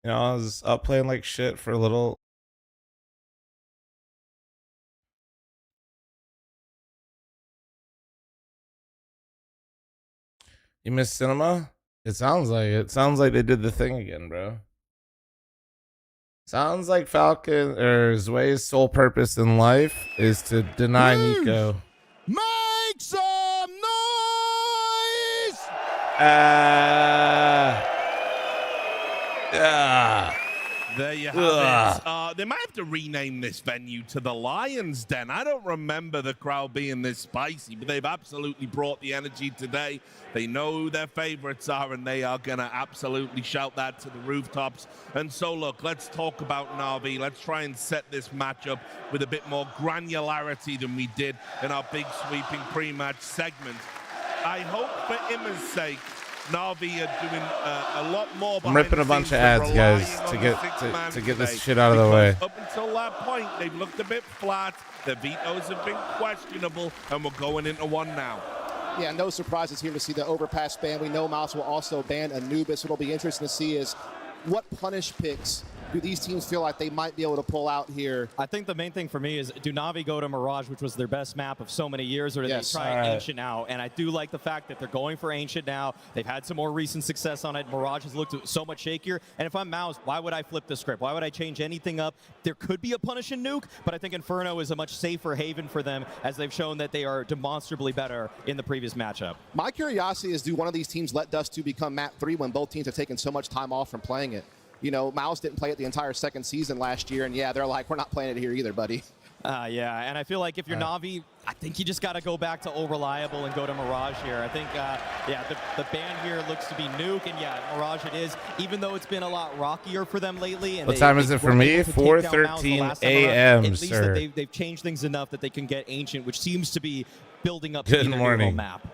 You know, I was up playing like shit for a little. You miss cinema? It sounds like it. Sounds like they did the thing again, bro. Sounds like Falcon or Zway's sole purpose in life is to deny Nico. Make some noise! There you have it. They might have to rename this venue to the Lions Den. I don't remember the crowd being this spicy, but they've absolutely brought the energy today. They know who their favorites are, and they are going to absolutely shout that to the rooftops. And so, look, let's talk about Na'Vi. Let's try and set this matchup with a bit more granularity than we did in our big sweeping pre-match segment. I hope for Imma's sake, Na'Vi are doing a lot more. I'm ripping a bunch of ads, guys, to get this shit out of the way. Up until that point, they've looked a bit flat. Their vetoes have been questionable, and we're going into one now. Yeah, no surprises here to see the overpass ban. We know MOUZ will also ban Anubis. What'll be interesting to see is what punish picks do these teams feel like they might be able to pull out here? I think the main thing for me is, do Na'Vi go to Mirage, which was their best map of so many years, or do they try Ancient now? And I do like the fact that they're going for Ancient now. They've had some more recent success on it. Mirage has looked so much shakier. And if I'm MOUZ, why would I flip the script? Why would I change anything up? There could be a punish and nuke, but I think Inferno is a much safer haven for them, as they've shown that they are demonstrably better in the previous matchup. My curiosity is, do one of these teams let Dust 2 become map 3 when both teams have taken so much time off from playing it? You know, MOUZ didn't play it the entire second season last year, and yeah, they're like, we're not playing it here either, buddy. Yeah, and I feel like if you're Na'Vi, I think you just got to go back to Old Reliable and go to Mirage here. I think, yeah, the ban here looks to be Nuke, and yeah, Mirage it is, even though it's been a lot rockier for them lately. And what time is it for me? 4:13 a.m., sir. They've changed things enough that they can get Ancient, which seems to be building up Good to their morning. map.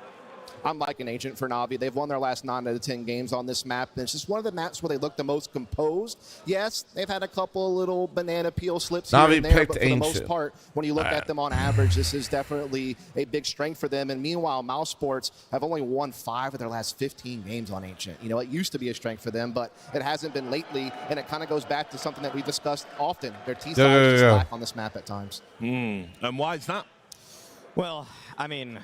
I'm liking Ancient for Na'Vi. They've won their last 9 out of 10 games on this map. And it's just one of the maps where they look the most composed. Yes, they've had a couple little banana peel slips here and there, but for the most part, when you look at them on average, this is definitely a big strength for them. And meanwhile, MOUZ Sports have only won 5 of their last 15 games on Ancient. You know, it used to be a strength for them, but it hasn't been lately. And it kind of goes back to something that we've discussed often. Their T-side is just lack on this map at times. And why is that? Well, I mean,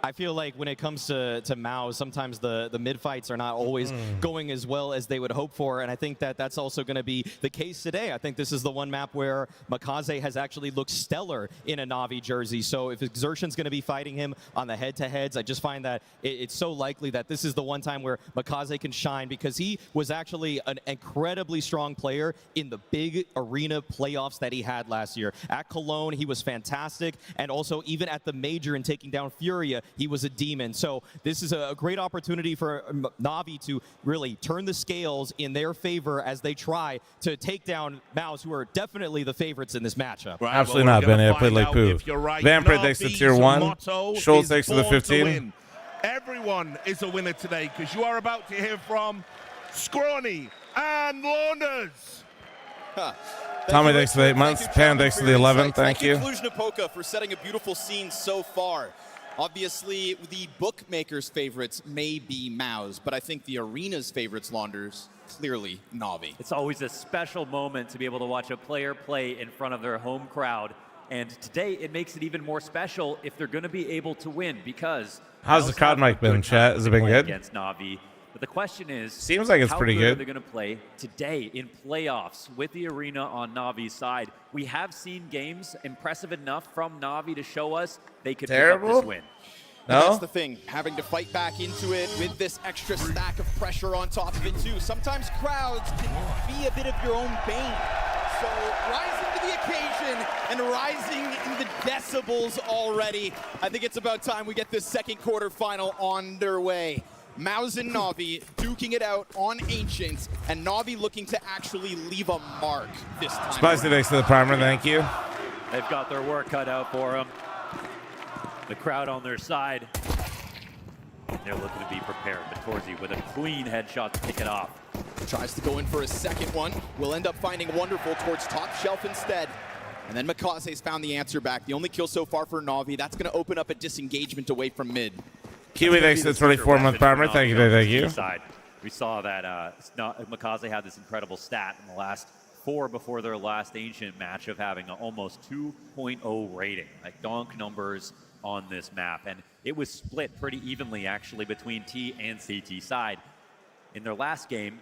I feel like when it comes to MOUZ, sometimes the mid fights are not always going as well as they would hope for, and I think that that's also going to be the case today. I think this is the one map where Makaze has actually looked stellar in a Na'Vi jersey, so if Exertion's going to be fighting him on the head-to-heads, I just find that it's so likely that this is the one time where Makaze can shine, because he was actually an incredibly strong player in the big arena playoffs that he had last year. At Cologne, he was fantastic, and also even at the major and taking down Furia, he was a demon. So this is a great opportunity for Na'Vi to really turn the scales in their favor as they try to take down MOUZ, who are definitely the favorites in this matchup. Right, absolutely not, Benny. I played like poo. Right. Vampire takes the tier 1. Schultz takes to the 15. Everyone is a winner today, because you are about to hear from Scrawny and Launders. Tommy thanks for the 8 months. Pan thanks for the 11. Thank you. Cluj-Napoca for setting a beautiful scene so far. Obviously, the bookmakers' favorites may be MOUZ, but I think the arena's favorites, Launders, clearly Na'Vi. It's always a special moment to be able to watch a player play in front of their home crowd. And today, it makes it even more special if they're going to be able to win, because how's the crowd mic been, chat? Has it been good? Against Na'Vi. But the question is, seems like it's pretty good. How they're going to play today in playoffs with the arena on Na'Vi's side. We have seen games impressive enough from Na'Vi to show us they could pick up this win. No? That's the thing, having to fight back into it with this extra stack of pressure on top of it too. Sometimes crowds can be a bit of your own bane. So rising to the occasion and rising in the decibels already. I think it's about time we get this second quarterfinal underway. MOUZ and Na'Vi duking it out on Ancient, and Na'Vi looking to actually leave a mark this time. Spicy thanks to the primer, thank you. They've got their work cut out for them. The crowd on their side. They're looking to be prepared, but Torzi with a clean headshot to kick it off. Tries to go in for a second one. Will end up finding Wonderful towards top shelf instead. And then Makaze's found the answer back. The only kill so far for Na'Vi. That's going to open up a disengagement away from mid. Kiwi thanks to the 24-month primer. Thank you, thank you. We saw that MOUZ had this incredible stat in the last 4 before their last Ancient match of having an almost 2.0 rating, like donk numbers on this map. And it was split pretty evenly, actually, between T and CT side. In their last game,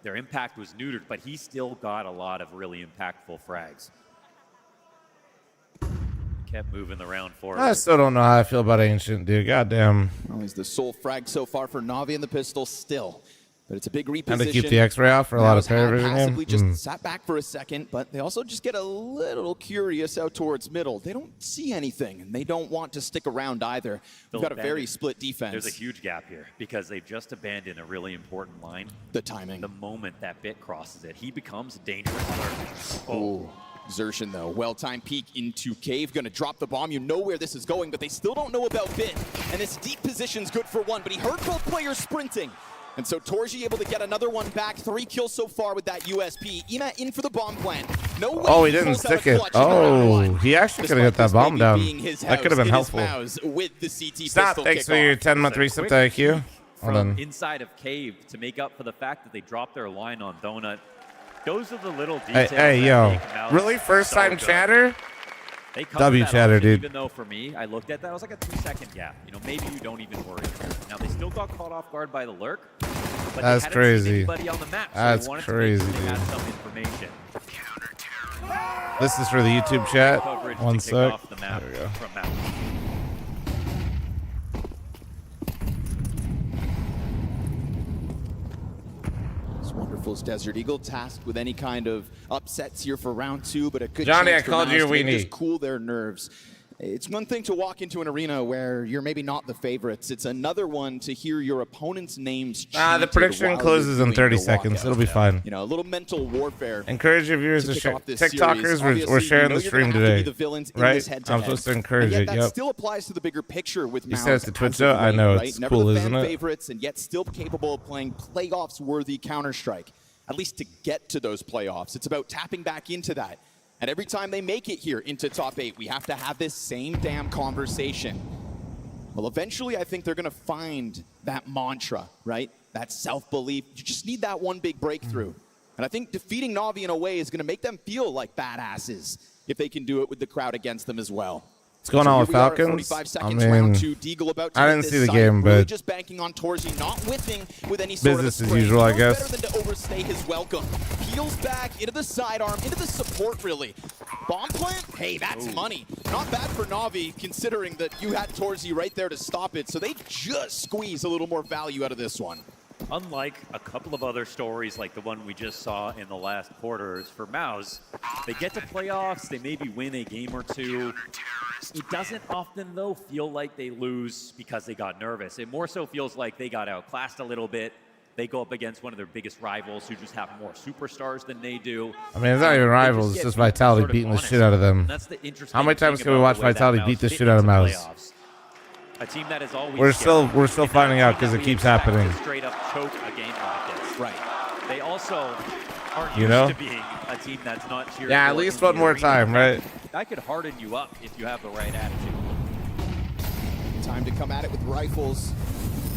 their impact was neutered, but he still got a lot of really impactful frags. Kept moving the round forward. I still don't know how I feel about Ancient, dude. Goddamn. Well, he's the sole frag so far for Na'Vi and the pistol still. But it's a big reposition. And to keep the X-ray off for a lot of parry vision. Passively just sat back for a second, but they also just get a little curious out towards middle. They don't see anything, and they don't want to stick around either. We've got a very split defense. There's a huge gap here because they've just abandoned a really important line. The timing. The moment that bit crosses it, he becomes a dangerous alert. Oh. Xertion, though, well-timed peek into Cave, gonna drop the bomb. You know where this is going, but they still don't know about Bit. And this deep position's good for one, but he heard both players sprinting. And so Torji able to get another one back. 3 kills so far with that USP. Ima in for the bomb plant. No way. Oh, he didn't stick it. Oh, he actually could have got that bomb down. That could have been helpful. With the CT Stop. Thanks for your 10-month reset to IQ. From inside of Cave to make up for the fact that they dropped their line on Donut. Those are the little details. Hey, yo. Really? First time chatter? W chatter, dude. Even though for me, I looked at that, it was like a 2-second gap. You know, maybe you don't even worry. Now, they still got caught off guard by the lurk. But that's crazy. On the map, so that's crazy, dude. Had some information. This is for the YouTube chat. 1 sec. There we go. Wonderful's Desert Eagle tasked with any kind of upsets here for round 2, but a good Johnny, chance I called you a weenie. Just cool their nerves. It's one thing to walk into an arena where you're maybe not the favorites. It's another one to hear your opponent's names chanted. The prediction closes in 30 seconds. It'll be fine. You know, a little mental warfare. Encourage your viewers to share. TikTokers, we're sharing the stream today, right? I'm supposed to encourage it. That still applies to the bigger picture with MOUZ. You said it's the Twitch though? I know, it's cool, isn't it? Favorites and yet still capable of playing playoffs-worthy Counter-Strike. At least to get to those playoffs. It's about tapping back into that. And every time they make it here into top 8, we have to have this same damn conversation. Well, eventually, I think they're going to find that mantra, right? That self-belief. You just need that one big breakthrough. And I think defeating Na'Vi in a way is going to make them feel like badasses if they can do it with the crowd against them as well. What's going on with Falcons? I mean, I didn't see the game, but just banking on Torji, not whiffing with any business as usual, I guess. Better than to overstay his welcome. Peels back into the sidearm, into the support, really. Bomb plant? Hey, that's money. Not bad for Na'Vi, considering that you had Torji right there to stop it. So they just squeeze a little more value out of this one. Unlike a couple of other stories like the one we just saw in the last quarters for MOUZ, they get to playoffs, they maybe win a game or two. It doesn't often, though, feel like they lose because they got nervous. It more so feels like they got outclassed a little bit. They go up against one of their biggest rivals who just have more superstars than they do. I mean, it's not even rivals, it's just Vitality beating the shit out of them. That's the interesting How many times can we watch Vitality beat the shit out of MOUZ? A team that is always we're still finding out because it keeps happening. Straight up choke a game like this. Right. They also aren't used to being a team that's not cheering. Yeah, at least one more time, right? That could harden you up if you have the right attitude. Time to come at it with rifles.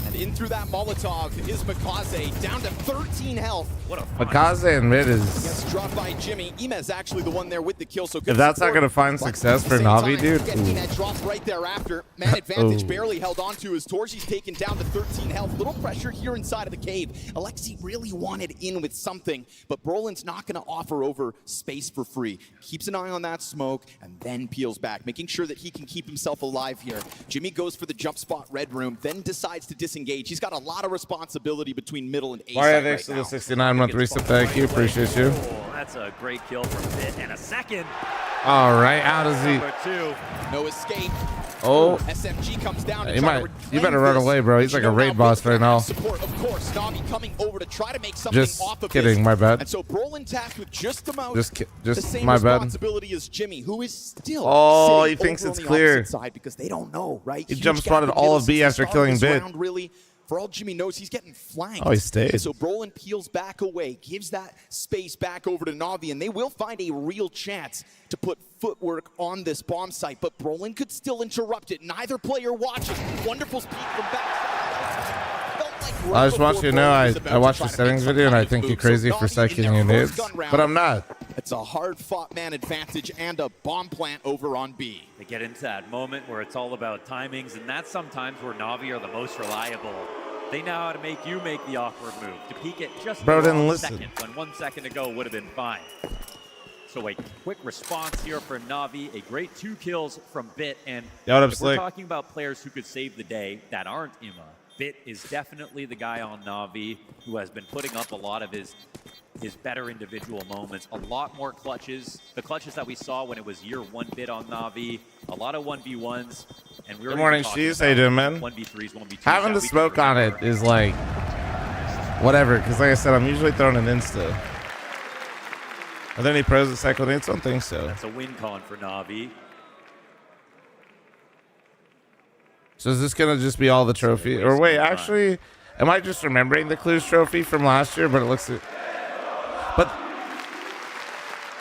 And in through that Molotov is MOUZ, down to 13 health. What a MOUZ in mid is... Gets dropped by Jimmy. Ima's actually the one there with the kill. So if that's not going to find success for Na'Vi, dude. Imet drops right thereafter. Man advantage barely held on to as Torji's taken down to 13 health. Little pressure here inside of the cave. Alexi really wanted in with something, but Brolin's not going to offer over space for free. Keeps an eye on that smoke and then peels back, making sure that he can keep himself alive here. Jimmy goes for the jump spot red room, then decides to disengage. He's got a lot of responsibility between middle and A side right now. 69-month reset, thank you, appreciate you. Oh, that's a great kill from Bit and a second. All right, how does he? Number 2. No escape. Oh, SMG comes down. You better run away, bro. He's like a raid boss right now. Support, of course. Na'Vi coming over to try to make something off of kidding, this. my bad. And so Brolin tasked with just about the same my bad. responsibility as Jimmy, who is still he thinks it's clear. Side because they don't know, right? He jump spotted all of B after killing Bit. Really, for all Jimmy knows, he's getting flanked. Oh, he stayed. And so Brolin peels back away, gives that space back over to Na'Vi, and they will find a real chance to put footwork on this bomb site. But Brolin could still interrupt it. Neither player watching. Wonderful speed from backside. Felt like I just want you to know I watched the settings video and I think you're crazy for psyching your nades, but I'm not. It's a hard-fought man advantage and a bomb plant over on B. They get into that moment where it's all about timings, and that's sometimes where Na'Vi are the most reliable. They know how to make you make the awkward move, to peek it just Bro, didn't one listen. second, when 1 second ago would have been fine. So a quick response here for Na'Vi, a great 2 kills from Bit, and Yo, what up, if we're Slick? talking about players who could save the day that aren't Ima, Bit is definitely the guy on Na'Vi who has been putting up a lot of his better individual moments, a lot more clutches. The clutches that we saw when it was year 1 Bit on Na'Vi, a lot of 1v1s. And we were Good morning, Cheese. How you doing, man? 1v3s, 1v2s. Having the smoke on it is like, whatever, because like I said, I'm usually throwing an insta. Are there any pros at cycle nades? I don't think so. That's a win con for Na'Vi. So is this going to just be all the trophy? Or wait, actually, am I just remembering the Cluj trophy from last year? But it looks... But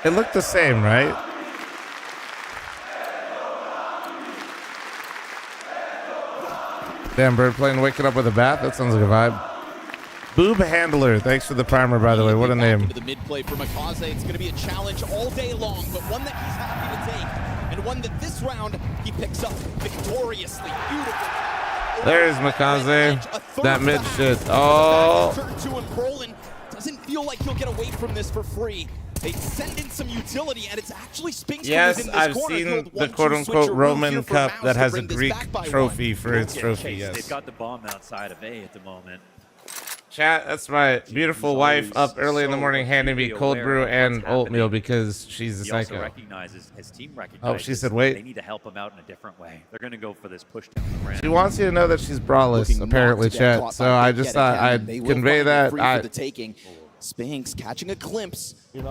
it looked the same, right? Damn, bird plane waking up with a bat? That sounds like a vibe. Boob Handler, thanks for the primer, by the way. What a name. Into the mid play for McCause. It's going to be a challenge all day long, but one that he's happy to take, and one that this round he picks up victoriously. Beautiful. There's McCause. That mid shit. Oh. Turn 2 and Brolin doesn't feel like he'll get away from this for free. They send in some utility, and it's actually Spinx. Yes, I've seen the quote-unquote Roman Cup that has a Greek trophy for its trophy, yes. They've got the bomb outside of A at the moment. Chat, that's my beautiful wife up early in the morning handing me cold brew and oatmeal because she's a He also psycho. recognizes, his team recognizes, she said wait. they need to help him out in a different way. They're going to go for this push down the ramp. She wants you to know that she's braless, apparently, chat. So I just thought I'd convey that. Spinx catching a glimpse. The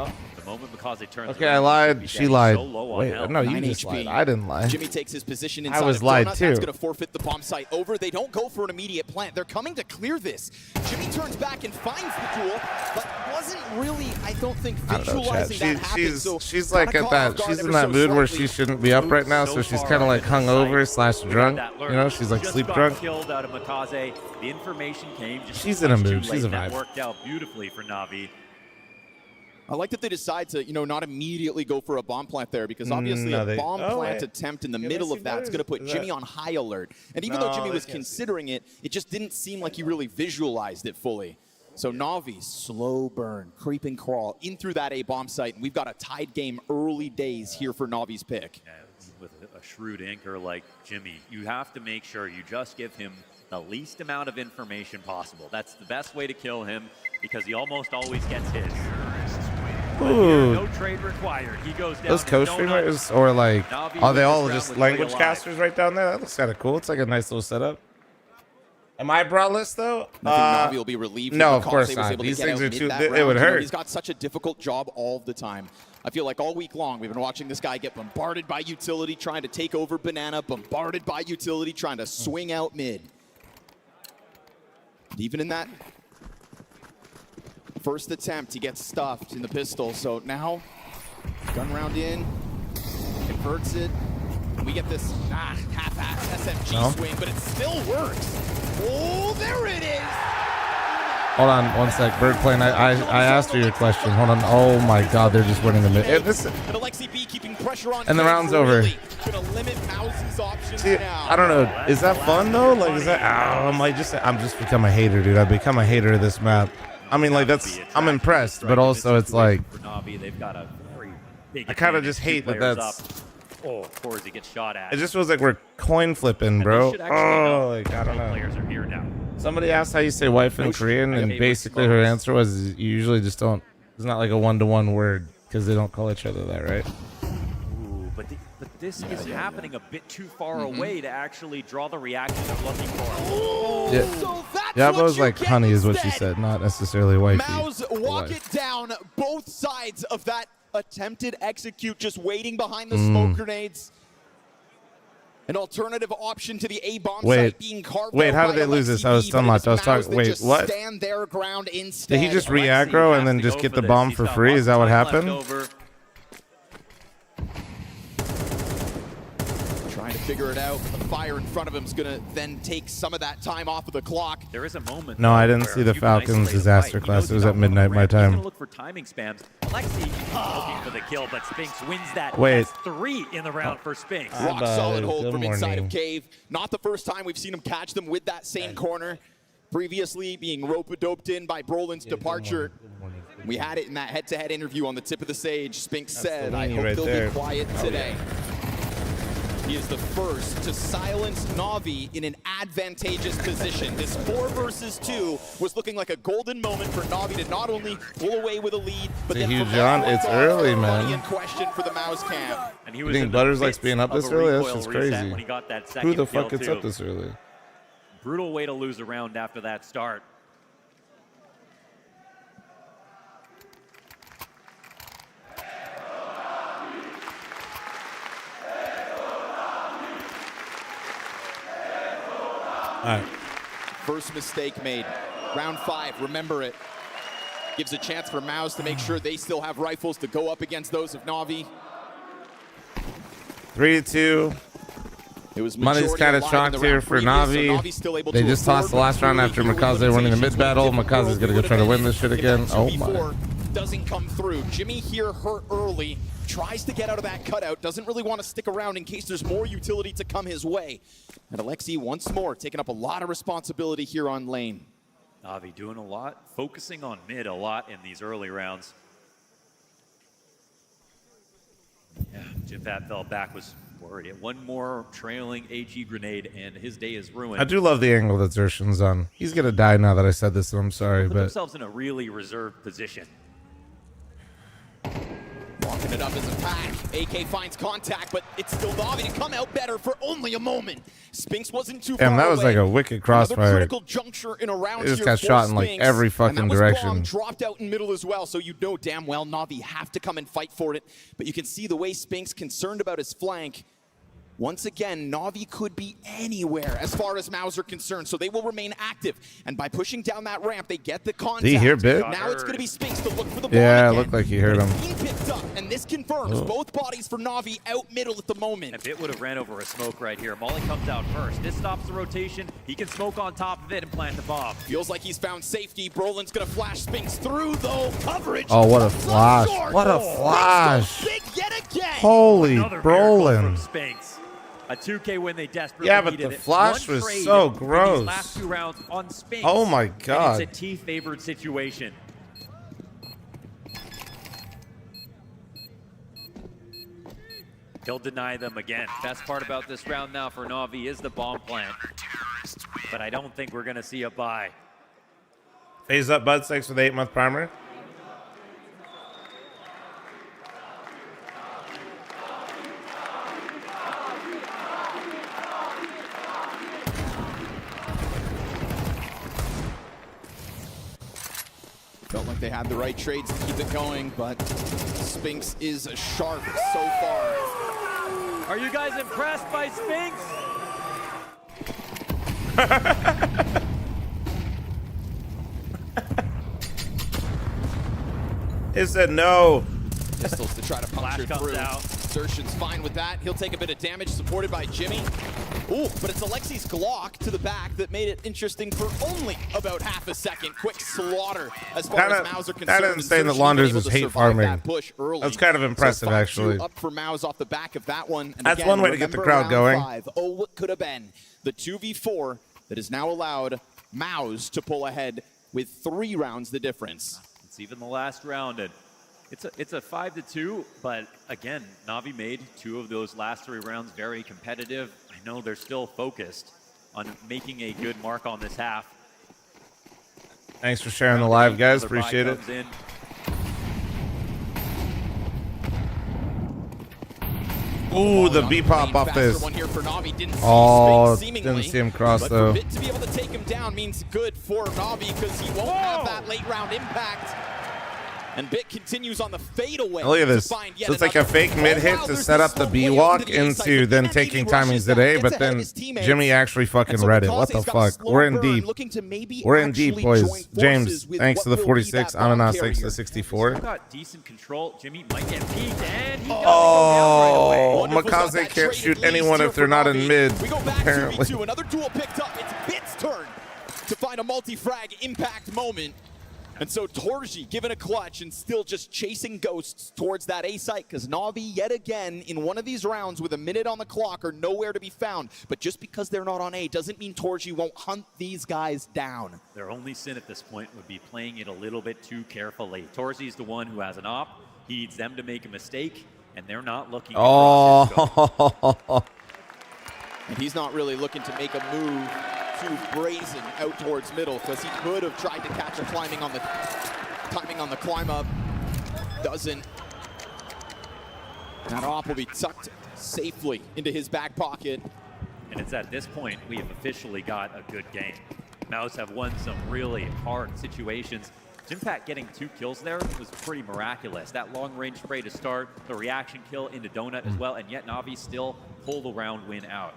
moment McCause turns Okay, I lied. She lied. Wait, no, you 9 just HP. lied. I didn't lie. Jimmy takes his position inside. I was of lied Donut. too. That's going to forfeit the bomb site over. They don't go for an immediate plant. They're coming to clear this. Jimmy turns back and finds the duel, but wasn't really, I don't think, visualizing that happen. She's like at that. She's in that mood where she shouldn't be up right now, so she's kind of like hungover / drunk. You know, she's like sleep drunk. Killed out of McCause. The information came. She's in a mood. She's a vibe. That worked out beautifully for Na'Vi. I like that they decide to, not immediately go for a bomb plant there, because obviously a bomb plant attempt in the middle of that is going to put Jimmy on high alert. And even though Jimmy was considering it, it just didn't seem like he really visualized it fully. So Na'Vi, slow burn, creep and crawl in through that A bomb site. And we've got a tied game early days here for Na'Vi's pick. Yeah, with a shrewd anchor like Jimmy, you have to make sure you just give him the least amount of information possible. That's the best way to kill him, because he almost always gets his. Ooh. No trade required. He goes down. Those coach streamers, or like, are they all just language casters right down there? That looks kind of cool. It's like a nice little setup. Am I braless though? I think Na'Vi will be relieved. No, of course not. These things are too. It would hurt. He's got such a difficult job all the time. I feel like all week long we've been watching this guy get bombarded by utility, trying to take over banana, bombarded by utility, trying to swing out mid. Even in that first attempt, he gets stuffed in the pistol. So now, gun round in, converts it. We get this half-ass SMG swing, but it still works. Oh, there it is! Hold on one sec. Bird plane, I asked you your question. Hold on. Oh my god, they're just winning the mid. And the round's over. See, I don't know. Is that fun though? Like, is that? I'm just become a hater, dude. I've become a hater of this map. I mean, like, I'm impressed, but also it's like, I kind of just hate that that's. Oh, of course he gets shot at. It just feels like we're coin flipping, bro. Oh, like, I don't know. Players are here now. Somebody asked how you say wife in Korean, and basically her answer was you usually just don't. It's not like a one-to-one word because they don't call each other that, right? Ooh, but this is happening a bit too far away to actually draw the reaction they're looking for. Oh, yeah, so yeah, I was like honey is what she said, not necessarily wifey. MOUZ walk it down both sides of that attempted execute, just waiting behind the smoke grenades. An alternative option to the A bomb site being carved. Wait, how did they lose this? I was stun locked. I was talking. Wait, what? Stand their ground instead. Did he just re-aggro and then just get the bomb for free? Is that what happened? Trying to figure it out. The fire in front of him is going to then take some of that time off of the clock. There is a moment. No, I didn't see the Falcons disaster class. It was at midnight my time. He's gonna look for timing spams. Alexi looking for the kill, but Spinx wins that. Wait. That's 3 in the round for Spinx. Rock solid hold Good from inside morning. of Cave. Not the first time we've seen him catch them with that same corner. Previously being rope-a-doped in by Brolin's departure. We had it in that head-to-head interview on the tip of the stage. Spinx said, I hope right they'll there. be quiet today. He is the first to silence Na'Vi in an advantageous position. This 4 versus 2 was looking like a golden moment for Na'Vi to not only pull away with a lead, but then Huge from John, that it's point on, early, money man. in question for the MOUZ camp. And he You was think in the Butters likes midst being up this of a early? That's recoil just reset crazy. when he got that Who second the fuck kill, gets too. up this early? Brutal way to lose a round after that start. All right. First mistake made. Round 5, remember it. Gives a chance for MOUZ to make sure they still have rifles to go up against those of Na'Vi. 3-2. It was Money's kind of chalked here for Na'Vi. They just tossed the last round after Makaze winning the mid battle. Makaze's going to go try to win this shit again. Oh my. Doesn't come through. Jimmy here hurt early. Tries to get out of that cutout. Doesn't really want to stick around in case there's more utility to come his way. And Alexi once more taking up a lot of responsibility here on lane. Na'Vi doing a lot, focusing on mid a lot in these early rounds. Yeah, Jim Fat fell back, was worried. One more trailing AG grenade, and his day is ruined. I do love the angle that Zershin's on. He's going to die now that I said this, so I'm sorry. Put But themselves in a really reserved position. Walking it up as a pack. AK finds contact, but it's still Na'Vi to come out better for only a moment. Spinx wasn't too far damn, that was away. like a wicked Another crossfire. critical juncture in a round It just here got for shot in like Spinx, every and fucking that was direction. bomb dropped out in middle as well, so you know damn well Na'Vi have to come and fight for it. But you can see the way Spinx concerned about his flank. Once again, Na'Vi could be anywhere as far as MOUZ are concerned, so they will remain active. And by pushing down that ramp, they get the contact. Did he hear Bit? Now it's going to be Spinx to look for the bomb Yeah, it again. looked like he heard him. He picked up, and this confirms both bodies for Na'Vi out middle at the moment. And Bit would have ran over a smoke right here. Molly comes out first. This stops the rotation. He can smoke on top of it and plant the bomb. Feels like he's found safety. Brolin's going to flash Spinx through, though. Coverage. Oh, what a comes up flash. short. What a Spinx flash. goes big yet again. Holy Another miracle Brolin. from Spinx. A 2K win they desperately Yeah, but needed. the flash One was trade so in gross. These last 2 rounds on Spinx. Oh my and God. it's a T-favored situation. He'll deny them again. Best part about this round now for Na'Vi is the bomb plant. But I don't think we're going to see a buy. Phase up Bud 6 with 8-month primer. Felt like they had the right trades to keep it going, but Spinx is sharp so far. Are you guys impressed by Spinx? It said no. Pistols to try to puncture Flash comes through. out. Zershin's fine with that. He'll take a bit of damage, supported by Jimmy. Ooh, but it's Alexi's Glock to the back that made it interesting for only about half a second. Quick slaughter as far as MOUZ are concerned. That isn't saying that Zershin Launders able is to hate survive farming. that push early. That's kind of impressive, So 5-2 actually. Up for MOUZ off the back of that one. And That's again, one way to get the remember crowd round going. 5. Oh, what could have been the 2v4 that has now allowed MOUZ to pull ahead with 3 rounds the difference. It's even the last round, and it's a 5-2, but again, Na'Vi made 2 of those last 3 rounds very competitive. I know they're still focused on making a good mark on this half. Thanks for sharing the live, guys. Another buy Appreciate it. comes in. Ooh, the B pop off this. One here for Na'Vi. Didn't see Oh, Spinx seemingly, didn't see him cross, but though. for Bit to be able to take him down means good for Na'Vi because he won't have that late round impact. And Bit continues on the fadeaway. Look at this. So it's like a fake mid hit to set up the B walk into then taking timings today, but then Jimmy actually fucking read it. What the fuck? We're in deep. We're in deep, boys. James, thanks to the 46. Ananas, thanks to the 64. Got decent control. Jimmy might get peeked, and he does Oh, MOUZ can't shoot anyone if they're not in mid. We go back Apparently. 2v2. Another duel picked up. It's Bit's turn to find a multi-frag impact moment. And so Torji given a clutch and still just chasing ghosts towards that A site because Na'Vi yet again in one of these rounds with a minute on the clock are nowhere to be found. But just because they're not on A doesn't mean Torji won't hunt these guys down. Their only sin at this point would be playing it a little bit too carefully. Torzi's the one who has an op. He needs them to make a mistake, and they're not looking Oh. And he's not really looking to make a move too brazen out towards middle because he could have tried to catch a timing on the climb up. Doesn't. That op will be tucked safely into his back pocket. And it's at this point we have officially got a good game. MOUZ have won some really hard situations. Jimpat getting 2 kills there was pretty miraculous. That long-range spray to start, the reaction kill into Donut as well, and yet Na'Vi still pull the round win out.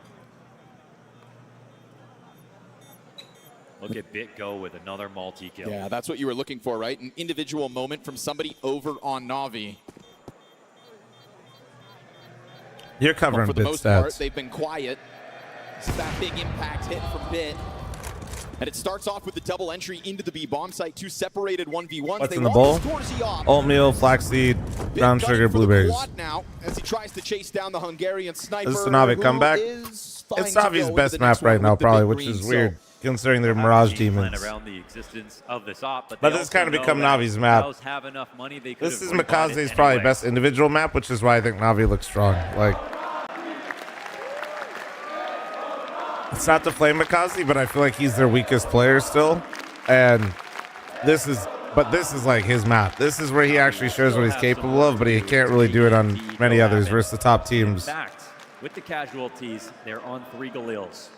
Look at Bit go with another multi-kill. Yeah, that's what you were looking for, right? An individual moment from somebody over on Na'Vi. You're covering for the Bit most stats. part, they've been quiet. It's that big impact hit from Bit. And it starts off with the double entry into the B bomb site. 2 separated 1v1s. What's in the bowl? Oatmeal, flaxseed, brown sugar, blueberries. Now, as he tries to chase down the Hungarian sniper. This is the Na'Vi comeback. It's Na'Vi's best map right now, probably, which is weird considering their Mirage demons. Around the existence of this op, but this has kind of become Na'Vi's map. Have enough money, this is MOUZ's probably best individual map, which is why I think Na'Vi looks strong. Like, it's not to flame MOUZ, but I feel like he's their weakest player still. And this is like his map. This is where he actually shows what he's capable of, but he can't really do it on many others versus the top teams. In fact, with the casualties, they're on 3 Galils.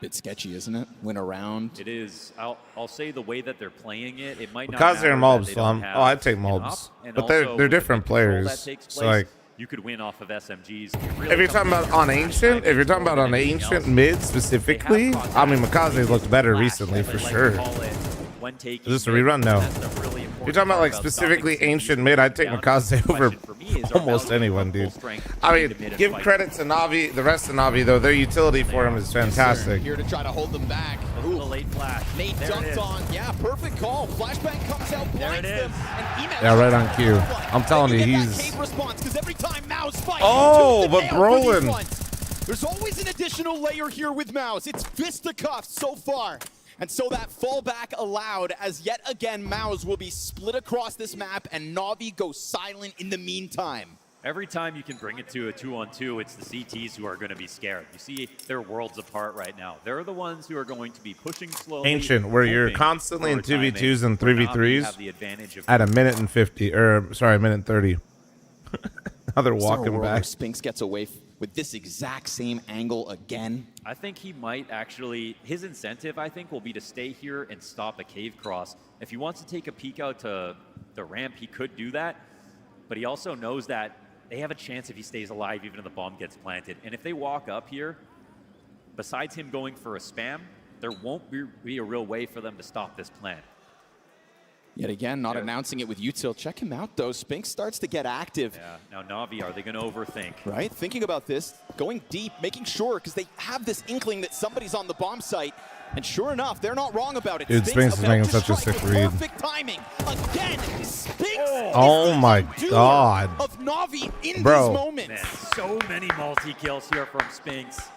Bit sketchy, isn't it? Went around. It is. I'll say the way that they're playing it, it might not Because they're matter MOUZ, oh, I'd take MOUZ. But they're different players. So like, you could win off of SMGs. If you're talking about on Ancient, mid specifically, I mean, MOUZ looked better recently for sure. Is this a rerun? No. If you're talking about like specifically Ancient mid, I'd take MOUZ over almost anyone, dude. I mean, give credit to Na'Vi, the rest of Na'Vi though. Their utility for him is fantastic. Here to try to hold them back. Ooh, the late flash. Nate dunked on. Yeah, perfect call. Flashbang comes out, blinds them, and yeah, right on cue. I'm telling you, he's. Every time MOUZ fights, oh, but Brolin. There's always an additional layer here with MOUZ. It's fisticuffs so far. And so that fallback allowed as yet again MOUZ will be split across this map and Na'Vi goes silent in the meantime. Every time you can bring it to a 2-on-2, it's the CTs who are going to be scared. You see, they're worlds apart right now. They're the ones who are going to be pushing slowly. Ancient, where you're constantly in 2v2s and 3v3s at a minute and 50, or sorry, a minute and 30. Now they're walking back. Spinx gets away with this exact same angle again. I think he might actually, his incentive, I think, will be to stay here and stop a cave cross. If he wants to take a peek out to the ramp, he could do that. But he also knows that they have a chance if he stays alive, even if the bomb gets planted. And if they walk up here, besides him going for a spam, there won't be a real way for them to stop this plan. Yet again, not announcing it with util. Check him out, though. Spinx starts to get active. Yeah, now Na'Vi, are they going to overthink? Right, thinking about this, going deep, making sure, because they have this inkling that somebody's on the bomb site. And sure enough, they're not wrong about it. Dude, Spinx is making such a sick read. Perfect timing. Again, Spinx oh my god. Of Na'Vi in Bro. these moments. Man, so many multi-kills here from Spinx.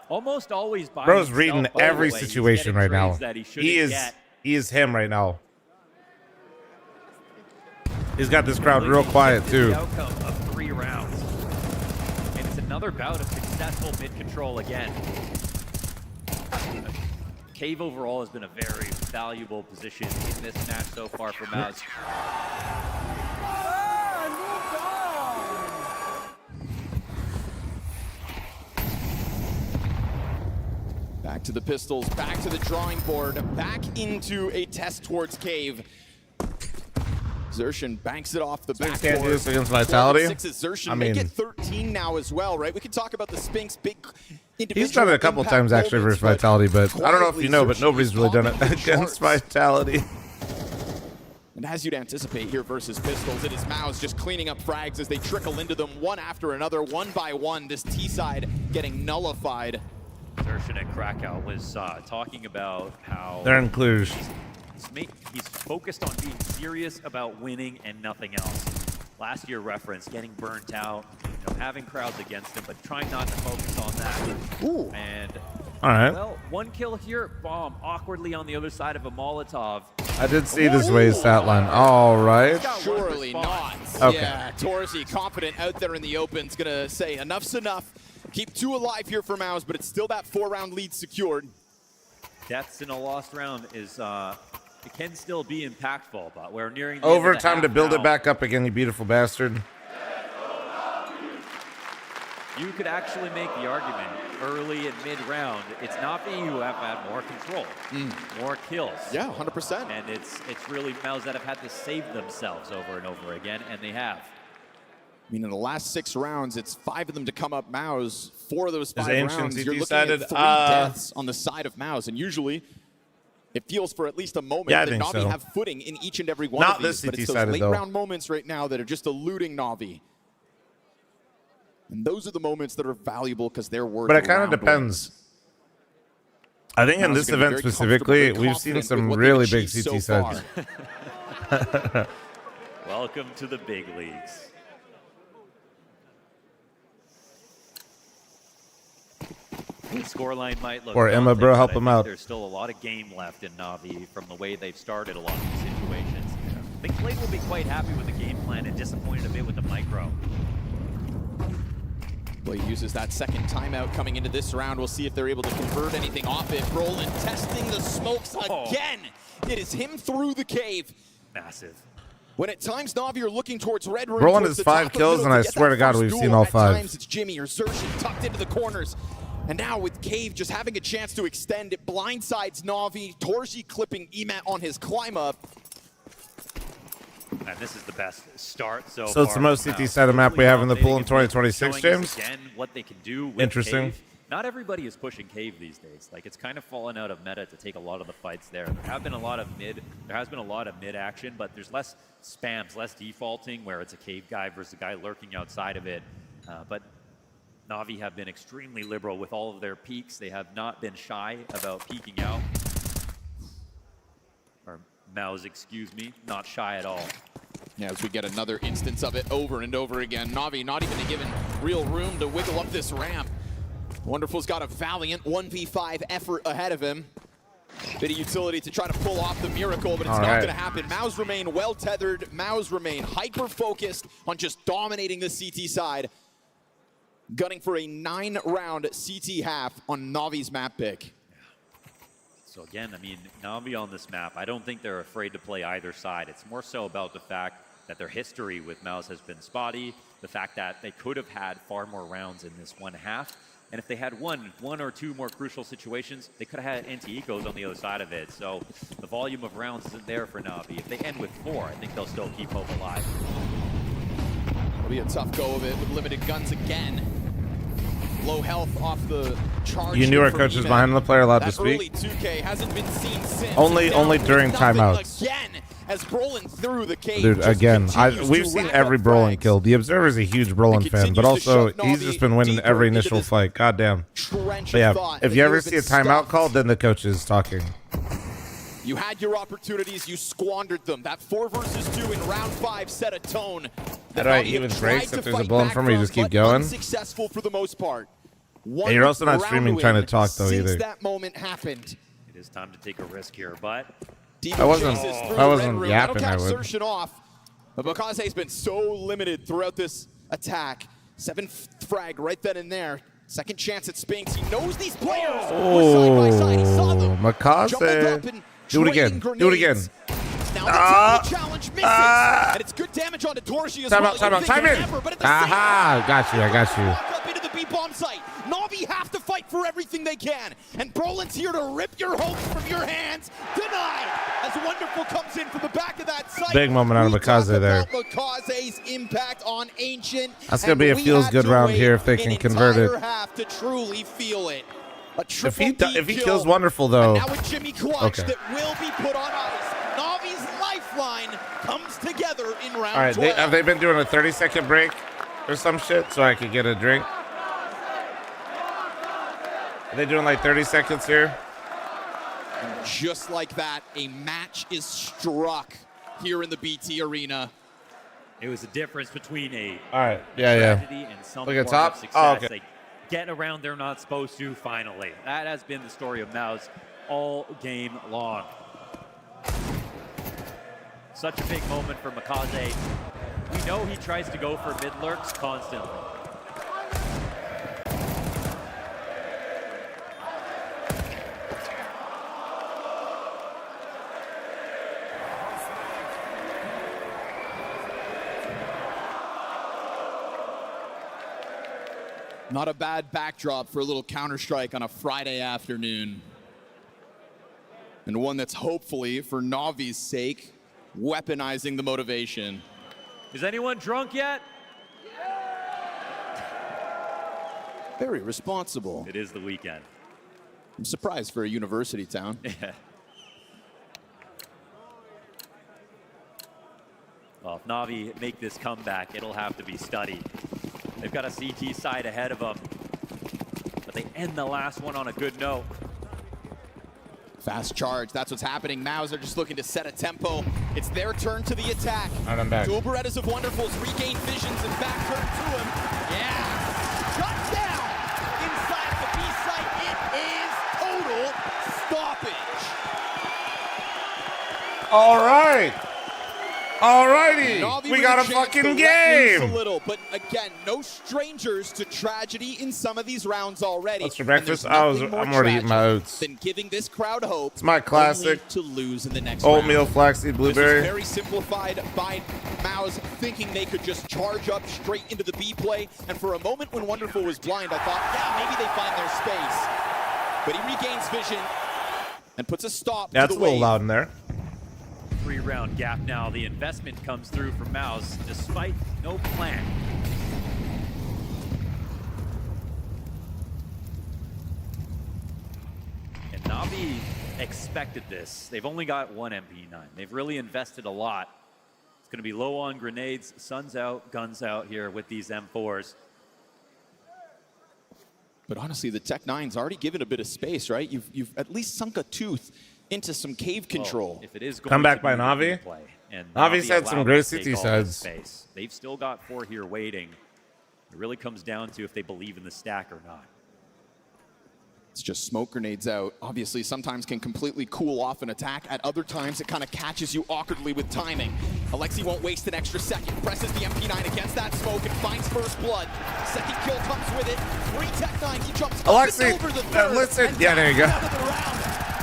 Almost always by Bro's reading every situation right now. He is him right now. He's got this crowd real quiet too. The outcome of 3 rounds. And it's another bout of successful mid-control again. Cave overall has been a very valuable position in this match so far for MOUZ. Back to the pistols, back to the drawing board, back into a test towards Cave. Xertion banks it off the back. Can't do this against Vitality. Xertion make it 13 now as well, right? We can talk about the Spinx big individual. He's done it a couple times actually versus Vitality, but I don't know if you know, but nobody's really done it against Vitality. And as you'd anticipate here versus Pistols, it is MOUZ just cleaning up frags as they trickle into them one after another, one by one. This T side getting nullified. Xertion and Krakow was talking about how they're in Cluj. He's focused on being serious about winning and nothing else. Last year reference, getting burnt out, having crowds against him, but trying not to focus on that. Ooh. And all right. Well, one kill here, bomb awkwardly on the other side of a Molotov. I did see this Waze stat line. All right. Surely not. Okay. Yeah, Torsi confident out there in the open is gonna say enough's enough. Keep 2 alive here for MOUZ, but it's still that 4-round lead secured. Deaths in a lost round is it can still be impactful, but we're nearing the overtime end of the to build now. it back up again, you beautiful bastard. You could actually make the argument early and mid-round. It's Navi who have had more control, more kills. Yeah, 100%. And it's really MOUZ that have had to save themselves over and over again, and they have. I mean, in the last 6 rounds, it's 5 of them to come up MOUZ. 4 of those 5 rounds, CT you're looking sided, at 3 deaths on the side of MOUZ. And usually, it feels for at least a moment that Navi have footing in each and every one of these. But it's those late-round moments right now that are just eluding Navi. And those are the moments that are valuable because they're worth. But it kind of depends. I think in this event specifically, we've seen some really big CT sides. Welcome to the big leagues. The scoreline might look. Or Emma, bro, help him out. There's still a lot of game left in Navi from the way they've started a lot of these situations. I think Blade will be quite happy with the game plan and disappointed a bit with the micro. Blade uses that second timeout coming into this round. We'll see if they're able to convert anything off it. Roland testing the smokes again. It is him through the cave. Massive. When at times Navi are looking towards Red Room. Roland has 5 kills, and I swear to God, we've seen all 5. At times it's Jimmy or Xertion tucked into the corners. And now with Cave just having a chance to extend, it blindsides Navi. Torsi clipping Emat on his climb up. And this is the best start so far. So it's the most CT sided map we have in the pool in 2026, James. Again, what they can do with interesting. Cave. Not everybody is pushing Cave these days. Like, it's kind of fallen out of meta to take a lot of the fights there. There has been a lot of mid action, but there's less spams, less defaulting where it's a Cave guy versus a guy lurking outside of it. But Navi have been extremely liberal with all of their peaks. They have not been shy about peeking out. Or MOUZ, excuse me, not shy at all. Yeah, as we get another instance of it over and over again. Navi not even given real room to wiggle up this ramp. Wonderful's got a valiant 1v5 effort ahead of him. Bit of utility to try to pull off the miracle, but it's not going to happen. MOUZ remain well tethered. MOUZ remain hyper-focused on just dominating the CT side. Gunning for a 9-round CT half on Navi's map pick. So again, I mean, Navi on this map, I don't think they're afraid to play either side. It's more so about the fact that their history with MOUZ has been spotty, the fact that they could have had far more rounds in this one half. And if they had one or two more crucial situations, they could have had anti-ecos on the other side of it. So the volume of rounds isn't there for Navi. If they end with 4, I think they'll still keep hope alive. It'll be a tough go of it with limited guns again. Low health off the charge. You knew our coach was behind the player allowed to speak. Early 2K hasn't been seen since. Only during timeouts. Again, as Brolin through the cave. Dude, again, we've seen every Brolin kill. The Observer's a huge Brolin fan, but also he's just been winning every initial fight. Goddamn. But yeah, if you ever see a timeout call, then the coach is talking. You had your opportunities, you squandered them. That 4 versus 2 in round 5 set a tone. How do I even breaks if there's a bullet from me? You just keep going. Unsuccessful for the most part. And you're also not streaming trying to talk though either. Since that moment happened. It is time to take a risk here, but I wasn't yapping. I would. Xertion off. But Makaze's been so limited throughout this attack. 7th frag right then and there. Second chance at Spinx. He knows these players. Oh, side by side. He saw them. Makaze. Do it again. Do it again. Now the challenge misses. And it's good damage onto Torsi as well. Time in. Aha, got you. I got you. Up into the B bomb site. Na'Vi have to fight for everything they can. And Brolin's here to rip your hopes from your hands. Denied as Wonderful comes in from the back of that site. Big moment out of Makaze there. Makaze's impact on Ancient. That's going to be a feels-good round here if they can convert it. Half to truly feel it. If he kills Wonderful, though. And now with Jimmy Clutch that will be put on ice. Na'Vi's lifeline comes together in round 12. All right, have they been doing a 30-second break or some shit so I could get a drink? Are they doing like 30 seconds here? And just like that, a match is struck here in the BT Arena. It was a difference between a tragedy and some Look at form top. of success. Oh, okay. They get around they're not supposed to finally. That has been the story of MOUZ all game long. Such a big moment for Makaze. We know he tries to go for mid lurks constantly. Not a bad backdrop for a little Counter-Strike on a Friday afternoon. And one that's hopefully, for Na'Vi's sake, weaponizing the motivation. Is anyone drunk yet? Very responsible. It is the weekend. I'm surprised for a university town. Yeah. Well, if Na'Vi make this comeback, it'll have to be studied. They've got a CT side ahead of them, but they end the last one on a good note. Fast charge, that's what's happening. MOUZ are just looking to set a tempo. It's their turn to the attack. All right, I'm back. Dual Berettas of Wonderful's regained visions and back turn to him. Yeah, shut down inside the B site. It is total stoppage. All right. Alrighty, Na'Vi we got a chance fucking to let loose game. A little, but again, no strangers to tragedy in some of these rounds already. What's for breakfast? I'm already eating my oats. Than giving this crowd hope. It's my classic to lose in the next oatmeal, round. flaxseed, blueberry. This was very simplified by MOUZ, thinking they could just charge up straight into the B play. And for a moment when Wonderful was blind, I thought, yeah, maybe they find their space. But he regains vision and puts a stop to That's the a little wave. loud in there. 3-round gap now. The investment comes through from MOUZ despite no plan. And Na'Vi expected this. They've only got one MP9. They've really invested a lot. It's going to be low on grenades, suns out, guns out here with these M4s. But honestly, the Tech 9's already given a bit of space, right? You've at least sunk a tooth into some cave control. If it is going Come back to by be Na'Vi. play, and Na'Vi's had some allowed great to take CT all sides. this space. They've still got 4 here waiting. It really comes down to if they believe in the stack or not. It's just smoke grenades out. Obviously, sometimes can completely cool off an attack. At other times, it kind of catches you awkwardly with timing. Alexi won't waste an extra second. Presses the MP9 against that smoke and finds first blood. Second kill comes with it. 3 Tech 9. He jumps Alexi, over the third. listen. Yeah, there you go.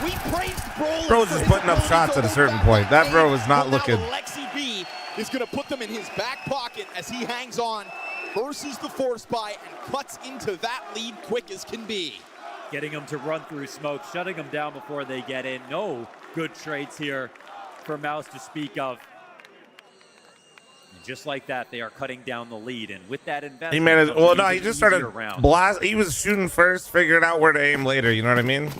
We praised Brolin. Bro's just putting up shots at a certain point. That bro was not looking. Alexi B is going to put them in his back pocket as he hangs on, versus the force buy, and cuts into that lead quick as can be. Getting them to run through smoke, shutting them down before they get in. No good trades here for MOUZ to speak of. And just like that, they are cutting down the lead. And with that investment, He managed. Well, no, he just started round. blast. He was shooting first, figuring out where to aim later. You know what I mean?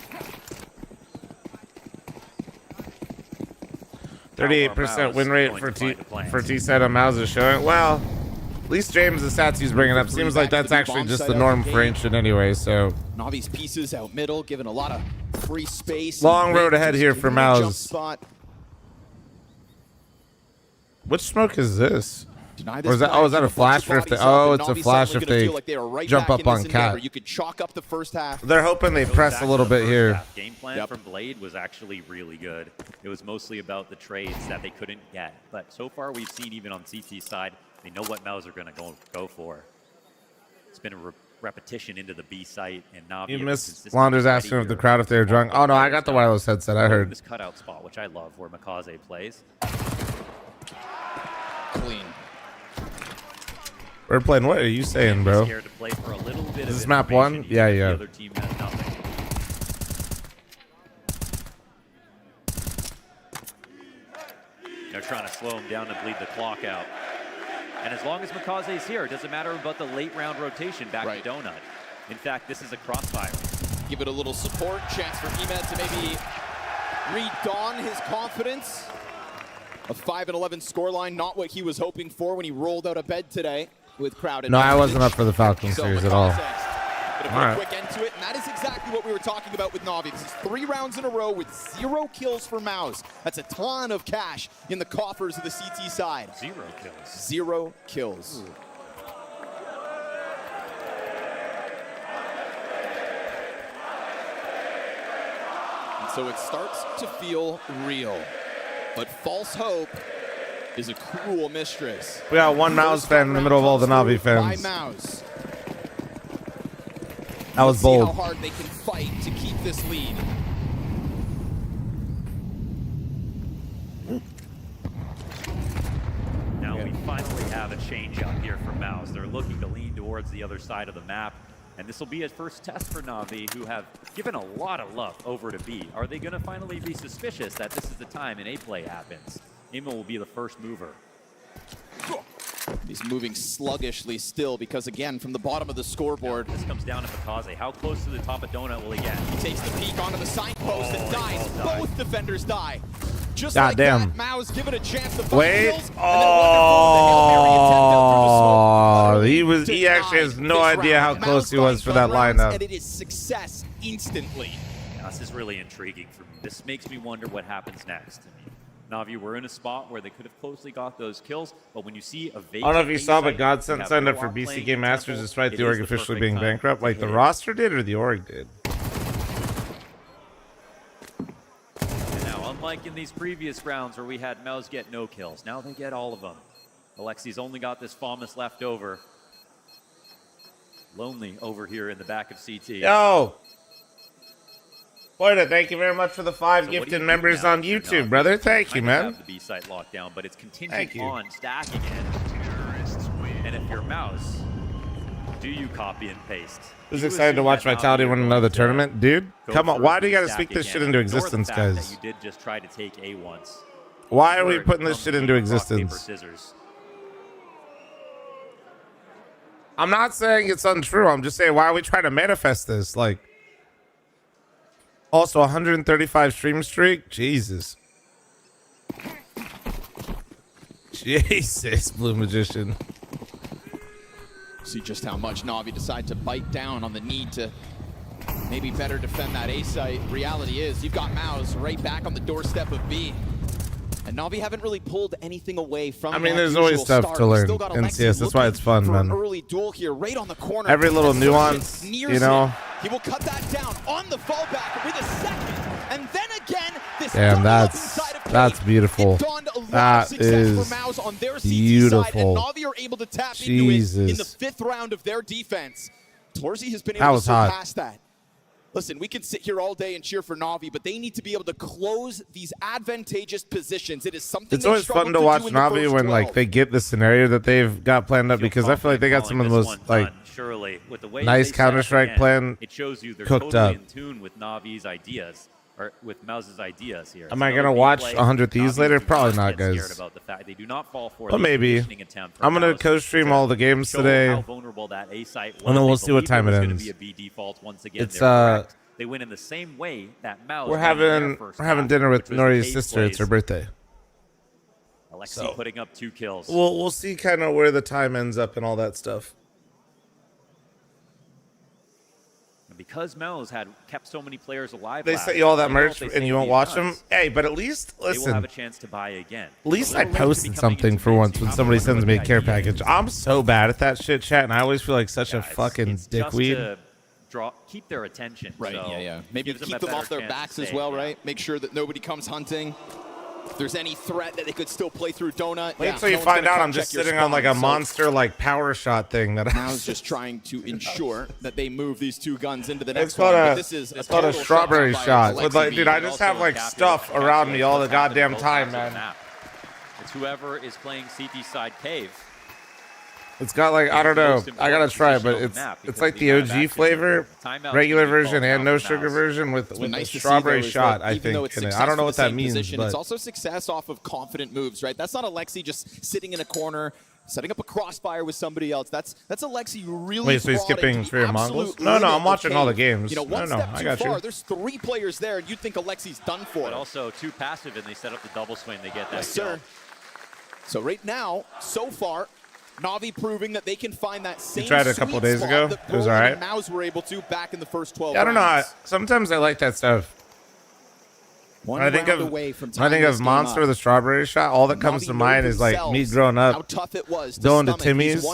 38% win rate for T-Set on MOUZ is showing. Well, at least James, the stats he's bringing up, seems like that's actually just the norm for Ancient anyway, so. Na'Vi's pieces out middle, given a lot of free space. Long road ahead here for MOUZ. Spot. Which smoke is this? Or is that, oh, is that a flash if they, oh, it's a flash if they jump up on Cat. You could chalk up the first half. They're hoping they press a little bit here. Game plan from Blade was actually really good. It was mostly about the trades that they couldn't get. But so far we've seen even on CT side, they know what MOUZ are going to go for. It's been a repetition into the B site, and Na'Vi. You missed Launders asking of the crowd if they were drunk. Oh no, I got the wireless headset. I heard. This cutout spot, which I love, where Makaze plays. Clean. We're playing. What are you saying, bro? Scared to play for a little bit bit Is of this map one? information, Yeah, even if yeah. The other team has nothing. They're trying to slow him down and bleed the clock out. And as long as MOUZ is here, it doesn't matter about the late round rotation back to Donut. In fact, this is a crossfire. Give it a little support, chance for Emed to maybe redawn his confidence. A 5-11 scoreline, not what he was hoping for when he rolled out of bed today with crowd. No, I wasn't up for the Falcon So series at all. But a quick end to it, and that is exactly what we were talking about with Navi. This is 3 rounds in a row with 0 kills for MOUZ. That's a ton of cash in the coffers of the CT side. 0 kills. 0 kills. Ooh. And so it starts to feel real. But false hope is a cruel mistress. We got one MOUZ fan in the middle of all the Navi fans. By MOUZ. That was See bold. how hard they can fight to keep this lead. Now we finally have a change up here for MOUZ. They're looking to lean towards the other side of the map. And this will be a first test for Navi, who have given a lot of love over to B. Are they going to finally be suspicious that this is the time an A play happens? Emo will be the first mover. He's moving sluggishly still because, again, from the bottom of the scoreboard. This comes down to MOUZ. How close to the top of Donut will he get? He takes the peek onto the signpost and dies. Both defenders die. Just God like damn. that, MOUZ give it a chance to Wait. kills. Oh, he actually has no idea how close he was for that lineup. And it is success instantly. Yeah, this is really intriguing for me. This makes me wonder what happens next. I mean, Navi were in a spot where they could have closely got those kills, but when you see a Veto, I don't know if you saw, but Godsent signed up for BC Game Masters despite the org officially being bankrupt. Like the roster did or the org did? And now, unlike in these previous rounds where we had MOUZ get no kills, now they get all of them. Alexi's only got this Fl0m left over. Lonely over here in the back of CT. Yo! Poita, thank you very much for the 5 gifted members on YouTube, brother. Thank you, man. Have the B site locked down, but it's contingent on stacking it. And if you're MOUZ, do you copy and paste? Who's excited to watch Vitality win another tournament? Dude, come on. Why do you got to speak this shit into existence, guys? You did just try to take A once. Why are we putting this shit into existence? I'm not saying it's untrue. I'm just saying, why are we trying to manifest this? Like, also 135 stream streak? Jesus. Jesus, Blue Magician. See just how much Navi decide to bite down on the need to maybe better defend that A site. Reality is, you've got MOUZ right back on the doorstep of B. And Navi haven't really pulled anything away from there's always stuff to learn in CS. That's why it's fun, man. Early duel here, right on the corner. Every little nuance, you know. He will cut that down on the fallback with a second. And then again, this damn, that's beautiful. That is beautiful. And Navi are able to tap into it in the 5th round of their defense. Torzy has been able to surpass that. Listen, we can sit here all day and cheer for Navi, but they need to be able to close these advantageous positions. It is something it's always fun to watch Navi when like they get the scenario that they've got planned up, because I feel like they got some of the most like nice Counter-Strike plan it shows you they're cooked totally up. In tune with Navi's ideas, or with MOUZ's ideas here. Am I gonna watch 100 Thieves later? Probably not, guys. About the fact they do not fall for but maybe. I'm gonna co-stream all the games today, how vulnerable that A site was. And then we'll see what time it ends. Be a B default once again. It's they win in the same way that MOUZ. We're having dinner with Nori's sister. It's her birthday. Alexi putting up 2 kills. We'll see kind of where the time ends up and all that stuff. Because MOUZ had kept so many players alive, they sent you all that merch and you won't watch them. Hey, but at least listen. They will have a chance to buy again. At least I posted something for once when somebody sends me a care package. I'm so bad at that shit, chat, and I always feel like such a fucking dickweed. Keep their attention. Right, so yeah. Maybe keep them off their backs as well, right? Make sure that nobody comes hunting. If there's any threat that they could still play through Donut. Wait till you find out I'm just sitting on like a monster like power shot thing that I was just trying to ensure that they move these 2 guns into the next one. It's called a strawberry shot. With like, dude, I just have like stuff around me all the goddamn time, man. It's whoever is playing CT side cave. It's got like, I don't know, I gotta try it, but it's like the OG flavor, regular version and no sugar version with a strawberry shot, I think, in it. I don't know what that means, but it's also success off of confident moves, right? That's not Alexi just sitting in a corner, setting up a crossfire with somebody else. That's Alexi really. Wait, so he's skipping for your Mongols? No, I'm watching all the games. No, I got you. There's 3 players there, and you'd think Alexi's done for. But also too passive, and they set up the double swing. They get that. Yes, sir. So right now, so far, Na'Vi proving that they can find that same. You tried it a couple days ago. It was all right. MOUZ were able to back in the first 12. Yeah, I don't know. Sometimes I like that stuff. When I think of Monster, the strawberry shot, all that comes to mind is like me growing up, going to Timmy's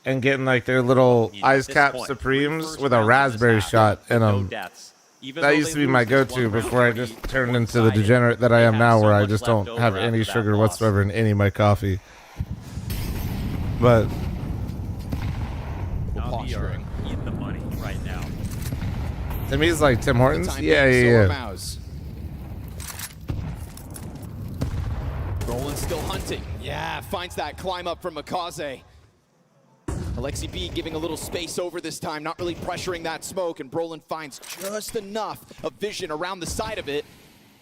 and getting like their little ice cap Supremes with a raspberry shot in them. That used to be my go-to before I just turned into the degenerate that I am now, where I just don't have any sugar whatsoever in any of my coffee. But posturing in the money right now. Timmy's like Tim Hortons. Yeah. Roland still hunting. Yeah, finds that climb up from MOUZ. Alexi B giving a little space over this time, not really pressuring that smoke, and Brolin finds just enough of vision around the side of it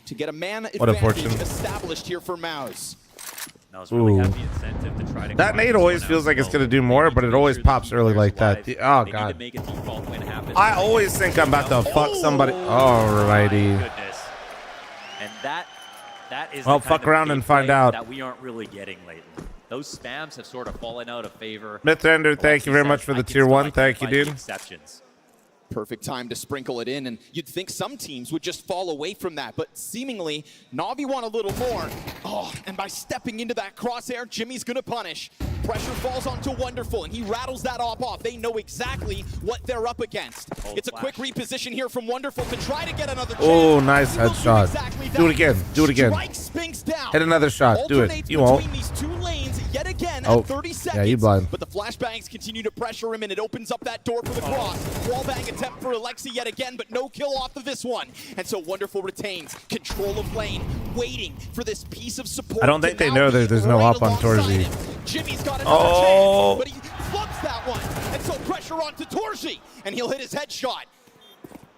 to get a man advantage established here for MOUZ. Really have the incentive to try to that nade always feels like it's going to do more, but it always pops early like that. Oh, God. I always think I'm about to fuck somebody. Alrighty. And that is well, fuck around and find out. That we aren't really getting lately. Those spams have sort of fallen out of favor. Mythender, thank you very much for the tier 1. Thank you, dude. Exceptions. Perfect time to sprinkle it in, and you'd think some teams would just fall away from that, but seemingly Na'Vi want a little more. Oh, and by stepping into that crosshair, Jimmy's gonna punish. Pressure falls onto Wonderful, and he rattles that off. They know exactly what they're up against. It's a quick reposition here from Wonderful to try to get another chance. Oh, nice headshot. Do it again. Do it again. Spinx down. Hit another shot. Do it. You won't. These 2 lanes yet again at 30 seconds. Yeah, you blind. But the flashbangs continue to pressure him, and it opens up that door for the cross. Wallbang attempt for Alexi yet again, but no kill off of this one. And so Wonderful retains control of lane, waiting for this piece of support. I don't think they know that there's no up on Torzi. Jimmy's got another chance, but he flubs that one. And so pressure onto Torzi, and he'll hit his headshot.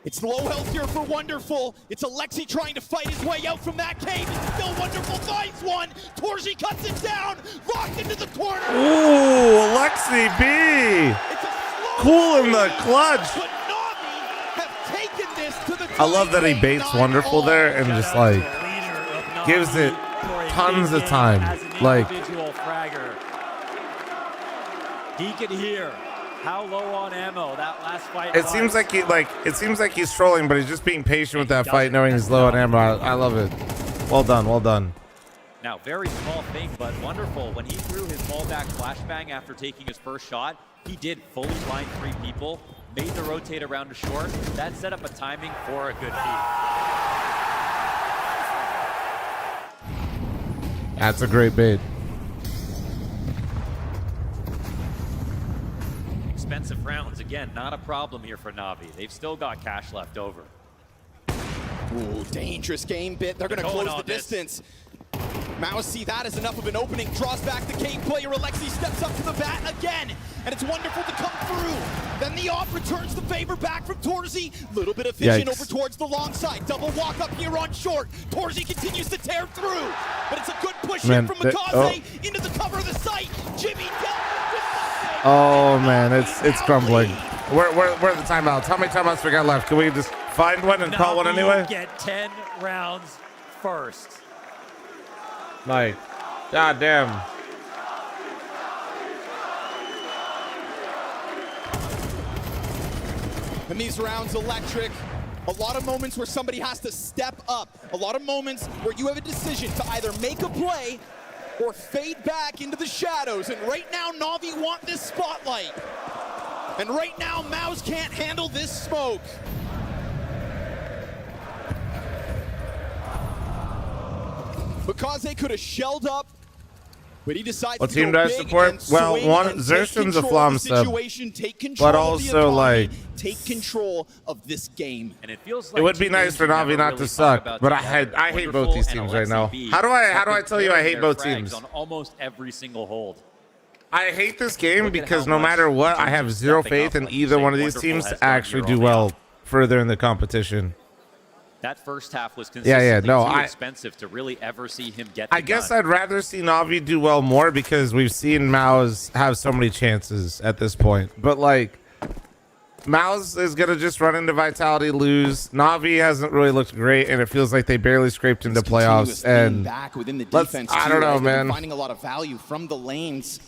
It's low health here for Wonderful. It's Alexi trying to fight his way out from that cave, and still Wonderful finds one. Torzi cuts it down, locked into the corner. Ooh, Alexi B. Cool in the clutch. I love that he baits Wonderful there and just like gives it tons of time. Like he can hear how low on ammo that last fight. It seems like he's trolling, but he's just being patient with that fight, knowing he's low on ammo. I love it. Well done, well done. Now, very small thing, but Wonderful. When he threw his fallback flashbang after taking his first shot, he did fully blind 3 people, made the rotate around to short. That set up a timing for a good feed. That's a great bait. Expensive rounds, again, not a problem here for Na'Vi. They've still got cash left over. Ooh, dangerous game bit. They're going to close the distance. MOUZ see that as enough of an opening, draws back the cave player. Alexi steps up to the bat again, and it's Wonderful to come through. Then the off returns the favor back from Torzi. Little bit of vision over towards the long side. Double walk up here on short. Torzi continues to tear through, but it's a good push in from MOUZ into the cover of the site. Jimmy dealt. Oh man, it's crumbling. Where are the timeouts? How many timeouts we got left? Can we just find one and call one anyway? Get 10 rounds first. Like, god damn. And these rounds electric. A lot of moments where somebody has to step up. A lot of moments where you have a decision to either make a play or fade back into the shadows. And right now, Na'Vi want this spotlight. And right now, MOUZ can't handle this smoke. Because could have shelled up, but he decides what to team go does support? Well, one Xerxon's a fl0m sub, but also like take control of this game. And it feels like it would be nice for Na'Vi not to suck, but I hate both these teams right now. How do I tell you I hate both teams? On almost every single hold. I hate this game because no matter what, I have zero faith in either one of these teams to actually do well further in the competition. That first half was consistently too expensive to really ever see him get. I guess I'd rather see Na'Vi do well more because we've seen MOUZ have so many chances at this point. But like, MOUZ is gonna just run into Vitality, lose. Na'Vi hasn't really looked great, and it feels like they barely scraped into playoffs. And back within the defense I don't know, man. Finding a lot of value from the lanes.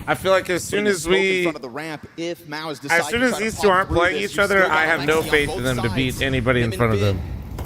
I feel like as soon as in front of the ramp, if MOUZ decides as soon as these two aren't playing each other, I have no faith in them to beat anybody in front of them.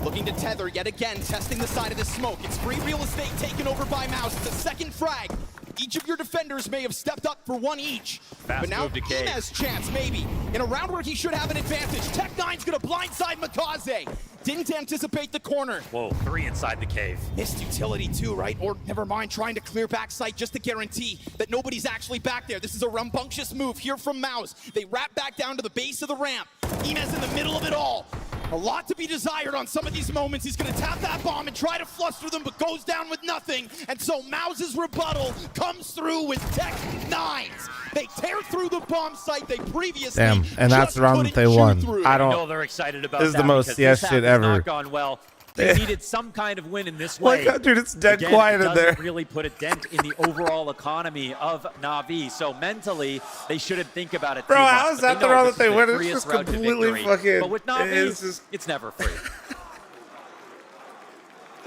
Looking to tether yet again, testing the side of the smoke. It's free real estate taken over by MOUZ. It's a second frag. Each of your defenders may have stepped up for one each. Fast but now move to he has chance, maybe. In a round where he should have an advantage. Tech9's gonna blindside MOUZ. Didn't anticipate the corner. Whoa, 3 inside the cave. Missed utility too, right? Or never mind, trying to clear back sight just to guarantee that nobody's actually back there. This is a rambunctious move here from MOUZ. They wrap back down to the base of the ramp. Imez in the middle of it all. A lot to be desired on some of these moments. He's going to tap that bomb and try to fluster them, but goes down with nothing. And so MOUZ's rebuttal comes through with Tech9s. They tear through the bomb site they previously and that's the round that they won. I know they're excited about this is the most yes shit ever. Not gone well. They needed some kind of win in this way. Like, dude, it's dead quiet in there. It really put a dent in the overall economy of Na'Vi. So mentally, they shouldn't think about it too much. How is that the round that they win? It's just completely fucking. But with Na'Vi, it's never free.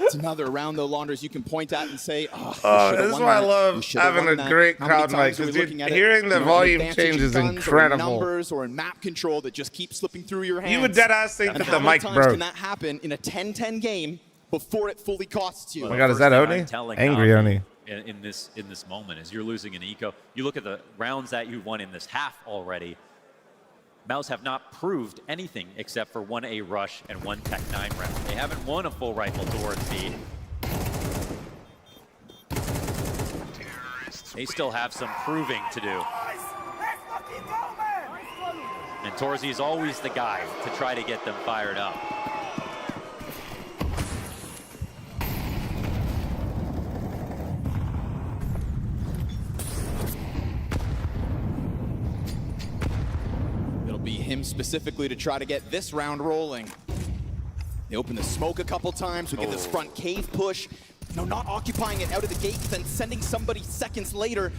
It's another round, though, Launders, you can point at and say, this is why I love having a great crowd night, because hearing the volume change is incredible. Numbers or in map control that just keep slipping through your hands. You would dead ass think that the mic broke. How many times can that happen in a 10-10 game before it fully costs you? Oh my God, is that Oni? Angry Oni. In this moment, as you're losing an eco, you look at the rounds that you won in this half already. MOUZ have not proved anything except for one A rush and one Tech9 round. They haven't won a full rifle towards B. They still have some proving to do. And Torzi is always the guy to try to get them fired up. Be him specifically to try to get this round rolling. They open the smoke a couple times. We get this front cave push. No, not occupying it out of the gate, then sending somebody seconds later.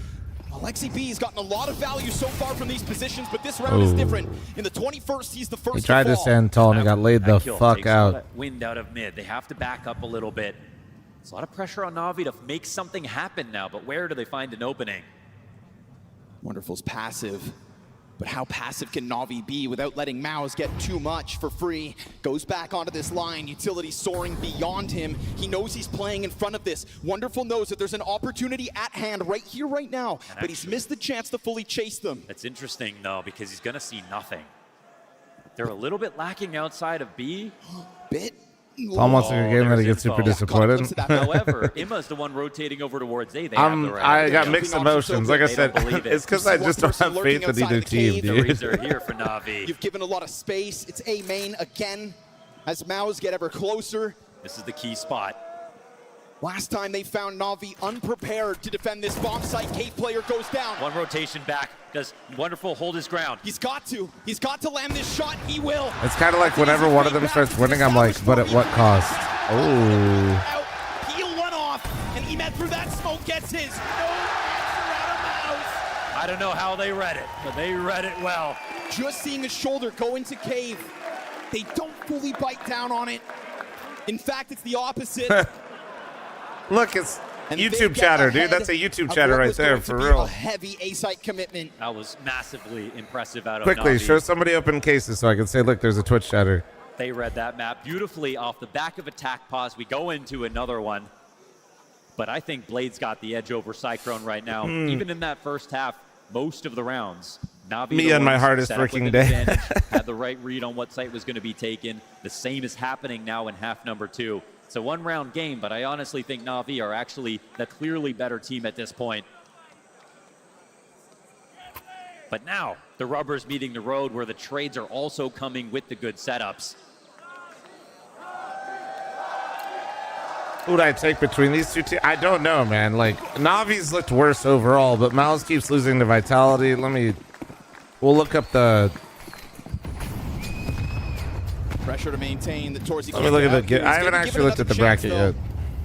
Alexi B has gotten a lot of value so far from these positions, but this round is different. In the 21st, he's the first. He tried to stand tall and he got laid the fuck out. Wind out of mid. They have to back up a little bit. There's a lot of pressure on Na'Vi to make something happen now, but where do they find an opening? Wonderful's passive. But how passive can Na'Vi be without letting MOUZ get too much for free? Goes back onto this line, utility soaring beyond him. He knows he's playing in front of this. Wonderful knows that there's an opportunity at hand right here, right now, but he's missed the chance to fully chase them. That's interesting, though, because he's gonna see nothing. They're a little bit lacking outside of B. Almost like a game that he gets super disappointed. However, Imma's the one rotating over towards A. They have the right. I got mixed emotions. Like I said, it's because I just don't have faith in either team, dude. Are here for Na'Vi. You've given a lot of space. It's A main again as MOUZ get ever closer. This is the key spot. Last time they found Na'Vi unprepared to defend this bomb site. Cave player goes down. One rotation back. Does Wonderful hold his ground? He's got to. He's got to land this shot. He will. It's kind of like whenever one of them starts winning, I'm like, but at what cost? Oh. Peel one off, and Imez through that smoke gets his. No answer out of MOUZ. I don't know how they read it, but they read it well. Just seeing his shoulder go into cave. They don't fully bite down on it. In fact, it's the opposite. Look, it's YouTube chatter, dude. That's a YouTube chatter right there, for real. A heavy A-site commitment. That was massively impressive out of Quickly, Na'Vi. show somebody open cases so I can say, look, there's a Twitch chatter. They read that map beautifully off the back of attack pause. We go into another one. But I think Blade's got the edge over Cyclone right now. Even in that first half, most of the rounds, Na'Vi Me and my hardest freaking day. had the right read on what site was going to be taken. The same is happening now in half number 2. It's a one-round game, but I honestly think Na'Vi are actually the clearly better team at this point. But now, the rubber's meeting the road where the trades are also coming with the good setups. Who would I take between these two teams? I don't know, man. Like, Navi's looked worse overall, but MOUZ keeps losing to Vitality. We'll look up the... Pressure to maintain the Torzy. Let me look at the... I haven't actually looked at the bracket yet.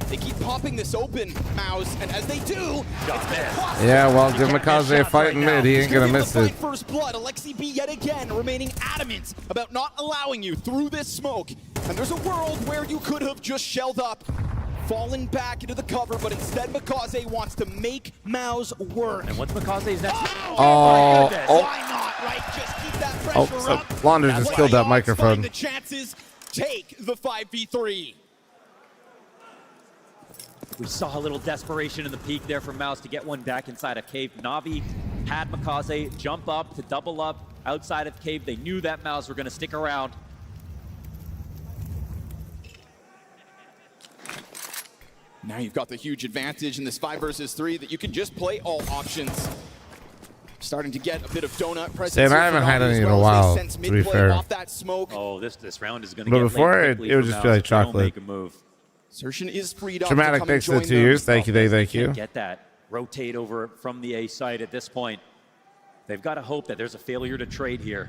They keep popping this open, MOUZ, and as they do, yeah, well, give McCausey a fight in mid. He ain't gonna miss it. First blood. Alexi B yet again remaining adamant about not allowing you through this smoke. And there's a world where you could have just shelled up, fallen back into the cover, but instead McCausey wants to make MOUZ work. And what's McCausey's next? Oh, why not, right? Just keep that pressure up. Launder just killed that microphone. The chances take the 5v3. We saw a little desperation in the peak there from MOUZ to get one back inside of cave. Na'Vi had McCausey jump up to double up outside of cave. They knew that MOUZ were going to stick around. Now you've got the huge advantage in this 5 versus 3 that you can just play all options. Starting to get a bit of donut presence. Sam, I haven't had any in a while, to be fair. Off that smoke. Oh, this round is going to but get before it would just be like chocolate. Make a move. Sertion is freed up. Dramatic, thanks for the 2 years. Thank you, thank you. Get that. Rotate over from the A side at this point. They've got to hope that there's a failure to trade here.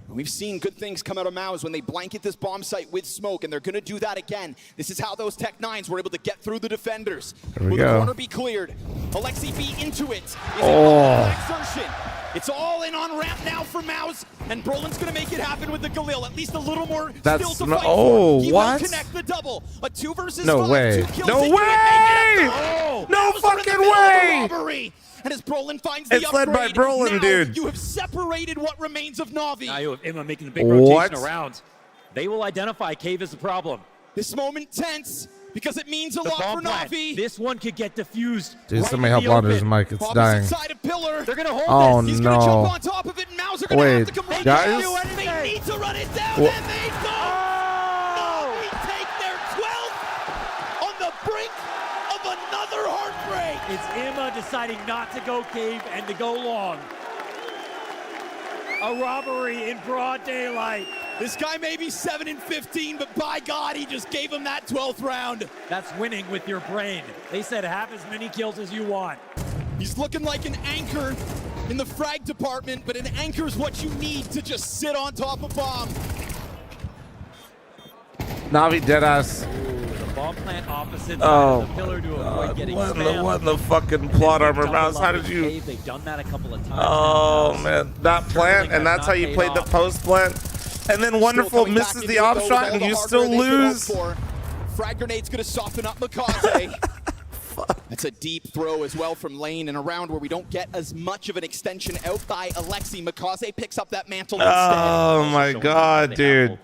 We've seen good things come out of MOUZ when they blanket this bomb site with smoke, and they're going to do that again. This is how those Tech 9s were able to get through the defenders. Will the corner be cleared? Alexi B into it. Exertion. It's all in on ramp now for MOUZ, and Brolin's going to make it happen with the Galil. At least a little more still to fight for. He will connect the double. A 2 versus 5. Way. 2 kills. No way! No fucking way! And as Brolin finds the upgrade, led by Brolin, dude. You have separated what remains of Na'Vi. Now you have Emma making a big rotation around. They will identify cave as the problem. This moment tense because it means a lot for Na'Vi. This one could get diffused. Dude, somebody help Launder's mic. It's dying. Side of pillar. They're gonna hold this. He's gonna jump on top of it, and MOUZ are gonna have to come right guys? down. They need to run it down, and they go. Na'Vi take their 12th on the brink of another heartbreak. It's Emma deciding not to go cave and to go long. A robbery in broad daylight. This guy may be 7-15, but by God, he just gave him that 12th round. That's winning with your brain. They said have as many kills as you want. He's looking like an anchor in the frag department, but an anchor is what you need to just sit on top of bomb. Na'Vi deadass. The bomb plant opposite side of the pillar to avoid getting spammed. What the fucking plot armor MOUZ? How did you? They've done that a couple of times. Oh man, that plant, and that's how you played the post plant. And then Wonderful misses the op shot, and you still lose. Frag grenade's gonna soften up McCausey. That's a deep throw as well from lane in a round where we don't get as much of an extension out by Alexi. McCausey picks up that mantle instead. Oh my God, dude.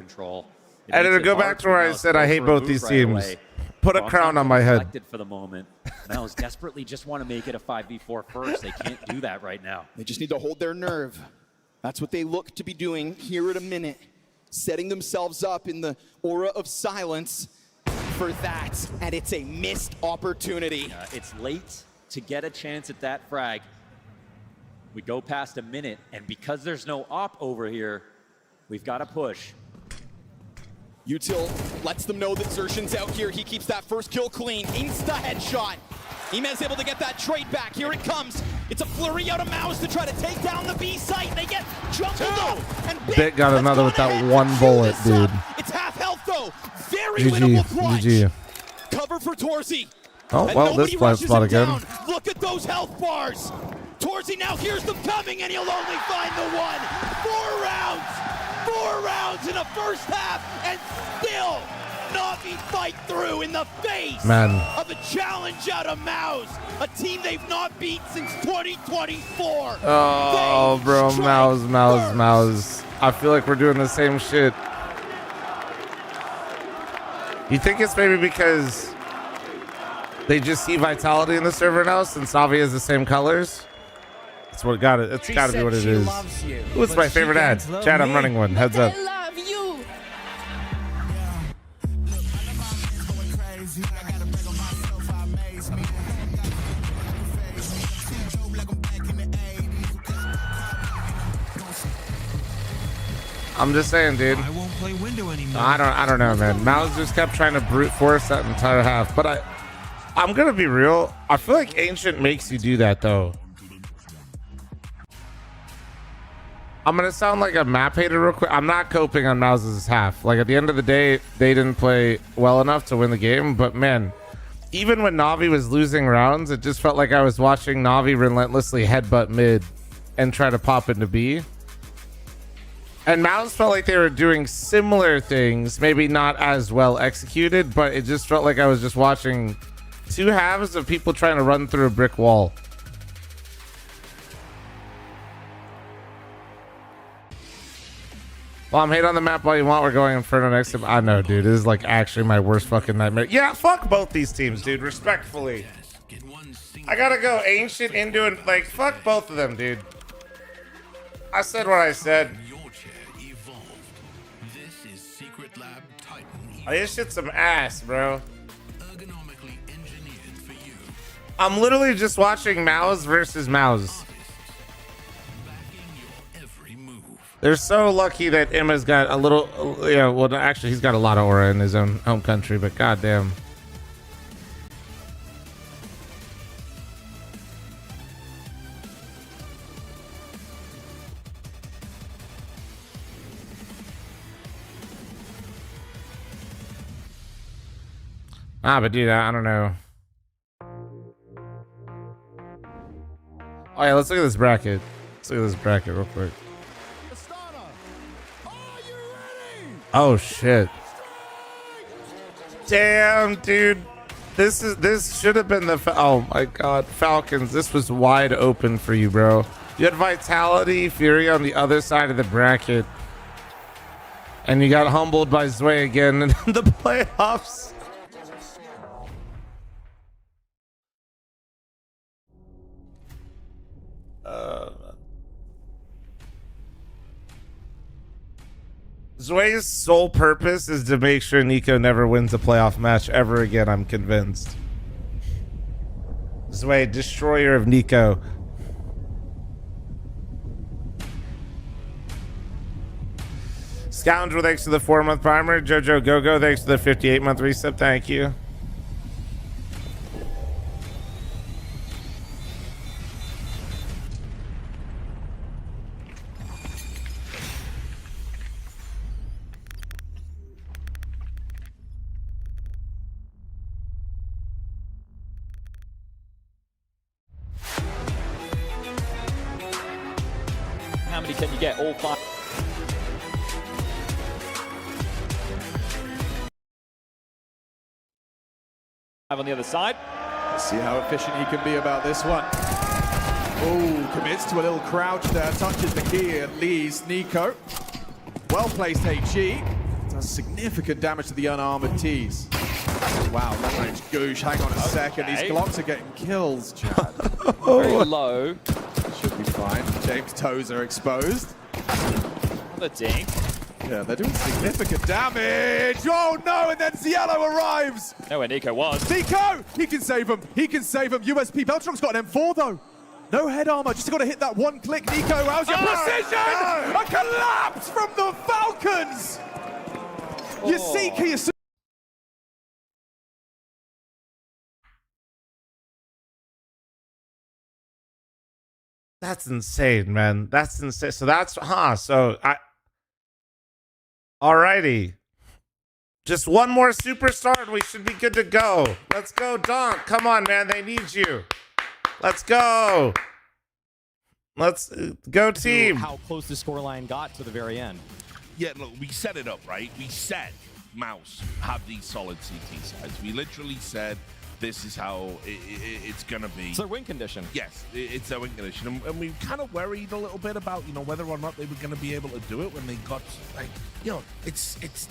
Editor, go back to where I said I hate both these teams. Put a crown on my head. For the moment, MOUZ desperately just want to make it a 5v4 first. They can't do that right now. They just need to hold their nerve. That's what they look to be doing here at a minute, setting themselves up in the aura of silence for that, and it's a missed opportunity. It's late to get a chance at that frag. We go past a minute, and because there's no op over here, we've got to push. Util lets them know that Xertion's out here. He keeps that first kill clean. Insta headshot. Imez able to get that trade back. Here it comes. It's a flurry out of MOUZ to try to take down the B site. They get jumbled up. And Bit got another with that one bullet, dude. It's half health though. Very winnable clutch. GG. Cover for Torzy. Oh, well, this plant spot again. Down. Look at those health bars. Torzy now hears them coming, and he'll only find the one. 4 rounds. 4 rounds in the first half, and still Na'Vi fight through in the face of a challenge out of MOUZ, a team they've not beat since 2024. Oh, bro, MOUZ. I feel like we're doing the same shit. You think it's maybe because they just see Vitality in the server now since Na'Vi has the same colors? That's what got it. It's got to be what it is. Ooh, it's my favorite ad. Chad, I'm running one. Heads up. I'm just saying, dude. play window anymore. I don't know, man. MOUZ just kept trying to brute force that entire half. But I'm gonna be real. I feel like Ancient makes you do that though. I'm gonna sound like a map hater real quick. I'm not coping on MOUZ's half. Like at the end of the day, they didn't play well enough to win the game. But man, even when Na'Vi was losing rounds, it just felt like I was watching Na'Vi relentlessly headbutt mid and try to pop into B. And MOUZ felt like they were doing similar things, maybe not as well executed, but it just felt like I was just watching two halves of people trying to run through a brick wall. Well, I'm hate on the map all you want. We're going Inferno next time. I know, dude. This is like actually my worst fucking nightmare. Yeah, fuck both these teams, dude. Respectfully. I gotta go Ancient into it. Like, fuck both of them, dude. I said what I said. Oh, this shit's some ass, bro. I'm literally just watching MOUZ versus MOUZ. They're so lucky that Emma's got a little, yeah, well, actually, he's got a lot of aura in his own home country, but goddamn. But dude, I don't know. Oh yeah, let's look at this bracket. Let's look at this bracket real quick. Oh shit. Damn, dude. This should have been the oh my god, Falcons. This was wide open for you, bro. You had Vitality, Furia on the other side of the bracket. And you got humbled by Zwei again in the playoffs. Zwei's sole purpose is to make sure Nico never wins a playoff match ever again, I'm convinced. Zwei, destroyer of Nico. Scoundrel, thanks for the 4-month primer. Jojo Gogo, thanks for the 58-month reset. Thank you. How many can you get? All 5. On the other side. Let's see how efficient he can be about this one. Oh, commits to a little crouch there, touches the key and leaves Nico. Well placed HE. Does significant damage to the unarmored T's. Wow, long-range Goosh. Hang on a second. These Glocks are getting kills, Chad. Very low. Should be fine. James Tozer exposed. Another dink. Yeah, they're doing significant damage. Oh no, and then Cielo arrives. Know where Nico was. Nico! He can save him. He can save him. USP. Beltron's got an M4 though. No head armor. Just got to hit that one click. Nico, how's your precision? A collapse from the Falcons. Yasiki. That's insane, man. That's insane. So that's so alrighty. Just one more superstar and we should be good to go. Let's go, Donk. Come on, man. They need you. Let's go. Let's go, team. How close the scoreline got to the very end. Yeah, look, we set it up, right? We said MOUZ have these solid CT sides. We literally said this is how it's going to be. It's their win condition. Yes, it's their win condition. And we kind of worried a little bit about, whether or not they were going to be able to do it when they got, it's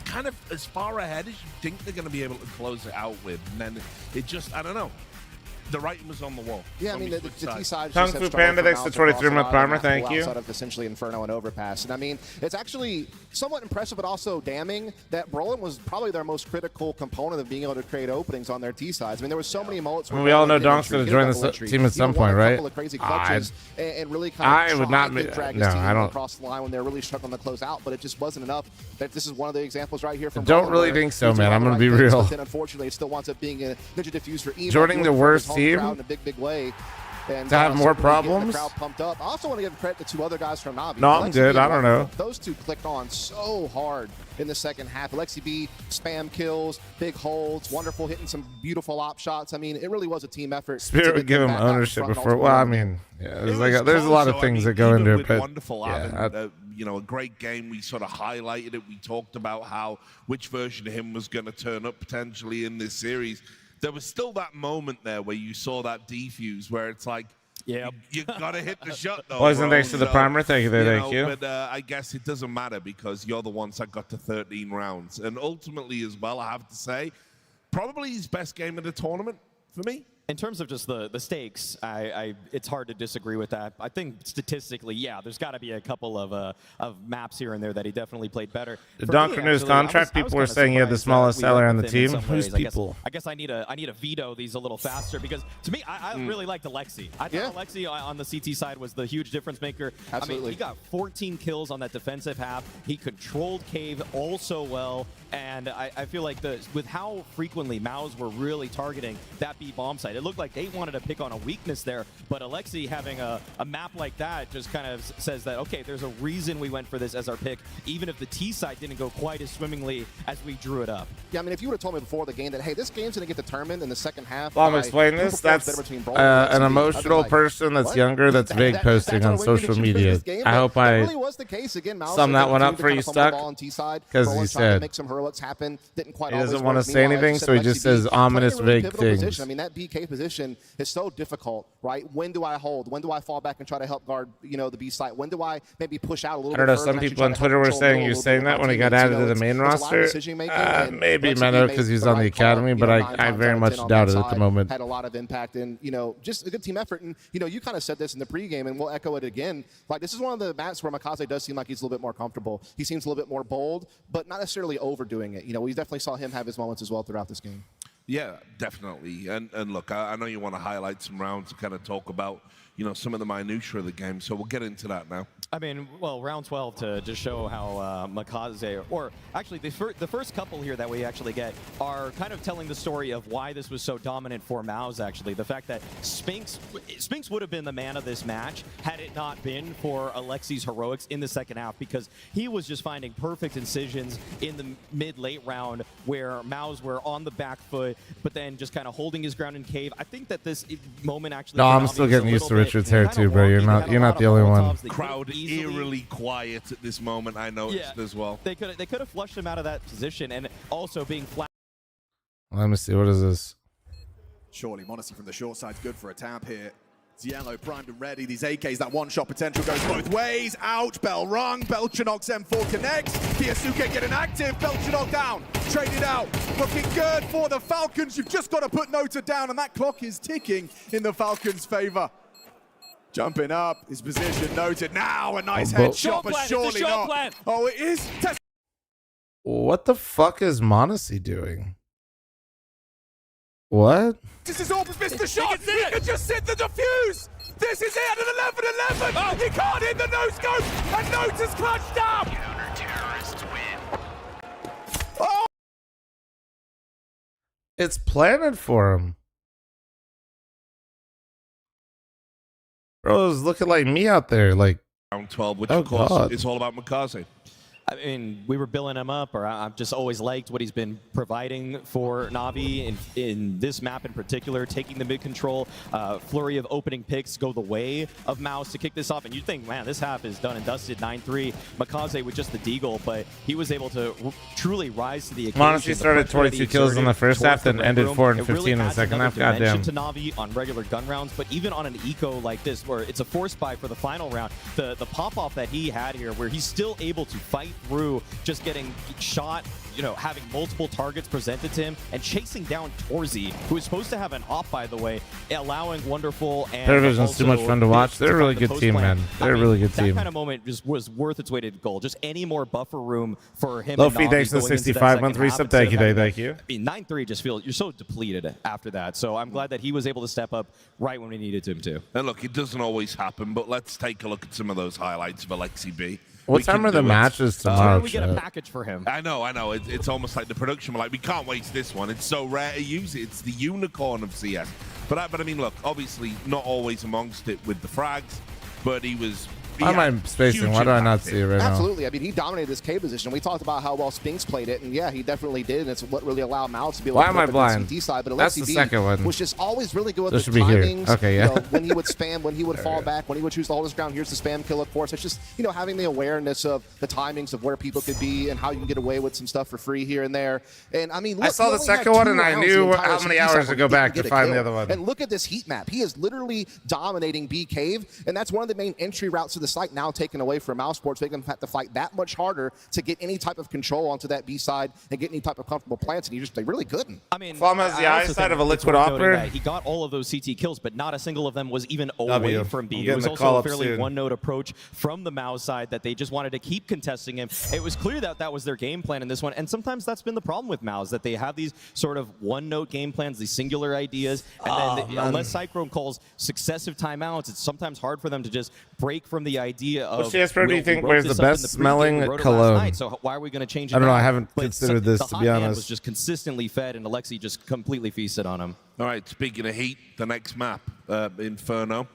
kind of as far ahead as you think they're going to be able to close it out with. And then it just, I don't know. the writing was on the wall. Yeah, I mean, the T side. Kung Fu Panda, thanks to 23-month primer. Thank you. Outside of essentially Inferno and Overpass. And I mean, it's actually somewhat impressive, but also damning that Brolin was probably their most critical component of being able to create openings on their T sides. I mean, there was so many mullets. We all know Donk's going to join this team at some point, right? And really kind of I would not. drag No, his team I don't. across the line when they're really struggling to close out, but it just wasn't enough. That this is one of the examples right here from. Don't really think so, man. I'm going to be real. But then unfortunately, it still winds up being a Ninja Diffuse for Emo. Joining the worst team in a big way. And to have more the problems. crowd pumped up. I also want to give credit to two other guys from Navi. No, I'm good. I don't know. Those two clicked on so hard in the second half. Alexi B, spam kills, big holds, wonderful, hitting some beautiful op shots. I mean, it really was a team effort. Spirit would give him ownership before. Well, I mean, yeah, there's a lot of things that go into it. But wonderful having, you know, a great game. We sort of highlighted it. We talked about how which version of him was going to turn up potentially in this series. There was still that moment there where you saw that defuse where it's like, you got to hit the shot, though. Wasn't thanks to the primer. Thank you. Thank you. But I guess it doesn't matter because you're the ones that got to 13 rounds. And ultimately as well, I have to say, probably his best game of the tournament for me. In terms of just the stakes, it's hard to disagree with that. I think statistically, yeah, there's got to be a couple of maps here and there that he definitely played better. The Donk renewed contract. People were saying he had the smallest salary on the team. Who's people? I guess I need a veto these a little faster because to me, I really liked Alexi. I thought Alexi on the CT side was the huge difference maker. Absolutely. I mean, he got 14 kills on that defensive half. He controlled Cave all so well. And I feel like with how frequently MOUZ were really targeting that B bomb site, it looked like they wanted to pick on a weakness there. But Alexi having a map like that just kind of says that, okay, there's a reason we went for this as our pick, even if the T side didn't go quite as swimmingly as we drew it up. Yeah, I mean, if you would have told me before the game that, hey, this game's going to get determined in the second half. Well, I'm explaining this. That's an emotional person that's younger that's vague posting on social media. I hope I really was the case. Again, sum that one up for you, Stuck, because he said happen. Didn't quite he doesn't want to say anything, so he just says ominous vague things. I mean, that BK position is so difficult, right? When do I hold? When do I fall back and try to help guard, you know, the B site? When do I maybe push out a little bit? I don't know. Some people on Twitter were saying you're saying that when he got added to the main roster. Maybe Meadow because he's on the academy, but I very much doubt it at the moment. Had a lot of impact and, you know, just a good team effort. And, you know, you kind of said this in the pregame, and we'll echo it again. Like, this is one of the maps where MOUZ does seem like he's a little bit more comfortable. He seems a little bit more bold, but not necessarily overdoing it. You know, we definitely saw him have his moments as well throughout this game. Yeah, definitely. And look, I know you want to highlight some rounds to kind of talk about, you know, some of the minutiae of the game, so we'll get into that now. I mean, well, round 12 to just show how MOUZ, or actually the first couple here that we actually get are kind of telling the story of why this was so dominant for MOUZ, actually. The fact that Spinx would have been the man of this match had it not been for Alexi's heroics in the second half, because he was just finding perfect incisions in the mid-late round where MOUZ were on the back foot, but then just kind of holding his ground in Cave. I think that this moment actually... No, I'm still getting used to Richard's hair too, bro. You're not the only one. Crowd eerily quiet at this moment, I noticed as well. They could have flushed him out of that position, and also being flat. Let me see, what is this? Surely Monacy from the short side's good for a tap here. It's yellow, primed and ready. These AKs, that one-shot potential goes both ways. Out, bell rung. Belchanox M4 connects. Kiyasuke getting active. Belchanox down. Traded out. Looking good for the Falcons. You've just got to put Nota down, and that clock is ticking in the Falcons' favor. Jumping up, his position noted. Now a nice headshot, but surely not. Oh, it is. What the fuck is Monacy doing? What? This is all missed the shot. He can just sit the defuse. This is it at 11-11. Oh. He can't hit the no scope, and Nota's clutched up. Counter-terrorists win. Oh. It's planted for him. Bro, it's looking like me out there. Like round 12, which of course is all about MOUZ. I mean, we were billing him up, or I've just always liked what he's been providing for Navi in this map in particular, taking the mid control, flurry of opening picks go the way of MOUZ to kick this off. And you'd think, man, this half is done and dusted, 9-3. MOUZ with just the deagle, but he was able to truly rise to the occasion. Honestly, started 22 kills in the first half, then ended 4 and 15 in the second half. Goddamn. To Navi on regular gun rounds, but even on an eco like this, where it's a force buy for the final round, the pop off that he had here, where he's still able to fight through just getting shot, you know, having multiple targets presented to him and chasing down Torzi, who is supposed to have an op, by the way, allowing Wonderful and Paravision's too much fun to watch. They're a really good team, man. They're a really good team. That kind of moment just was worth its weight in gold. Just any more buffer room for him. Lofi, thanks to 65 month resub. Thank you, Dave. Thank you. I mean, 9-3 just feels, you're so depleted after that. So I'm glad that he was able to step up right when we needed him to. And look, it doesn't always happen, but let's take a look at some of those highlights of Alexi B. What time are the matches tomorrow? We get a package for him. I know. It's almost like the production. We're like, we can't waste this one. It's so rare to use it. It's the unicorn of CS. But I mean, look, obviously not always amongst it with the frags, but he was. Why am I spacing? Why do I not see it right now? Absolutely. I mean, he dominated this K position. We talked about how well Spinx played it, and yeah, he definitely did, and it's what really allowed MOUZ to be able to play the CT side. But That's the second one. Was just always really good with This the should be here. timings. Okay, yeah. You know, when he would spam, when he would fall back, when he would choose to hold his ground. Here's the spam kill, of course. It's just, you know, having the awareness of the timings of where people could be and how you can get away with some stuff for free here and there. And I mean, look, I saw the second one, and I knew how many hours to go back to find the other one. And look at this heat map. He is literally dominating B Cave, and that's one of the main entry routes to the site now taken away from MOUZ Sports, making them have to fight that much harder to get any type of control onto that B side and get any type of comfortable plants, and they really couldn't. I mean, fl0m has the eyesight of a liquid opera. He got all of those CT kills, but not a single of them was even away from B. It was also a fairly one-note approach from the MOUZ side that they just wanted to keep contesting him. It was clear that that was their game plan in this one, and sometimes that's been the problem with MOUZ, that they have these sort of one-note game plans, these singular ideas, and then unless Cyclone calls successive timeouts, it's sometimes hard for them to just break from the idea of. CS Pro, do you think where's the best smelling cologne? So why are we going to change it? I don't know. now? I haven't But considered this, to be the hot hand honest. was just consistently fed, and Alexi just completely feasted on him. All right, speaking of heat, the next map, Inferno.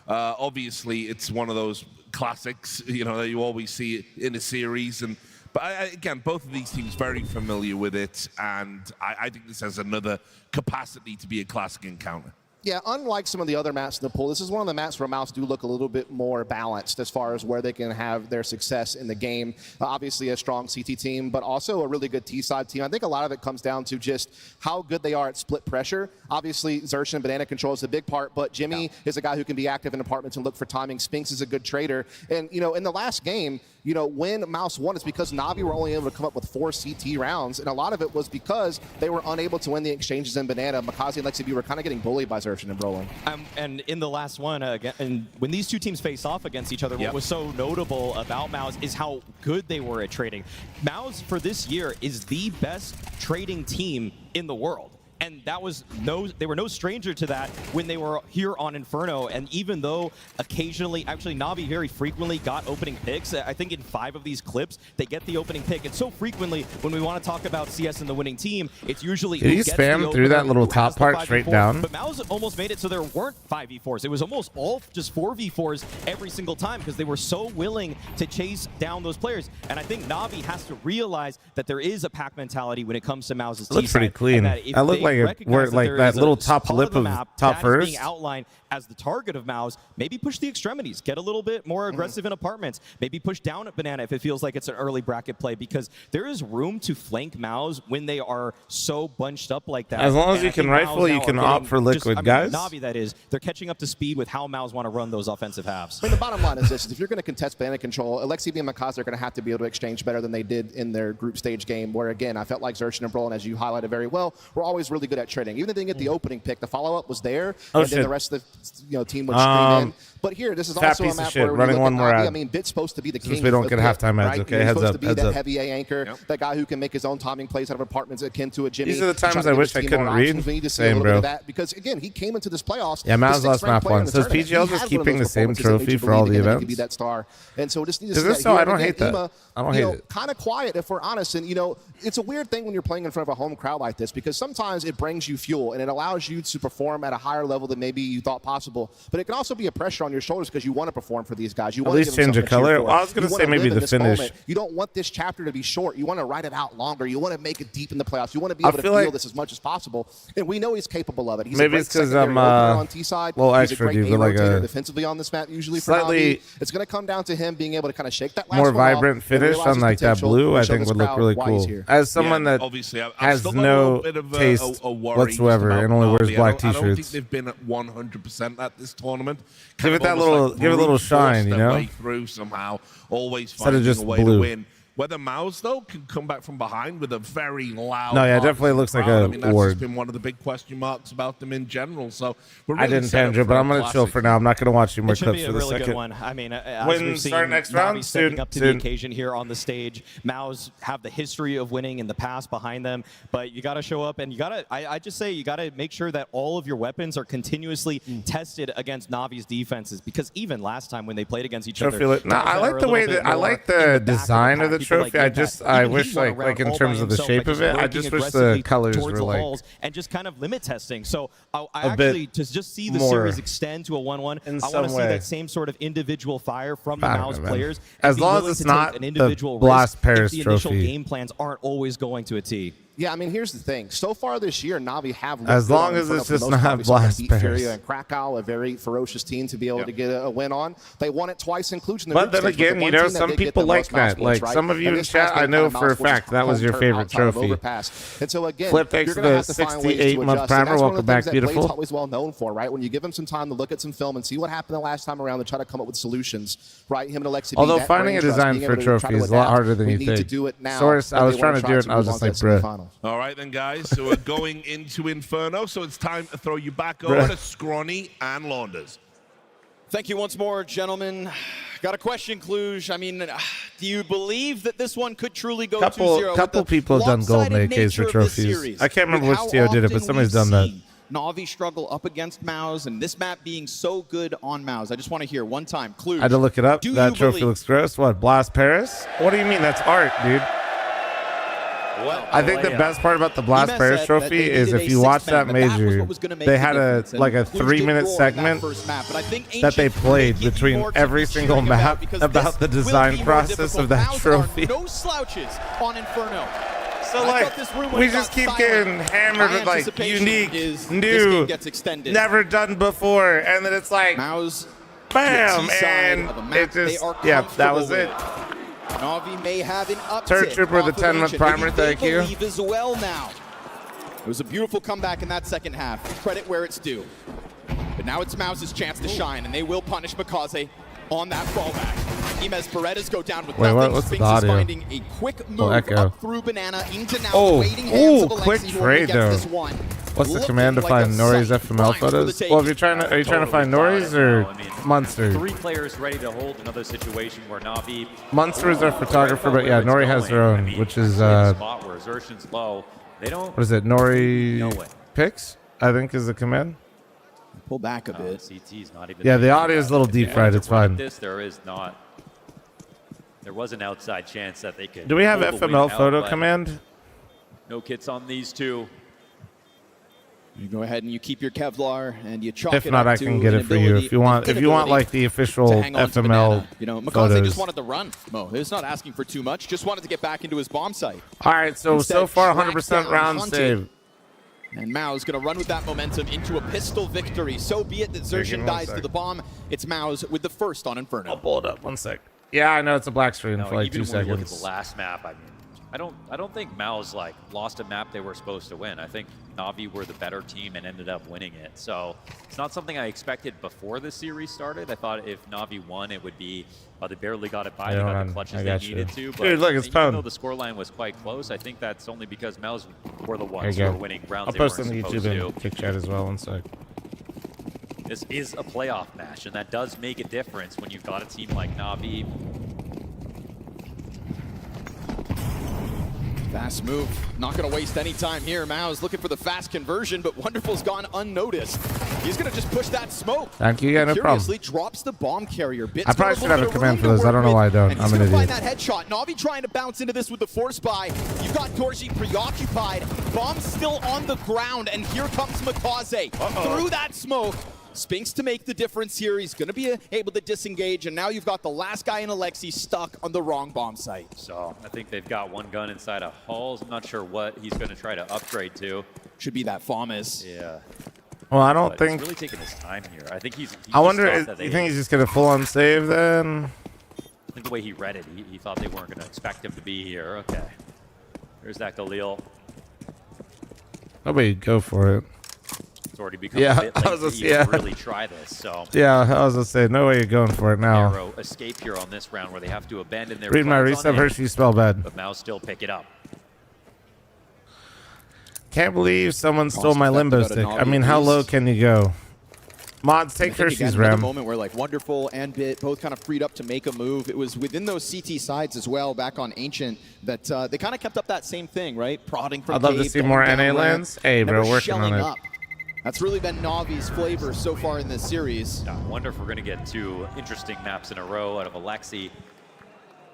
Obviously, it's one of those classics, you know, that you always see in a series. But again, both of these teams very familiar with it, and I think this has another capacity to be a classic encounter. Yeah, unlike some of the other maps in the pool, this is one of the maps where MOUZ do look a little bit more balanced as far as where they can have their success in the game. Obviously a strong CT team, but also a really good T-side team. I think a lot of it comes down to just how good they are at split pressure. Obviously, Xerxes and Banana control is a big part, but Jimmy is a guy who can be active in apartments and look for timing. Spinx is a good trader. And, you know, in the last game, you know, when MOUZ won, it's because Navi were only able to come up with 4 CT rounds, and a lot of it was because they were unable to win the exchanges in Banana. MOUZ and Lexi B were kind of getting bullied by Xerxes and Brolin. And in the last one, and when these two teams face off against each other, what was so notable about MOUZ is how good they were at trading. MOUZ, for this year, is the best trading team in the world. And that was they were no stranger to that when they were here on Inferno. And even though occasionally, actually Navi very frequently got opening picks, I think in 5 of these clips, they get the opening pick. And so frequently, when we want to talk about CS and the winning team, it's usually Did you spam through that little top part straight down? But MOUZ almost made it so there weren't 5v4s. It was almost all just 4v4s every single time because they were so willing to chase down those players. And I think Navi has to realize that there is a pack mentality when it comes to MOUZ's team. Looks pretty clean. I look like that little top lip of top first. Being outlined as the target of MOUZ, maybe push the extremities, get a little bit more aggressive in apartments, maybe push down at Banana if it feels like it's an early bracket play, because there is room to flank MOUZ when they are so bunched up like that. As long as you can rifle, you can opt for liquid, guys. Navi, that is, they're catching up to speed with how MOUZ want to run those offensive halves. I mean, the bottom line is this: if you're going to contest Banana control, Alexi B and MOUZ are going to have to be able to exchange better than they did in their group stage game, where again, I felt like Xerxes and Brolin, as you highlighted very well, were always really good at trading. Even if they didn't get the opening pick, the follow-up was there, and then the rest of the team would stream in. But here, this is also a map where running one more Navi, I mean, Bit's supposed to be the king. Since we don't get halftime ads, okay? He's Heads supposed up, to be that heavy A anchor, that guy who can make his own timing plays out of apartments akin to a Jimmy. These are the times I wish I couldn't read. We need to see a little bit of that because, again, he came into this playoffs. Yeah, MOUZ lost map 1. So is PGL just keeping the same trophy for all the events? Be that star. And so we just need to see that. So I don't hate that. I don't hate it. Kind of quiet, if we're honest. And, you know, it's a weird thing when you're playing in front of a home crowd like this because sometimes it brings you fuel and it allows you to perform at a higher level than maybe you thought possible. But it can also be a pressure on your shoulders because you want to perform for these guys. You at least change the color. Well, I was going to say maybe the finish. Moment. You don't want this chapter to be short. You want to ride it out longer. You want to make it deep in the playoffs. You want to be able to feel this as much as possible. And we know he's capable of it. He's maybe a great it's because I'm on T-side. Well, he's extra a great like a defensively on this map usually for slightly Navi. It's going to come down to him being able to kind of shake that last more one vibrant off finish on like that blue. I think would look really cool. As someone that has no taste whatsoever and only wears black T-shirts, I don't think they've been at 100% at this tournament. Give it that little, give it a little shine, you know. Through somehow, always instead of finding just a way blue. to win. Whether MOUZ, though, can come back from behind with a very loud... No, yeah, it definitely looks like crowd. a I mean, that's ward. just been one of the big question marks about them in general. So we're I really didn't set up Tandra, for but a I'm going to chill classic. for now. I'm not going to watch any more It should clips be for a the really second. good one. I mean, as When we've seen, start next Navi round? stepping Soon, up to soon. the occasion here on the stage. MOUZ have the history of winning in the past behind them, but you got to show up, and you got to. I just say you got to make sure that all of your weapons are continuously tested against Navi's defenses, because even last time when they played against each other, No, I like the way that I like the design of the trophy. I wish like in terms of the shape of it, I just wish the colors were like and just kind of limit testing. So I a actually bit to just see the more series extend to a 1-1. I want some to see way. that same sort of individual fire from the I don't MOUZ know, man. players. As and be long as willing it's to not take an the individual Blast risk Paris if the initial trophy. game plans aren't always going to a T. Yeah, I mean, here's the thing. So far this year, Navi have looked As good long on as Inferno it's for the just most part. not We saw them Blast beat Paris. Furia and Krakow, a very ferocious team, to be able to get a win on. They won it twice, including the But group then stage, again, the you one know, team that some did get people the like most mouse that. points, Like right? some of you And in this has chat, I been know kind of for a mouse, which is fact that was your home favorite turf outside of trophy. Overpass. And so again, Flip, you're thanks going to for have the to find ways to 68-month adjust. primer. And that's one Welcome of the back, things that beautiful. Blade's always well known for, right? When you give him some time to look at some film and see what happened the last time around and try to come up with solutions, right? Him and Alexi. Although finding a design for a trophy is a lot harder than you need to think. do it now. Source, I was trying to do it and I was move just on like, to the bruh. semifinals. All right, then, guys. So we're going into Inferno. So it's time to throw you back over to Scrawny and Launders. Thank you once more, gentlemen. Got a question, Cluj. I mean, do you believe that this one could truly go 2-0? Couple people have done golden AKs for trophies. I can't remember which TO did it, but somebody's done that. Navi struggle up against MOUZ, and this map being so good on MOUZ. I just want to hear one time. Cluj, I had to look it up. do That you trophy believe- looks gross. What, Blast Paris? What do you mean? That's art, dude. What? I think the best part about the Blast Ema Paris said trophy that they is needed if a you watch six-man, that but was major, what was gonna make they the had difference. like a Cluj did 3-minute roar in that segment first map, but I think that they Ancient played may give you between more to every be single cheering map because about this the will design be more process difficult. of that MOUZ trophy. Are no slouches on Inferno. So I like, thought this room we would've just got keep silent. getting hammered My with like anticipation unique, is this new, game gets extended. never done before, and then it's like, MOUZ, bam, the T-side and of a map it they just, are yeah, that was comfortable it. with. Navi may have an uptick. Turret Trooper with the off of 10-month Ancient. primer, Maybe they thank you. believe as well now. It was a beautiful comeback in that second half. Credit where it's due. But now it's MOUZ's chance to shine, and they will punish Makaze on that fallback. Imes Berettas go down with Wait, nothing. what's the Spinx is audio? finding a quick move echo. up through Banana into now Oh, the waiting hands of Alexi, quick who only trade, gets though. this one. What's the Looking command to like find a Nori's sight. FML Primed for the photos? taking. Well, if you're trying to, are you trying to find Nori's or Munster? 3 players ready to hold another situation where Navi. Munster is our photographer, but yeah, Nori has her own, which is spot where Xertion's low. They don't. what is it? Nori No way. Picks, I think is the command. Pull back a bit. CT's not even. Yeah, the audio is a little deep fried. It's fine. This there is not. There was an outside chance that they could. Do we have pull the win FML out, photo but command? No kits on these two. You go ahead and you keep your Kevlar and you chalk If it not, up I to can get an it for you. ability- If you want, like the official to hang on to FML Banana. You know, Makaze photos. just wanted to run. Mo, he's not asking for too much. Just wanted to get back into his bomb site. All right, so Instead, far tracked 100% down, round hunted. save. And MOUZ going to run with that momentum into a pistol victory. So be it that Here, give Xertion me one dies to sec. the bomb. It's MOUZ with the first on Inferno. I'll pull it up 1 sec. Yeah, I know it's a black screen No, for like 2 even when we look at seconds. the last map, I mean, I don't think MOUZ like lost a map they were supposed to win. I think Navi were the better team and ended up winning it. So it's not something I expected before the series started. I thought if Navi won, it would be, well, they barely got it by. They got the clutches they needed to. But Dude, look, it's even Pwn. though the scoreline was quite close, I think that's only because MOUZ were the There ones you who go. were winning rounds I'll they post weren't on supposed YouTube to. and kick chat as well 1 sec. This is a playoff match, and that does make a difference when you've got a team like Navi. Fast move. Not going to waste any time here. MOUZ looking for the fast conversion, but Wonderful's gone unnoticed. He's going to just push that smoke. Thank you. Yeah, no problem. Curiously drops the bomb carrier. Bits I probably got should have a little bit command of for room this. to I don't work know why I with, don't. and he's I'm an gonna find idiot. that headshot. Navi trying to bounce into this with the force buy. You've got Dorji preoccupied. Bomb still on the ground, and here comes Makaze through that smoke. Spinx to make the difference here. He's going to be able to disengage, and now you've got the last guy in Alexi stuck on the wrong bomb site. So I think they've got one gun inside of Halls. I'm not sure what he's going to try to upgrade to. Should be that Fl0m. Yeah. Well, I don't But think. he's really taking his time here. I think he's. I wonder, you think he's just going to full on save then? I think the way he read it, he thought they weren't going to expect him to be here. Okay. There's that Galil. Nobody go for it. It's already become a bit late to even really try this. So yeah, I was gonna say no way you're going for it now. Narrow escape here on this round where they have to abandon their. Read my reset Hershey spell bad. But MOUZ still pick it up. Can't believe someone stole my limbo stick. I mean, how low can you go? Mods, take Hershey's RAM. Moment where like Wonderful and Bit both kind of freed up to make a move. It was within those CT sides as well, back on Ancient, that they kind of kept up that same thing, right? Prodding from I'd love to see more NA lands. Hey, bro, working on it. Up. That's really been Navi's flavor so far in this series. I wonder if we're going to get 2 interesting maps in a row out of Alexi.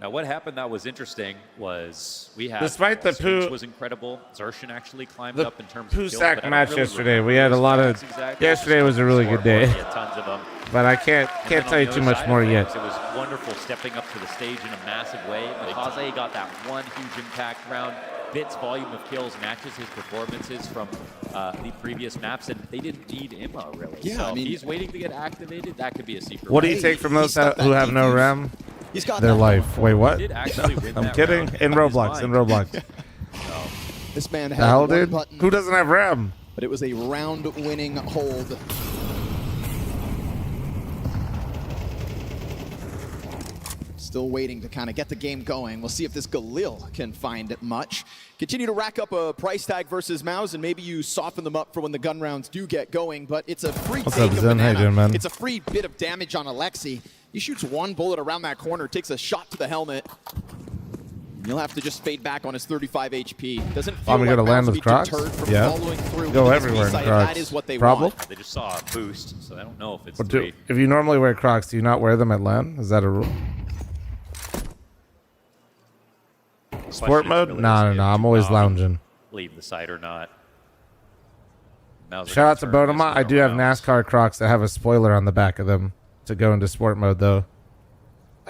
Now, what happened that was interesting was we had despite the Spinx was incredible. Zershan actually climbed up in terms of kills. Sack match yesterday. We had a lot of. Yesterday was a really good day. Tons of them. But I can't tell you too much more yet. It was wonderful stepping up to the stage in a massive way. McCausey got that one huge impact round. Bit's volume of kills matches his performances from the previous maps, and they didn't need Imma really. Yeah, so I mean, he's waiting to get activated. That could be a secret. What do you take from those who have no RAM? He's got their life. Wait, what? I'm kidding. In Roblox. In Roblox. This man had one button, who doesn't have RAM? But it was a round-winning hold. Still waiting to kind of get the game going. We'll see if this Galil can find much. Continue to rack up a price tag versus MOUZ, and maybe you soften them up for when the gun rounds do get going, but it's a free take of Banana. How you doing, man? It's a free bit of damage on Alexi. He shoots one bullet around that corner, takes a shot to the helmet. He'll have to just fade back on his 35 HP. Doesn't feel I'm like gonna land MOUZ with Crocs. yeah. Through go everywhere in Crocs. That is what they Problem? want. They just saw a boost, so I don't know if it's if you normally wear Crocs, do you not wear them at LAN? Is that a rule? Sport mode? Really no. I'm always lounging. Leave the site or not. Shout out to Bodema. I do have NASCAR Crocs that have a spoiler on the back of them to go into sport mode, though.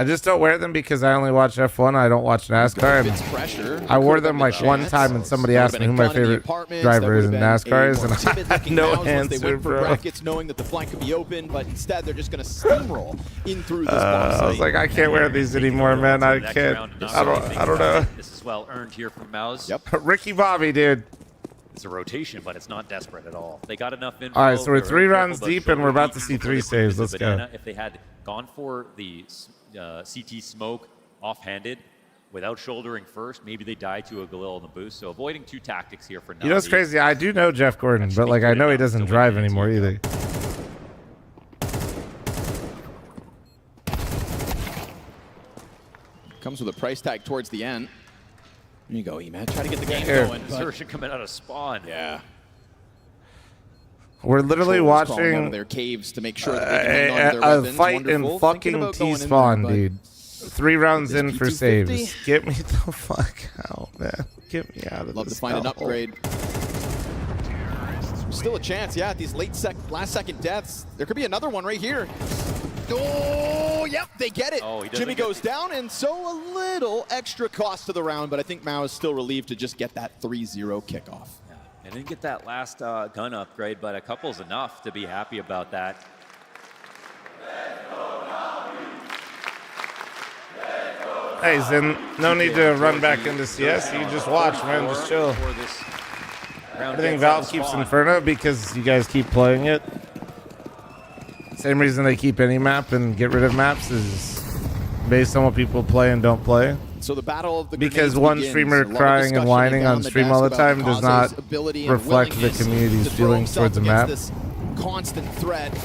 I just don't wear them because I only watch F1. I don't watch NASCAR. And I wore them like one time, and somebody asked me who my favorite driver is in NASCAR is, and I had no answer, bro. Brackets knowing that the flank could be open, but instead they're just going to steamroll in through this box. I was like, I can't wear these anymore, man. I can't. I don't know. This is well earned here from MOUZ. Yep. Ricky Bobby, dude. It's a rotation, but it's not desperate at all. They got enough info. All right, so we're 3 rounds deep, and we're about to see 3 saves. Let's go. If they had gone for the CT smoke offhanded without shouldering first, maybe they die to a Galil on the boost. So avoiding 2 tactics here for now. You know what's crazy? I do know Jeff Gordon, but like I know he doesn't drive anymore either. Comes with a price tag towards the end. There you go, E-Man. Try to get the game going. Zershan coming out of spawn. Yeah. We're literally watching their caves to make sure that they can their weapons. Fight in fucking T-spawn, dude. 3 rounds in for saves. Get me the fuck out, man. Get me out of this. Love to find an upgrade. Still a chance, yeah, at these last-second deaths. There could be another one right here. Oh, yep, they get it. Oh, Jimmy goes down, and so a little extra cost to the round, but I think MOUZ is still relieved to just get that 3-0 kickoff. Yeah, they didn't get that last gun upgrade, but a couple's enough to be happy about that. Hey, Zen, no need to run back into CS. You just watch, man. Just chill. I think Valve keeps Inferno because you guys keep playing it. Same reason they keep any map and get rid of maps is based on what people play and don't play. So the battle of the because one streamer crying and whining on stream all the time does not reflect the community's feelings towards a map. This constant threat.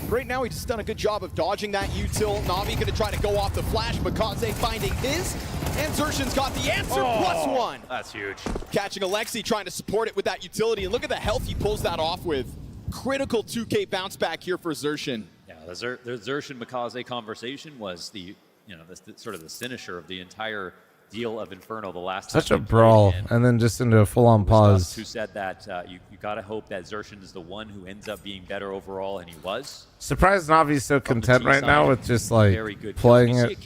Right now, he's just done a good job of dodging that util. Na'Vi going to try to go off the flash. McCausey finding his, and Zershan's got the answer. +1. That's huge. Catching Alexi, trying to support it with that utility, and look at the health he pulls that off with. Critical 2K bounce back here for Zershan. Yeah, the Zershan McCausey conversation was the sort of the finisher of the entire deal of Inferno the last such a brawl, and then just into a full-on pause. Who said that you got to hope that Zershan is the one who ends up being better overall, and he was. Surprised Navi's so content right now with just like playing it.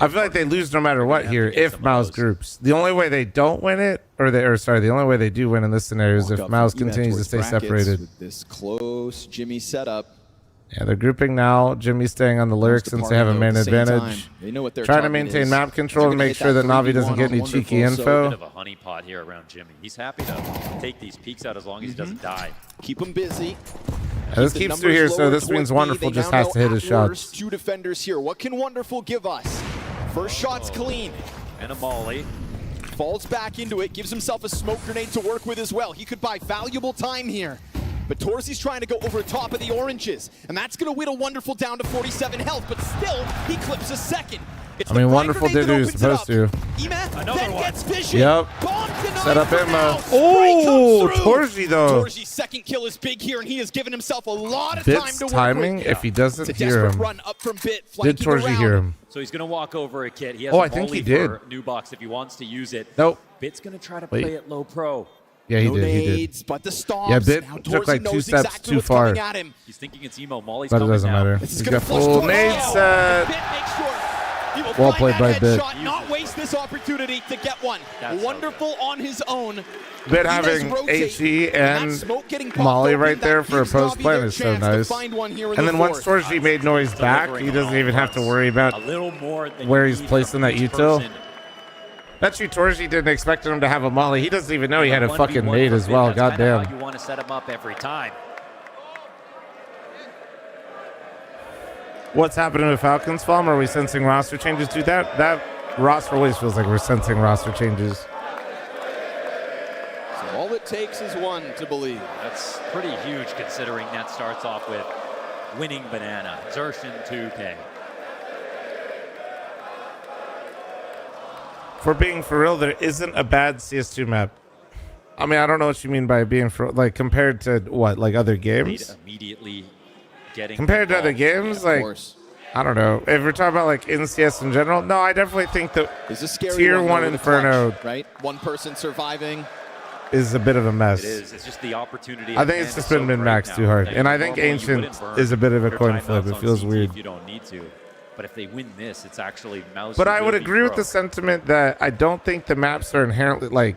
I feel like they lose no matter what here if MOUZ groups. The only way they don't win it, the only way they do win in this scenario is if MOUZ continues to stay separated. With this close Jimmy setup. Yeah, they're grouping now. Jimmy's staying on the lurk since they have a man advantage. They know what they're trying to maintain map control and make sure that Na'Vi doesn't get any cheeky info. Bit of a honeypot here around Jimmy. He's happy to take these peeks out as long as he doesn't die. Keep him busy. Yeah, this keeps through here, so this means Wonderful just has to hit his shots. 2 defenders here. What can Wonderful give us? First shot's clean. And a molly. Falls back into it, gives himself a smoke grenade to work with as well. He could buy valuable time here. But Torzy's trying to go over top of the oranges, and that's going to whittle Wonderful down to 47 health, but still, he clips a second. It's I mean, Wonderful did what he was supposed to. Then gets vision. Yep. Set up Emma. Oh, Torzy though. Torzy's second kill is big here, and he has given himself a lot of Bit's time to work timing, with. if he doesn't It's a hear desperate him. run up from Bit, Did flanking Torzy around. hear him? So he's going to walk over a kit. He has Oh, a I think he volley did. for new box if he wants to use it. Nope. Bit's going to try to Wait. play it low pro. Yeah, he No did. He did. nades, but the stomps. Yeah, Bit Now took Torzy like 2 knows steps exactly too what's far. coming at him. He's thinking it's emo. Molly's But it coming doesn't now. matter. This is He's gonna got flush full Torzy nade out. set. Bit makes sure he will Well find played that by Bit. headshot, not waste this opportunity to get one. That's so Wonderful on his own. Bit He having does rotate, HE and that and smoke getting popped Molly open, right there that for a gives post Na'Vi plant their is so chance to nice. find one here in And the then once fourth. Torzy made noise back, Delivering he doesn't all even have to once. worry about a little more than where you he's need placing from that each util. person. Bet you Torzy didn't expect him to have a molly. He doesn't even know he had a 1v1 fucking nade for as Bit, well. that's kinda Goddamn. how you want to set him up every time. What's happening with Falcons fl0m? Are we sensing roster changes? Dude, that roster always feels like we're sensing roster changes. So all it takes is one to believe. That's pretty huge considering that starts off with winning banana. Exertion 2K. For being for real, there isn't a bad CS2 map. I mean, I don't know what you mean by being for like compared to what, like other games? Immediately getting Compared to other involved. games, Of like course. I don't know. If we're talking about like in CS in general, no, I definitely think that It's a scary Tier one, 1 though, with a Inferno clutch, right? One person surviving. is a bit of a mess. It is. It's just the opportunity. I think it's just been min-maxed too hard. And I think Ancient is a bit of a coin flip. It feels weird. You don't need to. But if they win this, it's actually MOUZ. But I would agree with the sentiment that I don't think the maps are inherently like.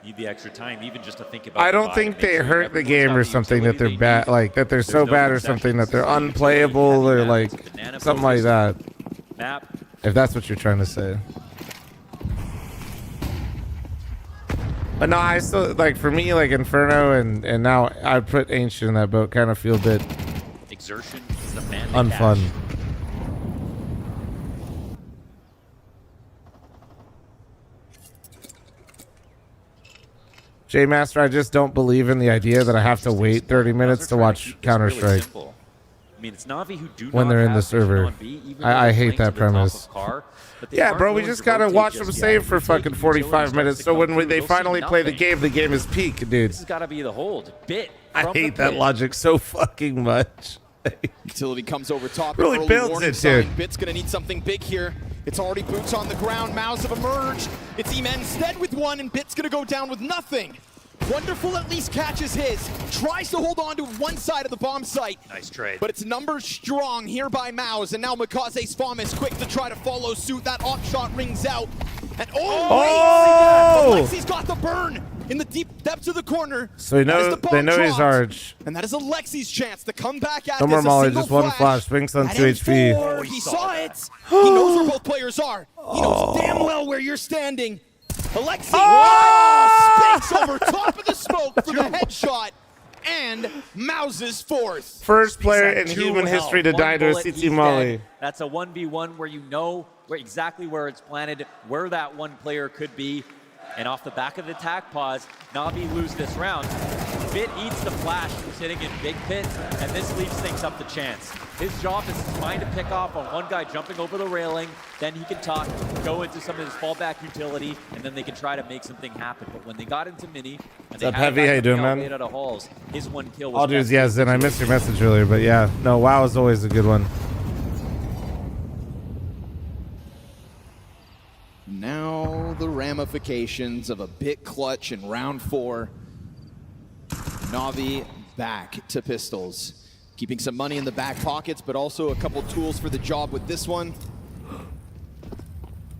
Need the extra time, even just to think about. I don't the think vibe, they make sure hurt the everyone's game got or the something that utility they're they bad, need. like that they're so There's no bad or something that they're concessions. unplayable or Heavy like banana something like that. Map. If that's what you're trying to say. But no, I still like for me like Inferno and now I put Ancient in that boat. Kind of feel a bit Exertion is the man to unfun. catch. J Master, I just don't believe in the idea that I have to wait 30 minutes to watch Counter Strike. I mean, it's Na'Vi who do when not they're in have the vision server. on B, even though I they're hate playing to that the top of premise. car, but they Yeah, aren't bro, we willing just to gotta rotate watch them just save yet. for Rotating fucking utility 45 starts minutes. to So come when through, they you'll see finally play the nothing. game is peak, dude. This has got to be the hold. Bit. I from the hate that pit. logic so fucking much. Utility comes over top. Really Early builds warning it, sign. dude. Bit's gonna need something big here. It's already boots on the ground. MOUZ have emerged. It's Eman instead with one, and Bit's gonna go down with nothing. Wonderful at least catches his. Tries to hold on to one side of the bomb site. Nice trade. But it's numbers strong here by MOUZ, and now Mikaze's Fl0m is quick to try to follow suit. That op shot rings out. And Alexi's got the burn in the deep depths of the corner. So they That is know the bomb he's dropped. Arch. And that is Alexi's chance to come back at No more this. A Molly, single just one flash. Spinx on At 2 HP. M4, he saw it. He knows where both players are. He knows damn well where you're standing. Alexi, Spinx over top of the smoke for the headshot. And MOUZ's fourth. First player in Two human health. history to One die to a bullet, CT he's Molly. dead. That's a 1v1 where you know exactly where it's planted, where that one player could be. And off the back of the attack pause, Na'Vi lose this round. Bit eats the flash from sitting in big pit, and this leaves things up to chance. His job is to find a pick off on one guy jumping over the railing, then he can talk, go into some of his fallback utility, and then they can try to make something happen. But when they got into Mini, and they up, had a Heavy? guy How you doing, coming out man? late out of halls, his one kill was All dudes, best yeah, Zen, I missed your message earlier, but yeah. No, WoW is always a good one. Now the ramifications of a bit clutch in round 4. Na'Vi back to pistols. Keeping some money in the back pockets, but also a couple tools for the job with this one.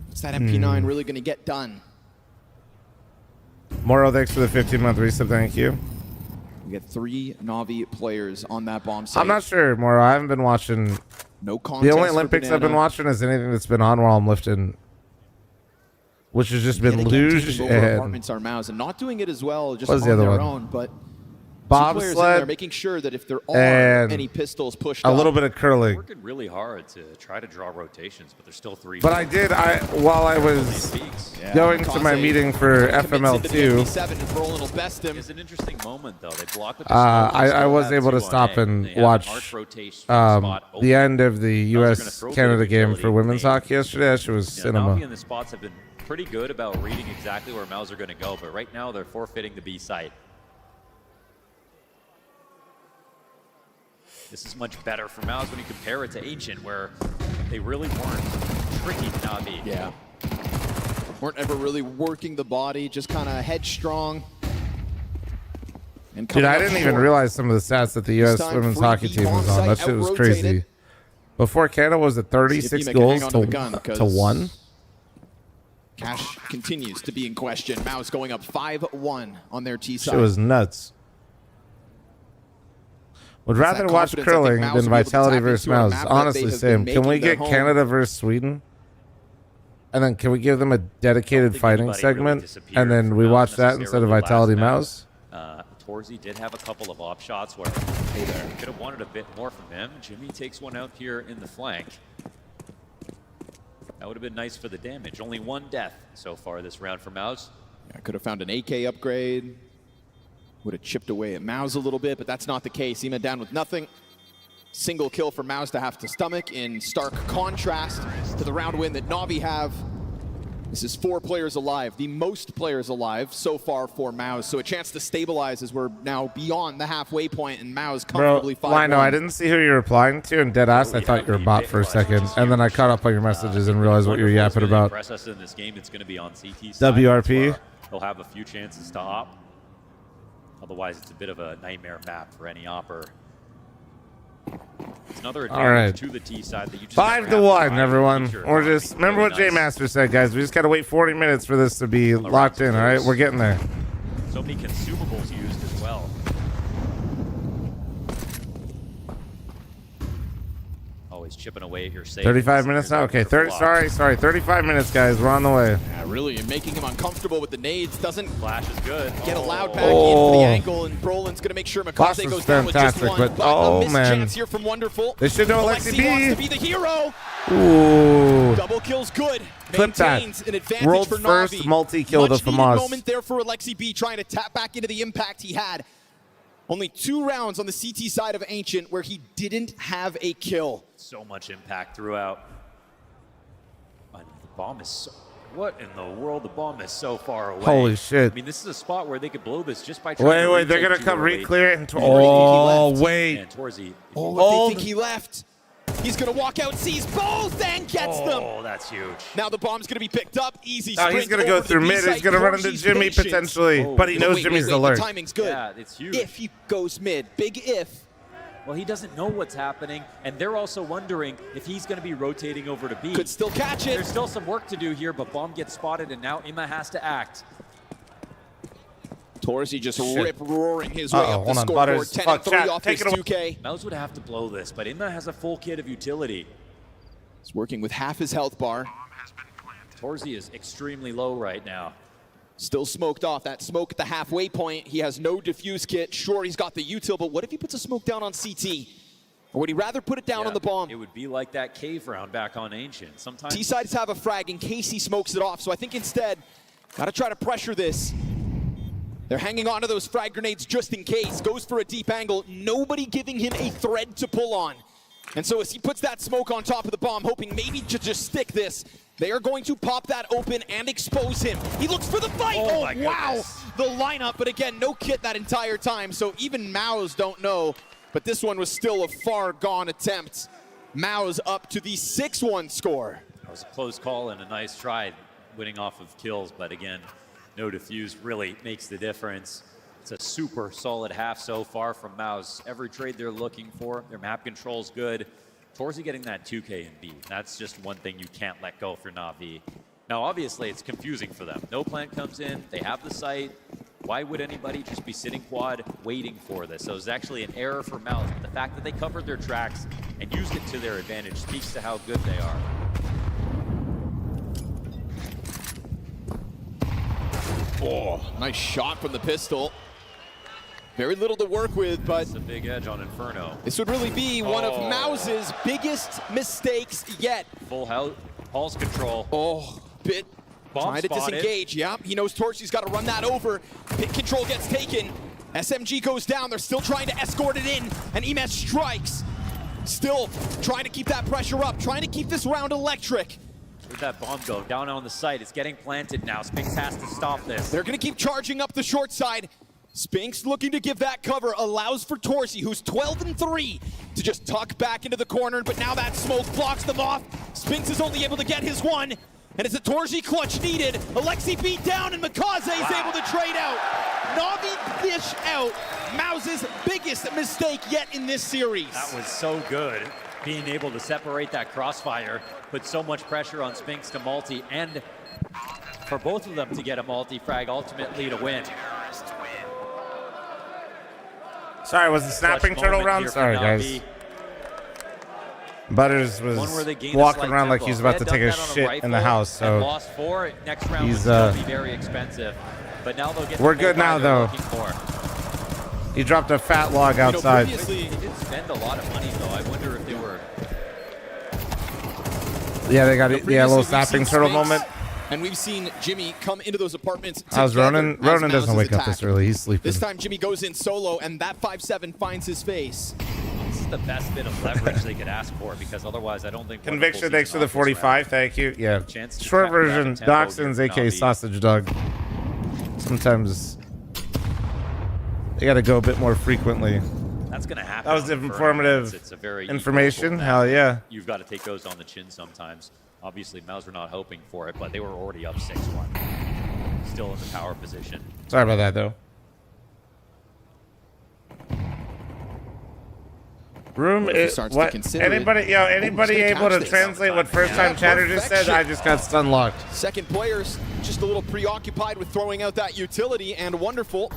What's that MP9 really going to get done? Moro, thanks for the 15-month resub, thank you. We get 3 Na'Vi players on that bomb site. I'm not sure, Moro. I haven't been watching. No contest. The only for Olympics I've been Banana. watching is anything that's been on while I'm lifting, which has just been Yet again, luge taking over and apartments are MOUZ and not doing it as well just What's on the other their one? own, but two players in there bobsled making sure that if there are and any pistols pushed a up, little bit of curling. Working really hard to try to draw rotations, but there's still 3. But while I was going to my meeting for FML2, It's an interesting moment, though. They block with I was able to stop and watch the end of the U.S.-Canada game for women's hockey yesterday. That shit was cinema. Na'Vi and the spots have been pretty good about reading exactly where MOUZ are going to go, but right now they're forfeiting the B site. This is much better for MOUZ when you compare it to Ancient, where they really weren't tricky Na'Vi. yeah, weren't ever really working the body, just kind of headstrong. And Dude, I didn't even short. realize some of the stats that the U.S. time, women's free hockey B team was on. That shit was out-rotated. crazy. Before Canada was at 36 can goals hang on to the gun, 'cause to 1. Cash continues to be in question. MOUZ going up 5-1 on their T Shit side. was nuts. Would rather that watch confidence I think curling MOUZ than will be able to Vitality tap versus into on a MOUZ. map that Honestly, they have same. been Can we making their get home. Canada versus Sweden? And then can we give them a dedicated think fighting anybody really segment? disappeared And then from we MOUZ watch that instead of necessarily Vitality last MOUZ? Torzy did have a couple of op shots where could have wanted a bit more from him. Jimmy takes one out here in the flank. That would have been nice for the damage. Only 1 death so far this round for MOUZ. I could have found an AK upgrade. Would have chipped away at MOUZ a little bit, but that's not the case. Ema down with nothing. Single kill for MOUZ to have to stomach in stark contrast to the round win that Na'Vi have. This is 4 players alive, the most players alive so far for MOUZ. So a chance to stabilize as we're now beyond the halfway point and MOUZ comfortably 5-1. Lino, I didn't see who you were replying to, and deadass, I thought you were a bot for a second, and then I caught up on your messages and realized what you were yapping about. Impress us in this game. It's going to be on CT side. WRP. They'll have a few chances to op. Otherwise, it's a bit of a nightmare map for any opper. It's another advantage to the T side that you just 5-1, everyone. Or just remember what J Master said, guys. We just gotta wait 40 minutes for this to be locked in. All right, we're getting there. So many consumables used as well. Always chipping away at your save. 35 minutes now. Okay, 35 minutes, guys. We're on the way. Yeah, really, and making him uncomfortable with the nades. Doesn't Flash is good. get allowed back in for the angle, and Brolin's going to make sure Flash Makaze was goes down with just fantastic, one. but oh, a missed man. chance here from Wonderful. They should know Alexi B. wants to be the hero. Ooh. Double kills good. Clip that. Maintains an advantage World's for first Na'Vi. multi-kill to Much needed FAMAS. moment there for Alexi B trying to tap back into the impact he had. Only 2 rounds on the CT side of Ancient where he didn't have a kill. So much impact throughout. And the bomb is so... What in the world? The bomb is so far away. Holy shit. I mean, this is a spot where they could blow this just by trying to Wait, they're rotate gonna too come early. re-clear it into. Where do you think he Oh, left? wait. And Torzy... Oh, if they think he left. He's going to walk out, sees both, and gets them. Oh, that's huge. Now the bomb's going to be picked up. Easy Oh, sprint he's gonna go over to through the mid. B-site. He's gonna run into Torchi's Jimmy patience. potentially, Oh. but he knows Wait, Jimmy's the alert. timing's good. Yeah, it's huge. If he goes mid, big if. Well, he doesn't know what's happening, and they're also wondering if he's going to be rotating over to B. Could still catch it. There's still some work to do here, but bomb gets spotted, and now Ima has to act. Torsi just Shit. rip-roaring his way Uh-oh, up the hold on, scoreboard. Butters. 10 Fuck, and 3 chat, off take his it away. 2K. MOUZ would have to blow this, but Ima has a full kit of utility. He's working with half his health bar. Torzy is extremely low right now. Still smoked off. That smoke at the halfway point. He has no diffuse kit. Sure, he's got the util, but what if he puts a smoke down on CT? Or would he rather put it down on the bomb? It would be like that cave round back on Ancient. Sometimes T-sides have a frag in case he smokes it off. So I think instead, got to try to pressure this. They're hanging on to those frag grenades just in case. Goes for a deep angle. Nobody giving him a thread to pull on. And so as he puts that smoke on top of the bomb, hoping maybe to just stick this, they are going to pop that open and expose him. He looks for the fight. Oh, my wow. goodness. The lineup, but again, no kit that entire time. So even MOUZ don't know. But this one was still a far gone attempt. MOUZ up to the 6-1 score. That was a close call and a nice try winning off of kills, but again, no defuse really makes the difference. It's a super solid half so far from MOUZ. Every trade they're looking for, their map control's good. Torzy getting that 2K and B. That's just one thing you can't let go for Na'Vi. Now, obviously, it's confusing for them. No plant comes in, they have the site. Why would anybody just be sitting quad waiting for this? So it was actually an error for MOUZ. But the fact that they covered their tracks and used it to their advantage speaks to how good they are. Oh, nice shot from the pistol. Very little to work with, but it's a big edge on Inferno. This would really be one of MOUZ's biggest mistakes yet. Full pulse control. Oh, bit Bomb trying to spotted. disengage. Yeah, he knows Torchy's got to run that over. Pit control gets taken. SMG goes down. They're still trying to escort it in, and EMS strikes. Still trying to keep that pressure up, trying to keep this round electric. Where'd that bomb go? Down on the site. It's getting planted now. Spinx has to stop this. They're going to keep charging up the short side. Spinx looking to give that cover, allows for Torcy, who's 12-3, to just tuck back into the corner, but now that smoke blocks them off. Spinx is only able to get his one, and it's a Torcy clutch needed. Alexi beat down, and McCause is able to trade out. Na'Vi dish out. MOUZ's biggest mistake yet in this series. That was so good. Being able to separate that crossfire, put so much pressure on Spinx to multi, and for both of them to get a multi-frag, ultimately to win. Sorry, was the snapping turtle round? Sorry, guys. Butters was walking around like he was about to take a shit in the house, so lost 4. Next round he's would still be very expensive. But now they'll get we're good now, though. He dropped a fat log outside. They did spend a lot of money, though. I wonder if they were. Yeah, they got a little snapping turtle moment. And we've seen Jimmy come into those apartments. How's Ronan? Ronan doesn't wake up this early. He's sleeping. This time Jimmy goes in solo, and that 5-7 finds his face. This is the best bit of leverage they could ask for, because otherwise I don't think. Conviction, thanks for the 45. Thank you. Yeah. Short version, Dachshunds, aka Sausage Dog. Sometimes they got to go a bit more frequently. That's going to happen. That was informative it's a very information. Hell yeah. You've got to take those on the chin sometimes. Obviously, MOUZ were not hoping for it, but they were already up 6-1. Still in the power position. Sorry about that, though. Room is what? Anybody able to translate what first-time chatter just said? I just got stun locked. Second player's just a little preoccupied with throwing out that utility, and wonderful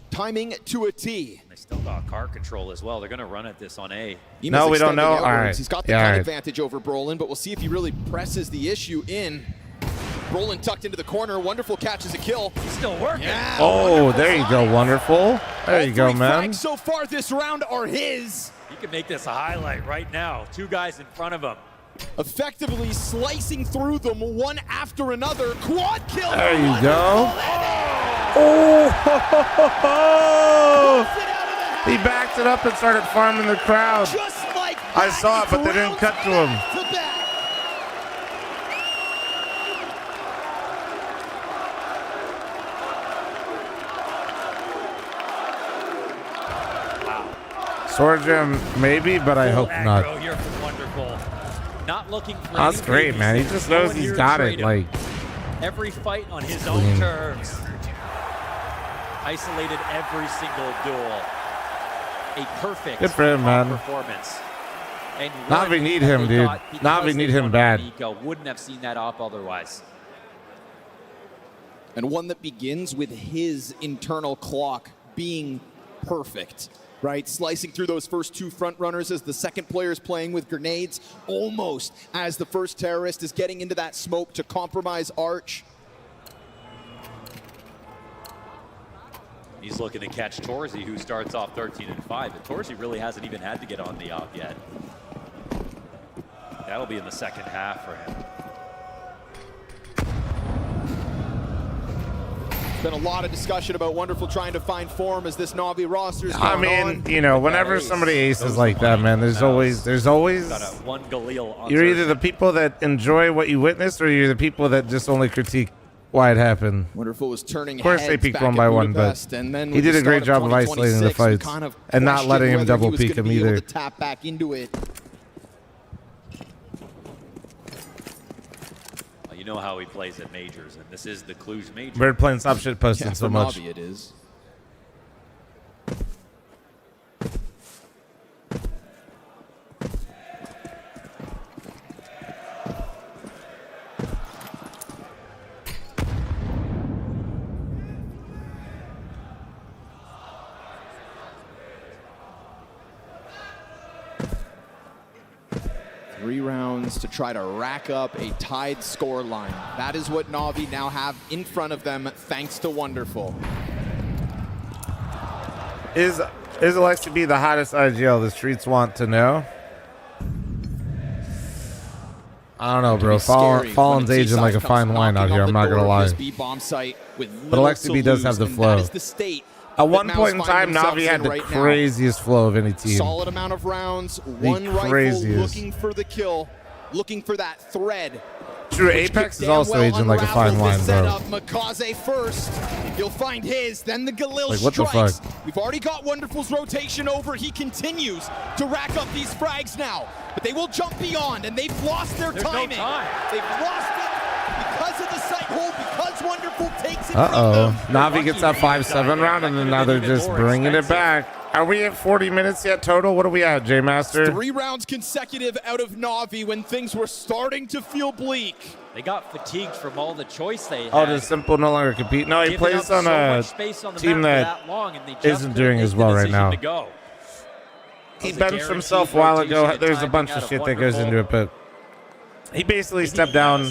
timing to a T. They still got car control as well. They're going to run at this on A. No, we don't know. All right. He's got the gun advantage over Brolin, but we'll see if he really presses the issue in. Brolin tucked into the corner. Wonderful catches a kill. He's still working. Yeah, oh, there you go. Wonderful. There you go, man. So far this round are his. He can make this a highlight right now. 2 guys in front of him. Effectively slicing through them one after another. Quad kill. There you go. Oh, he backed it up and started farming the crowd. Just like I saw it, but they didn't cut to him. Sword Gem, maybe, but I hope not. Here from Wonderful. Not looking for that's great, man. He just knows he's got it. Like every fight on his own terms. Isolated every single duel. A perfect good for him, man. Performance. And Na'Vi need him, dude. Na'Vi need him bad. Nico wouldn't have seen that up otherwise. And one that begins with his internal clock being perfect. Right, slicing through those first 2 front runners as the second player is playing with grenades, almost as the first terrorist is getting into that smoke to compromise Arch. He's looking to catch Torzy, who starts off 13-5, but Torzy really hasn't even had to get on the op yet. That'll be in the second half for him. Been a lot of discussion about Wonderful trying to find form as this Na'Vi roster is I mean, you know, whenever somebody aces like that, man, there's always got a 1 Galil on you're either the people that enjoy what you witnessed or you're the people that just only critique why it happened. Wonderful was turning of course they peeked 1 by 1, but and then he did a great job of isolating the fights and not letting him double peek him either. To tap back into it. You know how he plays at majors, and this is the Cluj major. Bird playing stop shit posting so much. Na'Vi it is. 3 rounds to try to rack up a tied score line. That is what Na'Vi now have in front of them, thanks to Wonderful. Is Alexa B the hottest IGL the streets want to know? I don't know, bro. Fallen's aging like a fine wine out here. I'm not gonna lie. But Alexa B does have the flow. At one point in time, Na'Vi had the craziest flow of any team. Solid amount of rounds, one rifle looking for the kill, looking for that thread. True, Apex is also aging like a fine wine, bro. MOUZ first. He'll find his, then the Galil like, what strikes. The fuck? We've already got Wonderful's rotation over. He continues to rack up these frags now. But they will jump beyond, and they've lost their timing. No time. They've lost it because of the sight hold, because Wonderful takes it Uh-oh. from them. Na'Vi gets that 5-7 round, and then now they're just bringing it back. Are we at 40 minutes yet total? What are we at, J-Master? 3 rounds consecutive out of Na'Vi when things were starting to feel bleak. They got fatigued from all the choice they had. Oh, does Simple no longer compete? No, he plays on a team that isn't doing as well right now. He benched himself a while ago. There's a bunch of shit that goes into it, but he basically stepped down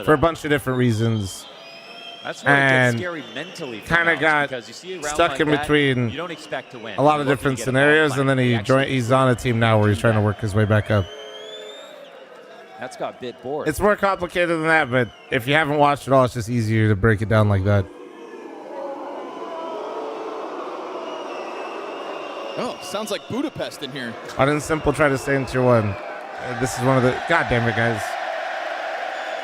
for a bunch of different reasons. That's where it gets scary mentally. Kind of got stuck in between you don't expect to win. a lot of different scenarios, and then he's on a team now where he's trying to work his way back up. That's got bit bored. It's more complicated than that, but if you haven't watched it all, it's just easier to break it down like that. Oh, sounds like Budapest in here. Why didn't Simple try to stay in tier 1? This is one of the... God damn it, guys.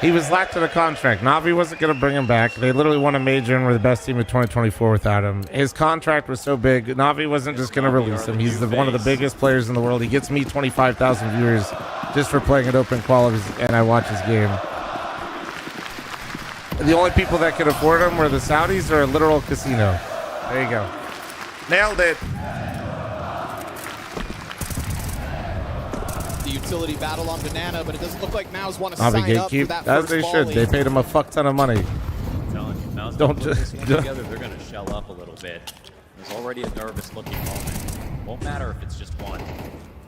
He was lacked to the contract. Na'Vi wasn't going to bring him back. They literally won a major and were the best team of 2024 without him. His contract was so big, Na'Vi wasn't just going to release him. He's one of the biggest players in the world. He gets me 25,000 viewers just for playing at open qualities, and I watch his game. The only people that could afford him were the Saudis or a literal casino. There you go. Nailed it. Utility battle on Banana, but it doesn't look like MOUZ want to Na'Vi sign up for gatekeep, that as first they should. volley. They paid him a fuck ton of money. Don't just together. They're going to shell up a little bit. There's already a nervous-looking moment. Won't matter if it's just one.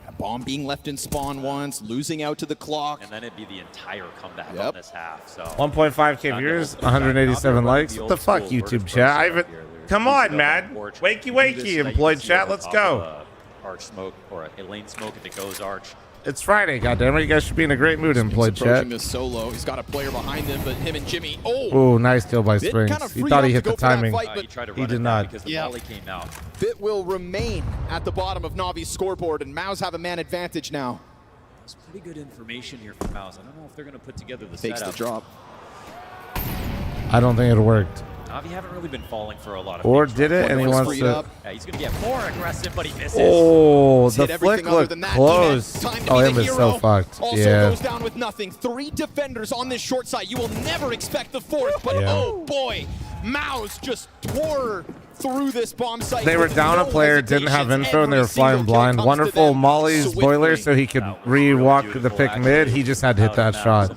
A bomb being left in spawn once, losing out to the clock, and then it'd be the entire comeback on this half. So 1.5k viewers, 187 likes. What the fuck, YouTube chat? Come on, man. Wakey, employed chat. Let's go. Arch smoke or a lane smoke if it goes arch. It's Friday, goddammit. You guys should be in a great mood, employed chat. This solo. He's got a player behind him, but him and Jimmy. Oh, nice kill by Spinx. He thought he hit the timing. Fight, he did not. Because the volley came out. Bit will remain at the bottom of Na'Vi's scoreboard, and MOUZ have a man advantage now. It's pretty good information here from MOUZ. I don't know if they're going to put together the Takes setup. the drop. I don't think it worked. Na'Vi haven't really been falling for a lot of or did it, and he wants to... Yeah, he's going to get more aggressive, but he misses. Oh, the flick looked close. Oh, him is so fucked. Also goes down with nothing. 3 defenders on this short side. You will never expect the 4th, but oh boy, MOUZ just tore through this bomb site. They were down a player, didn't have info, and they were flying blind. Wonderful Molly's boiler so he could re-walk the pick mid. He just had to hit that shot.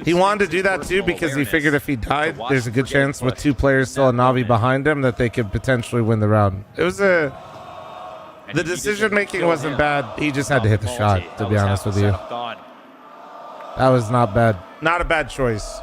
He wanted to do that too because he figured if he died, there's a good chance with 2 players still a Na'Vi behind him that they could potentially win the round. It was the decision making wasn't bad. He just had to hit the shot, to be honest with you. That was not bad. Not a bad choice.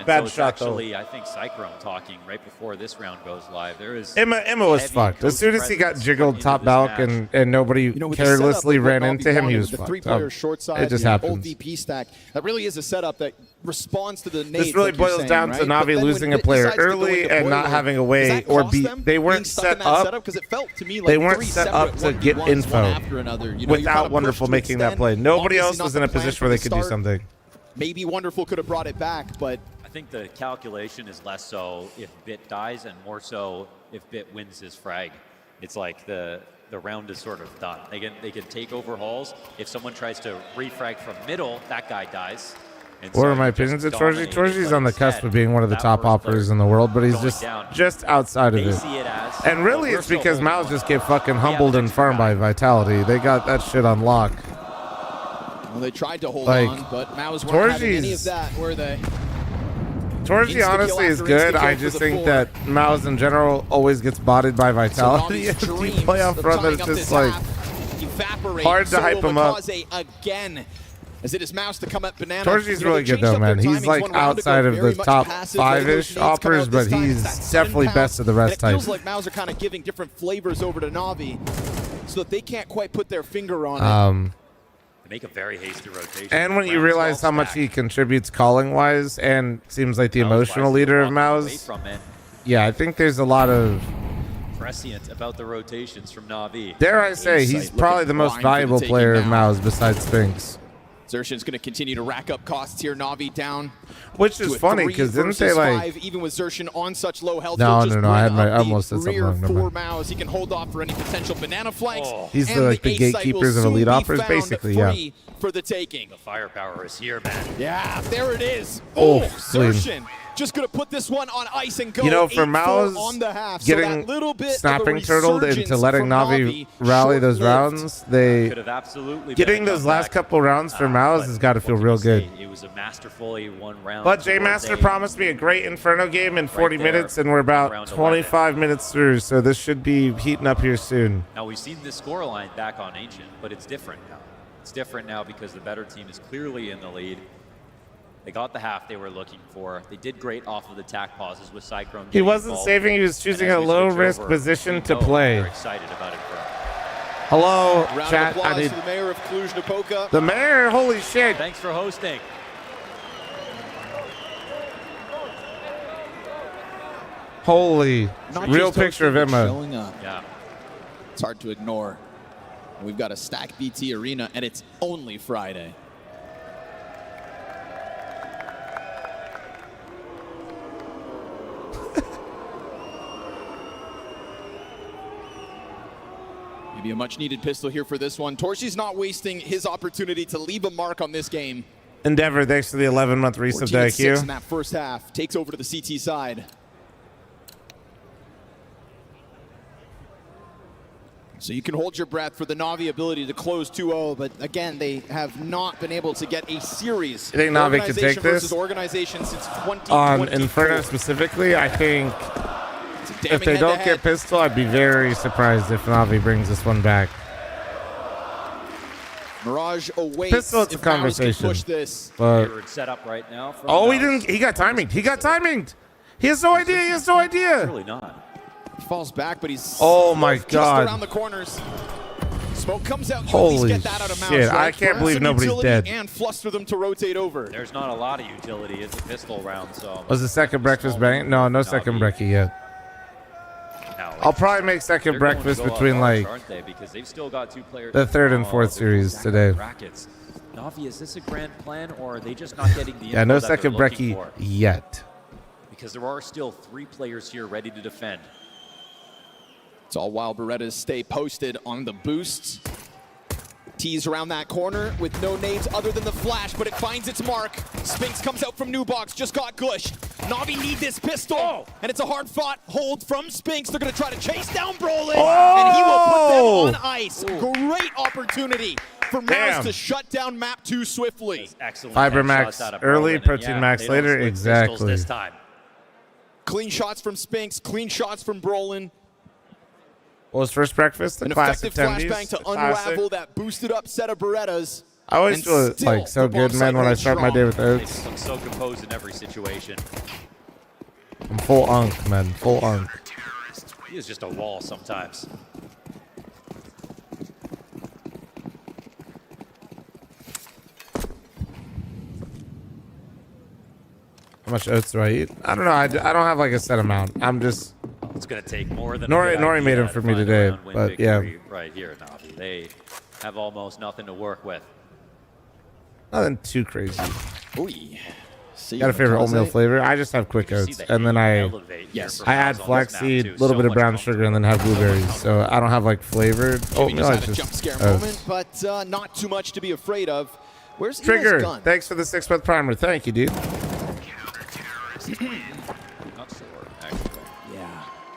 Bad shot though. I think Cyclone talking right before this round goes live. There is Emma was fucked. As soon as he got jiggled top balk and nobody carelessly ran into him, he was fucked. It just happens. Old VP stack. That really is a setup that responds to the nades. This really boils down to Na'Vi losing a player early and not having a way or they weren't set up. They weren't set up to get info without Wonderful making that play. Nobody else was in a position where they could do something. Maybe Wonderful could have brought it back, but I think the calculation is less so if Bit dies and more so if Bit wins his frag. It's like the round is sort of done. They can take overhauls. If someone tries to refrag from middle, that guy dies. And what are my opinions of Torji? Torji's on the cusp of being one of the top operators in the world, but he's just outside of it. And really it's because MOUZ just get fucking humbled and farmed by Vitality. They got that shit on lock. Well, they tried to hold on, but MOUZ weren't having any of that, were they? Torji honestly is good. I just think that MOUZ in general always gets botted by Vitality. If you play off front, it's just like hard to hype him up. Again As it is MOUZ to come at Banana. Torchy's really good though, man. He's like outside of the top 5-ish operas, but he's definitely best of the rest type. It feels like MOUZ are kind of giving different flavors over to Na'Vi, so that they can't quite put their finger on it. Make a very hasty rotation. And when you realize how much he contributes calling-wise, and seems like the emotional leader of MOUZ, yeah, I think there's a lot of prescient about the rotations from Na'Vi. Dare I say, he's probably the most valuable player of MOUZ besides Spinx. Xerxian's going to continue to rack up costs here. Na'Vi down. Which is funny because didn't they like? Even with Xerxian on such low health, no. I had I almost said something wrong. For MOUZ, he can hold off for any potential banana flanks. He's the gatekeepers of elite offers, basically. Yeah. For the taking. The firepower is here, man. Yeah, there it is. Oh, Xerxian. Just going to put this one on ice and go. You know, for MOUZ, on the half, getting so snapping turtled into letting Na'Vi rally those rounds, could have absolutely getting those last couple rounds for MOUZ has got to feel real good. It was a masterfully won round. But J Master promised me a great Inferno game in 40 minutes, and we're about 25 minutes through, so this should be heating up here soon. Now, we've seen this scoreline back on Ancient, but it's different now. It's different now because the better team is clearly in the lead. They got the half they were looking for. They did great off of the tack pauses with Cyclone. He wasn't saving. He was choosing a low-risk position to play. They're excited about it. Hello, round chat. Of applause to the mayor of Cluj-Napoca. The mayor, holy shit. Thanks for hosting. Holy, real picture of Emma. Showing up. Yeah. It's hard to ignore. We've got a Stack BT arena, and it's only Friday. Maybe a much-needed pistol here for this one. Torchy's not wasting his opportunity to leave a mark on this game. Endeavor, thanks to the 11-month resub to IQ. In that first half, takes over to the CT side. So you can hold your breath for the Na'Vi ability to close 2-0, but again, they have not been able to get a series. You think Na'Vi could take this? Organization since 2024. On Inferno specifically, I think if they don't get pistol, I'd be very surprised if Na'Vi brings this one back. Mirage awaits. Pistol, it's a conversation. Push this. But set up right now. Oh, he didn't. He got timing. He got timinged. He has no idea. He has no idea. Really not. He falls back, but he's. Oh my God. Just around the corners. Smoke comes out. Holy get that out of shit! MOUZ, right? I can't believe nobody's dead. And fluster them to rotate over. There's not a lot of utility. It's a pistol round, so. Was the second breakfast bang? No, no second brekkie yet. I'll probably make second breakfast between like because they've still got 2 players the third and fourth series today. Na'Vi, is this a grand plan, or are they just not getting the yeah, no second brekkie yet. Because there are still 3 players here ready to defend. It's all while Berettas stay posted on the boosts. Tease around that corner with no nades other than the flash, but it finds its mark. Spinx comes out from new box, just got gushed. Na'Vi need this pistol, and it's a hard-fought hold from Spinx. They're going to try to chase down Brolin, and he will put them on ice. Great opportunity for MOUZ to shut down map 2 swiftly. Excellent. Fiber max early, protein max later, exactly. This time. Clean shots from Spinx, clean shots from Brolin. What was first breakfast? The classic flashbang to unravel that boosted up set of Berettas. I always feel like so good, man, when I start my day with oats. They look so composed in every situation. I'm full unk, man. Full unk. He is just a wall sometimes. How much oats do I eat? I don't know. I don't have like a set amount. I'm just. It's going to take more than Nori made them for me today, but yeah. Right here, Na'Vi. They have almost nothing to work with. Nothing too crazy. Ooh. Got a favorite oatmeal flavor? I just have quick oats, and then I add flaxseed, a little bit of brown sugar, and then have blueberries. So I don't have like flavored oatmeal. I just jump scare moment, but not too much to be afraid of. Where's Trigger? gun? Thanks for the 6-month primer. Thank you, dude.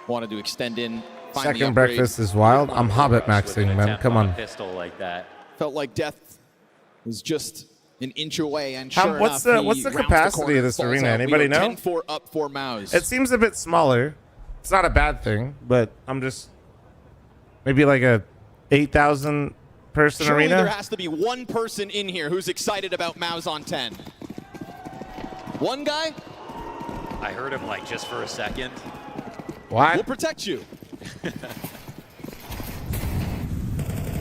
Wanted to extend in. Second breakfast is wild. I'm Hobbit maxing, man. Come on. Pistol like that. Felt like death was just an inch away, and what's the capacity of this arena? Anybody know? 10-4 up for MOUZ. It seems a bit smaller. It's not a bad thing, but I'm just maybe like a 8,000 person Surely arena? there has to be one person in here who's excited about MOUZ on 10. One guy? I heard him like just for a second. What? We'll protect you.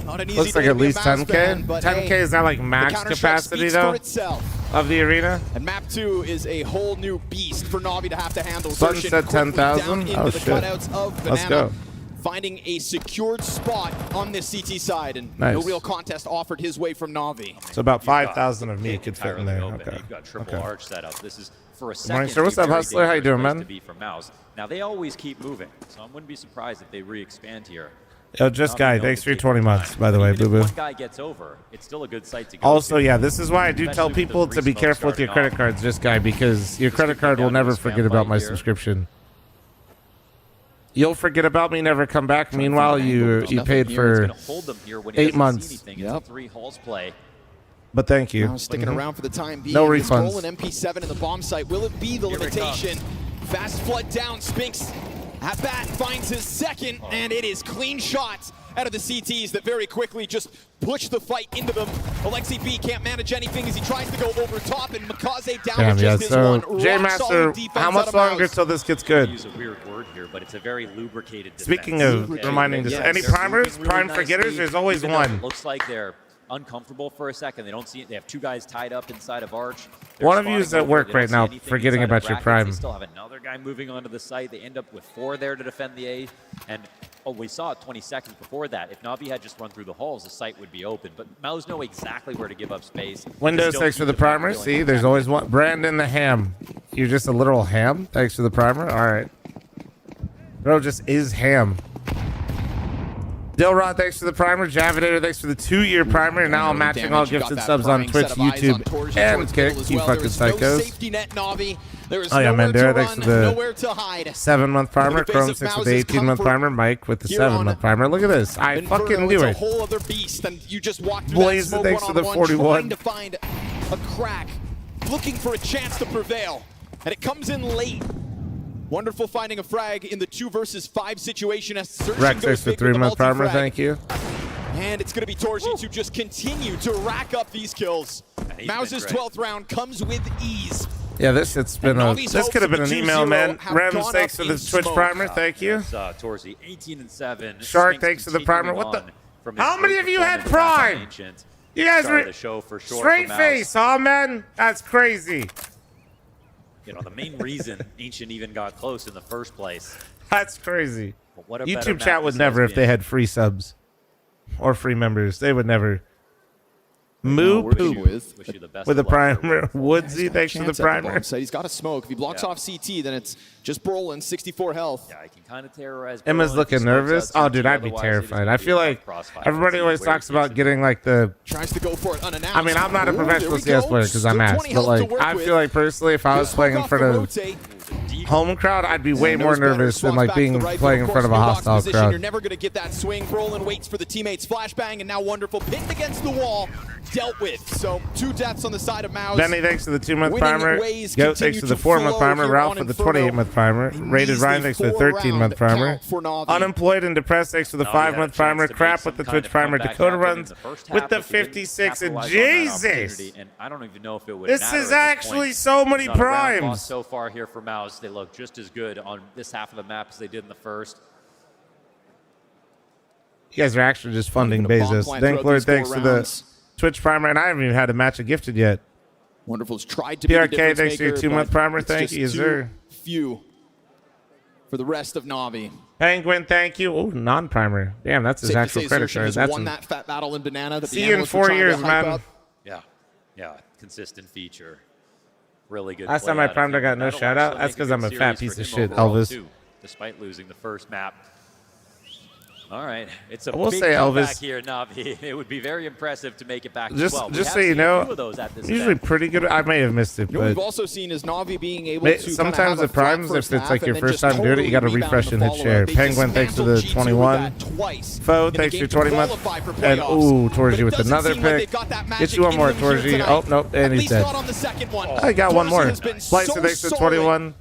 Not an easy Looks like day to at be a least MOUZ 10K. fan, but 10K, hey, is that like the max counter-strike capacity speaks though for itself. of the arena? And map 2 is a whole new beast for Na'Vi to have to handle. Sunset 10,000? Oh shit. Let's go. Finding a secured spot on this CT side, and nice. no real contest offered his way from Na'Vi. So about 5,000 of me could fit in there. Open. Okay. You've got triple arch set up. This is for a second. Morning, sir. What's up, Hustler? How you doing, man? To be from MOUZ. Now they always keep moving, so I wouldn't be surprised if they re-expand here. Yo, just guy, thanks for your 20 months, by the way, boo boo. One guy gets over, it's still a good site to go. Also, to. yeah, this is why I do tell people to be careful with your credit cards, just guy, because your credit card will never forget about my subscription. You'll forget about me, never come back. Meanwhile, you paid for 8 months. Yep. 3 halls play. But thank you. Now sticking around for the time being. No This refunds. Roland MP7 in the bomb site. Will it be the limitation? Fast flood down. Spinx at bat finds his second, and it is clean shots out of the CTs that very quickly just push the fight into them. Alexi B can't manage anything as he tries to go over top, and MOUZ down with just his one. J-Master, how much longer till this gets good? Use a weird word here, but it's a very lubricated defense. Speaking of reminding this, any primers, prime forgetters, there's always one. It looks like they're uncomfortable for a second. They don't see it. They have 2 guys tied up inside of arch. One of you is at work right now, forgetting about your prime. They still have another guy moving onto the site. They end up with 4 there to defend the A. And we saw it 20 seconds before that. If Na'Vi had just run through the halls, the site would be open. But MOUZ know exactly where to give up space. Windows, thanks for the primer. See, there's always one. Brandon the ham. You're just a literal ham. Thanks for the primer. All right. Bro just is ham. Dilrod, thanks for the primer. Javadator, thanks for the 2-year primer. And now I'm matching all gifted subs on Twitch, YouTube, and Kick. You fucking psychos. Oh yeah, Mandera, thanks for the 7-month primer. Chrome, thanks for the 18-month primer. Mike with the 7-month primer. Look at this. I fucking knew it. Blaze, thanks for the 41. To find a crack, looking for a chance to prevail, and it comes in late. Wonderful finding a frag in the 2 versus 5 situation as Rex, thanks for 3-month primer. Thank you. And it's going to be Torji to just continue to rack up these kills. MOUZ's 12th round comes with ease. Yeah, this could have been an email, man. Rems, thanks for the Twitch primer. Thank you. Torji, 18-7. Shark, thanks for the primer. What the? How many of you had prime? You guys were straight face, huh, man? That's crazy. You know, the main reason Ancient even got close in the first place. That's crazy. What a YouTube chat would never if they had free subs or free members. They would never. Moo Poop with the primer. Woodsy, thanks for the primer. He's got a smoke. If he blocks off CT, then it's just Brolin, 64 health. Yeah, I can kind of terrorize. Emma's looking nervous. Oh, dude, I'd be terrified. I feel like everybody always talks about getting like the. Tries to go for it unannounced. I mean, I'm not a professional CS player because I'm ass, but like, I feel like personally, if I was playing in front of home crowd, I'd be way more nervous than like playing in front of a hostile crowd. You're never gonna get that swing. Brolin waits for the teammate's flashbang, and now Wonderful pinned against the wall, dealt with. So 2 deaths on the side of MOUZ. Benny, thanks for the 2-month primer. Goat, thanks for the 4-month primer. Ralph for the 28-month primer. Rated Ryan, thanks for the 13-month primer. Unemployed and depressed, thanks for the 5-month primer. Crap with the Twitch primer. Dakota runs with the 56. And Jesus, and I don't even know if it would this is actually so many primes. So far here for MOUZ, they look just as good on this half of the map as they did in the first. You guys are actually just funding Bezos. Dankler, thanks for the Twitch primer, and I haven't even had a match of gifted yet. Wonderful's tried to be the PRK, thanks for your 2-month primer. Thank you, sir. Few for the rest of Na'Vi. Penguin, thank you. Oh, non-primer. Damn, that's his actual credit card. That's won that fat battle in Banana. That see you in 4 years, man. Yeah, consistent feature. Really good. Last time I primed, I got no shout out. That's because I'm a fat piece of shit, Elvis. Too, despite losing the first map. All right, it's a big comeback here, Na'Vi. It would be very impressive to make it back to 12. Just so you know, usually pretty good. I may have missed it, but we've also seen is Na'Vi being able to sometimes the primes, if it's like your first time doing it, you got to refresh and hit share. Penguin, thanks for the 21. Foe, thanks for 20 months. And ooh, Torji with another pick. Get you one more, Torji. Oh nope, and he's dead. I got one more. Splicer, thanks for 21.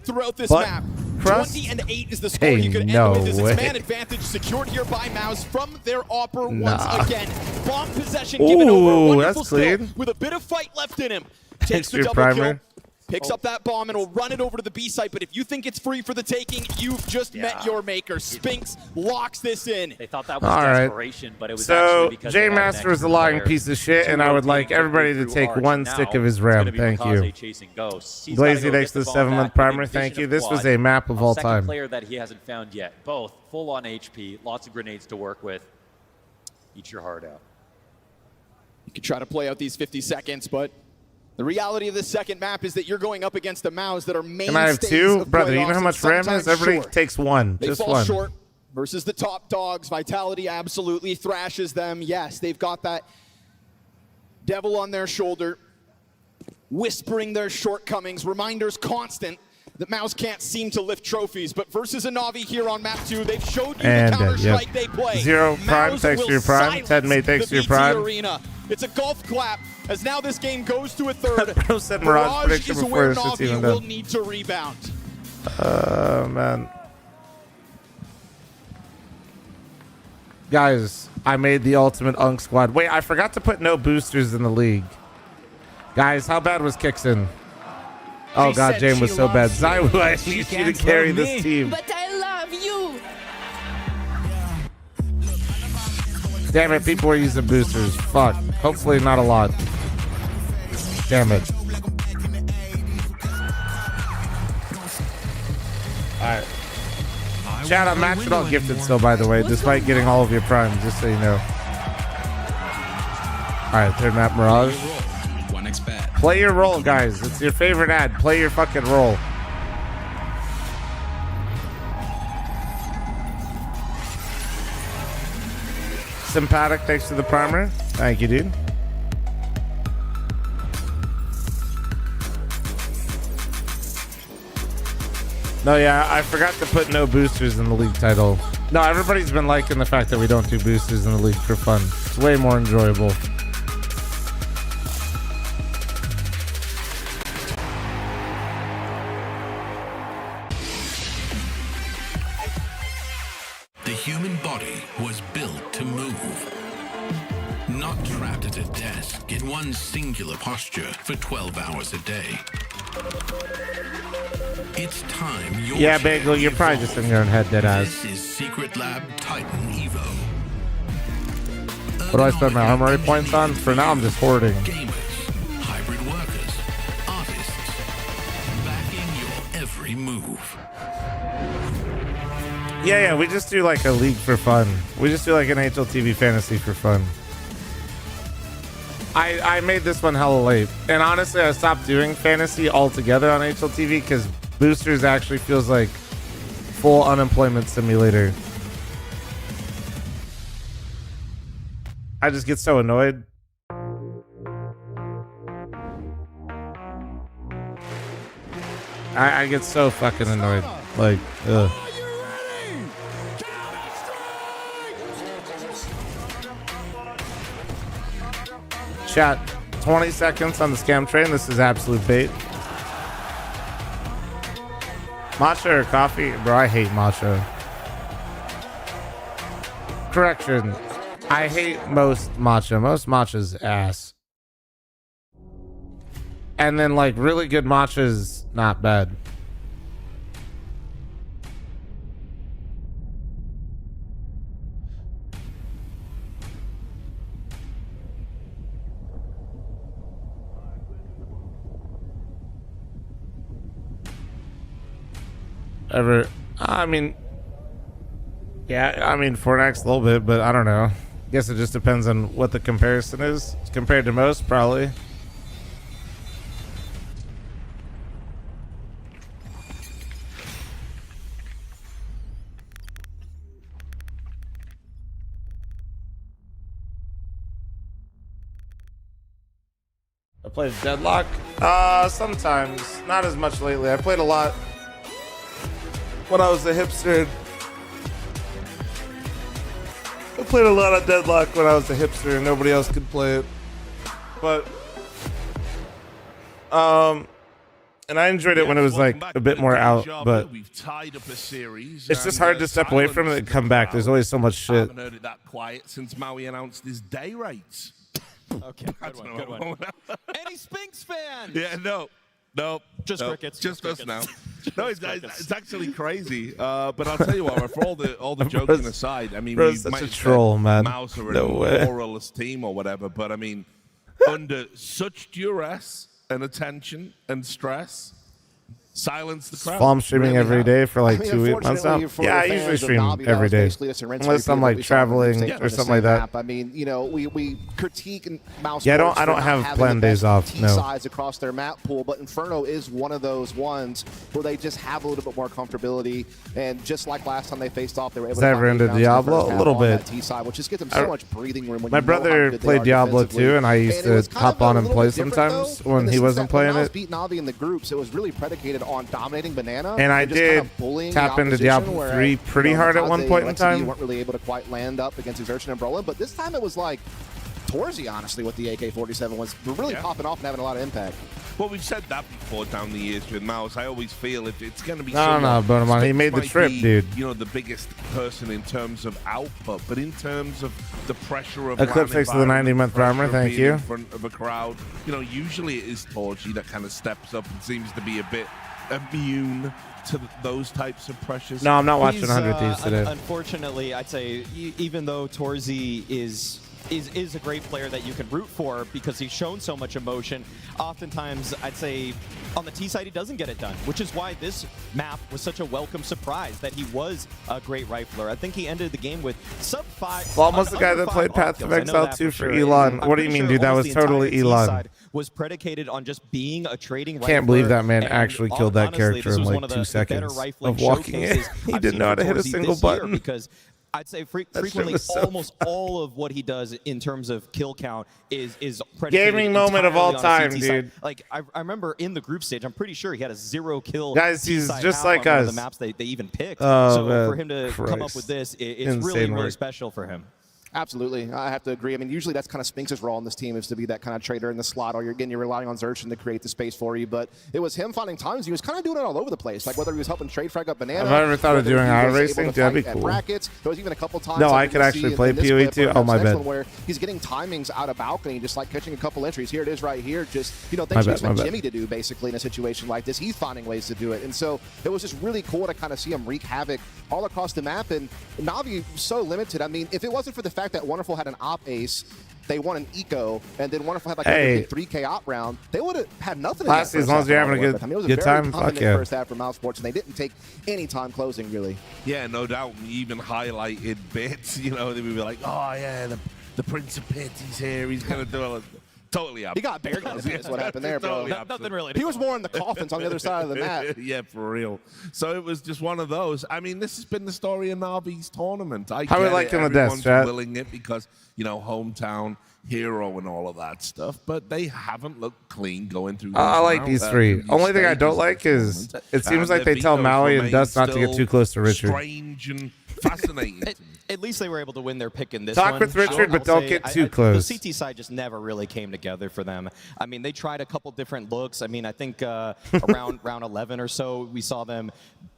crust? 20-8 is the score you could end with. It's man advantage secured here by MOUZ from their Opper once again. Bomb possession given over. Wonderful skill with a bit of fight left in him. Takes the double kill. Picks up that bomb and will run it over to the B site. But if you think it's free for the taking, you've just met your maker. Spinx locks this in. They thought that was desperation, but it was so J Master is a lying piece of shit, and I would like everybody to take one stick of his ram. Thank you. Glazy thanks to the 7-month primer. Thank you. This was a map of all time. Player that he hasn't found yet. Both full on HP, lots of grenades to work with. Eat your heart out. You can try to play out these 50 seconds, but the reality of this second map is that you're going up against the MOUZ that are mainstays. Can I have two? Brother, you know how much RAM is? Everybody takes one. They just fall one. short versus the top dogs. Vitality absolutely thrashes them. Yes, they've got that devil on their shoulder, whispering their shortcomings, reminders constant that MOUZ can't seem to lift trophies. But versus a Na'Vi here on map 2, they've showed you the counter-strike they play. Zero Prime, thanks to your Prime. Ted May, thanks to your Prime. Arena. It's a golf clap as now this game goes to a third. Bro said Mirage prediction is before where this Na'Vi even will done. need to rebound. Man. Guys, I made the ultimate Unk squad. Wait, I forgot to put no boosters in the league. Guys, how bad was Kixon? Oh god, Jane was so bad. Zaiwu, I need you to carry this team. But I love you. Damn it, people are using boosters. Fuck. Hopefully not a lot. Damn it. Alright. Chat, I'm matching all gifted still, by the way, despite getting all of your primes, just so you know. Alright, third map, Mirage. Play your role, guys. It's your favorite ad. Play your fucking role. Sympathetic, thanks to the primer. Thank you, dude. No, yeah, I forgot to put no boosters in the league title. No, everybody's been liking the fact that we don't do boosters in the league for fun. It's way more enjoyable. The human body was built to move. Not trapped at a desk in one singular posture for 12 hours a day. It's time your yeah, Bagel, you're probably just in your own head, dead ass. This is Secret Lab Titan Evo. What do I spend my armory points on? For now, I'm just hoarding. Gamers, hybrid workers, artists, backing your every move. Yeah, we just do like a league for fun. We just do like an HLTV fantasy for fun. I made this one hella late. And honestly, I stopped doing fantasy altogether on HLTV because boosters actually feels like full unemployment simulator. I just get so annoyed. I get so fucking annoyed. Like, ugh. Chat, 20 seconds on the scam train. This is absolute bait. Matcha or coffee? Bro, I hate matcha. Correction. I hate most matcha. Most matcha's ass. And then like really good matcha is not bad. I mean, yeah, I mean, Fortnite's a little bit, but I don't know. Guess it just depends on what the comparison is. Compared to most, probably. I played Deadlock. Sometimes, not as much lately. I played a lot when I was a hipster. I played a lot of Deadlock when I was a hipster and nobody else could play it. But And I enjoyed it when it was like a bit more out, but we've tied up a series. It's just hard to step away from it and come back. There's always so much shit. I haven't heard it that quiet since Maui announced his day rates. Okay, good one. Any Spinx fans? Yeah, no. Just crickets. Just us crickets. now. No, it's actually crazy. But I'll tell you what, for all the joking aside, I mean, we such might a troll, man. MOUZ are No way. a moralist team or whatever, but I mean, under such duress and attention and stress, silence the crowd. I'm streaming every day for like 2 months now. Yeah, I usually stream every day. Unless I'm like traveling or something like that. I mean, you know, we critique MOUZ. Yeah, I don't have planned days off. No. Sides across their map pool, but Inferno is one of those ones where they just have a little bit more comfortability. And just like last time they faced off, they were able to ever into Diablo? A little bit. T-side, which just gives them so much breathing room. When my brother played Diablo too, and I used to hop on and play sometimes when he wasn't playing it. Beat Navi in the groups, it was really predicated on dominating Banana. And I did tap into Diablo 3 pretty hard at one point in time. You weren't really able to quite land up against Exertion and Brolin, but this time it was like Torzy, honestly, with the AK-47 was really popping off and having a lot of impact. Well, we've said that before down the years with MOUZ. I always feel it's going to be. No, but he made the trip, dude. You know, the biggest person in terms of output, but in terms of the pressure of Eclipse fix the 90-month armor. Thank you. In front of a crowd, you know, usually it is Torzy that kind of steps up and seems to be a bit immune to those types of pressures. No, I'm not watching 100 Thieves today. Unfortunately, I'd say even though Torzy is a great player that you can root for because he's shown so much emotion, oftentimes I'd say on the T side he doesn't get it done, which is why this map was such a welcome surprise that he was a great rifler. I think he ended the game with sub-5. Well, almost the guy that played Path of Exile 2 for Elon. What do you mean, dude? That was totally Elon. Was predicated on just being a trading rifler. Can't believe that man actually killed that character in like 2 seconds of walking in. He didn't know how to hit a single button. Because I'd say frequently almost all of what he does in terms of kill count is predicated gaming moment of all time, dude. Side. Like I remember in the group stage, I'm pretty sure he had a 0 kill. Guys, he's just like on us. One of the maps they even picked. Oh, so man. for him to come up with this, it's really special for him. Absolutely. I have to agree. I mean, usually that's kind of Spinx's role on this team is to be that kind of trader in the slot, or you're relying on Xerxen to create the space for you. But it was him finding times. He was kind of doing it all over the place, like whether he was helping trade frag up Banana. Have I ever thought of doing iRacing? That'd be cool. Brackets. There was even a couple times. No, I could actually play PoE too. Oh, my bad. Where he's getting timings out of balcony, just like catching a couple entries. Here it is right here. Just, you know, things you expect Jimmy to do basically in a situation like this. He's finding ways to do it. And so it was just really cool to kind of see him wreak havoc all across the map. And Navi so limited. I mean, if it wasn't for the fact that Wonderful had an op ace, they won an eco, and then Wonderful had like a 3K op round, they would have had nothing. Lastly, as long as you're having a good time, fuck yeah. First half for MOUZ Sports, and they didn't take any time closing, really. Yeah, no doubt. We even highlighted bits, you know, they would be like, oh yeah, the Prince of Pits, he's here, he's going to do it. Totally up. He got bear guns. That's what happened there, bro. Totally Nothing really. He was more in the coffins on the other side of the map. Yeah, for real. So it was just one of those. I mean, this has been the story of Navi's tournament. How we like him to death, chat? Willing it because, you know, hometown hero and all of that stuff, but they haven't looked clean going through. I like these three. Only thing I don't like is it seems like they tell Maui and Dust not to get too close to Richard. Strange and fascinating. At least they were able to win their pick in this one. Talk with Richard, but don't get too close. The CT side just never really came together for them. I mean, they tried a couple different looks. I mean, I think around round 11 or so, we saw them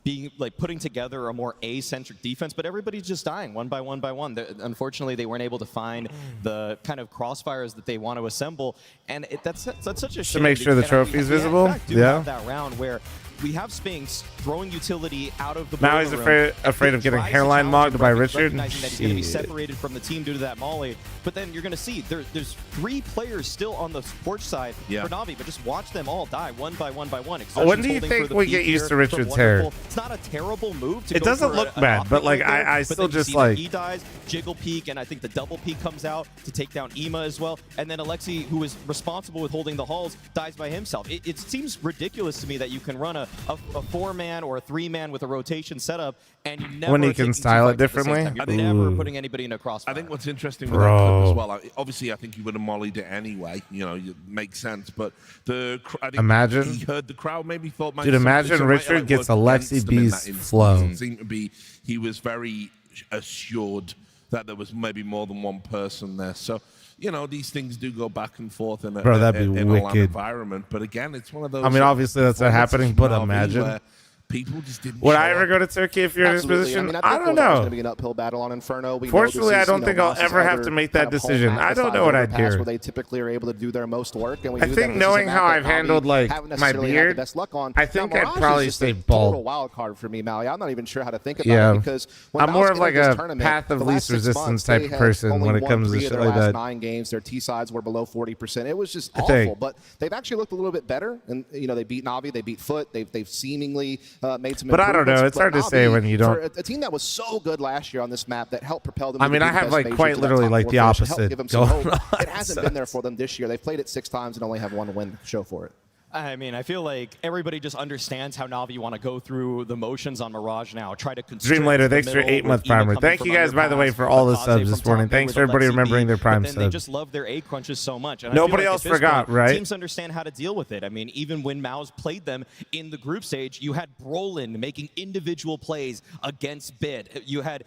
being like putting together a more A-centric defense, but everybody's just dying one by one by one. Unfortunately, they weren't able to find the kind of crossfires that they want to assemble, and that's such a shame. To make sure the trophy's visible. Yeah. That round where we have Spinx throwing utility out of the Maui's afraid of getting hairline mogged by Richard. Recognizing that he's going to be separated from the team due to that molly. But then you're going to see there's 3 players still on the support side for Navi, but just watch them all die one by one by one. When do you think we get used to Richard's hair? It's not a terrible move. It doesn't look bad, but like I still just like. He dies, Jiggle Peek, and I think the double peek comes out to take down Ema as well. And then Alexi, who is responsible with holding the halls, dies by himself. It seems ridiculous to me that you can run a 4-man or a 3-man with a rotation setup, and you never when he can style it differently. You're never putting anybody in a crossfire. I think what's interesting with that clip as well, obviously I think he would have mollied it anyway, you know, it makes sense, but I think imagine he heard the crowd, maybe thought, dude, imagine Richard gets Alexi B's flow. It seemed to be, he was very assured that there was maybe more than one person there, so you know, these things do go back and forth in a, Bro, that'd be in a LAN wicked. environment. But again, it's one of those. I mean, obviously that's not happening, but imagine. People just didn't. Would I ever go to Turkey if you're Absolutely. in this position? I mean, I don't know. It's going to be an uphill battle on Inferno. Fortunately, I don't think I'll ever have to make that decision. I don't know what I'd do. Where they typically are able to do their most work. And we I think knowing how I've handled like my beard, I think I'd probably stay bald. Total wild card for me, Maui. I'm not even sure how to think about it because I'm more of like a path of least resistance type of person when it comes to shit like that. 9 games, their T sides were below 40%. It was just awful. But they've actually looked a little bit better, and you know they beat Navi, they beat Foot, they've seemingly made some. But I don't know. It's hard to say when you don't. For a team that was so good last year on this map that helped propel them. I mean, I have like quite literally like the opposite going on. It hasn't been there for them this year. They've played it 6 times and only have 1 win to show for it. I mean, I feel like everybody just understands how Navi want to go through the motions on Mirage now. Try to Dream Later, thanks for your 8-month primer. Thank you guys, by the way, for all the subs this morning. Thanks for everybody remembering their prime subs. They just love their A crunches so much. And nobody else forgot, right? Teams understand how to deal with it. I mean, even when MOUZ played them in the group stage, you had Brolin making individual plays against Bid. You had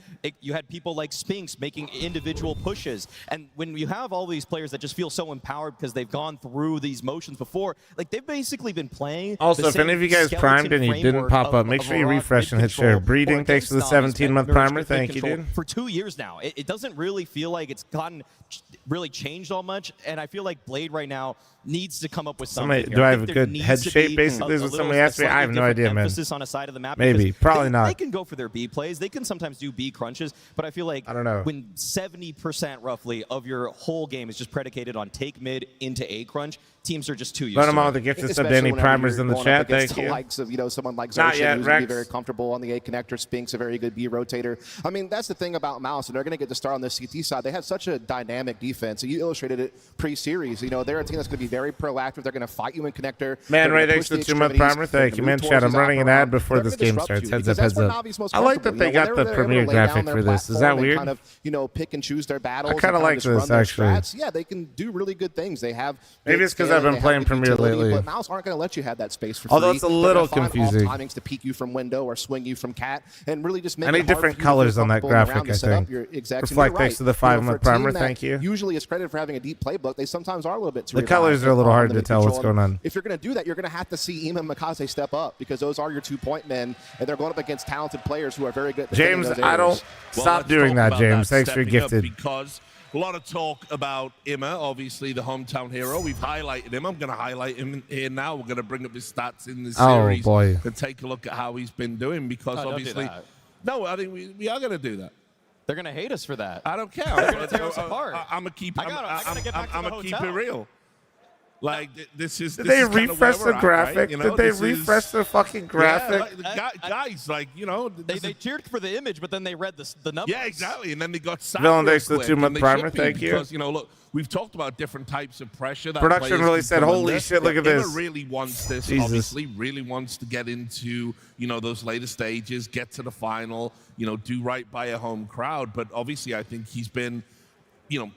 people like Spinx making individual pushes. And when you have all these players that just feel so empowered because they've gone through these motions before, like they've basically been playing. Also, if any of you guys primed and you didn't pop up, make sure you refresh and hit share. Breeding, thanks for the 17-month primer. Thank you, dude. For 2 years now, it doesn't really feel like it's gotten really changed all much, and I feel like Blade right now needs to come up with something. Do I have a good head shape, basically, is what somebody asked me? I have no idea, man. Emphasis on a side of the map. Maybe, probably not. They can go for their B plays. They can sometimes do B crunches, but I feel like I don't know. When 70% roughly of your whole game is just predicated on take mid into A crunch, teams are just too used to it. Run them all with the gifted sub Danny primers in the chat. Thank you. Likes of, someone like Zoshin, who's going to be very comfortable on the A connector. Spinx, a very good B rotator. I mean, that's the thing about MOUZ, and they're going to get to start on the CT side. They have such a dynamic defense. You illustrated it pre-series. They're a team that's going to be very proactive. They're going to fight you in connector. Man, Ray, thanks for the 2-month primer. Thank you, man. Chat, I'm running an ad before this game starts. Heads up, heads up. I like that they got the premiere graphic for this. Is that weird? Kind of, pick and choose their battles. I kind of like this, actually. Yeah, they can do really good things. They have. Maybe it's because I've been playing Premiere lately. But MOUZ aren't going to let you have that space for free. Although it's a little confusing. Timings to peek you from window or swing you from cat, and really just make any different colors on that graphic, I think. Reflect, thanks to the 5-month primer. Thank you. Usually it's credited for having a deep playbook. They sometimes are a little bit too. The colors are a little hard to tell what's going on. If you're going to do that, you're going to have to see Ema and Makaze step up because those are your 2-point men, and they're going up against talented players who are very good. James, I don't stop doing that, James. Thanks for your gifted. Because a lot of talk about Ima, obviously the hometown hero. We've highlighted him. I'm going to highlight him here now. We're going to bring up his stats in this series and take a look at how he's been doing because obviously. No, I think we are going to do that. They're going to hate us for that. I don't care. They're going to tear us apart. I'm going to keep it real. Like, this is. Did they refresh the graphic? Did they refresh the fucking graphic? Yeah, guys, they cheered for the image, but then they read the numbers. Yeah, exactly. And then they got sacked. Villain, thanks to the 2-month primer. Thank you. Because, look, we've talked about different types of pressure. That production really said, holy shit, look at this. Ima really wants this, obviously. Really wants to get into, those later stages, get to the final, do right by a home crowd. But obviously, I think he's been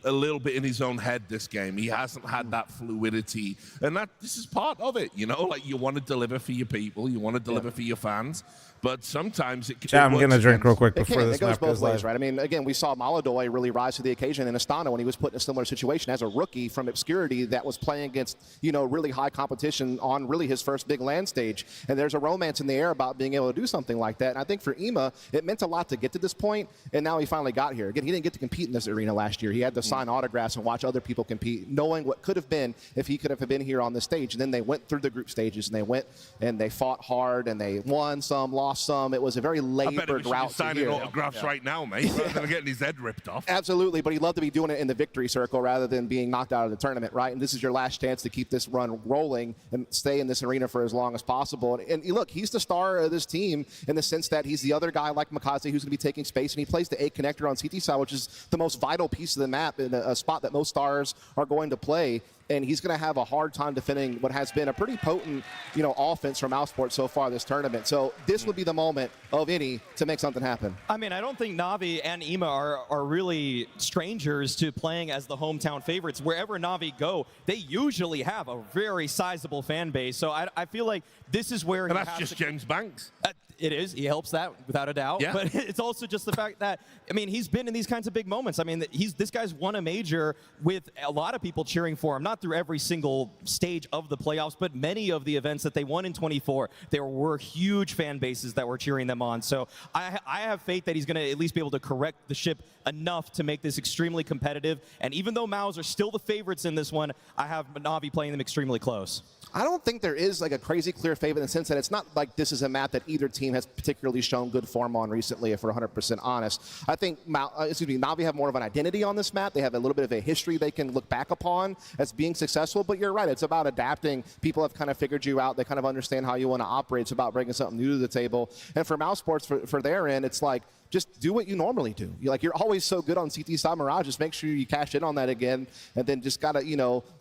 a little bit in his own head this game. He hasn't had that fluidity. And this is part of it, like you want to deliver for your people, you want to deliver for your fans. But sometimes it I'm going to drink real quick before this map goes live. Right? I mean, again, we saw Maladoy really rise to the occasion in Astana when he was put in a similar situation as a rookie from obscurity that was playing against, really high competition on really his first big LAN stage. And there's a romance in the air about being able to do something like that. And I think for Ima, it meant a lot to get to this point, and now he finally got here. Again, he didn't get to compete in this arena last year. He had to sign autographs and watch other people compete, knowing what could have been if he could have been here on this stage. And then they went through the group stages, and they went and they fought hard, and they won some, lost some. It was a very labored route to signing autographs right now, mate, rather than getting his head ripped off. Absolutely, but he'd love to be doing it in the victory circle rather than being knocked out of the tournament, right? And this is your last chance to keep this run rolling and stay in this arena for as long as possible. And look, he's the star of this team in the sense that he's the other guy like Makaze who's going to be taking space, and he plays the A connector on CT side, which is the most vital piece of the map in a spot that most stars are going to play. And he's going to have a hard time defending what has been a pretty potent, offense from MOUZ so far this tournament. So this would be the moment of any to make something happen. I mean, I don't think Navi and Ima are really strangers to playing as the hometown favorites. Wherever Navi go, they usually have a very sizable fan base. So I feel like this is where and that's just James Banks. It is. He helps that without a doubt. Yeah. But it's also just the fact that, I mean, he's been in these kinds of big moments. I mean, this guy's won a major with a lot of people cheering for him, not through every single stage of the playoffs, but many of the events that they won in 24. There were huge fan bases that were cheering them on. So I have faith that he's going to at least be able to correct the ship enough to make this extremely competitive. And even though MOUZ are still the favorites in this one, I have Na'Vi playing them extremely close. I don't think there is like a crazy clear favorite in the sense that it's not like this is a map that either team has particularly shown good form on recently, if we're 100% honest. I think Na'Vi have more of an identity on this map. They have a little bit of a history they can look back upon as being successful, but you're right. It's about adapting. People have kind of figured you out. They kind of understand how you want to operate. It's about bringing something new to the table. And for MOUZ Sports, for their end, it's like, just do what you normally do. You're always so good on CT side Mirage. Just make sure you cash in on that again, and then just gotta,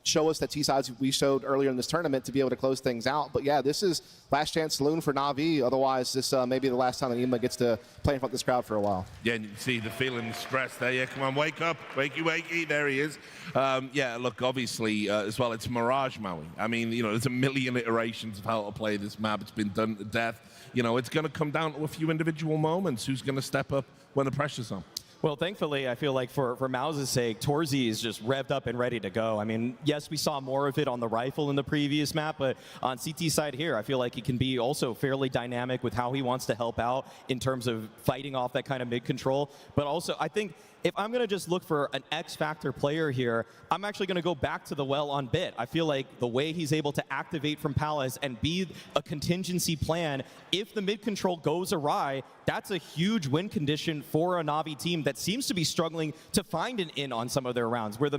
show us that T sides we showed earlier in this tournament to be able to close things out. But yeah, this is last chance saloon for Na'Vi. Otherwise, this may be the last time that EMA gets to play in front of this crowd for a while. Yeah, and you can see the feeling, the stress there. Yeah, come on, wake up, wakey, wakey. There he is. Yeah, look, obviously as well, it's Mirage Maui. I mean, there's a million iterations of how to play this map. It's been done to death. It's going to come down to a few individual moments. Who's going to step up when the pressure's on? Well, thankfully, I feel like for MOUZ's sake, Torzy is just revved up and ready to go. I mean, yes, we saw more of it on the rifle in the previous map, but on CT side here, I feel like he can be also fairly dynamic with how he wants to help out in terms of fighting off that kind of mid-control. But also, I think if I'm going to just look for an X-factor player here, I'm actually going to go back to the well on Bit. I feel like the way he's able to activate from Palace and be a contingency plan, if the mid-control goes awry, that's a huge win condition for a Na'Vi team that seems to be struggling to find an in on some of their rounds, where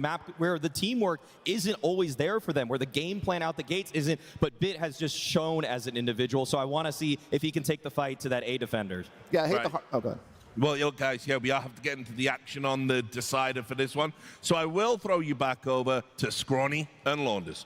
the teamwork isn't always there for them, where the game plan out the gates isn't, but Bit has just shown as an individual. So I want to see if he can take the fight to that A defenders. Yeah, I hate the heart. Oh, go ahead. Well, guys, we have to get into the action on the decider for this one. So I will throw you back over to Scrawny and Launders.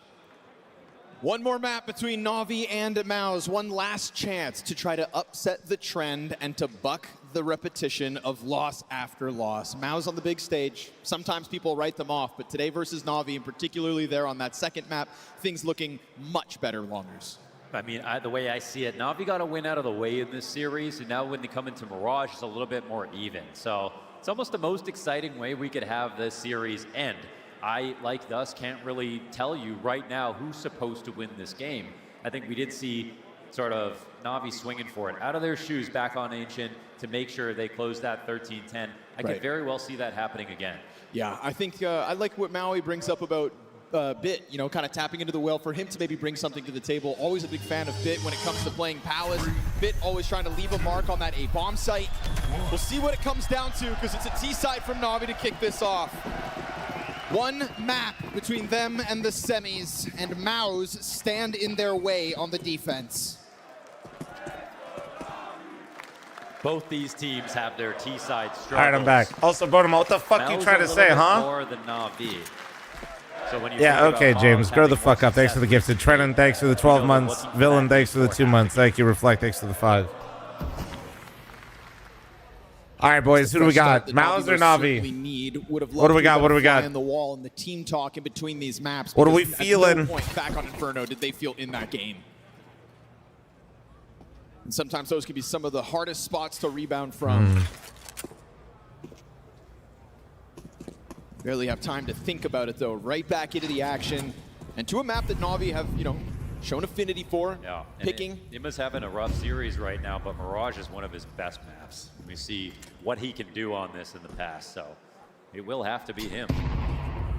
One more map between Na'Vi and MOUZ. One last chance to try to upset the trend and to buck the repetition of loss after loss. MOUZ on the big stage. Sometimes people write them off, but today versus Na'Vi, and particularly there on that second map, things looking much better, Launders. I mean, the way I see it, Na'Vi got a win out of the way in this series, and now when they come into Mirage, it's a little bit more even. So it's almost the most exciting way we could have this series end. I, like us, can't really tell you right now who's supposed to win this game. I think we did see sort of Na'Vi swinging for it out of their shoes back on Ancient to make sure they close that 13-10. I could very well see that happening again. Yeah, I think I like what Maui brings up about Bit, kind of tapping into the well for him to maybe bring something to the table. Always a big fan of Bit when it comes to playing Palace. Bit always trying to leave a mark on that A bomb site. We'll see what it comes down to, because it's a T side from Na'Vi to kick this off. One map between them and the semis, and MOUZ stand in their way on the defense. Both these teams have their T-side struggles. All right, I'm back. Also, Bodum, what the fuck you trying to say, huh? More than Na'Vi. So when you okay, James, grow the fuck up. Thanks for the gifted. Trennan, thanks for the 12 months. Villain, thanks for the 2 months. Thank you. Reflect, thanks for the 5. All right, boys, who do we got? MOUZ or Na'Vi? What do we got? What do we got? The wall and the team talk in between these maps. What are we feeling? At no point back on Inferno did they feel in that game. And sometimes those can be some of the hardest spots to rebound from. Barely have time to think about it, though. Right back into the action. And to a map that Na'Vi have, shown affinity for. Yeah. Picking. Ima's having a rough series right now, but Mirage is one of his best maps. We see what he can do on this in the past, so it will have to be him.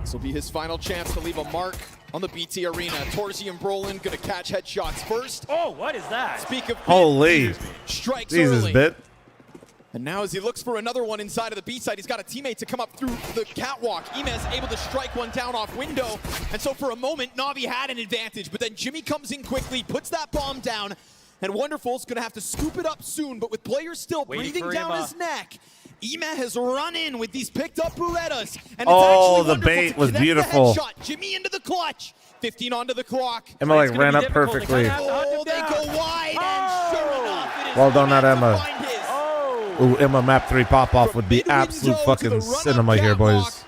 This will be his final chance to leave a mark on the BT arena. Torzy and Brolin gonna catch headshots first. Oh, what is that? Speak of holy strikes Jesus, early. Bit. And now as he looks for another one inside of the B side, he's got a teammate to come up through the catwalk. Imez able to strike one down off window. And so for a moment, Na'Vi had an advantage, but then Jimmy comes in quickly, puts that bomb down, and Wonderful's gonna have to scoop it up soon, but with players still breathing down his neck, Ima has run in with these picked up Burettas. And it's the bait was beautiful. Jimmy into the clutch. 15 onto the clock. Emma ran up perfectly. Oh, they go wide, and sure enough, it is well done, not Emma. find his. Ooh, Emma map 3 pop off would be absolute fucking cinema here, boys.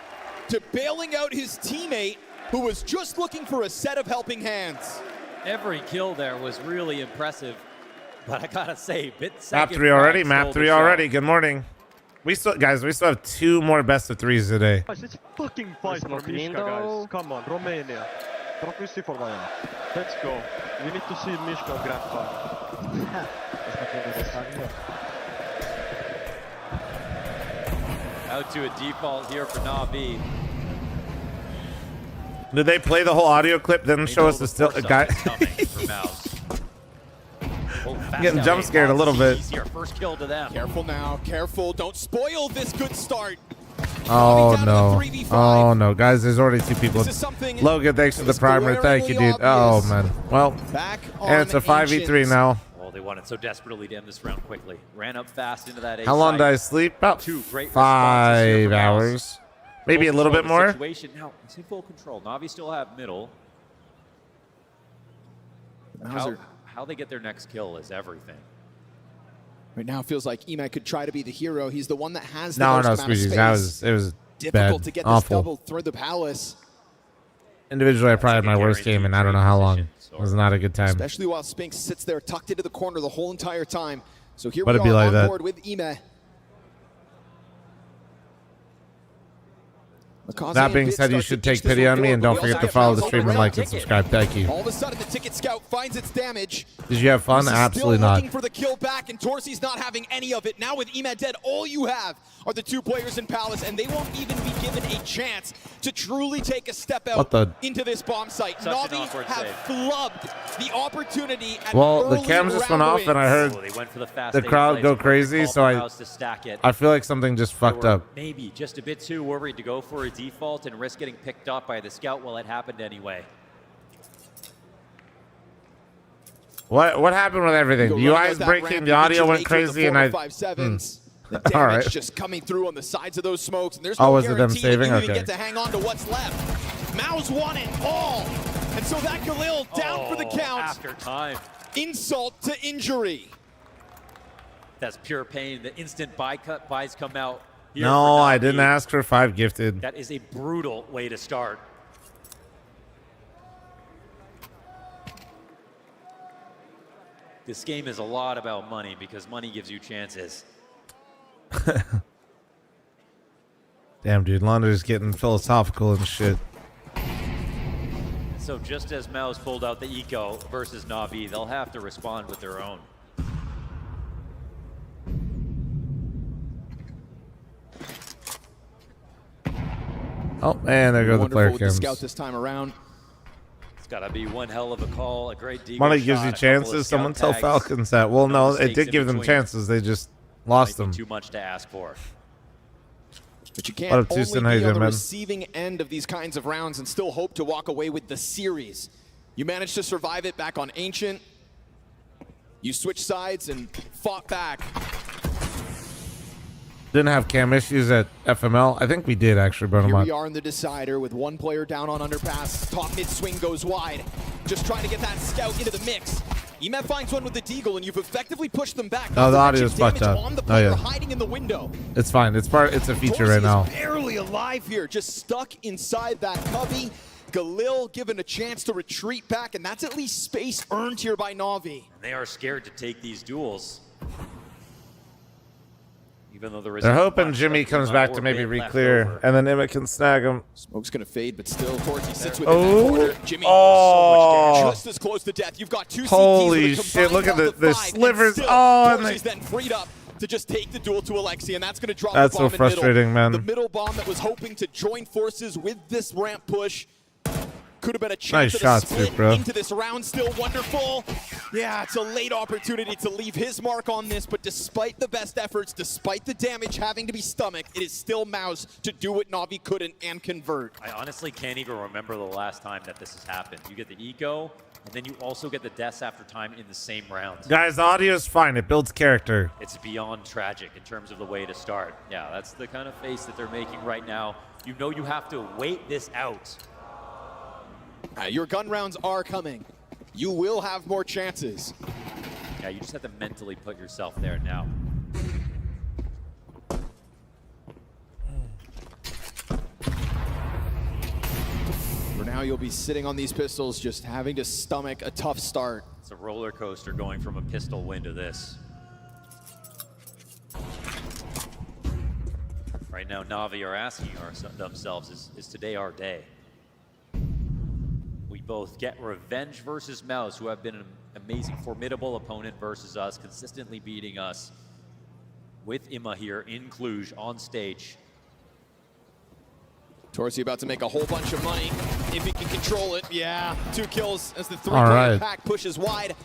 To bailing out his teammate, who was just looking for a set of helping hands. Every kill there was really impressive. But I gotta say, map 3 already. Map 3 already. Good morning. We still have 2 more best of 3s today. It's fucking fight for Mishka, guys. Come on, Romania. Proficiency for Lion. Let's go. We need to see Mishka grand final. Out to a default here for Na'Vi. Did they play the whole audio clip, then show us the still guy? I'm getting jump scared a little bit. First kill to them. Careful now, careful. Don't spoil this good start. Oh no. Oh no, guys, there's already 2 people. Logan, thanks for the primer. Thank you, dude. Oh man. Well, and it's a 5v3 now. Oh, they wanted so desperately to end this round quickly. Ran up fast into that A. How long did I sleep? About 5 hours. Maybe a little bit more. Now, it's in full control. Na'Vi still have middle. How they get their next kill is everything. Right now, it feels like Ime could try to be the hero. He's the one that has the No, most amount of space. It was difficult bad. to get Awful. this double through the palace. Individually, I probably had my worst game in I don't know how long. It was not a good time. Especially while Spinx sits there tucked into the corner the whole entire time. So here But we it'd be are like on that. board with Ime. That being said, you should take pity on me and don't forget to follow the stream and like and subscribe. Thank you. All of a sudden, the ticket scout finds its damage. Did you have fun? Absolutely still not. looking for the kill back, and Dorsey's not having any of it. Now with Ime dead, all you have are the 2 players in Palace, and they won't even be given a chance to truly take a step out into this bomb site. Na'Vi have flubbed the opportunity at the cams just went off, and I heard the crowd go crazy, so I feel like something just fucked up. Maybe just a bit too worried to go for a default and risk getting picked up by the scout. Well, it happened anyway. What happened with everything? The UI's breaking, the audio went crazy, and I... The damage just coming through on the sides of those smokes, and there's Oh, no was it them guarantee saving? that you Okay. get to hang on to what's left. MOUZ won it all, and so that Galil down for the count. After time. Insult to injury. That's pure pain. The instant buys come out. No, I didn't ask for 5 gifted. That is a brutal way to start. This game is a lot about money because money gives you chances. Damn, dude, Launder's getting philosophical and shit. So just as MOUZ pulled out the eco versus Na'Vi, they'll have to respond with their own. Oh, man, there go the player Wonderful with the cams. scout this time around. It's got to be one hell of a call, a great deep Money shot, gives you a couple of chances. Someone scout tell tags. Falcons that. Well, no, it mistakes did in give them between. chances. They just lost them. Too much to ask for. But you What can't up, only Tucson? How you be on doing, the man? receiving end of these kinds of rounds and still hope to walk away with the series. You managed to survive it back on Ancient. You switched sides and fought back. Didn't have cam issues at FML. I think we did, actually, bro. Here we are in the decider with one player down on underpass. Top mid swing goes wide. Just trying to get that scout into the mix. Ime finds one with the deagle, and you've effectively pushed them back. No, the audio's fucked up. On the Oh, player yeah. hiding in the window. It's fine. It's a feature right now. Dorsey is barely alive here, just stuck inside that cubby. Galil given a chance to retreat back, and that's at least space earned here by Na'Vi. They are scared to take these duels. Even though there is They're hoping Jimmy comes back to maybe re-clear, and then Emmett can snag him. Smoke's gonna fade, but still, Dorsey sits within that corner. Jimmy, Oh. so much damage. Just as close to death. You've got 2 CTs Holy with a shit, look at combined the round of 5, slivers. and still, Oh, and Dorsey's then freed up to just take the duel to Alexi, and that's gonna drop That's the bomb so in middle. frustrating, man. The middle bomb that was hoping to join forces with this ramp push. Could have been a chance Nice to shots, split dude, bro. into this round. Still wonderful. Yeah, it's a late opportunity to leave his mark on this, but despite the best efforts, despite the damage having to be stomached, it is still MOUZ to do what Na'Vi couldn't and convert. I honestly can't even remember the last time that this has happened. You get the eco, and then you also get the deaths after time in the same rounds. Guys, the audio is fine. It builds character. It's beyond tragic in terms of the way to start. Yeah, that's the kind of face that they're making right now. You know you have to wait this out. Your gun rounds are coming. You will have more chances. Yeah, you just have to mentally put yourself there now. For now you'll be sitting on these pistols, just having to stomach a tough start. It's a roller coaster going from a pistol win to this. Right now, Na'Vi are asking themselves, is today our day? We both get revenge versus MOUZ, who have been an amazing, formidable opponent versus us, consistently beating us with Imma here in Cluj on stage. Torsi about to make a whole bunch of money if he can control it. Yeah, 2 kills as the 3-player pack pushes wide.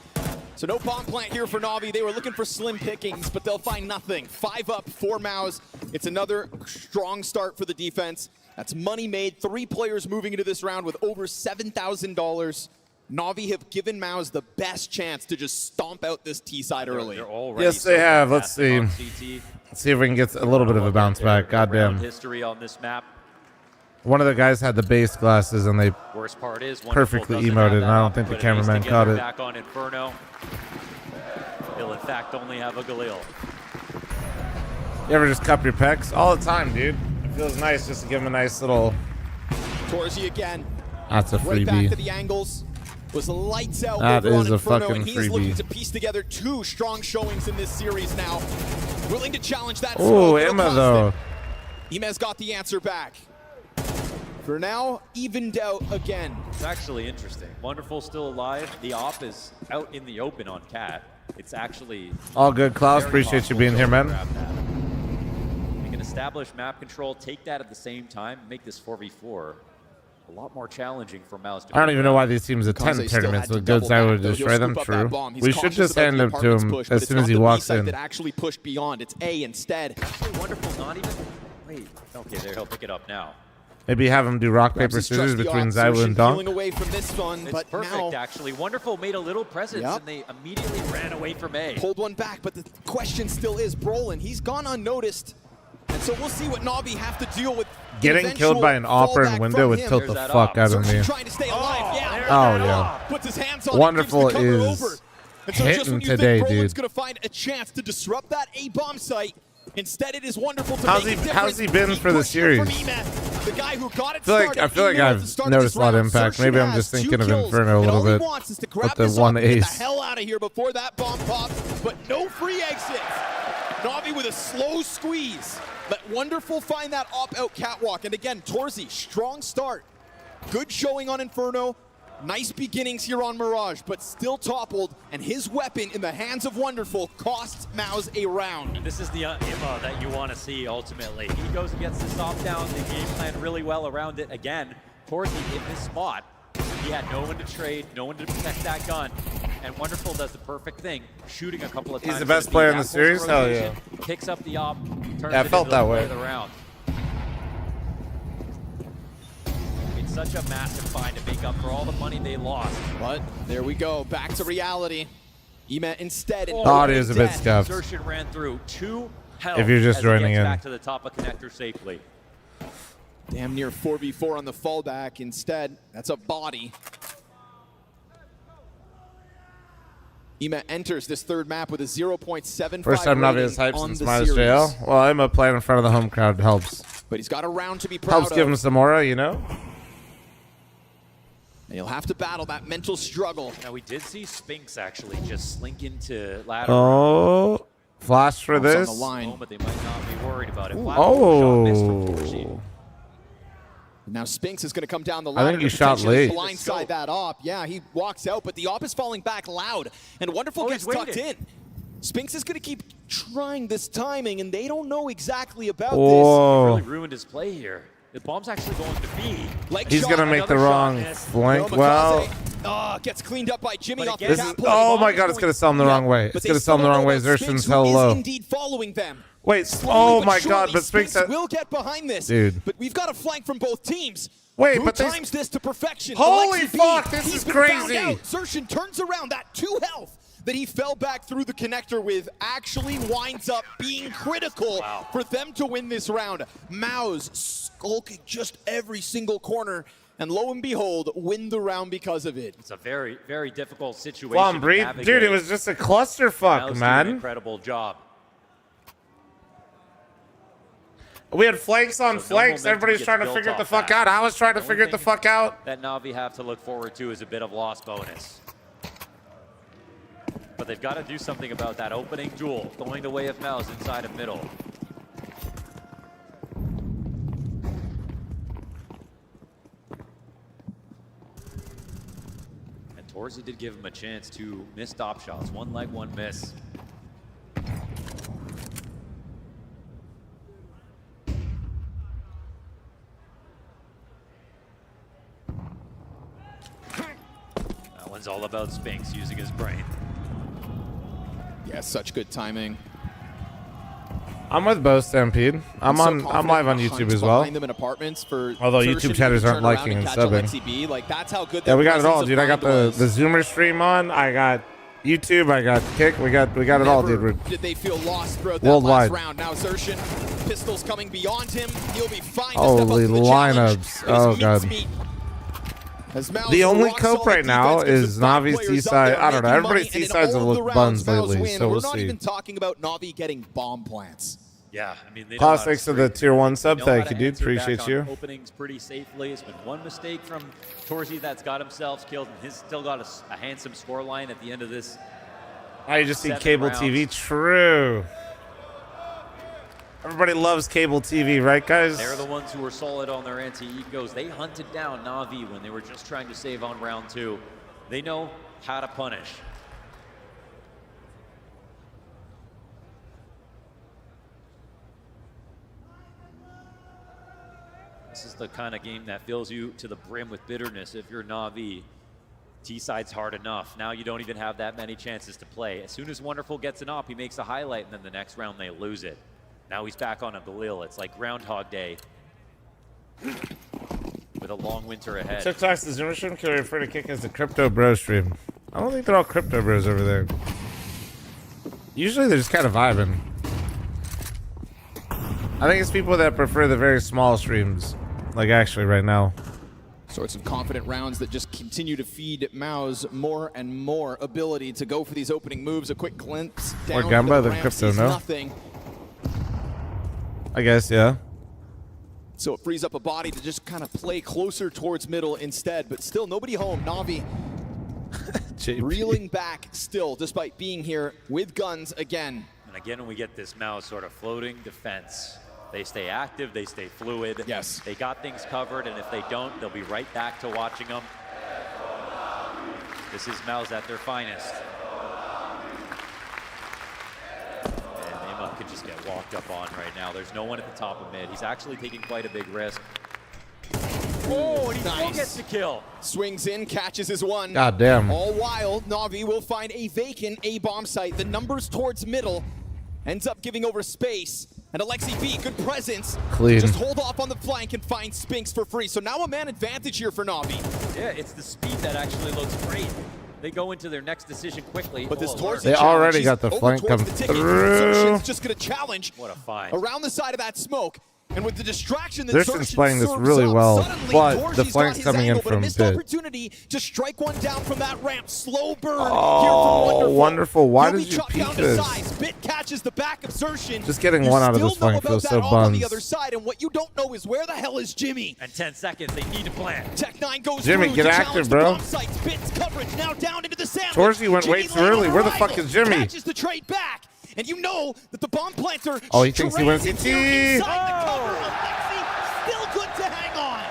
So no bomb plant here for Na'Vi. They were looking for slim pickings, but they'll find nothing. 5 up for MOUZ. It's another strong start for the defense. That's money made. 3 players moving into this round with over $7,000. Na'Vi have given MOUZ the best chance to just stomp out this T side early. Yes, they have. Let's see. Let's see if we can get a little bit of a bounce back. Goddamn. History on this map. One of the guys had the base glasses and they Worst part is perfectly emoted, and I don't think the cameraman caught it. Back on Inferno. He'll in fact only have a Galil. You ever just cup your pecs? All the time, dude. It feels nice just to give him a nice little... Torsi again. That's a Right back to freebie. the angles. Was lights out That over on is a Inferno, fucking and he's looking freebie. to piece together 2 strong showings in this series now. Willing to challenge that. Oh, Imma though. Imma's got the answer back. For now, evened out again. It's actually interesting. Wonderful still alive. The op is out in the open on Cat. It's actually All good, Klaus. very Appreciate you possible being to here, man. grab that. You can establish map control, take that at the same time, make this 4v4 a lot more challenging for MOUZ. I don't even know why these teams attend tournaments with goods that would destroy them. True. We should just hand them to him as soon as he walks in. That actually pushed beyond. It's A instead. Actually, Wonderful not even... Wait. Okay, there, he'll pick it up now. Maybe have him do rock, paper, scissors between Zywu and Donk. Away from this one, It's but perfect, now actually. Wonderful made a little presence, and they immediately ran away from A. pulled one back, but the question still is, Brolin, he's gone unnoticed. And so we'll see what Na'Vi have to deal with. Getting killed by an opera in window would tilt the fuck out of me. Trying to stay alive. Oh, yeah. Puts his hands on Wonderful it, gives the cover is over. And so just hitting when you today, think Brolin's dude. going to find a chance to disrupt that A-bomb site, instead it is Wonderful to How's make he- a how's difference. he been for the pushed here from series? Ema, the guy who got it I feel like I've noticed a lot of impact. Maybe I'm just thinking of Inferno a little bit. With the one ace. Get the hell out of here before that bomb pops, but no free exits. Na'Vi with a slow squeeze. Let Wonderful find that op-out catwalk. And again, Torsi, strong start. Good showing on Inferno. Nice beginnings here on Mirage, but still toppled. And his weapon in the hands of Wonderful costs MOUZ a round. And this is the Imma that you want to see ultimately. He goes and gets this op down. They game plan really well around it. Again, Torsi in this spot. He had no one to trade, no one to protect that gun. And Wonderful does the perfect thing, shooting a couple of times. He's the best player in the series? Hell yeah. Picks up the op, turns Yeah, I it felt into that the play way. of the round. It's such a massive find to make up for all the money they lost. But there we go, back to reality. Ema instead. The audio is a bit scuffed. Insertion ran through 2 health If you're just as he joining gets in. back to the top of connector safely. Damn near 4v4 on the fallback. Instead, that's a body. Ema enters this third map with a 0.75 First time Na'Vi has hype since minus JL. Well, Imma playing in front of the home crowd helps. But he's got a round to be proud Helps of. give him some aura, you know? And he'll have to battle that mental struggle. Now we did see Spinx actually just slink into ladder. Oh, flash for this. On the line. But they might not be worried about it. Oh. Now Spinx is going to come down the I line. think he shot late. Blindside that op. Yeah, he walks out, but the op is falling back loud. And Wonderful gets tucked in. Spinx is going to keep trying this timing, and they don't know exactly about this. He really ruined his play here. The bomb's actually going to be. He's going to make the wrong flank. Well, gets cleaned up by Jimmy off the this is, cap. oh my god, it's going to sell him the wrong way. It's going to sell him the wrong way. Xerxion's hell low. Indeed following them. Wait, Slowly oh my surely, god, but Spinx will get behind this. Dude. But we've got a flank from both teams. Wait, Who but they times this to perfection? Holy Alexi fuck, B, this he's is been crazy. found out. Xerxion turns around. That 2 health that he fell back through the connector with actually winds up being critical for them to win this round. MOUZ skulking just every single corner, and lo and behold, win the round because of it. It's a very, very difficult situation. Well, breathe. Dude, it was just a clusterfuck, MOUZ man. did an incredible job. We had flanks on flanks. Everybody's trying to figure it the fuck out. I was trying to figure it the fuck out. That Na'Vi have to look forward to is a bit of loss bonus. But they've got to do something about that opening duel, going the way of MOUZ inside of middle. And Torzi did give him a chance to miss stop shots. One leg, one miss. That one's all about Spinx using his brain. Yeah, such good timing. I'm with Bo Stampede. I'm live on YouTube as well. Them in apartments for although YouTube chatters aren't liking and subbing. Like, that's how good yeah, we got it all, dude. I got the Zoomer stream on. I got YouTube. I got Kick. We got it all, dude. Did they feel lost throughout that worldwide last round? Now Xertion, pistols coming beyond him. He'll be fine. Holy lineups! Oh god. The only cope right now is Navi's T-side. I don't know. Everybody's T-sides have looked buns lately, so we'll see. We're not even talking about Na'Vi getting bomb plants. Yeah, I mean, Classics of the tier 1 sub. Thank you, dude. Appreciate you. Openings pretty safely. It's been one mistake from Torzi that's got himself killed, and he's still got a handsome score line at the end of this. I just see cable TV. True. Everybody loves cable TV, right, guys? They're the ones who were solid on their anti-egos. They hunted down Na'Vi when they were just trying to save on round 2. They know how to punish. This is the kind of game that fills you to the brim with bitterness if you're Na'Vi. T-side's hard enough. Now you don't even have that many chances to play. As soon as Wonderful gets an op, he makes a highlight, and then the next round they lose it. Now he's back on a Galil. It's like Groundhog Day with a long winter ahead. TikTok's the Zoomer stream. Can we refer to Kick as the Crypto Bro stream? I don't think they're all Crypto Bros over there. Usually they're just kind of vibing. I think it's people that prefer the very small streams, like actually right now. So it's some confident rounds that just continue to feed MOUZ more and more ability to go for these opening moves. A quick glimpse down. Or Gamba than Crypto, no? Nothing. I guess, yeah. So it frees up a body to just kind of play closer towards middle instead, but still nobody home. Na'Vi reeling back still, despite being here with guns again. And again, when we get this MOUZ sort of floating defense, they stay active, they stay fluid. Yes. They got things covered, and if they don't, they'll be right back to watching them. This is MOUZ at their finest. Could just get walked up on right now. There's no one at the top of mid. He's actually taking quite a big risk. Oh, and he still gets the kill. Swings in, catches his one. God damn. All while, Na'Vi will find a vacant A-bomb site. The numbers towards middle ends up giving over space. And Alexi B, good presence. Clean. Just hold off on the flank and find Spinx for free. So now a man advantage here for Na'Vi. Yeah, it's the speed that actually looks great. They go into their next decision quickly. But this towards they already got the flank come through. Just going to challenge. What a find. Around the side of that smoke. And with the distraction that Xertion's playing this really well, but the flank's coming in from missed mid. Opportunity to strike one down from that ramp. Slow burn. Oh, Wonderful. Why did you peek this? Bit catches the back of Xertion. Just getting one out of this flank feels so buns. On the other side, and what you don't know is where the hell is Jimmy? And 10 seconds, they need to plan. Tech9 goes Jimmy, through get to active, bro. Bits coverage now down into the sandwich. Torzi went way too early. Where the fuck is Jimmy? Catches the trade back. And you know that the bomb planter. Oh, he thinks he went CT. Still good to hang on.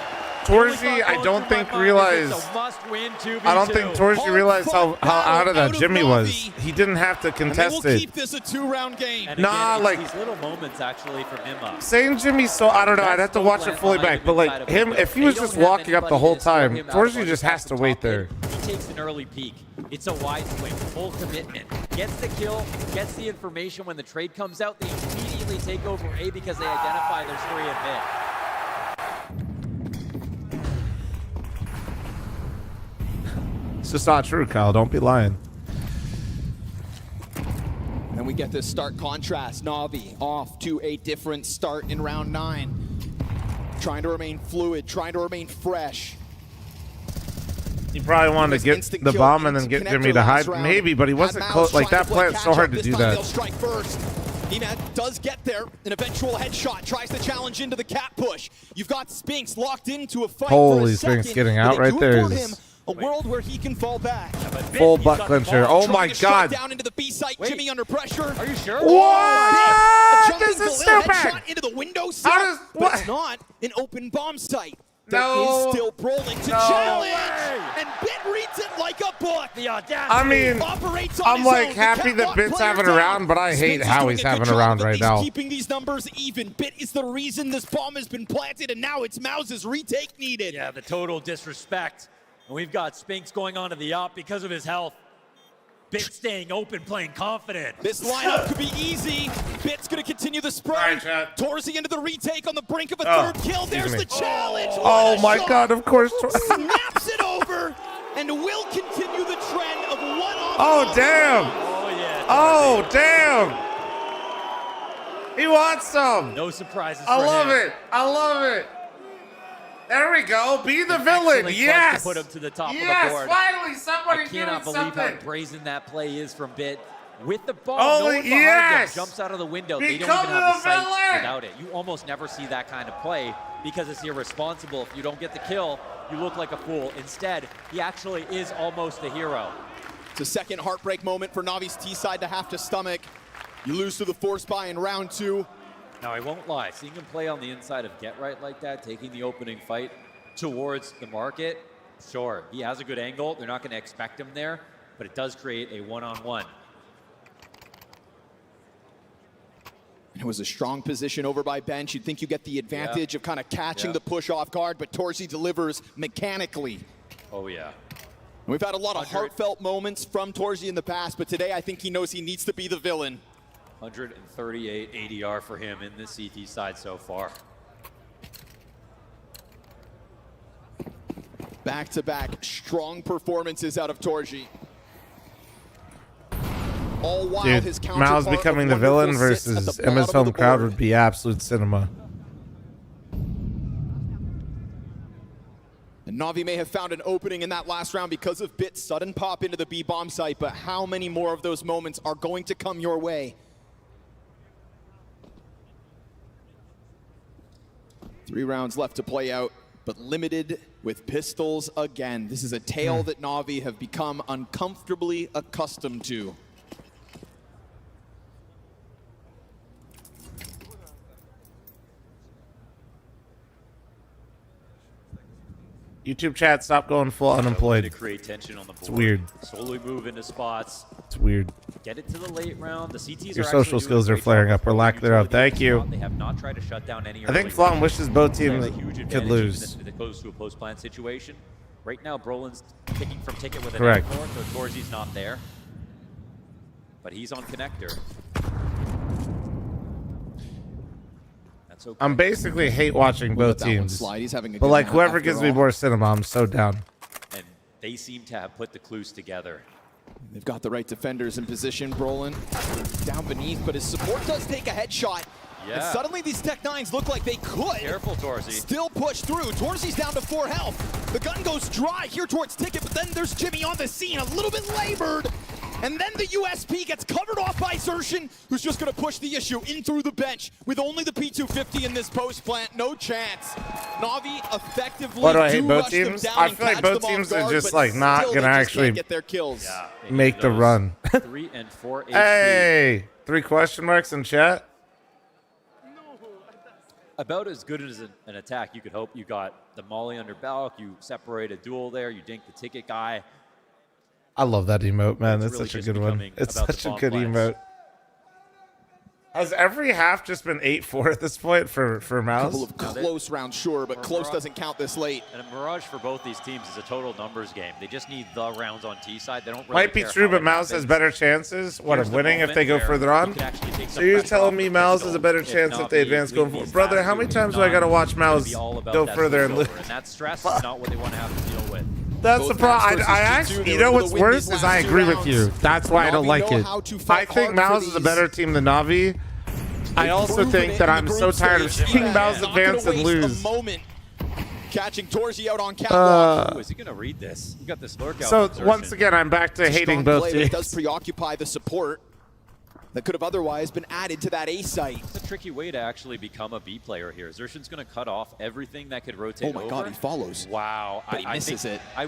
Torzi, I don't think realized. I don't think Torzi realized how out of that Jimmy was. He didn't have to contest it. Keep this a 2-round game. And nah, again, like these little moments actually from him up. Saying Jimmy's so I don't know. I'd have to watch it fully back. But like him, if he was just walking up the whole time, Torzi just has to wait there. He takes an early peek. It's a wide swing, full commitment. Gets the kill, gets the information. When the trade comes out, they immediately take over A because they identify there's 3 in mid. It's just not true, Kyle. Don't be lying. And we get this stark contrast. Na'Vi off to a different start in round 9. Trying to remain fluid, trying to remain fresh. He probably wanted to get the bomb and then get Jimmy to hide. Maybe, but he wasn't close. Like, that plant's so hard to do that. They'll strike first. Nemad does get there. An eventual headshot. Tries to challenge into the cat push. You've got Spinx locked into a fight for a second. Spinx getting out right there is a world where he can fall back. Full butt clencher. Oh my God. Down into the B site. Jimmy under pressure. Are you sure? What? This is stupid. Headshot into the window sill, but it's not an open bomb site. There is still Brolin to challenge, and Bit reads it like a book. The audacity. I mean, I'm like happy that Bit's having a round, but I hate how he's having a round right now. Keeping these numbers even. Bit is the reason this bomb has been planted, and now it's MOUZ's retake needed. Yeah, the total disrespect. And we've got Spinx going on to the up because of his health. Bit staying open, playing confident. This lineup could be easy. Bit's going to continue the spray. Torzy into the retake on the brink of a third kill. There's the challenge. Oh my God, of course. Snaps it over and will continue the trend of one-off. Oh, damn. Oh, yeah. Oh, damn. He wants some. No surprises I for love him. it. I love it. There we go. Be the villain. Yes. To put him to the top of the Yes. board. Finally, somebody I cannot doing believe something. how brazen that play is from Bit. With the ball, Oh, no one behind yes. them jumps out of the window. They don't Become even have the the sight villain. without it. You almost never see that kind of play because it's irresponsible. If you don't get the kill, you look like a fool. Instead, he actually is almost a hero. It's a second heartbreak moment for Navi's T-side to have to stomach. You lose to the force buy in round 2. Now, I won't lie. Seeing him play on the inside of Get Right like that, taking the opening fight towards the market, sure, he has a good angle. They're not going to expect him there, but it does create a one-on-one. It was a strong position over by Bench. You'd think you get the advantage of kind of catching the push off guard, but Torzy delivers mechanically. Oh, yeah. We've had a lot of heartfelt moments from Torzy in the past, but today I think he knows he needs to be the villain. 138 ADR for him in this CT side so far. Back-to-back strong performances out of Torzy. All while his counterpart MOUZ becoming the villain versus MS Home Crowd would be absolute cinema. And Navi may have found an opening in that last round because of Bit's sudden pop into the B bomb site, but how many more of those moments are going to come your way? 3 rounds left to play out, but limited with pistols again. This is a tale that Navi have become uncomfortably accustomed to. YouTube chat, stop going full unemployed. To create tension on the board. It's weird. Slowly move into spots. It's weird. Get it to the late round. The CTs Your are social skills are flaring up, or lack thereof. Thank you. They have not tried to shut down any. I think fl0m wishes both teams could lose. If it goes to a post-plan situation. Right now, Brolin's picking from ticket with an Correct. M4, so Torzy's not there. But he's on connector. That's okay. I'm basically hate watching both teams. But like whoever gives me more cinema, I'm so down. And they seem to have put the clues together. They've got the right defenders in position. Brolin down beneath, but his support does take a headshot. Yeah. And suddenly these Tech-9s look like they could Careful, Torzy. still push through. Torzy's down to 4 health. The gun goes dry here towards Ticket, but then there's Jimmy on the scene, a little bit labored. And then the USP gets covered off by Xertion, who's just going to push the issue in through the bench with only the P250 in this post plant. No chance. Navi effectively What do I hate both teams? I feel like both teams are just like not going to actually get their kills. Yeah, make the run. 3 and 4 HP. Hey, 3 question marks in chat. About as good as an attack you could hope. You got the molly under Balk, you separate a duel there, you dink the ticket guy. I love that emote, man. It's That's really such a just good one. becoming It's about the such a bomb good plans. emote. Has every half just been 8-4 at this point for MOUZ? Couple of close rounds, sure, but close doesn't count this late. And a Mirage for both these teams is a total numbers game. They just need the rounds on T side. They don't really Might be care true, how but it MOUZ has happens. better chances. What, Here's of the winning if moment they go where further on? you could actually take So some you're pressure telling off me the MOUZ pistol. has a better If chance if they Navi advance going lead forward? these Brother, back, how it many would times do I not got to watch be all MOUZ about go that further and switchover, lose? and that stress is not what they want to have to deal with. That's the Both problem. Max I versus actually, G2, you they know were what's gonna win worse these is I last 2 agree with you. rounds. That's why I don't Navi like know it. how to fight I think hard for MOUZ is a these. better team than Navi. I also think that I'm so tired of seeing MOUZ advance and lose. Catching Torzy out on catwalk. Ooh, is he going to read this? You got this lurk out. So from once Xertion. again, I'm back to hating Strong both play, but it teams. does preoccupy the support. that could have otherwise been added to that A site. It's a tricky way to actually become a B player here. Xerxion's going to cut off everything that could rotate over. Oh my God, he follows. Wow. But he misses it. I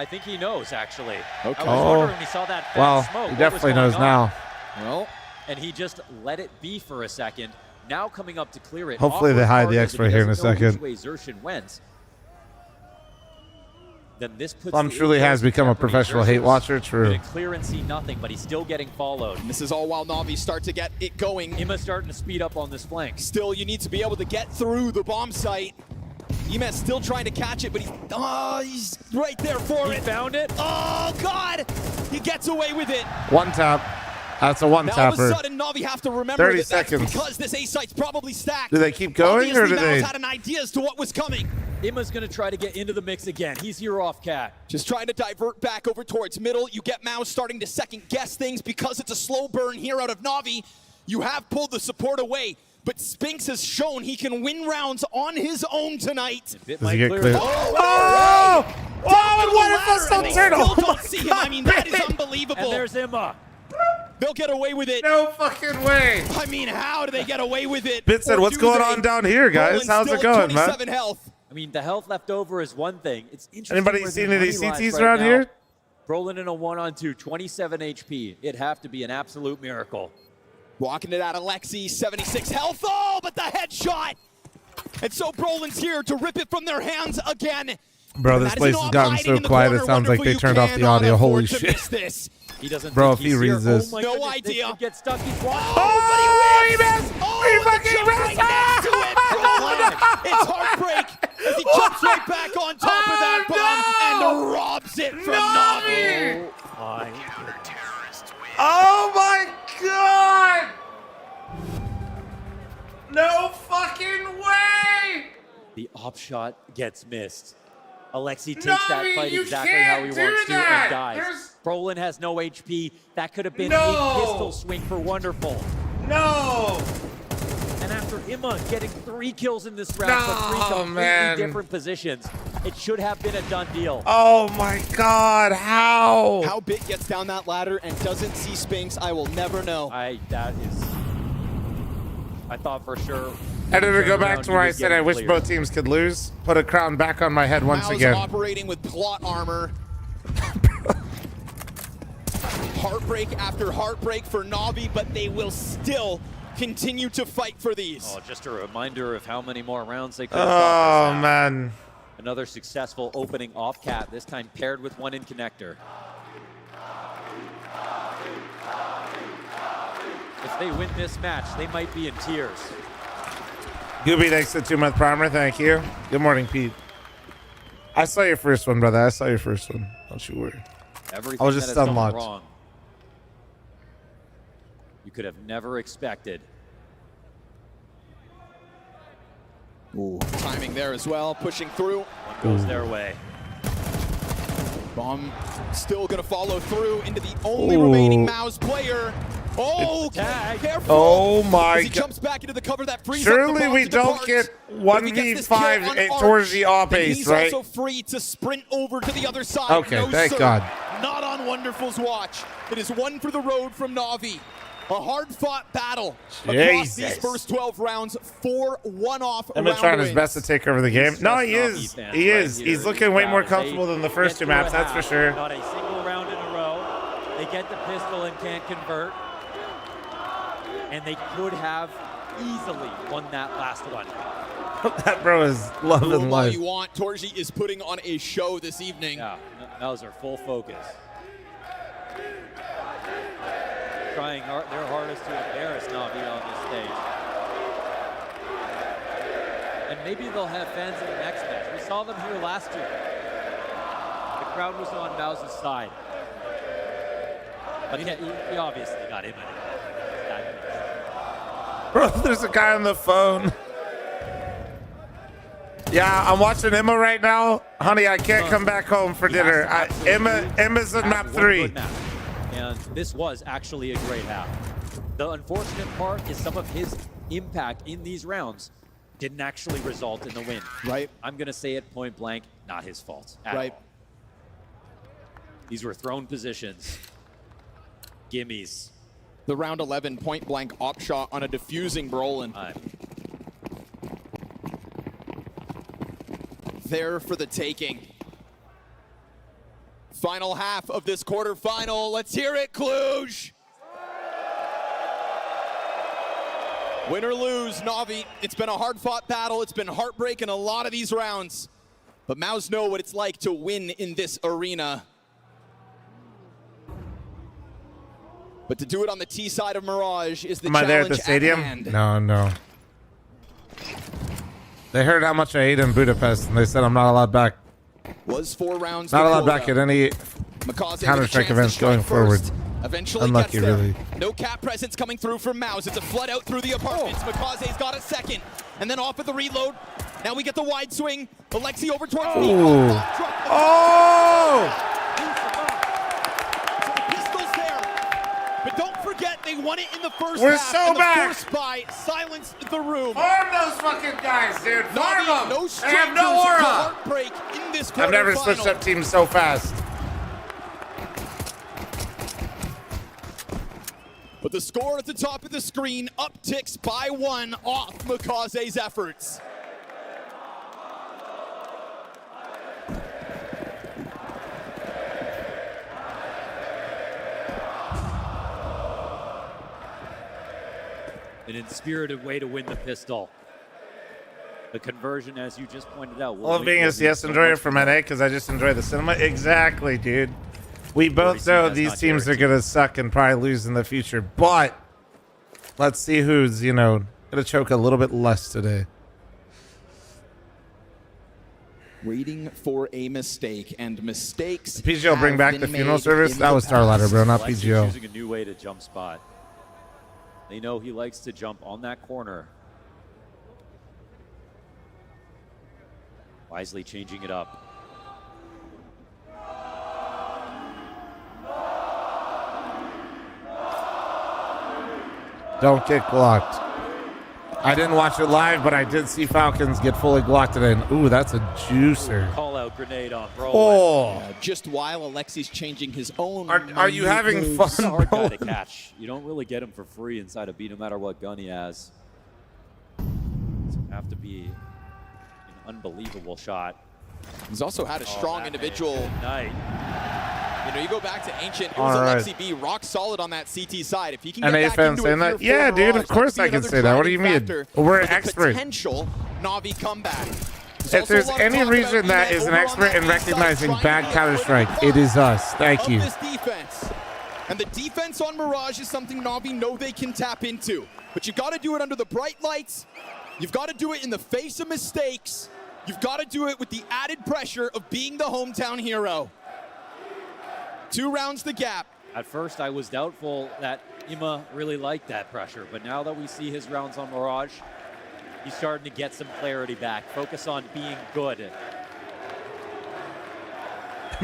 think he knows, actually. Okay. I was wondering when he saw that fast smoke. He definitely knows now. Well, and he just let it be for a second. Now coming up to clear it. Hopefully they hide the expert here in a second. Which way Xerxion went. Then this puts fl0m truly has become a professional hate watcher. True. Clear and see nothing, but he's still getting followed. And this is all while Na'Vi start to get it going. Ima's starting to speed up on this flank. Still, you need to be able to get through the bomb site. Ima's still trying to catch it, but he's right there for it. He found it. Oh, God! He gets away with it. One tap. That's a one now, tapper. all of a sudden, Na'Vi have to remember 30 that seconds. that's because this A site's probably stacked. Do they keep going, obviously, or do they? MOUZ had an idea as to what was coming. Ima's going to try to get into the mix again. He's here off cat. Just trying to divert back over towards middle. You get MOUZ starting to second guess things because it's a slow burn here out of Na'Vi. You have pulled the support away, but Spinx has shown he can win rounds on his own tonight. Does he get clear? Oh! And what if that's not turn? Still don't see him. I mean, that is unbelievable. And there's Ima. They'll get away with it. No fucking way. I mean, how do they get away with it? Bit said, what's going on down here, guys? How's it going, man? 27 health. I mean, the health left over is one thing. It's interesting. Anybody where seen the any money lies CTs right around now. here? Rolling in a 1-on-2, 27 HP. It'd have to be an absolute miracle. Walking it out, Alexi, 76 health. Oh, but the headshot. And so Brolin's here to rip it from their hands again. Bro, this place has gotten so quiet, it sounds like they turned off the audio. Holy shit. He doesn't Bro, think if he he's reads here. this. Oh my No goodness, idea. This could get stuck. He's walking. Oh, he missed! He fucking missed! next to it. Brolin, it's heartbreak as he jumps right back on top of that bomb and robs it from Na'Vi. Oh my God! No fucking way! The op shot gets missed. Alexi takes Na'Vi, that fight you exactly how he can't do wants to that. and dies. There's- Brolin has no HP. That could have been No. a pistol swing for Wonderful. No! And after Ima getting 3 kills in this round from 3 completely man. different positions, it should have been a done deal. Oh my God, how? How Bit gets down that ladder and doesn't see Spinx, I will never know. I thought for sure. Editor, go back Round to where he I would said get I wish cleared. both teams could lose. Put a crown back on my head once MOUZ again. operating with plot armor. Heartbreak after heartbreak for Na'Vi, but they will still continue to fight for these. Oh, just a reminder of how many more rounds they could have got Oh this half. man. Another successful opening off cat, this time paired with one in connector. If they win this match, they might be in tears. Gooby, thanks for the 2-month primer. Thank you. Good morning, Pete. I saw your first one, brother. I saw your first one. Don't you worry. Everything I was just that has gone unlocked. wrong, you could have never expected. Ooh, timing there as well, pushing through. One goes their way. Bomb still gonna follow through into the only Ooh. remaining MOUZ player. Oh, Tag. careful! Oh my As he God. jumps back into the cover that frees up the Surely bomb we to don't depart. get But if he gets this kill 1v5 on Arch, towards the op then ace, he's right? also free to sprint over to the other side. Okay, No, thank sir. God. Not on Wonderful's watch. It is one for the road from Na'Vi. A hard-fought battle across these Jesus. first 12 rounds. 4 one-off I've been round trying his wins. best to take over the game. No, he Stressed is. offense He right is. here. He's looking way more They comfortable than the first get 2 maps, through a that's for half, sure. Not a single round in a row. They get the pistol and can't convert. And they could have easily won that last one. That bro is Rule loving him all life. you want. Torji is putting on a show this evening. Yeah, MOUZ are full focus. Trying their hardest to embarrass Na'Vi on this stage. And maybe they'll have fans in the next match. We saw them here last year. The crowd was on MOUZ's side. But he obviously got him in it. Bro, there's a guy on the phone. Yeah, I'm watching Emma right now. Honey, I can't come back home for dinner. Emma's in map 3. And this was actually a great half. The unfortunate part is some of his impact in these rounds didn't actually result in the win. Right. I'm going to say it point blank, not his fault at Right. all. These were thrown positions, gimmies, The round 11 point blank op shot on a diffusing Brolin. There for the taking. Final half of this quarterfinal. Let's hear it, Cluj! Win or lose, Na'Vi, it's been a hard-fought battle. It's been heartbreak in a lot of these rounds. But MOUZ know what it's like to win in this arena. But to do it on the T side of Mirage is the challenge. Am I there at the stadium? No. They heard how much I ate in Budapest, and they said I'm not allowed back. Was 4 rounds. Not allowed back at any Counter-Strike events going forward. Eventually Unlucky, really. No cap presence coming through from MOUZ. It's a flood out through the apartments. McCause's got a second. And then off of the reload. Now we get the wide swing. Alexi over towards Oh! Pistols there. But don't forget, they won it in the first We're half. so and back. The first spy silenced the room. Farm those fucking guys, dude. Farm them. No They have no strangers to aura. heartbreak in this I've never switched quarterfinal. up teams so fast. But the score at the top of the screen upticks by 1 off McCause's efforts. An inspirited way to win the pistol. The conversion, as you just pointed out. Love being a CS enjoyer from NA because I just enjoy the cinema. Exactly, dude. We both know these teams are going to suck and probably lose in the future, but let's see who's, going to choke a little bit less today. Waiting for a mistake, and mistakes. Did PGL bring back the funeral service? That was Starladder, bro, not PGL. Choosing a new way to jump spot. They know he likes to jump on that corner. Wisely changing it up. Don't get glocked. I didn't watch it live, but I did see Falcons get fully glocked today. And ooh, that's a juicer. Call out grenade on bro. Oh. Just while Alexi's changing his own. Are you having fun, Hard bro? guy to catch. You don't really get him for free inside a B, no matter what gun he has. It's have to be an unbelievable shot. He's also had a strong individual night. You go back to Ancient, it was Alexi B, rock solid on that CT side. If he can get back fans into saying that? Yeah, dude, of course I can say that. What do you mean? We're an expert. Potential Na'Vi comeback. If there's any reason that is an expert in recognizing bad Counter-Strike, it is us. Thank you. This defense. And the defense on Mirage is something Na'Vi know they can tap into. But you've got to do it under the bright lights. You've got to do it in the face of mistakes. You've got to do it with the added pressure of being the hometown hero. 2 rounds the gap. At first, I was doubtful that Ima really liked that pressure, but now that we see his rounds on Mirage, he's starting to get some clarity back. Focus on being good.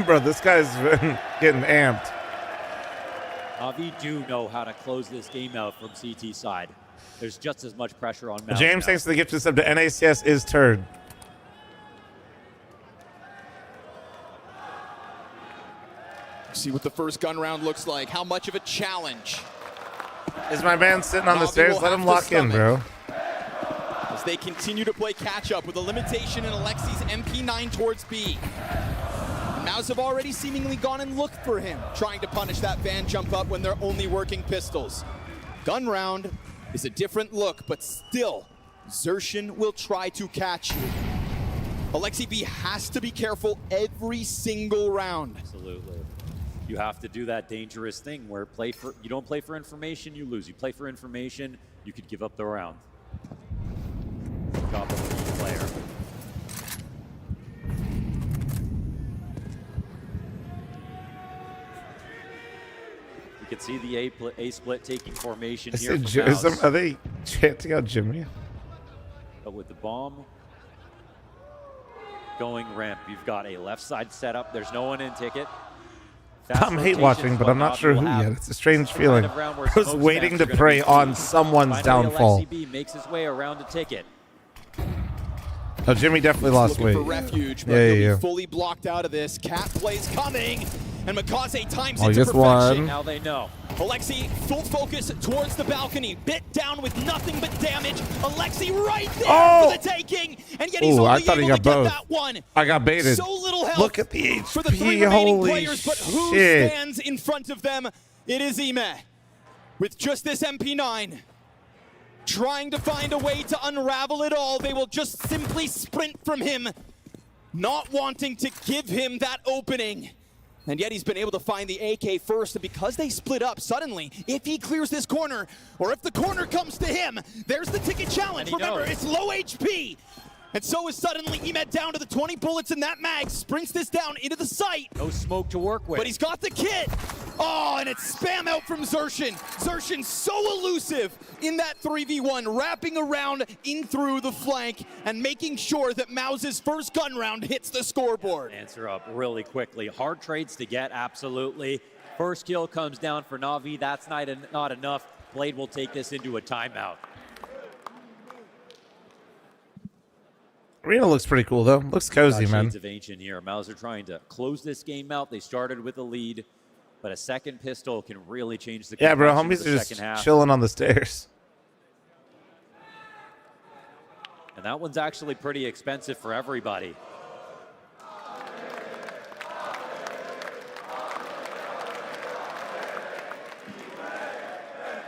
Bro, this guy's been getting amped. Na'Vi do know how to close this game out from CT side. There's just as much pressure on MOUZ. James, thanks for the gift of sub to NACS is turd. See what the first gun round looks like. How much of a challenge? Is my man sitting on the stairs? Let him lock in, bro. As they continue to play catch-up with a limitation in Alexi's MP9 towards B. MOUZ have already seemingly gone and looked for him, trying to punish that van jump up when they're only working pistols. Gun round is a different look, but still, Xertion will try to catch you. Alexi B has to be careful every single round. Absolutely. You have to do that dangerous thing where you don't play for information, you lose. You play for information, you could give up the round. Job of the key player. You can see the A split taking formation here. Are they chanting out Jimmy? But with the bomb going ramp, you've got a left side setup. There's no one in ticket. I'm hate watching, but I'm not sure who yet. It's a strange feeling. I was waiting to prey on someone's downfall. Makes his way around a ticket. Oh, Jimmy definitely lost weight. For refuge, but he'll be fully blocked out of this. Cat plays coming, and McCause times it to perfection. Now they know. Alexi, full focus towards the balcony. Bit down with nothing but damage. Alexi right there for the taking. And yet he's only I thought he able got to both. get that one. I got baited. So little health. Look at the HP. For the 3 remaining Holy players, but who shit. stands in front of them? It is Ime. With just this MP9. Trying to find a way to unravel it all. They will just simply sprint from him. Not wanting to give him that opening. And yet he's been able to find the AK first, and because they split up suddenly, if he clears this corner, or if the corner comes to him, there's the ticket challenge. Remember, it's low HP. And so is suddenly Emet down to the 20 bullets in that mag, sprints this down into the site. No smoke to work with. But he's got the kit. Oh, and it's spam out from Zershin. Zershin so elusive in that 3v1, wrapping around in through the flank and making sure that MOUZ's first gun round hits the scoreboard. Answer up really quickly. Hard trades to get, absolutely. First kill comes down for Na'Vi. That's not enough. Blade will take this into a timeout. Arena looks pretty cool, though. Looks cozy, man. Shades of Ancient here. MOUZ are trying to close this game out. They started with a lead, but a second pistol can really change the Yeah, bro, complexion of homies the are second just half. chilling on the stairs. And that one's actually pretty expensive for everybody.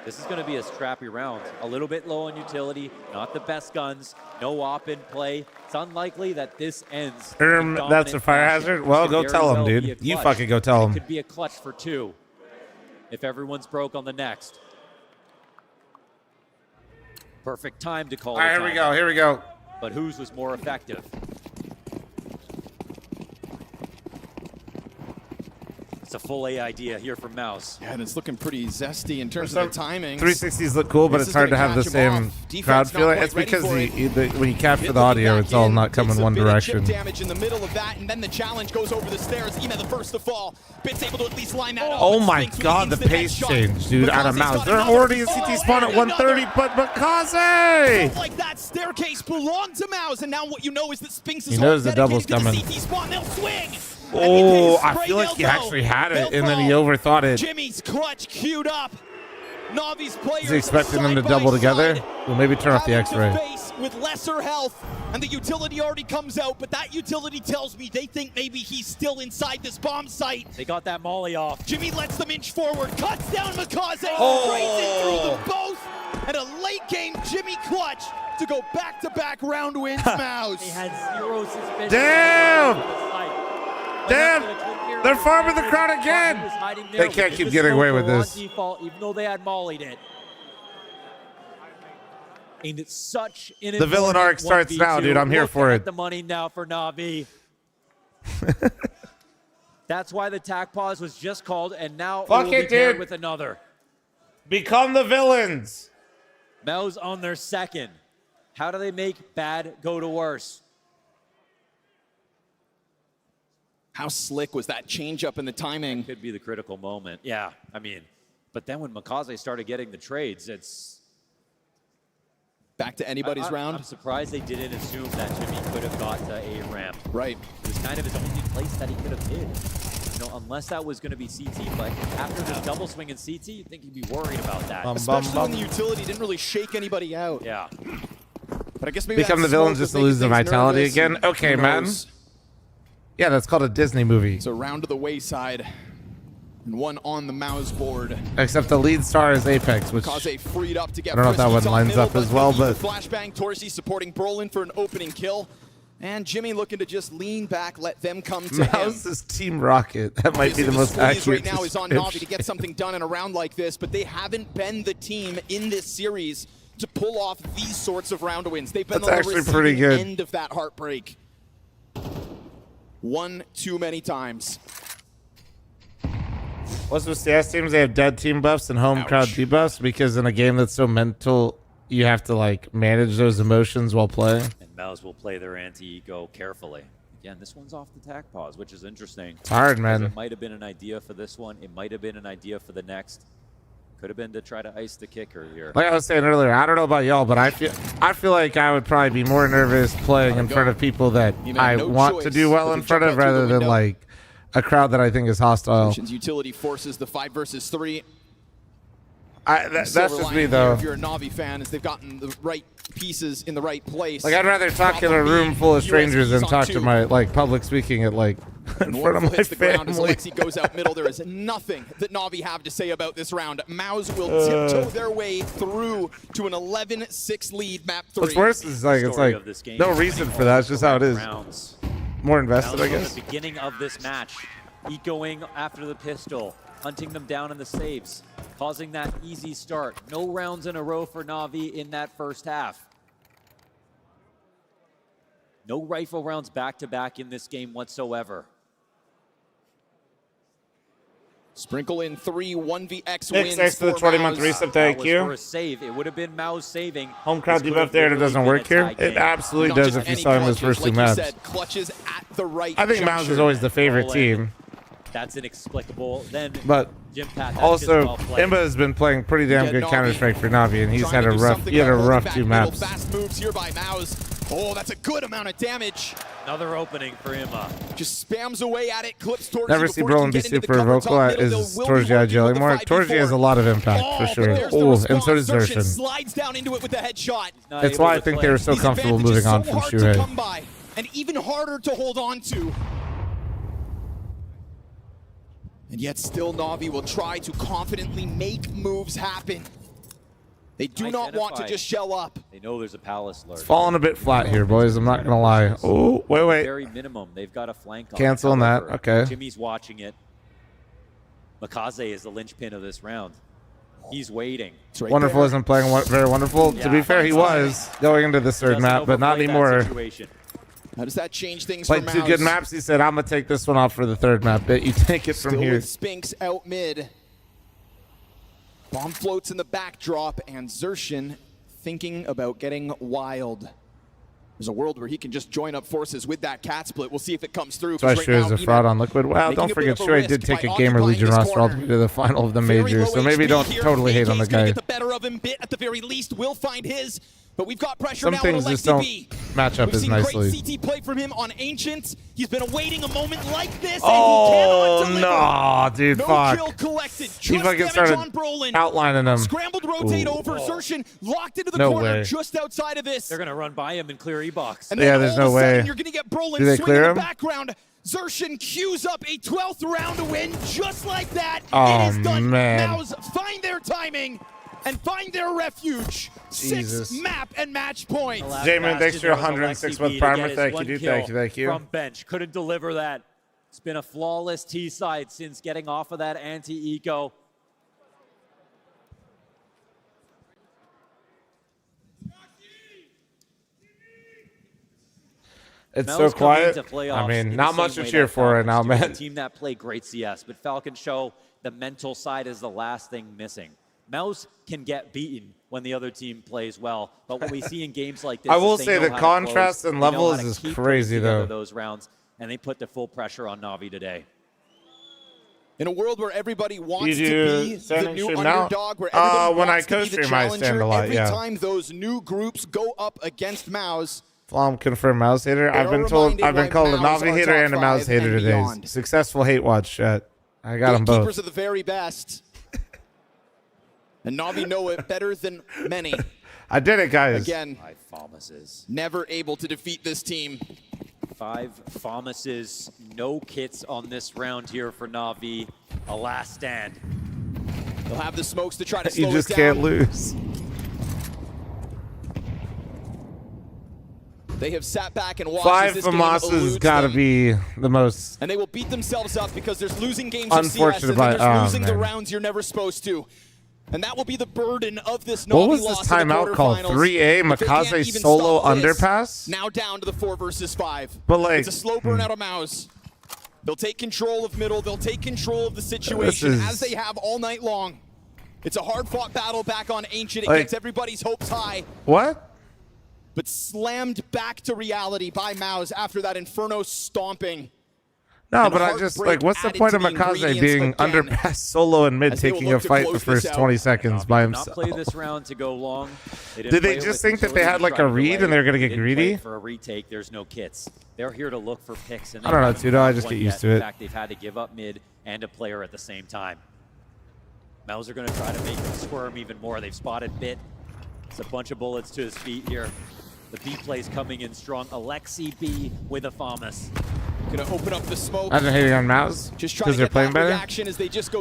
This is going to be a scrappy round. A little bit low on utility, not the best guns, no op in play. It's unlikely that this ends. That's a fire hazard? Well, go tell him, dude. You fucking go tell him. It could be a clutch for 2 if everyone's broke on the next. Perfect time to call. All right, here we go. But whose was more effective? It's a full A idea here from MOUZ. Yeah, and it's looking pretty zesty in terms of the timing. 360s look cool, but it's hard to have the same crowd feeling. It's because when you capture the audio, it's all not coming one direction. Damage in the middle of that, and then the challenge goes over the stairs. Ime the first to fall. Bit's able to at least line that up. Oh my god, the pace change, dude, out of MOUZ. They're already in CT spawn at 130, but Makaze! Like that staircase belonged to MOUZ, and now what you know is that Spinx is He knows the double's coming. CT spawn. They'll swing. Oh, I feel like he actually had it, and then he overthought it. Jimmy's clutch queued up. Navi's players Is he expecting them to double together? Well, maybe turn off the X-ray. With lesser health, and the utility already comes out, but that utility tells me they think maybe he's still inside this bomb site. They got that molly off. Jimmy lets them inch forward, cuts down Makaze, racing through them both, and a late game Jimmy clutch to go back-to-back round wins MOUZ. He had zero suspicion. Damn! Damn! They're farming the crowd again! They can't keep getting away with this. Default, even though they had mollied it. And it's such an the villain arc starts now, dude. I'm here for it. The money now for Na'Vi. That's why the tac pause was just called, and now Fuck it, dude. With another. Become the villains. MOUZ on their second. How do they make bad go to worse? How slick was that change up in the timing? Could be the critical moment. Yeah, I mean, but then when Makaze started getting the trades, it's back to anybody's round. I'm surprised they didn't assume that Jimmy could have got to A ramp. Right. It was kind of his only place that he could have hid. You know, unless that was going to be CT, but after this double swing in CT, you'd think he'd be worried about that. Especially when the utility didn't really shake anybody out. Yeah. But I guess maybe become the villains just to lose the vitality again. Okay, man. Yeah, that's called a Disney movie. So round to the wayside, and one on the MOUZ board. Except the lead star is Apex, which Makaze freed up to get I don't know if that one lines up as well, but flashbang. Torsi supporting Brolin for an opening kill, and Jimmy looking to just lean back, let them come to him. MOUZ is Team Rocket. That might be the most accurate right now is on Na'Vi to get something done in a round like this, but they haven't been the team in this series to pull off these sorts of round wins. They've been on the receiving end of that heartbreak. One too many times. What's with CS teams? They have dead team buffs and home crowd debuffs because in a game that's so mental, you have to like manage those emotions while playing. And MOUZ will play their anti-ego carefully. Again, this one's off the tac pause, which is interesting. It's hard, man. It might have been an idea for this one. It might have been an idea for the next. Could have been to try to ice the kicker here. Like I was saying earlier, I don't know about y'all, but I feel like I would probably be more nervous playing in front of people that I want to do well in front of rather than like a crowd that I think is hostile. Utility forces the 5 versus 3. That's just me though. If you're a Na'Vi fan, is they've gotten the right pieces in the right place. Like I'd rather talk in a room full of strangers than talk to my like public speaking at like in front of my family. As Alexi goes out middle, there is nothing that Na'Vi have to say about this round. MOUZ will tiptoe their way through to an 11-6 lead, map 3. What's worse is like it's like no reason for that. It's just how it is. More invested, I guess. At the beginning of this match, ecoing after the pistol, hunting them down in the saves, causing that easy start. No rounds in a row for Na'Vi in that first half. No rifle rounds back-to-back in this game whatsoever. Sprinkle in 3 1vx wins. Thanks to the 20-month reset, thank you. For a save. It would have been MOUZ saving. Home crowd debuff there, and it doesn't work here. It absolutely does if you saw him his first 2 maps. I think MOUZ is always the favorite team. That's inexplicable. But also, Imba has been playing pretty damn good Counter-Strike for Na'Vi, and he's had a rough 2 maps. Fast moves here by MOUZ. Oh, that's a good amount of damage. Another opening for Imba. Just spams away at it, clips towards Never see Brolin be super vocal towards the IGL anymore. Torji has a lot of impact for sure. Oh, and so does Zershin. Slides down into it with a headshot. That's why I think they were so comfortable moving on from Shuhei. And even harder to hold on to. And yet still Na'Vi will try to confidently make moves happen. They do not want to just shell up. They know there's a palace lurk. It's falling a bit flat here, boys. I'm not going to lie. Oh, wait. Very minimum. They've got a flank on. Canceling that. Okay. Jimmy's watching it. MOUZ is the linchpin of this round. He's waiting. Right wonderful there. Isn't playing very wonderful. Yeah, to be fair, he was going into the third map, but not anymore. How does that change things for MOUZ? Played 2 good maps. He said, I'm going to take this one off for the third map. But you take it from here. With Spinx out mid. Bomb floats in the backdrop, and Zershin thinking about getting wild. There's a world where he can just join up forces with that cat split. We'll see if it comes through. So I sure is a fraud on Liquid. Wow, don't forget, Shuhei did take a Gamer Legion roster all the way to the final of the majors, so maybe don't totally hate on the guy. Get the better of him. Bit at the very least will find his. But we've got pressure Some now things just don't match up as nicely. We've seen great CT play from him on Ancient. He's been awaiting a moment like this, and oh, he cannot deliver. No, dude, fuck. Kill collected. He fucking started outlining him. Scrambled rotate over. Zershin locked into the corner just outside of this. They're going to run by him and clear E-Box. And yeah, there's no way. You're going to get Brolin swinging in the background. Zershin queues up a 12th round to win just like that. Oh, it is done. Man. MOUZ find their timing and find their refuge. Jesus. 6 map and match point. Jamin, thanks for your 106 month primer. Thank you, dude. Thank you. From bench, couldn't deliver that. It's been a flawless T-side since getting off of that anti-eco. It's so quiet. I mean, not much to cheer for right now, man. A team that played great CS, but Falcon show the mental side is the last thing missing. MOUZ can get beaten when the other team plays well, but what we see in games like this, I will say the contrast in levels is crazy, though. Those rounds, and they put the full pressure on Na'Vi today. In a world where everybody wants to be the new underdog, where everybody when wants I to be the challenger, every yeah. time those new groups go up against MOUZ, fl0m confirmed MOUZ hater. I've been called a Na'Vi hater and a MOUZ hater today. Successful hate watch chat. I got them both. Keepers are the very best. And Na'Vi know it better than many. I did it, guys. Again, 5 FAMASes. Never able to defeat this team. 5 FAMASes, no kits on this round here for Na'Vi. A last stand. They'll have the smokes to try to slow You just it can't down. lose. They have sat back and watched 5 this game FAMASes got to be the most. And they will beat themselves up because there's losing games of unfortunate CS and then there's losing the rounds you're never supposed to. And that will be the burden of this Na'Vi What was this timeout called? 3A MOUZ solo underpass? Now down to the 4 versus 5. But like, it's a slow burn out of MOUZ. They'll take control of middle. They'll take control of the situation as they have all night long. It's a hard-fought battle back on Ancient. It gets everybody's hopes high. What? But slammed back to reality by MOUZ after that Inferno stomping. No, but I just, like, what's the point of MOUZ being underpass solo and mid, taking a fight the first 20 seconds by himself? Not play this round to go long. Did they just think that they had, like, a read and they're going to get greedy? For a retake, there's no kits. They're here to look for picks. And I don't know, Tudo. I just get used to it. In fact, they've had to give up mid and a player at the same time. MOUZ are going to try to make him squirm even more. They've spotted Bit. It's a bunch of bullets to his feet here. The B play's coming in strong. Alexi B with a FAMAS. Gonna open up the smoke. I'm hating on MOUZ because they're playing better.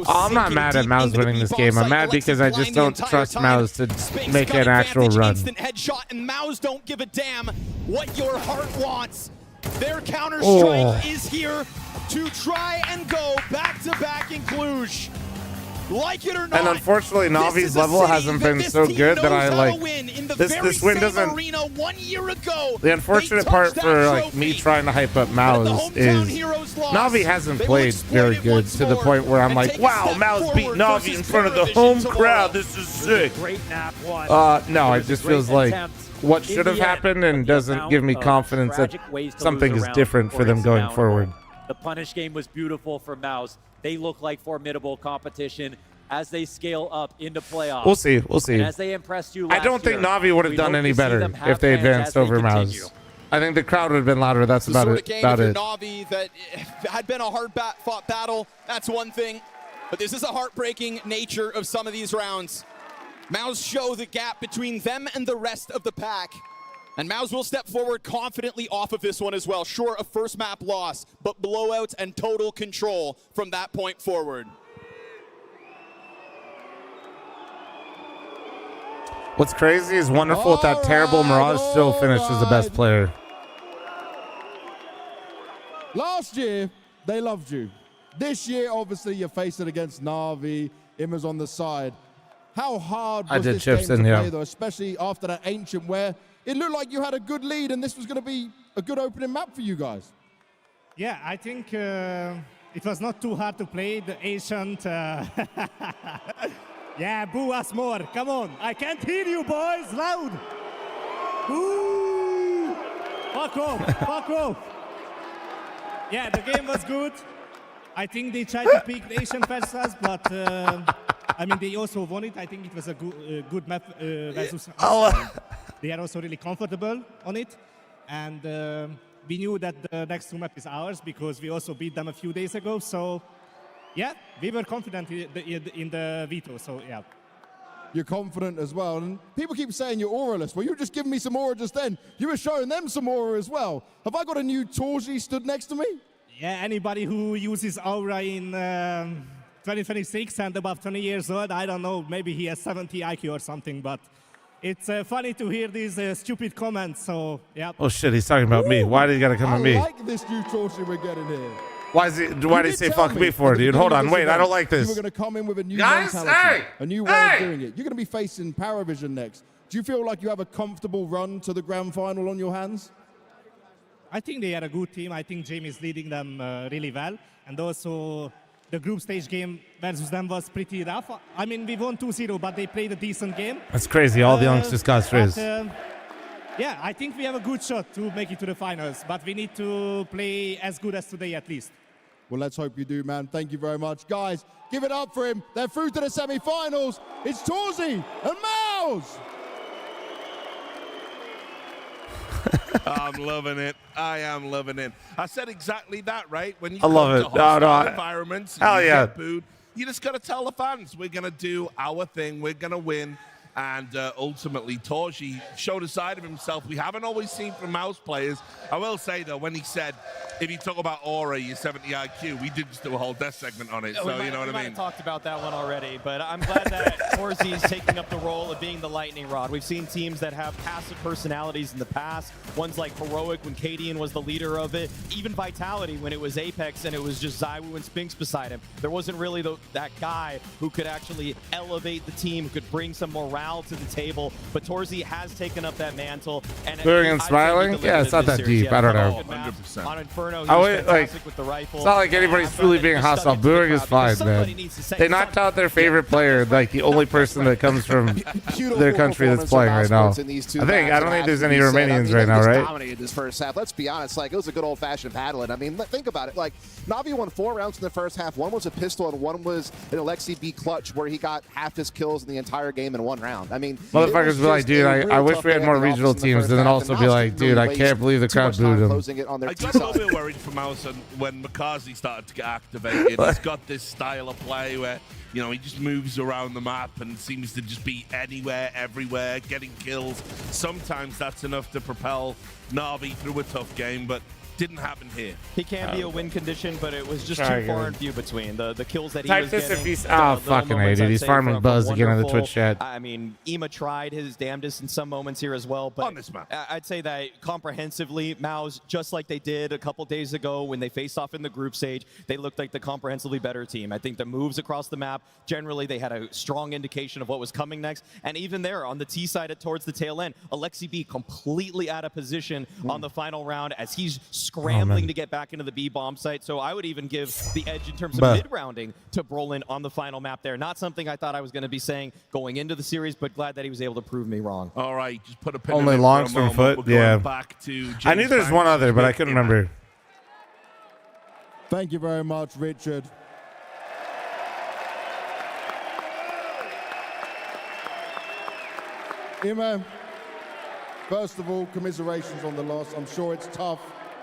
I'm not mad at MOUZ winning this game. I'm mad because I just don't trust MOUZ to make an actual run. Instant headshot, and MOUZ don't give a damn what your heart wants. Their counter strike is here to try and go back-to-back in Cluj. Like it or not, and unfortunately, Navi's level hasn't been so good that I like this win doesn't. 1 year ago, the unfortunate part for like me trying to hype up MOUZ is Navi hasn't played very good to the point where I'm like, wow, MOUZ beat Navi in front of the home crowd. This is sick. No, it just feels like what should have happened and doesn't give me confidence that something is different for them going forward. The punish game was beautiful for MOUZ. They look like formidable competition as they scale up into playoffs. We'll see. We'll see. And as they impressed you last I don't think year, Navi would have done any better if they advanced over MOUZ. I think the crowd would have been louder. That's about it. Navi that had been a hard-fought battle. That's one thing. But this is a heartbreaking nature of some of these rounds. MOUZ show the gap between them and the rest of the pack. And MOUZ will step forward confidently off of this one as well. Sure, a first map loss, but blowouts and total control from that point forward. What's crazy is wonderful that terrible Mirage still finished as the best player. Last year, they loved you. This year, obviously, you're facing against Na'Vi. Imma's on the side. How hard was this game to play, though, especially after that Ancient where it looked like you had a good lead and this was going to be a good opening map for you guys? Yeah, I think it was not too hard to play. The Ancient... yeah, boo us more. Come on. I can't hear you, boys. Loud. Boo! Fuck off. Fuck off. Yeah, the game was good. I think they tried to pick the Asian versus us, but I mean, they also won it. I think it was a good map versus us. They are also really comfortable on it. And we knew that the next two map is ours because we also beat them a few days ago. So, yeah, we were confident in the Veto. So, yeah. You're confident as well. And people keep saying you're auraless. Well, you were just giving me some aura just then. You were showing them some aura as well. Have I got a new Torji stood next to me? Yeah, anybody who uses aura in 2026 and above 20 years old, I don't know, maybe he has 70 IQ or something, but it's funny to hear these stupid comments, so, yeah. Oh, shit, he's talking about me. Why did he got to come at me? I like this new Torji we're getting here. Why did he say fuck me for, dude? Hold on, wait, I don't like this. You were going to come in with a new mentality, a new way of doing it. You're going to be facing Paravision next. Do you feel like you have a comfortable run to the grand final on your hands? I think they are a good team. I think Jamie is leading them really well. And also, the group stage game versus them was pretty rough. I mean, we won 2-0, but they played a decent game. That's crazy. All the youngs just got strays. Yeah, I think we have a good shot to make it to the finals, but we need to play as good as today at least. Well, let's hope you do, man. Thank you very much. Guys, give it up for him. They're through to the semi-finals. It's Torji and MOUZ. I'm loving it. I am loving it. I said exactly that, right? When you I love it. No, environments, hell you yeah. get booed, you just got to tell the fans, we're going to do our thing. We're going to win. And ultimately, Torji showed a side of himself we haven't always seen from MOUZ players. I will say, though, when he said, if you talk about aura, you're 70 IQ, we did just do a whole death segment on it. So, you know what I mean? We might have talked about that one already, but I'm glad that Torji is taking up the role of being the lightning rod. We've seen teams that have passive personalities in the past, ones like Heroic when Cadian was the leader of it, even Vitality when it was Apex and it was just Zywoo and Spinx beside him. There wasn't really that guy who could actually elevate the team, who could bring some morale to the table, but Torji has taken up that mantle. And Clearing and smiling? Yeah, it's not that deep. I don't know. 100%. On Inferno, fantastic with the rifle. It's not like anybody's truly being hostile. Booing is fine, man. They knocked out their favorite player, like the only person that comes from their country that's playing right now. I don't think there's any Romanians right now, right? Dominated this first half. Let's be honest, like it was a good old-fashioned paddling. I mean, think about it. Like Navi won 4 rounds in the first half. One was a pistol and one was an Alexi B clutch where he got half his kills in the entire game in 1 round. round. I mean, motherfuckers be like, dude, I wish we had more regional teams, and then also be like, dude, I can't believe the crowd booed him. I got a little bit worried for MOUZ when McCarthy started to get activated. He's got this style of play where, you know, he just moves around the map and seems to just be anywhere, everywhere, getting kills. Sometimes that's enough to propel Na'Vi through a tough game, but didn't happen here. He can be a win condition, but it was just too far and few between the kills that he Type was this getting. if he's fucking idiot. He's farming buzz again in the Twitch chat. I mean, Ema tried his damnedest in some moments here as well, but on this map, I'd say that comprehensively, MOUZ, just like they did a couple days ago when they faced off in the group stage, they looked like the comprehensively better team. I think the moves across the map, generally they had a strong indication of what was coming next, and even there on the T side towards the tail end, Alexi B completely out of position on the final round as he's scrambling to get back into the B bomb site. So I would even give the edge in terms of mid-rounding to Brolin on the final map there. Not something I thought I was going to be saying going into the series, but glad that he was able to prove me wrong. All right, just put a pin Only in longs for a from moment. foot, We're going yeah. back to I knew there's one other, but I couldn't remember. Thank you very much, Richard. Ima, first of all, commiserations on the loss. I'm sure it's tough,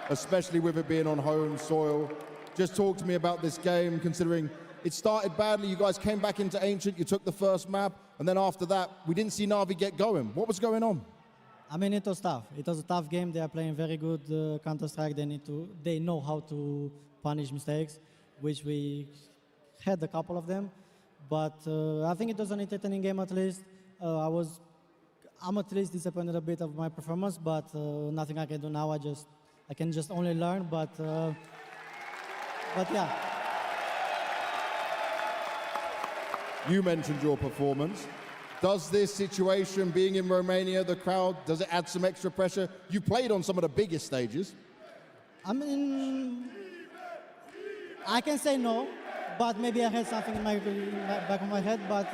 especially with it being on home soil. Just talk to me about this game, considering it started badly. You guys came back into Ancient, you took the first map, and then after that, we didn't see Na'Vi get going. What was going on? I mean, it was tough. It was a tough game. They are playing very good Counter-Strike. They know how to punish mistakes, which we had a couple of them. But I think it was an entertaining game at least. I'm at least disappointed a bit of my performance, but nothing I can do now. I can just only learn. But yeah. You mentioned your performance. Does this situation, being in Romania, the crowd, does it add some extra pressure? You played on some of the biggest stages. I mean, I can say no, but maybe I had something in my back of my head. But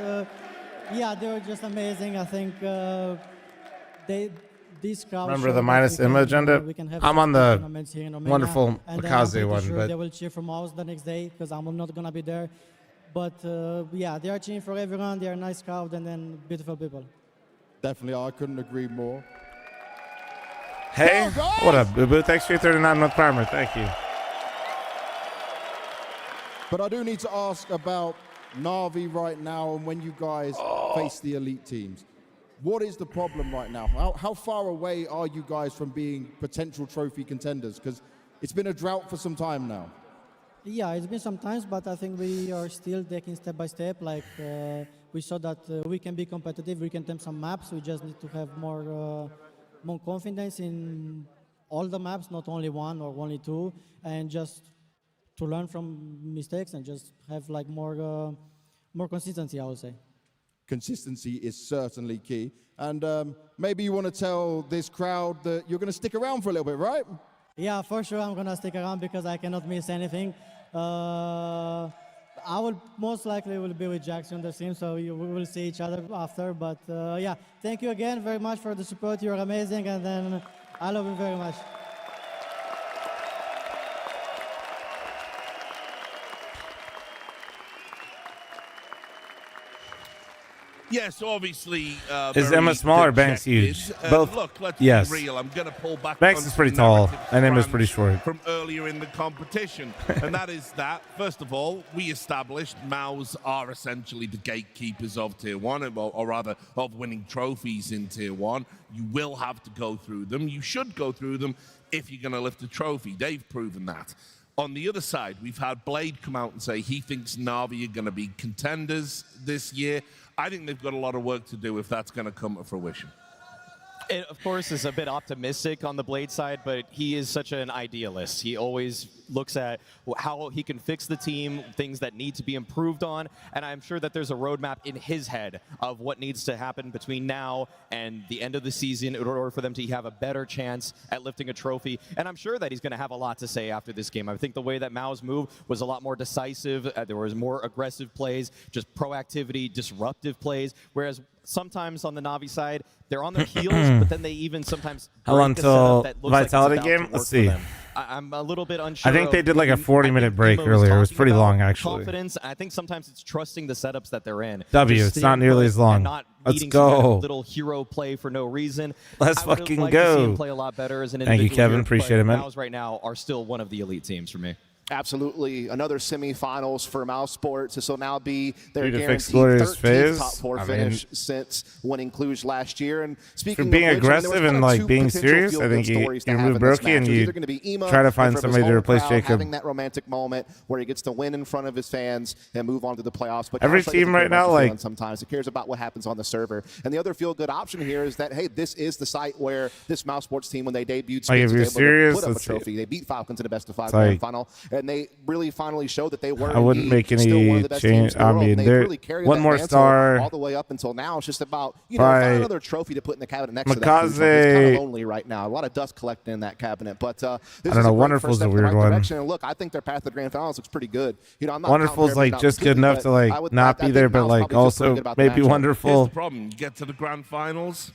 yeah, they were just amazing. I think this crowd. Remember the minus image agenda? I'm on the wonderful Makaze one, sure but they will cheer for MOUZ the next day because I'm not gonna be there. But yeah, they are cheering for everyone. They are a nice crowd and then beautiful people. Definitely, I couldn't agree more. Hey, what up, Boo Boo? Thanks for your 39-month primer. Thank you. But I do need to ask about Na'Vi right now and when you guys face the elite teams. What is the problem right now? How far away are you guys from being potential trophy contenders? Because it's been a drought for some time now. Yeah, it's been some times, but I think we are still taking step by step. Like we saw that we can be competitive, we can take some maps. We just need to have more confidence in all the maps, not only one or only two, and just to learn from mistakes and just have like more consistency, I would say. Consistency is certainly key. And maybe you want to tell this crowd that you're going to stick around for a little bit, right? Yeah, for sure I'm going to stick around because I cannot miss anything. I will most likely will be with Jackson on the team, so we will see each other after. But yeah, thank you again very much for the support. You're amazing, and then I love you very much. Yes, obviously. Is Emma small or Banks huge? Both. Look, let's be real. I'm going to pull back. Banks is pretty tall, and Emma's pretty short. From earlier in the competition, and that is that. First of all, we established MOUZ are essentially the gatekeepers of Tier 1, or rather, of winning trophies in Tier 1. You will have to go through them. You should go through them if you're going to lift a trophy. They've proven that. On the other side, we've had Blade come out and say he thinks Na'Vi are going to be contenders this year. I think they've got a lot of work to do if that's going to come to fruition. It, of course, is a bit optimistic on the Blade side, but he is such an idealist. He always looks at how he can fix the team, things that need to be improved on, and I'm sure that there's a roadmap in his head of what needs to happen between now and the end of the season in order for them to have a better chance at lifting a trophy. And I'm sure that he's going to have a lot to say after this game. I think the way that MOUZ moved was a lot more decisive. There was more aggressive plays, just proactivity, disruptive plays, whereas sometimes on the Na'Vi side, they're on their heels, but then they even sometimes how long break a setup until that looks like it's Vitality about to game? work Let's for see. them. I'm a little bit unsure. I think they did like a 40-minute break earlier. It was pretty long, actually. Confidence. I think sometimes it's trusting the setups that they're in. It's not nearly as long. Let's go. Kind of little hero play for no reason. Let's fucking like go. To see him play a lot better as an Thank you, Kevin. Here, appreciate it, man. MOUZ right now are still one of the elite teams for me. Absolutely. Another semifinals for MOUZ Sports. This will now be their guaranteed 13th top four finish since winning Cluj last year. And speaking for being of which, aggressive and like being serious, I think you move Brokey and you try to find somebody to replace Jacob. Having that romantic moment where he gets to win in front of his fans and move on to the playoffs. But every team right now, like sometimes it cares about what happens on the server. And the other feel-good option here is that hey, this is the site where this MOUZ Sports team, when they debuted, if you're serious, put up a trophy. They beat Falcons in the best-of-5 grand final, and they really finally showed that they were. I wouldn't make any change. I mean, they're really one more star all the way up until now. It's just about find another trophy to put in the cabinet next to that. It's kind of lonely right now. A lot of dust collecting in that cabinet. But this I don't know. Wonderful's a weird one. And look, I think their path to the grand finals looks pretty good. I'm not Wonderful's like just good enough to like not be there, but like also maybe Wonderful. Here's the problem: you get to the grand finals.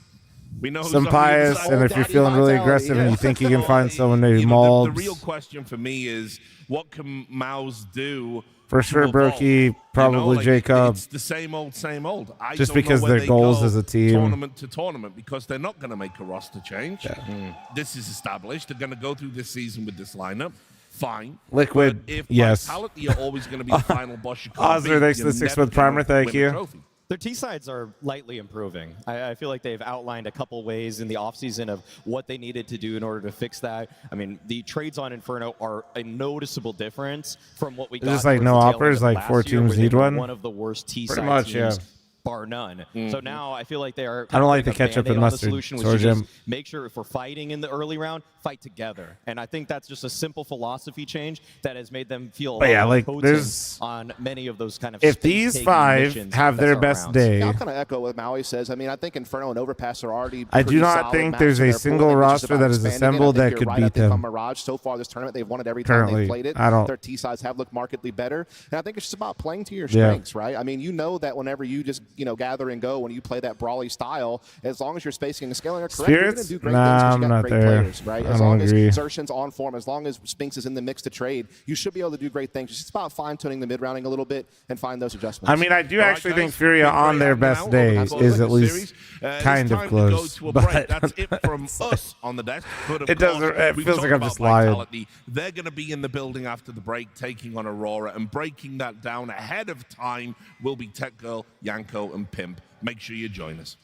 We know some bias, and if you're feeling really aggressive and you think you can find someone maybe MOUZ. The real question for me is, what can MOUZ do? For sure, Brokey, probably Jacob. It's the same old, same old. Just because their goals as a team. Tournament to tournament, because they're not going to make a roster change. Yeah. This is established. They're going to go through this season with this lineup. Fine. Liquid, but if yes. Vitality are always going to be the final boss you can't Osler, thanks to the 6-month primer. Thank you. Their T-sides are lightly improving. I feel like they've outlined a couple ways in the offseason of what they needed to do in order to fix that. I mean, the trades on Inferno are a noticeable difference from what we got. Just like no offers, like 4 teams need one. One of the worst T-side pretty much, teams. Yeah. Bar none. So now I feel like they are. I don't like the ketchup and mustard. Solution was just make sure if we're fighting in the early round, fight together. And I think that's just a simple philosophy change that has made them feel. There's on many of those kind of. If these 5 have their best day, yeah, I'll kind of echo what Maui says. I mean, I think Inferno and Overpass are already. I do not think there's a single roster that is assembled that could beat them. Mirage so far this tournament, they've won it every time they've played it. Their T sides have looked markedly better, and I think it's just about playing to your strengths, right? I mean, you know that whenever you just gather and go. When you play that brawly style, as long as your spacing and scaling are correct, you're going to do great things. You got great players, right? As long as Xertion's on form, as long as Spinx is in the mix to trade, you should be able to do great things. It's just about fine-tuning the mid-rounding a little bit and find those adjustments. I mean, I do actually think Furia on their best day is at least kind of close. But that's it from us on the desk. It doesn't. It feels like I'm just lying. They're going to be in the building after the break, taking on Aurora, and breaking that down ahead of time will be Tech Girl, Yanko, and Pimp. Make sure you join us.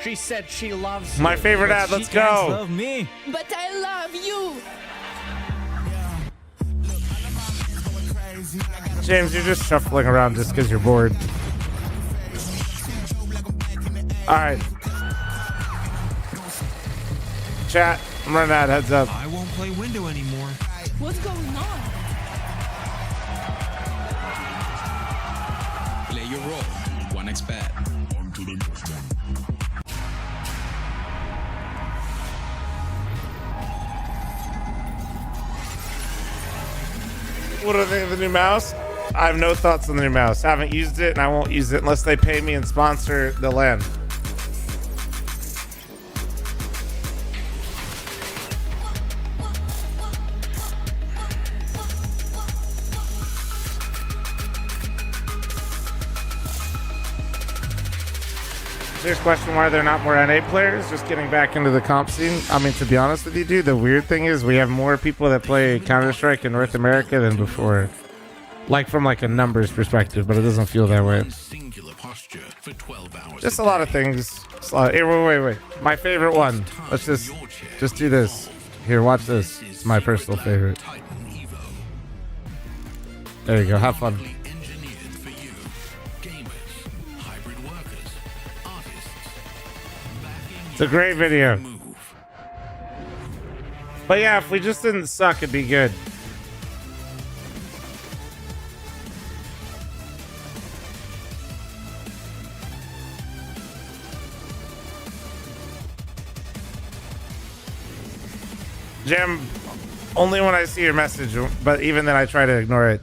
She said she loves my favorite ad. Let's go. Love me. But I love you. James, you're just shuffling around just because you're bored. All right. Chat, I'm running out. Heads up. I won't play window anymore. What's going on? Play your role. 1x bad. On to the next one. What do I think of the new mouse? I have no thoughts on the new mouse. Haven't used it, and I won't use it unless they pay me and sponsor the LAN. Serious question, why are there not more NA players? Just getting back into the comp scene. I mean, to be honest with you, dude, the weird thing is we have more people that play Counter-Strike in North America than before. Like from like a numbers perspective, but it doesn't feel that way. Just a lot of things. Here, wait. My favorite one. Let's just do this. Here, watch this. It's my personal favorite. There you go. Have fun. It's a great video. But yeah, if we just didn't suck, it'd be good. Jim, only when I see your message, but even then I try to ignore it.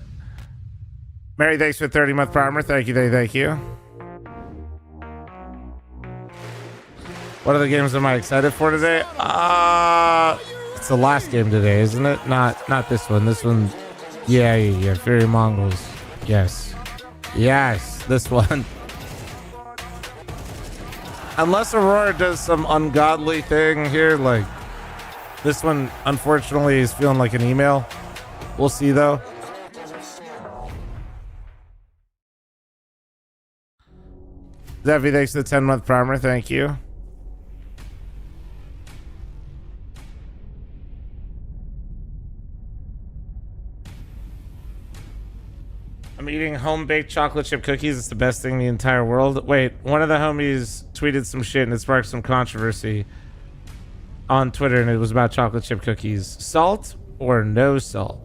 Mary, thanks for 30-month primer. Thank you. What other games am I excited for today? That's the last game today, isn't it? Not this one. This one, yeah. Furia Mongols. Yes, this one. Unless Aurora does some ungodly thing here, like this one, unfortunately, is feeling like an email. We'll see though. Devi, thanks for the 10-month primer. Thank you. I'm eating home-baked chocolate chip cookies. It's the best thing in the entire world. Wait, one of the homies tweeted some shit and it sparked some controversy on Twitter, and it was about chocolate chip cookies. Salt or no salt?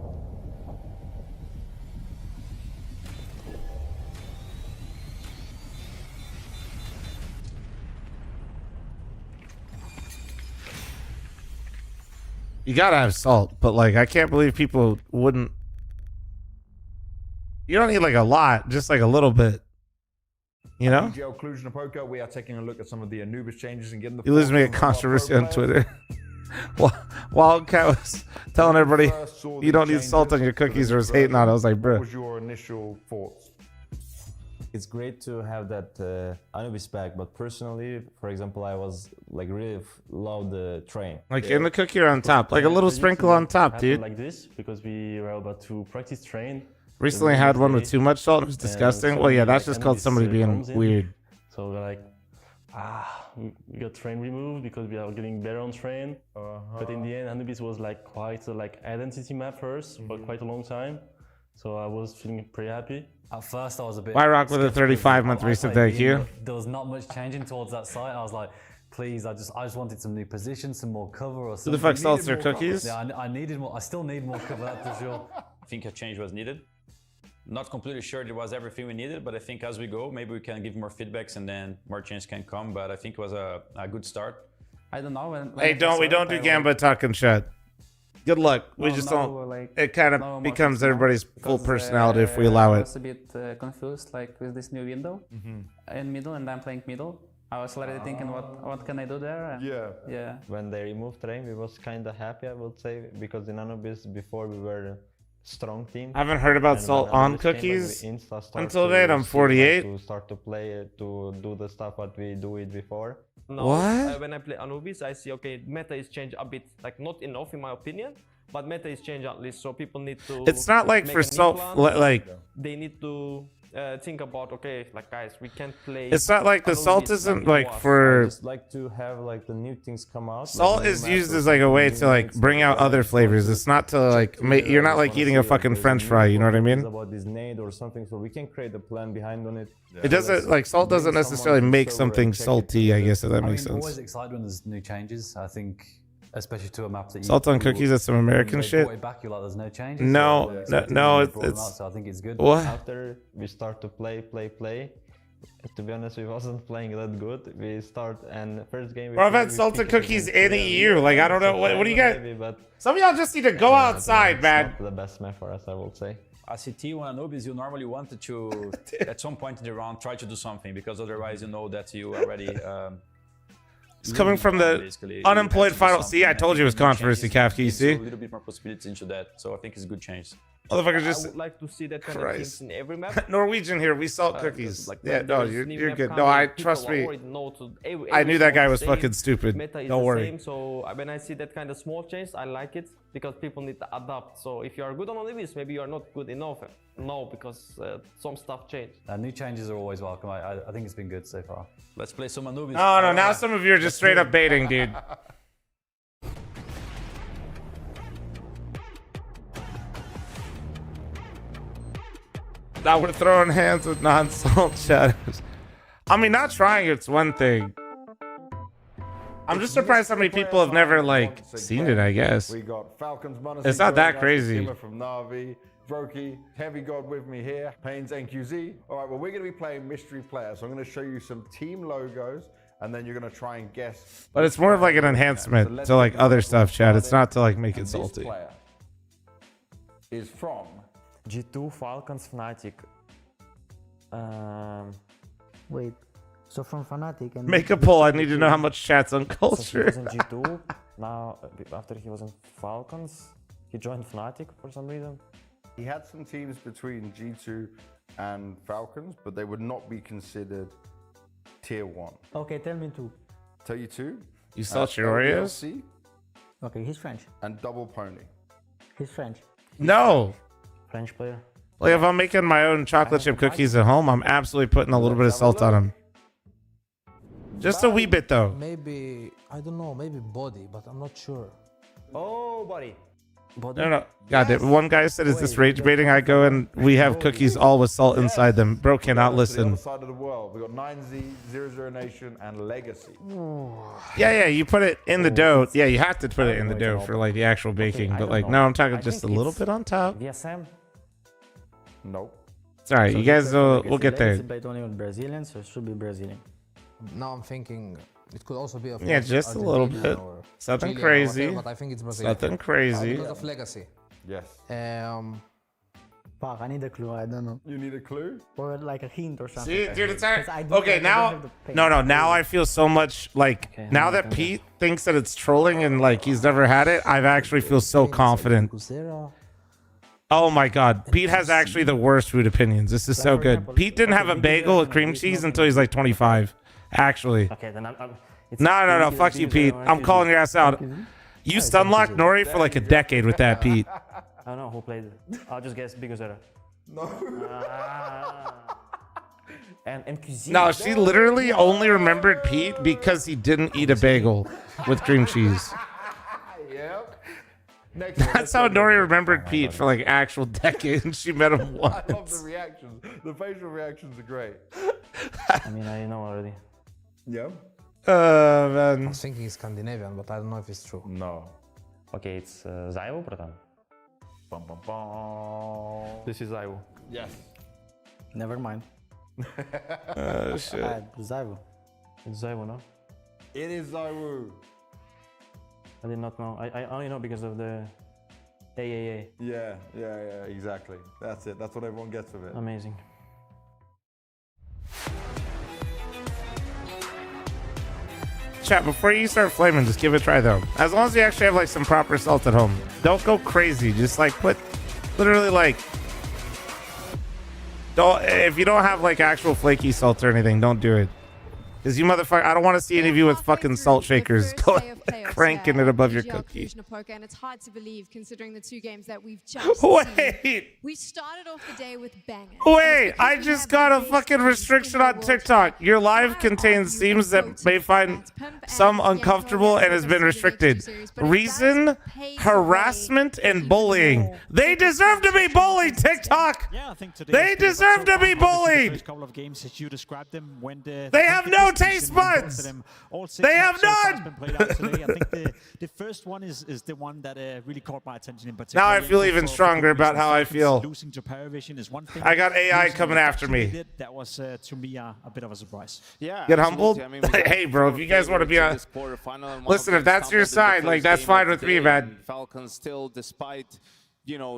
You gotta have salt, but like, I can't believe people wouldn't. You don't need like a lot, just like a little bit. You know? PGL Cluj-Napoca, we are taking a look at some of the Anubis changes and getting the. You lose me at controversy on Twitter. Wildcat was telling everybody you don't need salt on your cookies, or was hating on it. I was like, bro. What was your initial thoughts? It's great to have that Anubis back, but personally, for example, I was like really love the train. Like in the cookie or on top, like a little sprinkle on top, dude. Like this, because we were about to practice train. Recently had one with too much salt. It was disgusting. Well, yeah, that's just called somebody being weird. So we're like, we got train removed because we are getting better on train. But in the end, Anubis was like quite a like identity map first for quite a long time. So I was feeling pretty happy. At first, I was a bit. Why rock with a 35-month recent thank you? There was not much changing towards that site. I was like, please, I just wanted some new positions, some more cover or something. Who the fuck salts their cookies? Yeah, I needed more. I still need more cover, that's for sure. I think a change was needed. Not completely sure it was everything we needed, but I think as we go, maybe we can give more feedbacks and then more change can come. But I think it was a good start. I don't know. Hey, we don't do Gamba talking shit. Good luck. We just don't. Like, it kind of becomes everybody's full personality if we allow it. I was a bit confused, like with this new window in middle, and I'm playing middle. I was already thinking, what can I do there? And yeah. When they removed train, we was kind of happy, I would say, because in Anubis before we were strong team. I haven't heard about salt on cookies until date. I'm 48. To start to play, to do the stuff what we do it before. No, what? When I play Anubis, I see, okay, meta is changed a bit, like not enough in my opinion, but meta is changed at least, so people need to. It's not like for salt, like. They need to think about, okay, like guys, we can't play. It's not like the salt isn't like for. I just like to have like the new things come out. Salt is used as like a way to like bring out other flavors. It's not to like make. You're not like eating a fucking French fry. You know what I mean? About this nade or something, so we can create a plan behind on it. It doesn't like salt doesn't necessarily make something salty. I guess if that makes sense. I'm always excited when there's new changes. I think. Especially to a map that you salt on cookies, that's some American shit. Back, you're like, there's no changes. No, it's. So I think it's good. What? After we start to play. To be honest, we wasn't playing that good. We start and first game. Bro, I've had salted cookies in a year. Like I don't know what do you got? Some of y'all just need to go outside, man. The best map for us, I will say. As a T1 Anubis, you normally wanted to at some point in the round try to do something because otherwise you know that you already. It's coming from the unemployed final. See, I told you it was controversy, Kafka. You see? A little bit more possibilities into that, so I think it's a good change. Motherfucker, just. I would like to see that kind of things in every map. Norwegian here, we salt cookies. Like yeah, no, you're good. No, I trust me. Every I knew that guy was fucking stupid. Don't worry. Same, so when I see that kind of small change, I like it because people need to adapt. So if you are good on Anubis, maybe you are not good enough. No, because some stuff changed. New changes are always welcome. I think it's been good so far. Let's play some Anubis. No, now some of you are just straight up baiting, dude. Now we're throwing hands with non-salt shadows. I mean, not trying it's one thing. I'm just surprised how many people have never like seen it, I guess. We got Falcons, it's not that crazy. From Navi, Brokey, Heavy God with me here, Pains NQZ. All right, well, we're going to be playing Mystery Player. So I'm going to show you some team logos, and then you're going to try and guess. But it's more of like an enhancement to like other stuff, Chad. It's not to like make it salty. This player is from G2 Falcons Fnatic. Wait, so from Fnatic and make a poll. I need to know how much chat's on culture. G2 Now, after he was in Falcons, he joined Fnatic for some reason. He had some teams between G2 and Falcons, but they would not be considered tier 1. Okay, tell me two. Tell you two? You saw Oreos? Okay, he's French. And Double Pony. He's French. No. French player. Like if I'm making my own chocolate chip cookies at home, I'm absolutely putting a little bit of salt on them. Just a wee bit though. Maybe, I don't know, maybe body, but I'm not sure. Oh, buddy. No. God, one guy said, "Is this rage baiting?" I go and we have cookies all with salt inside them. Bro cannot listen. The other side of the world, we got 9Z, 00 Nation, and Legacy. Yeah, you put it in the dough. Yeah, you have to put it in the dough for like the actual baking. But like, no, I'm talking just a little bit on top. VSM? Nope. It's all right. You guys, we'll get there. It's only with Brazilians, so it should be Brazilian. Now I'm thinking it could also be a Yeah, just a little bit. Something crazy. Whatever, but I think it's Brazilian. Something crazy. Because of Legacy. Yes. Fuck, I need a clue. I don't know. You need a clue? Or like a hint or something. See, dude, it's okay. Now, no. Now I feel so much like now that Pete thinks that it's trolling and like he's never had it. I actually feel so confident. Oh my God, Pete has actually the worst food opinions. This is so good. Pete didn't have a bagel with cream cheese until he's like 25. Actually. Okay, then No. Fuck you, Pete. I'm calling your ass out. You stunlocked Nori for like a decade with that, Pete. I don't know who played it. I'll just guess Bigozera. No. And MQZ. No, she literally only remembered Pete because he didn't eat a bagel with cream cheese. Yep. That's how Nori remembered Pete for like actual decades, and she met him once. I love the reactions. The facial reactions are great. I mean, I know already. Yeah. Man. I was thinking it's Scandinavian, but I don't know if it's true. No. Okay, it's Zyvo, Proton. This is Zyvo. Yes. Never mind. Shit. Zyvo. It's Zyvo, no? It is Zyvo. I did not know. I only know because of the AAA. Yeah, exactly. That's it. That's what everyone gets with it. Amazing. Chat, before you start flaming, just give it a try though. As long as you actually have like some proper salt at home. Don't go crazy. Just like put literally like if you don't have like actual flaky salt or anything, don't do it. Because you motherfucker, I don't want to see any of you with fucking salt shakers going cranking it above your cookie. Cluj-Napoca, and it's hard to believe considering the 2 games that we've just seen. We started off the day with bangers. Wait, I just got a fucking restriction on TikTok. Your live contains themes that may find some uncomfortable and has been restricted. Reason, harassment, and bullying. They deserve to be bullied, TikTok. They deserve to be bullied. They have no taste buds. They have none. I think the first one is the one that really caught my attention in particular. Now I feel even stronger about how I feel. Losing to Paravision is one thing. I got AI coming after me. That was to me a bit of a surprise. Yeah. Get humbled. I mean, hey, bro, if you guys want to be on, listen, if that's your side, like that's fine with me, man. Falcons still, despite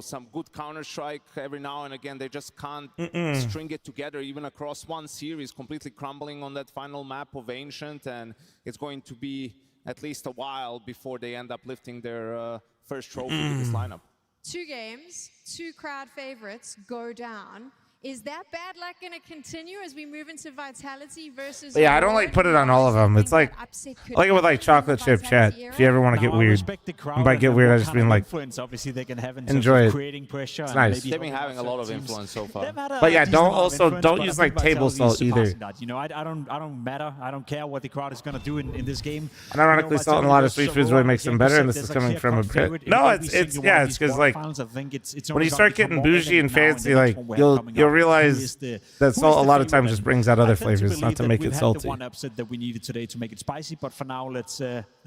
some good counter-strike every now and again, they just can't string it together, even across one series, completely crumbling on that final map of Ancient, and it's going to be at least a while before they end up lifting their first trophy with this lineup. 2 games, 2 crowd favorites go down. Is that bad luck going to continue as we move into Vitality versus... Yeah, I don't like put it on all of them. It's like it with like chocolate chip chat. If you ever want to get weird, and by get weird, I just mean like obviously they can have enjoy it. Creating pressure. It's nice. They've been having a lot of influence so far. But yeah, don't use like table salt either. I don't matter. I don't care what the crowd is going to do in this game. And ironically, salt and a lot of sweet foods really makes them better. And this is coming from a Brit. No, it's because like when you start getting bougie and fancy, like you'll realize that salt a lot of times just brings out other flavors, not to make it salty. The one upset that we needed today to make it spicy, but for now, let's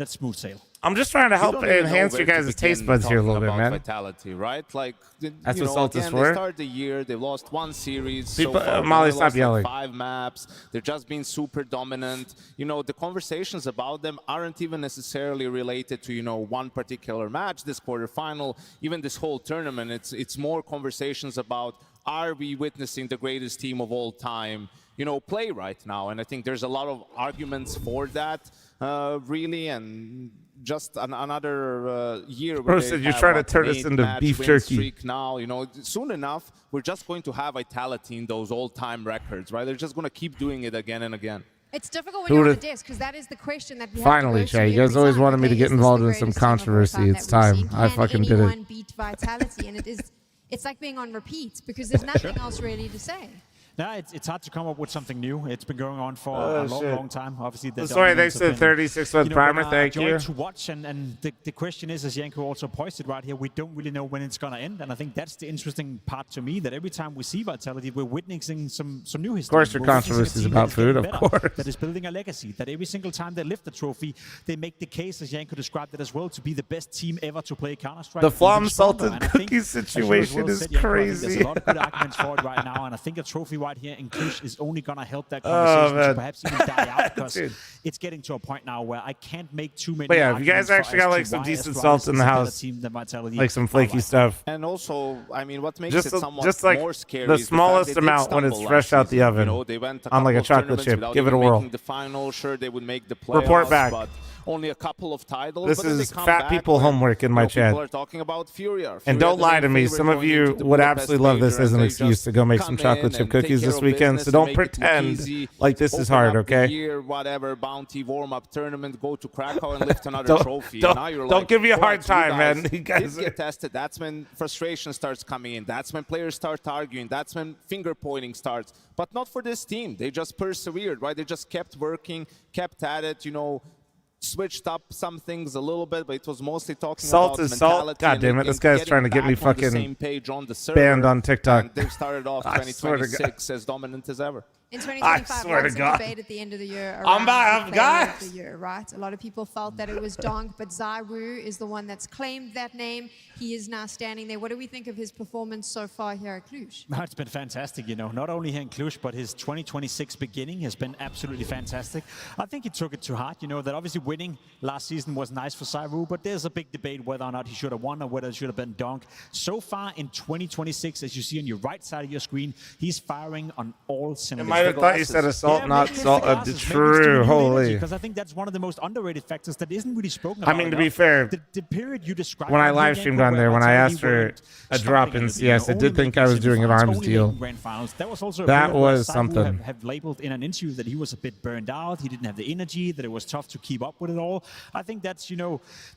smooth sail. I'm just trying to help enhance your guys' taste buds here a little bit, man. Vitality, right? Like that's what salt is for. They started the year, they've lost 1 series. People, so far, Molly, they stop lost yelling. 5 maps. They've just been super dominant. The conversations about them aren't even necessarily related to one particular match, this quarterfinal, even this whole tournament. It's more conversations about, are we witnessing the greatest team of all time, play right now? And I think there's a lot of arguments for that, really. And just another year. Bro said you're trying to turn us into beef jerky. Now, soon enough, we're just going to have vitality in those all-time records, right? They're just going to keep doing it again and again. It's difficult when you're on the desk because that is the question that we finally, have to Jay, you guys always wanted me to get involved in some controversy. It's time. I fucking did it. Anyone beat vitality, and it's like being on repeat because there's nothing else really to say. No, it's hard to come up with something new. It's been going on for a long time. Obviously, sorry, thanks to the 36-month primer. Thank you. To watch, and the question is, as Janko also posted right here, we don't really know when it's going to end. And I think that's the interesting part to me, that every time we see vitality, we're witnessing some new history. Of course, your controversy is about food, of course. That is building a legacy. That every single time they lift the trophy, they make the case, as Janko described it as well, to be the best team ever to play Counter-Strike. The fl0m salted cookie situation is crazy. There's a lot of good arguments for it right now, and I think a trophy right here in Cluj is only going to help that conversation to perhaps even die out, because it's getting to a point now where I can't make too many. But yeah, if you guys actually got like some decent salt in the house, like some flaky stuff. And also, I mean, what makes just it somewhat just like more scary the smallest amount when it's fresh out the oven, they went on like a chocolate chip. Give it a whirl. The final, sure, they would make the playoffs, report back. But only a couple of titles. This is fat people homework in my chat. People are talking about Furia. And don't lie to me. Some of you would absolutely love this as an excuse to go make some chocolate chip cookies this weekend. So don't pretend like this is hard, okay? Year, whatever, bounty, warm-up tournament, go to Krakow and lift another trophy. Don't give me a hard time, man. You guys get tested. That's when frustration starts coming in. That's when players start arguing. That's when finger pointing starts. But not for this team. They just persevered, right? They just kept working, kept at it, switched up some things a little bit, but it was mostly talking about mentality. Salt. God damn it, this guy's trying to get me fucking banned on TikTok. And they've started off 2026 as dominant as ever. In 2025, there was some debate at the end of the year around the player of the year, right? A lot of people felt that it was Donk, but ZywOo is the one that's claimed that name. He is now standing there. What do we think of his performance so far here at Cluj? It's been fantastic, not only here in Cluj, but his 2026 beginning has been absolutely fantastic. I think he took it to heart, that obviously winning last season was nice for ZywOo, but there's a big debate whether or not he should have won or whether it should have been Donk. So far in 2026, as you see on your right side of your screen, he's firing on all cylinders. I thought you said assault, not salt. True, holy. Because I think that's one of the most underrated factors that isn't really spoken about. I mean, to be fair, the period you described when I live streamed on there, when I asked for a drop in CS, I did think I was doing an arms deal. That was something. Have labeled in an interview that he was a bit burned out. He didn't have the energy. That it was tough to keep up with it all. I think that's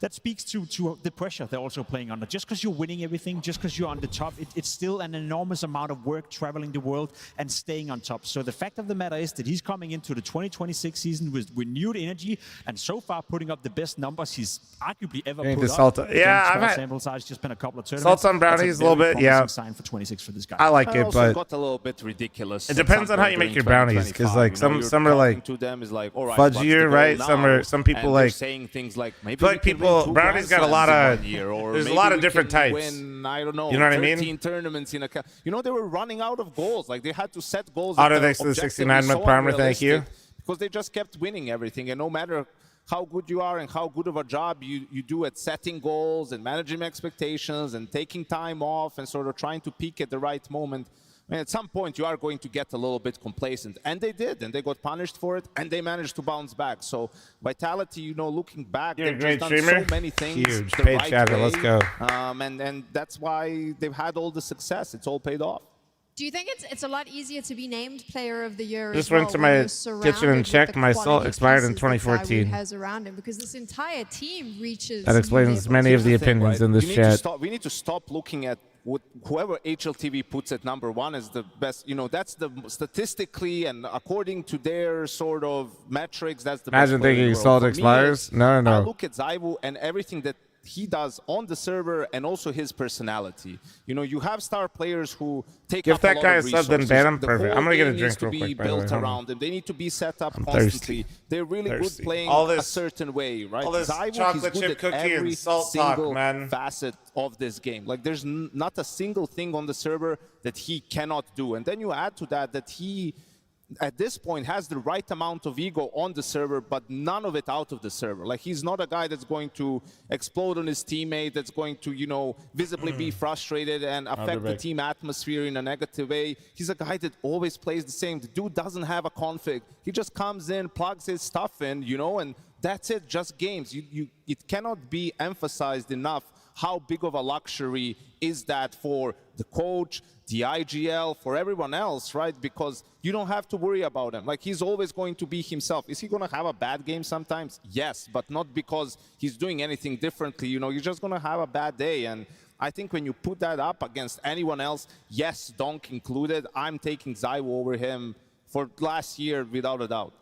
that speaks to the pressure they're also playing under. Just because you're winning everything, just because you're on the top, it's still an enormous amount of work traveling the world and staying on top. So the fact of the matter is that he's coming into the 2026 season with renewed energy, and so far putting up the best numbers he's arguably ever put up. Yeah, I've had sample size, just been a couple of tournaments. Salts on brownies a little bit, yeah. Sign for 26 for this guy. I like it, but got a little bit ridiculous. It depends on how you make your brownies, because like some are like fudgier, right? Some people like saying things like maybe like people brownies got a lot of there's a lot of different types. I don't know. You know what I mean? 13 tournaments in a they were running out of goals. Like they had to set goals. Thanks to the 69-month primer, thank you. Because they just kept winning everything, and no matter how good you are and how good of a job you do at setting goals and managing expectations and taking time off and sort of trying to peak at the right moment, I mean, at some point you are going to get a little bit complacent, and they did, and they got punished for it, and they managed to bounce back. So vitality, looking back, You're they've a great just done streamer. so many things Huge. the Paid right chatter. way. Let's go. And that's why they've had all the success. It's all paid off. Do you think it's a lot easier to be named Player of the Year? Just went to my kitchen and checked. My salt expired in 2014. Has around him, because this entire team reaches. That explains many of the opinions in this chat. We need to stop looking at whoever HLTV puts at number one is the best. That's the statistically and according to their sort of metrics. That's the Imagine best player in thinking the world. salt For expires. Me, No. I look at ZywOo and everything that he does on the server, and also his personality. You have star players who take Give up that a lot guy of a sub, then resources. ban him. The Perfect. whole I'm gonna get a game drink needs to real be quick, by the built way. around them. They need to be set up I'm constantly. thirsty. They're really good playing a certain way, right? All this ZywOo, chocolate he's good chip at cookie every and salt single talk, man. facet of this game. Like there's not a single thing on the server that he cannot do. And then you add to that he at this point has the right amount of ego on the server, but none of it out of the server. Like he's not a guy that's going to explode on his teammate, that's going to, visibly be frustrated and affect the team atmosphere in a negative way. He's a guy that always plays the same. The dude doesn't have a config. He just comes in, plugs his stuff in, and That's it, just games. It cannot be emphasized enough how big of a luxury is that for the coach, the IGL, for everyone else, right? Because you don't have to worry about him. Like, he's always going to be himself. Is he going to have a bad game sometimes? Yes, but not because he's doing anything differently. You know, you're just going to have a bad day. And I think when you put that up against anyone else, yes, Donk included, I'm taking Zywo over him for last year without a doubt.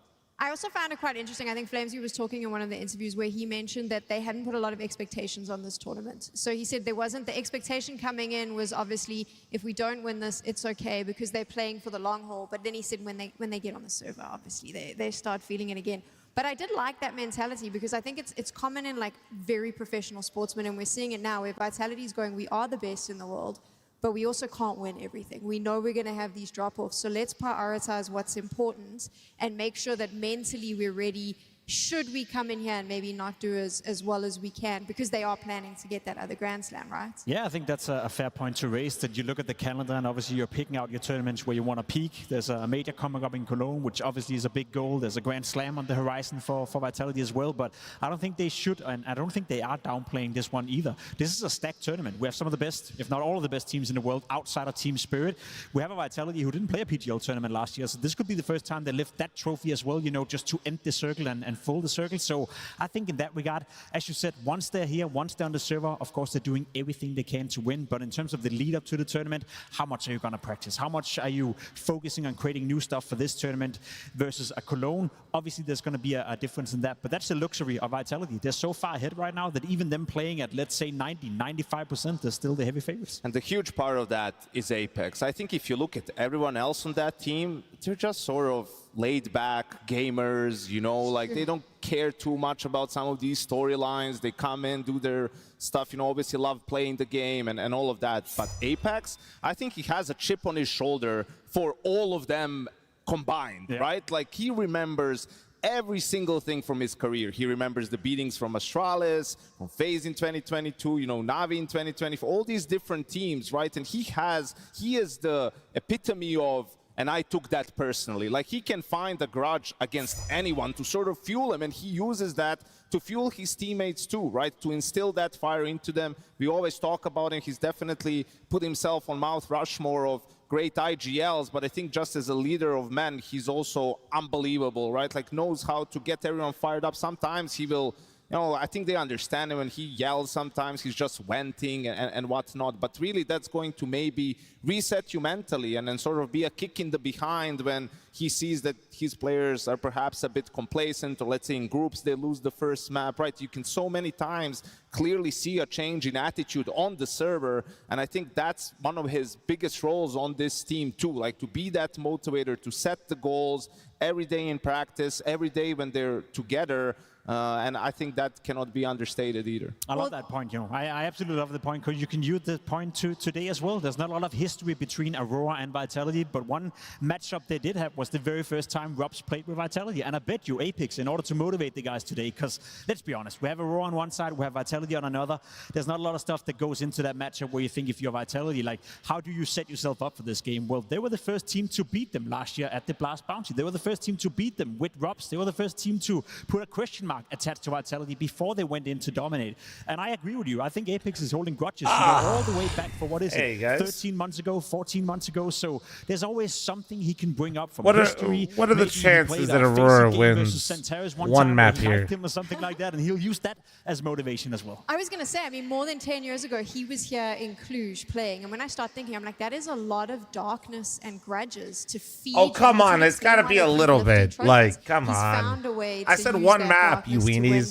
I also found it quite interesting. I think fl0m was talking in one of the interviews where he mentioned that they hadn't put a lot of expectations on this tournament. So he said there wasn't, the expectation coming in was obviously, if we don't win this, it's okay because they're playing for the long haul. But then he said when they get on the server, obviously they start feeling it again. But I did like that mentality because I think it's common in like very professional sportsmen, and we're seeing it now where Vitality is going, we are the best in the world, but we also can't win everything. We know we're going to have these drop-offs, so let's prioritize what's important and make sure that mentally we're ready should we come in here and maybe not do as well as we can, because they are planning to get that other Grand Slam, right? Yeah, I think that's a fair point to raise, that you look at the calendar and obviously you're picking out your tournaments where you want to peak. There's a major coming up in Cologne, which obviously is a big goal. There's a Grand Slam on the horizon for Vitality as well, but I don't think they should, and I don't think they are downplaying this one either. This is a stacked tournament. We have some of the best, if not all of the best teams in the world outside of Team Spirit. We have a Vitality who didn't play a PGL tournament last year, so this could be the first time they lift that trophy as well, you know, just to end the circle and full the circle. So I think in that regard, as you said, once they're here, once they're on the server, of course they're doing everything they can to win. But in terms of the lead up to the tournament, how much are you going to practice? How much are you focusing on creating new stuff for this tournament versus a Cologne? Obviously there's going to be a difference in that, but that's the luxury of Vitality. They're so far ahead right now that even them playing at, let's say, 90-95%, they're still the heavy favorites. And the huge part of that is Apex. I think if you look at everyone else on that team, they're just sort of laid back gamers, you know, like they don't care too much about some of these storylines. They come in, do their stuff, you know, obviously love playing the game and all of that. But Apex, I think he has a chip on his shoulder for all of them combined, right? Like, he remembers every single thing from his career. He remembers the beatings from Astralis, from FaZe in 2022, you know, Navi in 2020, all these different teams, right? And he is the epitome of, and I took that personally. Like, he can find a grudge against anyone to sort of fuel him, and he uses that to fuel his teammates too, right? To instill that fire into them. We always talk about him. He's definitely put himself on Mount Rushmore of great IGLs, but I think just as a leader of men, he's also unbelievable, right? Like, knows how to get everyone fired up. Sometimes he will, you know, I think they understand him when he yells. Sometimes he's just venting and whatnot. But really, that's going to maybe reset you mentally and then sort of be a kick in the behind when he sees that his players are perhaps a bit complacent, or let's say in groups they lose the first map, right? You can so many times clearly see a change in attitude on the server. And I think that's one of his biggest roles on this team too, like to be that motivator, to set the goals every day in practice, every day when they're together. And I think that cannot be understated either. I love that point, you know. I absolutely love the point, because you can use the point to today as well. There's not a lot of history between Aurora and Vitality, but one matchup they did have was the very first time Robs played with Vitality. And I bet you Apex, in order to motivate the guys today, because let's be honest, we have Aurora on one side, we have Vitality on another. There's not a lot of stuff that goes into that matchup where you think, if you're Vitality, like, how do you set yourself up for this game? Well, they were the first team to beat them last year at the Blast Bounty. They were the first team to beat them with Robs. They were the first team to put a question mark attached to Vitality before they went in to dominate. And I agree with you. I think Apex is holding grudges all the way back for, what is it, 13 months ago, 14 months ago. So there's always something he can bring up from history. What are the chances that Aurora wins one map here? Him or something like that, and he'll use that as motivation as well. I was going to say, I mean, more than 10 years ago, he was here in Cluj playing. And when I start thinking, I'm like, that is a lot of darkness and grudges to feed. Oh, come on. It's got to be a little bit. Like, come He's on. found a way I to said use one that map, you darkness to weenies. win.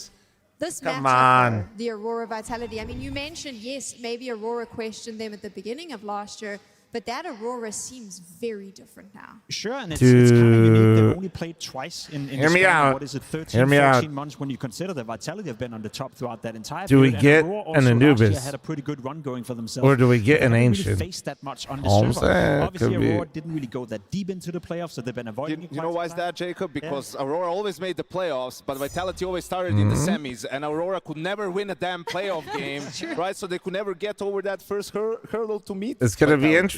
This Come matchup, on. though, the Aurora Vitality, I mean, you mentioned, yes, maybe Aurora questioned them at the beginning of last year, but that Aurora seems very different now. Sure, and it's kind of unique. They've only played twice in the span of, what is it, 13, 14 months, when you consider that Vitality have been on the top throughout that entire Do we period. get and Aurora an also last year Anubis? had a pretty good run going for themselves. Or do we get an They haven't Ancient? really faced that much on the All I'm server. saying, Obviously, could be. Aurora didn't really go that deep into the playoffs, so they've been avoiding it. You know why is that, Jacob? Because Aurora always made the playoffs, but Vitality always started in the semis, and Aurora could never win a damn playoff game, right? So they could never get over that first hurdle to meet. It's going to be Vitality.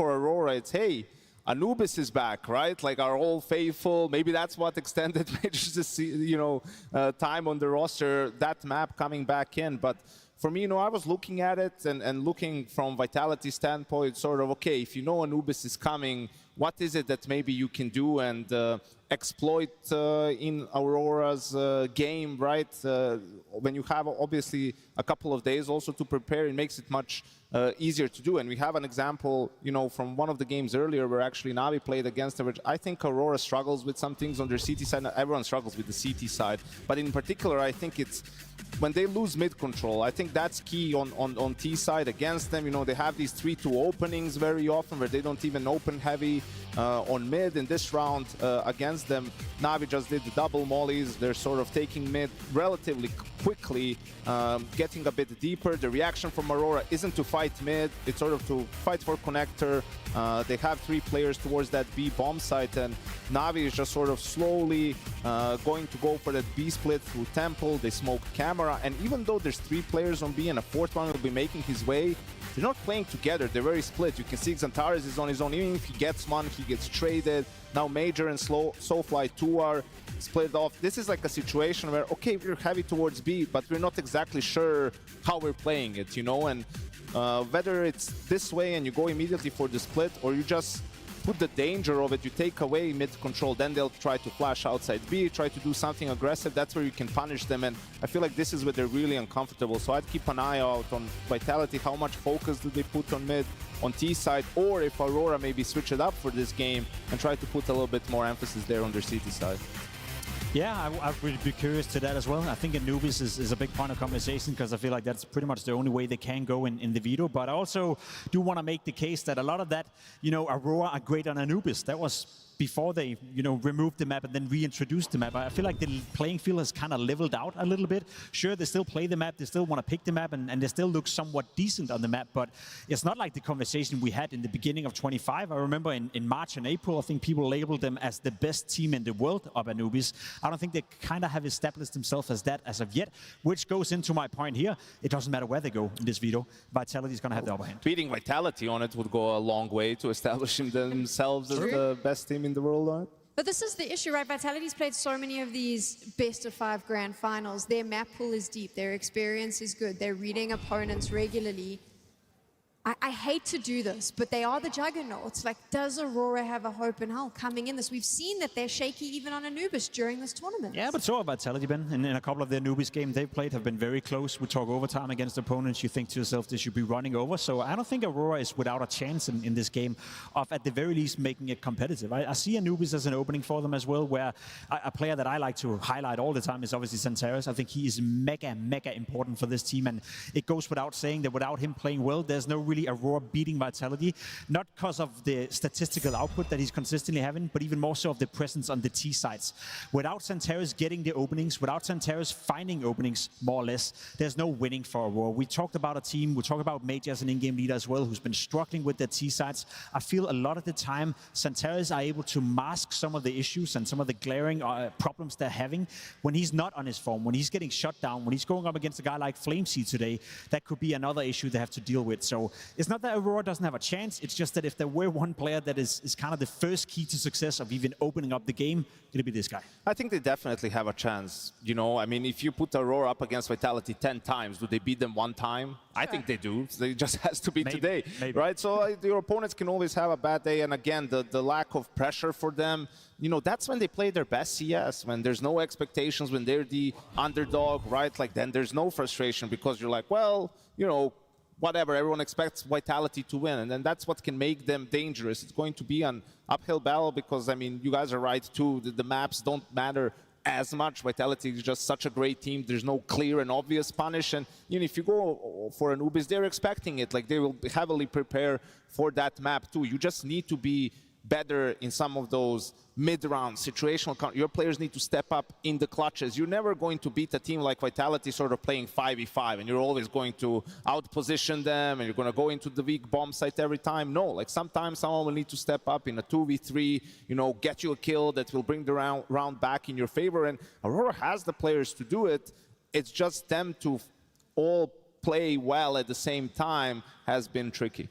for Aurora, it's, hey, Anubis is back, right? Like our old faithful. Maybe that's what extended Majors' time on the roster. That map coming back in, but for me, I was looking at it and looking from Vitality standpoint, sort of, okay, if you know Anubis is coming, what is it that maybe you can do and exploit in Aurora's game, right? When you have obviously a couple of days also to prepare, it makes it much easier to do. And we have an example, you know, from one of the games earlier where actually Navi played against them. I think Aurora struggles with some things on their CT side. Everyone struggles with the CT side. But in particular, I think it's when they lose mid control, I think that's key on T side against them. You know, they have these 3-2 openings very often where they don't even open heavy on mid. In this round against them, Navi just did the double mollies. They're sort of taking mid relatively quickly, getting a bit deeper. The reaction from Aurora isn't to fight mid, it's sort of to fight for connector. They have 3 players towards that B bomb site, and Navi is just sort of slowly going to go for that B split through Temple. They smoke camera, and even though there's 3 players on B and a 4th one will be making his way, they're not playing together, they're very split. You can see Xantares is on his own. Even if he gets one, he gets traded. Now Major and Soulfly 2 are split off. This is like a situation where, okay, we're heavy towards B, but we're not exactly sure how we're playing it, you know? And whether it's this way and you go immediately for the split, or you just put the danger of it, you take away mid control, then they'll try to flash outside B, try to do something aggressive. That's where you can punish them, and I feel like this is where they're really uncomfortable. So I'd keep an eye out on Vitality. How much focus do they put on mid, on T side, or if Aurora maybe switch it up for this game and try to put a little bit more emphasis there on their CT side. Yeah, I would be curious to that as well. I think Anubis is a big point of conversation because I feel like that's pretty much the only way they can go in the Veto. But I also do want to make the case that a lot of that, you know, Aurora are great on Anubis. That was before they, you know, removed the map and then reintroduced the map. I feel like the playing field has kind of leveled out a little bit. Sure, they still play the map, they still want to pick the map, and they still look somewhat decent on the map, but it's not like the conversation we had in the beginning of 25. I remember in March and April, I think people labeled them as the best team in the world of Anubis. I don't think they kind of have established themselves as that as of yet, which goes into my point here. It doesn't matter where they go in this Veto. Vitality is going to have the upper hand. Beating Vitality on it would go a long way to establishing themselves as the best team in the world on it. But this is the issue, right? Vitality's played so many of these best-of-5 grand finals. Their map pool is deep. Their experience is good. They're reading opponents regularly. I hate to do this, but they are the juggernauts. Like, does Aurora have a hope in hell coming in this? We've seen that they're shaky even on Anubis during this tournament. Yeah, but so have Vitality been. In a couple of their Anubis games they've played have been very close. We talk overtime against opponents. You think to yourself they should be running over. So I don't think Aurora is without a chance in this game of, at the very least, making it competitive. I see Anubis as an opening for them as well, where a player that I like to highlight all the time is obviously Xantares. I think he is mega important for this team, and it goes without saying that without him playing well, there's no really Aurora beating Vitality, not because of the statistical output that he's consistently having, but even more so of the presence on the T sides. Without Xantares getting the openings, without Xantares finding openings, more or less, there's no winning for Aurora. We talked about a team, we talked about Mage as an in-game leader as well, who's been struggling with their T sides. I feel a lot of the time, Xantares are able to mask some of the issues and some of the glaring problems they're having when he's not on his form, when he's getting shut down, when he's going up against a guy like fl0m today. That could be another issue they have to deal with. So it's not that Aurora doesn't have a chance. It's just that if there were one player that is kind of the first key to success of even opening up the game, it'll be this guy. I think they definitely have a chance. You know, I mean, if you put Aurora up against Vitality 10 times, do they beat them one time? I think they do. They just has to be today, right? So your opponents can always have a bad day. And again, the lack of pressure for them, you know, that's when they play their best CS, when there's no expectations, when they're the underdog, right? Like, then there's no frustration because you're like, well, you know, whatever, everyone expects Vitality to win, and then that's what can make them dangerous. It's going to be an uphill battle because, I mean, you guys are right too, the maps don't matter as much. Vitality is just such a great team. There's no clear and obvious punish, and you know, if you go for Anubis, they're expecting it. Like, they will heavily prepare for that map too. You just need to be better in some of those mid-round situational. Your players need to step up in the clutches. You're never going to beat a team like Vitality sort of playing 5v5, and you're always going to out-position them, and you're going to go into the weak bomb site every time. No, like, sometimes someone will need to step up in a 2v3, you know, get you a kill that will bring the round back in your favor, and Aurora has the players to do it. It's just them to all play well at the same time has been tricky.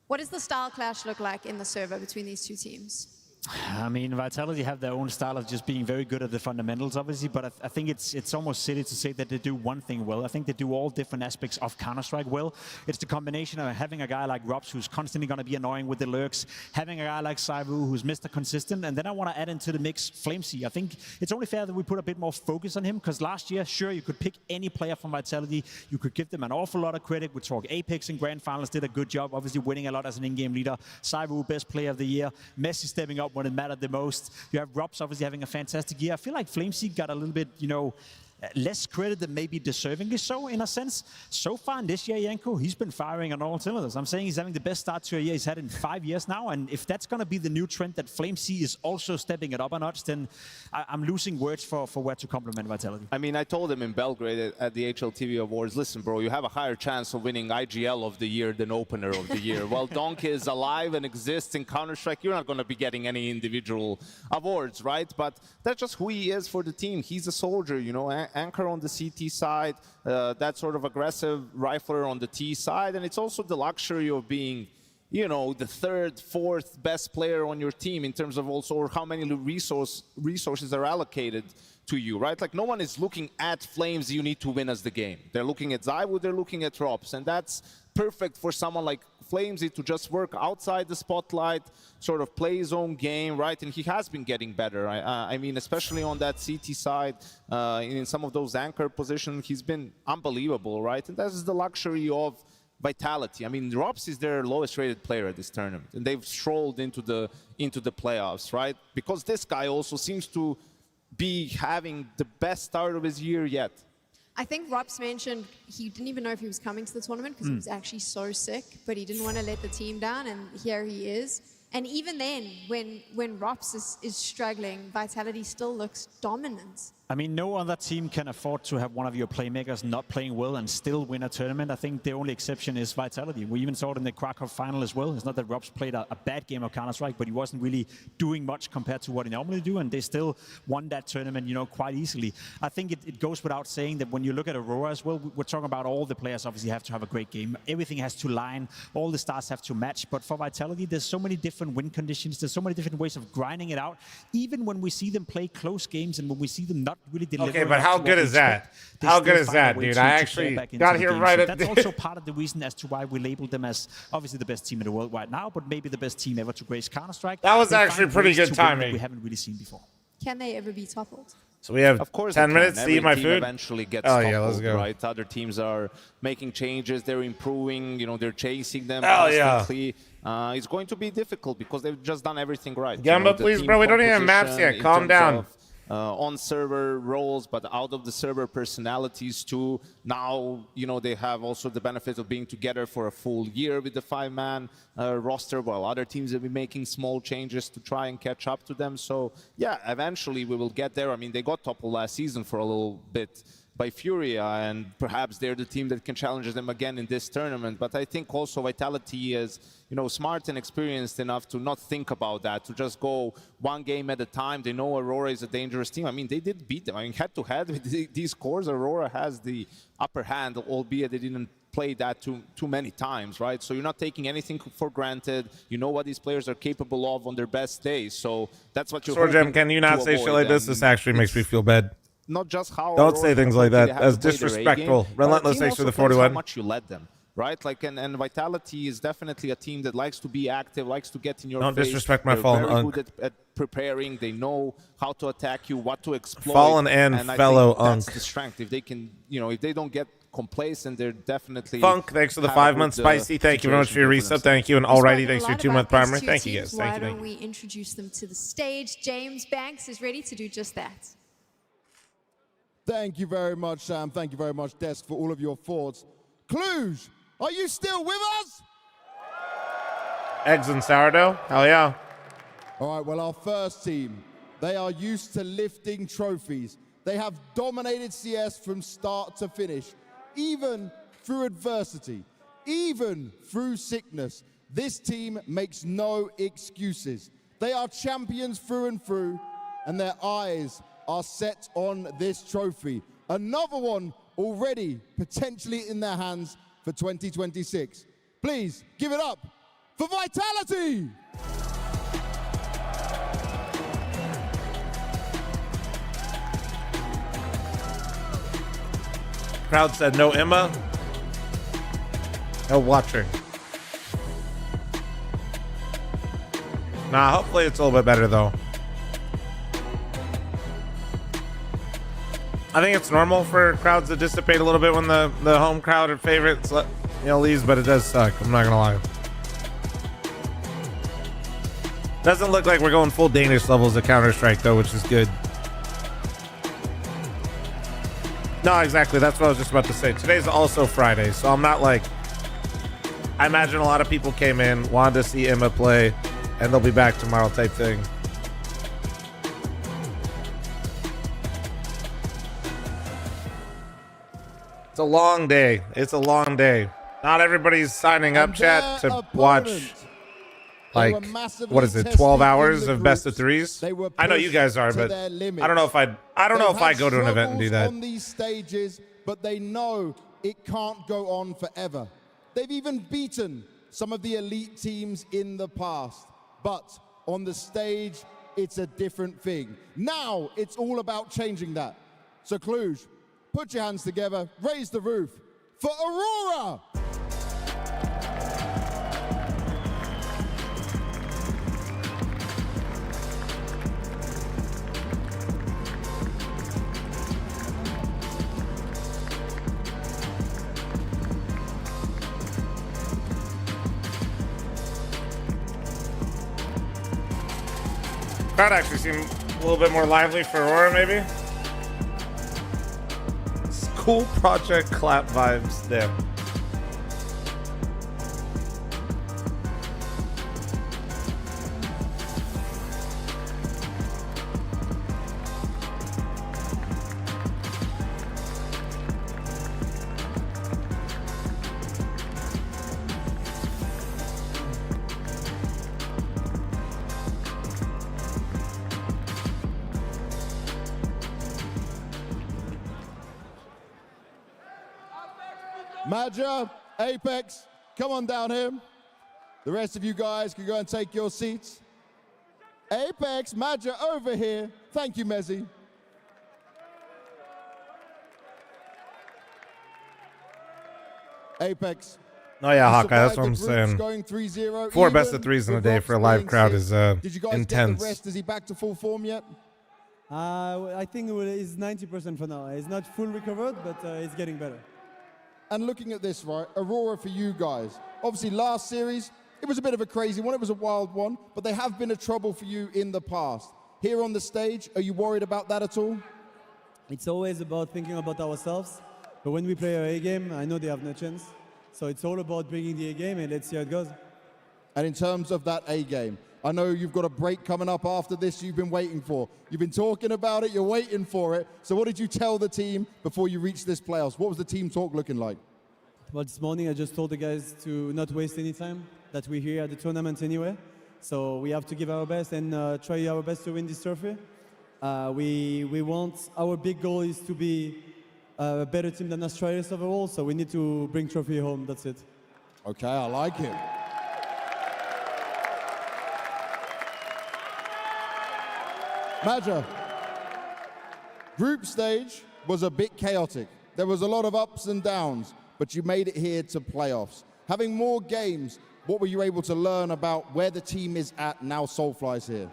What does the style clash look like in the server between these two teams? I mean, Vitality have their own style of just being very good at the fundamentals, obviously, but I think it's almost silly to say that they do one thing well. I think they do all different aspects of Counter-Strike well. It's the combination of having a guy like Robs, who's constantly going to be annoying with the lurks, having a guy like Saivu, who's Mr. Consistent, and then I want to add into the mix fl0m. I think it's only fair that we put a bit more focus on him, because last year, sure, you could pick any player from Vitality. You could give them an awful lot of credit. We talk Apex in Grand Finals did a good job, obviously winning a lot as an in-game leader. Saivu, best player of the year. Messi stepping up when it mattered the most. You have Robs obviously having a fantastic year. I feel like fl0m got a little bit, less credit than maybe deservingly so, in a sense. So far in this year, Janko, he's been firing on all cylinders. I'm saying he's having the best start to a year he's had in 5 years now, and if that's going to be the new trend, that fl0m is also stepping it up a notch, then I'm losing words for where to compliment Vitality. I mean, I told him in Belgrade at the HLTV Awards, listen, bro, you have a higher chance of winning IGL of the year than Opener of the year. While Donk is alive and exists in Counter-Strike, you're not going to be getting any individual awards, right? But that's just who he is for the team. He's a soldier, anchor on the CT side, that sort of aggressive rifler on the T side, and it's also the luxury of being, the third, fourth best player on your team in terms of also or how many resources are allocated to you, right? Like, no one is looking at fl0m you need to win as the game. They're looking at Zywu, they're looking at Robs, and that's perfect for someone like fl0m to just work outside the spotlight, sort of play his own game, right? And he has been getting better. I mean, especially on that CT side, in some of those anchor positions, he's been unbelievable, right? And that is the luxury of Vitality. I mean, Robs is their lowest rated player at this tournament, and they've strolled into the playoffs, right? Because this guy also seems to be having the best start of his year yet. I think Robs mentioned he didn't even know if he was coming to the tournament because he was actually so sick, but he didn't want to let the team down, and here he is. And even then, when Robs is struggling, Vitality still looks dominant. I mean, no other team can afford to have one of your playmakers not playing well and still win a tournament. I think the only exception is Vitality. We even saw it in the QuarterFinal as well. It's not that Robs played a bad game of Counter-Strike, but he wasn't really doing much compared to what he normally do, and they still won that tournament, quite easily. I think it goes without saying that when you look at Aurora as well, we're talking about all the players obviously have to have a great game. Everything has to line, all the stars have to match, but for Vitality, there's so many different win conditions, there's so many different ways of grinding it out, even when we see them play close games and when we see them not really deliver. Okay, but how good is that? How good is that, dude? I actually got here right at That's also part of the reason as to why we labeled them as obviously the best team in the world right now, but maybe the best team ever to grace Counter-Strike. That was actually pretty good timing. We haven't really seen before. Can they ever be toppled? So we have of course 10 minutes to eat my team food. Eventually gets oh, toppled, yeah, let's go. Right? Other teams are making changes, they're improving, they're chasing them oh, constantly. Yeah. It's going to be difficult because they've just done everything right. Gamba, please, bro, we don't even have maps yet. Calm down. On-server roles, but out of the server personalities too. Now, they have also the benefit of being together for a full year with the 5-man roster, while other teams have been making small changes to try and catch up to them. So, yeah, eventually we will get there. I mean, they got toppled last season for a little bit by Furia, and perhaps they're the team that can challenge them again in this tournament. But I think also Vitality is, smart and experienced enough to not think about that, to just go one game at a time. They know Aurora is a dangerous team. I mean, they did beat them. I mean, head-to-head with these scores, Aurora has the upper hand, albeit they didn't play that too many times, right? So you're not taking anything for granted. You know what these players are capable of on their best days. So that's what you're Sorgem, can you not say shit like this? This actually makes me feel bad. Not just how don't say things like that. That's disrespectful. Relentless, thanks for the 41. How much you let them, right? Like, and Vitality is definitely a team that likes to be active, likes to get in your face. Don't disrespect my fallen Fallen Unk. They're very good at preparing. They know how to attack you, what to exploit. Fallen and fellow Unk. Unk. That's the strength. If they can, if they don't get complacent, they're definitely Funk, thanks for the 5-month spicy. Thank you very much for your resub. Thank you. And alrighty, thanks for your 2-month primary. Thank you, guys. Why don't we introduce them to the stage? James Banks is ready to do just that. Thank you very much, Sam. Thank you very much, Desk, for all of your thoughts. Cluj, are you still with us? Eggs and sourdough? Hell yeah. All right, well, our first team, they are used to lifting trophies. They have dominated CS from start to finish, even through adversity, even through sickness. This team makes no excuses. They are champions through and through, and their eyes are set on this trophy. Another one already potentially in their hands for 2026. Please give it up for Vitality! Crowd said no Emma. No watching. Nah, hopefully it's a little bit better though. I think it's normal for crowds to dissipate a little bit when the home crowd or favorites leaves, but it does suck. I'm not gonna lie. Doesn't look like we're going full Danish levels of Counter-Strike though, which is good. No, exactly. That's what I was just about to say. Today's also Friday, so I'm not like... I imagine a lot of people came in, wanted to see Emma play, and they'll be back tomorrow type thing. It's a long day. It's a long day. Not everybody's signing up, chat, to watch, like, what is it, 12 hours of best of threes? I know you guys are, but I don't know if I go to an event and do that. On these stages, but they know it can't go on forever. They've even beaten some of the elite teams in the past, but on the stage, it's a different thing. Now, it's all about changing that. So Cluj, put your hands together, raise the roof for Aurora! Crowd actually seemed a little bit more lively for Aurora, maybe. School project clap vibes there. Madja, Apex, come on down here. The rest of you guys can go and take your seats. Apex, Madja, over here. Thank you, Mezzy. Apex. Oh yeah, Hawkeye, that's what I'm saying. Going 3-0, 4 best of threes in a day for a live crowd is Did you guys intense. Get the rest? Is he back to full form yet? I think he's 90% for now. He's not full recovered, but it's getting better. And looking at this, right, Aurora for you guys. Obviously, last series, it was a bit of a crazy one. It was a wild one, but they have been a trouble for you in the past. Here on the stage, are you worried about that at all? It's always about thinking about ourselves. But when we play our A game, I know they have no chance. So it's all about bringing the A game, and let's see how it goes. And in terms of that A game, I know you've got a break coming up after this you've been waiting for. You've been talking about it, you're waiting for it. So what did you tell the team before you reached this playoffs? What was the team talk looking like? Well, this morning I just told the guys to not waste any time, that we're here at the tournament anyway. So we have to give our best and try our best to win this trophy. We want, our big goal is to be a better team than Australians overall, so we need to bring trophy home, that's it. Okay, I like it. Madja, group stage was a bit chaotic. There was a lot of ups and downs, but you made it here to playoffs. Having more games, what were you able to learn about where the team is at now Soulfly's here?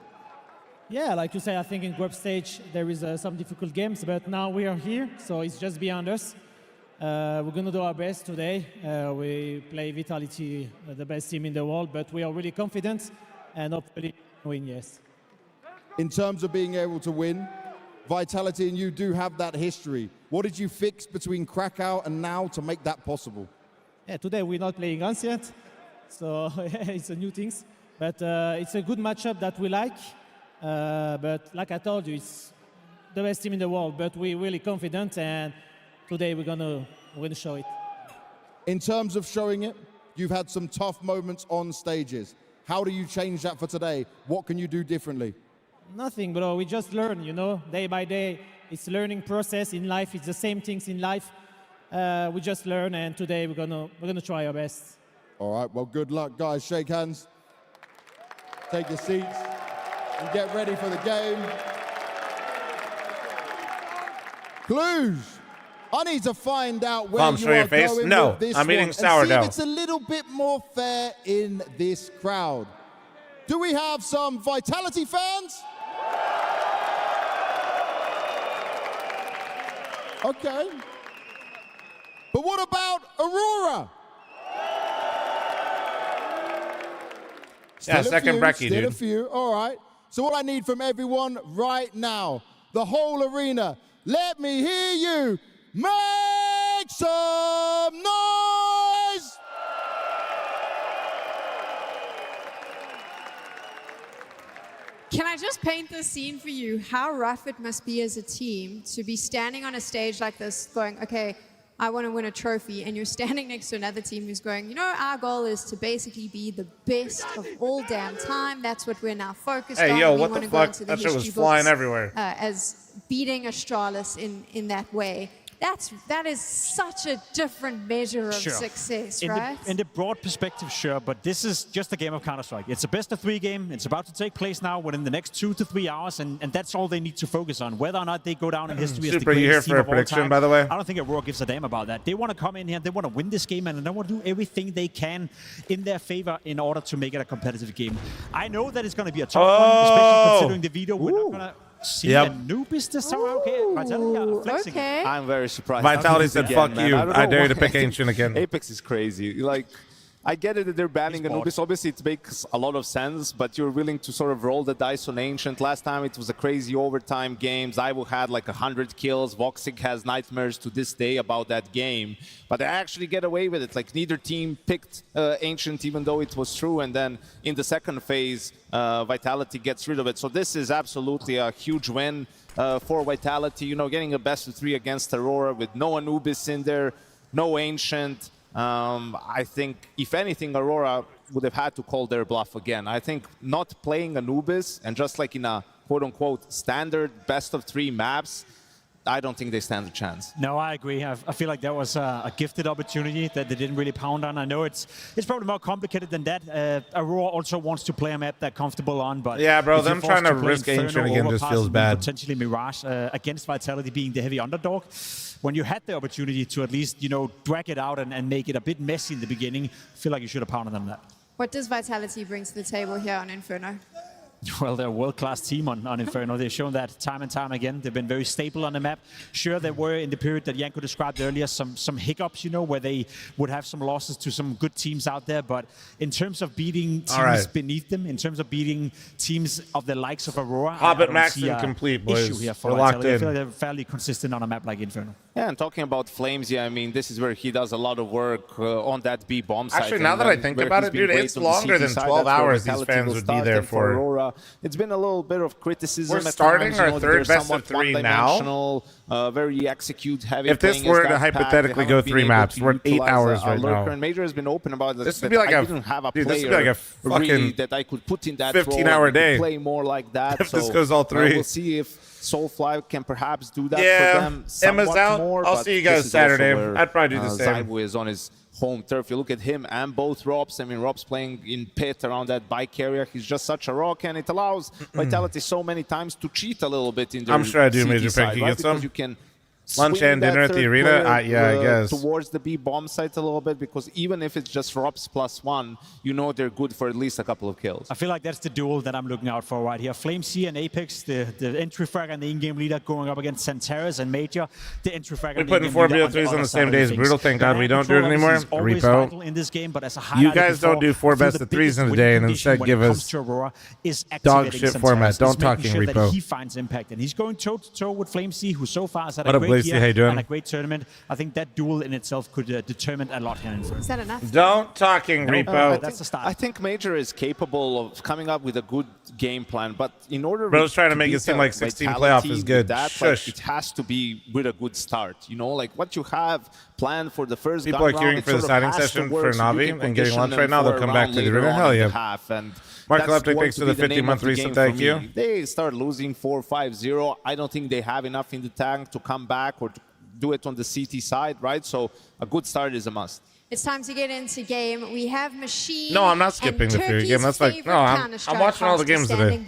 Yeah, like you say, I think in group stage there is some difficult games, but now we are here, so it's just beyond us. We're going to do our best today. We play Vitality, the best team in the world, but we are really confident and hopefully win, yes. In terms of being able to win, Vitality and you do have that history. What did you fix between Krakow and now to make that possible? Yeah, today we're not playing guns yet, so it's a new things. But it's a good matchup that we like. But like I told you, it's the best team in the world, but we're really confident, and today we're gonna show it. In terms of showing it, you've had some tough moments on stages. How do you change that for today? What can you do differently? Nothing, bro. We just learn, you know, day by day. It's a learning process in life. It's the same things in life. We just learn, and today we're gonna try our best. All right. Well, good luck, guys. Shake hands. Take your seats and get ready for the game. Cluj, I need to find out where Mom, you show your are face? going No, with this I'm eating one, sourdough. and see if it's a little bit more fair in this crowd. Do we have some Vitality fans? Okay. But what about Aurora? Yeah, second brekkie, Still dude. a few. All right. So what I need from everyone right now, the whole arena, let me hear you make some noise! Can I just paint this scene for you? How rough it must be as a team to be standing on a stage like this going, okay, I want to win a trophy, and you're standing next to another team who's going, you know, our goal is to basically be the best of all damn time. That's what we're now focused on. Hey, yo, We what want the to go fuck? into the That shit was history flying books, everywhere. As beating Astralis in that way. That is such a different measure of success, right? In the broad perspective, sure, but this is just a game of Counter-Strike. It's a best-of-3 game. It's about to take place now within the next 2 to 3 hours, and that's all they need to focus on. Whether or not they go down in history as the Super, you here greatest for team a of all prediction, time, by the way? I don't think Aurora gives a damn about that. They want to come in here, they want to win this game, and they want to do everything they can in their favor in order to make it a competitive game. I know that it's going to be a tough one, especially considering the Veto. We're not going to see a Nubis this time. Okay, Vitality are flexing. Okay. I'm very surprised. Vitality said, fuck man. you. I dare you why. to pick Ancient again. Apex is crazy. Like, I get it that they're banning Anubis. Obviously, it makes a lot of sense, but you're willing to sort of roll the dice on Ancient. Last time, it was a crazy overtime game. Zyvo had like 100 kills. Voxic has nightmares to this day about that game. But they actually get away with it. Like, neither team picked Ancient, even though it was true. And then in the second phase, Vitality gets rid of it. So this is absolutely a huge win for Vitality. You know, getting a best-of-3 against Aurora with no Anubis in there, no Ancient. I think, if anything, Aurora would have had to call their bluff again. I think not playing Anubis and just like in a quote-unquote standard best-of-3 maps, I don't think they stand a chance. No, I agree. I feel like that was a gifted opportunity that they didn't really pound on. I know it's probably more complicated than that. Aurora also wants to play a map they're comfortable on, but yeah, bro, them trying to play risk Inferno, Ancient again just Overpass, feels and bad. Potentially Mirage against Vitality being the heavy underdog. When you had the opportunity to at least, you know, drag it out and make it a bit messy in the beginning, I feel like you should have pounded on that. What does Vitality bring to the table here on Inferno? Well, they're a world-class team on Inferno. They've shown that time and time again. They've been very stable on the map. Sure, there were, in the period that Janko described earlier, some hiccups, you know, where they would have some losses to some good teams out there. But in terms of beating teams beneath them, in terms of beating teams of the likes of Aurora, Hobbit I Max don't see and complete, boys. issue here for We're locked Vitality. I feel in. like they're fairly consistent on a map like Inferno. Yeah, and talking about fl0m, yeah, I mean, this is where he does a lot of work on that B bomb site. Actually, now that I think about it, dude, it's longer than 12 hours these fans would be there for. Aurora. It's been a little bit of criticism. We're starting our third best-of-3 now. Very execute-heavy. If this were to hypothetically go 3 maps, we're at 8 hours right now. And Major has been open about this. Would be like I didn't have a dude, this would player be like a fucking really that I could put in that 15-hour day. Play more like that. If this goes all 3. We'll see if Soulfly can perhaps do that for them. Emma's out. More, I'll see you guys Saturday. I'd probably do the same. Zyvo is on his home turf. You look at him and both Robs. I mean, Rob's playing in pit around that bike area. He's just such a rock, and it allows Vitality so many times to cheat a little bit in their I'm sure I do, CT Major side, Pink. You right? get some? Because you can lunch and dinner at the arena? Yeah, I guess. Towards the B bomb site a little bit, because even if it's just Robs +1, you know they're good for at least a couple of kills. I feel like that's the duel that I'm looking out for right here. fl0m and Apex, the entry frag and the in-game leader going up against Santaris and Major, the entry frag. We putting 4 BO3s on the same day as Brutal. Thank God we don't do it anymore. Repo. In this game, but as a you guys don't do 4 best-of-3s in a day and instead give us dog shit format. Don't talking sure Repo. He finds impact, and he's going toe-to-toe with fl0m, who so far has had what a up, great Blazy? year How you doing? and a great tournament. I think that duel in itself could determine a lot here. Is that enough? Don't talking Repo. That's the start. I think Major is capable of coming up with a good game plan, but in order Bro's trying to make it seem like 16 playoff is good. That, Shush. it has to be with a good start. You know, like what you have planned for the first People gun are queuing round, for the signing session for Navi and getting lunch right now. They'll come back to the arena. Hell yeah. Mark Leptic, thanks for the 50-month recent thank you. They start losing 4-5-0. I don't think they have enough in the tank to come back or to do it on the CT side, right? So a good start is a must. It's time to get into game. We have Machine. No, I'm not skipping the Furia game. That's like, no, I'm watching all the games today.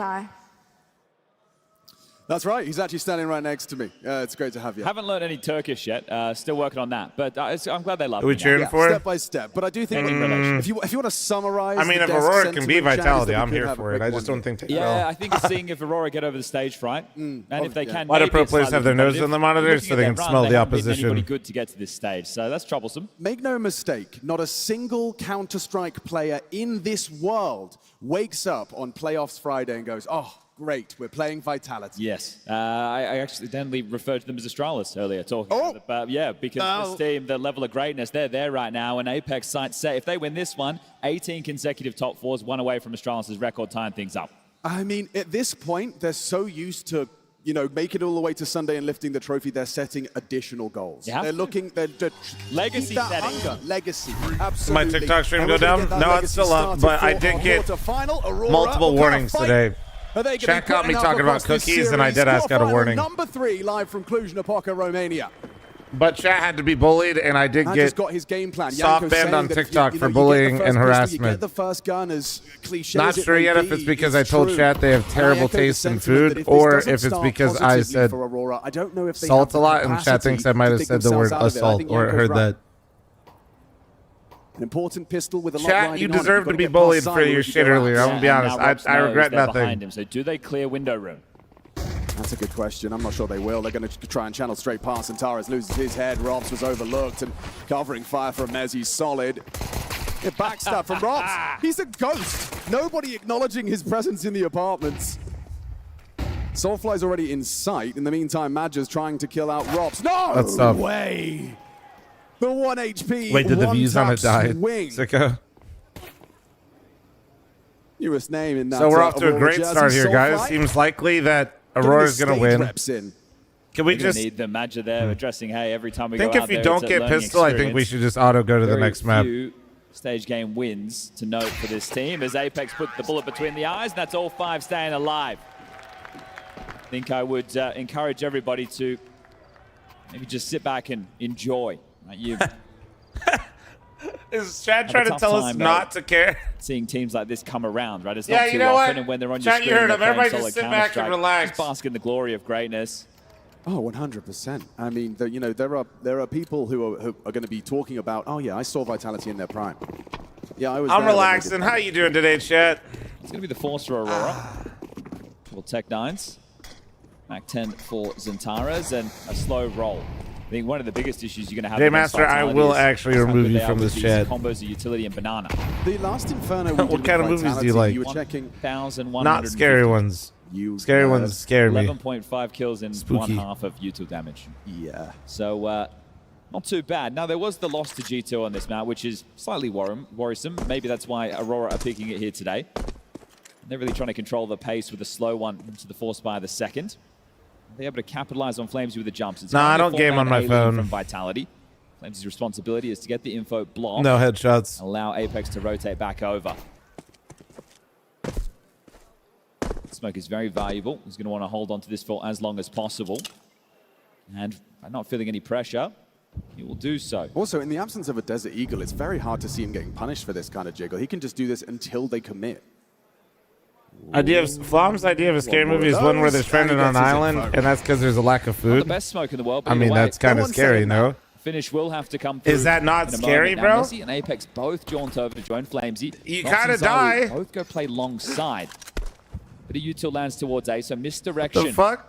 That's right. He's actually standing right next to me. It's great to have you. Haven't learned any Turkish yet. Still working on that. But I'm glad they love Who are we cheering for? Step by step. But I do think if you want to summarize, I mean, if Aurora can be Vitality, I'm here for it. I just don't think they will. Yeah, I think it's seeing if Aurora get over the stage fright, and if they can. Why do pro players have their noses on the monitors so they can smell the opposition? Anybody good to get to this stage, so that's troublesome. Make no mistake, not a single Counter-Strike player in this world wakes up on Playoffs Friday and goes, "Oh, great, we're playing Vitality." Yes. I accidentally referred to them as Astralis earlier, talking about it. But yeah, because this team, the level of greatness, they're there right now, and Apex sights set. If they win this one, 18 consecutive top fours, one away from Astralis' record, tying things up. I mean, at this point, they're so used to, making it all the way to Sunday and lifting the trophy, they're setting additional goals. Yeah. They're looking, they're legacy setting. Legacy, absolutely. My TikTok stream go down? No, it's still up, but I did get multiple warnings today. Chat caught me talking about cookies, and I did ask got a warning. Number 3, live from Cluj-Napoca, Romania. But chat had to be bullied, and I did get got his game plan. soft banned on TikTok for bullying and harassment. The first gun, as cliche Not sure yet if it's because I told chat they have terrible taste in food, or if it's because I said salt a lot, and chat thinks I might have said the word assault, or heard that. An important pistol with a lot Chat, you deserve to be bullied for your shit earlier. I'm gonna be honest. I regret nothing. Him, so do they clear window room? That's a good question. I'm not sure they will. They're going to try and channel straight past, and Taras loses his head. Robs was overlooked, and covering fire from Mezzi solid. Yeah, backstab from Robs. He's a ghost. Nobody acknowledging his presence in the apartments. Soulfly's already in sight. In the meantime, Madja's trying to kill out Robs. No That's tough. way. The 1 HP. Wait, did the views on it die? Sicko. Newest name in that. So we're off to a Aurora great start here, guys. Seems likely that Aurora's going to win. Can we just need the Madja there addressing? Hey, every time we think go out if you there, don't get pistol, I think we should just auto go to the next map. Few stage game wins to note for this team as Apex put the bullet between the eyes. That's all 5 staying alive. I think I would encourage everybody to maybe just sit back and enjoy. Is Chad trying to tell us not to care? Seeing teams like this come around, right? It's yeah, not you too know often, what? and when they're on Chad, your screen, you heard him. Everybody solid just sit back and relax. Just bask in the glory of greatness. Oh, 100%. I mean, there are people who are going to be talking about, oh yeah, I saw Vitality in their prime. Yeah, I'm relaxing. How you doing today, Chat? It's going to be the Force for Aurora. Couple Tech 9s. Mac 10 for Zentaras, and a slow roll. I think one of the biggest issues you're going to have. J-Master, I will actually remove you from this chat. Combos of utility and banana. The last Inferno. What kind of movies do you like? You were checking. Not scary ones. Scary ones scare me. 11.5 kills in Spooky. 1/2 of util damage. Yeah. So not too bad. Now there was the loss to G2 on this map, which is slightly worrisome. Maybe that's why Aurora are picking it here today. They're really trying to control the pace with a slow one into the Force by the second. They're able to capitalize on fl0m's with the jumps. It's I don't game on my phone. From Vitality. fl0m's responsibility is to get the info blocked. No headshots. Allow Apex to rotate back over. Smoke is very valuable. He's going to want to hold on to this for as long as possible. And by not feeling any pressure, he will do so. Also, in the absence of a Desert Eagle, it's very hard to see him getting punished for this kind of jiggle. He can just do this until they commit. fl0m's idea of a scary movie is one where they're stranded on an island, and that's because there's a lack of food. Not the best smoke in the world, but I mean, that's kind of scary, no? Finish will have to come through. Is that not scary, bro? Messi and Apex both jaunt over to join fl0mzy. You kind of die. Both go play long side. But a util lands towards A, so misdirection. The fuck?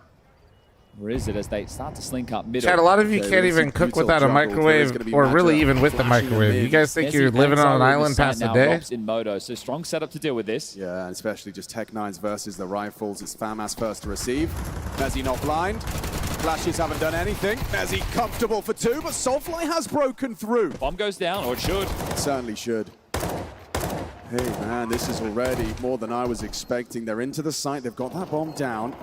Or is it as they start to slink up middle? Chad, a lot of you can't even cook without a microwave, or really even with the microwave. You guys think you're living on an island past the day? In Moto, so strong setup to deal with this. Yeah, and especially just Tech 9s versus the rifles. It's fl0m first to receive. Mezzi not blind. Flashes haven't done anything. Mezzi comfortable for 2, but Soulfly has broken through. Bomb goes down, or it should. It certainly should. Hey man, this is already more than I was expecting. They're into the site, they've got that bomb down.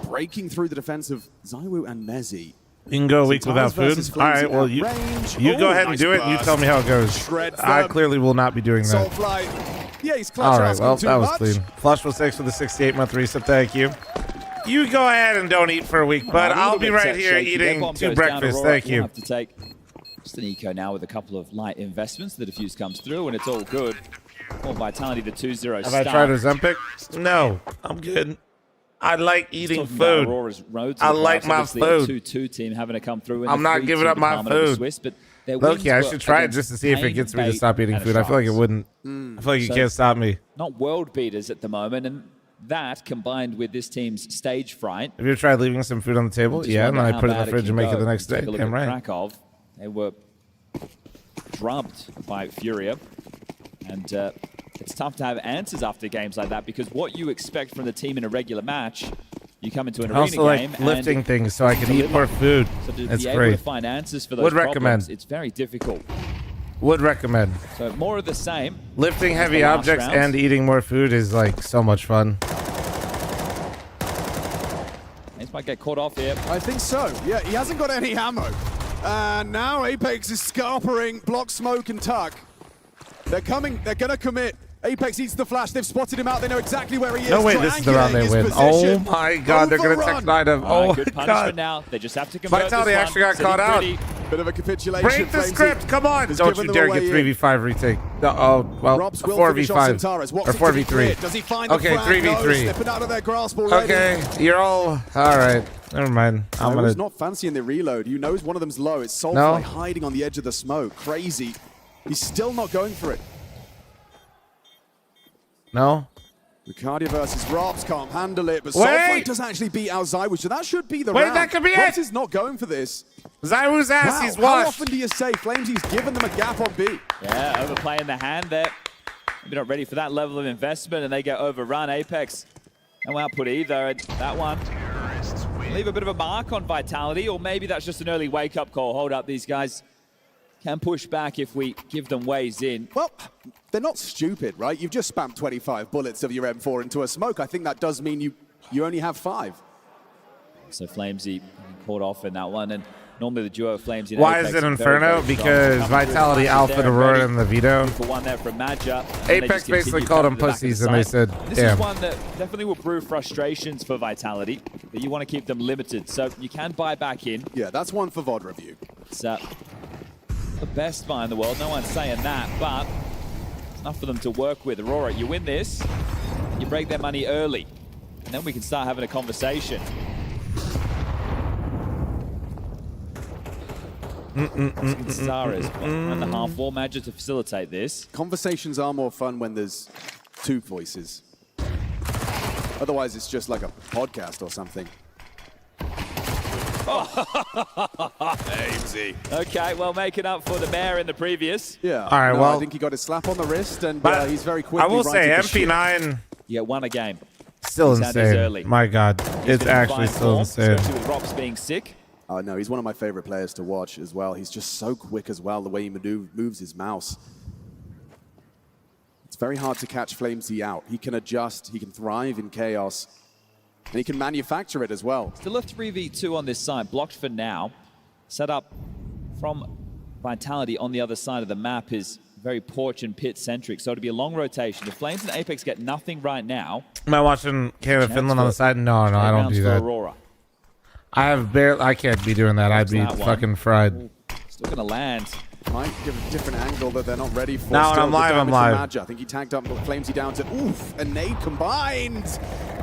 Breaking through the defense of Zywoo and Mezzi. You can go a week without food? All right, well, you go ahead and do it, and you tell me how it goes. I clearly will not be doing that. Soulfly. Yeah, he's all right, well, that was clean. Flush with 6 for the 68-month reset, thank you. You go ahead and don't eat for a week, but I'll be right here eating 2 breakfasts, thank you. We'll have to take just an eco now with a couple of light investments. The defuse comes through, and it's all good. More Vitality, the 2-0 Have I tried Ozempic? No, I'm good. I like eating Talking about food. Aurora's road to I the like playoffs, my obviously food. A 2-2 team having to come through. In I'm the not 3-2 giving up my department of the food. Swiss, but their Loki, I wins should try it were just to see if it against gets me to Pain, stop eating Bait, food. I feel like it and wouldn't. I feel like you So- can't stop me. Not world beaters at the moment, and that combined with this team's stage fright. Have you ever tried leaving some food on the table? Just Yeah, and then wonder I how put it in bad the fridge can and make it go. the next day. Take a look Damn at right. Krakow. They were drubbed by Furia, and it's tough to have answers after games like that because what you expect from the team in a regular match, you come into an I arena also game like lifting and things so I can eat more food. So to It's be able great. to find answers for those Would problems, recommend. it's very difficult. Would recommend. So more of the same. Lifting as heavy the last objects round. and eating more food is like so much fun. This might get caught off here. I think so. Yeah, he hasn't got any ammo. And now Apex is scarpering, block, smoke, and tuck. They're coming. They're going to commit. Apex eats the flash. They've spotted him out. They know exactly where he is. No way, this is the round they win. Oh my god, they're going to tech 9 him. All Oh right, my good punishment god. now. They just have to convert Vitality this actually one. got caught out. Pretty. Bit of a capitulation. Break the Flamesy script, come on! has Don't given you them dare away get in. 3v5 retake. Oh, well, Robs will finish off 4v5. Centaurus. Wants Or it to be 4v3. cleared. Does he find the Okay, frag? No, 3v3. slipping out of their grasp already. Okay, you're all... Alright, never mind. I'm I gonna... was not fancying the reload. You knows one of them's low. It's Soulfly No. hiding on the edge of the smoke. Crazy. He's still not going for it. No? Ricardia versus Robs can't handle it, but Wait! Soulfly does actually beat out ZywOo, so that should be the Wait, round. that could be Robs it! is not going for this. ZywOo's ass, Wow, he's how washed. often do you say Flamesy's given them a gap on B? Yeah, overplaying the hand there. Maybe not ready for that level of investment, and they get overrun. Apex, no output either. And that one leave a bit of a mark on Vitality, or maybe that's just an early wake-up call. Hold up, these guys can push back if we give them ways in. Well, they're not stupid, right? You've just spammed 25 bullets of your M4 into a smoke. I think that does mean you only have 5. So Flamesy caught off in that one, and normally the duo of Flamesy and Why Apex is it are Inferno? very, very strong. Because Coming through Vitality, the Alpha, there and Aurora, ready. and the Veto. For one there from Madja. and they Apex just basically continue called them coming to the back of pussies, the and they site. said, This damn. is one that definitely will brew frustrations for Vitality, but you want to keep them limited, so you can buy back in. Yeah, that's one for VOD review. It's the best buy in the world, no one's saying that, but it's enough for them to work with. Aurora, you win this, you break their money early, and then we can start having a conversation. Star is 1.5 war Madja to facilitate this. Conversations are more fun when there's 2 voices. Otherwise, it's just like a podcast or something. Amesy. Okay, well, making up for the mayor in the previous. Yeah. All right, no, well- I think he got his slap on the wrist, and But he's very quickly I will say, righted the ship. MP9... Yeah, won a game. Still He's had his early. insane. My god. He's It's been in actually fine still form, insane. Especially with Rops being sick. Oh, no, he's one of my favorite players to watch as well. He's just so quick as well, the way he moves his mouse. It's very hard to catch Flamesy out. He can adjust, he can thrive in chaos, and he can manufacture it as well. Still a 3v2 on this side, blocked for now. Set up from Vitality on the other side of the map is very porch and pit centric, so it'll be a long rotation. If Flames and Apex get nothing right now, Am I watching Canada, Finland on the side? No, I don't do that. Aurora. I can't be doing that. I'd be That one. fucking fried. Still gonna land. Might give a different angle that they're not ready for. Now when Still, I'm the live, I'm damage live. from Madja. I think he tagged up Flamesy down to oof, and nade combined.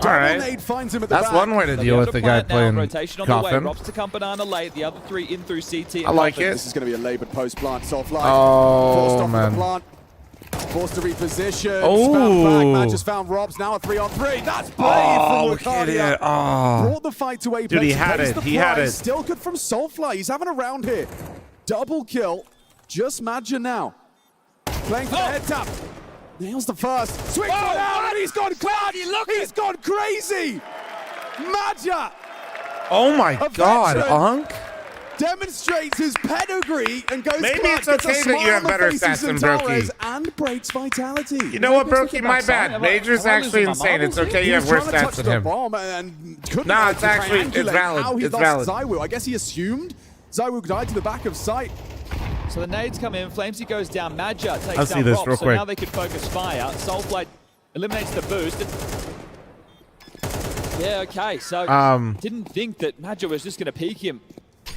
Double right. nade finds him at the That's back. one way to deal with the guy playing Rotation on the way. Coffin. Robs to come banana late. The other 3 in through CT. and I like Coffin. it. This is going to be a labored post plant. Soulfly Oh, forced off man. the plant. Forced to reposition. Oh. Spam back. Madja's found Robs. Now a 3-on-3. That's brave Oh, from look at Ricardia. it. Oh. Brought the fight to Apex. Dude, he had pays it. the He had price. it. Still good from Soulfly. He's having a round here. Double kill. Just Madja now. Playing for the head tap. Nails the first. Swings one out, and he's gone crazy. He's gone crazy. Madja. Oh my A god, veteran. Unk. Demonstrates his pedigree and goes Maybe clutch, it's gets a okay that smile you have on the better face of stats than Centaurus Brokey. and breaks Vitality. You know what, Brokey? My bad. Major's actually insane. It's okay you have worse stats than him. Nah, it's actually, it's valid. How he It's lost valid. ZywOo. I guess he assumed ZywOo died to the back of sight. So the nades come in. Flamesy goes down. Madja takes I'll down see this Rops, real so quick. now they can focus fire. Soulfly eliminates the boost. Yeah, okay. So didn't think that Madja was just going to peek him.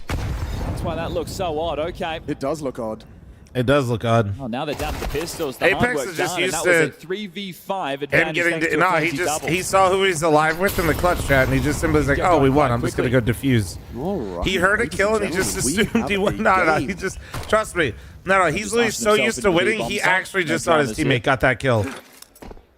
That's why that looks so odd. Okay. It does look odd. It does look odd. Oh, now they're down to the pistols. The Apex hard work is just done, and used that was to a 3v5 him advantage. getting thanks to a no. flimsy He double. saw who he's alive with in the clutch chat, and he just simply was like, "Oh, we won. I'm just gonna go defuse." Right. He heard a kill and he just assumed he won. No, he just trust me. No, he's literally so used to winning. He actually just thought his teammate got that kill.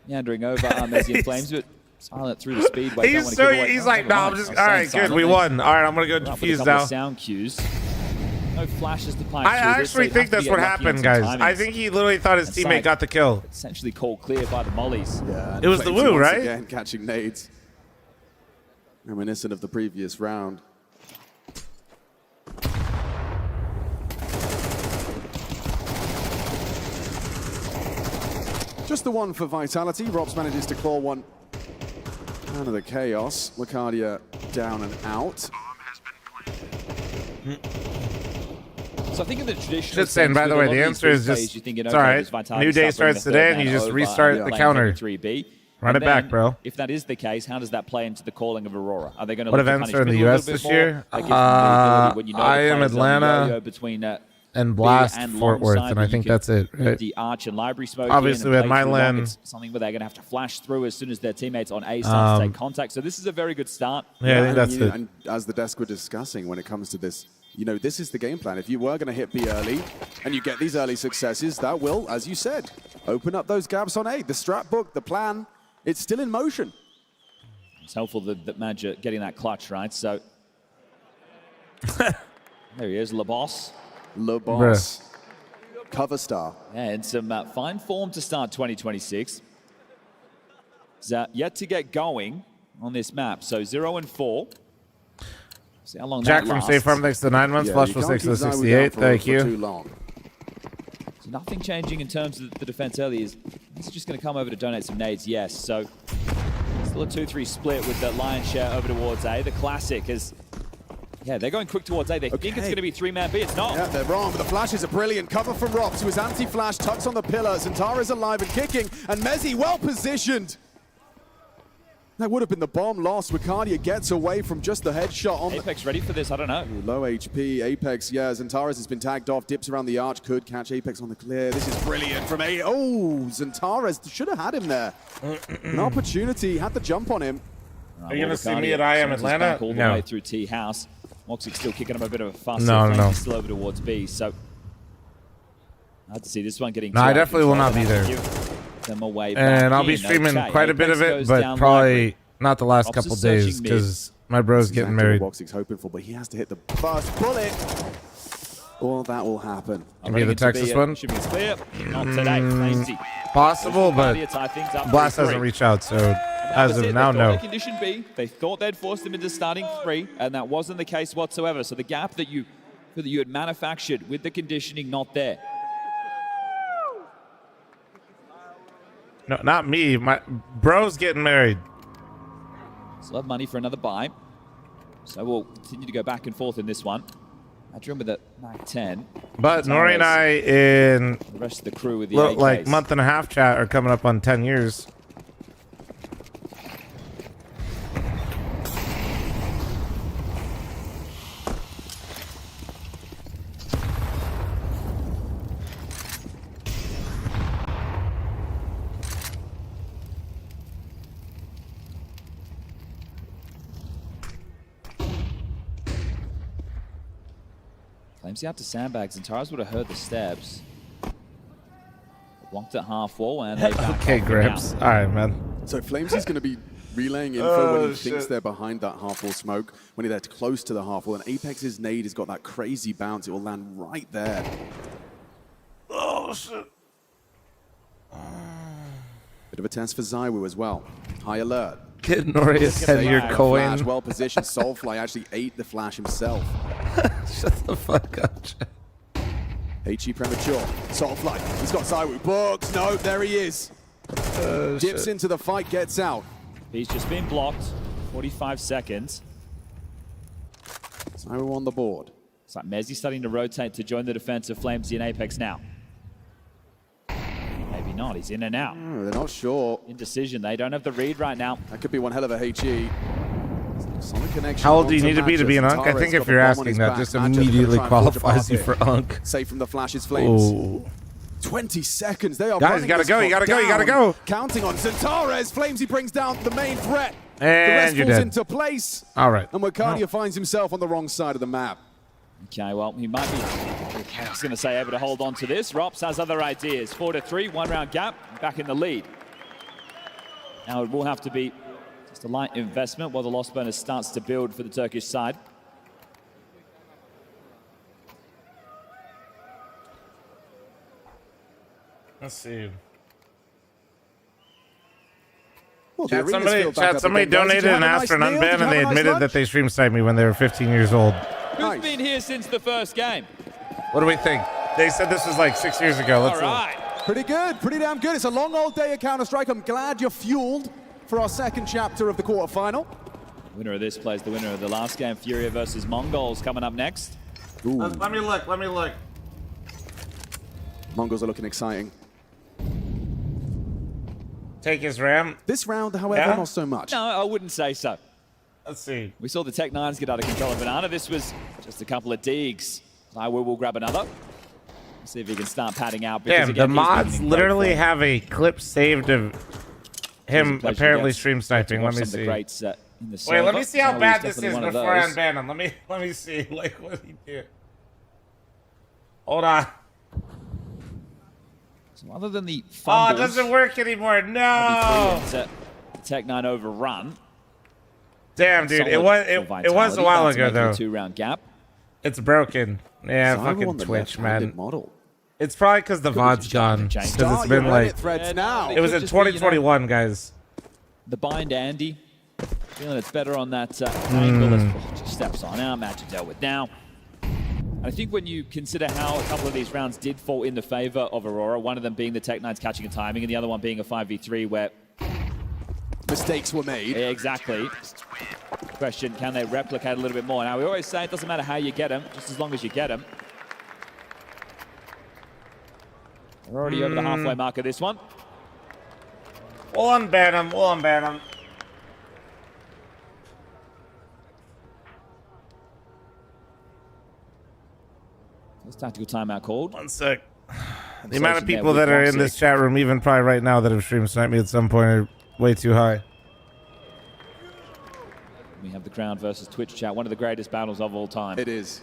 Meandering over Messi and Flames, but silent through the speedway. He's like, no, I'm just all right. Good, we won. All right, I'm gonna go defuse now. Sound cues. No flashes to punch. I actually think that's what happened, guys. I think he literally thought his teammate got the kill. Essentially called clear by the mollies. Yeah, it was the Wu, right? Again, catching nades. Reminiscent of the previous round. Just the one for Vitality. Robs manages to claw one out of the chaos. Lecardia down and out. So I think in the traditional Just saying, by the way, the answer is just, it's all right. New day starts today, and you just restart the counter. 3B. Run it back, bro. If that is the case, how does that play into the calling of Aurora? Are they going to what events are in the U.S. this year? I am Atlanta and Blast Fort Worth, and I think that's it, right? The Arch and Library smoke. Obviously, we have Milan. Something where they're going to have to flash through as soon as their teammates on A start to take contact. So this is a very good start. Yeah, I think that's it. And as the desk were discussing, when it comes to this, you know, this is the game plan. If you were going to hit B early and you get these early successes, that will, as you said, open up those gaps on A. The strat book, the plan, it's still in motion. It's helpful that Madge getting that clutch, right? So there he is, LeBoss. LeBoss. Cover star. Yeah, and some fine form to start 2026. He's yet to get going on this map. So 0-4. See how long Jack that from lasts. Safe Farm, thanks to 9 months. Flush for 6 to 68. Thank you. So nothing changing in terms of the defense early. Is he just going to come over to donate some nades? Yes. So still a 2-3 split with the lion's share over towards A. The classic is, yeah, they're going quick towards A. They think it's going to be 3-man B. It's not. Yeah, they're wrong, but the flashes are brilliant. Cover from Robs, who is anti-flash, tucks on the pillar. Zantara's alive and kicking, and Mezzi well positioned. That would have been the bomb lost. Ricardia gets away from just the headshot on Apex ready for this? I don't know. Low HP. Apex, yeah, Zantara's has been tagged off. Dips around the arch. Could catch Apex on the clear. This is brilliant from A. Oh, Zantara's should have had him there. An opportunity. Had the jump on him. Are you going to see me at I Am Atlanta? All the way through T House. Moxic still kicking him a bit of a fuss. No. Still over towards B. So I'd see this one getting. No, I definitely will not be there. Them away and I'll be streaming quite a bit of it, but probably not the last couple days because my bro's getting married. Moxic's hoping for, but he has to hit the first bullet. Or that will happen. Give me the Texas one. Should be clear. Not today. Possible, but Blast hasn't reached out, so as of now, no. Condition B, they thought they'd forced them into starting 3, and that wasn't the case whatsoever. So the gap that you had manufactured with the conditioning not there. No, not me. My bro's getting married. Still have money for another buy. So we'll continue to go back and forth in this one. I dream with the Mac 10. But Nori and I in the rest of the crew with the like month and a half chat are coming up on 10 years. Flames out to sandbags, and Taras would have heard the steps. Blocked at half wall, and they back okay, Grips. All right, man. So Flames is going to be relaying info when he thinks they're behind that half wall smoke, when they're close to the half wall, and Apex's nade has got that crazy bounce. It will land right there. Oh, shit. Bit of a test for Zywu as well. High alert. Get Nori's head your coin. Flash, well positioned. Soulfly actually ate the flash himself. Shut the fuck up, HE premature. Soulfly. He's got Zywu booked. No, there he is. Dips into the fight, gets out. He's just been blocked. 45 seconds. Zywu on the board. It's like Mezzi starting to rotate to join the defense of Flames in Apex now. Maybe not. He's in and out. Oh, they're not sure. Indecision. They don't have the read right now. That could be one hell of a HE. How old do you need to be an Unk? I think if you're asking that, just immediately qualifies you for Unk. Safe from the flashes, Flames. Oh. 20 seconds. They are Guys, you gotta go, you gotta go, you gotta go. Counting on Xantares. Flames, he brings down the main threat. And the rest you're falls dead. into place. All right. And Wakadia finds himself on the wrong side of the map. Okay, well, he might be, I was going to say, able to hold on to this. Rops has other ideas. 4-3, 1 round gap, back in the lead. Now it will have to be just a light investment while the loss bonus starts to build for the Turkish side. Let's see. Well, Chat, somebody donated and asked for an unban, and they admitted that they stream sniped me when they were 15 years old. Who's been here since the first game? What do we think? They said this was like 6 years ago. Let's All right. Pretty good, pretty damn good. It's a long old day of Counter-Strike. I'm glad you're fueled for our second chapter of the quarterfinal. Winner of this plays the winner of the last game. Furia versus Mongols coming up next. Let me look. Mongols are looking exciting. Take his RAM. This round, however, not so much. No, I wouldn't say so. Let's see. We saw the Tech 9s get out of control of Banana. This was just a couple of digs. will grab another. See if he can start padding out. Damn, the mods literally have a clip saved of him apparently stream sniping. Let me see. Wait, let me see how bad this is before I unban him. Let me see. Like, what did he do? Hold on. So other than the fumbles, it doesn't work anymore. No. Tech 9 overrun. Damn, dude, it was a while ago though. 2-round gap. It's broken. Yeah, fucking Twitch, man. It's probably because the VOD's gone. Because it's been like it was in 2021, guys. The bind Andy, feeling it's better on that angle. Just steps on out. Match to deal with now. I think when you consider how a couple of these rounds did fall in the favor of Aurora, one of them being the Tech 9's catching and timing, and the other one being a 5v3 where mistakes were made. Yeah, exactly. Question, can they replicate a little bit more? Now, we always say it doesn't matter how you get them, just as long as you get them. We're already over the halfway mark of this one. We'll unban him. We'll unban him. This tactical timeout called. 1 sec. The amount of people that are in this chat room, even probably right now, that have stream sniped me at some point are way too high. We have the Crown versus Twitch chat, one of the greatest battles of all time. It is.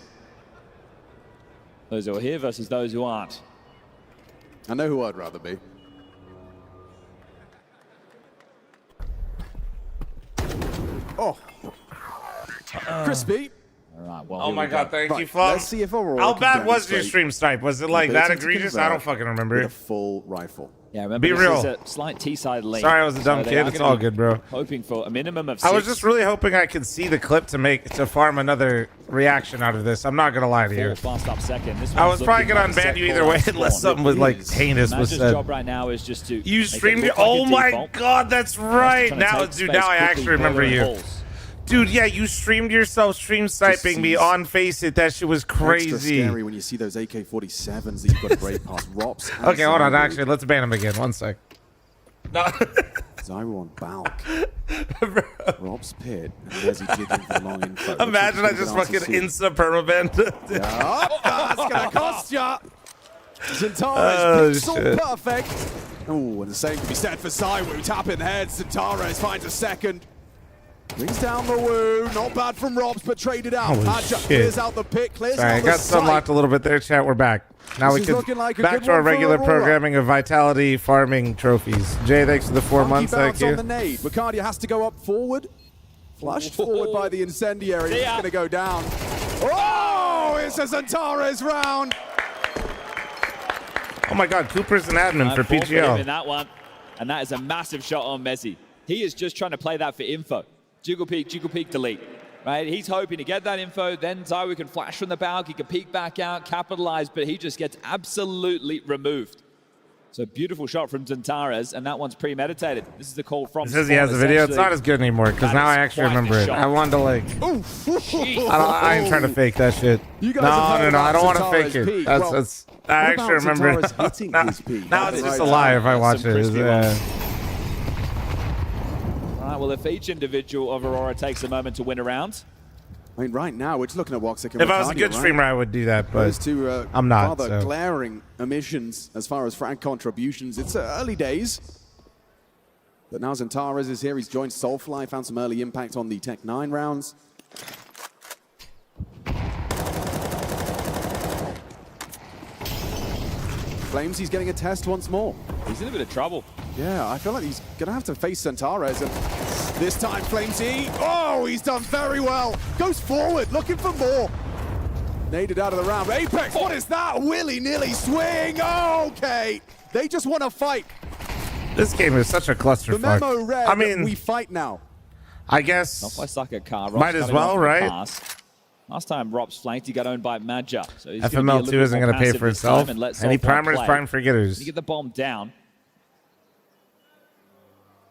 Those who are here versus those who aren't. I know who I'd rather be. Oh. Crispy. All right, well, oh my God, thank you, fl0m. Let's see if Aurora how bad was your stream snipe? Was it like that egregious? I don't fucking remember. A full rifle. Yeah, remember, be real. Is a slight T-side lane. Sorry, I was a dumb kid. It's all good, bro. Hoping for a minimum of 6. I was just really hoping I could see the clip to farm another reaction out of this. I'm not gonna lie to you. Fast up second. I was probably gonna unban you either way unless something was like heinous was said. Job right now is just to you streamed it. Oh my God, that's right. Now, dude, now I actually remember you. Dude, yeah, you streamed yourself stream sniping me on Face It. That shit was crazy. Extra scary when you see those AK-47s that you've got to break past Rops. Okay, hold on. Actually, let's ban him again. 1 sec. No. Zyro on Balk. Rob's pit. And there's he jigging for long info. Imagine I just fucking insta permaban. That's gonna cost ya. Xantares pixel perfect. Oh, and the same can be said for Zywo. Tap in the head. Xantares finds a second. Brings down the woo. Not bad from Robs, but traded out. Hadja clears out the pit. Clears Sorry, out I got sunlocked a little bit there, chat. We're back. Now we can back to our regular programming of vitality farming trophies. Jay, thanks for the 4 months. Thank you. On the nade. Wakadia has to go up forward. Flushed forward by the incendiary. He's going to go down. Oh, it's a Xantares round. Oh my God, Cooper's an admin for PGL. In that one, and that is a massive shot on Messi. He is just trying to play that for info. Jiggle peek, delete. Right? He's hoping to get that info, then Zywo can flash from the balcony, he can peek back out, capitalize, but he just gets absolutely removed. So beautiful shot from Xantares, and that one's premeditated. This is the call from. It says he has a video. It's not as good anymore because now I actually remember it. I wanted to like. I ain't trying to fake that shit. No. I don't want to fake it. That's. I actually remember it. Now it's just a lie if I watch it. right, well, if each individual of Aurora takes a moment to win a round. I mean, right now, we're just looking at Woxic and If I was a Ricardio, good streamer, I would do that, but those two I'm not. rather So. glaring omissions as far as frag contributions. It's early days. But now Xantares is here. He's joined Soulfly, found some early impact on the Tech 9 rounds. fl0m, he's getting a test once more. He's in a bit of trouble. Yeah, I feel like he's going to have to face Xantares. And this time, fl0m, oh, he's done very well. Goes forward, looking for more. Naded out of the round. Apex, what is that? Willy-nilly swing. Oh, okay. They just want to fight. This game is such a clusterfuck. The memo read, I mean, we fight now. I guess. Not by Sucker Car. Might as well, right? Last time Rob's flanked, he got owned by Madja. So he's FML2 isn't going to pay for itself. Any primers, prime forgetters. You get the bomb down.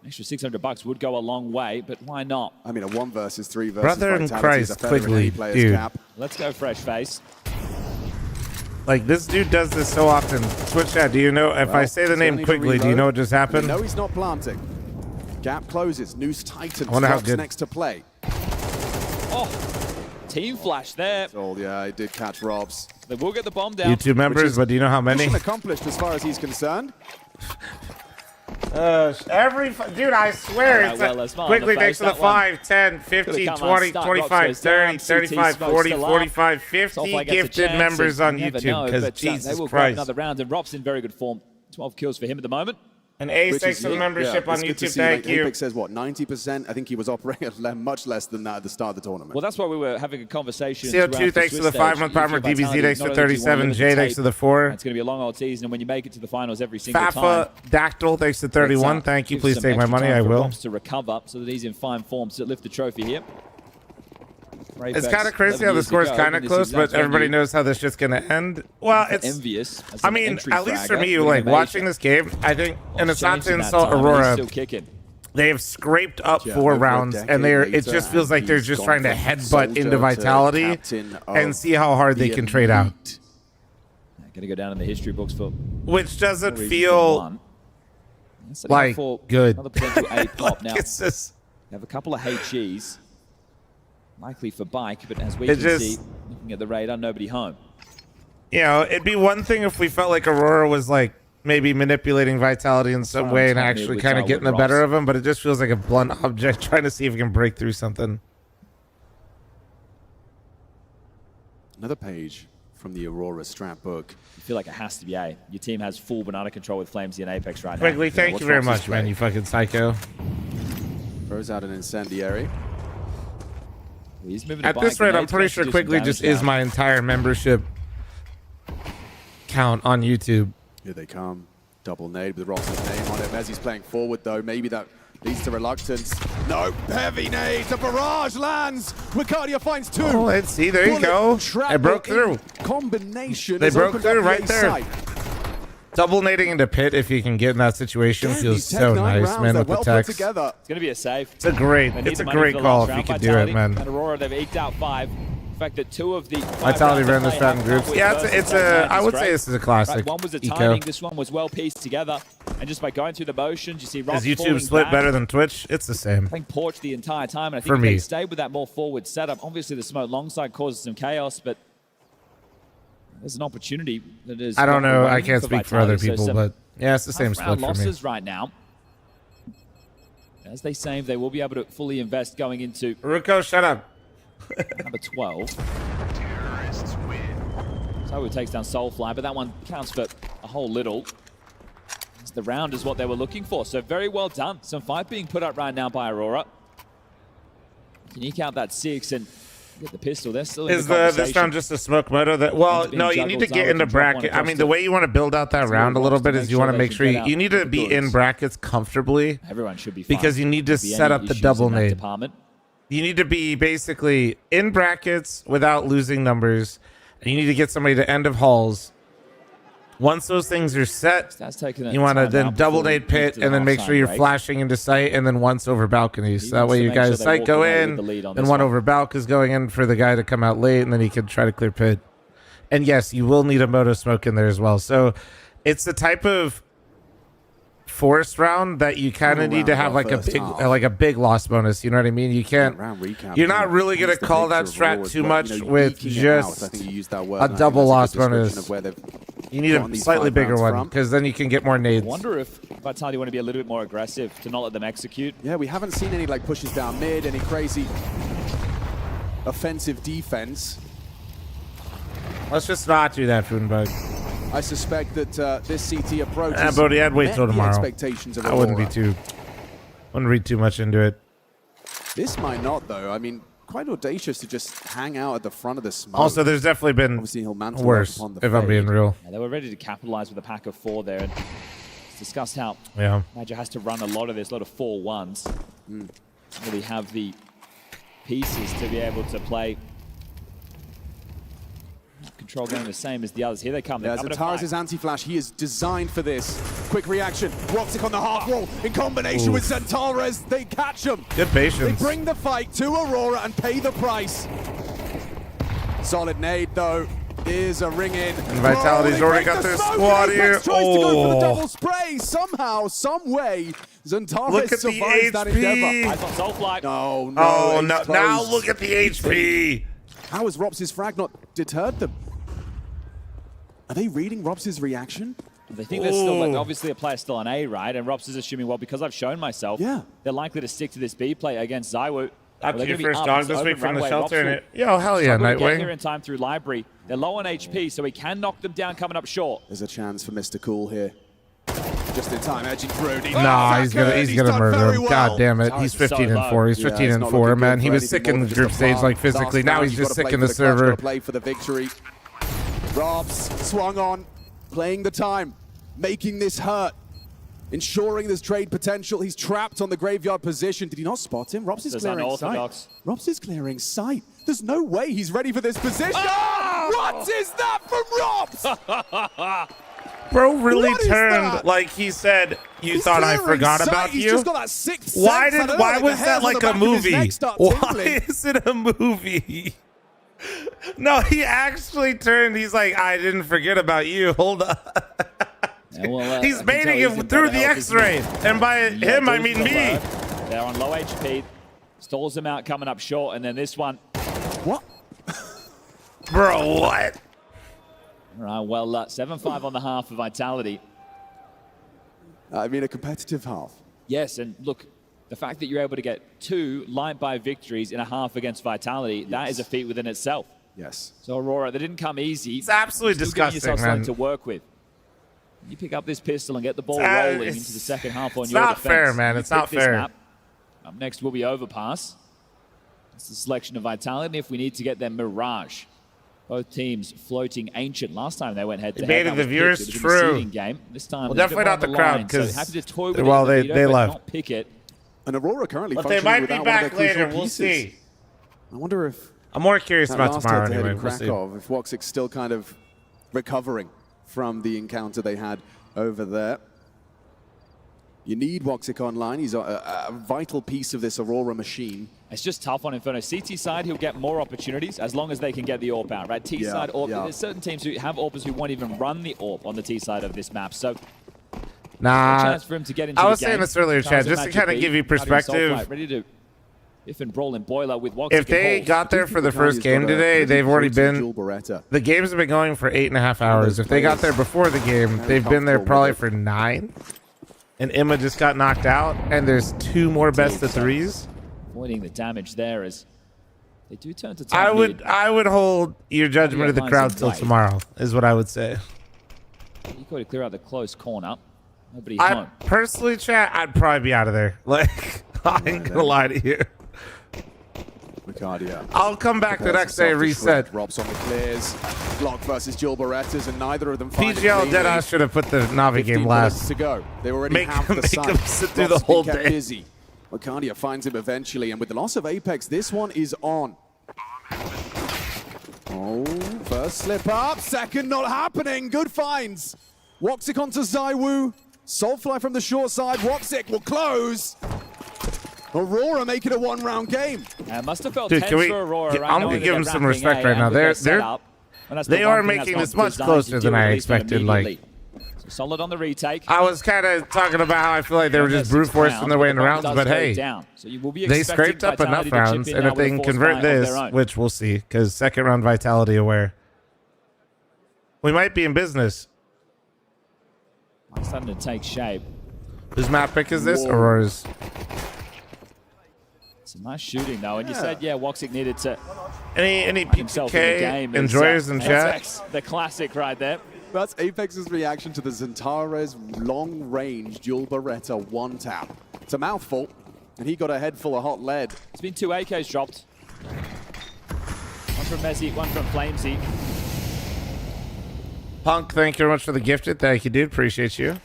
Extra $600 would go a long way, but why not? I mean, a 1 versus 3 versus Brother in Christ, quickly, dude. Cap. Let's go fresh face. Like, this dude does this so often. Switch chat, do you know, if I say the name quickly, do you know what just happened? No, he's not planting. Gap closes. Noose Titan good. next to play. Oh, team flash there. Oh, yeah, he did catch Robs. They will get the bomb down. YouTube members, but do you know how many? Mission accomplished as far as he's concerned. Dude, I swear, it's quickly thanks to the 5, 10, 15, 20, 25, 30, 35, 40, 45, 50 gifted members on YouTube, because Jesus they will Christ. Another round, and Rob's in very good form. 12 kills for him at the moment. And Ace, thanks for the membership on YouTube. Thank you. Apex says what, 90%? I think he was operating at much less than that at the start of the tournament. Well, that's why we were having a conversation. CO2, thanks to the 5-month primer. DBZ, thanks to 37. Jay, thanks to the 4. It's going to be a long old season, and when you make it to the finals every single Fafa time. Dactyl, thanks to 31. Thank you. Please take my money. I will. To recover so that he's in fine form to lift the trophy here. It's kind of crazy how the score is kind of close, but everybody knows how this shit's going to end. Well, it's envious. I mean, at least for me, like watching this game, I think, and it's not to insult Aurora, they have scraped up 4 rounds, and it just feels like they're just trying to headbutt into Vitality and see how hard they can trade out. Going to go down in the history books for which doesn't feel like good. Another potential A pop now. It's just have a couple of HEs. Likely for Bike, but as we can see, looking at the radar, nobody home. You know, it'd be one thing if we felt like Aurora was like maybe manipulating Vitality in some way and actually kind of getting the better of them, but it just feels like a blunt object trying to see if it can break through something. Another page from the Aurora strat book. You feel like it has to be A. Your team has full banana control with fl0m and Apex right now. Quickly, thank you very much, man, you fucking psycho. Throws out an incendiary. At this rate, I'm pretty sure quickly just is my entire membership count on YouTube. Here they come. Double nade with Ross's name on it. As he's playing forward, though, maybe that leads to reluctance. No, heavy nade. The barrage lands. Ricardio finds 2. Oh, let's see. There you go. I broke through. Combination. They broke through right there. Double nading into pit if you can get in that situation feels so nice, man, with the text. It's going to be a save. It's a great call if you can do it, man. And Aurora, they've eked out 5. The fact that 2 of the Vitality ran this strat in groups. Yeah, I would say this is a classic. One was the eco. timing. This one was well pieced together. And just by going through the motions, you see Rob Is YouTube split better than Twitch? It's the same. Playing Porch the entire time, and I think if they stayed with that more forward setup, obviously the smoke long side causes some chaos, but there's an opportunity that is. I don't know. I can't speak for other people, but yeah, it's the same split for me. Losses right now. As they save, they will be able to fully invest going into. Ruko, shut up. Number 12. So it takes down Soulfly, but that one counts for a whole little. As the round is what they were looking for. So very well done. Some fight being put up right now by Aurora. Can eke out that 6 and get the pistol. They're still in the this round just a smoke moto? Well, no, you need to get into bracket. I mean, the way you want to build out that round a little bit is you want to make sure you need to be in brackets comfortably. Everyone should be fine. Because you need to set up the double nade. You need to be basically in brackets without losing numbers. And you need to get somebody to end of halls. Once those things are set, you want to then double nade pit and then make sure you're flashing into sight and then once over balconies. So that way you guys sight go in, then one over balk is going in for the guy to come out late and then he can try to clear pit. And yes, you will need a moto smoke in there as well. So it's the type of forced round that you kind of need to have like a big loss bonus. You know what I mean? You can't. You're not really gonna call that strat too much with just a double loss bonus. You need a slightly bigger one because then you can get more nades. I wonder if Vitality want to be a little bit more aggressive to not let them execute. Yeah, we haven't seen any like pushes down mid, any crazy offensive defense. Let's just not do that, Foonbug. I suspect that this CT approach is Bodhi, I'd wait till tomorrow. Expectations of I wouldn't read too much into it. This might not, though. I mean, quite audacious to just hang out at the front of the smoke. Also, there's definitely been worse, if I'm being real. Yeah, they were ready to capitalize with a pack of 4 there. And it's discussed how Major has to run a lot of this, a lot of 4-1s. Really have the pieces to be able to play. Control going the same as the others. Here they come. Yeah, Zentaris' anti-flash, he is designed for this. Quick reaction. Roxic on the half wall in combination with Zentaris. They catch him. Good patience. They bring the fight to Aurora and pay the price. Solid nade, though. Is a ring in. And Vitality's already got their squad here. Tries to go for the double spray. Somehow, some way, Zentaris survives that endeavor. I thought Soulfly. No. Oh, no. Now look at the HP. How has Rops's frag not deterred them? Are they reading Rops's reaction? They think there's still, like, obviously, a player still on A, right? And Rops is assuming, well, because I've shown myself, they're likely to stick to this B play against ZywOo. Up to your first dog this week from the shelter. And yo, hell yeah, Nightwing. Get here in time through Library. They're low on HP, so he can knock them down coming up short. There's a chance for Mr. Cool here. Just in time, edging through. Nah, he's gonna murder him. God damn it. He's 15-4. He's 15-4, man. He was sick in the group stage, like physically. Now he's just sick in the server. Play for the victory. Robs swung on, playing the time, making this hurt, ensuring there's trade potential. He's trapped on the graveyard position. Did he not spot him? Robs is clearing sight. Robs is clearing sight. There's no way he's ready for this position. What is that from Robs? Bro really turned like he said, you thought I forgot about you? Just got that sixth why was that like a movie? Why is it a movie? No, he actually turned. He's like, I didn't forget about you. Hold on. Yeah, well, he's baiting him through the X-ray. And by him, I mean me. They're on low HP. Stalls him out coming up short. And then this one. What? Bro, what? All right, well, 7-5 on the half of Vitality. I mean, a competitive half. Yes, and look, the fact that you're able to get 2 line-by victories in a half against Vitality, that is a feat within itself. Yes. So, Aurora, they didn't come easy. It's absolutely disgusting, yourself man. something to work with. You pick up this pistol and get the ball rolling into the second half on your defense. It's not fair, man. It's not fair. Map. Up next will be Overpass. It's the selection of Vitality if we need to get them Mirage. Both teams floating Ancient. Last time they went head-to-head. Debated the viewers, true. Game. This time, well, definitely not the crowd because they left. Not pick it. And Aurora currently, but they might be back later. We'll see. I wonder if I'm more curious about tomorrow anyway. We'll see. If Woxic's still kind of recovering from the encounter they had over there. You need Woxic online. He's a vital piece of this Aurora machine. It's just tough on Inferno. CT side, he'll get more opportunities as long as they can get the AWP out, right? T side AWP. There's certain teams who have AWPers who won't even run the AWP on the T side of this map. So, nah. Chance for him to get into I was the game. saying this earlier, Chad, just to kind of give you perspective. Ready to if and brawl in Boiler with Woxic. If they got there for the first game today, they've already been. The games have been going for 8.5 hours. If they got there before the game, they've been there probably for 9. And Emma just got knocked out, and there's 2 more best of 3s. Avoiding the damage there as they do turn to I would hold your judgment of the crowd till tomorrow, is what I would say. You got to clear out the close corner. Nobody's home. Personally, chat, I'd probably be out of there. Like, I ain't gonna lie to you. Ricardia. I'll come back the next day, reset. Robs on the clears. Block versus Jill Berettas, and neither of them PGL Deadass should have put the Navi game last. To go. They already have the site. Make him sit through the whole day. Busy. Ricardia finds him eventually, and with the loss of Apex, this one is on. Oh, first slip up, second not happening. Good finds. Woxic onto ZywOo. Soulfly from the short side. Woxic will close. Aurora make it a 1-round game. Must have felt tense for Aurora. I'm gonna give them some respect right now. They are making this much closer than I expected. Like, Solid on the retake. I was kind of talking about how I feel like they were just brute forcing their way in the rounds, but hey, so you will be they scraped up enough rounds, and if they can convert this, which we'll see, because second round Vitality aware, we might be in business. It's starting to take shape. Whose map pick is this? Aurora's. It's a nice shooting though, and you said Woxic needed to any PK enjoyers in chat. The classic right there. That's Apex's reaction to the Zentares long-range dual Beretta one-tap. It's a mouthful, and he got a head full of hot lead. It's been 2 AKs dropped. One from Messi, one from fl0m. Punk, thank you very much for the gifted. Thank you, dude. Appreciate you.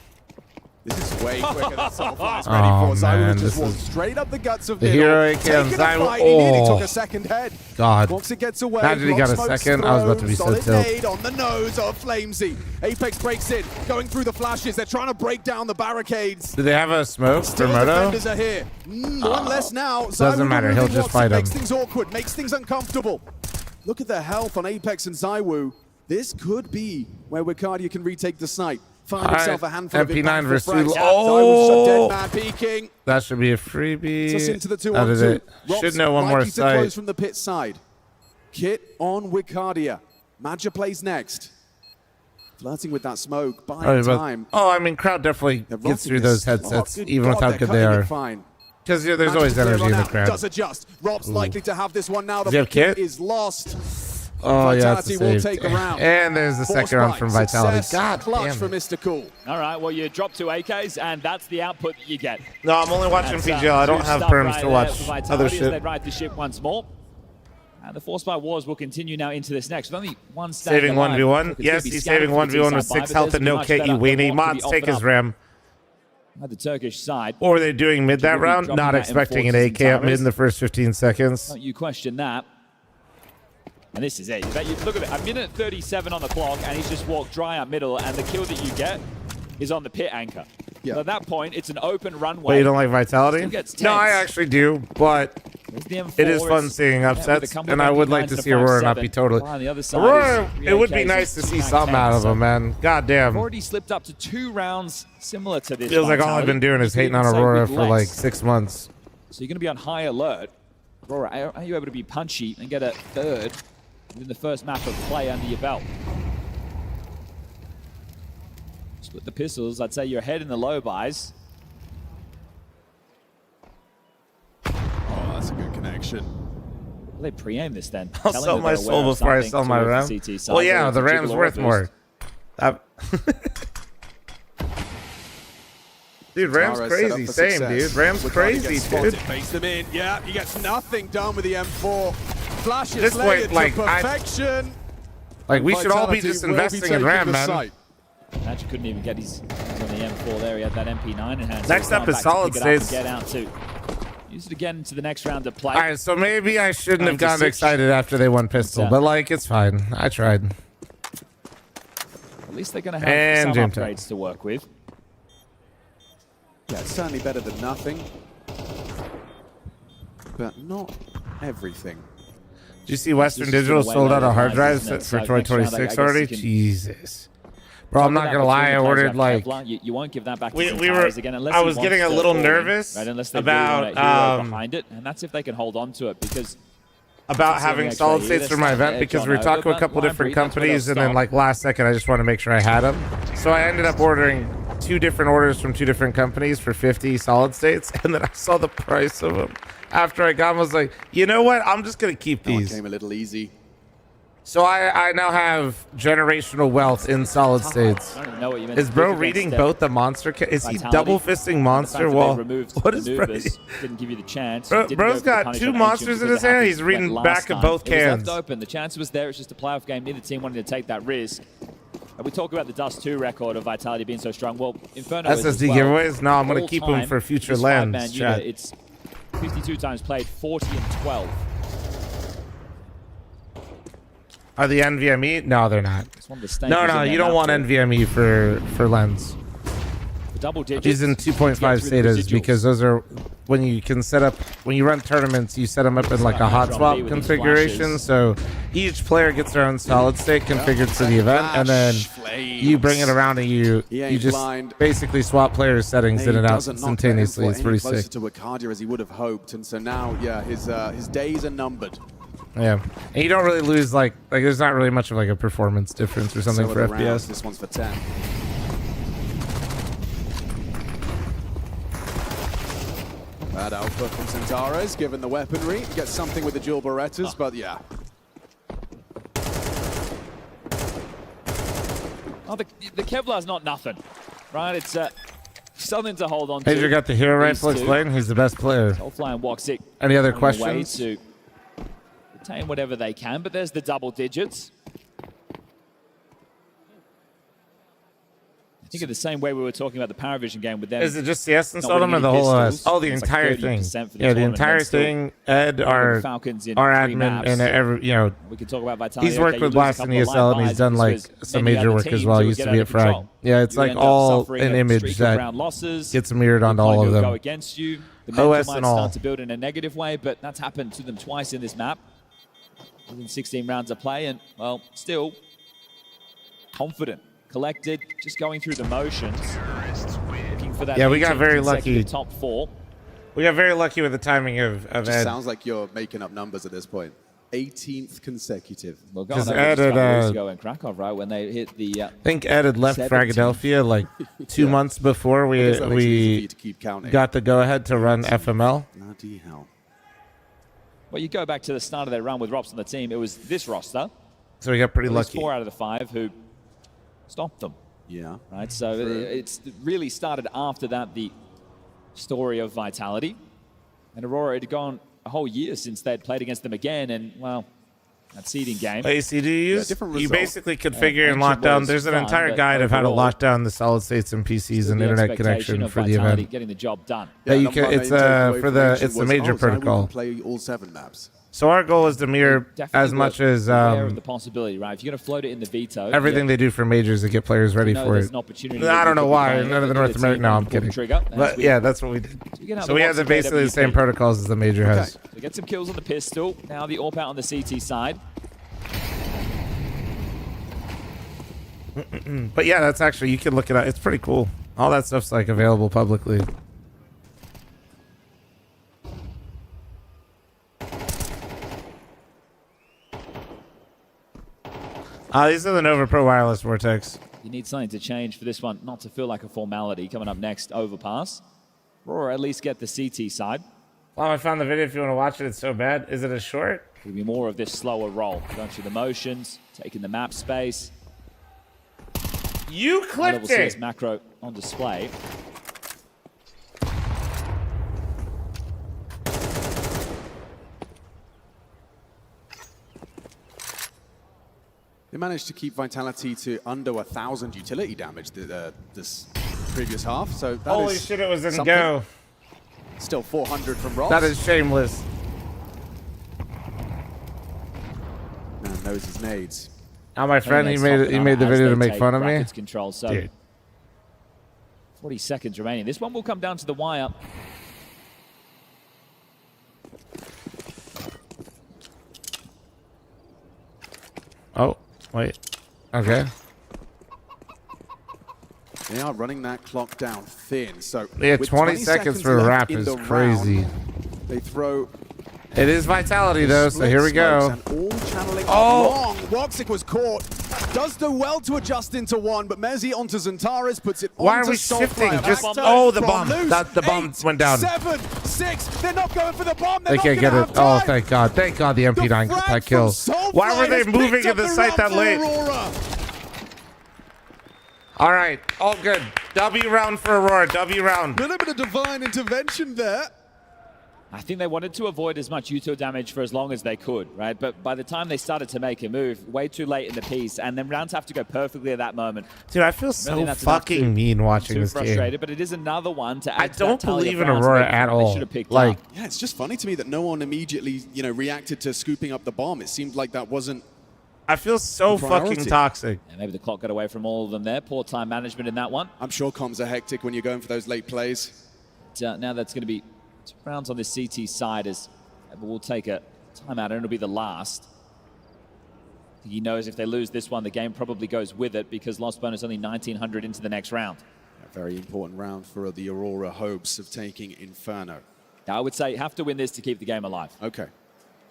This is way quicker than Soulfly's ready for. Zywu just walked straight up the guts of the middle. hero AK on Zywu. He nearly took a second head. God. Once it gets away, imagine he got a second. I was about to be so tilted. Nade on the nose of fl0m. Apex breaks in, going through the flashes. They're trying to break down the barricades. Do they have a smoke for Moto? Defenders are here. One less now. Doesn't matter. He'll just fight him. Makes things awkward, makes things uncomfortable. Look at the health on Apex and Zywu. This could be where Wicardia can retake the snipe. Find himself a handful of MP9 versus Duel. Oh! Dead man peeking. That should be a freebie. Just into the 2-on-2. Should know one more side. Close from the pit side. Kit on Wicardia. Madja plays next. Flirting with that smoke. Buying time. I mean, crowd definitely gets through those headsets, even with how good they are. Because there's always energy in the crowd. Does adjust. Rob's likely to have this one now. The kit is lost. Oh, Vitality yeah, will take the round. And there's the second round from Vitality. God clutch damn for Mr. Cool. All right, well, you drop 2 AKs, and that's the output that you get. No, I'm only watching PGL. I don't have perms to watch other shit. They ride the ship once more. And the Force by Wars will continue now into this next. With only one stand saving 1v1. Yes, he's saving 1v1 with 6 health and no KE weenie. Mods take his ram. At the Turkish side. Or are they doing mid that round? Not expecting an AK up mid in the first 15 seconds. Don't you question that. And this is it. Look at it. 1:37 on the clock, and he's just walked dry up middle, and the kill that you get is on the pit anchor. So at that point, it's an open runway. But you don't like Vitality? No, I actually do, but it is fun seeing upsets, and I would like to see Aurora not be totally. Aurora, it would be nice to see something out of him, man. God damn. Already slipped up to 2 rounds similar to this. Feels like all I've been doing is hating on Aurora for like 6 months. So you're going to be on high alert. Aurora, are you able to be punchy and get a third in the first map of play under your belt? Split the pistols. I'd say you're ahead in the low buys. Oh, that's a good connection. Well, they pre-aim this then. I'll sell my soul before I sell my RAM. Well, yeah, the RAM's worth more. Dude, Ram's crazy. Same, dude. Ram's crazy, dude. Makes them in. Yeah, he gets nothing done with the M4. Flash this point, like, perfection. We should all be just investing in RAM, man. Magic couldn't even get his hands on the M4 there. He had that MP9 in hand. Next up is solid states. Get out too. Use it again into the next round of play. All right, so maybe I shouldn't have gotten excited after they won pistol, but like it's fine. I tried. At least they're going to have some upgrades to work with. Yeah, it's certainly better than nothing, but not everything. Did you see Western Digital sold out of hard drives for 2026 already? Jesus. Bro, I'm not going to lie. I ordered like... You won't give that back to again unless I was getting a little nervous about... behind it, and that's if they can hold on to it, because... About having solid states for my event, because we were talking to a couple different companies, and then like last second I just want to make sure I had them. So I ended up ordering 2 different orders from 2 different companies for 50 solid states, and then I saw the price of them. After I got them, I was like, you know what? I'm just going to keep these. That came a little easy. So I now have generational wealth in solid states. I don't know what you meant. Is bro reading both the monster? Is he double fisting monster? Well, what is bro? Didn't give you the chance. Bro's got 2 monsters in his hand. He's reading back of both cans. It was left open. The chance was there. It's just a playoff game. Neither team wanted to take that risk. And we talk about the Dust 2 record of Vitality being so strong. Well, Inferno SSD giveaways? No, I'm going to keep them for future lands. It's 52 times played, 40 and 12. Are the NVMe? No, they're not. No, you don't want NVMe for lens. Double digits. These in 2.5 SATAs because those are when you can set up when you run tournaments. You set them up in like a hot swap configuration. So each player gets their own solid state configured for the event, and then you bring it around and you just basically swap players' settings in and out instantaneously. It's pretty sick. To Arcadia as he would have hoped, and so now, yeah, his days are numbered. Yeah, and you don't really lose like there's not really much of like a performance difference or something for FPS. This one's for 10. Bad output from Centaurus, given the weaponry. He gets something with the dual Berettas, but yeah. Oh, the Kevlar's not nothing, right? It's something to hold on to. Major got the hero rifle explained. He's the best player. Soulfly and Woxic. Any other questions? To retain whatever they can, but there's the double digits. I think of the same way we were talking about the Paravision game with them. Is it just CS and Sodom or the whole OS? Oh, the entire thing. Yeah, the entire thing. Ed, our admin, and every, you know, we can talk about Vitality. He's worked with Blast and ESL, and he's done like some major work as well. He used to be at Frag. Yeah, it's like all an image that gets mirrored onto all of them. Go against you. The OS might and all. start to build in a negative way, but that's happened to them twice in this map. Within 16 rounds of play, and well, still confident. Collected, just going through the motions, looking for that. Yeah, we got very lucky. Top 4. We got very lucky with the timing of Ed. Sounds like you're making up numbers at this point. 18th consecutive. Well, God, Ed had go in Krakow, right when they hit the. I think Ed had left Fragadelphia like 2 months before we got the go-ahead to run FML. Bloody hell. Well, you go back to the start of their run with Rops on the team. It was this roster. So we got pretty lucky. 4 out of the 5 who stopped them. Yeah. Right. So it's really started after that, the story of Vitality. And Aurora had gone a whole year since they'd played against them again. And, well, that seeding game. ACDs, you basically configure and lock down. There's an entire guide of how to lock down the solid states and PCs and internet connection for the event. Getting the job done. Yeah, you can. It's the major protocol. Play all 7 maps. So our goal is to mirror as much as aware of the possibility, right? If you're going to float it in the Veto, everything they do for majors to get players ready for it. I don't know why. None of the North American. No, I'm kidding. But yeah, that's what we did. So we have basically the same protocols as the major has. So get some kills on the pistol. Now the AWP out on the CT side. But yeah, that's actually, you can look it up. It's pretty cool. All that stuff's like available publicly. These are the Nova Pro Wireless Vortex. You need something to change for this one, not to feel like a formality. Coming up next, Overpass. Or at least get the CT side. Well, I found the video if you want to watch it. It's so bad. Is it a short? It'll be more of this slower roll. Going through the motions, taking the map space. You clipped it! Macro on display. They managed to keep Vitality to under 1,000 utility damage this previous half. So that holy shit, it was in go. Still 400 from Ross. That is shameless. Man knows his nades. Now my friend, he made the video to make fun of me. Control, so dude. 40 seconds remaining. This one will come down to the wire. Oh, wait. Okay. They are running that clock down thin. So yeah, 20 seconds for a wrap is crazy. They throw. It is Vitality though, so here we go. Oh, Woxic was caught. Does do well to adjust into one, but Mezzi onto Zentaris puts it on. Why are we shifting? Just the bomb. The bomb went down. 7, 6. They're not going for the bomb. They can't get it. Oh, thank God. Thank God the MP9 got that kill. Why were they moving in the site that late? All right, all good. W round for Aurora. W round. A little bit of divine intervention there. I think they wanted to avoid as much util damage for as long as they could, right? But by the time they started to make a move, way too late in the piece, and then rounds have to go perfectly at that moment. Dude, I feel so fucking mean watching this game. Frustrated, but it is another one to add I don't believe in Aurora at all. Like, yeah, it's just funny to me that no one immediately, reacted to scooping up the bomb. It seemed like that wasn't. I feel so fucking toxic. Yeah, maybe the clock got away from all of them there. Poor time management in that one. I'm sure comms are hectic when you're going for those late plays. Now that's going to be 2 rounds on this CT side as we'll take a timeout and it'll be the last. He knows if they lose this one, the game probably goes with it because lost bonus only 1900 into the next round. A very important round for the Aurora hopes of taking Inferno. I would say have to win this to keep the game alive. Okay.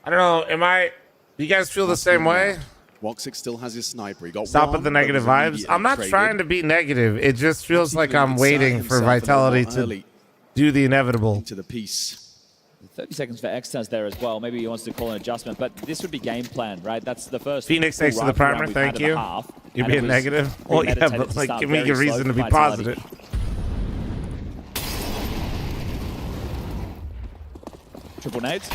I don't know. Do you guys feel the same way? Woxic still has his sniper. He got Stop with the negative vibes. I'm not trying to be negative. It just feels like I'm waiting for Vitality to do the inevitable. To the piece. 30 seconds for Xtaz there as well. Maybe he wants to call an adjustment, but this would be game plan, right? That's the first. Phoenix thanks to the primer. Thank you. You're being negative. Well, yeah, but like, give me a reason to be positive. Triple nades.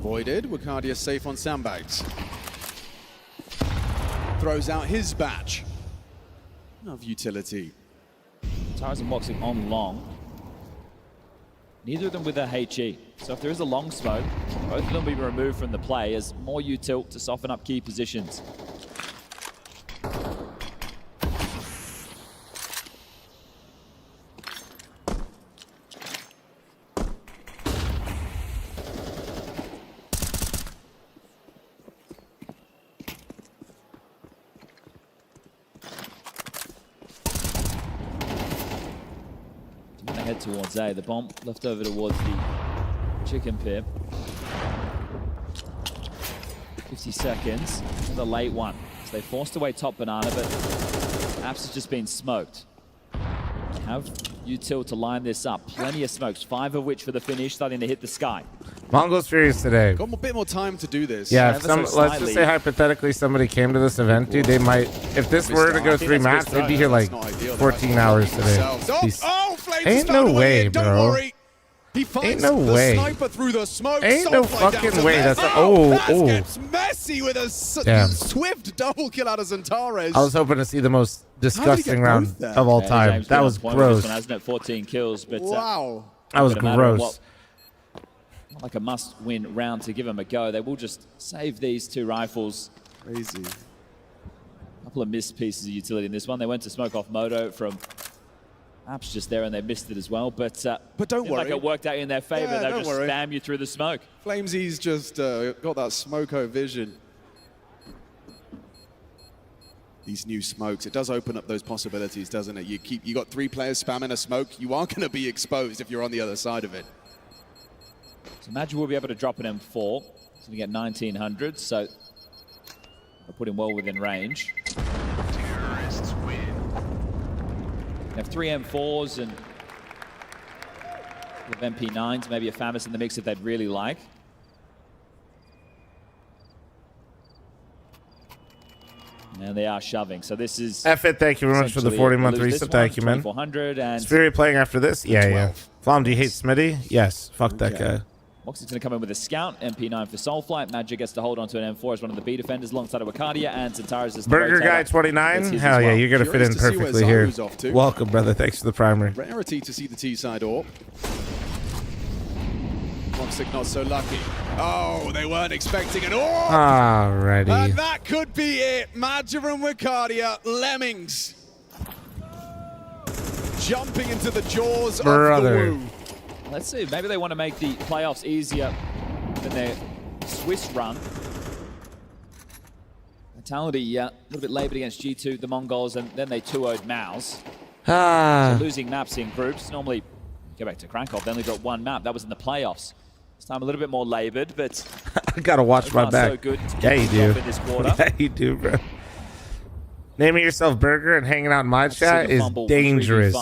Voided. Wakadia safe on sandbags. Throws out his batch of utility. Tars and Woxic on long. Neither of them with a HE. So if there is a long smoke, both of them will be removed from the play as more util to soften up key positions. Head towards A. The bomb left over towards the chicken pip. 50 seconds. The late one. So they forced away top banana, but Apps has just been smoked. They have util to line this up. Plenty of smokes, 5 of which for the finish, starting to hit the sky. Mongols Furious today. Got a bit more time to do this. Yeah, let's just say hypothetically somebody came to this event, dude, they might, if this were to go 3 maps, they'd be here like 14 hours today. Ain't no way, bro. Ain't no way. Ain't no fucking way. That's gets messy with a swift double kill out of Xantares. I was hoping to see the most disgusting round of all time. That was gross. Hasn't it? 14 kills, but wow, that was gross. Not like a must-win round to give them a go. They will just save these 2 rifles. Crazy. A couple of missed pieces of utility in this one. They went to smoke off Moto from Apps just there, and they missed it as well. But don't worry. Like it worked out in their favor. Yeah, They'll just spam you through the smoke. fl0m's just got that smoko vision. These new smokes, it does open up those possibilities, doesn't it? You got 3 players spamming a smoke. You are going to be exposed if you're on the other side of it. So Imagine we'll be able to drop an M4. So we get 1900. So we're putting well within range. Terrorists win. We have 3 M4s and we have MP9s, maybe a FAMAS in the mix if they'd really like. And they are shoving. So this is... F-it, thank you very much for the 40-month resub. Thank you, man. 2400 and... Is Furia playing after this? Yeah, yeah. fl0m, do you hate Smitty? Yes. Fuck that guy. Mox is going to come in with a Scout, MP9 for Soulflight. Magic gets to hold on to an M4 as one of the B defenders alongside of Wakadia, and Xantares is the Burger Guy 29? Hell yeah, you're going to fit in perfectly here. Welcome, brother. Thanks for the primer. Rarity to see the T-side AWP. Woxic not so lucky. Oh, they weren't expecting an AWP! Alrighty. And that could be it. Magic and Wakadia, Lemmings. Jumping into the jaws of the Wu. Let's see, maybe they want to make the playoffs easier than their Swiss run. Vitality a little bit laboured against G2, the Mongols, and then they 2-0'd MOUZ. So losing maps in groups. Normally, go back to Krankov, they only got 1 map. That was in the playoffs. This time a little bit more laboured, but... I gotta watch my back. So good yeah, you do. In this quarter. Yeah, you do, bro. Naming yourself Burger and hanging out in my chat is dangerous.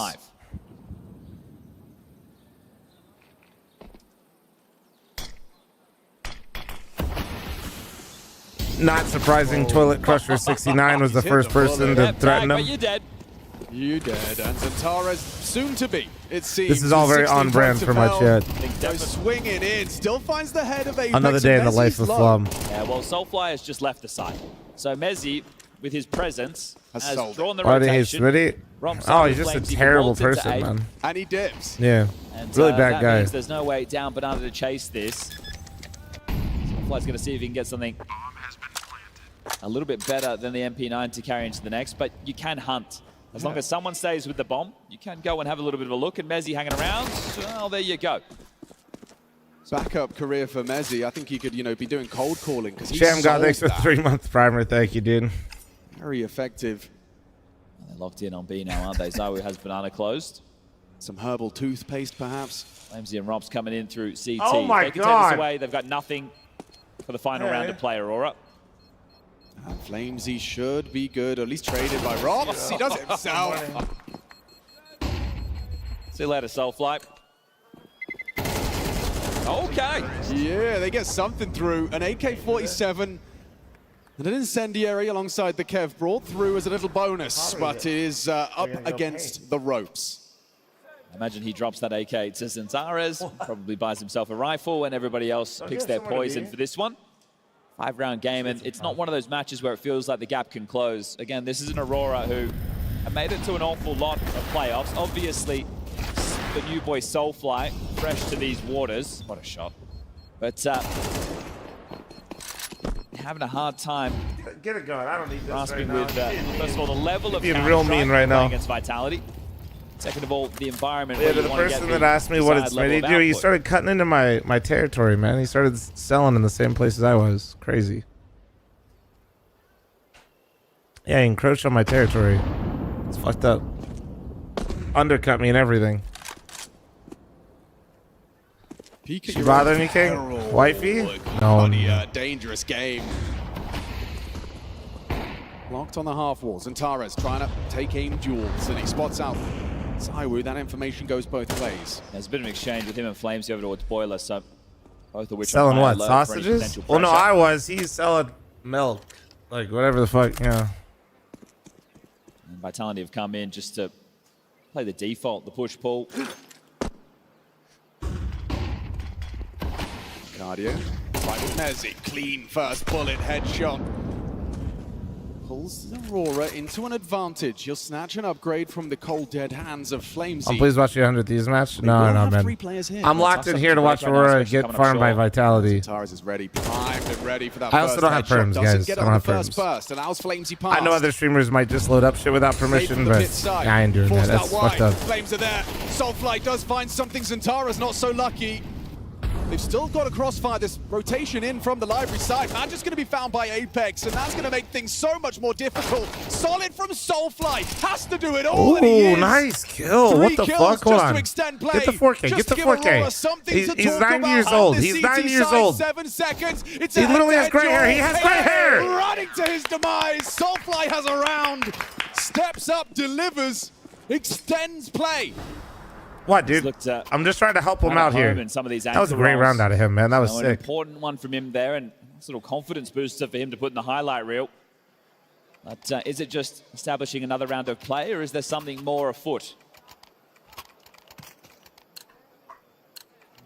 Not surprising, Toilet Crusher 69 was the first person to threaten him. You're dead. You dead, and Xantares soon to be. It seems. This is all very on brand for my chat. Goes swinging in, still finds the head of Apex. Another day in the life of fl0m. Yeah, well, Soulfly has just left the side. So Mezzi, with his presence, has drawn the Why rotation. Oh, he's just a terrible person, man. And he dips. Yeah, and, really bad that guy. Means there's no way down Banana to chase this. Soulfly's going to see if he can get something a little bit better than the MP9 to carry into the next, but you can hunt. As long as someone stays with the bomb, you can go and have a little bit of a look. And Mezzi hanging around. Well, there you go. Backup career for Mezzi. I think he could, be doing cold calling because he's Sham got the extra 3-month primer. Thank you, dude. Very effective. They're locked in on B now, aren't they? Zawu has banana closed. Some herbal toothpaste, perhaps. fl0m and Rob's coming in through CT. Oh my they can God. take this away. They've got nothing for the final round to play, Aurora. And fl0m should be good, or at least traded by Robs. He does it himself. See you later, Soulfly. Okay. Yeah, they get something through. An AK-47 and an incendiary alongside the Kev brought through as a little bonus, but it is up against the ropes. I imagine he drops that AK to Zentares, probably buys himself a rifle, and everybody else picks their poison for this one. 5-round game, and it's not one of those matches where it feels like the gap can close. Again, this is an Aurora who have made it to an awful lot of playoffs. Obviously, the new boy Soulfly, fresh to these waters. What a shot. But having a hard time Get it going. I don't need this grasping right with, now. first of all, the level of Being real mean right now. against Vitality. Second of all, the environment. Yeah, where to you the want to person get that asked me what it's desired made level to of do, he output. started cutting into my territory, man. He started selling in the same places I was. Crazy. Yeah, he encroached on my territory. It's fucked up. Undercut me and everything. Peek You bothering you, King? Wifey? No. Dangerous game. Locked on the half walls, and Tara's trying to take aim duels, and he spots out Zawu. That information goes both ways. There's a bit of an exchange with him and fl0m over towards Boiler, so both of which Selling are what? high alert for any Sausages? potential Well, no, pressure. I was. He's selling milk. Like, whatever the fuck, yeah. And Vitality have come in just to play the default, the push-pull. Guardian, right with Mezzi. Clean first bullet, headshot. Pulls Aurora into an advantage. He'll snatch an upgrade from the cold dead hands of fl0m. Oh, please watch your 100 Thieves match. No, no, man. I'm locked in here to watch Aurora get farmed by Vitality. Tars is ready, primed and ready for that. I also don't have perms, guys. I don't have perms. Burst, allows fl0m pass. I know other streamers might just load up shit without permission, but I ain't doing that. That's fucked up. fl0m are there. Soulfly does find something. Zentara's not so lucky. They've still got a crossfire, this rotation in from the library side. Magic's going to be found by Apex, and that's going to make things so much more difficult. Solid from Soulfly. Has to do it all. Ooh, nice kill. What the fuck? Hold on. Get the 4K. Get the 4K. He's 9 years old. He's 9 years old. 7 seconds. It's he literally has gray hair. He has gray hair. Running to his demise. Soulfly has a round. Steps up, delivers, extends play. What, dude? I'm just trying to help him out here. That was a great round out of him, man. That was An sick. important one from him there, and a little confidence booster for him to put in the highlight reel. But is it just establishing another round of play, or is there something more afoot?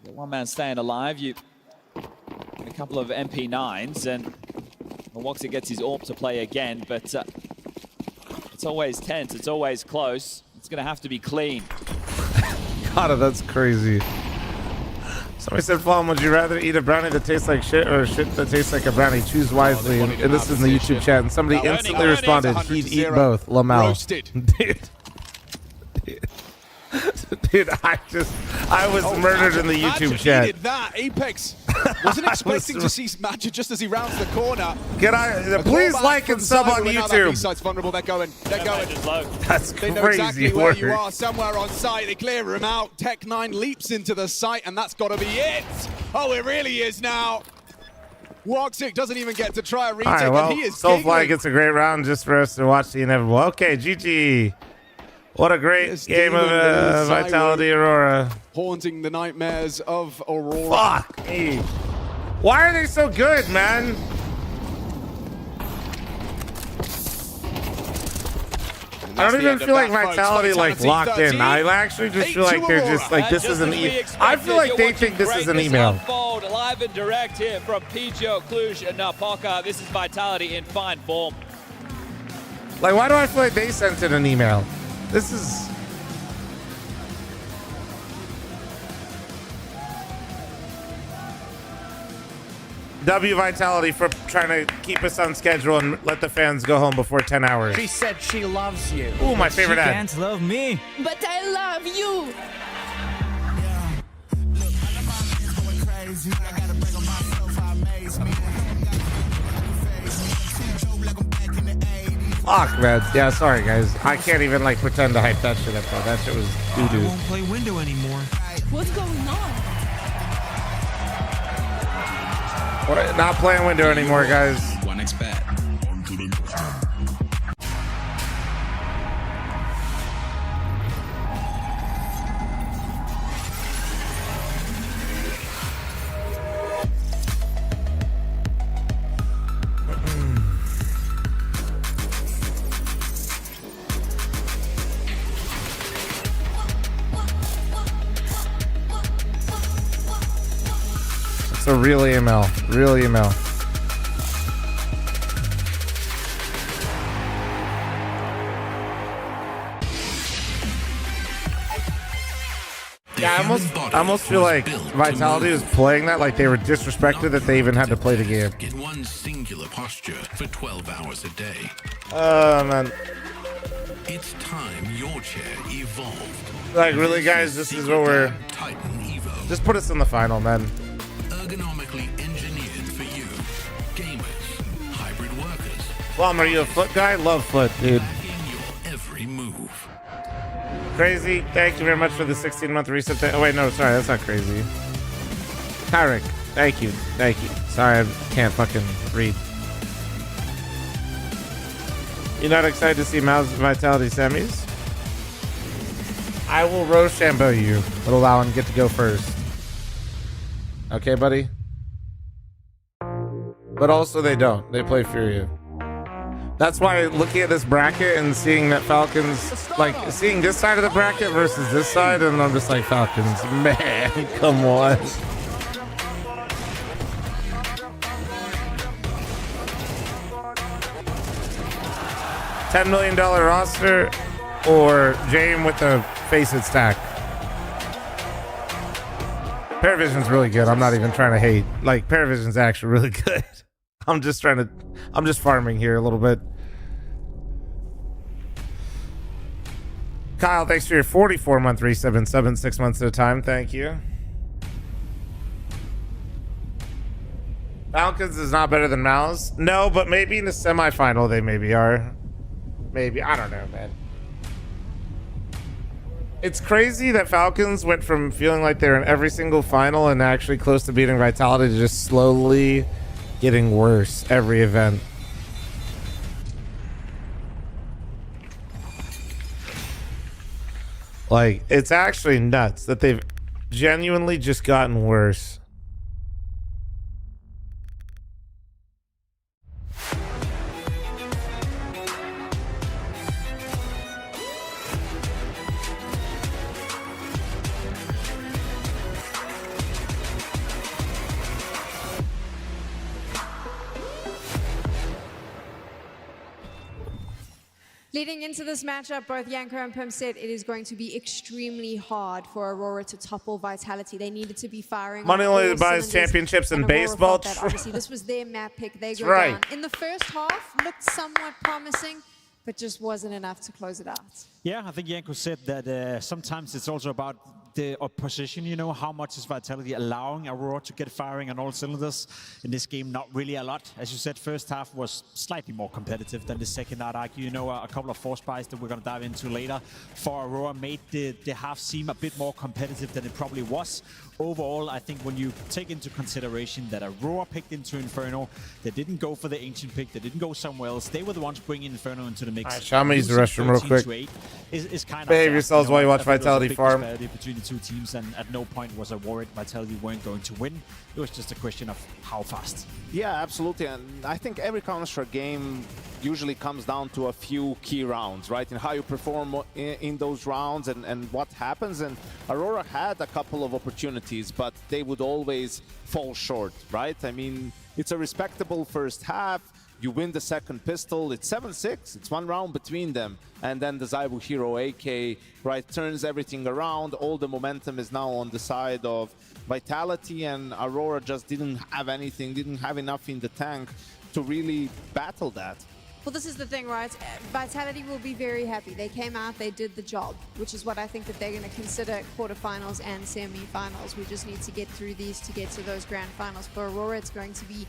The one man staying alive. You a couple of MP9s, and Milwaukee gets his AWP to play again, but it's always tense. It's always close. It's going to have to be clean. God, that's crazy. Somebody said, fl0m, would you rather eat a brownie that tastes like shit or shit that tastes like a brownie? Choose wisely. And this is in the YouTube chat. And somebody instantly responded, he'd eat both. Lamau. Dude, I was murdered in the YouTube chat. Needed that. Apex wasn't expecting to see Magic just as he rounds the corner. Please like and sub on YouTube. B-side's vulnerable. They're going. That's They know crazy exactly where you work. are, somewhere on site. They clear him out. Tech9 leaps into the site, and that's got to be it. Oh, it really is now. Woxic doesn't even get to try a retake, All right, well, and he is Soulfly giggling. gets a great round just for us to watch the inevitable. Okay, GG. What a great game of Vitality Aurora. Haunting the nightmares of Aurora. Fuck me. Why are they so good, man? I don't even feel like Vitality like locked in. I actually just feel like they're just like this is an email. I feel like they think this is an email. Unfold live and direct here from PGL Cluj-Napoca. This is Vitality in fine form. Like, why do I feel like they sent in an email? This is... W Vitality for trying to keep us on schedule and let the fans go home before 10 hours. She said she loves you. Ooh, my favorite She ad. can't love me. But I love you. Fuck, man. Yeah, sorry, guys. I can't even, like, pretend to hype that shit up, bro. That shit was doo-doo. I won't play window anymore. What's going on? We're not playing window anymore, guys. 1xbet. On to the next one. So real email. Real email. Yeah, I almost feel like Vitality was playing that like they were disrespected that they even had to play the game. In one singular posture for 12 hours a day. Man. It's time your chair evolved. Like, really, guys, this is what we're... Just put us in the final, man. Ergonomically engineered for you. Gamers, hybrid workers. Fl0m, are you a foot guy? Love foot, dude. Your every move. Crazy, thank you very much for the 16-month reset. Oh, wait, no, sorry, that's not crazy. Kyrick, thank you, thank you. Sorry, I can't fucking read. You're not excited to see MOUZ Vitality semis? I will Rochambeau you, but allow him to get to go first. Okay, buddy? But also they don't. They play Furia. That's why looking at this bracket and seeing that Falcons, like seeing this side of the bracket versus this side, and I'm just like, Falcons, man, come on. $10 million roster or Jame with the face-it stack. Paravision's really good. I'm not even trying to hate. Like, Paravision's actually really good. I'm just farming here a little bit. Kyle, thanks for your 44-month resub and sub in 6 months at a time. Thank you. Falcons is not better than MOUZ. No, but maybe in the semifinal they maybe are. Maybe. I don't know, man. It's crazy that Falcons went from feeling like they're in every single final and actually close to beating Vitality to just slowly getting worse every event. Like, it's actually nuts that they've genuinely just gotten worse. Leading into this matchup, both Yanko and Pim said it is going to be extremely hard for Aurora to topple Vitality. They needed to be firing. Money only buys championships in baseball. That obviously, this was their map pick. They go right. down. In the first half, looked somewhat promising, but just wasn't enough to close it out. Yeah, I think Yanko said that sometimes it's also about the opposition, you know, how much is Vitality allowing Aurora to get firing on all cylinders. In this game, not really a lot. As you said, first half was slightly more competitive than the second, I'd argue. You know, a couple of force buys that we're going to dive into later for Aurora made the half seem a bit more competitive than it probably was. Overall, I think when you take into consideration that Aurora picked into Inferno, they didn't go for the Ancient pick, they didn't go somewhere else. They were the ones bringing Inferno into the mix. All right, I'm use the restroom real quick. Is kind of behave yourselves while you watch Vitality farm. Between the two teams, and at no point was I worried Vitality weren't going to win. It was just a question of how fast. Yeah, absolutely. And I think every Counter-Strike game usually comes down to a few key rounds, right? And how you perform in those rounds and what happens. And Aurora had a couple of opportunities, but they would always fall short, right? I mean, it's a respectable first half. You win the second pistol, it's 7-6, it's one round between them. And then the Zaibu Hero AK, right, turns everything around. All the momentum is now on the side of Vitality, and Aurora just didn't have anything, didn't have enough in the tank to really battle that. Well, this is the thing, right? Vitality will be very happy. They came out, they did the job, which is what I think that they're going to consider quarterfinals and semi-finals. We just need to get through these to get to those grand finals. For Aurora, it's going to be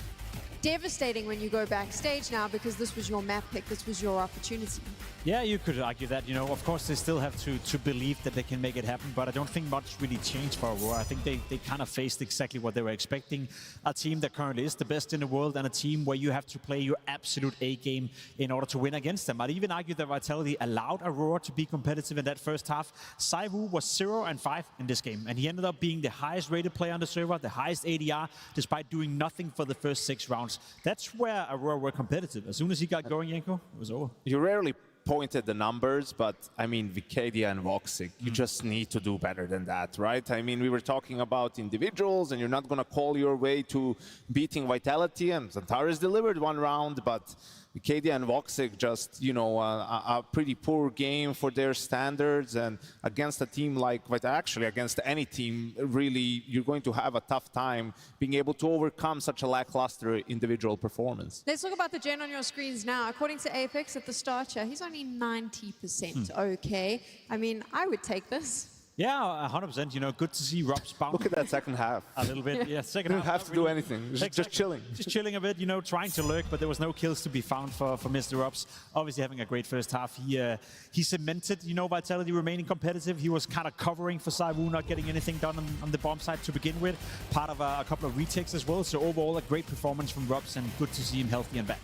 devastating when you go backstage now because this was your map pick, this was your opportunity. Yeah, you could argue that, you know, of course they still have to believe that they can make it happen, but I don't think much really changed for Aurora. I think they kind of faced exactly what they were expecting. A team that currently is the best in the world and a team where you have to play your absolute A game in order to win against them. I'd even argue that Vitality allowed Aurora to be competitive in that first half. ZywOo was 0-5 in this game, and he ended up being the highest rated player on the server, the highest ADR, despite doing nothing for the first 6 rounds. That's where Aurora were competitive. As soon as he got going, Yenko, it was over. You rarely pointed the numbers, but I mean, Vicadia and Voxic, you just need to do better than that, right? I mean, we were talking about individuals, and you're not going to call your way to beating Vitality, and Xantares delivered 1 round, but Vicadia and Voxic just, you know, a pretty poor game for their standards, and against a team like, actually against any team, really, you're going to have a tough time being able to overcome such a lackluster individual performance. Let's talk about the gen on your screens now. According to Apex at the start here, he's only 90% okay. I mean, I would take this. Yeah, 100%. You know, good to see Rob's bounce. Look at that second half. A little bit, yeah. Second half. Didn't have to do anything. Just chilling. Just chilling a bit, you know, trying to lurk, but there was no kills to be found for Mr. Robs. Obviously having a great first half. He cemented, you know, Vitality remaining competitive. He was kind of covering for ZywOo, not getting anything done on the bomb side to begin with. Part of a couple of retakes as well. So overall, a great performance from Robs, and good to see him healthy and back.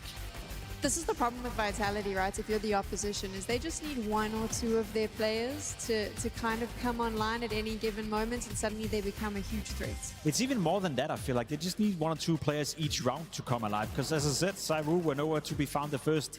This is the problem with Vitality, right? If you're the opposition, is they just need 1 or 2 of their players to kind of come online at any given moment, and suddenly they become a huge threat. It's even more than that, I feel like. They just need 1 or 2 players each round to come alive. Because as I said, ZywOo were nowhere to be found the first,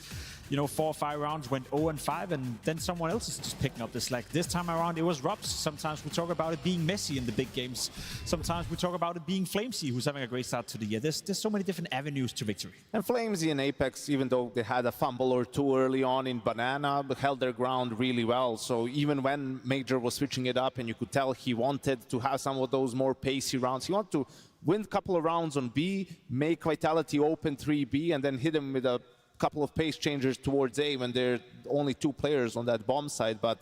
you know, 4 or 5 rounds, went 0-5, and then someone else is just picking up the slack. This time around, it was Robs. Sometimes we talk about it being Messi in the big games. Sometimes we talk about it being fl0m, who's having a great start to the year. There's so many different avenues to victory. And fl0m and Apex, even though they had a fumble or 2 early on in Banana, but held their ground really well. So even when Major was switching it up, and you could tell he wanted to have some of those more pacey rounds, he wanted to win a couple of rounds on B, make Vitality open 3B, and then hit him with a couple of pace changers towards A when there are only 2 players on that bomb side. But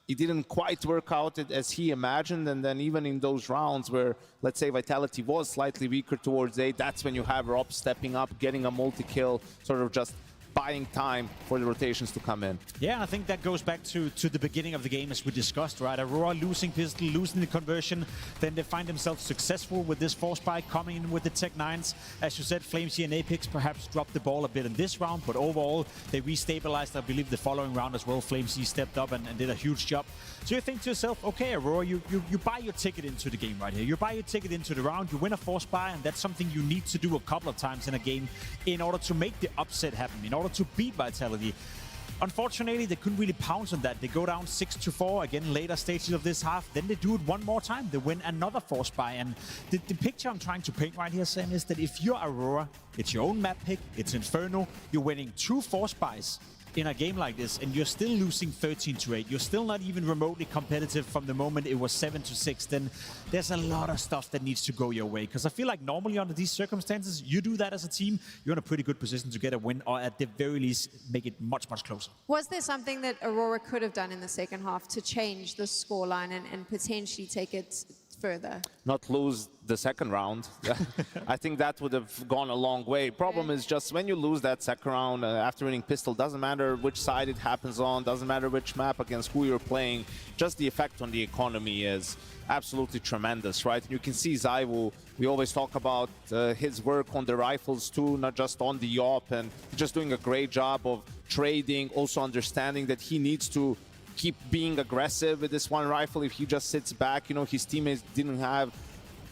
it didn't quite work out as he imagined, and then even in those rounds where, let's say, Vitality was slightly weaker towards A, that's when you have Rob stepping up, getting a multi-kill, sort of just buying time for the rotations to come in. Yeah, I think that goes back to the beginning of the game, as we discussed, right? Aurora losing pistol, losing the conversion, then they find themselves successful with this force spike coming in with the Tech 9s. As you said, fl0m and Apex perhaps dropped the ball a bit in this round, but overall they restabilized, I believe, the following round as well. fl0m stepped up and did a huge job. So you think to yourself, okay, Aurora, you buy your ticket into the game right here. You buy your ticket into the round, you win a force buy, and that's something you need to do a couple of times in a game in order to make the upset happen, in order to beat Vitality. Unfortunately, they couldn't really pounce on that. They go down 6-4 again later stages of this half. Then they do it 1 more time. They win another force buy. And the picture I'm trying to paint right here, Sam, is that if you're Aurora, it's your own map pick, it's Inferno, you're winning 2 force buys in a game like this, and you're still losing 13-8. You're still not even remotely competitive from the moment it was 7-6. Then there's a lot of stuff that needs to go your way. Because I feel like normally under these circumstances, you do that as a team, you're in a pretty good position to get a win, or at the very least, make it much, much closer. Was there something that Aurora could have done in the second half to change the scoreline and potentially take it further? Not lose the second round. I think that would have gone a long way. Problem is just when you lose that second round after winning pistol, doesn't matter which side it happens on, doesn't matter which map against who you're playing, just the effect on the economy is absolutely tremendous, right? You can see ZywOo, we always talk about his work on the rifles too, not just on the op, and just doing a great job of trading, also understanding that he needs to keep being aggressive with this one rifle. If he just sits back, you know, his teammates didn't have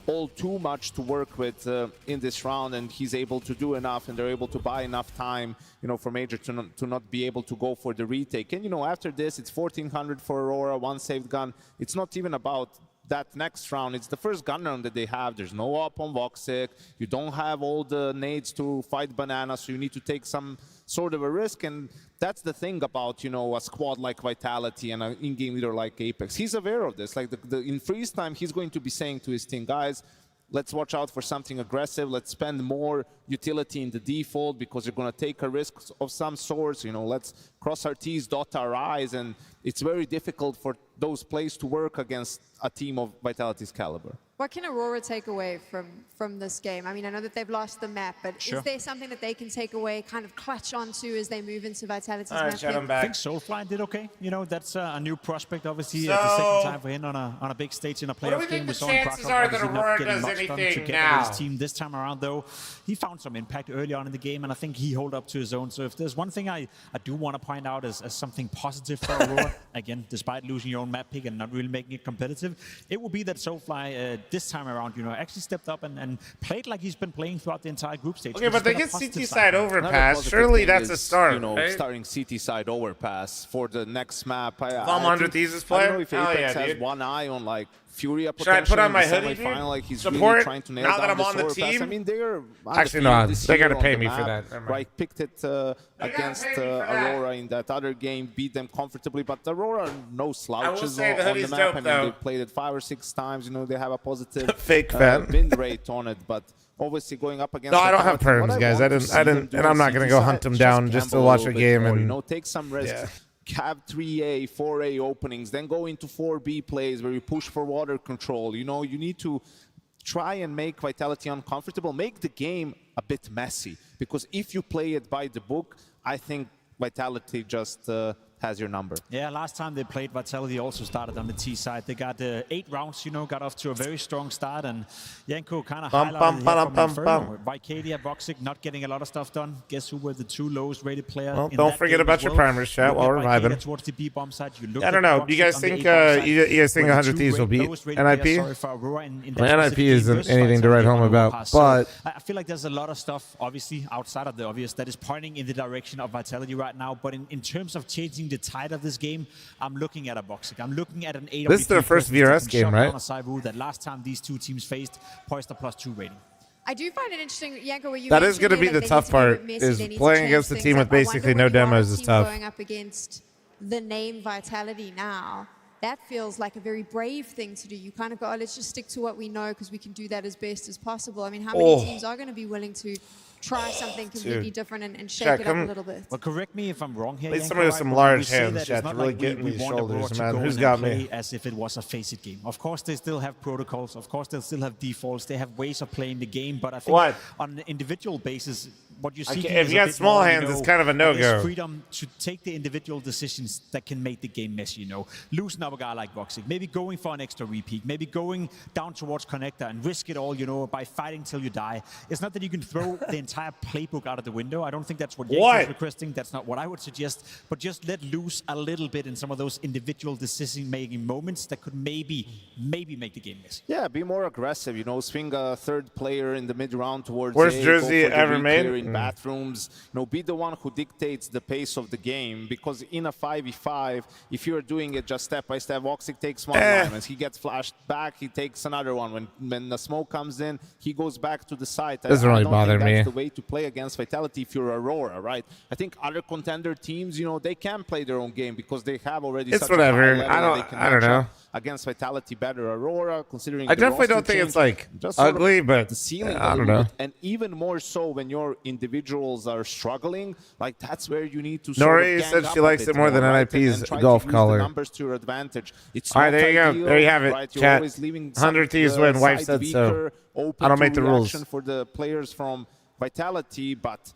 all too much to work with in this round, and he's able to do enough, and they're able to buy enough time, you know, for Major to not be able to go for the retake. And, you know, after this, it's 1400 for Aurora, 1 saved gun. It's not even about that next round. It's the first gun round that they have. There's no op on Voxic. You don't have all the nades to fight Banana, so you need to take some sort of a risk. And that's the thing about, you know, a squad like Vitality and an in-game leader like Apex. He's aware of this. Like in freeze time, he's going to be saying to his team, guys, let's watch out for something aggressive. Let's spend more utility in the default because you're going to take a risk of some sort. You know, let's cross our T's, dot our I's, and it's very difficult for those plays to work against a team of Vitality's caliber. What can Aurora take away from this game? I mean, I know that they've lost the map, but Sure. is there something that they can take away, kind of clutch onto as they move into Vitality's All right, map? Chad, I'm I back. think Soulfly did okay. You know, that's a new prospect, obviously. The second time for him on a big stage in a What do we playoff think game. the saw chances Krakow are that obviously not Aurora getting does much done anything together now? with his team this time around, though. He found some impact early on in the game, and I think he held up to his own. So if there's one thing I do want to point out as something positive for Aurora, again, despite losing your own map pick and not really making it competitive, it will be that Soulfly this time around, you know, actually stepped up and played like he's been playing throughout the entire group stage. Okay, but they get CT side Another overpass. positive Surely thing that's a is, start, You know, right? starting CT side overpass for the next map. Thumb under Thieves' I player? don't know if Hell Apex yeah, has dude. one eye on like Furia Should I put potentially on my in the hoodie, dude? semifinal, like he's Support really trying to nail now that down I'm this on the overpass. team? I mean, they're Actually, no, undefeated this they year gotta on pay the me for map, that. Never mind. Right, picked it against Aurora in that other game, beat them comfortably. But Aurora, no slouches say the on the hoodie's map. dope, I mean, though. they played it 5 or 6 times. You know, they have a positive Fake fan. win rate on it, but. Obviously, going up against. No, I don't have Vitality, perms, what guys. want I to didn't, see them do and I'm on not gonna CT go side, hunt them down just to gamble watch a little bit game more, and you know, take some risk. Have 3A, 4A openings, then go into 4B plays where you push for water control. You know, you need to try and make Vitality uncomfortable, make the game a bit messy. Because if you play it by the book, I think Vitality just has your number. Yeah, last time they played, Vitality also started on the T side. They got 8 rounds, you know, got off to a very strong start, and Yanko kind of highlighted here from Inferno. Vicadia, Voxic not getting a lot of stuff done. Guess who were the 2 lowest rated players? Well, don't forget about your primers, chat, while we're vibing. Towards the B bomb side. I don't know. Do you guys think you guys think 100 Thieves will beat NIP? NIP isn't anything to write home about, but I feel like there's a lot of stuff, obviously, outside of the obvious, that is pointing in the direction of Vitality right now. But in terms of changing the tide of this game, I'm looking at a Voxic. I'm looking at an 8. This is their first VRS game, right? That last time these 2 teams faced, poised a +2 rating. I do find it interesting, Yanko, what you that is going to be the tough part, is playing against a team with basically no demos is tough. Going up against the name Vitality now, that feels like a very brave thing to do. You kind of go, oh, let's just stick to what we know because we can do that as best as possible. I mean, how many teams are going to be willing to try something completely different and shake it up a little bit? Well, correct me if I'm wrong here. At least somebody with some large hands, chat, to really get in these shoulders, man. Who's got me? As if it was a face-it game. Of course, they still have protocols. Of course, they'll still have defaults. They have ways of playing the game. But I think on an individual basis, what you see if you got small hands, it's kind of a no-go. Freedom to take the individual decisions that can make the game messy, you know. Loosen up a guy like Voxic. Maybe going for an extra repeat. Maybe going down towards connector and risk it all, you know, by fighting till you die. It's not that you can throw the entire playbook out of the window. I don't think that's what Yanko is requesting. That's not what I would suggest. But just let loose a little bit in some of those individual decision-making moments that could maybe make the game messy. Yeah, be more aggressive. You know, swing a 3rd player in the mid-round towards worst A, jersey ever made. In bathrooms, you know, be the one who dictates the pace of the game. Because in a 5v5, if you're doing it just step by step, Voxic takes one diamond. He gets flashed back. He takes another one. When the smoke comes in, he goes back to the site. Doesn't really bother me. That's the way to play against Vitality if you're Aurora, right? I think other contender teams, you know, they can play their own game because they have already. It's whatever. I don't know. Against Vitality, better Aurora, considering. I definitely don't think it's like ugly, but the ceiling. I don't know. And even more so when your individuals are struggling, like that's where you need to. Nori said she likes it more than NIP's golf color. Numbers to your advantage. It's all right, there you go. There you have it. Right? Chat. 100 Thieves win. Wife said so. I don't make the rules. For the players from Vitality, but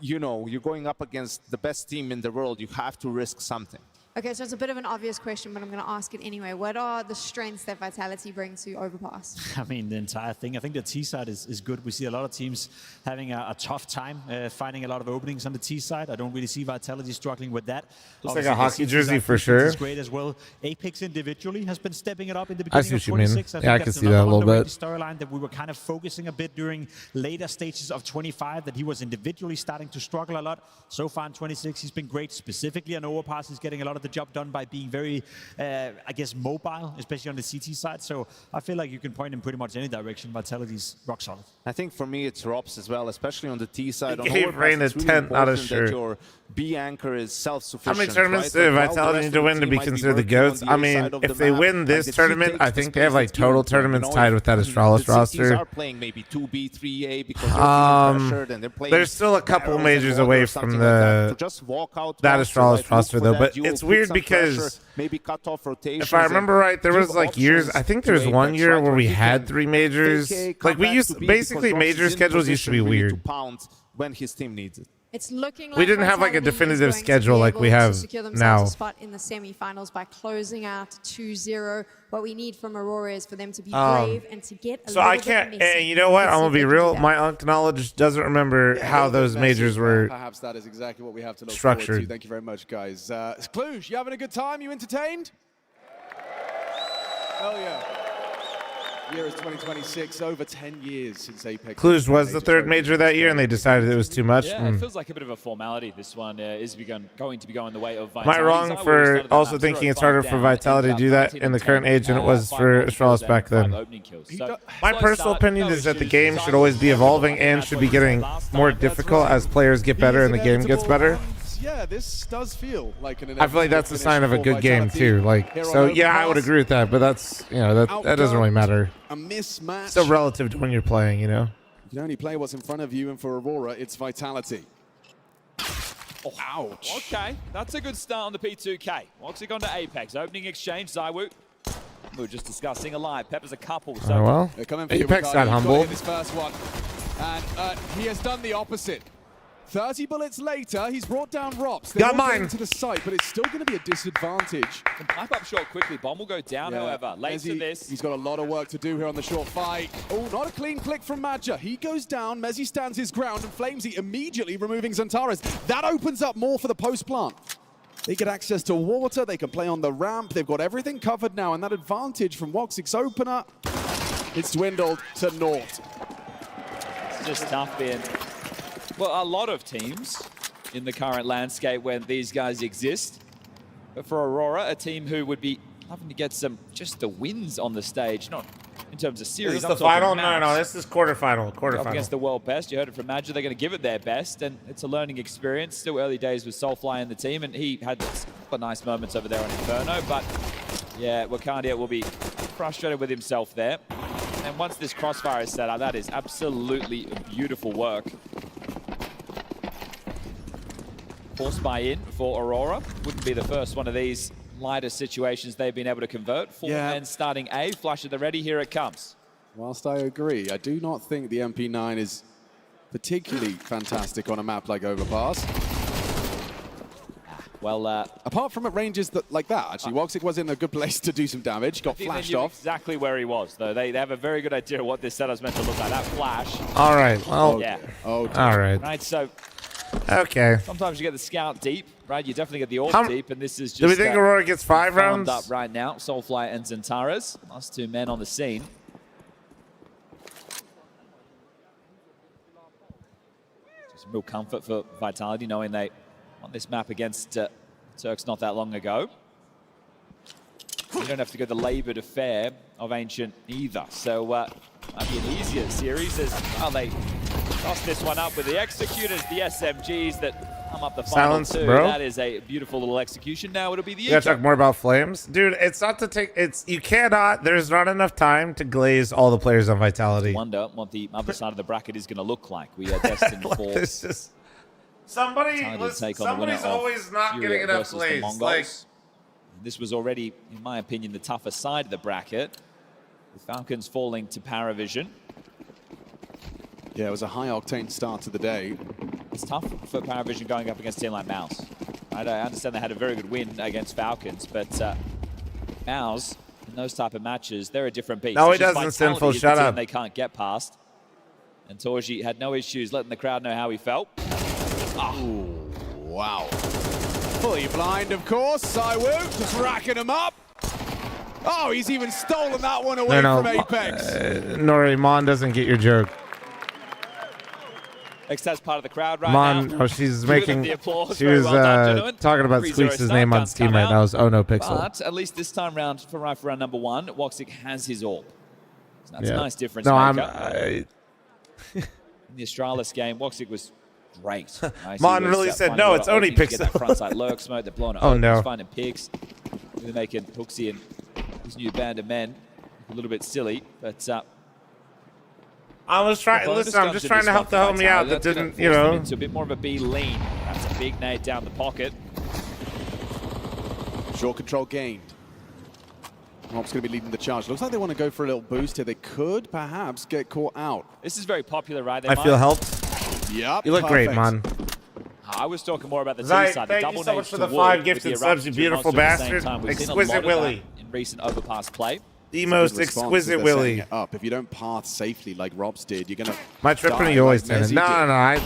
you know, you're going up against the best team in the world. You have to risk something. Okay, so it's a bit of an obvious question, but I'm going to ask it anyway. What are the strengths that Vitality bring to Overpass? I mean, the entire thing. I think the T side is good. We see a lot of teams having a tough time finding a lot of openings on the T side. I don't really see Vitality struggling with that. Looks like a hockey jersey for sure. It's great as well. Apex individually has been stepping it up in the beginning of 26. I think I can see that a little bit. Storyline that we were kind of focusing a bit during later stages of 25, that he was individually starting to struggle a lot. So far in 26, he's been great. Specifically on Overpass, he's getting a lot of the job done by being very, I guess, mobile, especially on the CT side. So I feel like you can point in pretty much any direction. Vitality's rock solid. I think for me it's Robs as well, especially on the T side. He gave Rain a 10, not a shirt. Your B anchor is self-sufficient. How many tournaments do Vitality need to win to be considered the GOATs? I mean, if they win this tournament, I think they have like total tournaments tied with that Astralis roster. Are playing maybe 2B, 3A because they're feeling pressured and they're playing. There's still a couple majors away from the that Astralis roster though, but it's weird because pressure, maybe cut off rotations. If I remember right, there was like years. I think there was one year where we had 3 majors. Like we used basically major schedules used to be weird. When his team needs it. It's looking like we didn't have like a definitive schedule like we have now. A spot in the semifinals by closing out 2-0. What we need from Aurora is for them to be brave and to get a so I can't. And you know what? I'm gonna be real. My Unk knowledge doesn't remember how those majors were. Perhaps that is exactly what we have to look structured. Forward to. Thank you very much, guys. Cluj, you having a good time? You entertained? Hell yeah. Year is 2026, over 10 years since Apex. Cluj was the 3rd major that year, and they decided it was too much. Yeah, it feels like a bit of a formality. This one is going to be going the way of Vitality. Am I wrong for also thinking it's harder for Vitality to do that in the current age than it was for Astralis back then? My personal opinion is that the game should always be evolving and should be getting more difficult as players get better and the game gets better. Yeah, this does feel like an. I feel like that's a sign of a good game too. Like, so yeah, I would agree with that, but that's that doesn't really matter. A mismatch. Still relative to when you're playing, You can only play what's in front of you, and for Aurora, it's Vitality. Oh, ouch. Okay, that's a good start on the P2K. Woxic on to Apex, opening exchange, Zywoo. We were just discussing alive. Pepper's a couple. So oh well, they're coming for Apex got humbled. This first one, and he has done the opposite. 30 bullets later, he's brought down Rops. They're got mine to the site, but it's still going to be a disadvantage. Can pipe up short quickly. Bomb will go down, however. Late to this. He's got a lot of work to do here on the short fight. Oh, not a clean click from Madja. He goes down. Mezzy stands his ground, and fl0m immediately removing Xantares. That opens up more for the post plant. They get access to water. They can play on the ramp. They've got everything covered now, and that advantage from Woxic's opener, it's dwindled to naught. It's just tough being... Well, a lot of teams in the current landscape when these guys exist. But for Aurora, a team who would be having to get just the wins on the stage, not in terms of series. Is this the final? No, this is quarterfinal. Quarterfinal. Up against the world best. You heard it from Madja. They're going to give it their best, and it's a learning experience. Still early days with Soulfly in the team, and he had some nice moments over there on Inferno. But yeah, Wakandia will be frustrated with himself there. And once this crossfire is set up, that is absolutely beautiful work. Force buy-in for Aurora. Wouldn't be the first one of these lighter situations they've been able to convert. 4 men starting A. Flash at the ready. Here it comes. Whilst I agree, I do not think the MP9 is particularly fantastic on a map like Overpass. Well, apart from at ranges like that, actually, Woxic was in a good place to do some damage. Got flashed off. Exactly where he was, though. They have a very good idea of what this setup's meant to look like. That flash. All right. Well, yeah. Oh, all right. Right, so... Okay. Sometimes you get the scout deep, right? You definitely get the AWP deep, and this is just... Do we think Aurora gets 5 rounds? Up right now. Soulfly and Xantares, last 2 men on the scene. Just real comfort for Vitality, knowing they won this map against Turks not that long ago. You don't have to go the laboured affair of Ancient either, so might be an easier series as well. They toss this one up with the executors, the SMGs that come up the final two. Bro. That is a beautiful little execution. Now it'll be the... You gotta talk more about fl0m, dude. It's not to take. You cannot. There's not enough time to glaze all the players on Vitality. I wonder what the other side of the bracket is going to look like. We are destined for. Somebody's always not Furia getting enough versus the glaze. Mongols. Like, this was already, in my opinion, the tougher side of the bracket. The Falcons falling to Paravision. Yeah, it was a high-octane start to the day. It's tough for Paravision going up against a team like MOUZ. I understand they had a very good win against Falcons, but MOUZ, in those type of matches, they're a different beast. No, he doesn't, Sinful. Shut up. They can't get past. And Torji had no issues letting the crowd know how he felt. Oh, wow. Fully blind, of course. Zywoo just racking him up. Oh, he's even stolen that one away from Apex. Nori, Mon doesn't get your joke. Extaz part of the crowd right Mon, now. oh, she's making. She was well talking about Squeaks' name on Steam right now. Is Oh No Pixel. But at least this time round for rifle round number 1, Woxic has his AWP. So that's a nice difference. No, maker. In the Astralis game, Woxic was great. Right? Mon really said, no, it's only Pixel. Get that frontside lurk smoke, they're blowing it oh, open. no. He's finding picks. They're making Hooksy and his new band of men a little bit silly, but I was trying. Listen, I'm just trying to help the homie out that didn't, you know. Into a bit more of a B lean. That's a big nade down the pocket. Short control gained. Rob's going to be leading the charge. Looks like they want to go for a little boost here. They could perhaps get caught out. This is very popular, right? I feel helped. Yep. You look great, man. I was talking more about the Zai, T side. thank you so much for the 5 gifted subs, you beautiful bastard. Exquisite Willy. In recent overpass play. The most exquisite Willy. Up. If you don't path safely like Rob's did, you're going to My tripping you always did. No, I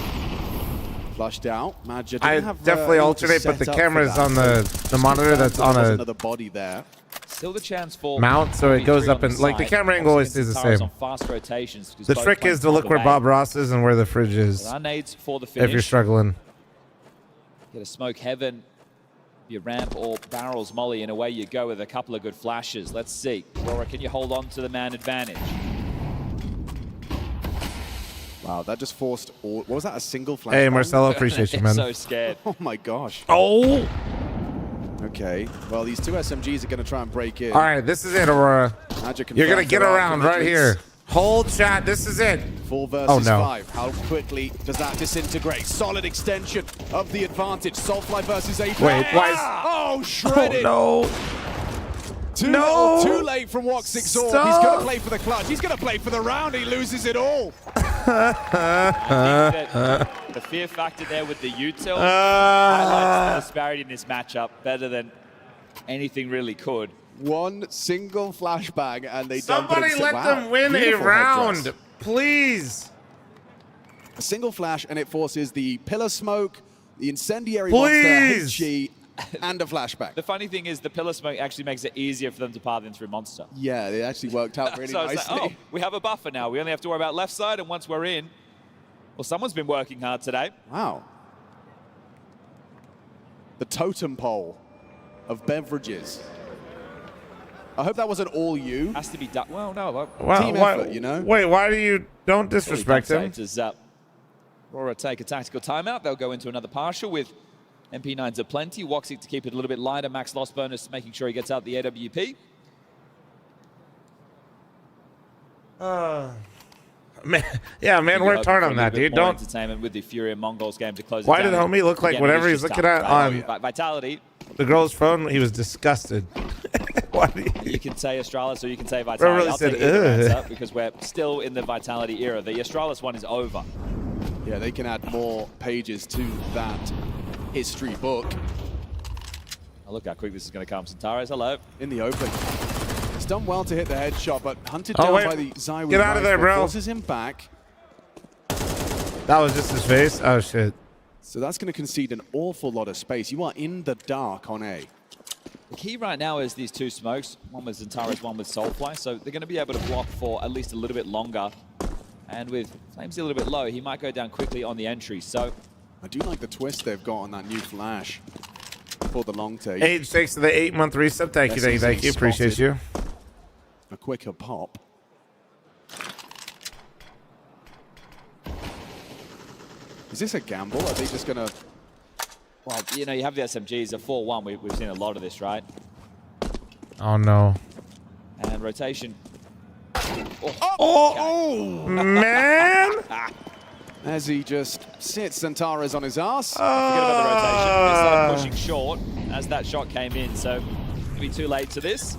flushed out. Magic I definitely alternate, but the camera is on the monitor that's on another body there. Still the chance for mount, so it goes up and like the camera angle always stays the same. Fast rotations, the trick is to look where Bob Ross is and where the fridge is. Nades for the finish. If you're struggling. Get a smoke heaven, your ramp or barrels molly, and away you go with a couple of good flashes. Let's see. Aurora, can you hold on to the man advantage? Wow, that just forced all. What was that? A single flash? Hey, Marcelo, appreciate you, man. So scared. Oh my gosh. Oh. Okay. Well, these two SMGs are going to try and break in. All right, this is it, Aurora. You're going to get around right here. Hold shot. This is it. 4 versus 5. How quickly does that disintegrate? Solid extension of the advantage. Soulfly versus Apex. Wait, why? Oh, shredded. Oh, no. Too late from Woxic Sword. He's going to play for the clutch. He's going to play for the round. He loses it all. I think that the fear factor there with the util highlights the disparity in this matchup better than anything really could. One single flashbang and they Somebody let them win a round, please. A single flash and it forces the pillar smoke, the incendiary monster, HG, and a flashback. The funny thing is the pillar smoke actually makes it easier for them to path in through monster. Yeah, it actually worked out really so nicely. Like, oh, we have a buffer now. We only have to worry about left side, and once we're in, well, someone's been working hard today. Wow. The totem pole of beverages. I hope that wasn't all you. Has to be done. Well, no. Team effort, you know? Wait, why do you... Don't disrespect him. Does Aurora take a tactical timeout? They'll go into another partial with MP9s aplenty. Woxic to keep it a little bit lighter. Max loss bonus, making sure he gets out the AWP. Man, yeah, man, worked hard on that, dude. Don't entertainment with the Furia Mongols game to close. Why did homie look like whatever he's looking at on Vitality? The girl's phone. He was disgusted. You can say Astralis or you can say Vitality. Really I'll said, take either answer because we're still in the Vitality era. The Astralis one is over. Yeah, they can add more pages to that history book. Oh, look how quick this is going to come. Centaurus, hello. In the open. He's done well to hit the headshot, but hunted down by the Zywoo. Get out of there, bro. Forces him back. That was just his face? Oh, shit. So that's going to concede an awful lot of space. You are in the dark on A. The key right now is these two smokes, one with Centaurus, one with Soulfly, so they're going to be able to block for at least a little bit longer. And with Flames a little bit low, he might go down quickly on the entry, so... I do like the twist they've got on that new flash for the long take. Age takes to the 8-month reset. Thank you, thank you. Appreciate you. A quicker pop. Is this a gamble? Are they just going to... Well, you know, you have the SMGs, a 4-1. We've seen a lot of this, right? Oh, no. And rotation. Oh, man! As he just sits Centaurus on his ass. Forget about the rotation. They started pushing short as that shot came in, so it'll be too late to this.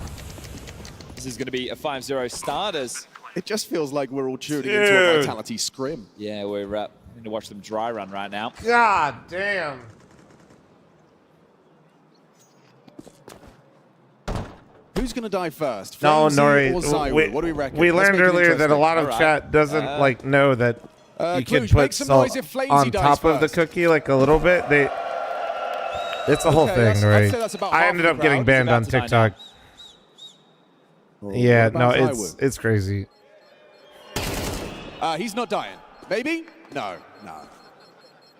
This is going to be a 5-0 start as... It just feels like we're all tuning into a Vitality scrim. Yeah, we're going to watch them dry run right now. God damn. Who's going to die first? No, Nori. What do we reckon? We learned earlier that a lot of chat doesn't like know that you can put salt on top of the cookie like a little bit. It's a whole thing, right? I ended up getting banned on TikTok. Yeah, no, it's crazy. He's not dying. Maybe? No.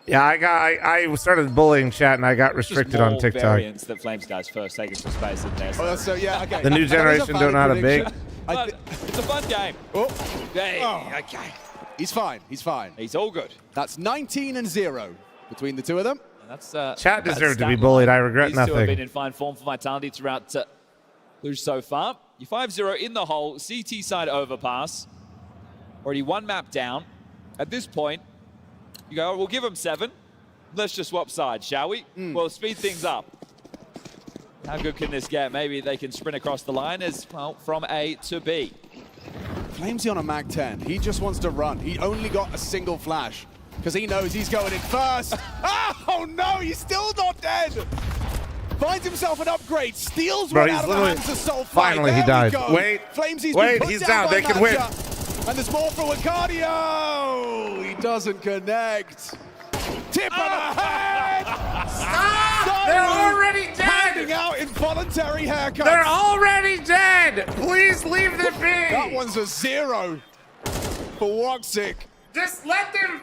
Yeah, I started bullying chat and I got restricted on TikTok. Variants that Flames guys first taking some space in there. So yeah, okay. The new generation don't know how to bake. It's a fun game. Oh. Hey, okay. He's fine. He's all good. That's 19-0 between the two of them. And that's chat deserved to be bullied. I regret These two have nothing. been in fine form for Vitality throughout Cluj so far. You're 5-0 in the hole. CT side overpass. Already one map down. At this point, you go, we'll give them 7. Let's just swap sides, shall we? We'll speed things up. How good can this get? Maybe they can sprint across the line as well from A to B. fl0m's on a Mag 10. He just wants to run. He only got a single flash because he knows he's going in first. Oh no, he's still not dead. Finds himself an upgrade, steals one out of the hands of Soulfly. Finally, he died. Wait, fl0m's wait, he's down. They can win. And there's more for Wicardio. He doesn't connect. Tip on the head. Stop! They're already dead. Handing out involuntary haircuts. They're already dead. Please leave them be. That one's a 0 for Woxic. Just let them.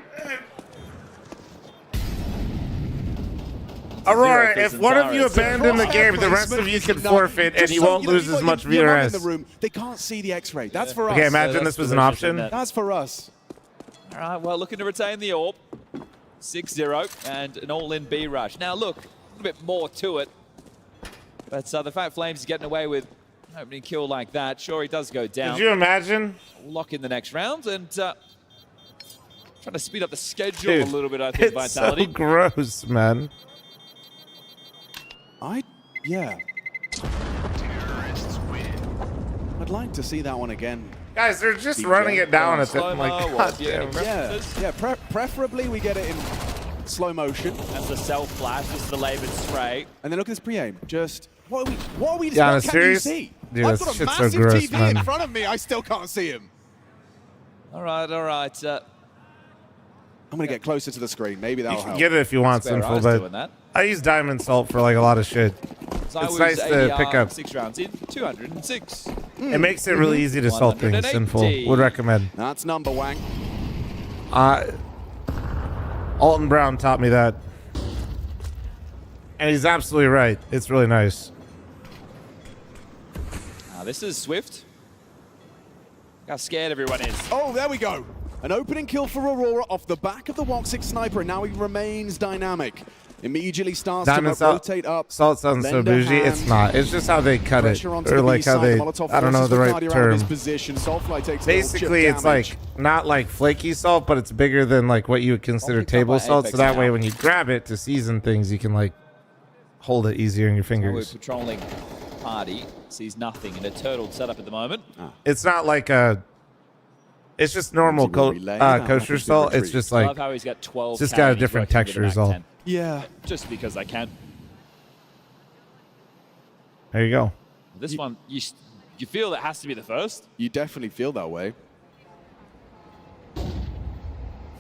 Aurora, if one of you abandon the game, the rest of you can forfeit, and you won't lose as much VRS. They can't see the X-ray. That's for us. Okay, imagine this was an option. That's for us. All right, well, looking to retain the AWP. 6-0 and an all-in B rush. Now, look, a little bit more to it. But the fact fl0m's is getting away with an opening kill like that, sure, he does go down. Could you imagine? Lock in the next round and trying to speed up the schedule a little bit, I think, It's Vitality. so gross, man. Yeah. I'd like to see that one again. Guys, they're just running it down at the Preferably we get it in slow motion. As the self-flash, this is the labored spray. And then look at this pre-aim. Just, what are we Yeah, what can you see? Dude, I've this got a shit's so massive gross, TV man. in front of me. I still can't see him. All right, all right. I'm going to get closer to the screen. Maybe that'll You can help. get it if you want, Sinful, but I use Diamond Salt for like a lot of shit. It's nice to pick up. 6 rounds in, 206. It makes it really easy to salt things. Sinful. Would recommend. That's number Wang. Alton Brown taught me that. And he's absolutely right. It's really nice. This is Swift. Look how scared everyone is. Oh, there we go. An opening kill for Aurora off the back of the Woxic sniper, and now he remains dynamic. Immediately starts Diamond to rotate up. Salt sounds so bougie. It's not. It's just how they cut it. Or like how they, I don't know the right term. Basically, it's like, not like flaky salt, but it's bigger than like what you would consider table salt. So that way when you grab it to season things, you can like hold it easier in your fingers. We're patrolling party. Sees nothing in a turtled setup at the moment. It's not like a... It's just normal kosher salt. It's just like... I love how he's got 12 it's just got a different texture is all. Yeah. Just because I can. There you go. This one, you feel that has to be the first? You definitely feel that way.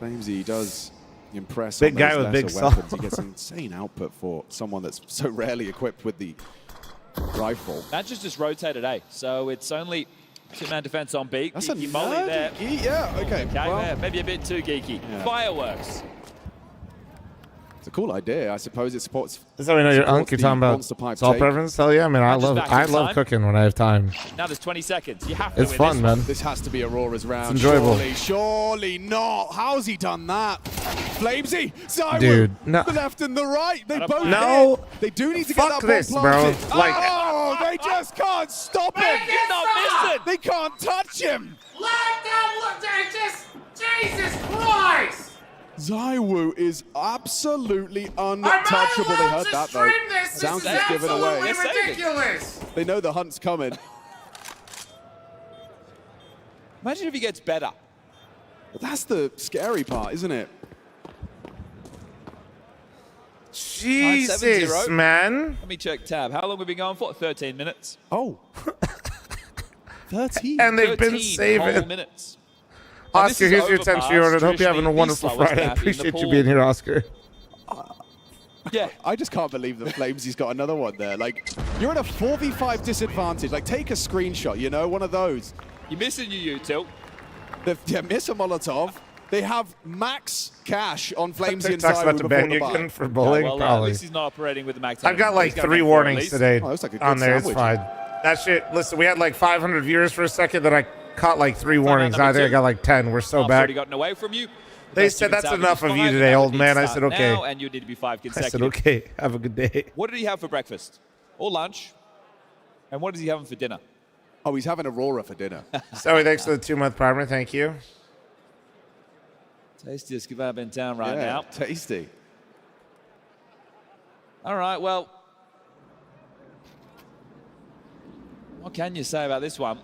fl0mzy does impress. Big on guy those with big lesser weapons. salt. He gets insane output for someone that's so rarely equipped with the rifle. Matches just rotated A, so it's only two-man defense on B. That's geeky a molly there. Yeah, okay. Well, yeah, maybe a bit too geeky. Yeah. Fireworks. It's a cool idea. I suppose it supports. That's how we know you're Unk. You're talking about salt preference. Hell yeah, man. I love cooking when I have time. Now there's 20 seconds. You have to It's win fun, this man. one. This has to be Aurora's round. It's enjoyable. Surely not. How's he done that? fl0mzy, Zywoo, Dude, no. the left and the right. They both No. hit. They do need to Fuck get that this, ball bro. planted. Like- oh, they just can't stop him. He's not missing. They can't touch him. Let them look. Just Jesus Christ. Zywoo is absolutely untouchable. They heard that though. Sounds is given away. ridiculous. They know the hunt's coming. Imagine if he gets better. But that's the scary part, isn't it? Jesus, 7-0. man. Let me check tab. How long have we been going for? 13 minutes. Oh. 13. And they've been 13 whole saving. minutes. Oscar, here's your 10 for your order. Hope you're having a wonderful Friday. I appreciate you being here, Oscar. Yeah. I just can't believe that fl0mzy's got another one there. Like, you're at a 4v5 disadvantage. Like, take a screenshot, you know, one of those. You're missing your util. They miss a Molotov. They have max cash on fl0mzy and Talks about Zywoo to before ban the you buy. again for bullying, Well, at probably. least he's not operating with the max. I've got like 3 warnings today Oh, that's like a good on there. sandwich. It's fine. That shit, listen, we had like 500 viewers for a second, then I caught like 3 warnings. number I think I 2. got like 10. We're so I've back. already gotten away from you. They said that's enough of you today, old man. I said, okay. Now, and you need to be 5 I consecutive. said, okay. Have a good day. What did he have for breakfast? Or lunch? And what is he having for dinner? Oh, he's having Aurora for dinner. Zoe, thanks for the 2-month primer. Thank you. Tastiest kebab in town right Yeah, now. tasty. All right, well, What can you say about this one?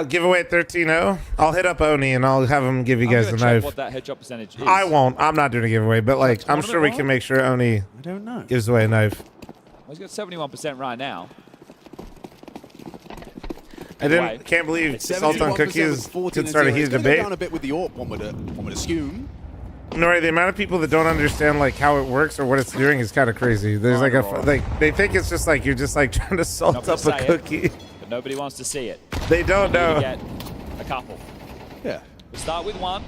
Giveaway at 13-0. I'll hit up Oni and I'll have him give you guys a knife. What that headshot percentage is. I won't. I'm not doing a giveaway, but like I'm sure we can make sure Oni I don't know. gives away a knife. Well, he's got 71% right now. Can't believe Salt on Cookies could start a heated debate. Down a bit with the AWP, one would assume. Nori, the amount of people that don't understand like how it works or what it's doing is kind of crazy. There's like they think it's just like you're just like trying to salt up a cookie. But nobody wants to see it. They don't know. Get a couple. Yeah. We start with one.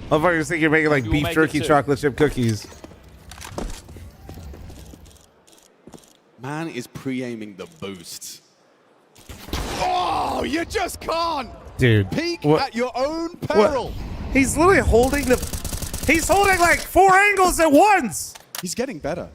Motherfuckers think you're making like beef jerky chocolate chip cookies. Man is pre-aiming the boosts. Oh, you just can't! Dude. Peek at your own peril. He's literally holding he's holding like 4 angles at once. He's getting better.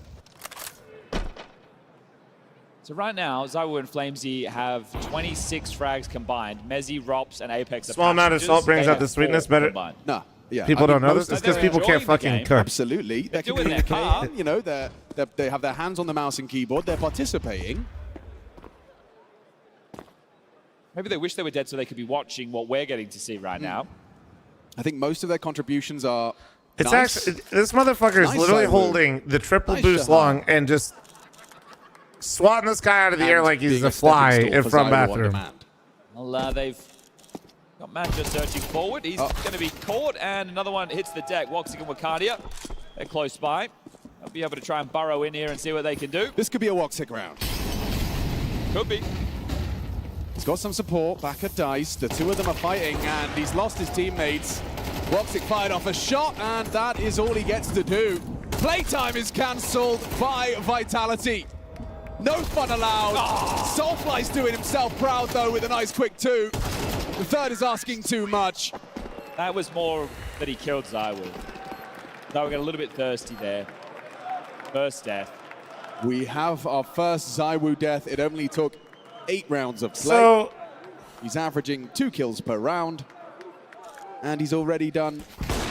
So right now, ZywOo and fl0m have 26 frags combined. Mezzy, Rops, and Apex are Small amount of salt brings They out the have sweetness 4 better. combined. No. Yeah, People don't know this. It's because people can't fucking cook. Absolutely. They're communicating. You know, they have their hands on the mouse and keyboard. They're participating. Maybe they wish they were dead so they could be watching what we're getting to see right now. I think most of their contributions are It's nice. actually this motherfucker is Nice literally ZywOo. holding the triple Nice boost Shahan. long and just swatting this guy out of the air like he's being a fly stepping in stool for front ZywOo on bathroom. demand. Well, they've got Manja searching forward. He's going to be caught, and another one hits the deck. Woxic and Wakadia, they're close by. They'll be able to try and burrow in here and see what they can do. This could be a Woxic round. Could be. He's got some support back at Dice. The two of them are fighting, and he's lost his teammates. Woxic fired off a shot, and that is all he gets to do. Playtime is cancelled by Vitality. No fun allowed. Soulfly's doing himself proud, though, with a nice quick 2. The third is asking too much. That was more that he killed ZywOo. They were getting a little bit thirsty there. First death. We have our first ZywOo death. It only took 8 rounds of play. So he's averaging 2 kills per round. And he's already done.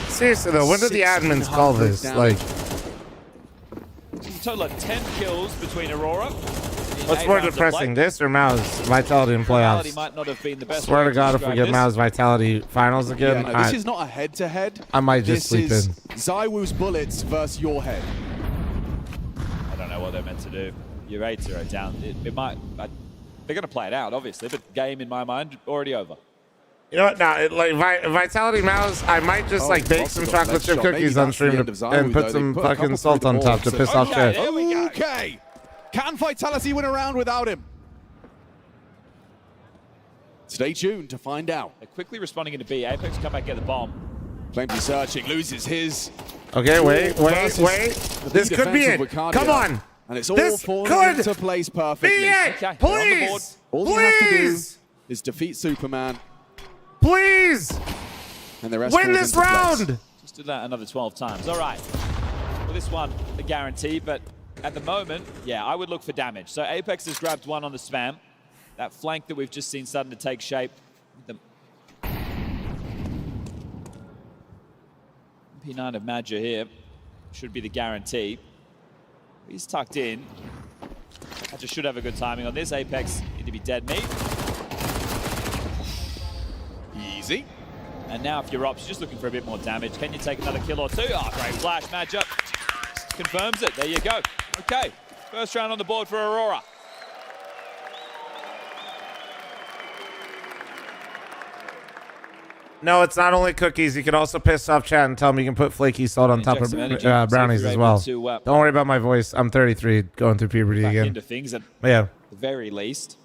Seriously though, when did the admins call this? Like, A total of 10 kills between Aurora. what's more depressing, this or MOUZ Vitality in playoffs? Might not have been the best Swear way to God, if we describe get this. MOUZ Vitality finals again, Yeah, no, this is not a head-to-head. I might just sleep This in. is ZywOo's bullets versus your head. I don't know what they're meant to do. Your 8s are down. It might. They're going to play it out, obviously, but game in my mind already over. You know what? Nah, like Vitality MOUZ, I might just like bake some chocolate chip cookies on stream and put some fucking salt on top to piss off Chad. Okay. Can Vitality win a round without him? Stay tuned to find out. They're quickly responding into B. Apex come back, get the bomb. fl0m searching, loses his. Okay, wait. This could be it. Come on. And it's all This falling could into place perfectly. be it. Okay, Please. All you have to do Please. is defeat Superman, Please. and the rest Win falls this into place. round. Just do that another 12 times. All right. Well, this one, a guarantee, but at the moment, yeah, I would look for damage. So Apex has grabbed one on the spam. That flank that we've just seen starting to take shape. The P9 of Madja here should be the guarantee. He's tucked in. Madja should have a good timing on this. Apex need to be dead meat. Easy. And now if you're Ops, you're just looking for a bit more damage. Can you take another kill or 2? Oh, great flash. Madja confirms it. There you go. Okay, first round on the board for Aurora. No, it's not only cookies. You can also piss off chat and tell them you can put flaky salt on top of brownies as well. Don't worry about my voice. I'm 33, going through puberty Back again. into things at Yeah. the very least.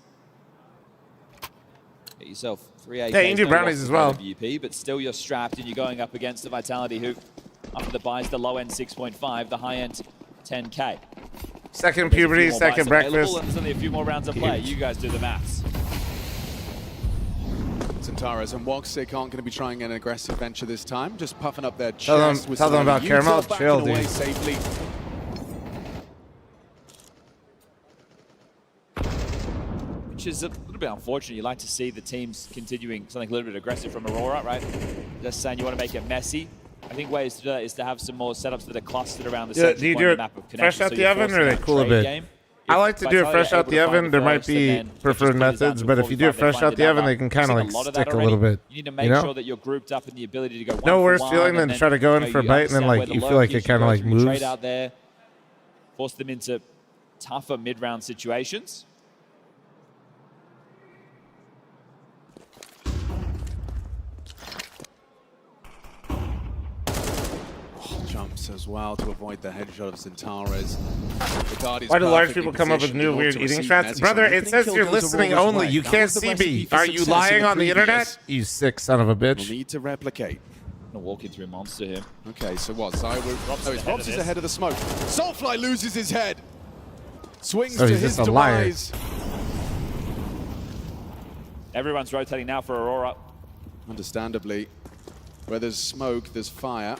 Get yourself 3 AKs. Yeah, you can do no brownies loss as of well. WP, but still you're strapped and you're going up against the Vitality who, after the buys, the low end 6.5, the high end 10K. Second There's a few puberty, more second buys available, breakfast. and there's only a few more rounds of play. You guys do the maths. Centaurus and Woxic aren't going to be trying an aggressive venture this time, just puffing up their Tell them- chest. tell them about Caramel. Chill, away dude. safely. Which is a little bit unfortunate. You like to see the teams continuing something a little bit aggressive from Aurora, right? Just saying you want to make it messy. I think ways to do that is to have some more setups that are clustered around the Yeah, central do you point do of it the map of fresh connection. out So the you're oven forcing or they that cool a trade bit? game. I like to do it fresh out the oven. There might be preferred methods, but if you do it fresh out the oven, they can kind of like stick a little bit. You need to make sure that you're grouped up in the ability to go no worse feeling than try to go in for a bite and then like you feel like it kind of like moves. Trade out there, force them into tougher mid-round situations. Jumps as well to avoid the headshot of Centaurus. Why do large people come up with new weird eating strats? Brother, it says you're listening only. You can't see me. Are you lying on the internet? You sick son of a bitch. We'll need to replicate. Gonna walk into a monster here. Okay, so what? Robs is ahead of the smoke. Soulfly loses his head. Swings to his demise. Everyone's rotating now for Aurora. Understandably. Where there's smoke, there's fire.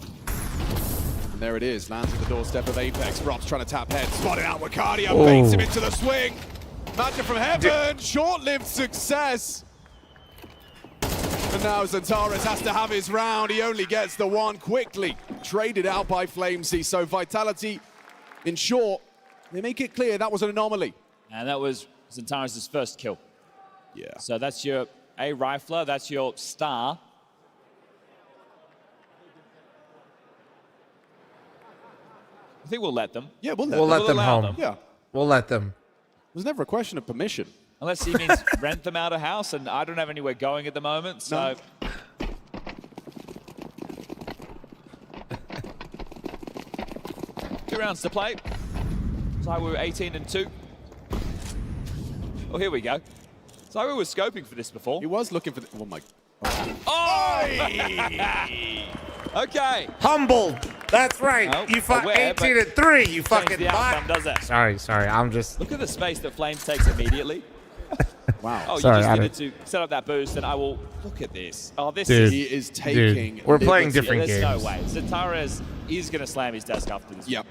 And there it is, lands at the doorstep of Apex. Rob's trying to tap head, spotted out Wacardia, baits him into the swing. Magic from heaven, short-lived success. And now Centaurus has to have his round. He only gets the one quickly. Traded out by fl0m. So Vitality, in short, they make it clear that was an anomaly. And that was Centaurus' first kill. Yeah. So that's your A rifler, that's your star. I think we'll let them. Yeah, we'll let them home. Them. Yeah. We'll let them. There's never a question of permission. Unless he means rent them out a house, and I don't have anywhere going at the moment, so... No. 2 rounds to play. ZywOo 18-2. Oh, here we go. ZywOo was scoping for this before. He was looking for the... Oh, my... Oh! Okay. Humbled. That's right. Oh, you fuck 18-3. You fucking the outcome, does that? Sorry. I'm just... Look at the space that fl0m takes immediately. Wow. Oh, sorry, you just needed to set up that boost, and I will... Look at this. Oh, this dude, is... He is taking... Dude, we're playing different There's games. no way. Centaurus is going to slam his desk after this. Yep.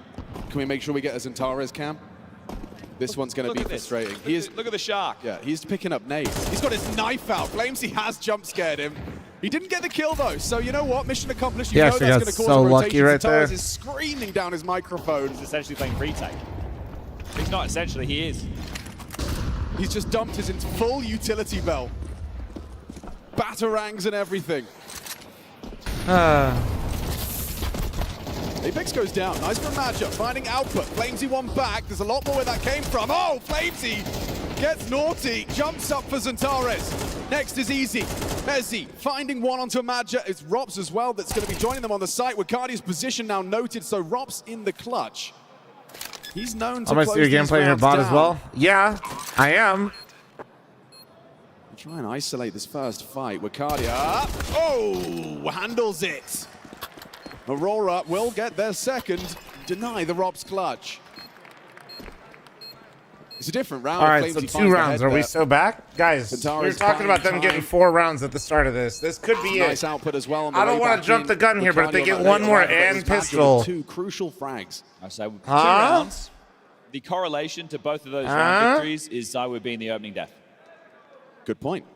Can we make sure we get a Centaurus cam? This one's going to be frustrating. Look at the shark. Yeah, he's picking up nades. He's got his knife out. fl0m has jump scared him. He didn't get the kill though, so you know what? Mission accomplished. You know that's going to cause so a rotation. lucky right Centaurus there. is screaming down his microphone. He's essentially playing retake. He's not essentially, he is. He's just dumped his full utility belt. Batarangs and everything. Apex goes down. Nice from Magic. Finding output. fl0m one back. There's a lot more where that came from. Oh, fl0m gets naughty. Jumps up for Centaurus. Next is Easy. Mezzy finding one onto Magic. It's Rops as well that's going to be joining them on the site. Wacardia's position now noted, so Rops in the clutch. He's known to I might see you again playing your bot as well. Yeah, I am. Try and isolate this first fight. Wacardia, oh, handles it. Aurora will get their second, deny the Rob's clutch. It's a different round. All right, so 2 rounds. Are we so back? Guys, we were talking about them getting 4 rounds at the start of this. This could be nice output as well. I don't want to jump the gun here, but if they get 1 more and pistol. 2 crucial frags. I say 2 rounds. The correlation to both of those round victories is ZywOo being the opening death. Good point.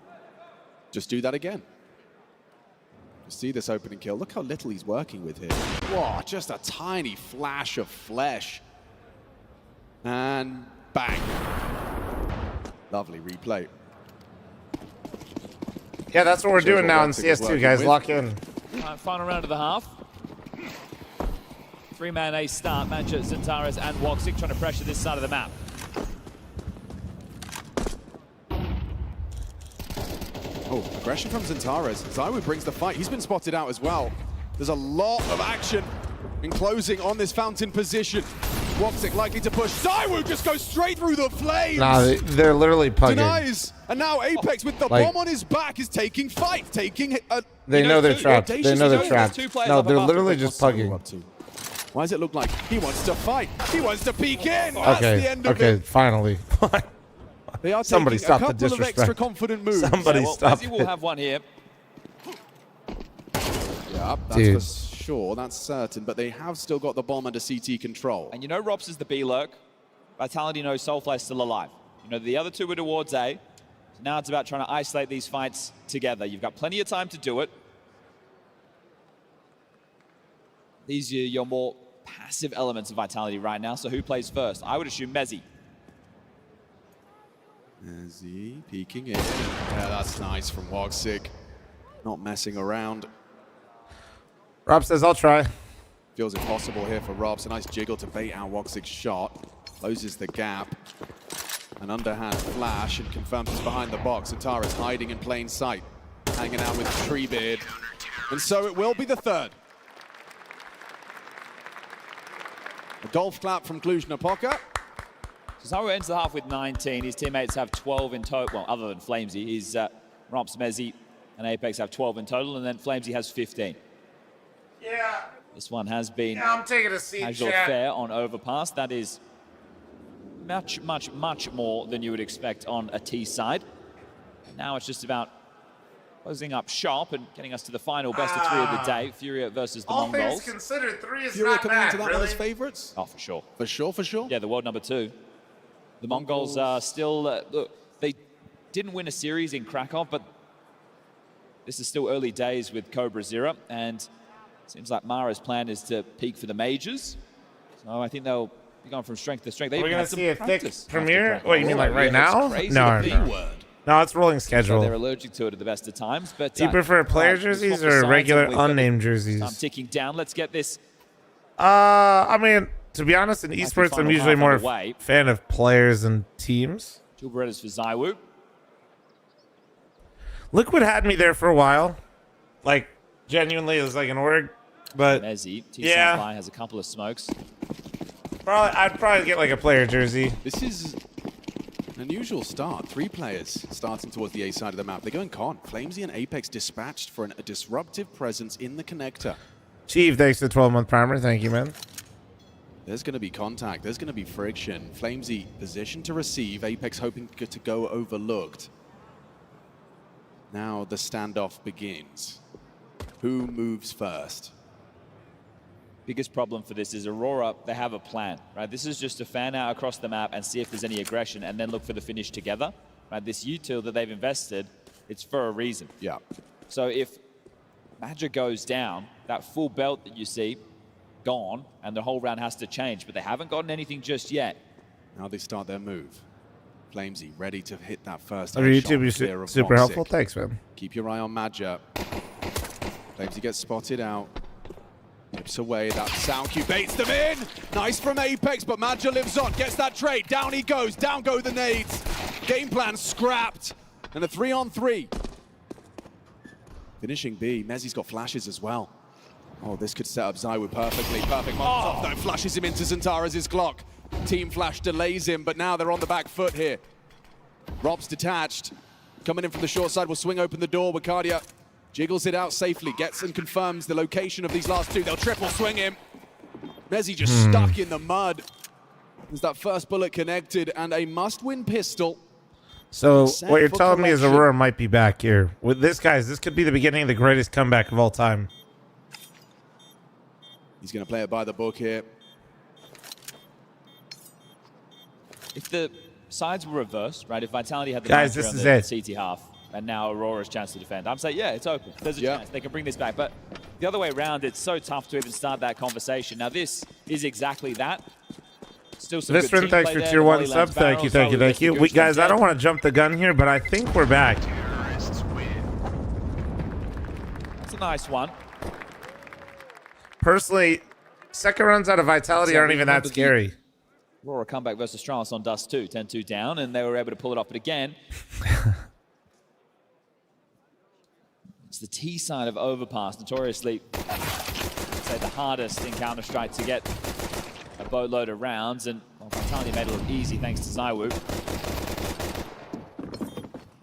Just do that again. See this opening kill. Look how little he's working with here. Whoa, just a tiny flash of flesh. And bang. Lovely replay. Yeah, that's what we're doing now in CS2, guys. Lock in. Final round of the half. 3-man ace start. Mancha, Centaurus, and Woxic trying to pressure this side of the map. Oh, aggression from Centaurus. ZywOo brings the fight. He's been spotted out as well. There's a lot of action in closing on this fountain position. Woxic likely to push. ZywOo just goes straight through the flames. Nah, they're literally pugging. Denies. And now Apex with the bomb on his back is taking fight. They know they're trapped. They know they're trapped. No, they're literally just pugging. Why does it look like he wants to fight? He wants to peek in. That's the end of it. Finally. They are Somebody taking a stop the couple of disrespect. extra confident moves. Somebody stop Mezzy will have one here. Yeah, that's for sure. That's certain. But they have still got the bomb under CT control. And you know Rops is the B lurk. Vitality knows Soulfly is still alive. You know the other 2 were towards A. So now it's about trying to isolate these fights together. You've got plenty of time to do it. These are your more passive elements of Vitality right now. So who plays first? I would assume MOUZ. MOUZ peeking in. Yeah, that's nice from Woxic. Not messing around. Rob says, I'll try. Feels impossible here for Rob. It's a nice jiggle to bait out Woxic's shot. Closes the gap. An underhand flash and confirms it's behind the box. And Tara's hiding in plain sight. Hanging out with Treebeard. And so it will be the third. A golf clap from Cluj-Napoca. So Zawu ends the half with 19. His teammates have 12 in total. Well, other than fl0m, his Romps, MOUZ, and Apex have 12 in total, and then fl0m has 15. Yeah. This one has been I'm taking a seat, casual chat. fare on Overpass. That is much, much, much more than you would expect on a T side. Now it's just about closing up shop and getting us to the final best of 3 of the day. Furia versus the All Mongols. things considered, 3 is Furia not coming bad, into that really. one as favorites? Oh, for sure. For sure, for sure? Yeah, the world number 2. The Mongols are still, look, they didn't win a series in Krakow, but this is still early days with Cobra Zero, and it seems like Mara's plan is to peak for the majors. So I think they'll be going from strength to strength. Are we going to see a thick practice premiere? after What, you mean like right now? No, it's rolling So schedule. they're allergic to it at the best of times. But Do you prefer player right, we'll jerseys swap the or sides regular and we've got unnamed the jerseys? time ticking down. Let's get this. I mean, to be honest, in esports, I'm final usually half more underway. fan of players and teams. Two Berettas for Zawu. Liquid had me there for a while. Like, genuinely, it was like an org. But, MOUZ, yeah. T-Supply has a couple of smokes. I'd probably get like a player jersey. This is an unusual start. 3 players starting towards the A side of the map. They're going con. fl0m and Apex dispatched for a disruptive presence in the connector. Chief, thanks for the 12-month primer. Thank you, man. There's going to be contact. There's going to be friction. fl0m positioned to receive. Apex hoping to go overlooked. Now the standoff begins. Who moves first? Biggest problem for this is Aurora, they have a plan, right? This is just to fan out across the map and see if there's any aggression and then look for the finish together, right? This util that they've invested, it's for a reason. Yeah. So if Magic goes down, that full belt that you see, gone, and the whole round has to change, but they haven't gotten anything just yet. Now they start their move. fl0m ready to hit that first Over headshot YouTube, clear you're of super Woxic. helpful. Thanks, man. Keep your eye on Madja. fl0m gets spotted out. Tips away, that sound cue baits them in. Nice from Apex, but Madja lives on. Gets that trade, down he goes, down go the nades. Game plan scrapped, and a 3-on-3. Finishing B, MOUZ's got flashes as well. Oh, this could set up Zawu perfectly. Perfect Molotov, though, flashes him into Zantara's clock. Team Flash delays him, but now they're on the back foot here. Rob's detached. Coming in from the short side will swing open the door. Wicardia jiggles it out safely, gets and confirms the location of these last 2. They'll triple swing him. MOUZ just stuck in the mud. There's that first bullet connected and a must-win pistol. So Set what you're for telling me is collection. Aurora might be back here. With this, guys, this could be the beginning of the greatest comeback of all time. He's going to play it by the book here. If the sides were reversed, right, if Vitality had the Guys, Nitro this on is the it. CT half, and now Aurora's chance to defend, I'm saying, yeah, it's open. There's a chance they can bring this back. But the other way around, it's so tough to even start that conversation. Now, this is exactly that. Still some This good one, team thanks play for there. tier 1 Molly sub. lands Thank you, barrels, thank you, Zawu thank gets the you. goose Guys, I from don't dead. want to jump the gun here, but I think we're back. That's a nice one. Personally, second runs out of Vitality aren't even that scary. Aurora comeback versus Stralis on Dust 2, 10-2 down, and they were able to pull it off. But again, it's the T side of Overpass, notoriously, say, the hardest in Counter-Strike to get a boatload of rounds, and well, Vitality made it look easy thanks to Zawu.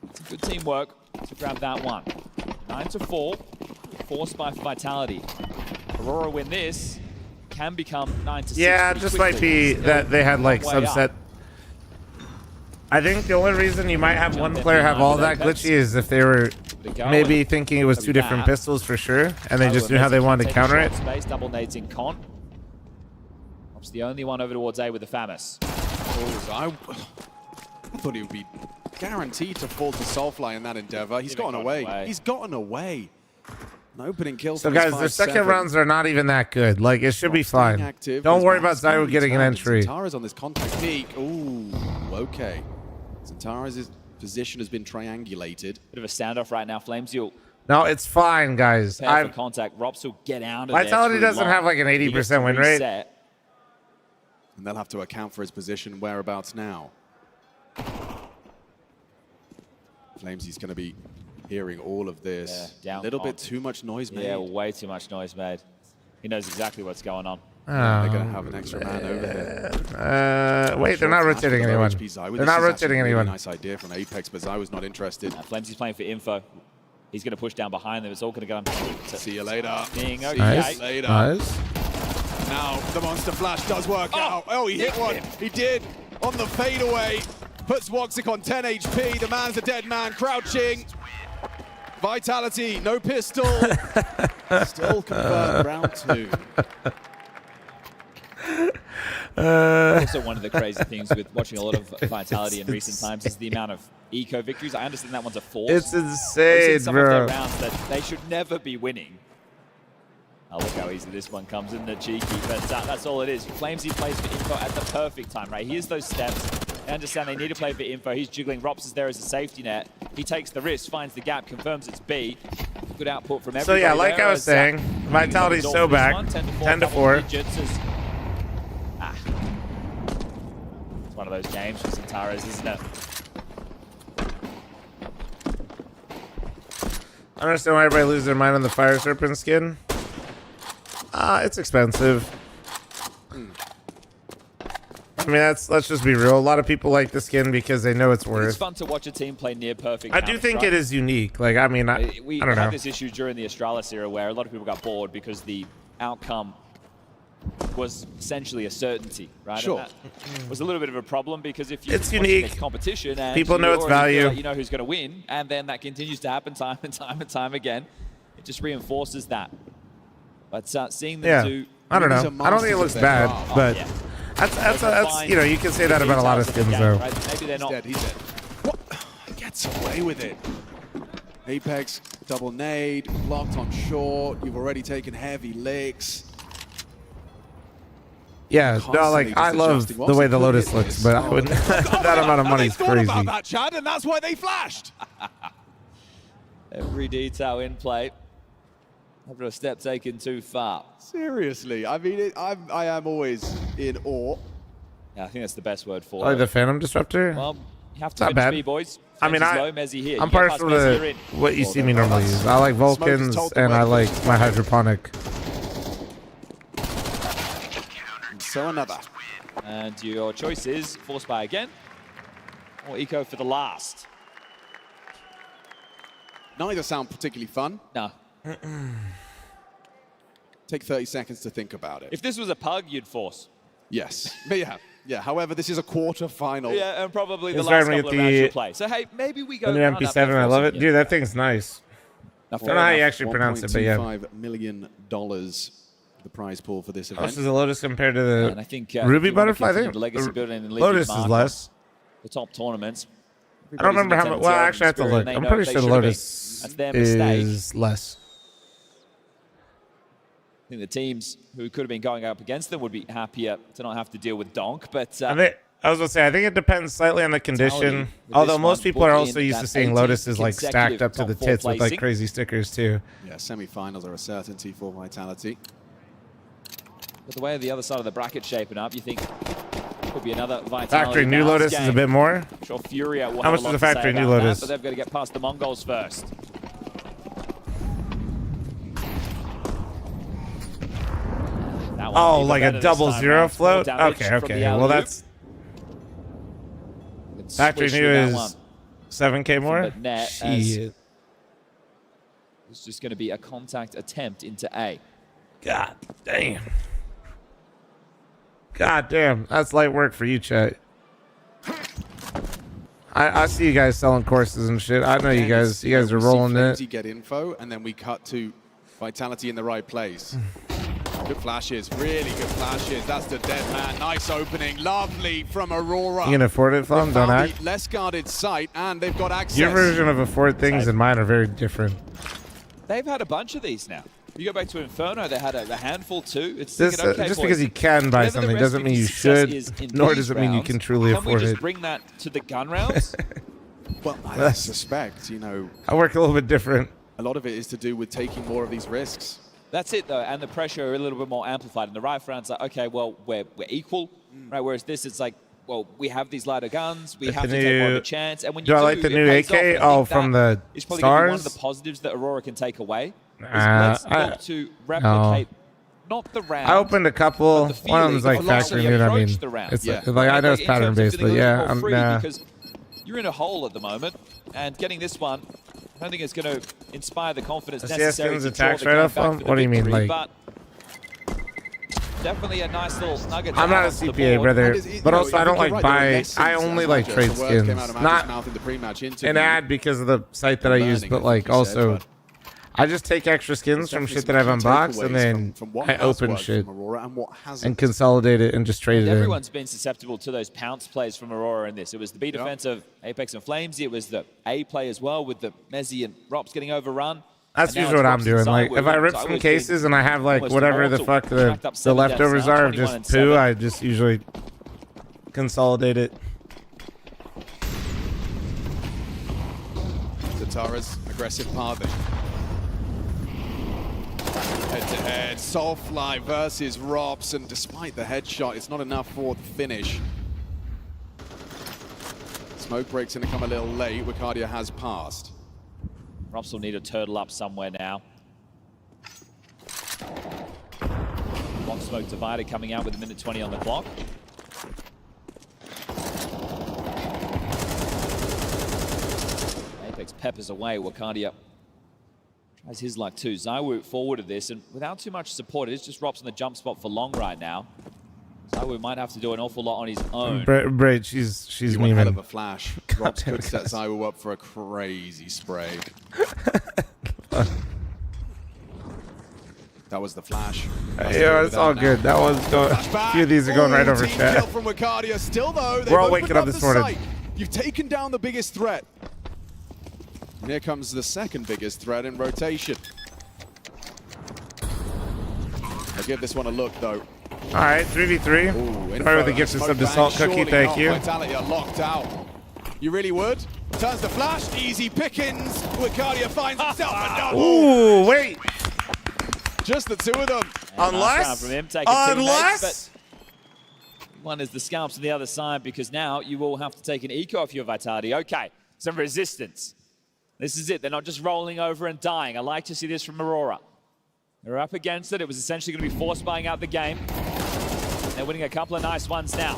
It's a good teamwork to grab that one. 9-4, forced by Vitality. Aurora win this, can become 9-6. Yeah, it just might be that they had like some set. I think the only reason you might have one player have all that glitchy is if they were maybe thinking it was 2 different pistols for sure, and they just knew how they wanted to counter it. Space, double nades in con. Op's the only one over towards A with the FAMAS. I thought he would be guaranteed to fall to Soulfly in that endeavor. He's gotten away. He's gotten away. An opening kill. So guys, their second rounds are not even that good. Like, it should be fine. Active. Don't worry about Zyro getting an entry. Zentara's on this contact peak. Ooh, okay. Zentara's position has been triangulated. Bit of a standoff right now. Flames, you'll No, it's fine, guys. prepare for contact. Rops will get out of Vitality there. doesn't have like an 80% win rate. And they'll have to account for his position whereabouts now. Flamesy's going to be hearing all of this. Yeah, a little bit too much noise made. Yeah, way too much noise made. He knows exactly what's going on. They're going to have an extra man over here. Wait, they're not rotating anyone. They're not rotating anyone. Nice idea from Apex, but Zai was not interested. Flamesy's playing for info. He's going to push down behind them. It's all going to go on. See you later. Being okay. Nice. Later. Nice. Now the Monster Flash does work out. Oh, he hit one. He did on the fadeaway. Puts Woxic on 10 HP. The man's a dead man, crouching. Vitality, no pistol. Still confirmed round 2. Also, one of the crazy things with watching a lot of Vitality in recent times is the amount of eco victories. I understand that one's a force. It's insane, some bro. of their rounds that they should never be winning. Oh, look how easy this one comes in, the cheeky, but that's all it is. Flamesy plays for info at the perfect time, right? Here's those steps. They understand they need to play for info. He's jiggling. Rops is there as a safety net. He takes the risk, finds the gap, confirms it's B. Good output from everybody. So yeah, like I was saying, Vitality's so back. 10 to 4. It's one of those games for Zentara's, isn't it? I understand why everybody loses their mind on the Fire Serpent skin. It's expensive. I mean, let's just be real. A lot of people like the skin because they know it's worth. It's fun to watch a team play near perfect. I do think it is unique. Like, I mean, I don't know. We had this issue during the Astralis era where a lot of people got bored because the outcome was essentially a certainty, right? Sure. And that was a little bit of a problem because if you're it's unique competition and people know its value, like you know who's going to win, and then that continues to happen time and time and time again, it just reinforces that. But seeing them do, I don't know. I don't think it looks bad, but that's you know, you can say that about a lot of skins though. Right? Maybe they're not. He's dead. What? Gets away with it. Apex double nade, blocked on short. You've already taken heavy licks. Yeah, no, like I love the way the Lotus looks, but I wouldn't. That amount of money is crazy. About that, Chad, and that's why they flashed. Every detail in play. After a step taken too far. Seriously, I mean, I am always in awe. Yeah, I think that's the best word for Like it. the Phantom Disruptor. Well, you have to not finish bad. me, boys. I mean, low, Mezzy here. I'm partial to what you see me normally use. I like Vulcans and I like my hydroponic. So another. And your choice is Force Buy again or Eco for the last. Neither sound particularly fun. No. Take 30 seconds to think about it. If this was a pug, you'd force. Yes. But yeah. However, this is a quarter-final. Yeah, and probably the It's last starting couple with of rounds the- you'll play. So, hey, maybe we go... The new MP7, I love it. Dude, that thing's nice. I don't know how you actually pronounce it, but yeah. $1.25 million the prize pool for this How event. much is the Lotus compared to the And I think, Ruby Butterfly? I think the legacy building and Lotus is less. The top tournaments. I don't remember how much. Well, actually, I have to look. I'm pretty sure the Lotus That's their mistake. is less. I think the teams who could have been going up against them would be happier to not have to deal with Donk, but... I was going to say, I think it depends slightly on the condition. Although most people are also used to seeing Lotuses like stacked up to the tits with like crazy stickers too. Yeah, semi-finals are a certainty for Vitality. But the way the other side of the bracket shaping up, you think could be another Vitality Factory New bounce Lotus game. is a bit more. I'm sure Furia will How have much a lot is the to say Factory New about that, Lotus? but they've got to get past the Mongols first. Oh, like a double zero float? Okay. Well, that's... Factory New is 7K more? Shit. It's just going to be a contact attempt into A. God damn. God damn. That's light work for you, chat. I see you guys selling courses and shit. I know you guys are rolling it. Get info, and then we cut to Vitality in the right place. Good flashes, really good flashes. That's the dead man. Nice opening, lovely from Aurora. You can afford it, Flom? Don't act. Less guarded site, and they've got access. Your version of afford things and mine are very different. they've had a bunch of these now. You go back to Inferno, they had a handful too. It's this, thinking, okay, just boys, because you can buy something doesn't mean you should, nor does it mean you can truly afford it. Can we just bring that to the gun rounds? Well, I suspect, you know, I work a little bit different. A lot of it is to do with taking more of these risks. That's it, though, and the pressure a little bit more amplified. And the right round's like, okay, well, we're equal, right? Whereas this, it's like, well, we have these lighter guns, we have to take more of a chance. And when you I like the new AK? Oh, from the it's probably stars? one of the positives that Aurora can take away. Let's look to replicate not the round. I opened a couple. One of them's like factoring in. I mean, it's like I know it's pattern based, but yeah, I'm because you're in a hole at the moment, and getting this one, I don't think it's going to inspire the confidence necessary to draw the game back for the What do you mean, victory, like? But definitely a nice little nugget. I'm not a CPA, brother, but also I don't like buy. I only like trade skins, not an ad because of the site that I use, but like also. I just take extra skins from shit that I've unboxed, and then I open shit and consolidate it and just trade it in. Everyone's been susceptible to those pounce plays from Aurora in this. It was the B defense of Apex and fl0m. It was the A play as well with the Mezzi and Rops getting overrun. That's usually what I'm doing. Like, if I rip some cases and I have like whatever the fuck the leftovers are of just poo, I just usually consolidate it. Zatara's aggressive pathing. Head-to-head, Soulfly versus Rops, and despite the headshot, it's not enough for the finish. Smoke break's going to come a little late. Wicardia has passed. Rops will need a turtle up somewhere now. One smoke divider coming out with 1:20 on the clock. Apex peppers away. Wicardia tries his luck too. ZywOo forward of this, and without too much support, it's just Rops on the jump spot for long right now. ZywOo might have to do an awful lot on his own. Braid, she's memeing. Hell of a flash. Rops could set ZywOo up for a crazy spray. That was the flash. Yeah, it's all good. That was going. A few of these are going right over chat. From Wicardia. Still though, we're all waking up this morning. Site. You've taken down the biggest threat. And here comes the second biggest threat in rotation. I'll give this one a look, though. All right, 3v3. Sorry with the gift of some salt cookie, thank you. Vitality are locked out. You really would? Turns the flash, easy pickings. Wicardia finds himself a double. Ooh, wait. Just the two of them. Unless, one is the scalps on the other side, because now you will have to take an eco off your Vitality. Okay, some resistance. This is it. They're not just rolling over and dying. I like to see this from Aurora. They're up against it. It was essentially going to be force buying out the game. They're winning a couple of nice ones now.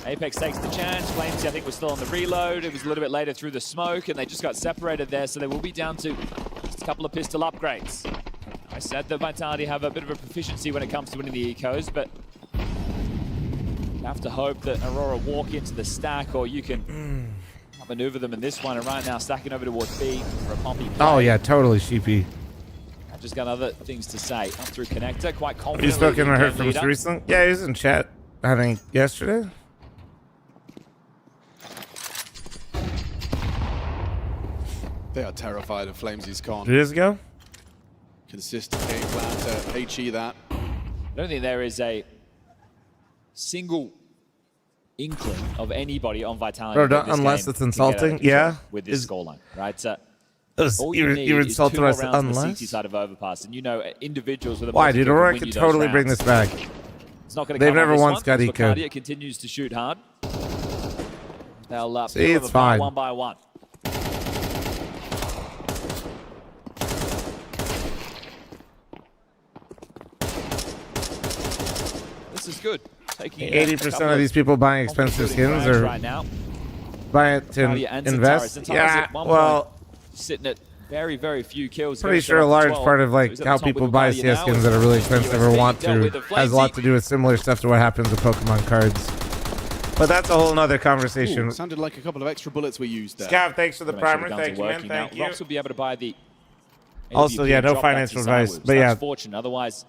Apex takes the chance. fl0m, I think, was still on the reload. It was a little bit later through the smoke, and they just got separated there, so they will be down to just a couple of pistol upgrades. I said that Vitality have a bit of a proficiency when it comes to winning the ecos, but you have to hope that Aurora walk into the stack, or you can maneuver them in this one. And right now, stacking over towards B for a Pompey play. Oh yeah, totally sheepy. I've just got other things to say. Up through connector, quite confident. You spoken to her from recently? Yeah, he was in chat, I think, yesterday. They are terrified of fl0m's con. 3 days ago? Consistent game plan to HE that. I don't think there is a single inkling of anybody on Vitality. Bro, unless it's insulting, yeah. With this scoreline, right? All you need is 2 more rounds on the CT side of Overpass, and you know individuals with a why, dude? Aurora could totally bring this back. It's not going to. They've never once got eco. Wicardia continues to shoot hard. They'll see, it's fine. One by one. This is good. 80% of these people buying expensive skins are buying it to invest. Yeah, well, sitting at very, very few kills. Pretty sure a large part of like how people buy CS skins that are really expensive or want to has a lot to do with similar stuff to what happens with Pokemon cards. But that's a whole nother conversation. Ooh, sounded like a couple of extra bullets were used there. Scav, thanks for the primer. Thank you, man. Thank you. Rops will be able to buy the. Also, yeah, no financial advice, but yeah. Fortune, otherwise.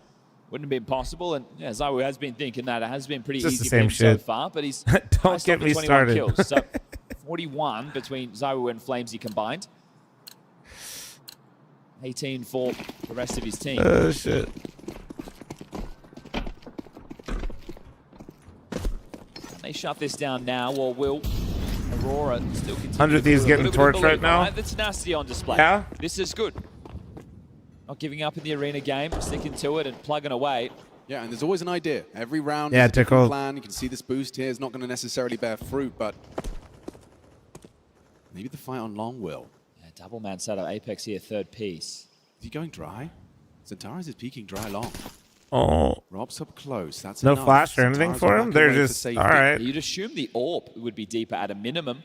Wouldn't have been possible, and yeah, ZywOo has been thinking that it has been pretty just easy the same for him shit. so far, but he's don't get me started. Kills, so 41 between ZywOo and fl0m combined. 18 for the rest of his team. Oh, shit. They shut this down now, or will Aurora still continue? 100 Thieves getting torched right now. The tenacity on display. Yeah. This is good. Not giving up in the arena game, sticking to it and plugging away. Yeah, and there's always an idea. Every round yeah, is a different plan. You can see this boost here is not going to necessarily bear fruit, but maybe the fight on long will. Yeah, double man setup. Apex here, third piece. Is he going dry? Zentaris is peeking dry long. Oh. Rob's up close. That's no enough. flash or anything Zentaris for him? They're away for just, safety. all right. You'd assume the AWP would be deeper at a minimum.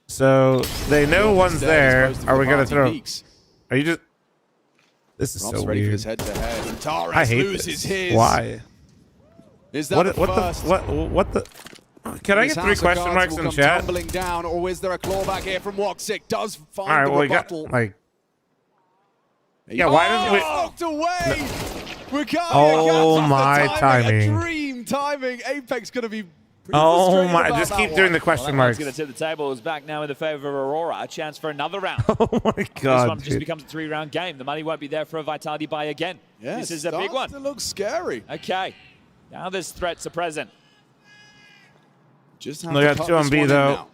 So they know one's there. Are we going to throw? Peaks. Are you just... This is Rob's so ready for weird. his head-to-head. Zentaris I hate loses this. his. Why? Is that what the... Can I get 3 question marks in chat? Tumbling down, or is there a clawback here from Woxic? Does find all right, the well, rebuttal. We got, like... Yeah, why doesn't we... Knocked away! Oh, my timing. Dream timing. Apex going to be... Oh, my... Just keep doing the question marks. Going to tip the table. Is back now in the favor of Aurora. A chance for another round. Oh, my This God, one just becomes a 3-round game. The money won't be there for a Vitality buy again. Yeah, this is a big one. It looks scary. Okay. Now there's threats are present. Just have They to got cut 2 on this B, one in though.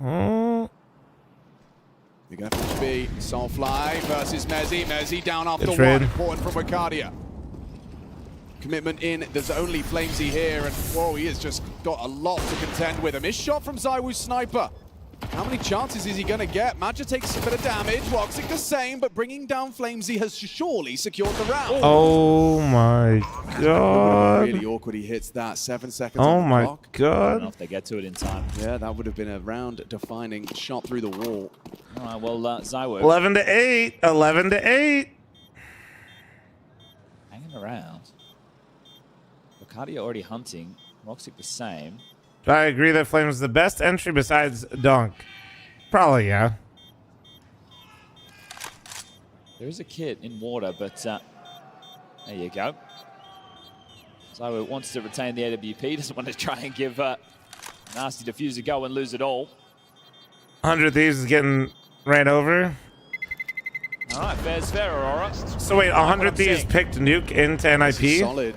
now. Oh. They're going to finish B. Soulfly versus Mezzy. Mezzy down after Good 1. trade. Important from Wicardia. Commitment in. There's only Flamesy here, and whoa, he has just got a lot to contend with. A missed shot from ZywOo's sniper. How many chances is he going to get? Madja takes a bit of damage. Woxic the same, but bringing down Flamesy has surely secured the round. Oh, my God. Really awkward he hits that. 7 seconds Oh, on the my clock. I don't know God. if they get to it in time. Yeah, that would have been a round-defining shot through the wall. All right, well, ZywOo 11-8. 11-8. hanging around. Wicardia already hunting. Woxic the same. Do I agree that Flame is the best entry besides Dunk? Probably, yeah. There is a kit in water, but there you go. ZywOo wants to retain the AWP, doesn't want to try and give nasty defuse a go and lose it all. 100 Thieves is getting ran over. All right, fair's fair, Aurora. So wait, 100 Thieves picked Nuke into NIP? Solid.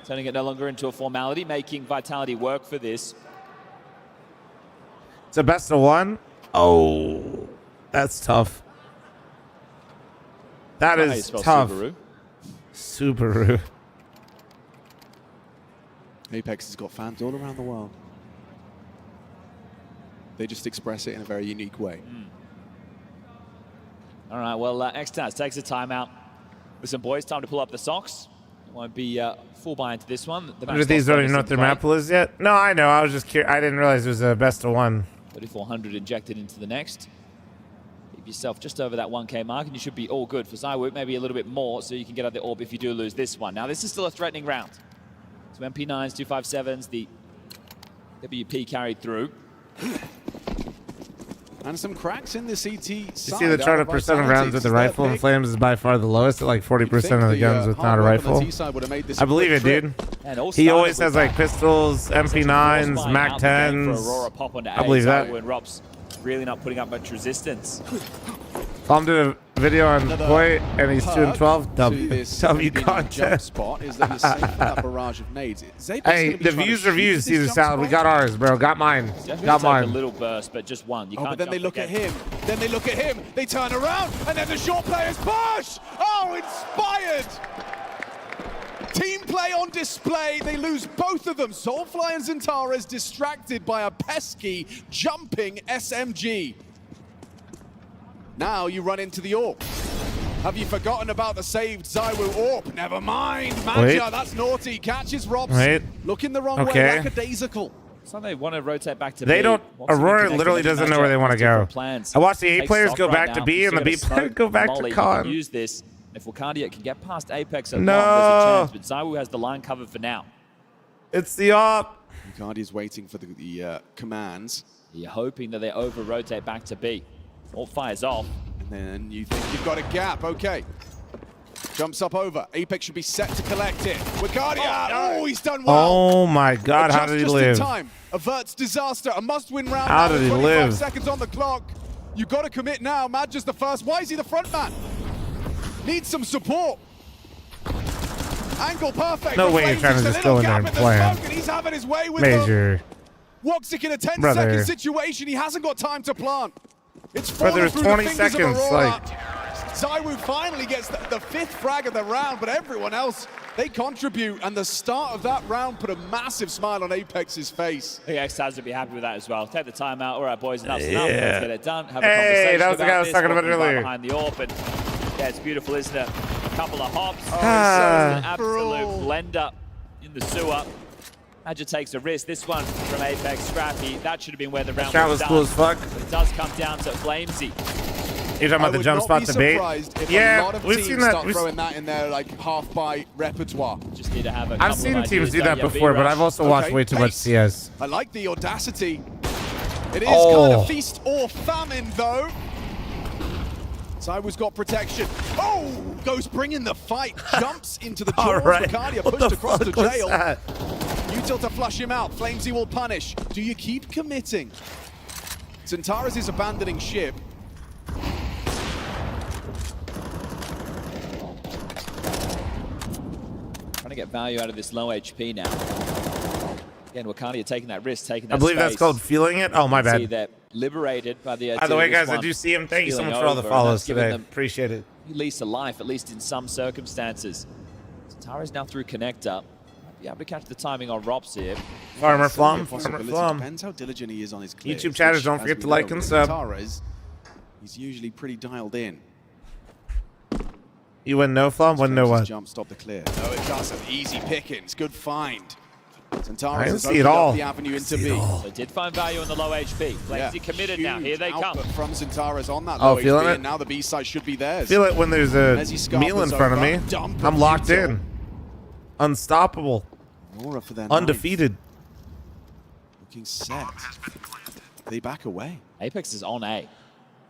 Turning it no longer into a formality, making Vitality work for this. It's a best of 1? Oh, that's tough. That is tough. Subaru. Apex has got fans all around the world. They just express it in a very unique way. All right, well, Xtaz takes a timeout. Listen, boys, time to pull up the socks. It won't be full buy into this one. The 100 Thieves don't even know what their map is yet? No, I know. I was just curious. I didn't realize it was a best of 1. 3,400 injected into the next. Keep yourself just over that 1K mark, and you should be all good. For ZywOo, maybe a little bit more, so you can get out the AWP if you do lose this one. Now, this is still a threatening round. So MP9s, 257s, the WP carried through. And some cracks in the CT side. You see the chart of percent of rounds with the rifle and Flames is by far the lowest at like 40% of the guns with not a rifle. I believe it, dude. He always has like pistols, MP9s, Mac 10s. I believe that. And Rob's really not putting up much resistance. Tom did a video on Point and he's 2 and 12. W content. Spot is that he's safe from that barrage of nades. Hey, the views reviews, Caesar Salad. We got ours, bro. Got mine. Got mine. A little burst, but just one. You can't but then they look at him. Then they look at him. They turn around, and then the short players push. Oh, inspired. Team play on display. They lose both of them. Soulfly and Zentaris distracted by a pesky jumping SMG. Now you run into the AWP. Have you forgotten about the saved ZywOo AWP? Never mind. Madja, that's naughty. Catches Robs. Looking the wrong way, lackadaisical. So they want to rotate back to They B. don't. Aurora literally doesn't know where they want to go. I watched the A players go back to B and the B players go back to Con. Use this. If Wicardia can get past Apex at No. there's a chance, but ZywOo has the line covered for now. It's the AWP. Wicardia's waiting for the commands. You're hoping that they over-rotate back to B. All fires off. And then you think you've got a gap. Okay. Jumps up over. Apex should be set to collect it. Wicardia. Oh, he's done well. Oh my God! How did he live? Just in time. averts disaster. A must-win round. How did he 25 live? seconds on the clock. You got to commit now. Mad just the first. Why is he the front man? Needs some support. Angle perfect. No way you're trying to just go in there and plan. He's having his way with Major. Woxic in a 10-second situation. He hasn't got time to plant. It's falling through 20 the fingers seconds. of Aurora. Like, ZywOo finally gets the fifth frag of the round, but everyone else, they contribute. And the start of that round put a massive smile on Apex's face. I think X-Taz would be happy with that as well. Take the time out. All right, boys, enough's enough. Let's get it done. Have a conversation that was the guy I was this. talking about Walking right earlier. behind the AWP, and yeah, it's beautiful, isn't it? A couple of hops. It's an absolute blender in the sewer. Badger takes a risk. This one from Apex, Scrappy. That should have been where the round was cool as fuck. But it does come down to fl0m. You're talking about the jump spot debate? Yeah, we've seen that. Start throwing that in their like half-bite repertoire. Just need to have a I've seen teams do that before, but I've also watched way too much CS. I like the audacity. It is kind of feast or famine, though. ZywOo's got protection. Oh, goes bringing the fight, jumps into the jaws. Ricardia pushed across the jail. Util to flush him out. fl0m will punish. Do you keep committing? Xantares is abandoning ship. Trying to get value out of this low HP now. Again, Wakandia taking that risk, taking that I believe space. that's called feeling it. Oh, my bad. See that liberated by the By the way, guys, I do see him. Thank you so much for all the follows today. Appreciate it. At least a life, at least in some circumstances. Tara's now through connector. Might be able to catch the timing on Rops here. Farmer fl0m. Farmer fl0m. Depends how diligent he is on his clears. YouTube chatters, don't forget to like and sub. He's usually pretty dialed in. You win no fl0m, win no what? Jump, stop the clear. No, it doesn't. Easy pickings. Good find. I didn't see it all. The avenue into B. They did find value in the low HP. fl0m committed now. Here they come. From Xantares on that low HP, feeling it? and now the B side should be theirs. Feel it when there's a meal in front of me. I'm locked in. Unstoppable. Aurora for their undefeated. Looking set. They back away. Apex is on A.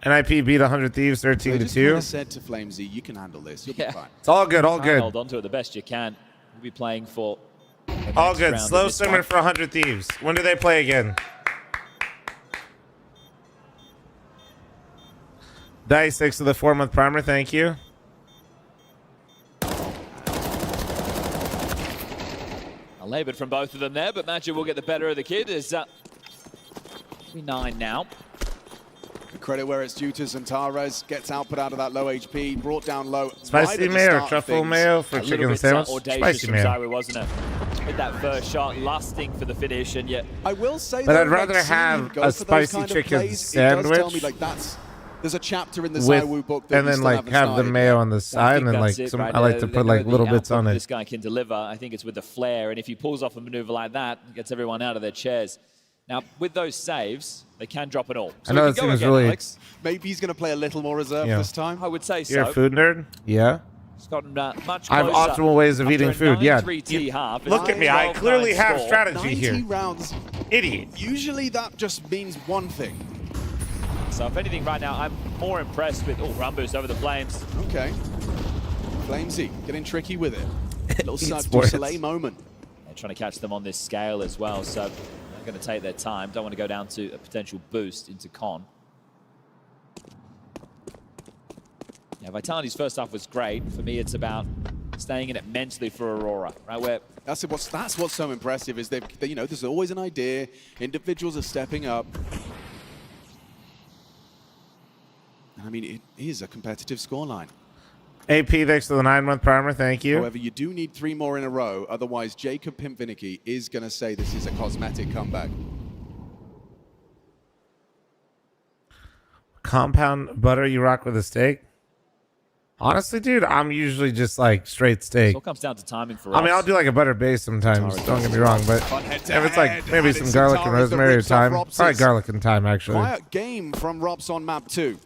NIP beat 100 Thieves 13-2. I said to fl0m, you can handle this. You'll be fine. It's all good, all good. Hold on to it the best you can. We'll be playing for all good. Slow simmer for 100 Thieves. When do they play again? Dice 6 to the 4-month primer. Thank you. A labored from both of them there, but Magic will get the better of the kid. Is 9 now. Credit where it's due to Xantares. Gets output out of that low HP. Brought down low. Spicy mayo or truffle mayo for chicken sandwich? Spicy mayo. ZywOo, wasn't it? With that first shot, lusting for the finish, and yet. I will say, but I'd rather have a spicy chicken sandwich. There's a chapter in the ZywOo book that and then like have the mayo on the side, and then like some. I like to put like little bits on it. This guy can deliver. I think it's with the flare, and if he pulls off a maneuver like that, it gets everyone out of their chairs. Now, with those saves, they can drop it all. So I know that seems really. Alex. Maybe he's going to play a little more reserve this time. I would say so. You're a food nerd? Yeah. It's gotten much I have optimal ways of eating food. Yeah. Half, look at me. I clearly have strategy 90 here. rounds. Idiot. Usually that just means one thing. So if anything, right now, I'm more impressed with... Oh, run boost over the flames. Okay. fl0m getting tricky with it. Little Cirque du Soleil moment. They're trying to catch them on this scale as well, so they're going to take their time. Don't want to go down to a potential boost into Con. Yeah, Vitality's first half was great. For me, it's about staying in it mentally for Aurora, right? Where that's what's so impressive is they you know, there's always an idea. Individuals are stepping up. I mean, it is a competitive scoreline. AP thanks to the 9-month primer. Thank you. However, you do need 3 more in a row. Otherwise, Jacob Pimpvinicky is going to say this is a cosmetic comeback. Compound butter you rock with a steak? Honestly, dude, I'm usually just like straight steak. It all comes down to timing for us. I mean, I'll do like a butter base sometimes. Don't get me wrong, but if it's like maybe some garlic and rosemary or thyme, probably garlic and thyme actually. Quiet game from Rops on map 2.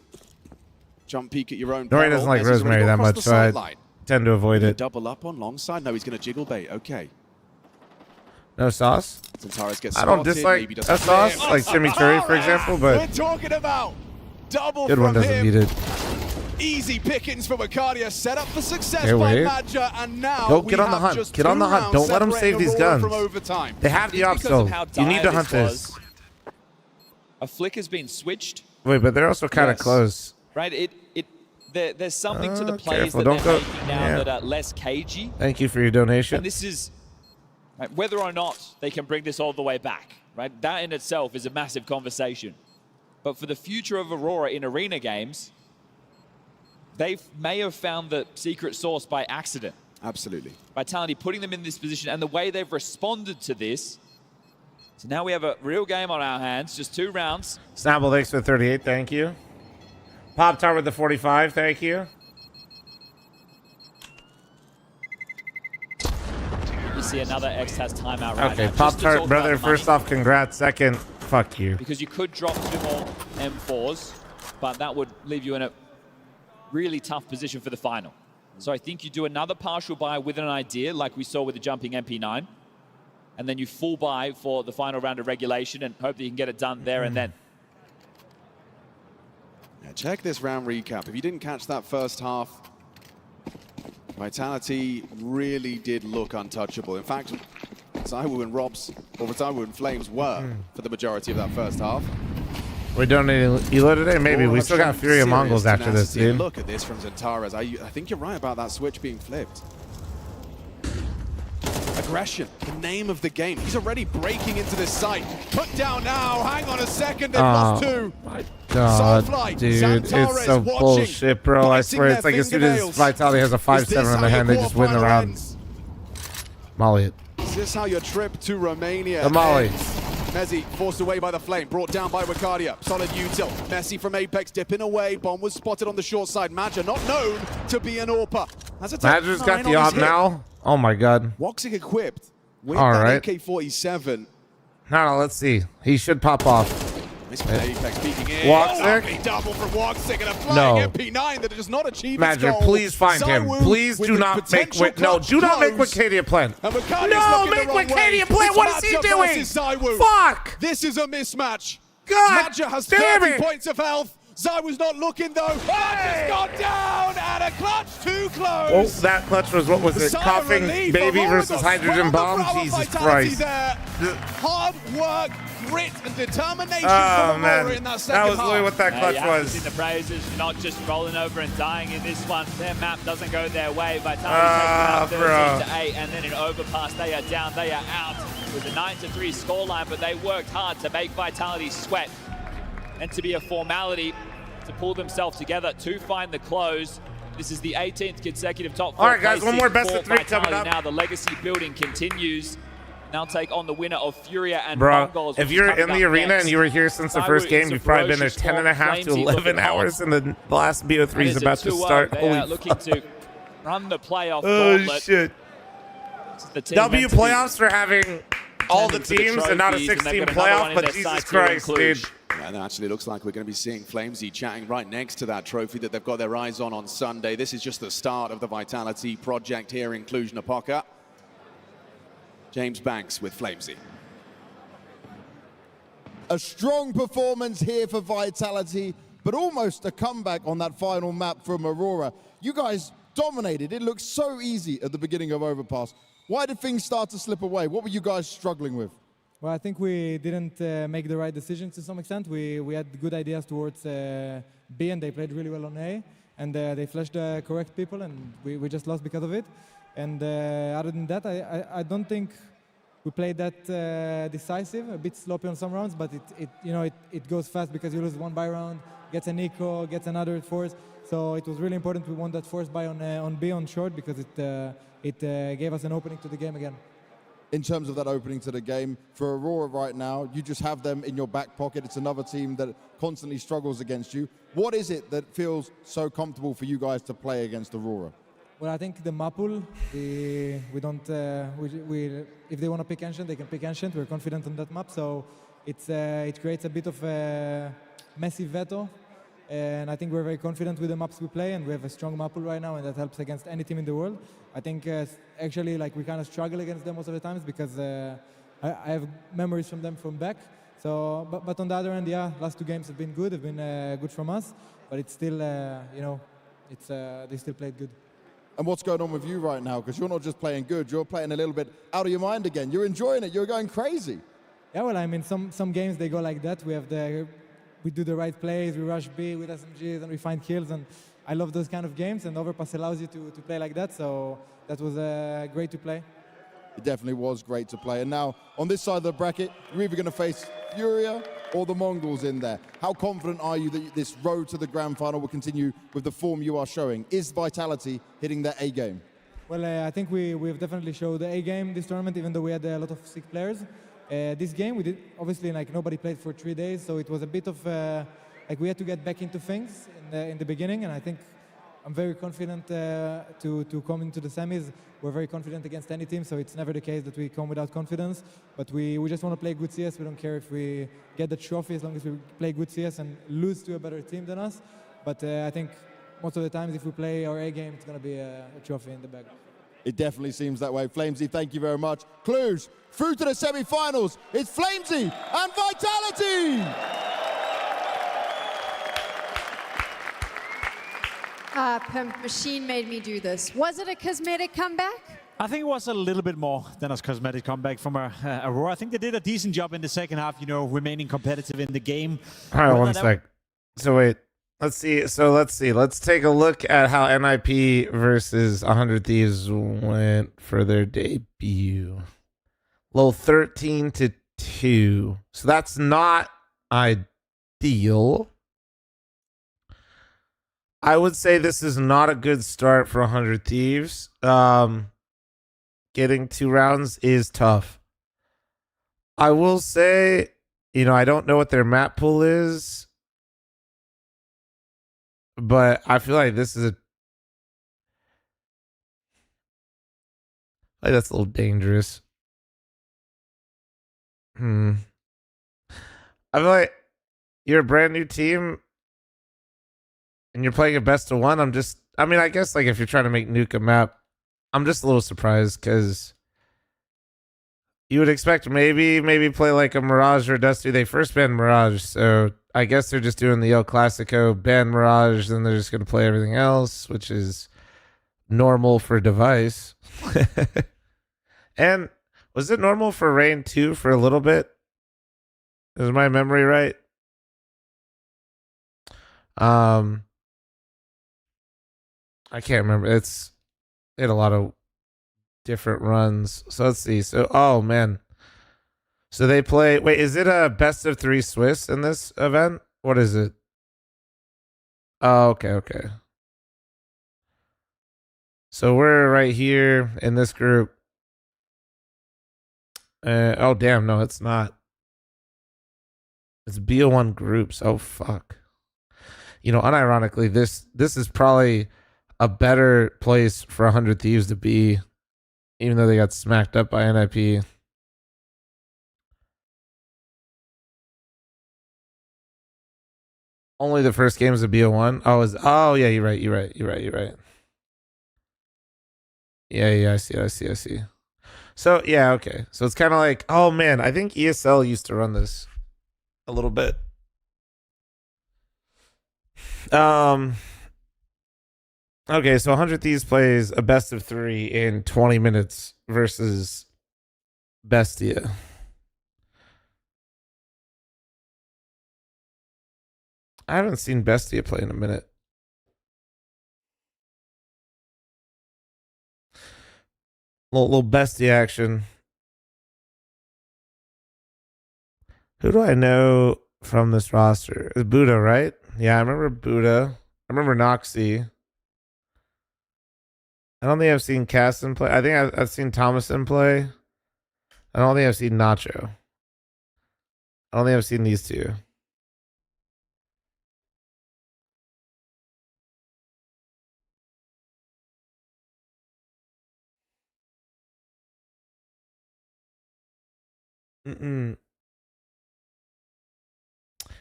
Jump peek at your own. Nori doesn't like rosemary that much, so I tend to avoid it. Double up on long side. No, he's going to jiggle bait. Okay. No sauce? Xantares gets I don't dislike a sauce, like chimichurri, for example, but we're talking about double good one doesn't him. need it. Easy pickings for Wacardia, set up for success by Madja, and now go get on the hunt. Get on the hunt. Don't let them save these guns. They have the op still. You need to hunt this. A flick has been switched. Wait, but they're also kind of close. Right, there's something to the plays careful. that they're making now that are less cagey. Thank you for your donation. And this is whether or not they can bring this all the way back. Right, that in itself is a massive conversation. But for the future of Aurora in arena games, they may have found the secret sauce by accident. Absolutely. Vitality putting them in this position and the way they've responded to this. So now we have a real game on our hands, just 2 rounds. Snapple, thanks for the 38, thank you. Pop Tart with the 45, thank you. You see another X-Taz timeout right now. Okay, Pop Tart, brother, first off, congrats. Second, fuck you. Because you could drop 2 more M4s, but that would leave you in a really tough position for the final. So I think you do another partial buy with an idea, like we saw with the jumping MP9, and then you full buy for the final round of regulation and hope that you can get it done there and then. Yeah, check this round recap. If you didn't catch that first half, Vitality really did look untouchable. In fact, ZywOo and Robs, or ZywOo and Flames were for the majority of that first half. We're donating Elo today? Maybe. We still got Furia Mongols after this, dude. Look at this from Xantares. I think you're right about that switch being flipped. Aggression, the name of the game. He's already breaking into this site. Put down now. Hang on a second. They've lost 2. My God, dude. It's so bullshit, bro. I swear. It's like as soon as Vitality has a 5-7 on the hand, they just win the round. Molly it. Is this how your trip to Romania The Molly. Mezzi forced away by the flame, brought down by Wacardia. Solid util. Messi from Apex dipping away. Bomb was spotted on the short side. Madja not known to be an AWPer. Madja's got the op now. Oh my God. Woxic equipped with All that right. AK-47. No, let's see. He should pop off. Nice from Apex peeking in. Woxic? Double from Woxic and a flying MP9 that does not achieve its Madja, goal. please find him. Please do not make do not make Wacadia plan. No, make Wacadia plan. What is he doing? Fuck! This is a mismatch. God Madja has damn 30 it. points of health. ZywOo's not looking though. Madja's gone down and a clutch too close. Oh, that clutch was, what was it? Coughing baby versus hydrogen bomb? Jesus Christ. There. Hard work, grit, and determination Oh, from man. Aurora in that second That was literally what that clutch You have to was. see the praises for not just rolling over and dying in this one. Their map doesn't go their way. Vitality takes about 13-8, and then in overpass, they are down, they are out with a 9-3 scoreline, but they worked hard to make Vitality sweat and to be a formality to pull themselves together to find the close. This is the 18th consecutive top 4 All right, guys, one more best of 3 coming up. Now the legacy building continues. Now take on the winner of Furia and Bro, Mongols. if you're in the arena and you were here since the first game, you've probably been there 10.5 to 11 hours, and the last BO3 is about to start. They Holy are looking to run the playoff Oh, gauntlet. shit. W playoffs for having all the teams and not a 16 playoff, but Jesus Christ, dude. Yeah, that actually looks like we're going to be seeing fl0m chatting right next to that trophy that they've got their eyes on Sunday. This is just the start of the Vitality project here in Cluj-Napoca. James Banks with fl0m. A strong performance here for Vitality, but almost a comeback on that final map from Aurora. You guys dominated. It looked so easy at the beginning of Overpass. Why did things start to slip away? What were you guys struggling with? Well, I think we didn't make the right decisions to some extent. We had good ideas towards B, and they played really well on A, and they flashed the correct people, and we just lost because of it. And other than that, I don't think we played that decisive. A bit sloppy on some rounds, but it goes fast because you lose one buy round, gets an eco, gets another force. So it was really important we won that force buy on B on short because it gave us an opening to the game again. In terms of that opening to the game, for Aurora right now, you just have them in your back pocket. It's another team that constantly struggles against you. What is it that feels so comfortable for you guys to play against Aurora? Well, I think the map pool, we don't, if they want to pick Ancient, they can pick Ancient. We're confident on that map, so it creates a bit of a messy Veto. And I think we're very confident with the maps we play, and we have a strong map pool right now, and that helps against any team in the world. I think actually we kind of struggle against them most of the times because I have memories from them from back. So, but on the other end, yeah, last 2 games have been good. Have been good from us, but it's still, it's they still played good. And what's going on with you right now? Because you're not just playing good, you're playing a little bit out of your mind again. You're enjoying it. You're going crazy. Yeah, well, I mean, some games they go like that. We do the right plays, we rush B with SMGs, and we find kills. And I love those kind of games. And Overpass allows you to play like that. So that was great to play. It definitely was great to play. And now on this side of the bracket, you're either going to face Furia or the Mongols in there. How confident are you that this road to the grand final will continue with the form you are showing? Is Vitality hitting their A game? Well, I think we've definitely showed the A game this tournament, even though we had a lot of sick players. This game, we did obviously nobody played for 3 days, so it was a bit of we had to get back into things in the beginning, and I think I'm very confident to come into the semis. We're very confident against any team, so it's never the case that we come without confidence. But we just want to play good CS. We don't care if we get the trophy as long as we play good CS and lose to a better team than us. But I think most of the times if we play our A game, it's going to be a trophy in the bag. It definitely seems that way. fl0m, thank you very much. Cluj, through to the semi-finals. It's fl0m and Vitality! Pimp Machine made me do this. Was it a cosmetic comeback? I think it was a little bit more than a cosmetic comeback from Aurora. I think they did a decent job in the second half, remaining competitive in the game. All right, one sec. So wait, let's see. Let's take a look at how NIP versus 100 Thieves went for their debut. Low 13-2. So that's not ideal. I would say this is not a good start for 100 Thieves. Getting 2 rounds is tough. I will say, I don't know what their map pool is, but I feel like this is that's a little dangerous. I feel like you're a brand new team and you're playing a best of 1. I guess if you're trying to make Nuke a map, I'm just a little surprised because you would expect maybe play like a Mirage or Dusty. They first banned Mirage, so I guess they're just doing the El Clasico, ban Mirage, then they're just going to play everything else, which is normal for Device. And was it normal for Rain 2 for a little bit? Is my memory right? I can't remember. It had a lot of different runs. So let's see. So, oh man. So they play. Wait, is it a best of 3 Swiss in this event? What is it? Oh, okay. So we're right here in this group. Oh, damn. No, it's not. It's BO1 groups. Oh, fuck. Unironically, this is probably a better place for 100 Thieves to be, even though they got smacked up by NIP. Only the first game is a BO1. Oh yeah, you're right. Yeah, I see. So yeah, okay. So it's kind of like, oh man, I think ESL used to run this a little bit. Okay, so 100 Thieves plays a best of 3 in 20 minutes versus Bestia. I haven't seen Bestia play in a minute. Little Bestia action. Who do I know from this roster? It's Buddha, right? Yeah, I remember Buddha. I remember Noxy. I don't think I've seen Casson play. I think I've seen Thomason play. I don't think I've seen Nacho. I don't think I've seen these two.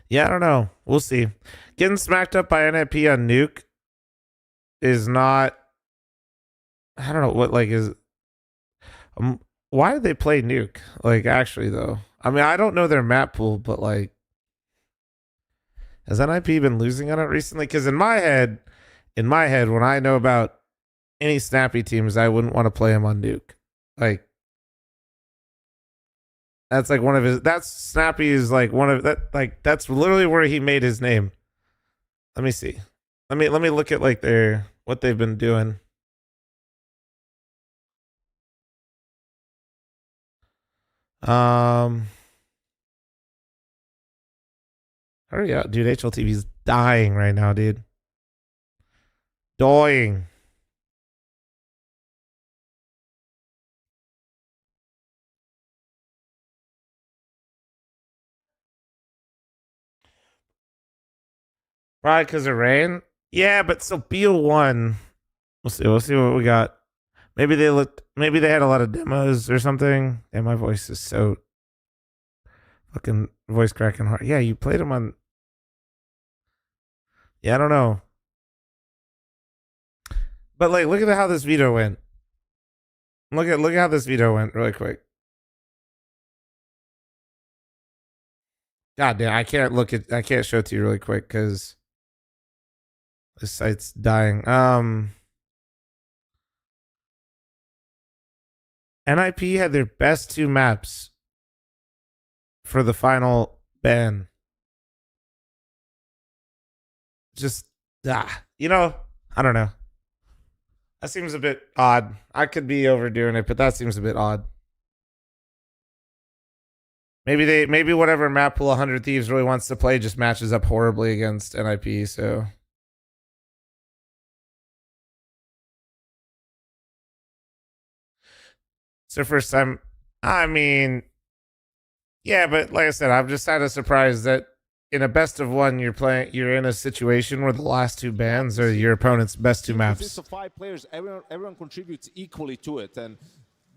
Yeah, I don't know. We'll see. Getting smacked up by NIP on Nuke is not... I don't know what is... why did they play Nuke? Actually, though. I don't know their map pool, but has NIP been losing on it recently? Because in my head, in my head, when I know about any Snappy teams, I wouldn't want to play him on Nuke. Like, that's like one of his. That's Snappy is like one of that. Like, that's literally where he made his name. Let me see. Let me look at like what they've been doing. Hurry up, dude. HLTV's dying right now, dude. Dying. Probably because of rain. Yeah, but so BO1. We'll see what we got. Maybe they had a lot of demos or something. And my voice is so fucking voice cracking hard. Yeah, you played them on. Yeah, I don't know. But like, look at how this Veto went. Look at how this Veto went really quick. God damn, I can't show it to you really quick because this site's dying. NIP had their best 2 maps for the final ban. Just, you know, I don't know. That seems a bit odd. I could be overdoing it, but that seems a bit odd. Maybe whatever map pool 100 Thieves really wants to play just matches up horribly against NIP, so. It's their first time. I mean, yeah, but like I said, I'm just kind of surprised that in a best of 1, you're in a situation where the last 2 bans are your opponent's best 2 maps. It's 5 players. Everyone contributes equally to it, and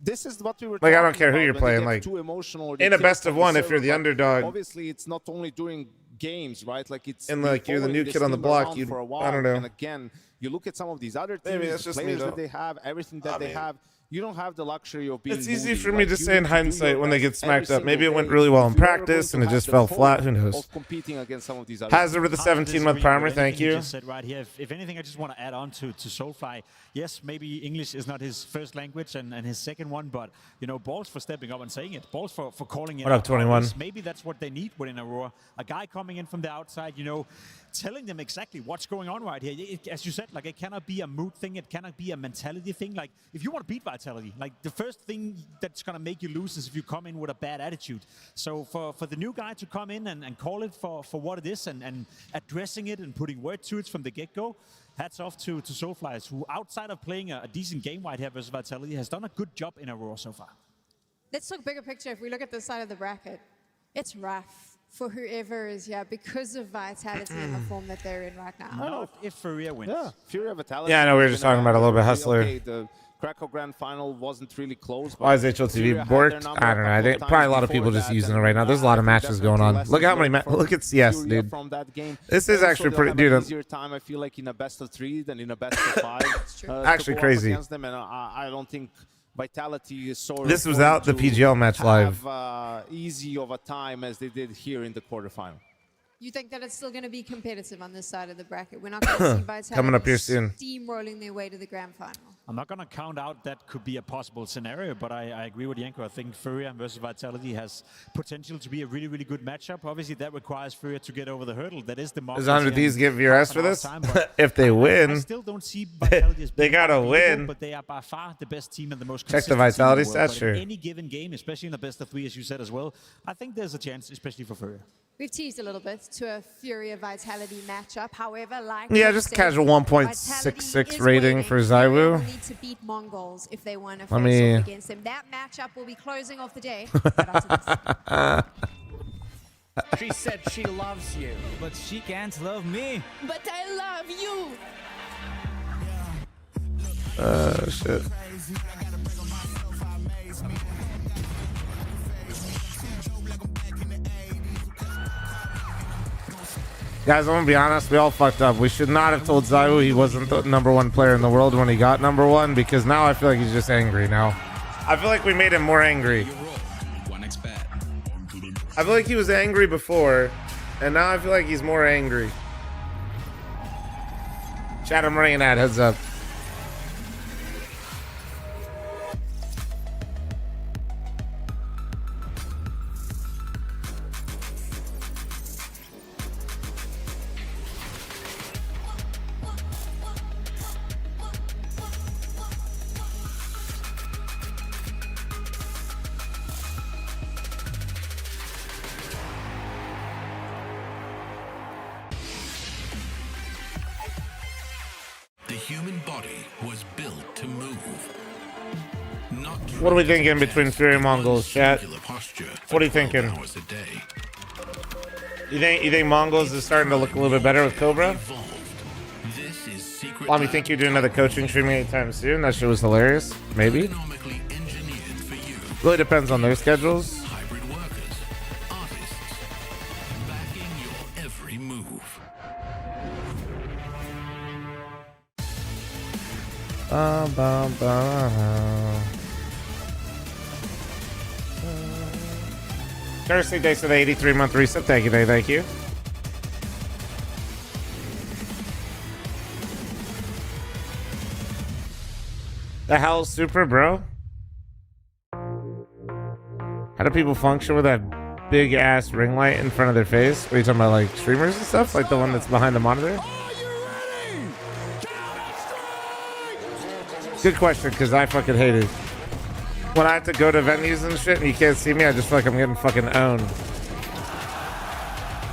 this is what we were. Like, I don't care who you're playing. Like, too emotional, in a best of 1, if you're the underdog. Obviously, it's not only during games, right? Like, it's and like you're the new kid on the block. I don't know. And again, you look at some of these other teams, the players that they have, everything that they have. You don't have the luxury of being. It's easy for me to say in hindsight when they get smacked up. Maybe it went really well in practice and it just fell flat. Who knows? Hazard with the 17-month primer. Thank you. Just said right here. If anything, I just want to add on to Soulfly. Yes, maybe English is not his first language and his second one, but you know, balls for stepping up and saying it. Balls for calling it. What up, 21? Maybe that's what they need within Aurora. A guy coming in from the outside, you know, telling them exactly what's going on right here. As you said, like, it cannot be a mood thing. It cannot be a mentality thing. Like, if you want to beat Vitality, like, the first thing that's going to make you lose is if you come in with a bad attitude. So for the new guy to come in and call it for what it is and addressing it and putting word to it from the get-go, hats off to Soulflies, who outside of playing a decent game right here versus Vitality has done a good job in Aurora so far. Let's look bigger picture. If we look at this side of the bracket, it's rough for whoever is here because of Vitality and the form that they're in right now. Not if Furia wins. Yeah, Furia, Vitality. Yeah, I know. We were just talking about a little bit Hustler. Okay, the Krakow Grand Final wasn't really close. Why is HLTV borked? I don't know. I think probably a lot of people just using it right now. There's a lot of matches going on. Look at how many look at CS, dude. This is actually pretty, dude. Easier time, I feel like, in a best of 3 than in a best of 5. Actually crazy. Them, and I don't think Vitality is sort of. This was out the PGL match live. Easy of a time as they did here in the quarterfinal. You think that it's still going to be competitive on this side of the bracket? We're not going to see Vitality coming up here soon, steamrolling their way to the grand final. I'm not going to count out that could be a possible scenario, but I agree with Yanko. I think Furia versus Vitality has potential to be a really, really good matchup. Obviously, that requires Furia to get over the hurdle. That is the Mongols. Does 100 Thieves give VRS for this? If they win, I still don't see Vitality as they gotta win. But they are by far the best team and the most check consistent the Vitality team in the world. stats. Sure. In any given game, especially in the best of 3, as you said as well, I think there's a chance, especially for Furia. We've teased a little bit to a Furia Vitality matchup. However, like just casual 1.66 rating for Zywoo. Need to beat Mongols if they want to face off against them. That matchup will be closing off the day. She said she loves you, but she can't love me. But I love you. Shit. Guys, I'm gonna be honest, we all fucked up. We should not have told Zywoo he wasn't the #1 player in the world when he got #1, because now I feel like he's just angry now. I feel like we made him more angry. I feel like he was angry before, and now I feel like he's more angry. Chat, I'm running an ad. Heads up. What are we thinking between Furia and Mongols, chat? What are you thinking? You think Mongols is starting to look a little bit better with Cobra? Mom, you think you're doing another coaching stream anytime soon? That shit was hilarious. Maybe. Really depends on their schedules. Thursday, thanks for the 83-month reset. Thank you, Dave. Thank you. The hell's super, bro? How do people function with that big ass ring light in front of their face? What are you talking about, like streamers and stuff? Like the one that's behind the monitor? Good question, because I fucking hate it. When I have to go to venues and shit and you can't see me, I just feel like I'm getting fucking owned.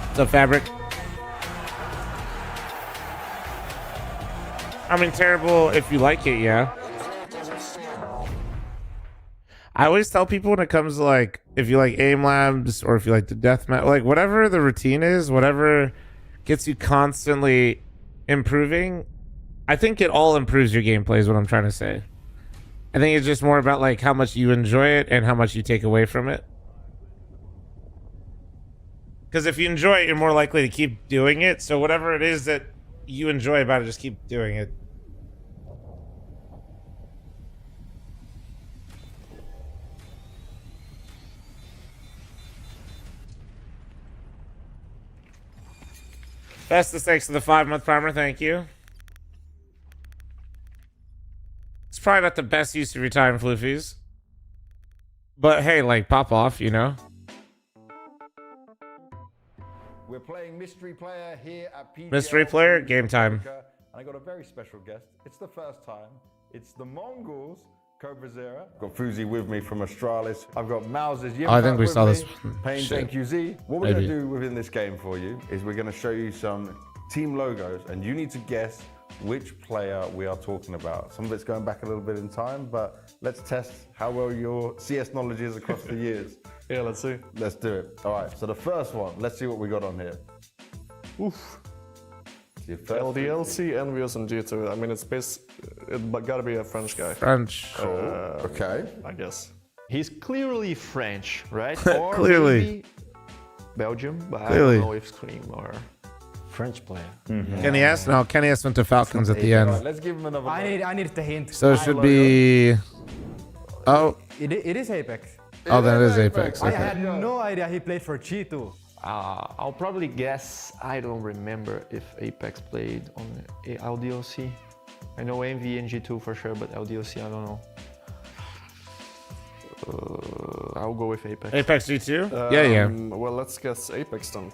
What's up, Fabric? I mean, terrible if you like it, yeah. I always tell people when it comes to, like, if you like aim labs or if you like the deathmatch, like whatever the routine is, whatever gets you constantly improving, I think it all improves your gameplay is what I'm trying to say. I think it's just more about like how much you enjoy it and how much you take away from it. Because if you enjoy it, you're more likely to keep doing it. So whatever it is that you enjoy about it, just keep doing it. Bestest, thanks to the 5-month primer. Thank you. It's probably not the best use of your time, Floofies. But hey, like, pop off, you know? We're playing Mystery Player here at PGL. Mystery Player, game time. And I got a very special guest. It's the first time. It's the Mongols, Cobra Zera. I've got Fuzi with me from Astralis. I've got MOUZ's I think we saw this. Pains NQZ. What we're going to do within this game for you is we're going to show you some team logos, and you need to guess which player we are talking about. Some of it's going back a little bit in time, but let's test how well your CS knowledge is across the years. Yeah, let's see. Let's do it. All right, so the first one, let's see what we got on here. Oof. LDLC, Envious, and G2. I mean, it gotta be a French guy. French. Okay. I guess. He's clearly French, right? Or Clearly. maybe Belgium, but Clearly. I don't know if Scream or French player. Mm-hmm. Kenny S? No, Kenny S went to Falcons at the end. Right, let's give him another. I need the hint. So it should be... Oh. It is Apex. Oh, then it is Apex. I Okay. had no idea he played for G2. I'll probably guess. I don't remember if Apex played on LDLC. I know MV and G2 for sure, but LDLC, I don't know. I'll go with Apex. Apex G2? Yeah. Well, let's guess Apex then.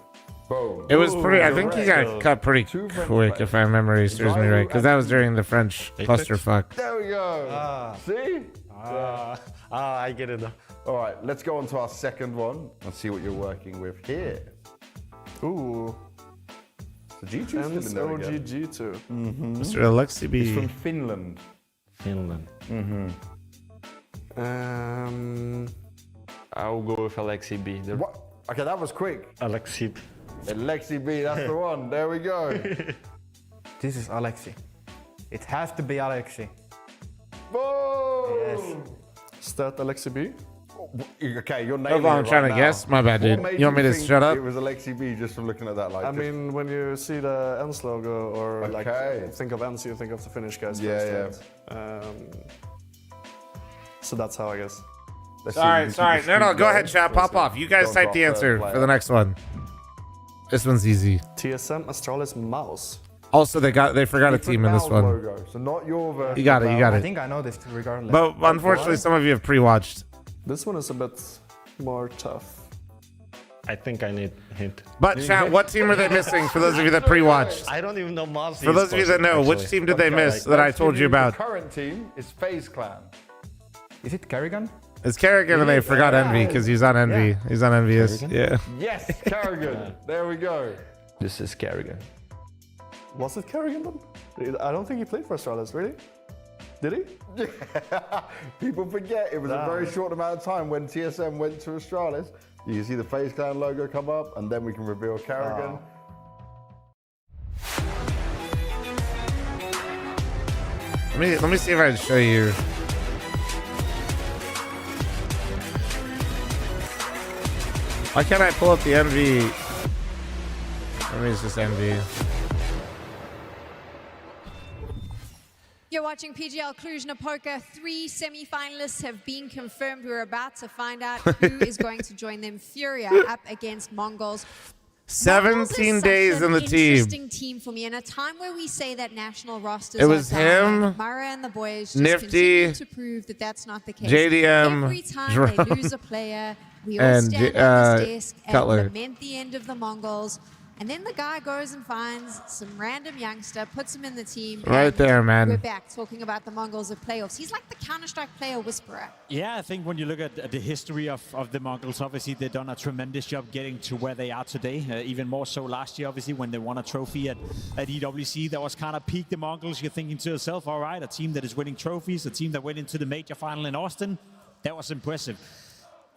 Boom. It was pretty... I think he got cut pretty quick, if my memory serves me right. Because that was during the French clusterfuck. There we go. See? I get it. All right, let's go on to our second one and see what you're working with here. Ooh. So G2 still in there again. G2. Mr. Alexi B. It's from Finland. Finland. I'll go with Alexi B. What? Okay, that was quick. Alexi. Alexi B, that's the one. There we go. This is Alexi. It has to be Alexi. Boom! Yes. Is that Alexi B? Okay, you're Hold nailing on, it I'm trying right to now. guess. My bad, dude. What made You want me to think shut up? It was Alexi B just from looking at that. Like, I mean, when you see the ENS logo or Okay. like think of ENS, you think of the Finnish guys. Yeah, first, right? So that's how I guess. Sorry. No, go ahead, chat. Pop off. You guys type the answer for the next one. This one's easy. TSM, Astralis, MOUZ. Also, they forgot a team in this one. Logo, so not your version. You got it. I think I know this regardless. But unfortunately, some of you have pre-watched. This one is a bit more tough. I think I need a hint. But chat, what team are they missing for those of you that pre-watched? I don't even know MOUZ. For those of you that know, which team did they miss that I told you about? The current team is FaZe Clan. Is it Kerrigan? It's Kerrigan, and they forgot Envy because he's on Envy. Yeah. He's on Envious. Kerrigan? Yeah. Yes, Kerrigan. There we go. This is Kerrigan. Was it Kerrigan then? I don't think he played for Astralis, really. Did he? Yeah. People forget it was a very short amount of time when TSM went to Astralis. You can see the FaZe Clan logo come up, and then we can reveal Kerrigan. Let me see if I can show you. Why can't I pull up the Envy? Maybe it's just Envy. You're watching PGL Cluj-Napoca. 3 semi-finalists have been confirmed. We're about to find out who is going to join them. Furia up against Mongols. 17 days in the team. Interesting team for me. In a time where we say that national rosters It was are dying, him, Mara and the boys just Nifty, continue to prove that that's not the case. JDM, Every time Drum, they lose a player, we all and stand on this desk Cutler. and lament the end of the Mongols. And then the guy goes and finds some random youngster, puts him in the team. Right there, man. We're back talking about the Mongols at playoffs. He's like the Counter-Strike player whisperer. Yeah, I think when you look at the history of the Mongols, obviously they've done a tremendous job getting to where they are today. Even more so last year, obviously, when they won a trophy at EWC. That was kind of peak the Mongols. You're thinking to yourself, all right, a team that is winning trophies, a team that went into the major final in Austin. That was impressive.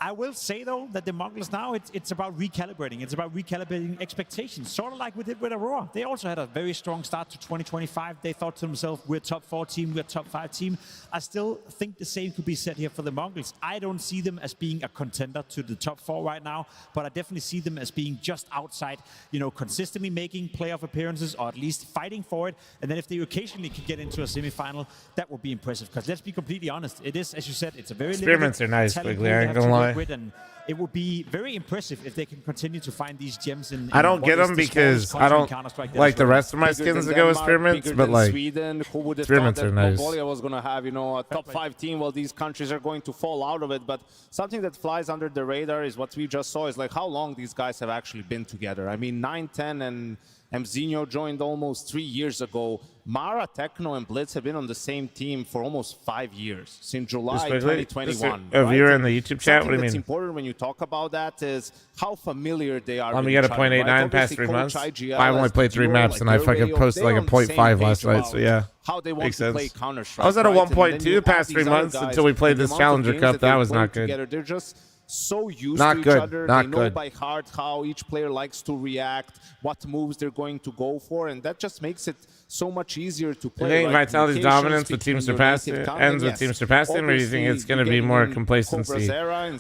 I will say, though, that the Mongols now, it's about recalibrating. It's about recalibrating expectations, sort of like we did with Aurora. They also had a very strong start to 2025. They thought to themselves, we're a top 4 team, we're a top 5 team. I still think the same could be said here for the Mongols. I don't see them as being a contender to the top 4 right now, but I definitely see them as being just outside, you know, consistently making playoff appearances, or at least fighting for it. And then if they occasionally could get into a semifinal, that would be impressive. Because let's be completely honest, it is, as you said, it's a very Experiments are nice, Quigley, I ain't gonna lie. And it would be very impressive if they can continue to find these gems in I don't get them because I don't like the rest of my skins to go experiments, but like Sweden, who would have experiments thought are that nice. Mongolia was going to have, you know, a top 5 team. Well, these countries are going to fall out of it. But something that flies under the radar is what we just saw is like how long these guys have actually been together. I mean, 9-10 and Mzinho joined almost 3 years ago. Mara, Techno, and Blitz have been on the same team for almost 5 years, since July 2021. If you're in the YouTube chat, what do you mean? What's important when you talk about that is how familiar they are. Let me get a 0.89 past 3 months. I've only played 3 maps, and I fucking posted like a 0.5 last night, so yeah. How they want to play Counter-Strike. I was at a 1.2 past 3 months until we played this Challenger Cup. That was not good. They're just so used to each other. Not they know good. by heart how each player likes to react, what moves they're going to go for, and that just makes it so much easier to play. Do you think right? Vitality's dominance with Team Surpassing ends with Team Surpassing, or do you think it's going to be more complacency?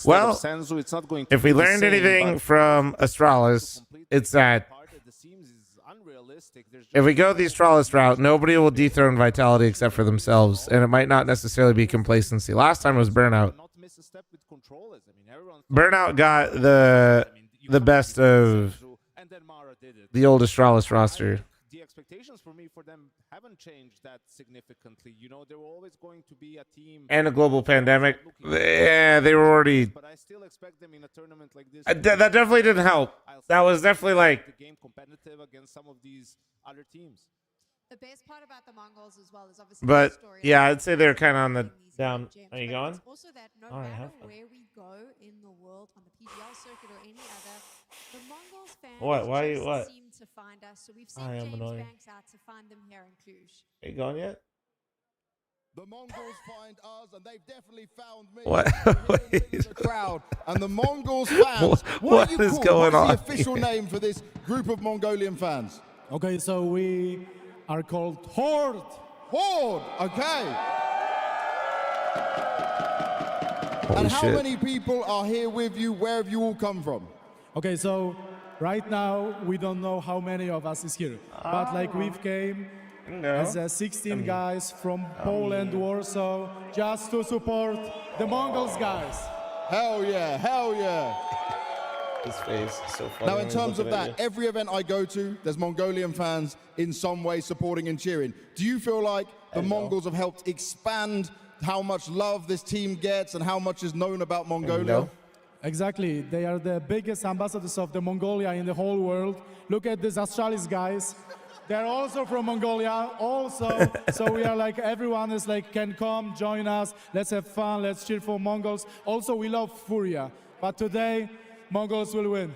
Well, if we learned anything from Astralis, it's that if we go the Astralis route, nobody will dethrone Vitality except for themselves, and it might not necessarily be complacency. Last time it was Burnout. Burnout got the best of the old Astralis roster. The expectations for me for them haven't changed that significantly. You know, they were always going to be a team. And a global pandemic. Yeah, they were already. But I still expect them in a tournament like this. That definitely didn't help. That was definitely like. The game competitive against some of these other teams. The best part about the Mongols as well is obviously. But yeah, I'd say they're kind of on the down. Are you going? Also, that no matter where we go in the world on the PGL circuit or any other, the Mongols fans seem to find us. So we've sent James Banks out to find them here in Cluj. Are you going yet? The Mongols find us, and they've definitely found me. What? The crowd and the Mongols fans. What is going on? What's the official name for this group of Mongolian fans? Okay, so we are called Horde. Horde. Okay. Holy and how shit. many people are here with you? Where have you all come from? Okay, so right now we don't know how many of us is here, but like we've came as 16 guys from Poland, Warsaw, just to support the Mongols guys. Hell yeah, hell yeah. His face is so funny. Now, in terms of that, every event I go to, there's Mongolian fans in some way supporting and cheering. Do you feel like the Mongols have helped expand how much love this team gets and how much is known about Mongolia? Exactly. They are the biggest ambassadors of the Mongolia in the whole world. Look at these Australis guys. They're also from Mongolia, also. So we are like, everyone is like, can come, join us, let's have fun, let's cheer for Mongols. Also, we love Furia. But today, Mongols will win.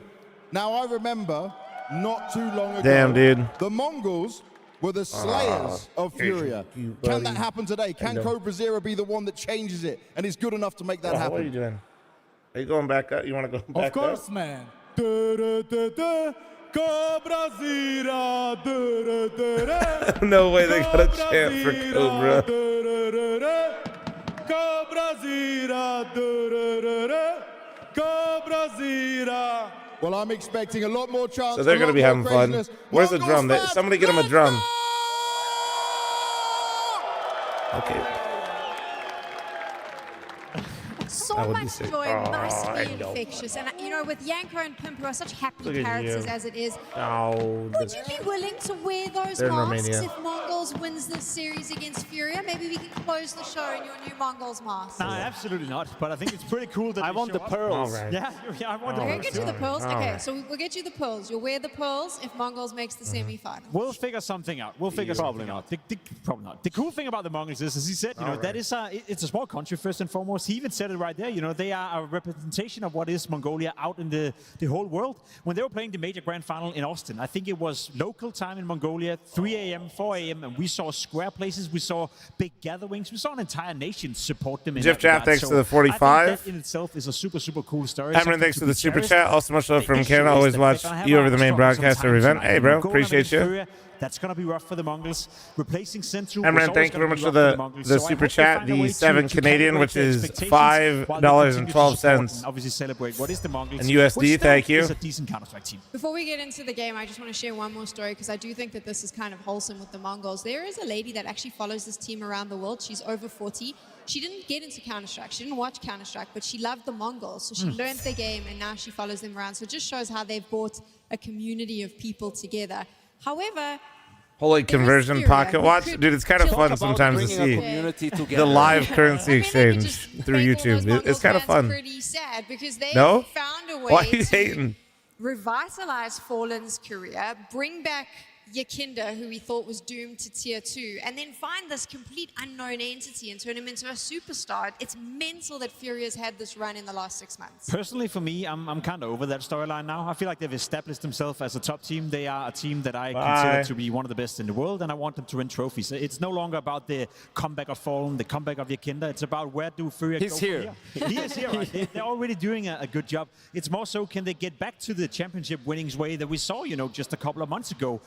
Now, I remember not too long ago, damn, dude, the Mongols were the slayers of Furia. Can that happen today? Can Cobra Zero be the one that changes it and is good enough to make that happen? What are you doing? Are you going back up? You want to go back up? Of course, man. Cobra Zero. No way they got a chant for Cobra. Cobra Zero. Cobra Zero. Well, I'm expecting a lot more chance. So they're going to be having fun. Where's the drum? Somebody get him a drum. Okay. So much joy must be infectious. And, you know, with Yanko and Pimp, who are such happy characters as it is, would you be willing to wear those masks if Mongols wins this series against Furia? Maybe we can close the show in your new Mongols mask. No, absolutely not. But I think it's pretty cool that I want the pearls. Right. Yeah, I want the We'll pearls. get you the pearls. Okay, so we'll get you the pearls. You'll wear the pearls if Mongols makes the semi-final. We'll figure something out. We'll figure something out. Probably not. The cool thing about the Mongols is, as he said, you know, that is it's a small country first and foremost. He even said it right there. You know, they are a representation of what is Mongolia out in the whole world. When they were playing the major grand final in Austin, I think it was local time in Mongolia, 3 a.m., 4 a.m., and we saw square places, we saw big gatherings, we saw an entire nation support them in Jeff that regard. thanks so for the 45. I think that in itself is a super, super cool story. Cameron, thanks for the super chat. Also, much love from Canada. Always watch you over the main broadcast every event. Hey, bro. Appreciate you. That's going to be rough for the Mongols. Replacing Central. Cameron, thank you very much for the super chat. The 7 Canadian, which is $5.12. Obviously, celebrate what is the Mongols. And USD, thank you. Is a decent Counter-Strike team. Before we get into the game, I just want to share one more story because I do think that this is kind of wholesome with the Mongols. There is a lady that actually follows this team around the world. She's over 40. She didn't get into Counter-Strike. She didn't watch Counter-Strike, but she loved the Mongols. So she learned the game, and now she follows them around. So it just shows how they've brought a community of people together. However, Holy conversion pocket watch. Dude, it's kind of fun sometimes to see the live currency exchange through YouTube. It's kind of fun. Pretty sad because they no? found a way Why are you to hating? revitalize fl0m's career, bring back Yakinda, who we thought was doomed to tier 2, and then find this complete unknown entity and turn him into a superstar. It's mental that Furia's had this run in the last 6 months. Personally, for me, I'm kind of over that storyline now. I feel like they've established themselves as a top team. They are a team that I consider to be one of the best in the world, and I want them to win trophies. It's no longer about the comeback of fl0m, the comeback of Yakinda. It's about where do Furia go from here. He is here, right? They're already doing a good job. It's more so, can they get back to the championship winnings way that we saw, you know, just a couple of months ago?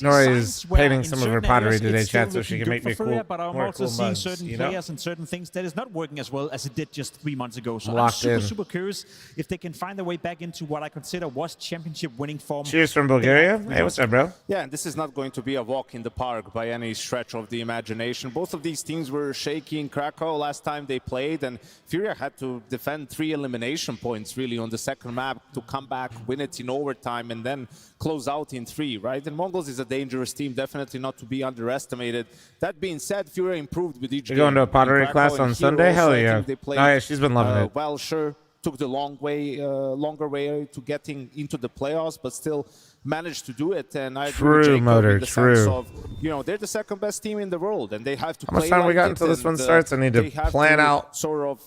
Nora is painting some of her pottery today, chat, so she can make me cool. But I'm also seeing certain players and certain things that is not working as well as it did just 3 months ago. So I'm super curious if they can find their way back into what I consider was championship winning form. Cheers from Bulgaria. Hey, what's up, bro? Yeah, and this is not going to be a walk in the park by any stretch of the imagination. Both of these teams were shaky in Krakow last time they played, and Furia had to defend 3 elimination points really on the second map to come back, win it in overtime, and then close out in 3, right? And Mongols is a dangerous team, definitely not to be underestimated. That being said, Furia improved with each game. You're going to a pottery class on Sunday? Hell yeah. Oh yeah, she's been loving it. Well, sure, took the longer way to getting into the playoffs, but still managed to do it. And I agree with Jacob in the sense of, you know, they're the second best team in the world, and they have to play. How much time we got until this one starts? I need to plan out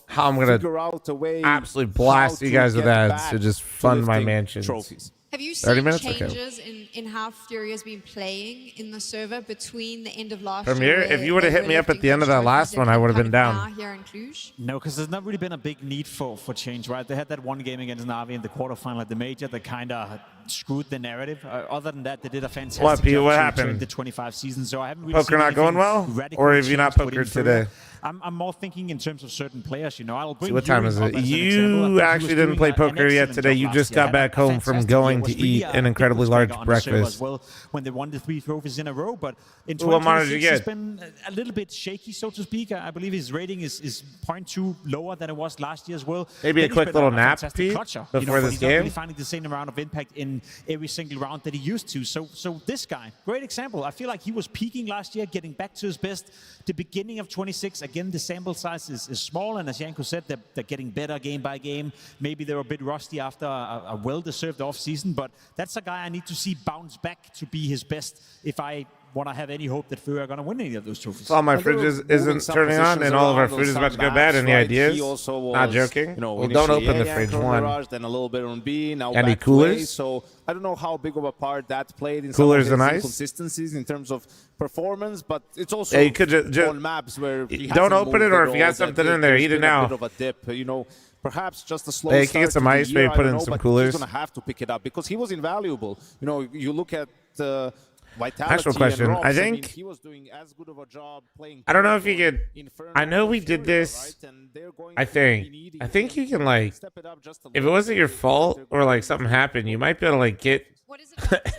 how I'm going to absolutely blast you guys with ads to just fund my mansions. Trophies. Have you seen changes in how Furia's been playing in the server between the end of last year? If you would have hit me up at the end of that last one, I would have been down. Here in Cluj? No, because there's not really been a big need for change, right? They had that one game against Na'Vi in the quarterfinal at the major that kind of screwed the narrative. Other than that, they did a fantastic job. What happened? The 25 season, so I haven't really poker not going well, or have you not pokered today? I'm more thinking in terms of certain players. You know, I'll bring. What time is it? You actually didn't play poker yet today. You just got back home from going going to eat an incredibly large breakfast. As well, when they won the 3 trophies in a row, but in What monitor did you 2026 get? he's been a little bit shaky, so to speak. I believe his rating is 0.2 lower than it was last year as well. Maybe a Then he's quick been little a nap, fantastic Pete, clutcher, before but this he's not game. really finding the same amount of impact in every single round that he used to. So this guy, great example. I feel like he was peaking last year, getting back to his best. The beginning of 26, again, the sample size is small, and as Janko said, they're getting better game by game. Maybe they were a bit rusty after a well-deserved off-season, but that's a guy I need to see bounce back to be his best if I want to have any hope that Furia are going to win any of those trophies. So all my fridge isn't turning on, and all of our food is about to go bad. Any ideas? Not joking. Well, don't open the fridge. One. Mirage, then a little bit on B. Now Any back to A. coolers? So I don't know how big of a part that played in Coolers some of and his ice? inconsistencies in terms of performance, but it's also Yeah, you could on maps where he don't hasn't open moved it, or at if you got all, that something in there, there's eat it been a now. bit of a dip, you know. Perhaps just a slow Hey, you can start get some to the ice, year, maybe put I in don't know, some but coolers. He's going to have to pick it up because he was invaluable. You know, you look at Vitality Actual question. and Robs, I mean, think he was doing as good of a job playing. I don't know if you could. I know we did this. I think you can, like, if it wasn't your fault or like something happened, you might be able to like get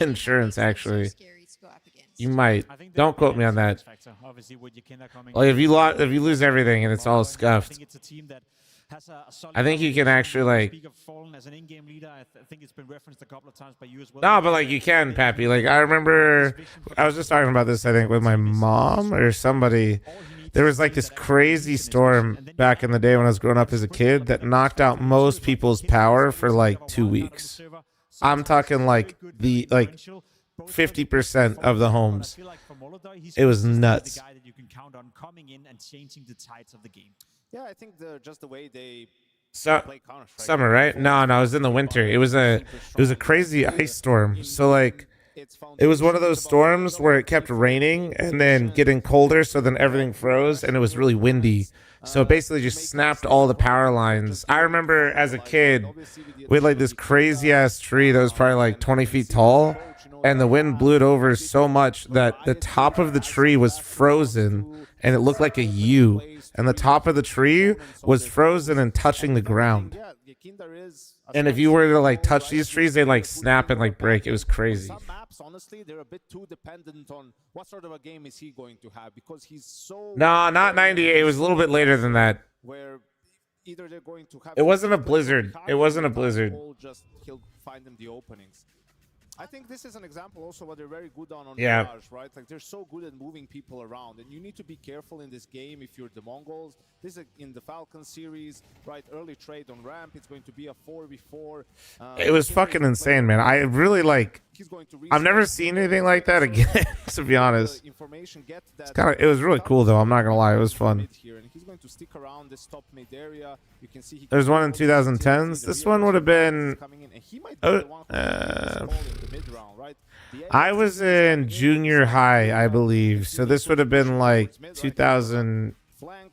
insurance. Actually, you might. Don't quote me on that. Like if you lose everything and it's all scuffed, I think you can actually like. No, but like you can, Pappy. Like I remember, I was just talking about this. I think with my mom or somebody. There was like this crazy storm back in the day when I was growing up as a kid that knocked out most people's power for like 2 weeks. I'm talking like 50% of the homes. It was nuts. Yeah, I think just the way they play Counter-Strike. Summer, right? No, it was in the winter. It was a crazy ice storm. So like it was one of those storms where it kept raining and then getting colder, so then everything froze and it was really windy. So it basically just snapped all the power lines. I remember as a kid, we had like this crazy ass tree that was probably like 20 feet tall, and the wind blew it over so much that the top of the tree was frozen and it looked like a U. And the top of the tree was frozen and touching the ground. And if you were to like touch these trees, they'd like snap and like break. It was crazy. Some maps, honestly, they're a bit too dependent on what sort of a game is he going to have, because he's so. No, not 98. It was a little bit later than that. Where either they're going to have. It wasn't a blizzard. It wasn't a blizzard. Just he'll find them the openings. I think this is an example also what they're very good on Yeah. Mirage, right? Like they're so good at moving people around, and you need to be careful in this game if you're the Mongols. This is in the Falcon series, right? Early trade on ramp. It's going to be a 4v4. It was fucking insane, man. I really like. I've never seen anything like that again, to be honest. It's kind of. It was really cool though. I'm not gonna lie. It was fun. He's going to stick around this top mid area. You can see There's one in 2010s. This one would have been. I was in junior high, I believe. So this would have been like 2000.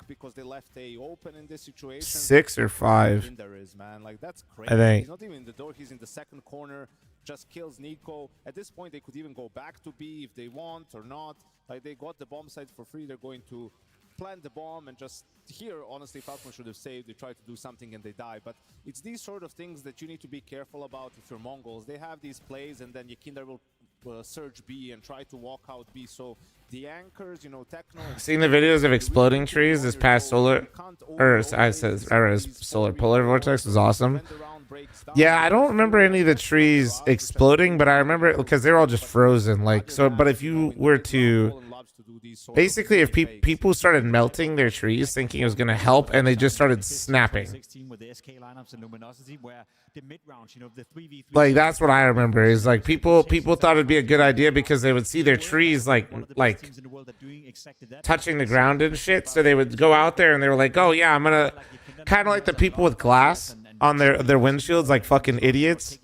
Because they left A open in this situation. 6 or 5. There is, man. Like that's crazy. I think. He's not even in the door. He's in the second corner. Just kills Nico. At this point, they could even go back to B if they want or not. Like they got the bomb site for free. They're going to plant the bomb and just here. Honestly, Falcon should have saved. They try to do something and they die. But it's these sort of things that you need to be careful about if you're Mongols. They have these plays and then Yakinder will surge B and try to walk out B. So the anchors, you know, Techno. Seeing the videos of exploding trees this past solar, or I said solar polar vortex was awesome. Yeah, I don't remember any of the trees exploding, but I remember because they're all just frozen. Like so, but if you were to, basically, if people started melting their trees, thinking it was going to help, and they just started snapping. Like that's what I remember. Is like people thought it'd be a good idea because they would see their trees like touching the ground and shit. So they would go out there and they were like, "Oh yeah, I'm gonna," kind of like the people with glass on their windshields, like fucking idiots.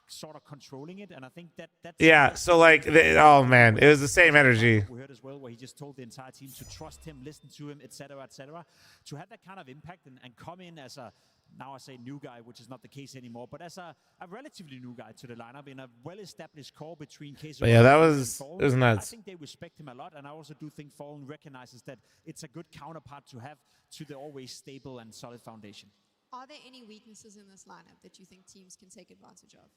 Sort of controlling it, and I think that's yeah. So like, oh man, it was the same energy. We heard as well where he just told the entire team to trust him, listen to him, etc., etc. To have that kind of impact and come in as a, now I say new guy, which is not the case anymore, but as a relatively new guy to the lineup in a well-established core between KSO. Yeah, that was nuts. I think they respect him a lot, and I also do think Fallen recognizes that it's a good counterpart to have to the always stable and solid foundation. Are there any weaknesses in this lineup that you think teams can take advantage of?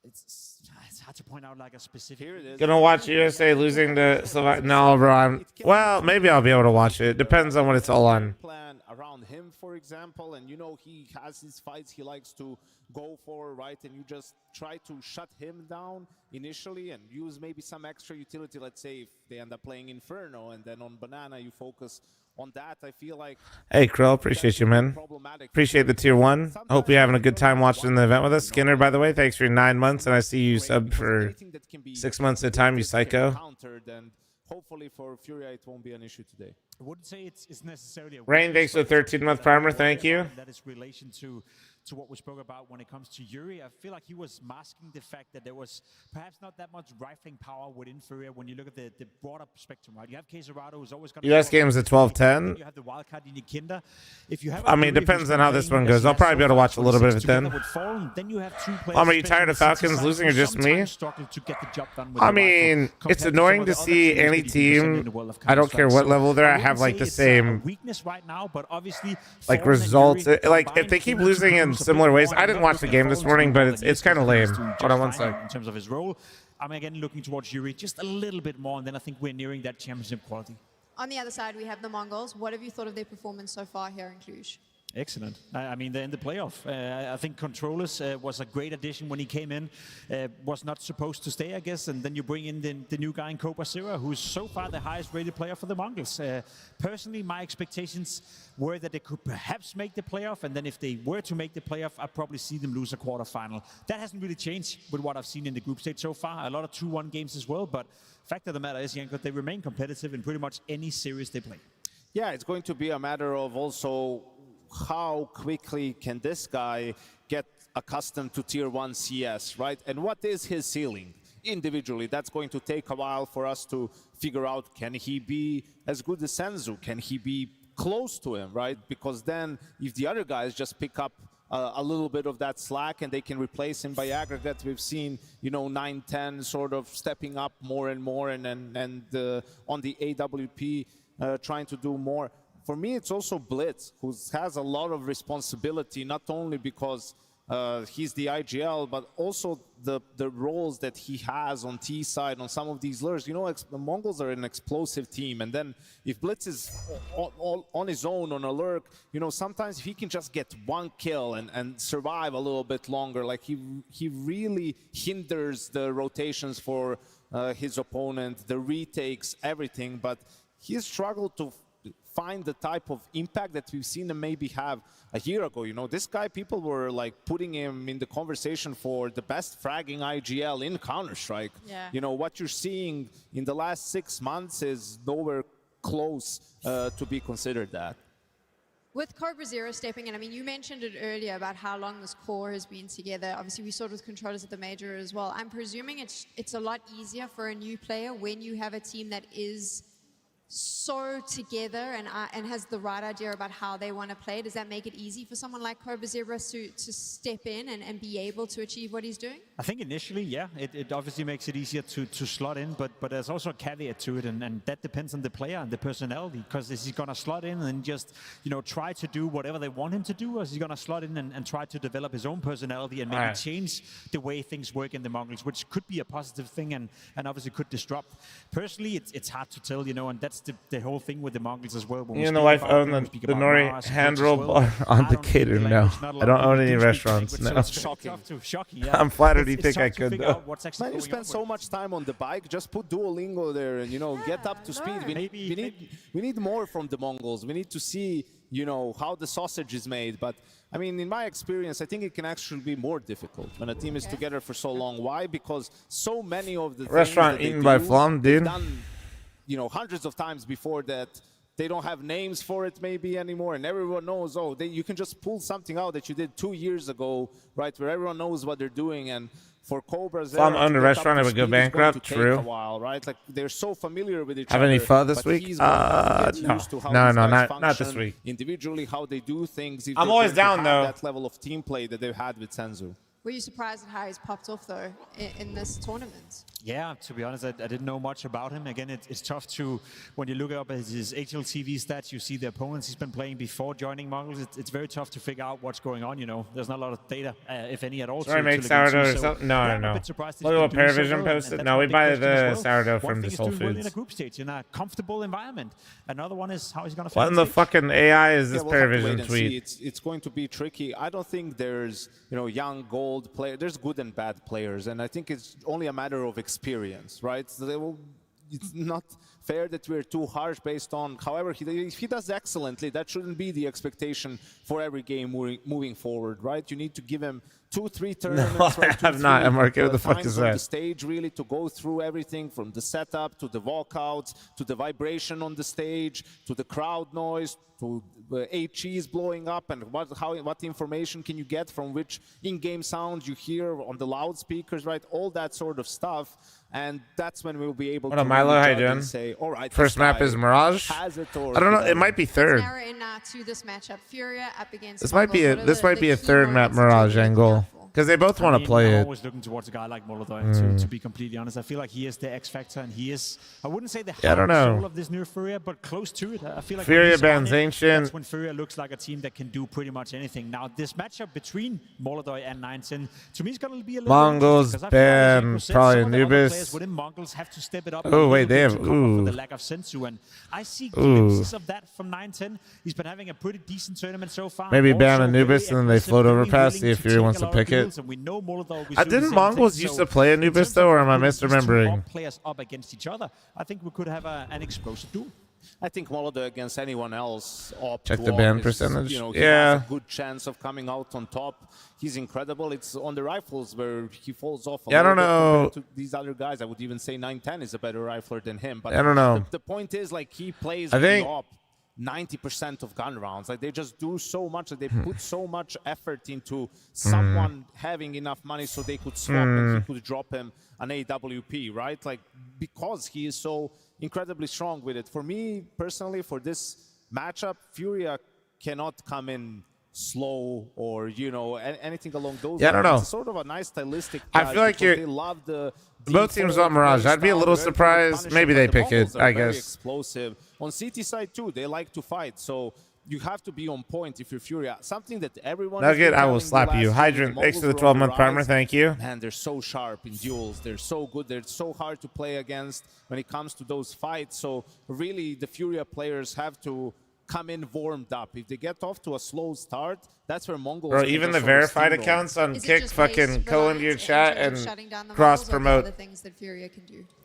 it's hard to point out like a specific. Here it is. Gonna watch USA losing to Slovakia. No, bro. Well, maybe I'll be able to watch it. Depends on what it's all on. Plan around him, for example, and he has his fights he likes to go for, right? And you just try to shut him down initially and use maybe some extra utility. Let's say if they end up playing Inferno, and then on Banana you focus on that. I feel like. Hey, Krill, appreciate you, man. Appreciate the tier 1. Hope you're having a good time watching the event with us. Skinner, by the way, thanks for your 9 months, and I see you sub for 6 months at a time, you psycho. Hopefully for Furia it won't be an issue today. I wouldn't say it's necessarily a Rain, thanks for the 13-month primer. Thank you. That is relation to what we spoke about when it comes to Yuri. I feel like he was masking the fact that there was perhaps not that much rifling power within Furia when you look at the broader spectrum, right? You have Keserado, who's always going to... US games at 12:10. You have the wildcard in Kinder. If you have I mean, it depends on how this one goes. I'll probably be able to watch a little bit of it then. Then you have 2 players. Are you tired of Falcons losing or just me? I mean, it's annoying to see any team, I don't care what level they're at, have like the same weakness right now, but obviously like results. Like if they keep losing in similar ways. I didn't watch the game this morning, but it's kind of lame. Hold on one sec. In terms of his role, I'm again looking towards Yuri just a little bit more, and then I think we're nearing that championship quality. On the other side, we have the Mongols. What have you thought of their performance so far here in Cluj? Excellent. I mean, they're in the playoff. I think Controllers was a great addition when he came in. Was not supposed to stay, I guess. And then you bring in the new guy in Cobra Zero, who's so far the highest rated player for the Mongols. Personally, my expectations were that they could perhaps make the playoff. And then if they were to make the playoff, I'd probably see them lose a quarterfinal. That hasn't really changed with what I've seen in the group stage so far. A lot of 2-1 games as well. But fact of the matter is, Janko, they remain competitive in pretty much any series they play. Yeah, it's going to be a matter of also how quickly can this guy get accustomed to tier 1 CS, right? And what is his ceiling individually? That's going to take a while for us to figure out. Can he be as good as Senzu? Can he be close to him, right? Because then if the other guys just pick up a little bit of that slack and they can replace him by aggregate, we've seen 9-10 sort of stepping up more and more, and on the AWP trying to do more. For me, it's also Blitz, who has a lot of responsibility, not only because he's the IGL, but also the roles that he has on T side on some of these lures. The Mongols are an explosive team, and then if Blitz is on his own on a lurk, sometimes if he can just get one kill and survive a little bit longer, like he really hinders the rotations for his opponent, the retakes, everything. But he struggled to find the type of impact that we've seen him maybe have a year ago. This guy, people were like putting him in the conversation for the best fragging IGL in Counter-Strike. Yeah. What you're seeing in the last 6 months is nowhere close to be considered that. With Cobra Zero stepping in, I mean, you mentioned it earlier about how long this core has been together. Obviously, we saw it with Controllers at the Major as well. I'm presuming it's a lot easier for a new player when you have a team that is so together and has the right idea about how they want to play. Does that make it easy for someone like Cobra Zebra to step in and be able to achieve what he's doing? I think initially, yeah, it obviously makes it easier to slot in, but there's also a caveat to it, and that depends on the player and the personality, because is he going to slot in and just, try to do whatever they want him to do, or is he going to slot in and try to develop his own personality and maybe change the way things work in the Mongols, which could be a positive thing and obviously could disrupt. Personally, it's hard to tell, and that's the whole thing with the Mongols as well. You know, I've owned the Nori hand roll bar on Decatur. No, I don't own any restaurants. No. Shocking. Yeah. I'm flattered you think I could, though. Man, you spend so much time on the bike, just put Duolingo there and, get up to speed. We need more from the Mongols. We need to see, how the sausage is made. But, I mean, in my experience, I think it can actually be more difficult when a team is together for so long. Why? Because so many of the restaurant eaten by fl0m, dude. Done, hundreds of times before that. They don't have names for it maybe anymore, and everyone knows, you can just pull something out that you did 2 years ago, right, where everyone knows what they're doing. And for Cobras, if I'm on the restaurant, I would go bankrupt. True. A while, right? Like they're so familiar with each other. Have any pho this week? No, not this week. Individually, how they do things. I'm always down though. That level of team play that they've had with Senzu. Were you surprised at how he's popped off, though, in this tournament? Yeah, to be honest, I didn't know much about him. Again, it's tough to, when you look up at his HLTV stats, you see the opponents he's been playing before joining Mongols. It's very tough to figure out what's going on, you know. There's not a lot of data, if any at all. Sorry, make sourdough or something? No, yeah, no. Look at what Paravision posted. No, we buy the sourdough from this Whole Foods. Well in a group stage, in a comfortable environment. Another one is how he's going to What in the fucking AI is this Paravision tweet? It's going to be tricky. I don't think there's, you know, young gold players. There's good and bad players, and I think it's only a matter of experience, right? So it's not fair that we're too harsh based on. However, if he does excellently, that shouldn't be the expectation for every game moving forward, right? You need to give him 2-3 tournaments. No, right? I have not. MRK, what the fuck is that? The stage really to go through everything from the setup to the walkouts to the vibration on the stage to the crowd noise to HEs blowing up and what information can you get from which in-game sound you hear on the loudspeakers, right? All that sort of stuff. And that's when we'll be able to Milo, how you doing? Say, all right, first map is Mirage. I don't know. It might be third. To this matchup, Furia up against this might be a third map Mirage angle. Because they both want to play it. I'm always looking towards a guy like Molotov, to be completely honest. I feel like he is the X factor, and he is, I wouldn't say the heart and soul of this new Furia, but close to it. I feel like Furia bans Ancient. That's when Furia looks like a team that can do pretty much anything. Now, this matchup between Molotov and 910, to me, is going to be a little Mongols ban probably Anubis. Within Mongols have to step it up. Oh, wait, they have, for the lack of sensu, and I see glimpses of that from 910. He's been having a pretty decent tournament so far. Maybe ban Anubis and then they float over past, see if Furia wants to pick it. And we know didn't Mongols used to play Anubis though, or am I misremembering? Players up against each other. I think we could have an explosive duel. I think Molotov against anyone else. Check the ban percentage. You know, he has a good chance of coming out on top. He's incredible. It's on the rifles where he falls off. I don't know. To these other guys, I would even say 910 is a better rifler than him. But I don't know. The point is, like, he plays 90% of gun rounds. Like, they just do so much, like, they put so much effort into someone having enough money so they could swap and he could drop him an AWP, right? Like, because he is so incredibly strong with it. For me, personally, for this matchup, Furia cannot come in slow or, you know, anything along those lines. I don't know. It's sort of a nice stylistic. I feel like they love the both teams want Mirage. I'd be a little surprised. Maybe they pick it, I guess. Explosive. On CT side too, they like to fight. So you have to be on point if you're Furia. Something that everyone. Nugget, I will slap you. Hydrant, thanks for the 12-month primer. Thank you. Man, they're so sharp in duels. They're so good. They're so hard to play against when it comes to those fights. So really, the Furia players have to come in warmed up. If they get off to a slow start, that's where Mongols. Bro, even the verified accounts on Kick fucking go into your chat and cross promote.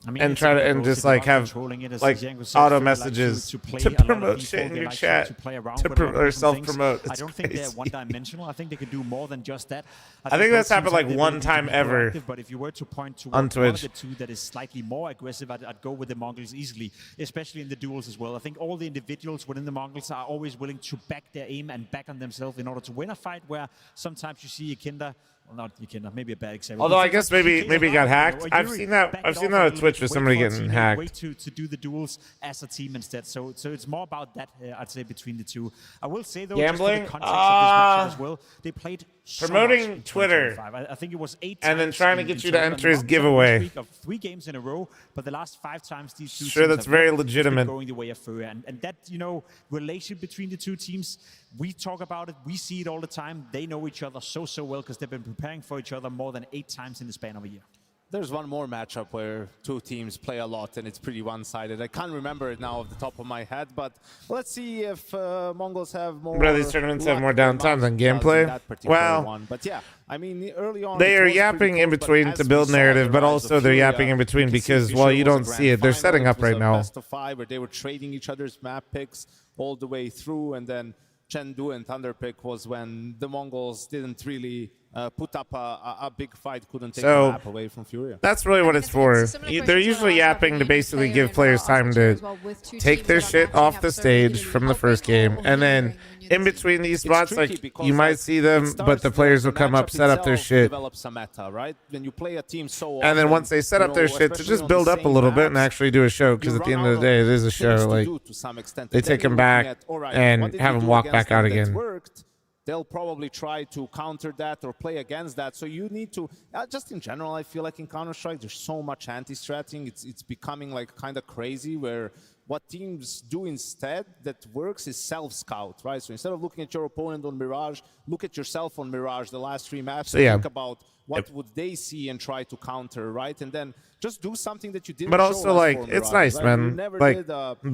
I mean, and try to and just like have like auto messages to promote shit in your chat or self promote. I don't think they're one-dimensional. I think they could do more than just that. I think that's happened like one time ever. But if you were to point to on Twitch, one of the two that is slightly more aggressive, I'd go with the Mongols easily, especially in the duels as well. I think all the individuals within the Mongols are always willing to back their aim and back on themselves in order to win a fight. Where sometimes you see Ikinda. Well, not Ikinda, maybe a bad example. Although I guess maybe he got hacked. I've seen that on Twitch with somebody getting hacked. Way to do the duels as a team instead. So it's more about that, I'd say, between the two. I will say though, gambling. Just for the context of this matchup as well, they played promoting Twitter. I think it was 8 and then trying to get you to enter his giveaway. Of 3 games in a row, but the last 5 times these two teams that's very legitimate. Going the way of Furia, and that relation between the two teams. We talk about it. We see it all the time. They know each other so well because they've been preparing for each other more than 8 times in the span of a year. There's one more matchup where 2 teams play a lot and it's pretty one-sided. I can't remember it now off the top of my head, but let's see if Mongols have more. Bro, these tournaments have more downtime than gameplay. Well, but yeah, I mean, early on they are yapping in between to build narrative, but also they're yapping in between because while you don't see it, they're setting up right now. Best of 5 where they were trading each other's map picks all the way through, and then Chengdu and Thunderpick was when the Mongols didn't really put up a big fight, couldn't take the map away from Furia. That's really what it's for. They're usually yapping to basically give players time to take their shit off the stage from the first game, and then in between these spots, like you might see them, but the players will come up, set up their shit, right? When you play a team so and then once they set up their shit, to just build up a little bit and actually do a show, because at the end of the day, it is a show. Like they take them back and have them walk back out again. they'll probably try to counter that or play against that. So you need to, just in general, I feel like in Counter-Strike, there's so much anti-stratting. It's becoming like kind of crazy, where what teams do instead that works is self-scout, right? So instead of looking at your opponent on Mirage, look at yourself on Mirage, the last 3 maps, and think about what would they see and try to counter, right? And then just do something that you didn't. But also, like, it's nice, man. Like,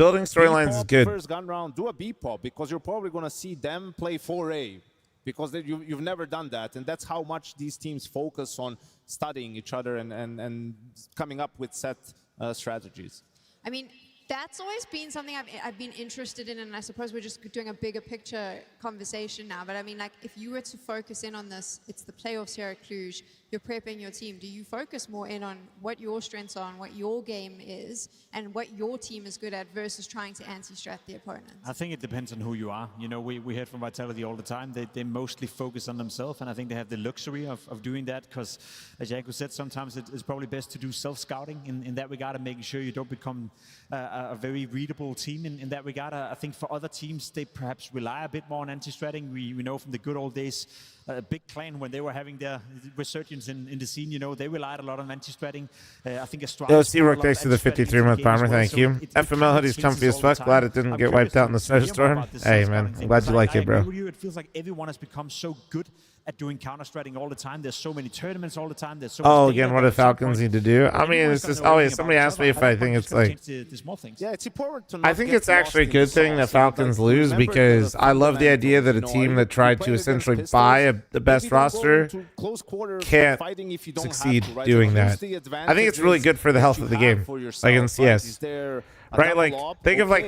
building storylines is good. First gun round, do a B pop, because you're probably going to see them play 4A, because you've never done that. And that's how much these teams focus on studying each other and coming up with set strategies. I mean, that's always been something I've been interested in, and I suppose we're just doing a bigger picture conversation now. But I mean, like, if you were to focus in on this, it's the playoffs here at Cluj, you're prepping your team. Do you focus more in on what your strengths are and what your game is and what your team is good at versus trying to anti-strat the opponent? I think it depends on who you are. You know, we heard from Vitality all the time. They mostly focus on themselves, and I think they have the luxury of doing that because, as Jaco said, sometimes it's probably best to do self-scouting in that regard and making sure you don't become a very readable team in that regard. I think for other teams, they perhaps rely a bit more on anti-stratting. We know from the good old days, Big Clan, when they were having their resurgence in the scene, you know, they relied a lot on anti-stratting. I think Yo, C-Rock, thanks to the 53-month bomber, thank you. FML hoodie's comfy as fuck. Glad it didn't get wiped out in the snowstorm. Hey, man, I'm glad you like it, bro. It feels like everyone has become so good at doing counter-stratting all the time. There's so many tournaments all the time. There's so much again, what do Falcons need to do? I mean, it's just always, somebody asked me if I think it's like, yeah, it's important to I think it's actually a good thing that Falcons lose, because I love the idea that a team that tried to essentially buy the best roster can't succeed doing that. I think it's really good for the health of the game, like in CS. Right, like, think of, like,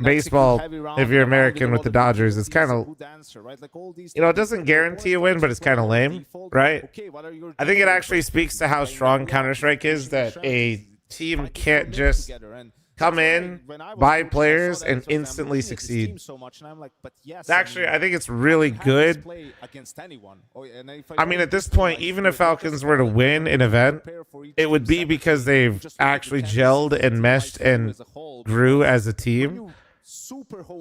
baseball, if you're American with the Dodgers, it's kind of, you know, it doesn't guarantee a win, but it's kind of lame, right? I think it actually speaks to how strong Counter-Strike is, that a team can't just come in, buy players, and instantly succeed. Actually, I think it's really good. I mean, at this point, even if Falcons were to win an event, it would be because they've actually gelled and meshed and grew as a team.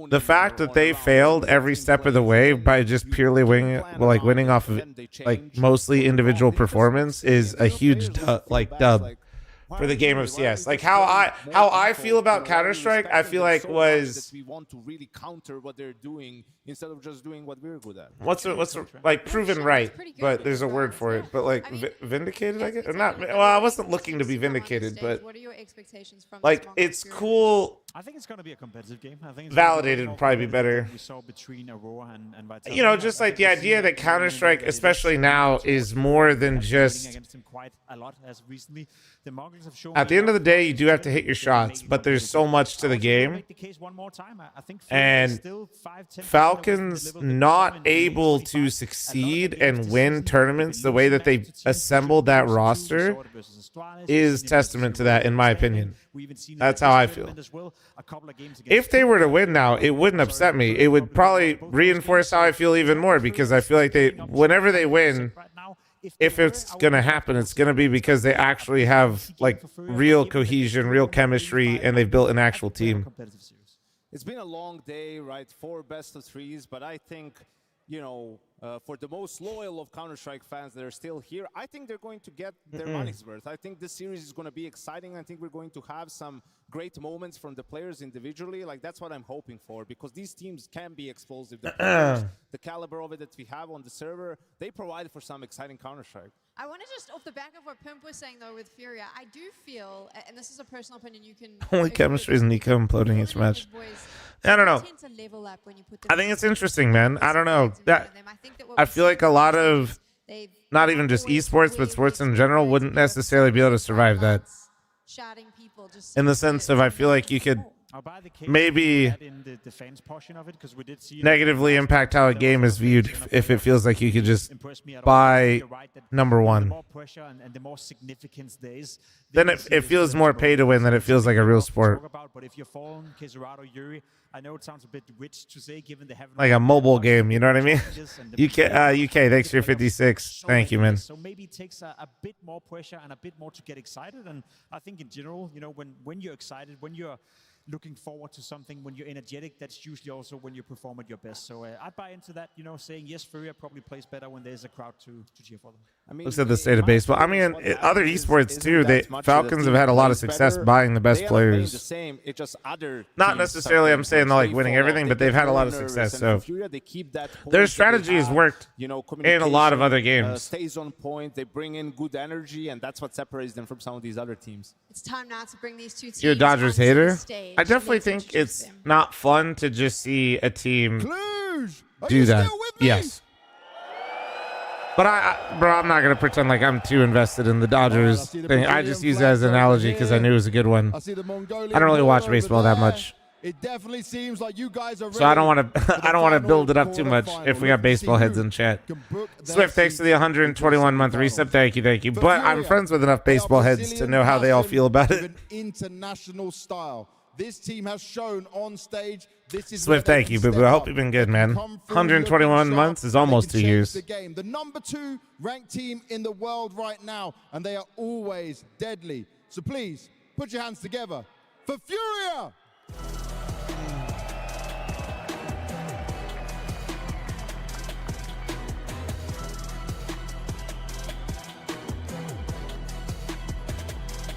The fact that they failed every step of the way by just purely winning off of like mostly individual performance is a huge dub for the game of CS. Like how I feel about Counter-Strike, I feel like was we want to really counter what they're doing instead of just doing what we're good at. What's like proven right, but there's a word for it. But like vindicated, I guess. Or not. Well, I wasn't looking to be vindicated, but what are your expectations from like it's cool. I think it's going to be a competitive game. I think it's validated would probably be better. We saw between Aurora and Vitality. You know, just like the idea that Counter-Strike, especially now, is more than just. Against him quite a lot as recently. The Mongols have shown at the end of the day, you do have to hit your shots, but there's so much to the game. And Falcons not able to succeed and win tournaments the way that they assembled that roster is testament to that, in my opinion. That's how I feel. If they were to win now, it wouldn't upset me. It would probably reinforce how I feel even more, because I feel like whenever they win, if it's going to happen, it's going to be because they actually have like real cohesion, real chemistry, and they've built an actual team. It's been a long day, right? 4 best-of-3s, but I think, you know, for the most loyal of Counter-Strike fans that are still here, I think they're going to get their money's worth. I think this series is going to be exciting. I think we're going to have some great moments from the players individually. Like, that's what I'm hoping for, because these teams can be explosive. The players, the caliber of it that we have on the server, they provide for some exciting Counter-Strike. I want to just, off the back of what Pimp was saying, though, with Furia, I do feel, and this is a personal opinion, you can... Only chemistry is Nico imploding each match. I don't know. I think it's interesting, man. I don't know. I feel like a lot of, not even just esports, but sports in general, wouldn't necessarily be able to survive that. In the sense of, I feel like you could maybe negatively impact how a game is viewed if it feels like you could just buy number one. Then it feels more pay to win than it feels like a real sport. Like a mobile game, you know what I mean? UK, thanks for your 56. Thank you, man. So maybe it takes a bit more pressure and a bit more to get excited. And I think in general, you know, when you're excited, when you're looking forward to something. When you're energetic, that's usually also when you perform at your best. So I'd buy into that, you know, saying yes, Furia probably plays better when there's a crowd to cheer for them. I mean, looks at the state of baseball. I mean, other esports too. Falcons have had a lot of success buying the best players. The same. It's just other not necessarily, I'm saying they're like winning everything, but they've had a lot of success. So their strategy has worked in a lot of other games. Stays on point. They bring in good energy, and that's what separates them from some of these other teams. It's time now to bring these two teams. You're a Dodgers onto the hater? stage. I definitely think it's not fun to just see a team do that. Yes. But bro, I'm not going to pretend like I'm too invested in the Dodgers thing. I just use it as an analogy because I knew it was a good one. I don't really watch baseball that much. It definitely seems like you guys are ready. So I don't want to build it up too much if we got baseball heads in chat. Swift, thanks for the 121-month resub. Thank you. But I'm friends with enough baseball heads to know how they all feel about it. International style. This team has shown on stage. This is Swift, thank you, boo-boo. I hope you've been good, man. 121 months is almost 2 years. The #2 ranked team in the world right now, and they are always deadly. So please, put your hands together for Furia!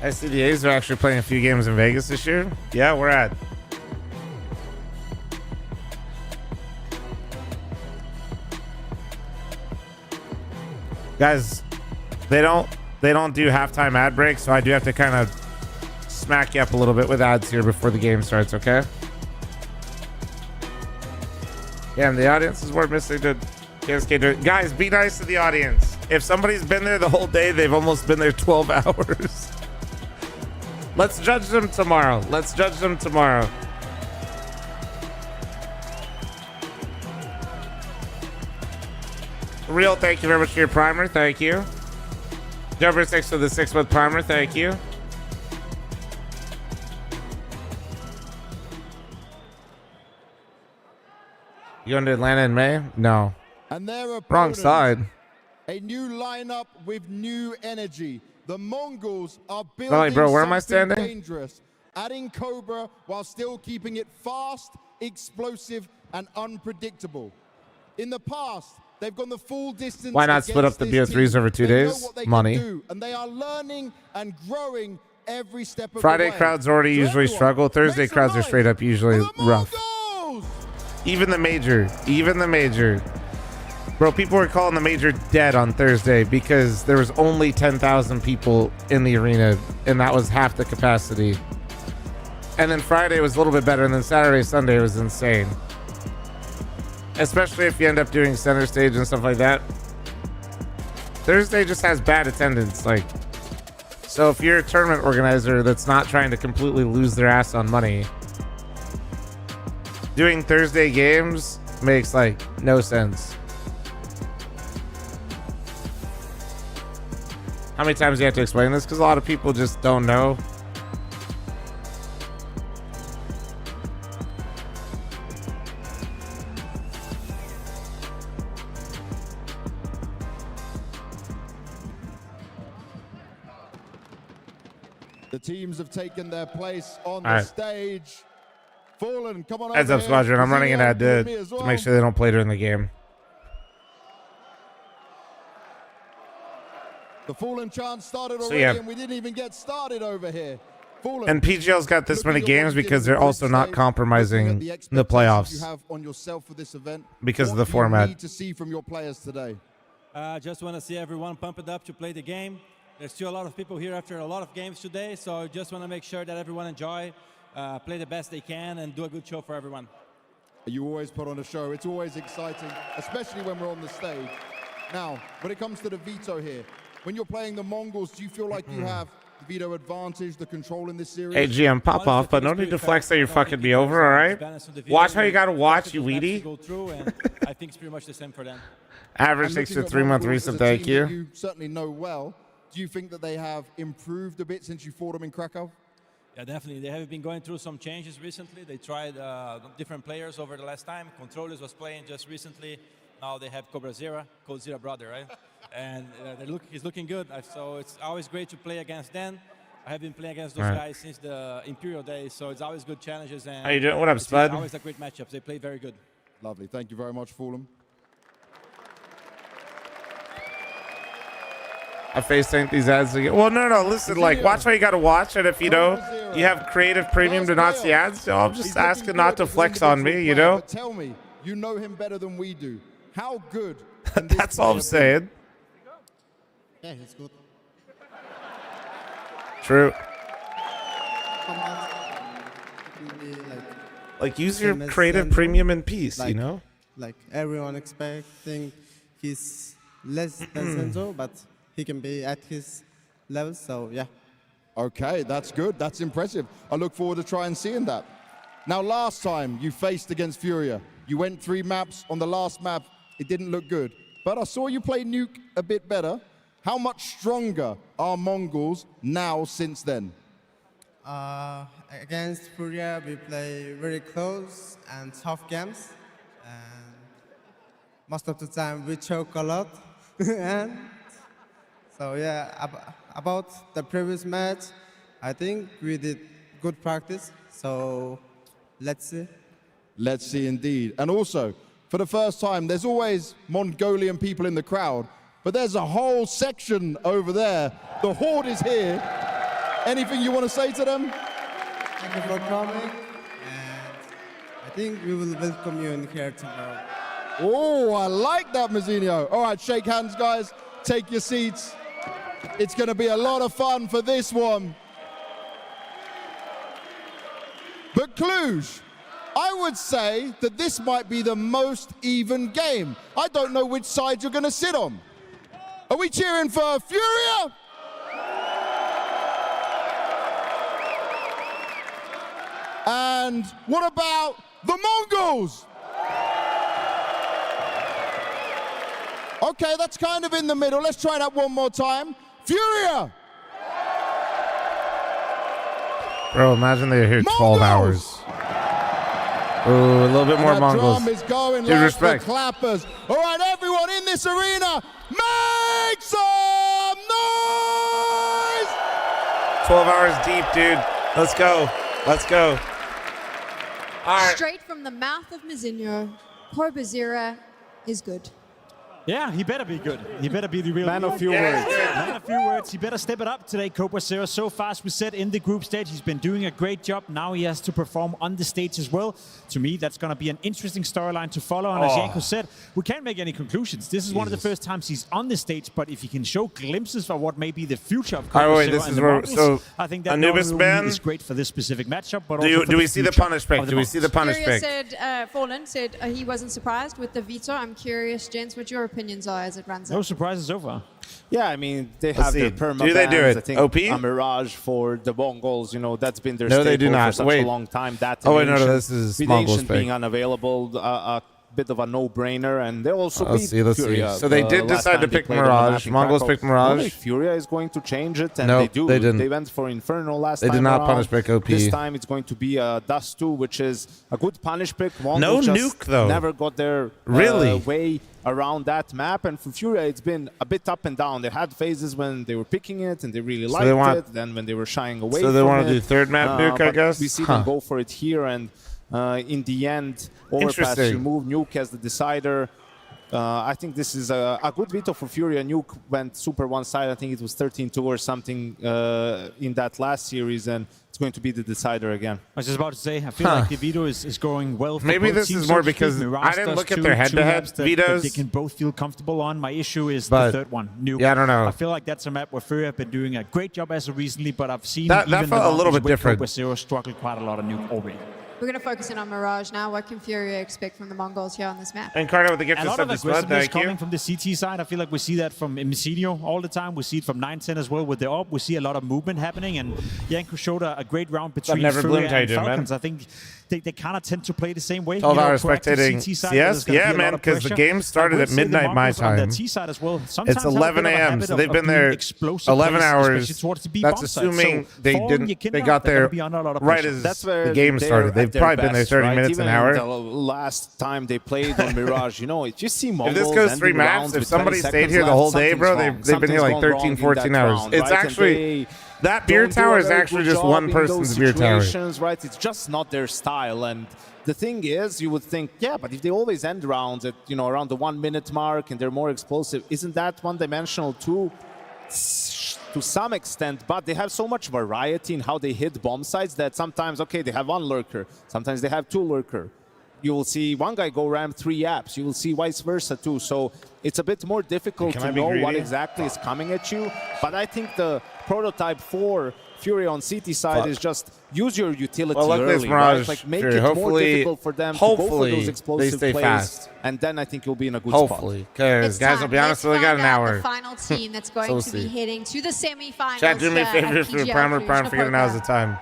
SCDAs are actually playing a few games in Vegas this year. Yeah, we're at. Guys, they don't do halftime ad breaks, so I do have to kind of smack you up a little bit with ads here before the game starts, okay? Damn, the audience is worth missing to KSK. Guys, be nice to the audience. If somebody's been there the whole day, they've almost been there 12 hours. Let's judge them tomorrow. Real, thank you very much for your primer. Thank you. Jumper 6 for the 6-month primer. Thank you. You going to Atlanta in May? No. And their wrong side. A new lineup with new energy. The Mongols are building bro, where am I standing? Dangerous, adding Cobra while still keeping it fast, explosive, and unpredictable. In the past, they've gone the full distance. Why not split up the BO3s over 2 days? Money. And they are learning and growing every step of Friday the way. crowds already usually struggle. Thursday crowds are straight up usually rough. Even the major. Bro, people were calling the major dead on Thursday because there was only 10,000 people in the arena, and that was half the capacity. And then Friday was a little bit better, and then Saturday, Sunday was insane. Especially if you end up doing center stage and stuff like that. Thursday just has bad attendance. So if you're a tournament organizer that's not trying to completely lose their ass on money, doing Thursday games makes no sense. How many times do you have to explain this? Because a lot of people just don't know. The teams have taken their place on the stage. Fallen, come on. Heads up, Squadron. I'm running an ad to make sure they don't play during the game. The Fallen chant started already, and we didn't even get started over here. Fallen, and PGL's got this many games because they're also not compromising the playoffs you have on yourself for this event. Because of the format. What do you need to see from your players today? Just want to see everyone pump it up to play the game. There's still a lot of people here after a lot of games today, so just want to make sure that everyone enjoy, play the best they can, and do a good show for everyone. You always put on a show. It's always exciting, especially when we're on the stage. Now, when it comes to the Veto here, when you're playing the Mongols, do you feel like you have the Veto advantage, the control in this series? Hey, GM, pop off, but no need to flex that you're fucking me over, all right? Watch how you got to watch, you weedy. I think it's pretty much the same for them. Average 6 to 3 month recent, thank you. You certainly know well. Do you think that they have improved a bit since you fought them in Krakow? Yeah, definitely. They have been going through some changes recently. They tried different players over the last time. Controllers was playing just recently. Now they have Cobra Zera, Cold Zera brother, right? And he's looking good. So it's always great to play against them. I have been playing against those guys since the Imperial days, so it's always good challenges. And how you doing? What up, Spud? Always a great matchups. They play very good. Lovely. Thank you very much, fl0m. I face tank these ads again. Well, no. Listen, like, watch what you got to watch, and if you have creative premium to not see ads, so I'm just asking not to flex on me, you know. But tell me, you know him better than we do. How good? That's all I'm saying. Yeah, he's good. True. Like, use your creative premium in peace, you know? Like, everyone expecting he's less than Senzo, but he can be at his level, so yeah. Okay, that's good. That's impressive. I look forward to trying seeing that. Now, last time you faced against Furia, you went 3 maps. On the last map, it didn't look good. But I saw you play Nuke a bit better. How much stronger are Mongols now since then? Against Furia, we play very close and tough games. And most of the time, we choke a lot. And so, yeah, about the previous match, I think we did good practice. So, let's see. Let's see indeed. And also, for the first time, there's always Mongolian people in the crowd, but there's a whole section over there. The Horde is here. Anything you want to say to them? Thank you for coming, and I think we will welcome you in here tomorrow. Oh, I like that, Mazzinho. All right, shake hands, guys. Take your seats. It's going to be a lot of fun for this one. But Cluj, I would say that this might be the most even game. I don't know which side you're going to sit on. Are we cheering for Furia? And what about the Mongols? Okay, that's kind of in the middle. Let's try that one more time. Furia! Bro, imagine they're here 12 hours. Ooh, a little bit more Mongols. Drum is going Dude, like respect. the clappers. All right, everyone in this arena, make some noise! 12 hours deep, dude. Let's go. Let's go. All right. Straight from the mouth of Mazzinho, Pobazira is good. Yeah, he better be good. He better be the real Man of few words. Man of few words. He better step it up today, Pobazira. So far, as we said in the group stage, he's been doing a great job. Now he has to perform on the stage as well. To me, that's going to be an interesting storyline to follow. And as Janko said, we can't make any conclusions. This is one of the first times he's on the stage, but if he can show glimpses of what may be the future of Pobazira and the Mongols, I think that Anubis ban is great for this specific matchup. But do we see the punish pick? Do we see the punish Furia pick? said, fl0m said he wasn't surprised with the veto. I'm curious, gents, what your opinions are as it runs No up. surprises so far. Yeah, I mean, they Let's have see. their perma Do they do bans. it? I think OP? a Mirage for the Mongols, you know, that's been their No, staple they do not. for such Wait. a long time. That Oh, wait, no, Ancient- this is with Mongols Ancient pick. being unavailable, a bit of a no-brainer, and they also Let's beat see. Furia. So they did last decide time to they pick played on the map Mirage. in Mongols Krakow. picked Mirage. Well, Furia is going to change it, and No, they do. they didn't. They went for Inferno last They time did not around. punish pick OP. This time it's going to be a Dust 2, which is a good punish pick. Mongols No just nuke, though. Never got their Really? way around that map, and for Furia it's been a bit up and down. They had phases when they were picking it and they really liked it, then when they were shying away So they from want to it. do third map nuke, I but guess? we see them go for it here, and in the end, Overpass Interesting. remove Nuke as the decider. I think this is a good veto for Furia. Nuke went super one-sided. I think it was 13-2 or something in that last series, and it's going to be the decider again. I was just about to say, I feel like the veto is going well for Maybe both this teams, is so more to speak. because Mirage I didn't does look at two their head-to-head maps that vetoes. they can both feel comfortable on. My issue is But- the third one, Nuke. Yeah, I don't know. I feel like that's a map where Furia have been doing a great job as of recently, but I've seen That even felt the a little bit Mongols with different. Pobazira struggle quite a lot on Nuke already. We're going to focus in on Mirage now. What can Furia expect from the Mongols here on this map? And Carter with the gift A of lot of sub to Spud, aggressiveness thank you. coming from the CT side. I feel like we see that from Emicino all the time. We see it from 910 as well with the AWP. We see a lot of movement happening, and Janko showed a great round between never Furia bloomed, how you and doing, man? Falcons. I think they kind of tend to play the same way. 12 hours proactive spectating CT side, CS? there's gonna Yeah, be a man, lot of 'cause the pressure. game started I would at say the midnight my Mongols on their time. T side as well. Sometimes It's have a bit 11 of a a.m., habit so of they've been doing there explosive 11 plays, hours. especially towards the B That's bomb side. assuming So they for didn't. Yakinna, They got they're there gonna be under a lot of right pressure. as That's where the game they're started. at They've their probably been there best, 30 right? minutes Even an hour. The last time they played on Mirage, you know, if you see Mongols If this goes 3 ending maps, rounds if with somebody 20 stayed here the seconds whole day, left, bro, something's they've been here wrong. like Something's 13, gone wrong in 14 that hours. round, It's right? And actually That beer tower is actually just one person's beer tower. Right? It's just not their style. And the thing is, you would think, yeah, but if they always end rounds at, you know, around the 1 minute mark and they're more explosive, isn't that one-dimensional too? To some extent, but they have so much variety in how they hit bomb sites that sometimes, okay, they have one lurker, sometimes they have two lurker. You will see one guy go ram 3 apps. You will see vice versa too. So it's a bit more difficult to know what exactly is coming at you. But I think the prototype for Furia on CT side is just use your utility early, Mirage, right? Like make Furia. it more difficult for them to go for those explosive they stay plays, fast. and then I think you'll be in a good spot. Hopefully, because guys, I'll be honest, we got an hour. The final team that's going to be heading to the semifinals. Chat, do me a favor for primer figure now's the time.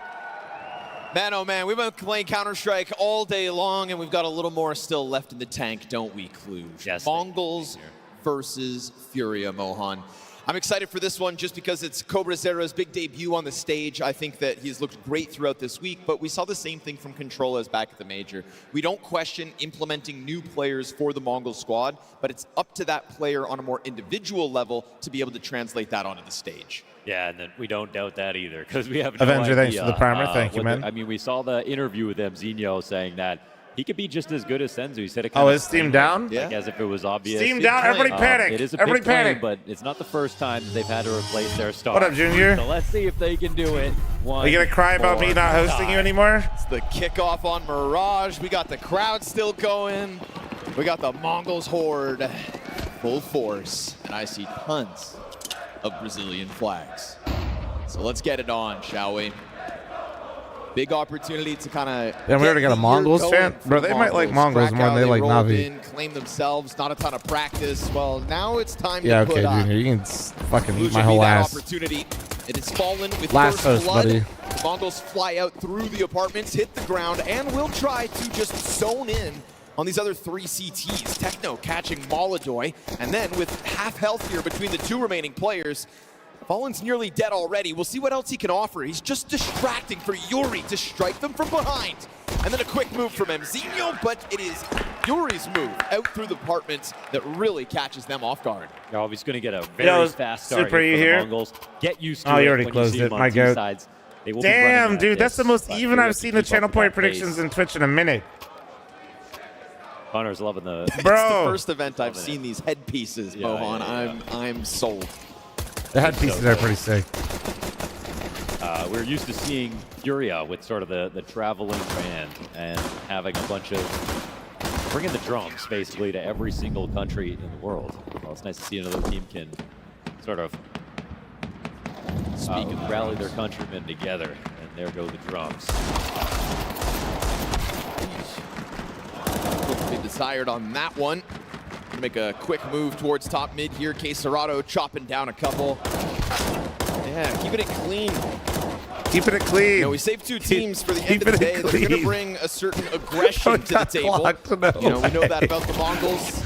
Man, oh man, we've been playing Counter-Strike all day long, and we've got a little more still left in the tank, don't we, Cluj? Yes. Mongols versus Furia, Mohan. I'm excited for this one just because it's Cobra Zera's big debut on the stage. I think that he's looked great throughout this week, but we saw the same thing from Controlas back at the Major. We don't question implementing new players for the Mongol squad, but it's up to that player on a more individual level to be able to translate that onto the stage. Yeah, and then we don't doubt that either, because we have no Avenger, idea, thanks for the primer. Thank you, man. I mean, we saw the interview with Mzinho saying that he could be just as good as Senzu. He said it is Steam down? Like as if it was obvious. Steam down, everybody panic. It is a everybody big claim, panic. but it's not the first time that they've had to replace their star. What up, Junior? So let's see if they can do it. Are you going to cry about me not hosting you anymore? It's the kickoff on Mirage. We got the crowd still going. We got the Mongols horde full force. And I see tons of Brazilian flags. So let's get it on, shall we? Big opportunity to kind of. Yeah, we already got a Mongols chant, bro. They might like Mongols more than they like Navi. Claim themselves, not a ton of practice. Well, now it's time to put Junior, up. you can fucking eat Cluj my whole ass. Opportunity. It has fallen with Last first host, blood. buddy. The Mongols fly out through the apartments, hit the ground, and will try to just zone in on these other 3 CTs. Techno catching Molodoy, and then with half health here between the 2 remaining players, Fallen's nearly dead already. We'll see what else he can offer. He's just distracting for Yuri to strike them from behind. And then a quick move from Mzinho, but it is Yuri's move out through the apartments that really catches them off guard. Oh, he's going to get a very fast start Super, here for you the here? Mongols. Get used to it. You already when closed you see it. them My on two goat. sides. They will Damn, be dude, that's the most even I've seen the channel point predictions predictions in Twitch in a minute. Connor's loving the. Bro. It's the first event I've seen these headpieces, Mohan. I'm sold. The headpieces are pretty sick. We're used to seeing Furia with sort of the traveling band and having a bunch of bringing the drums basically to every single country in the world. Well, it's nice to see another team can sort of rally their countrymen together, and there go the drums. To be desired on that one. Make a quick move towards top mid here. Quesarado chopping down a couple. Yeah, keeping it clean. Keeping it clean. You know, we saved 2 teams for the end of the day. They're going to bring a certain aggression to the table. You know, we know that about the Mongols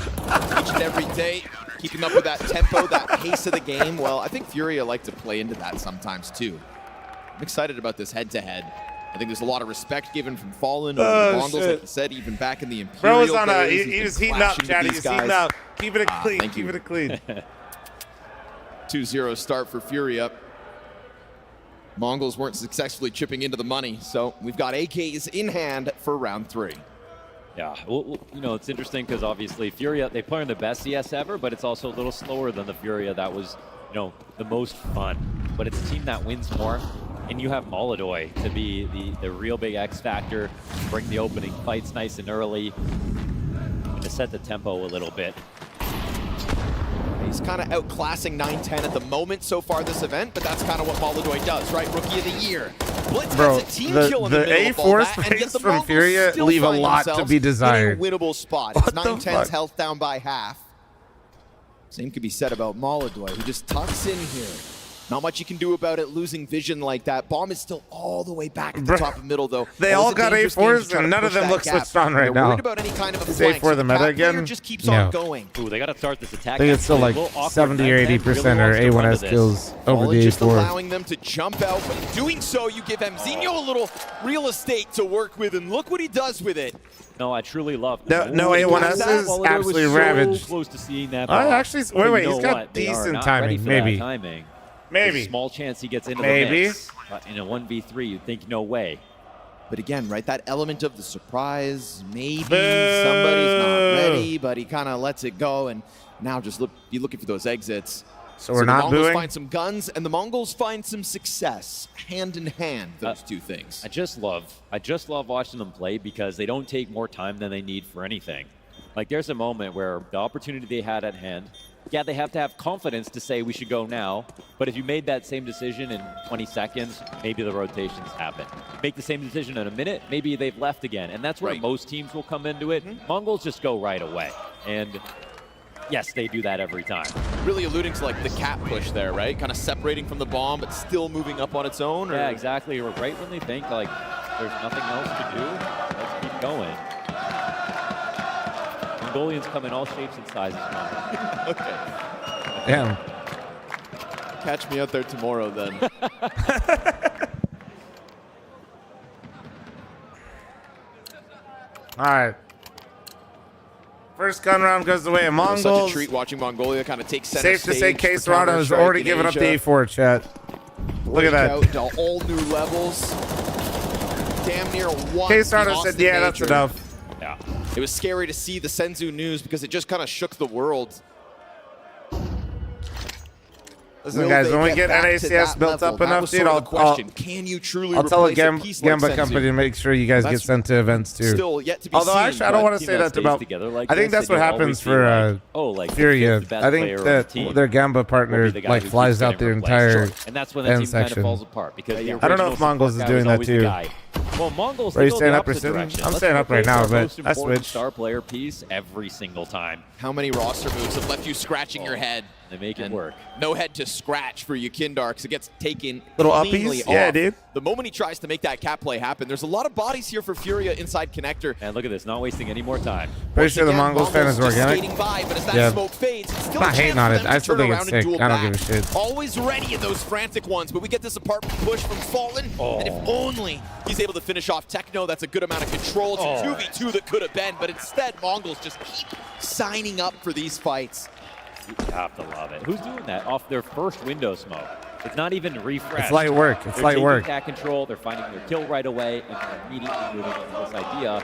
each and every day. Keeping up with that tempo, that pace of the game. Well, I think Furia like to play into that sometimes too. I'm excited about this head-to-head. I think there's a lot of respect given from Fallen over the Mongols, like you said, even back in the Imperial Bro was on days. he was heating up, Chad. He was heating up. Keeping it clean. Keeping it clean. 2-0 start for Furia. Mongols weren't successfully chipping into the money, so we've got AKs in hand for round 3. Yeah, well, you know, it's interesting because obviously Furia, they play on the best CS ever, but it's also a little slower than the Furia that was, you know, the most fun. But it's a team that wins more, and you have Molodoy to be the real big X factor, bring the opening fights nice and early, and to set the tempo a little bit. He's kind of outclassing 9-10 at the moment so far this event, but that's kind of what Molodoy does, right? Rookie of the year. Blitz Bro, gets a team kill in the middle of all A4 that, and yet sprays the from Mongols Furia still leave a find lot to themselves be desired. in a winnable spot. What It's the 9-10's fuck? health down by half. Same could be said about Molodoy, who just tucks in here. Not much you can do about it losing vision like that. Bomb is still all the way back at the top of middle, though. They all got A4s, and none of them look switched on right now. Worried about any kind of a Is flank, A4 the meta again? just keeps on going. Ooh, they got to start this attack. I think it's still like 70 or 80% or A1S kills over the Just A4. allowing them to jump out, but in doing so, you give Mzinho a little real estate to work with, and look what he does with it. No, I truly love No A1S is absolutely ravaged. Close to seeing that. Actually, wait, You he's know got what? They are decent not ready timing, for that maybe. timing. Maybe. There's a small chance he gets into Maybe. the mix. But in a 1v3, you'd think no way. But again, right, that element of the surprise, maybe somebody's not ready, but he kind of lets it go, and now just be looking for those exits. So we're not the Mongols booing? find some guns, and the Mongols find some success, hand in hand, those two things. I just love watching them play because they don't take more time than they need for anything. Like, there's a moment where the opportunity they had at hand, yeah, they have to have confidence to say we should go now, but if you made that same decision in 20 seconds, maybe the rotations happen. Make the same decision in a minute, maybe they've left again, and that's where most teams will come into it. Mongols just go right away, and yes, they do that every time. Really alluding to like the cat push there, right? Kind of separating from the bomb, but still moving up on its own? Or? Yeah, exactly. Right when they think like there's nothing else to do, let's keep going. Mongolians come in all shapes and sizes. Okay. Damn. Catch me out there tomorrow then. All right. First gun round goes the way of Mongols. Such a treat watching Mongolia kind of take center Safe to say stage Case for Serrano has Counter-Strike already in given up the Asia. A4 chat. Look at that. Break out to all new levels. Damn near one. Case Serrano said, yeah, that's enough. Yeah. It was scary to see the Senzu news because it just kind of shook the world. Listen, guys, when we get NACS built up enough, dude, Can you truly I'll tell a replace a piece like Gamba Senzu? company to make sure you guys get sent to events too. Still yet to be Although seen, actually, I don't but want to say that about. I think that's what happens for Furia. I think that their Gamba partner like flies out their entire and that's when the team kind of falls apart because I don't know if Mongols is doing that too. Well, Mongols, Are you they go staying the up or opposite sitting? direction. I'm Let's staying up right replace now, our but most I important switched. star player piece every single time. How many roster moves have left you scratching your head? They make it work. No head to scratch for Yukindar because it gets taken Little cleanly uppies? Yeah, off. dude. The moment he tries to make that cat play happen, there's a lot of bodies here for Furia inside connector. And look at this, not wasting any more time. Pretty sure the Mongols fan is just organic. skating by, but as that smoke fades, it's still I'm not a hating chance on for it. them I to still turn think around it's and sick. duel I don't back. give a shit. Always ready in those frantic ones, but we get this apartment push from Fallen, and if only he's able to finish off Techno, that's a good amount of control. It's a 2v2 that could have been, but instead Mongols just keep signing up for these fights. You have to love it. Who's doing that off their first window smoke? It's not even refresh. It's light work. It's they're light taking work. Cat control. They're finding their kill right away, and they're immediately moving into this idea.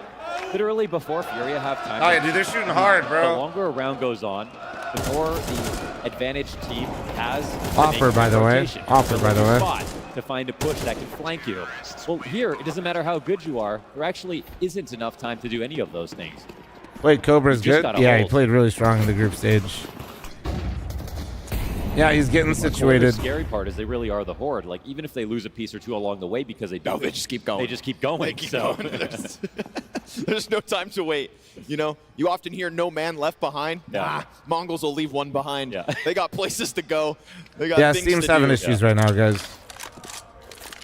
Literally before Furia have time. Oh yeah, dude, they're shooting hard, bro. The longer a round goes on, the more the advantage team has. Offer, by the way. Offer, by the way. Spot to find a push that can flank you. Well, here it doesn't matter how good you are. There actually isn't enough time to do any of those things. Wait, Cobra's You just good? gotta Yeah, he hold. played really strong in the group stage. Yeah, he's getting situated. The scary part is they really are the Horde. Like, even if they lose a piece or two along the way because they don't. They just keep going. They just keep going. They keep going. There's no time to wait. You know, you often hear no man left behind. Yeah. Mongols will leave one behind. Yeah. They got places to go. They got Yeah, things Steam's to having do. issues right now, guys.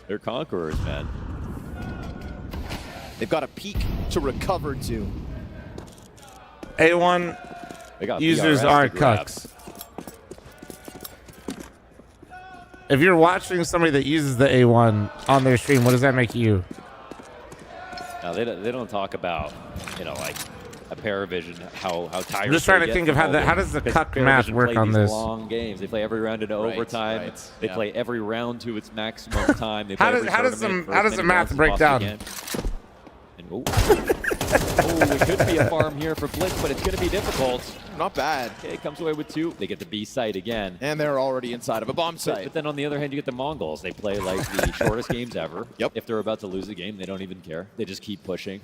They're conquerors, man. They've got a peak to recover to. A1 They got users PRS are to grab. cucks. If you're watching somebody that uses the A1 on their stream, what does that make you? Now, they don't talk about, you know, like a Paravision, how tired. I'm just trying to think of how does the cuck math work on this? Long games. They play every round into overtime. right, They yeah. play every round to its maximum time. They play How does every how does tournament the for how as does the many math rounds as break possible down? again. And, oh, it could be a farm here for Blitz, but it's going to be difficult. Not bad. Okay, comes away with 2. They get the B site again. And they're already inside of a bomb site. But then on the other hand, you get the Mongols. They play like the shortest games ever. Yep. If they're about to lose a game, they don't even care. They just keep pushing.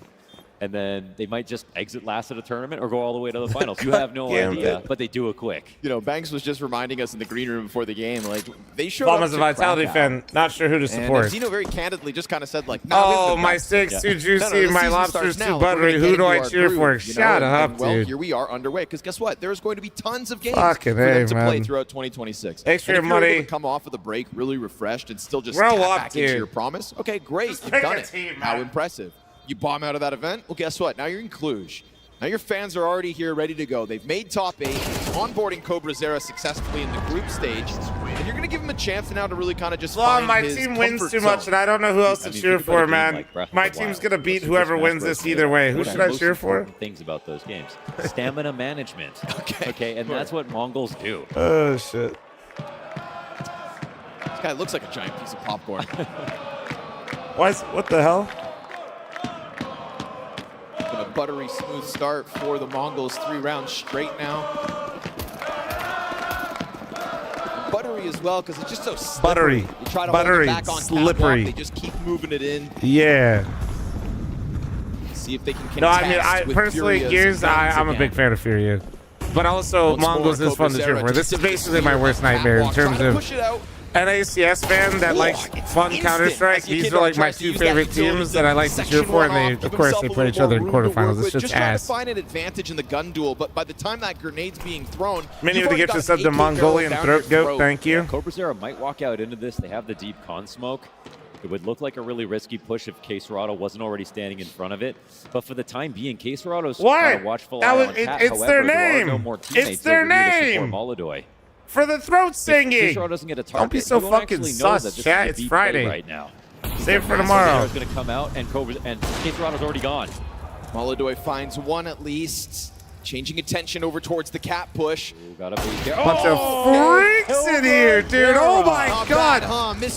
And then they might just exit last at a tournament or go all the way to the finals. You have no idea, but they do it quick. You know, Banks was just reminding us in the green room before the game, like, they showed Bomb up as a to Vitality Krakow. fan, not sure who to And support. Zeno very candidly just kind of said, like, nah, we have Oh, the my best. steak's too juicy, the my season lobster's starts too now. Like, we're buttery. gonna Who get do I into our cheer groove, for? you know, Shut and, up, well, dude. here we are underway, because guess what? There's going to be tons of games Fucking for them A, to play man. throughout 2026. Extra And if you're able money. to come off of the break really refreshed and still just Grow tap up, back into dude. your promise, okay, great, Just you've pick done a it. team, How man. impressive. You bomb out of that event, well, guess what? Now you're in Cluj. Now your fans are already here, ready to go. They've made top 8, onboarding Cobra Zera successfully in the group stage, and you're going to give them a chance now to really kind of just find My his team wins comfort too much, zone. and I don't know who else to I mean, cheer think about a for, game man. like Breath of My the team's Wild. gonna beat That's whoever Super wins Smash this Bros. either way. Who One of should the I most cheer for? important things about those games. Stamina management. Okay. And that's what Mongols do. Oh shit. This guy looks like a giant piece of popcorn. What the hell? Been a buttery smooth start for the Mongols, 3 rounds straight now. Buttery as well, because it's just so slippery. Buttery. You try to Buttery. hold it back on Slippery. catwalk, they just keep moving it in. Yeah. See if they can contest. No, I mean, I personally, Gears, I'm a big fan of Furia. But also, Mongols is fun to cheer for. This is basically my worst nightmare in terms of an ACS fan that likes fun Counter-Strike. These are like my 2 favorite teams that I like to cheer for, and they, of course, they play each other in quarterfinals. It's just trying ass. to find an advantage in the gun duel, but by the time that grenade's being thrown, Many of the gifts sub to Mongolian Throat Goat. Thank you. Cobra might walk out into this. They have the deep con smoke. It would look like a really risky push if K-Serrato wasn't already standing in front of it. But for the time being, K-Serrato's trying to watchful eye on Cat. It's their name. No more It's their name. For the throat singing. Doesn't get a target, don't be so fucking sus, chat. It's Friday. Right now. Save it for tomorrow. Is going to come out, and K-Serrato's already gone. Molodoy finds one at least. Changing attention over towards the Cat push. Gotta be Bunch of freaks in here, dude. Oh my god.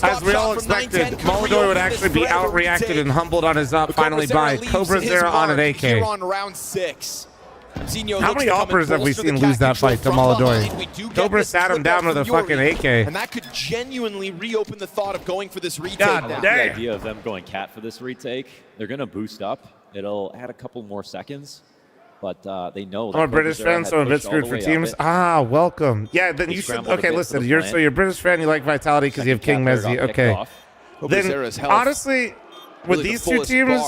As we all expected, Molodoy would actually be outreacted and humbled on his up finally by Cobra Zero on an AK. Here on round 6. How many Oppers have we seen lose that fight to Molodoy? Cobra sat him down with a fucking AK. And that could genuinely reopen the thought of going for this retake. God now. The idea of them going Cat for this retake, they're going to boost up. It'll add a couple more seconds. But they know that I'm a British fan, so I'm a bit screwed for teams. Ah, welcome. Yeah, then you should. Okay, listen. You're a British fan. You like Vitality because you have King Mezzi. Okay. Then honestly, with these 2 teams,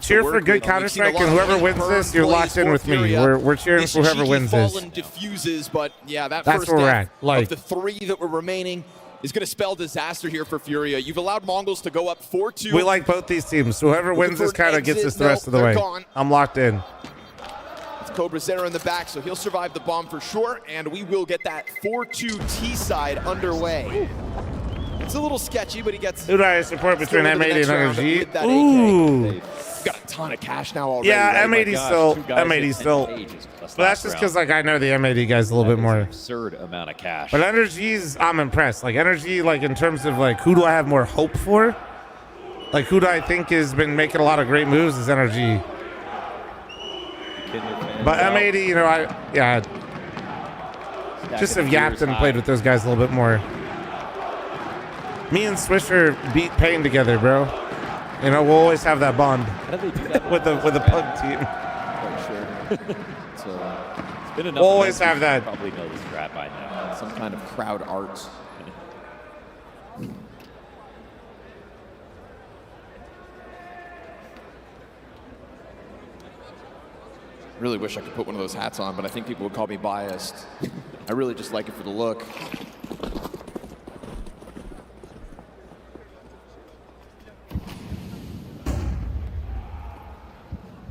cheer for good Counter-Strike, and whoever wins this, you're locked in with me. We're cheering for whoever wins this. Diffuses, but yeah, that's where we're at. Like, of the 3 that were remaining is going to spell disaster here for Furia. You've allowed Mongols to go up 4-2. We like both these teams. Whoever wins this kind of gets us the rest of the way. I'm locked in. Cobra Zero in the back, so he'll survive the bomb for sure, and we will get that 4-2 T-side underway. It's a little sketchy, but he gets... Who do I support between M80 and Energy? Ooh. Got a ton of cash now already. Yeah, right? M80 still. But that's just because like I know the M80 guys a little bit more. Absurd amount of cash. But Energy's, I'm impressed. Like Energy, like in terms of like who do I have more hope for? Like who do I think has been making a lot of great moves is Energy. But M80, you know, just have yapped and played with those guys a little bit more. Me and Swisher beat Pain together, bro. You know, we'll always have that bond with the pug team. It's been enough. We'll always have that. Probably know this strat by now. Some kind of crowd art. Really wish I could put one of those hats on, but I think people would call me biased. I really just like it for the look.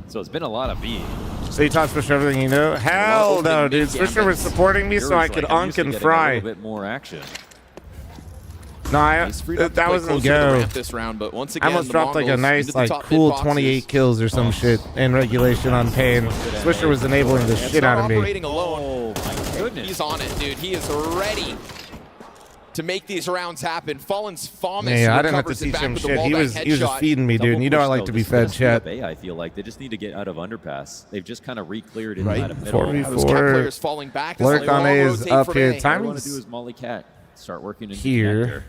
So it's been a lot of me. So you taught Swisher everything you know? Hell no, dude. Swisher was supporting me so I could unk and fry. A little bit more action. No, that wasn't go. This round, but once again, I almost dropped like a nice, like cool 28 kills or some shit in regulation on Pain. Swisher was enabling the shit out of me. Operating alone. Oh my goodness. He's on it, dude. He is ready to make these rounds happen. Fallen's FOMIS. Yeah, I didn't have to teach him shit. He was just feeding me, dude. And you know I like to be fed, chat. I feel like they just need to get out of underpass. They've just kind of re-cleared it out of middle. 4v4. Falling back. Lurk on A is up here. All I want to do is Molly Cat. Start working in here.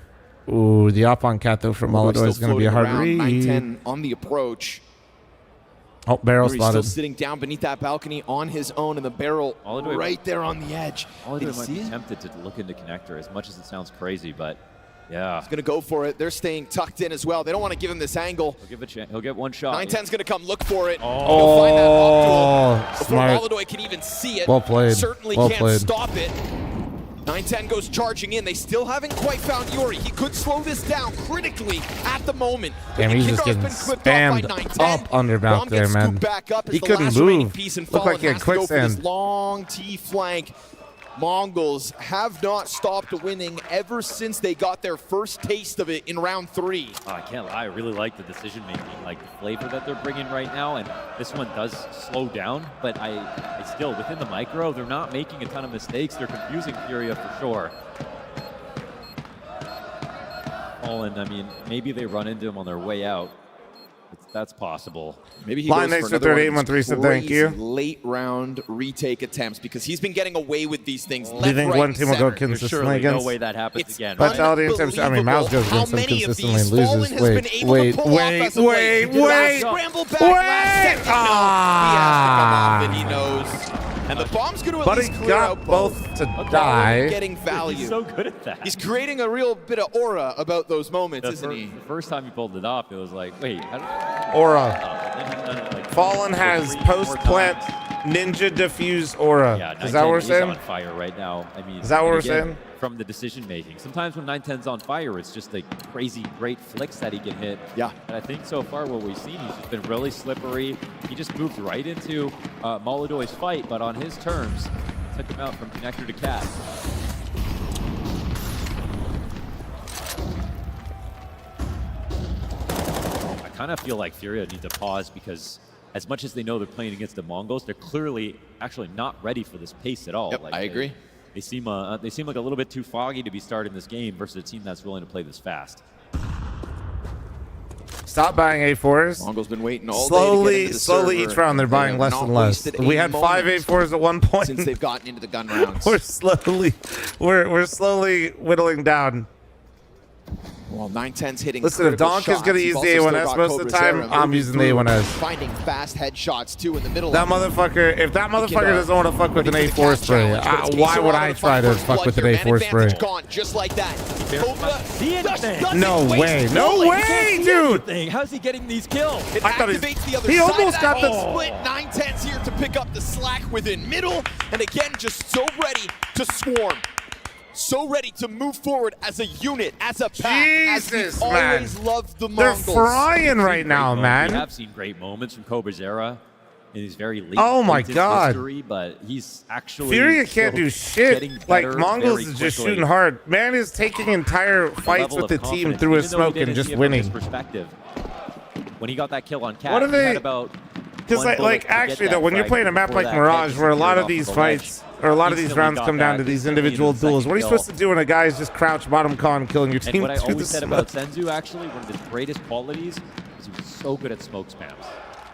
Ooh, the op on Cat though from Molodoy is going to be a hard read. 9-10 on the approach. Oh, barrel spotted. Still sitting down beneath that balcony on his own, and the barrel right there on the edge. Molodoy might be tempted to look into connector, as much as it sounds crazy, but yeah. He's going to go for it. They're staying tucked in as well. They don't want to give him this angle. He'll get one shot. 9-10's going to come look for it. Oh, he'll find that before smart. Molodoy can even see it. Well played. Certainly well can't played. stop it. 9-10 goes charging in. They still haven't quite found Yuri. He could slow this down critically at the moment. Damn, he's just getting spammed up underbound there, man. He couldn't move. Looked like he had quicksand. Long T flank. Mongols have not stopped winning ever since they got their first taste of it in round 3. Oh, I can't lie. I really like the decision making, like the flavor that they're bringing right now. And this one does slow down, but I still, within the micro, they're not making a ton of mistakes. They're confusing Furia for sure. Fallen, I mean, maybe they run into him on their way out. That's possible. Maybe he Line goes next for to another 3813 said crazy thank you. late round retake attempts because he's been getting away with these things. Do you think one team will go consistently against? No way that happens again. Vitality and Temps. I mean, MOUZ goes against them consistently and loses. Wait. Ah! He knows. And the bomb's going to at least clear out both to die. Getting value. He's so good at that. He's creating a real bit of aura about those moments, isn't he? The first time he pulled it off, it was like, wait. Aura. Fallen has post-plant ninja diffuse aura. Yeah, is that what we're saying? He's on fire right now. I mean, is that what we're again, saying? From the decision making. Sometimes when 910's on fire, it's just like crazy great flicks that he can hit. Yeah. And I think so far what we've seen, he's just been really slippery. He just moved right into Molodoy's fight, but on his terms, took him out from connector to cat. I kind of feel like Furia need to pause because as much as they know they're playing against the Mongols, they're clearly actually not ready for this pace at all. Yep, like I agree. They seem like a little bit too foggy to be starting this game versus a team that's willing to play this fast. Stop buying A4s. Mongols been waiting all day to get into the slowly server. each round they're buying less and less. We had 5 A4s at one point. Since they've gotten into the gun rounds. we're slowly whittling down. Well, 910's hitting. Listen, if Donk is going to use the A1S most of the time, I'm using the A1S. Finding fast headshots too in the middle. That motherfucker, if that motherfucker doesn't want to fuck with an A4 spray, why would I try to fuck with an A4 spray? Gone just like that. No way, no way, dude. How's he getting these kills? It activates the other he side almost of got that the split. 910's here to pick up the slack within middle, and again, just so ready to swarm. So ready to move forward as a unit, as a pack, Jesus, as we always loved the They're Mongols. frying right now, man. We have seen great moments from Cobra's era in his very late history, but he's actually Furia can't do shit. Like, Mongols is just shooting hard. Man is taking entire fights with the team through his smoke and just winning. Perspective. When he got that kill on Cat, what are they? He had about because like actually though, when you're playing a map like Mirage, where a lot of these fights or a lot of these rounds come down to these individual duels, what are you supposed to do when a guy is just crouch bottom con killing your team? And what I always said about Senzu, actually, one of his greatest qualities is he was so good at smoke spams.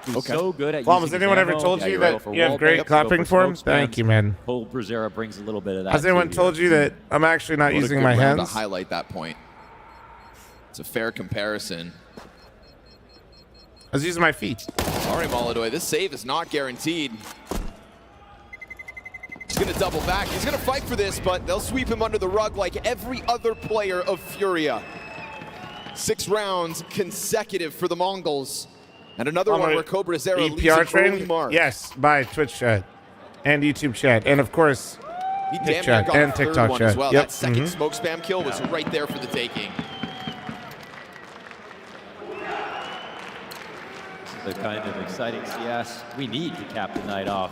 He was so good at has anyone ever told you that you have great clapping for him? Thank you, man. Paul Brazera brings a little bit of that. Has anyone told you that I'm actually not using my hands? To highlight that point. It's a fair comparison. I was using my feet. Sorry, Molodoy. This save is not guaranteed. He's going to double back. He's going to fight for this, but they'll sweep him under the rug like every other player of Furia. 6 rounds consecutive for the Mongols. And another one where Cobra Zera leaves an early mark. Yes, by Twitch chat and YouTube chat. And, of course, he Tik damn chat got and a third TikTok one chat. as well. Yep. That second smoke spam kill was right there for the taking. The kind of exciting CS we need to cap the night off.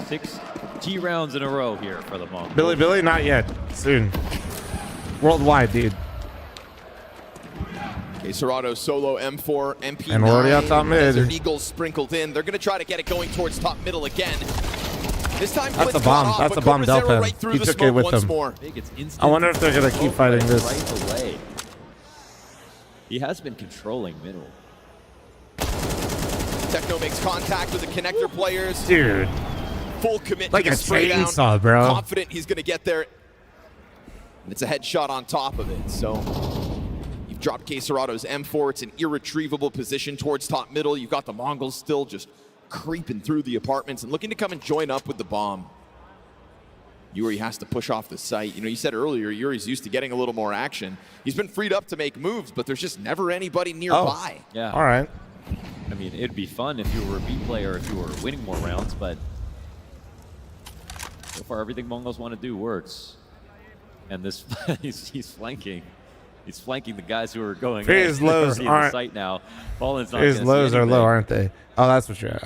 6 G rounds in a row here for the Mongols. Billy, not yet. Soon. Worldwide, dude. Okay, Serato solo M4, MP9. And we're already out top mid. Eagles sprinkled in. They're going to try to get it going towards top middle again. This time, that's a bomb. That's a bomb Delta. Right he took it with him. I wonder if they're going to keep fighting this. Right away. He has been controlling middle. Techno makes contact with the connector players. Dude. Full commitment. Like a chainsaw, bro. Confident he's going to get there. And it's a headshot on top of it. So you've dropped K-Serato's M4. It's an irretrievable position towards top middle. You've got the Mongols still just creeping through the apartments and looking to come and join up with the bomb. Yuri has to push off the site. You know, you said earlier, Yuri's used to getting a little more action. He's been freed up to make moves, but there's just never anybody nearby. Oh, yeah. All right. I mean, it'd be fun if you were a B player, if you were winning more rounds, but so far everything Mongols want to do works. And this, he's flanking. He's flanking the guys who are going his lows aren't. The site now. Fallen's not his lows are low, aren't they? Oh, that's for sure.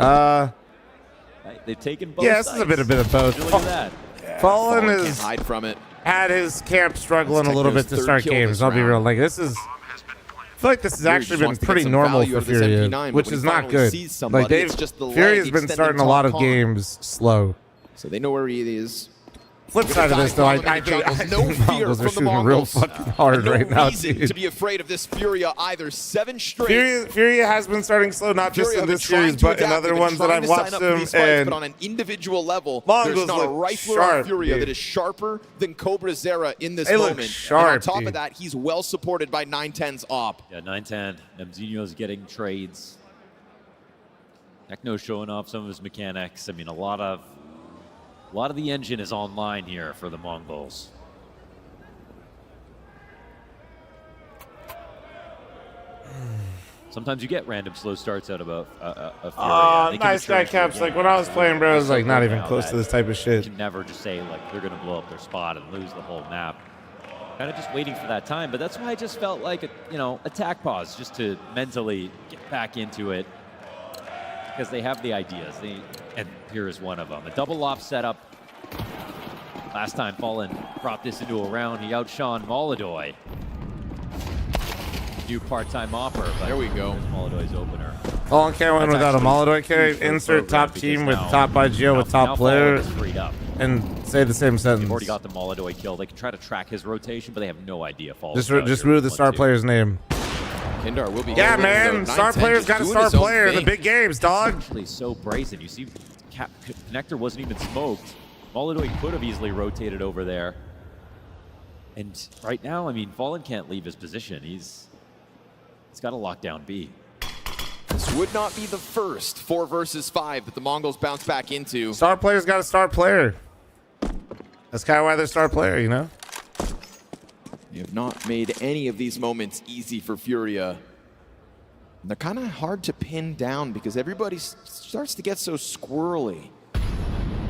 They've taken both. Yeah, this is a bit of both. Look at that. Fallen is can't hide from it. Had his camp struggling a little bit to start games. I'll be real. Like this is. I feel like this has actually been pretty normal for Furia, which is not good. Like Furia's been starting a lot of games slow. So they know where he is. Flip side of this, though, I think Mongols are shooting real fucking hard right now, dude. To be afraid of this Furia either. 7 straight. Furia has been starting slow, not just in this series, but in other ones that I've watched them. But on an individual level, there's not a rifler on Furia that is sharper than Cobra Zera in this moment. Sharp, and on top of that, he's well supported by 910's op. Yeah, 910. Mzinho's getting trades. Techno showing off some of his mechanics. I mean, a lot of the engine is online here for the Mongols. Sometimes you get random slow starts out of a Furia. Nice guy, Caps. Like, when I was playing, bro, I was like not even close to this type of shit. You can never just say, like, they're going to blow up their spot and lose the whole map. Kind of just waiting for that time. But that's why I just felt like, attack pause, just to mentally get back into it. Because they have the ideas. And here is one of them. A double loft setup. Last time Fallen brought this into a round, he outshone Molodoy. New part-time offer, but there we go. Molodoy's opener. Fallen can't win without a Molodoy carry. Insert top team with top IGO with top player and say the same sentence. They've already got the Molodoy kill. They can try to track his rotation, but they have no idea. Just read the star player's name. Kindar will be. Yeah, man. Star player's got a star player in the big games, dog. Actually, so brazen. You see, Connector wasn't even smoked. Molodoy could have easily rotated over there. And right now, I mean, Fallen can't leave his position. He's got to lock down B. This would not be the first 4 versus 5 that the Mongols bounce back into. Star player's got a star player. That's kind of why they're star player, you know? They have not made any of these moments easy for Furia. And they're kind of hard to pin down because everybody starts to get so squirrely.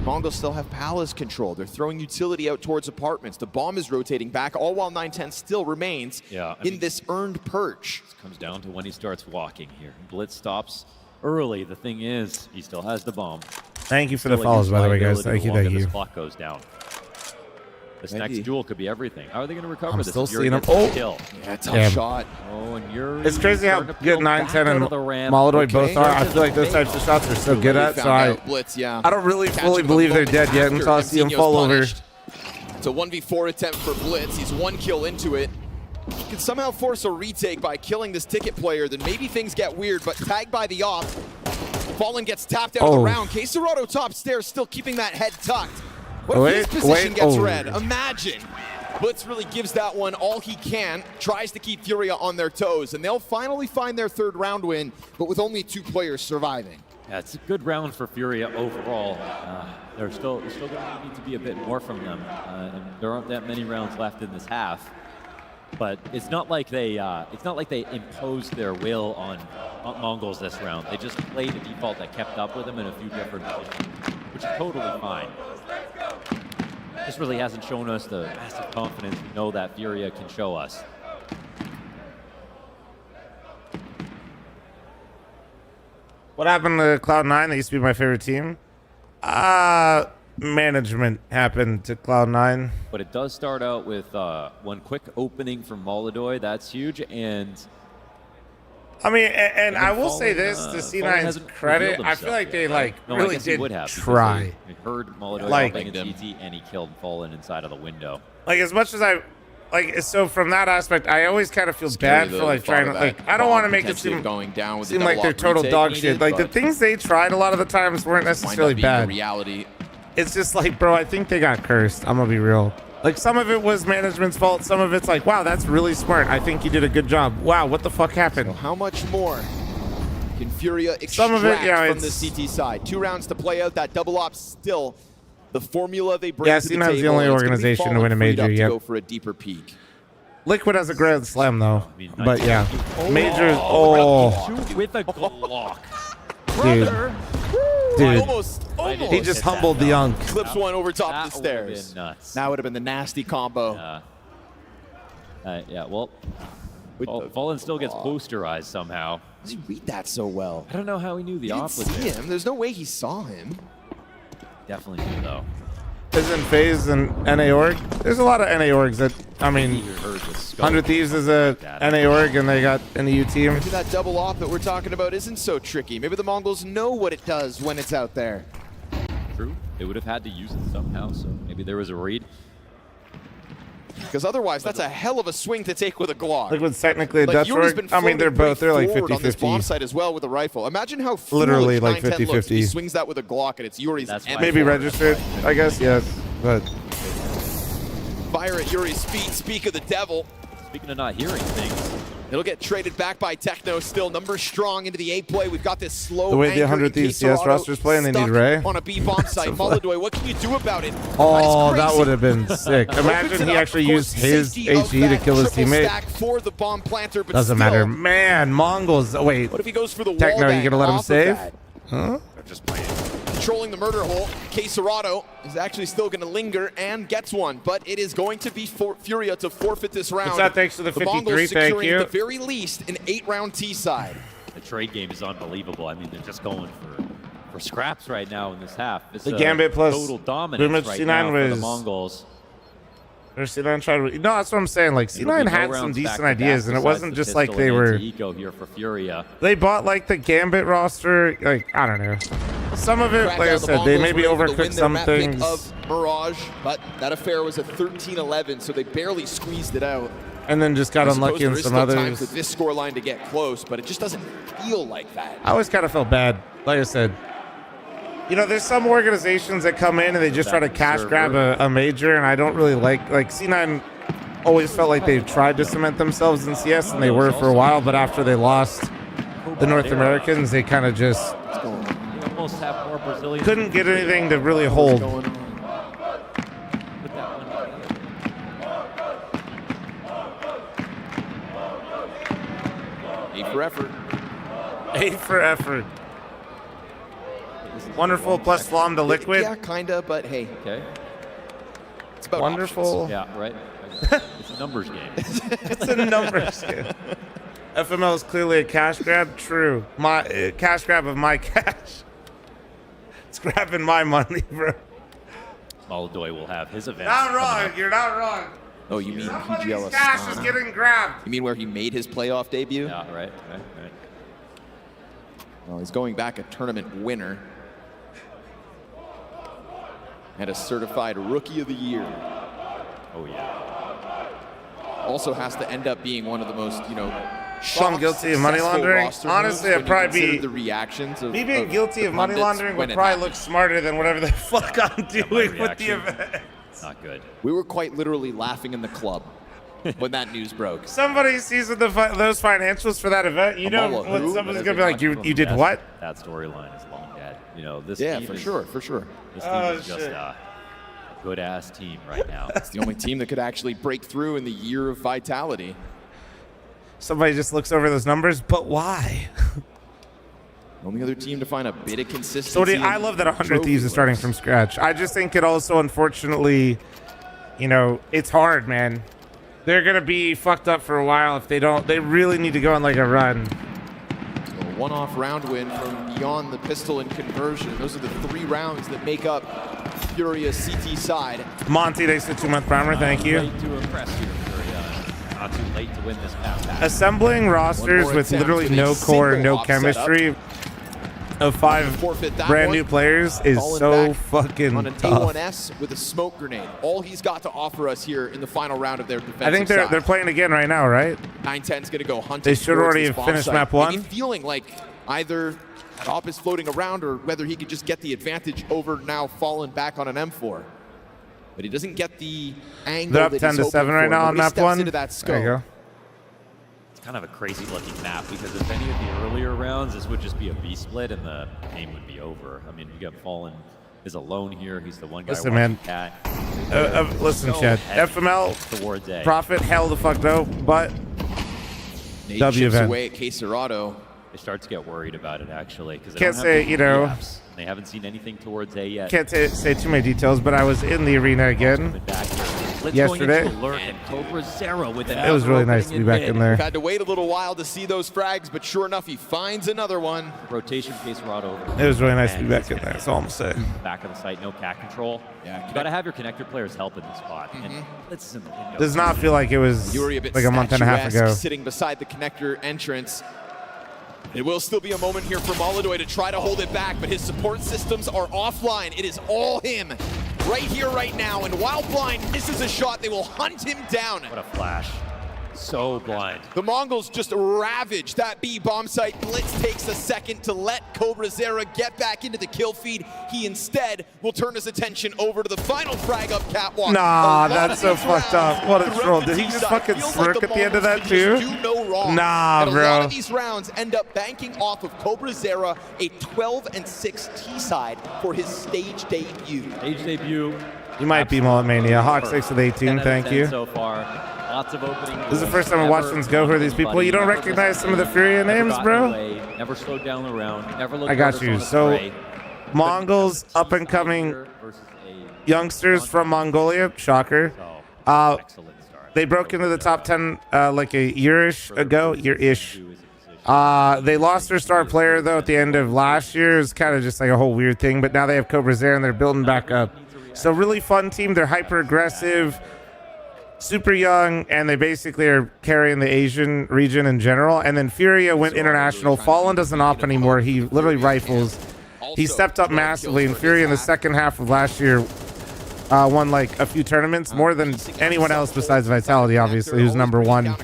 Mongols still have palace control. They're throwing utility out towards apartments. The bomb is rotating back, all while 910 still remains in this earned perch. This comes down to when he starts walking here. Blitz stops early. The thing is, he still has the bomb. Thank you for the follows, by the way, guys. Thank you, thank you. This clock goes down. This next duel could be everything. How are they going to recover this? I'm still seeing him. Oh, kill. Yeah, tough shot. Oh, and Yuri. It's crazy how good 910 and Molodoy both are. I feel like those types of shots are so good at. So I don't really fully believe they're dead yet until I see them fall over. It's a 1v4 attempt for Blitz. He's 1 kill into it. He can somehow force a retake by killing this ticket player. Then maybe things get weird, but tagged by the op. Fallen gets tapped out of the round. K-Serato top stairs, still keeping that head tucked. What if his position gets read? Imagine. Blitz really gives that one all he can, tries to keep Furia on their toes, and they'll finally find their 3rd round win, but with only 2 players surviving. Yeah, it's a good round for Furia overall. There's still going to need to be a bit more from them. And there aren't that many rounds left in this half. But it's not like they imposed their will on Mongols this round. They just played a default that kept up with them in a few different positions, which is totally fine. This really hasn't shown us the massive confidence we know that Furia can show us. What happened to Cloud9? That used to be my favorite team. Management happened to Cloud9. But it does start out with one quick opening from Molodoy. That's huge. And I mean, and I will say this to C9's credit, I feel like they really did try. They heard Molodoy opening in CT, and he killed Fallen inside of the window. Like, as much as so from that aspect, I always kind of feel bad for trying to I don't want to make it seem like they're total dog shit. Like, the things they tried a lot of the times weren't necessarily bad. Reality. It's just like, bro, I think they got cursed. I'm gonna be real. Like, some of it was management's fault. Some of it's like, wow, that's really smart. I think you did a good job. Wow, what the fuck happened? So how much more can Furia extract some of it, from the CT side? 2 rounds to play out. That double op still the formula they bring to the table. C9's the only organization to win a major yet. Go for a deeper peak. Liquid has a grand slam though, but yeah, majors. With a Glock, dude. Almost he just humbled the Unk. Clips one over top of the stairs. Nuts. That would have been the nasty combo. Yeah, well, Fallen still gets posterized somehow. How does he read that so well? I don't know how he knew the op was see there. him. There's no way he saw him. Definitely knew though. Isn't FaZe and NA org? There's a lot of NA orgs that, I mean, 100 Thieves is a NA org and they got an EU team. Maybe that double op that we're talking about isn't so tricky. Maybe the Mongols know what it does when it's out there. True. They would have had to use it somehow, so maybe there was a read. Because otherwise, that's a hell of a swing to take with a Glock. Liquid's technically a Dutch work. I mean, they're like 50-50. On this bomb site as well with a rifle. Imagine how literally like 50-50 looks. He 50-50. swings that with a Glock, and it's Yuri's. Maybe registered, I guess, yes. But fire at Yuri's feet. Speak of the devil. Speaking of not hearing things. It'll get traded back by Techno still. Numbers strong into the A play. We've got this slow. The way the 100 Thieves CS rosters play, and they need Ray. On a B bomb site. Molodoy, what can you do about it? Oh, that would have been sick. Imagine he actually used his HE to kill his teammate. For the bomb planter, but doesn't matter. Man, Mongols. Oh, wait. What if he goes for the wall? Techno, you gonna let him save? Huh? They're just playing. Controlling the murder hole. Quesarado is actually still going to linger and gets one, but it is going to be Furia to forfeit this round. What's that? Thanks to the 53. Mongols Thank securing you. at the very least an 8-round T side. The trade game is unbelievable. I mean, they're just going for scraps right now in this half. It's the Gambit plus total dominance right now for the Mongols. Or C9 tried. No, that's what I'm saying. Like C9 had some decent ideas, and it wasn't just like they were. Eco here for Furia. They bought like the Gambit roster. Like I don't know. Some of it, like I said, they maybe overcooked some things. Of Mirage, but that affair was a 13-11, so they barely squeezed it out. And then just got unlucky in some others. Times with this scoreline to get close, but it just doesn't feel like that. I always kind of felt bad. Like I said, you know, there's some organizations that come in and they just try to cash grab a major, and I don't really like C9 always felt like they tried to cement themselves in CS, and they were for a while, but after they lost the North Americans, they kind of just couldn't get anything to really hold. A for effort. A for effort. Wonderful plus fl0m to Liquid. Yeah, kinda, but hey. Okay. It's about wonderful. Options. Yeah, right. It's a numbers game. It's a numbers game. FML is clearly a cash grab. True. My cash grab of my cash. It's grabbing my money, bro. Molodoy will have his event. Not wrong. You're not wrong. Oh, you mean PGL cash is getting grabbed. You mean where he made his playoff debut? Yeah, right. Well, he's going back a tournament winner. And a certified Rookie of the Year. Oh, yeah. Also has to end up being one of the most, I'm guilty of money laundering. Honestly, I'd probably be the reactions of me being guilty of money laundering would probably look smarter than whatever the fuck I'm doing with the event. Not good. We were quite literally laughing in the club when that news broke. Somebody sees those financials for that event, you know what somebody's gonna be like, you did what? That storyline is long dead. This yeah, team for is, sure. This team is just a good-ass team right now. It's the only team that could actually break through in the year of vitality. Somebody just looks over those numbers, but why? Only other team to find a bit of consistency. So I love that 100 Thieves is starting from scratch. I just think it also, unfortunately, it's hard, man. They're going to be fucked up for a while if they don't. They really need to go on like a run. So a one-off round win from beyond the pistol and conversion. Those are the 3 rounds that make up Furia's CT side. Monty, they said 2-month primer. Thank you. Late to impress you, Furia. Not too late to win this map. Assembling rosters with literally no core and no chemistry of 5 brand new players is so fucking on an tough. A1S with a smoke grenade. All he's got to offer us here in the final round of their defensive I think they're playing again right now, right? 910's going to go hunting. They should already have finished map 1. Maybe feeling like either Top is floating around or whether he could just get the advantage over now fallen back on an M4. But he doesn't get the angle. They're up that 10 to 7 right now on map 1. Into that scope. There you go. Kind of a crazy looking map because if any of the earlier rounds, this would just be a V-split and the game would be over. I mean, you got Fallen is alone here. He's the one guy. Listen, man. Listen, Chad. FML towards A. Profit, hell the fuck no, but Nate W event. away at Quesarado. They start to get worried about it actually because can't say they haven't seen anything towards A yet. Can't say too many details, but I was in the arena again yesterday. It was really nice to be back in there. Had to wait a little while to see those frags, but sure enough, he finds another one. Rotation Quesarado. It was really nice to be back in there. That's all I'm saying. Back of the site, no cat control. Yeah, you got to have your connector players help in this spot. And Blitz is in the window. Does not feel like it was Yuri a bit like a month and a half ago. sitting beside the connector entrance. It will still be a moment here for Molodoy to try to hold it back, but his support systems are offline. It is all him right here, right now. And while Blind misses a shot, they will hunt him down. What a flash. So blind. The Mongols just ravage that B bomb site. Blitz takes a second to let Cobrazera get back into the kill feed. He instead will turn his attention over to the final frag up catwalk. Nah, that's so fucked up. What a troll. Did he just fucking smirk at the end of that too? Nah, and bro. A lot of these rounds end up banking off of Cobrazera, a 12-6 T-side for his stage debut. Stage debut. You might be Mullet Mania. Hawk 6 with 18, thank you. So far. Lots of opening. This is the first time I watched things go. Who are these people? You don't recognize some of the Furia names, bro? Never slowed down the round. Never looked. I got you. So, Mongols, up and coming youngsters from Mongolia. Shocker. They broke into the top 10 like a year-ish ago. Year-ish. They lost their star player though at the end of last year. It was kind of just like a whole weird thing. But now they have Cobrazera and they're building back up. So really fun team. They're hyper aggressive. Super young, and they basically are carrying the Asian region in general. And then Furia went international. Fallen doesn't op anymore. He literally rifles. He stepped up massively, and Furia in the second half of last year won like a few tournaments, more than anyone else besides Vitality, obviously, who's number one.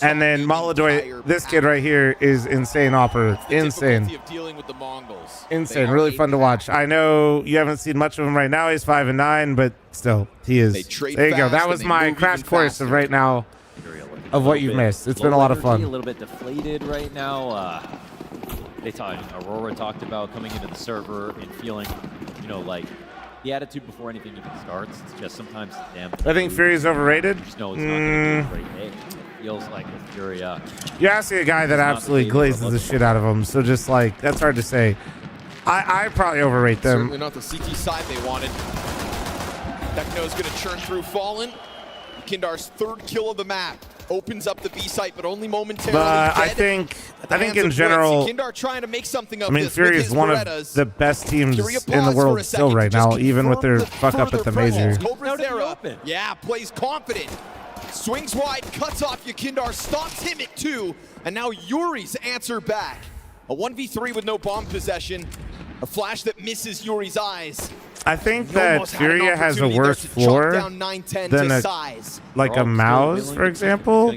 And then Molodoy, this kid right here, is insane opera. Insane. Insane. Really fun to watch. I know you haven't seen much of him right now. He's 5-9, but still, he is. There you go. That was my crash course of right now of what you've missed. It's been a lot of fun. A little bit deflated right now. Aurora talked about coming into the server and feeling, you know, like the attitude before anything even starts. It's just sometimes damn. I think Fury's overrated. Just know it's not going to be a great day. It feels like with Furia. You're asking a guy that absolutely glazes the shit out of him, so just like that's hard to say. I probably overrate them. Certainly not the CT side they wanted. Techno's going to churn through Fallen. Kindar's third kill of the map opens up the B site, but only momentarily. But I think in general, Kindar trying to make something of this. Fury is one of the best teams in the world still right now, even with their fuck up at the major. Yeah, plays confident. Swings wide, cuts off Yakindar, stops him at 2, and now Yuri's answer back. A 1v3 with no bomb possession. A flash that misses Yuri's eyes. I think that Furia has a worse floor than like a MOUZ, for example.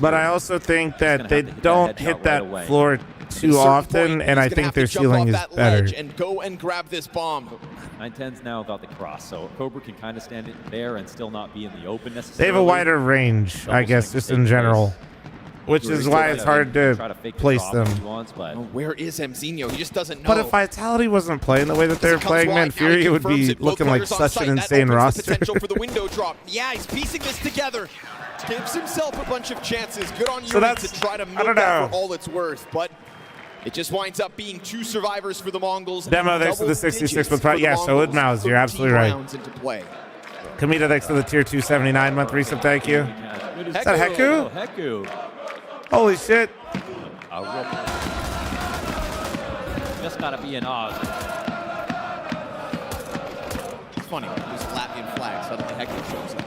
But I also think that they don't hit that floor too often, and I think their ceiling is better. And go and grab this bomb. 910's now got the cross, so Cobra can kind of stand it there and still not be in the open necessarily. They have a wider range, I guess, just in general. Which is why it's hard to place them. Where is Mzinho? He just doesn't know. But if Vitality wasn't playing the way that they're playing, man, Furia would be looking like such an insane roster. Potential for the window drop. Yeah, he's piecing this together. Gives himself a bunch of chances. Good on Yuri to try to milk that for all it's worth. But it just winds up being 2 survivors for the Mongols. Demo thanks to the 66 with yeah, so would MOUZ. You're absolutely right. Kamita thanks to the tier 2 79-month resub. Thank you. Is that Heku? Heku. Holy shit. Just gotta be an Oz. It's funny, there's a Latvian flag, suddenly Heku shows up.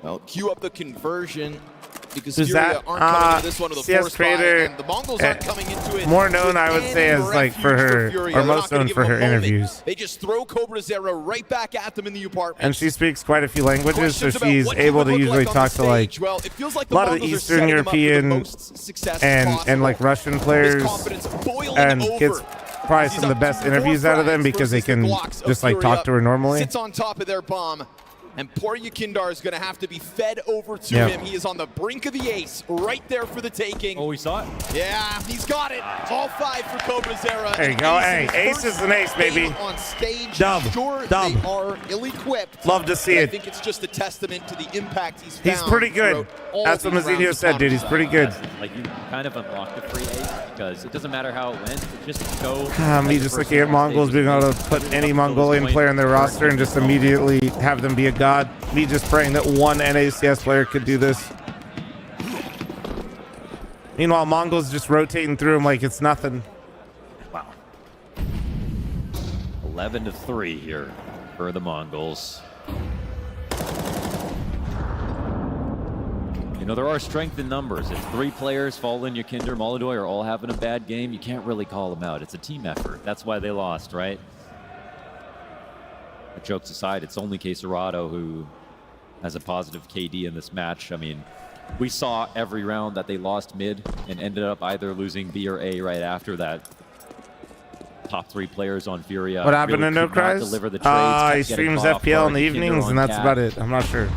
Well, cue up the conversion because Furia aren't coming into this one with a force Creator, and the Mongols aren't coming into it. More known, I would say, as like for her, or most known for her interviews. They just throw Cobrazera right back at them in the apartment. And she speaks quite a few languages, so she's able to usually talk to like a lot of the Eastern European and like Russian players, and gets probably some of the best interviews out of them because they can just like talk to her normally. Sits on top of their bomb. And poor Yakindar is going to have to be fed over to him. He is on the brink of the ace, right there for the taking. Oh, he saw it? Yeah, he's got it. All 5 for Cobrazera. There you go. Hey, ace is an ace, baby. On stage. Dub. Sure, Dub. they are ill-equipped. Love to see it. I think it's just a testament to the impact he's found. He's pretty good. That's what Mazzinho said, dude. He's pretty good. Like, you kind of unlocked the free ace because it doesn't matter how it went. Just go. Me just looking at Mongols being able to put any Mongolian player in their roster and just immediately have them be a god. Me just praying that one NACS player could do this. Meanwhile, Mongols just rotating through him like it's nothing. Wow. 11-3 here for the Mongols. You know, there are strength in numbers. If 3 players, Fallen, Yakinder, Molodoy, are all having a bad game, you can't really call them out. It's a team effort. That's why they lost, right? But jokes aside, it's only Cacerado who has a positive KD in this match. I mean, we saw every round that they lost mid and ended up either losing B or A right after that. Top 3 players on Furia. What happened really to No could not Cries? deliver the trades, He kept getting streams caught off FPL in guard. the Yakinder evenings, on and that's Cat. about it. I'm not sure.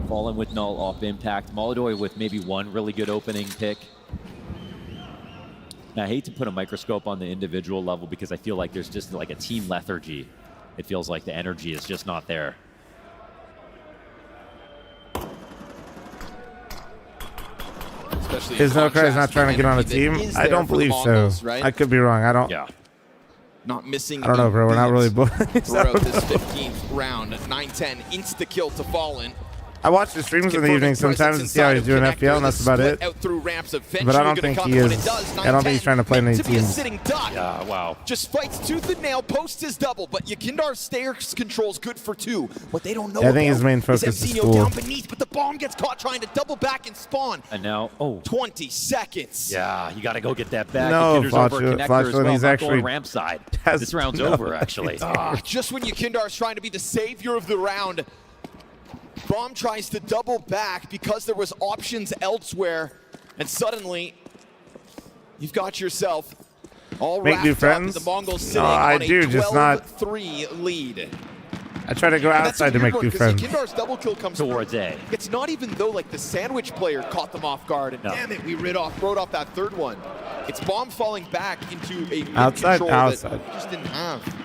Fallen with null off impact. Molodoy with maybe 1 really good opening pick. Now, I hate to put a microscope on the individual level because I feel like there's just like a team lethargy. It feels like the energy is just not there. Is No Cries not trying to get on a team? I don't believe so. I could be wrong. I don't. Yeah. Not missing. I don't know, bro. We're not really boys. Throughout this 15th round, 9-10 insta kill to Fallen. I watch the streams in the evening sometimes to see how he's doing FPL, and that's about it. But I don't think he is. I don't think he's trying to play any teams. Yeah, wow. Just fights tooth and nail, post his double, but Yakindar's stairs control's good for 2. What they don't know I think his main focus is school. down beneath, but the bomb gets caught trying to double back and spawn. And now, 20 seconds. Yeah, you got to go get that back. No, Yakinder's over connector as well. he's Not actually going ramp side. This round's over, actually. Just when Yakindar's trying to be the savior of the round, Bomb tries to double back because there was options elsewhere, and suddenly you've got yourself all Make wrapped new up. friends? The Mongols sitting No, I on a do, just not. 12-3 lead. I try to go outside to make new friends. Yakindar's double kill comes towards A. It's not even though like the sandwich player caught them off guard, and damn it, we wrote off that third one. It's Bomb falling back into a Outside. that he just didn't have.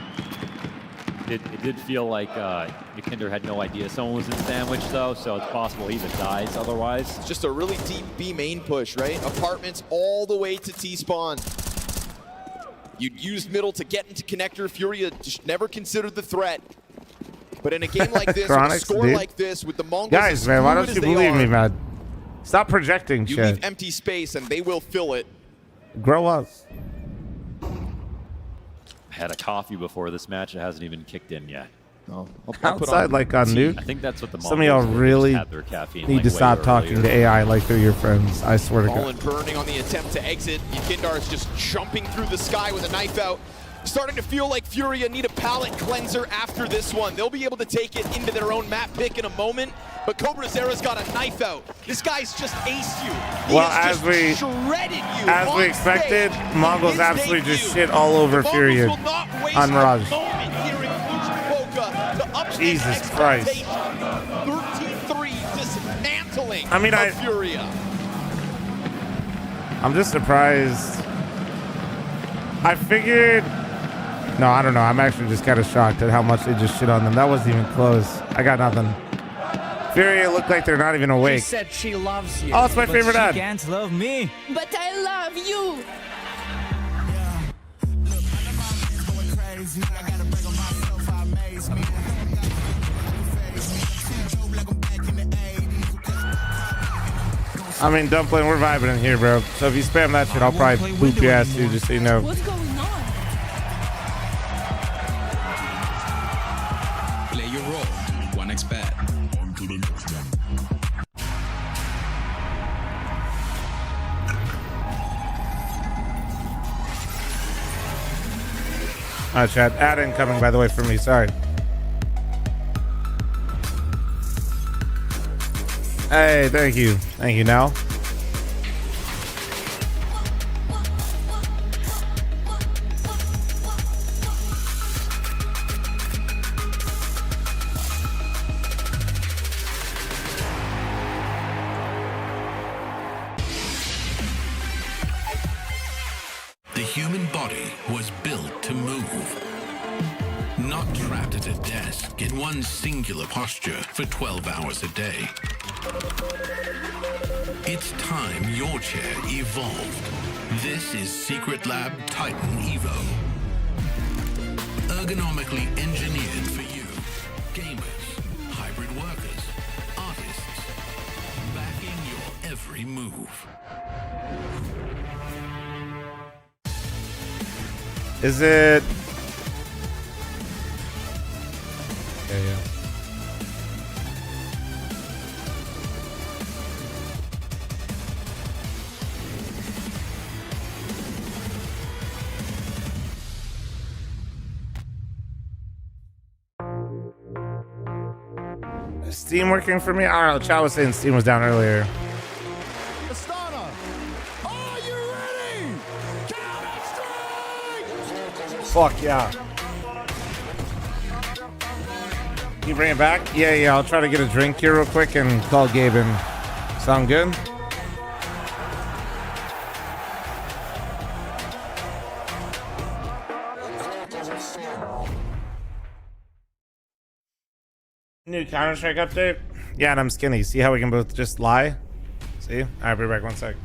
It did feel like Yakinder had no idea someone was in sandwich, though, so it's possible he even dies otherwise. It's just a really deep B main push, right? Apartments all the way to T-spawn. You'd use middle to get into connector. Furia just never considered the threat. But in a game like this, with a score like this, with the Mongols, guys, man, why don't you believe me, man? Stop projecting you shit. leave empty space and they will fill it. Grow up. Had a coffee before this match. It hasn't even kicked in yet. Oh, Outside, like on Nuke. I think that's what the Some of y'all Mongols really had their caffeine, need like, to way stop talking to earlier. AI like they're your friends. I swear to Fallen God. burning on the attempt to exit. Yakindar is just jumping through the sky with a knife out. Starting to feel like Furia need a palate cleanser after this one. They'll be able to take it into their own map pick in a moment, but Cobra Zera's got a knife out. This guy's just aced you. He Well, has as just we shredded you on expected, stage. Mongols His absolutely debut. just shit all over The Furia Mongols will not waste on Mirage. a moment here in Cluj-Napoca to up Jesus Christ. 13-3 dismantling I mean, of Furia. I'm just surprised. I figured. No, I don't know. I'm actually just kind of shocked at how much they just shit on them. That wasn't even close. I got nothing. Furia look like they're not even awake. She said she loves you. Oh, it's my but favorite ad. She can't love me. But I love you. I mean, Dumpling, we're vibing in here, bro. So if you spam that shit, I'll probably boop your ass too, just so you know. What's going on? Play your role. 1xBet. On to the next one. All right, chat. Ad incoming, by the way, for me. Sorry. Hey, thank you. Thank you, now. The human body was built to move. Not trapped at a desk in one singular posture for 12 hours a day. It's time your chair evolved. This is Secret Lab Titan Evo. Ergonomically engineered for you. Gamers, hybrid workers, artists. Backing your every move. Is it? Yeah. Steam working for me? I don't know. Chow was saying Steam was down earlier. Astana, are you ready? Fuck yeah. Can you bring it back? Yeah, I'll try to get a drink here real quick and call Gabe in. Sound good? New Counter-Strike update? Yeah, and I'm skinny. See how we can both just lie? See? Alright, be back 1 sec.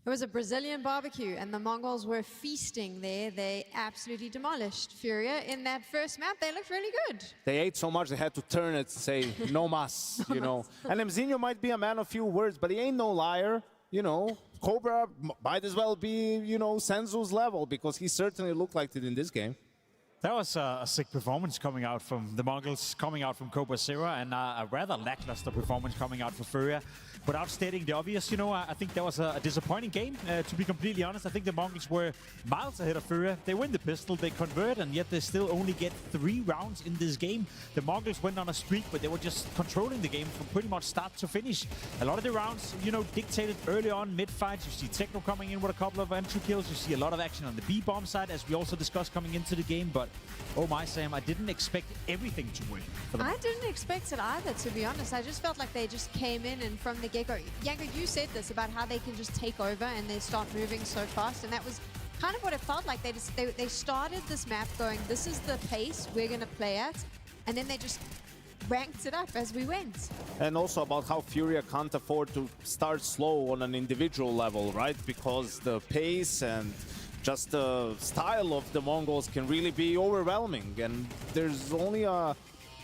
It was a Brazilian barbecue, and the Mongols were feasting there. They absolutely demolished Furia in that first map. They looked really good. They ate so much they had to turn it to say no mas, you know. And Mzinho might be a man of few words, but he ain't no liar, you know. Cobra might as well be, you know, Senzu's level, because he certainly looked like it in this game. That was a sick performance coming out from the Mongols, coming out from Cobra Zero, and a rather lackluster performance coming out for Furia. Without stating the obvious, you know, I think that was a disappointing game. To be completely honest, I think the Mongols were miles ahead of Furia. They win the pistol, they convert, and yet they still only get 3 rounds in this game. The Mongols went on a streak, but they were just controlling the game from pretty much start to finish. A lot of the rounds, you know, dictated early on, mid-fights. You see Techno coming in with a couple of entry kills. You see a lot of action on the B-bomb side, as we also discussed coming into the game. But oh my, Sam, I didn't expect everything to win. I didn't expect it either, to be honest. I just felt like they just came in and from the get-go. Yanko, you said this about how they can just take over and they start moving so fast, and that was kind of what it felt like. They started this map going, this is the pace we're going to play at, and then they just ranked it up as we went. And also about how Furia can't afford to start slow on an individual level, right? Because the pace and just the style of the Mongols can really be overwhelming, and there's only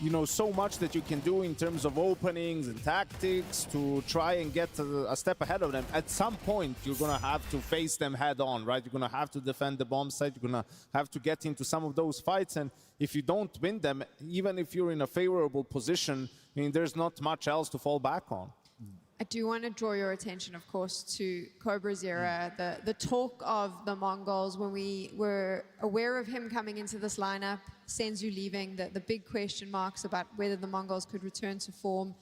you know, so much that you can do in terms of openings and tactics to try and get a step ahead of them. At some point, you're gonna have to face them head on, right? You're gonna have to defend the bomb site. You're gonna have to get into some of those fights, and if you don't win them, even if you're in a favorable position, I mean, there's not much else to fall back on. I do want to draw your attention, of course, to Cobra Zero, the talk of the Mongols when we were aware of him coming into this lineup, Senzu leaving, the big question marks about whether the Mongols could return to form.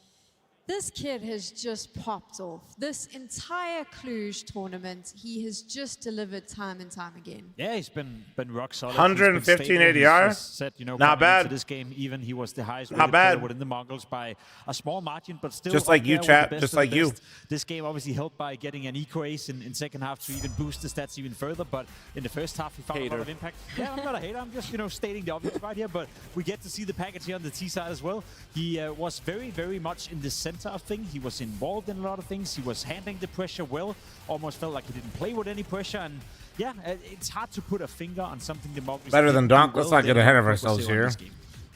This kid has just popped off. This entire Cluj tournament, he has just delivered time and time again. Yeah, he's been rock solid. 115 ADR. Set, you know, not bad. Into this game, even he was the highest not bad within the Mongols by a small margin, but still just like you, chat. Just like you. This game obviously helped by getting an eco ace in second half to even boost the stats even further. But in the first half, he found a lot of impact. Yeah, I'm not a hater. I'm just, you know, stating the obvious right here. But we get to see the package here on the T side as well. He was very, very much in the center of things. He was involved in a lot of things. He was handling the pressure well. Almost felt like he didn't play with any pressure. And yeah, it's hard to put a finger on something the Mongols better than Donk. Let's not get ahead of ourselves here.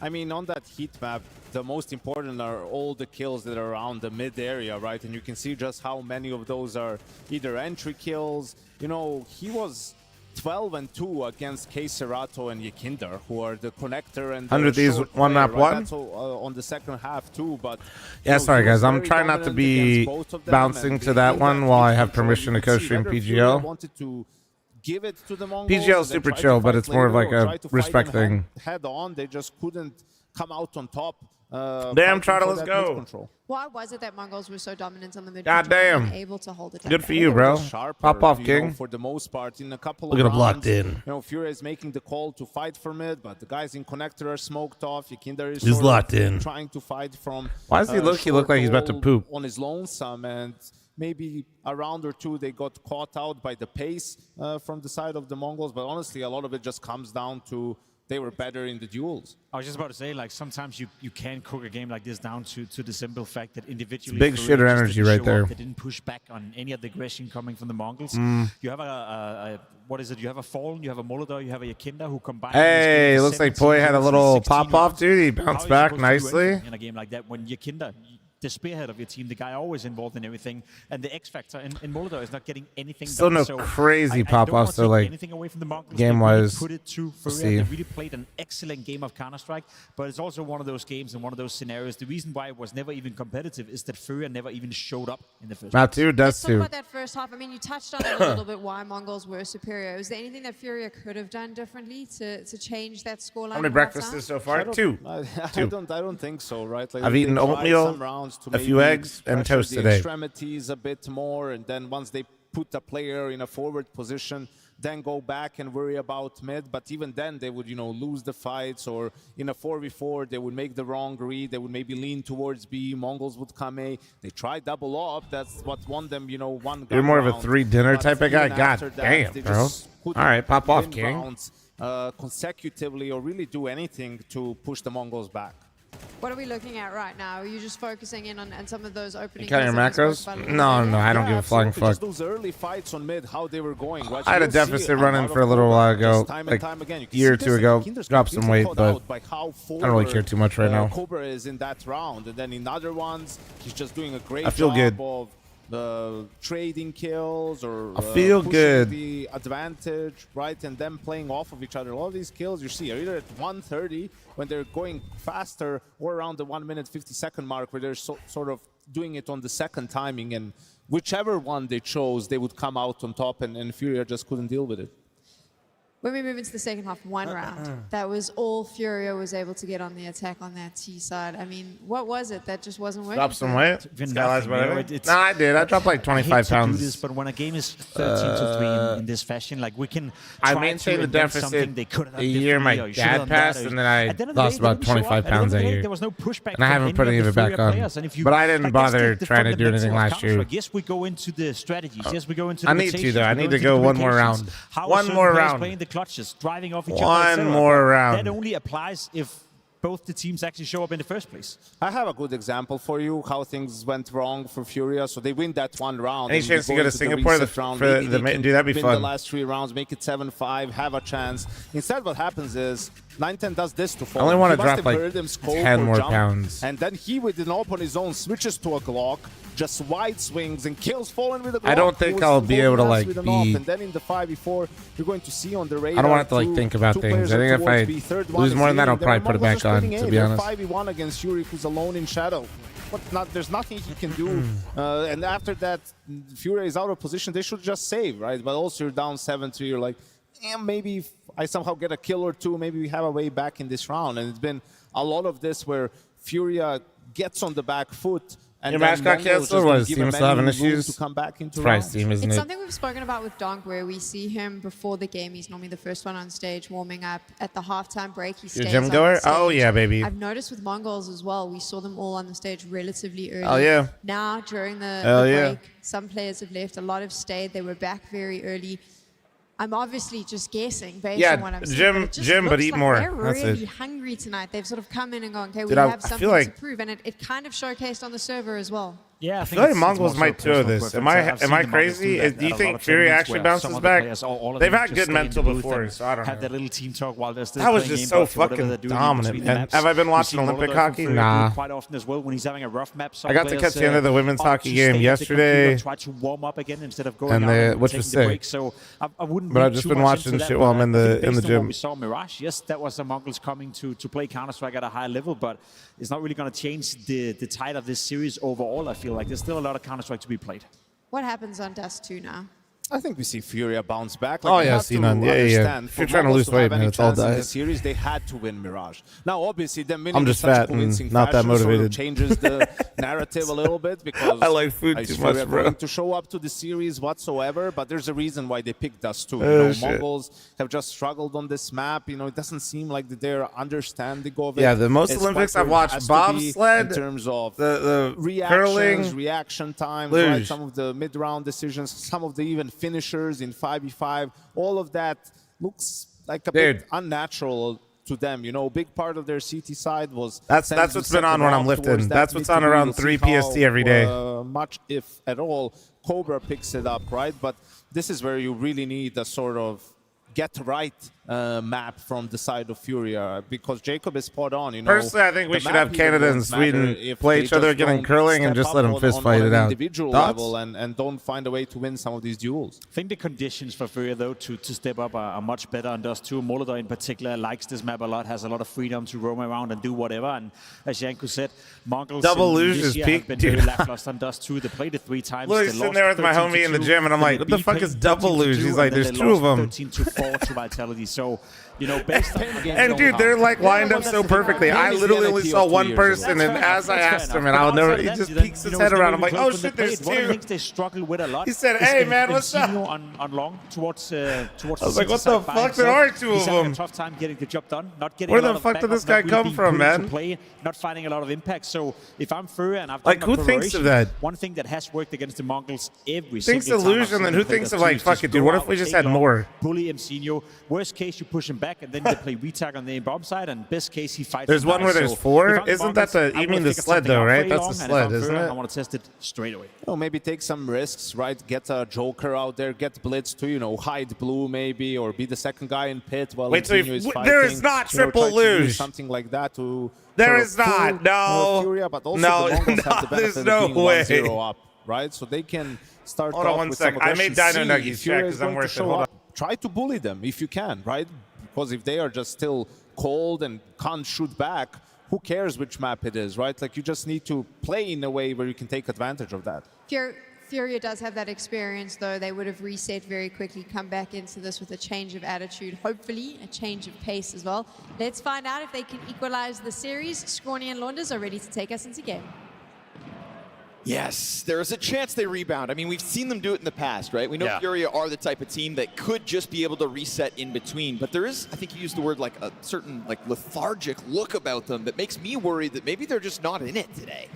I mean, on that heat map, the most important are all the kills that are around the mid area, right? And you can see just how many of those are either entry kills. You know, he was 12-2 against K Serato and Yakinder, who are the connector and 100 these one map one. That's on the second half too, but yeah, sorry guys, I'm trying not to be bouncing to that one while I have permission to co-stream PGL. Wanted to give it to the Mongols. PGL is super chill, but it's more of like a respect thing. Head on, they just couldn't come out on top. Damn, Trotter, let's go. Control. Why was it that Mongols were so dominant on the mid? God damn. Able to hold it down? Good for you, bro. Pop off, King. For the most part, in a couple Look of at him rounds, locked in. You know, Furia is making the call to fight for mid, but the guys in connector are smoked off. Yakinder is He's locked in. trying to fight from. Why does he look like he's about to poop? On his lonesome, and maybe a round or two they got caught out by the pace from the side of the Mongols. But honestly, a lot of it just comes down to they were better in the duels. I was just about to say, like, sometimes you can cook a game like this down to the simple fact that individually... Big shitter energy right there. They didn't push back on any of the aggression coming from the Mongols. You have what is it? You have a Fallen, you have a Molotov, you have a Yakinder who combine... Hey, looks like Poi had a little pop-off, dude. He bounced back nicely. In a game like that, when Yakinder, the spearhead of your team, the guy always involved in everything, and the X factor in Molotov is not getting anything Still done. No so crazy pop-offs, so like anything away from the Mongols. game-wise, Put it to Furia. They really played an excellent game of Counter-Strike, but it's also one of those games and one of those scenarios. The reason why it was never even competitive is that Furia never even showed up in the first Not too, Let's that's talk too. about that first half. I mean, you touched on it a little bit why Mongols were superior. Is there anything that Furia could have done differently to change that scoreline? How many breakfasts so far? Two. I don't think so, right? Like I've eaten oatmeal, a few eggs, and toast the today. Extremities a bit more, and then once they put a player in a forward position, then go back and worry about mid. But even then, they would, lose the fights, or in a 4v4, they would make the wrong read. They would maybe lean towards B. Mongols would come A. They try double up. That's what won them, one. You're more of a round. 3-dinner But type of guy. even God after that, damn, they bro. just All couldn't right, pop off, win King. rounds, consecutively, or really do anything to push the Mongols back. What are we looking at right now? Are you just focusing in on some of those opening? You count your macros? No, I don't give a flying fuck. Just those early fights on mid, how they were going. Right? I had a deficit running for a little while ago, like a year or two ago. Dropped some weight, but I don't really care too much right now. Cobra is in that round, and then in other ones, he's just doing a great I feel job good. of trading kills or I feel pushing good. the advantage, right, and them playing off of each other. All these kills you see are either at 1:30 when they're going faster, or around the 1 minute 50-second mark where they're sort of doing it on the second timing, and whichever one they chose, they would come out on top, and Furia just couldn't deal with it. When we move into the second half, one round, that was all Furia was able to get on the attack on that T side. I mean, what was it that just wasn't working? Drop some weight? It's Nah, I did. I dropped like 25 I hate to pounds. do this, but when a game is 13-3 in this fashion, like we can I try maintained to the invent something deficit they could have done a year my differently, or you should have dad done that, passed, or- and then I At the end of the lost day, they about didn't show 25 up. At the end pounds of that the day, year. There was no pushback. And I haven't from put any of the it back Furia on. players, and if you- But I didn't like, that's bother the trying to do anything fundamental of last year. Counter-Strike. Yes, we go into the strategies. Yes, we go into the I need to, rotations, though. I we need go to into go the one more communications. round. How are One certain more players round. playing the clutches, driving off each other, One etc. more round. That only applies if both the teams actually show up in the first place. I have a good example for you how things went wrong for Furia. So they win that one round. Any and chance you to go to into the Singapore reset round. for Maybe the they can dude, that'd be win fun. the last 3 rounds, make it 7-5, have a chance. Instead, what happens is 9-10 does this to Fall. I only want He to must drop have like heard him scope 10 or more jump, pounds. And then he, with an op on his own, switches to a Glock, just wide swings and kills Fallen with a Glock. I don't think He was I'll be able to, holding us like, with an be- op, and then in the 5v4, you're going to see on the radar. I don't want to like think about things. I think if I lose more than that, I'll probably put it back on, to be honest. 5v1 against Yuri, who's alone in shadow. There's nothing he can do. And after that, Furia is out of position. They should just save, right? But also you're down 7-3. You're like, maybe if I somehow get a kill or two, maybe we have a way back in this round. And it's been a lot of this where Furia gets on the back foot. And Your then match got Mongols canceled? just What, don't is give Steam him still having any room issues? to come back into Probably rounds. Steam, isn't It's it? something we've spoken about with Donk, where we see him before the game. He's normally the first one on stage warming up. At the halftime break, he stays gym on goer? stage. Oh, yeah, baby. I've noticed with Mongols as well, we saw them all on the stage relatively early. Oh, yeah. Now, during the Hell break, yeah. some players have left. A lot have stayed. They were back very early. I'm obviously just guessing based Yeah, on what I'm seeing. gym, but looks eat like more. They're That's really it. hungry tonight. They've sort of come in and gone, okay, Dude, we I have feel something like- to prove. And it kind of showcased on the server as well. Yeah, I feel like Mongols might do this. Am I crazy? Do you think Furia actually bounces back? They've had good mental before, so I don't have know. that little team talk while they're still That was playing just game, so but whatever fucking they're doing in dominant, between the man. maps. Have I been We've watching seen Olympic Molotov hockey? from Furia Nah. quite often as well when he's having a rough map. I got to catch the end of the women's hockey game yesterday. Try to warm up again instead of going And out which taking was the sick. break. So I wouldn't. But read I've just too been much watching into that, shit while but I'm in I the think based on gym. what we saw Mirage. Yes, that was the Mongols coming to play Counter-Strike at a high level, but it's not really going to change the tide of this series overall. I feel like there's still a lot of Counter-Strike to be played. What happens on Dust 2 now? I think we see Furia bounce back. Oh, yeah, Sinan. Yeah. If you're trying to lose weight, man, it's all in the diet. series, they had to win Mirage. Now, obviously, them winning I'm just in such fat a convincing and not that fashion motivated. sort of changes the narrative a little bit because I like food too much, Furia bro. going to show up to the series whatsoever, but there's a reason why they picked us too. Mongols have just struggled on this map. It doesn't seem like they're understanding of it. Yeah, the most It's Olympics what I've there watched has to bobsled, be in terms of the reactions, curling, reaction times, luge. right? Some of the mid-round decisions, some of the even finishers in 5v5, all of that looks like a bit unnatural to them. Big part of their CT side was that's what's been on when I'm lifting. That's what's on around 3 PST every day. Much, if at all, Cobra picks it up, right? But this is where you really need a sort of get right map from the side of Furia, because Jacob is spot on. Personally, I think we should have Canada and Sweden play each other again in curling and just let them fist fight it out. Individual level and don't find a way to win some of these duels. I think the conditions for Furia, though, to step up are much better on Dust 2. Molotov in particular likes this map a lot, has a lot of freedom to roam around and do whatever. And as Janko said, Mongols double in luge this is year peak, have been dude. very lackluster on Dust 2. They played it 3 times. Look, he's sitting there with my homie in the gym, and I'm like, what the fuck is double luge? He's like, there's 2 of them. 13-4 to Vitality. So, based on and dude, they're like lined up so perfectly. I literally only saw one person, and as I asked him, and I'll never, he just peeks his head around. I'm like, oh shit, there's 2. One of the things they struggle with a lot. He said, hey man, what's up? On long towards I was like, what the fuck? There are 2 of them. A tough time getting the job done. Not getting Where the fuck did this guy come from, man? Play, not finding a lot of impact. So if I'm Furia and I've like, who thinks of that? One thing that has worked against the Mongols every thinks single time. illusion, and who thinks of like, fuck it, dude? What if we just had more? Bully Mcinho. Worst case, you push him back, and then they play retag on the bomb side, and best case, he fights. There's one where there's 4? Isn't that the, you mean the sled though, right? That's the sled, isn't it? I want to test it straight away. Oh, maybe take some risks, right? Get a Joker out there, get Blitz to, hide blue maybe, or be the second guy in pit while Mcinho is fighting. There is not triple luge. Something like that to... There is not, no. Furia, but also no, the Mongols have the benefit there's no of being way. 1-0 up, right? So they can start Hold on one sec. I made Dino Nuggies check because I'm worth it. Hold on. Try to bully them if you can, right? Because if they are just still cold and can't shoot back, who cares which map it is, right? Like, you just need to play in a way where you can take advantage of that. Furia does have that experience, though. They would have reset very quickly, come back into this with a change of attitude, hopefully a change of pace as well. Let's find out if they can equalize the series. Scrawny and Launders are ready to take us into game. Yes, there is a chance they rebound. I mean, we've seen them do it in the past, right? We know Furia are the type of team that could just be able to reset in between, but there is, I think you used the word, like a certain lethargic look about them that makes me worried that maybe they're just not in it today.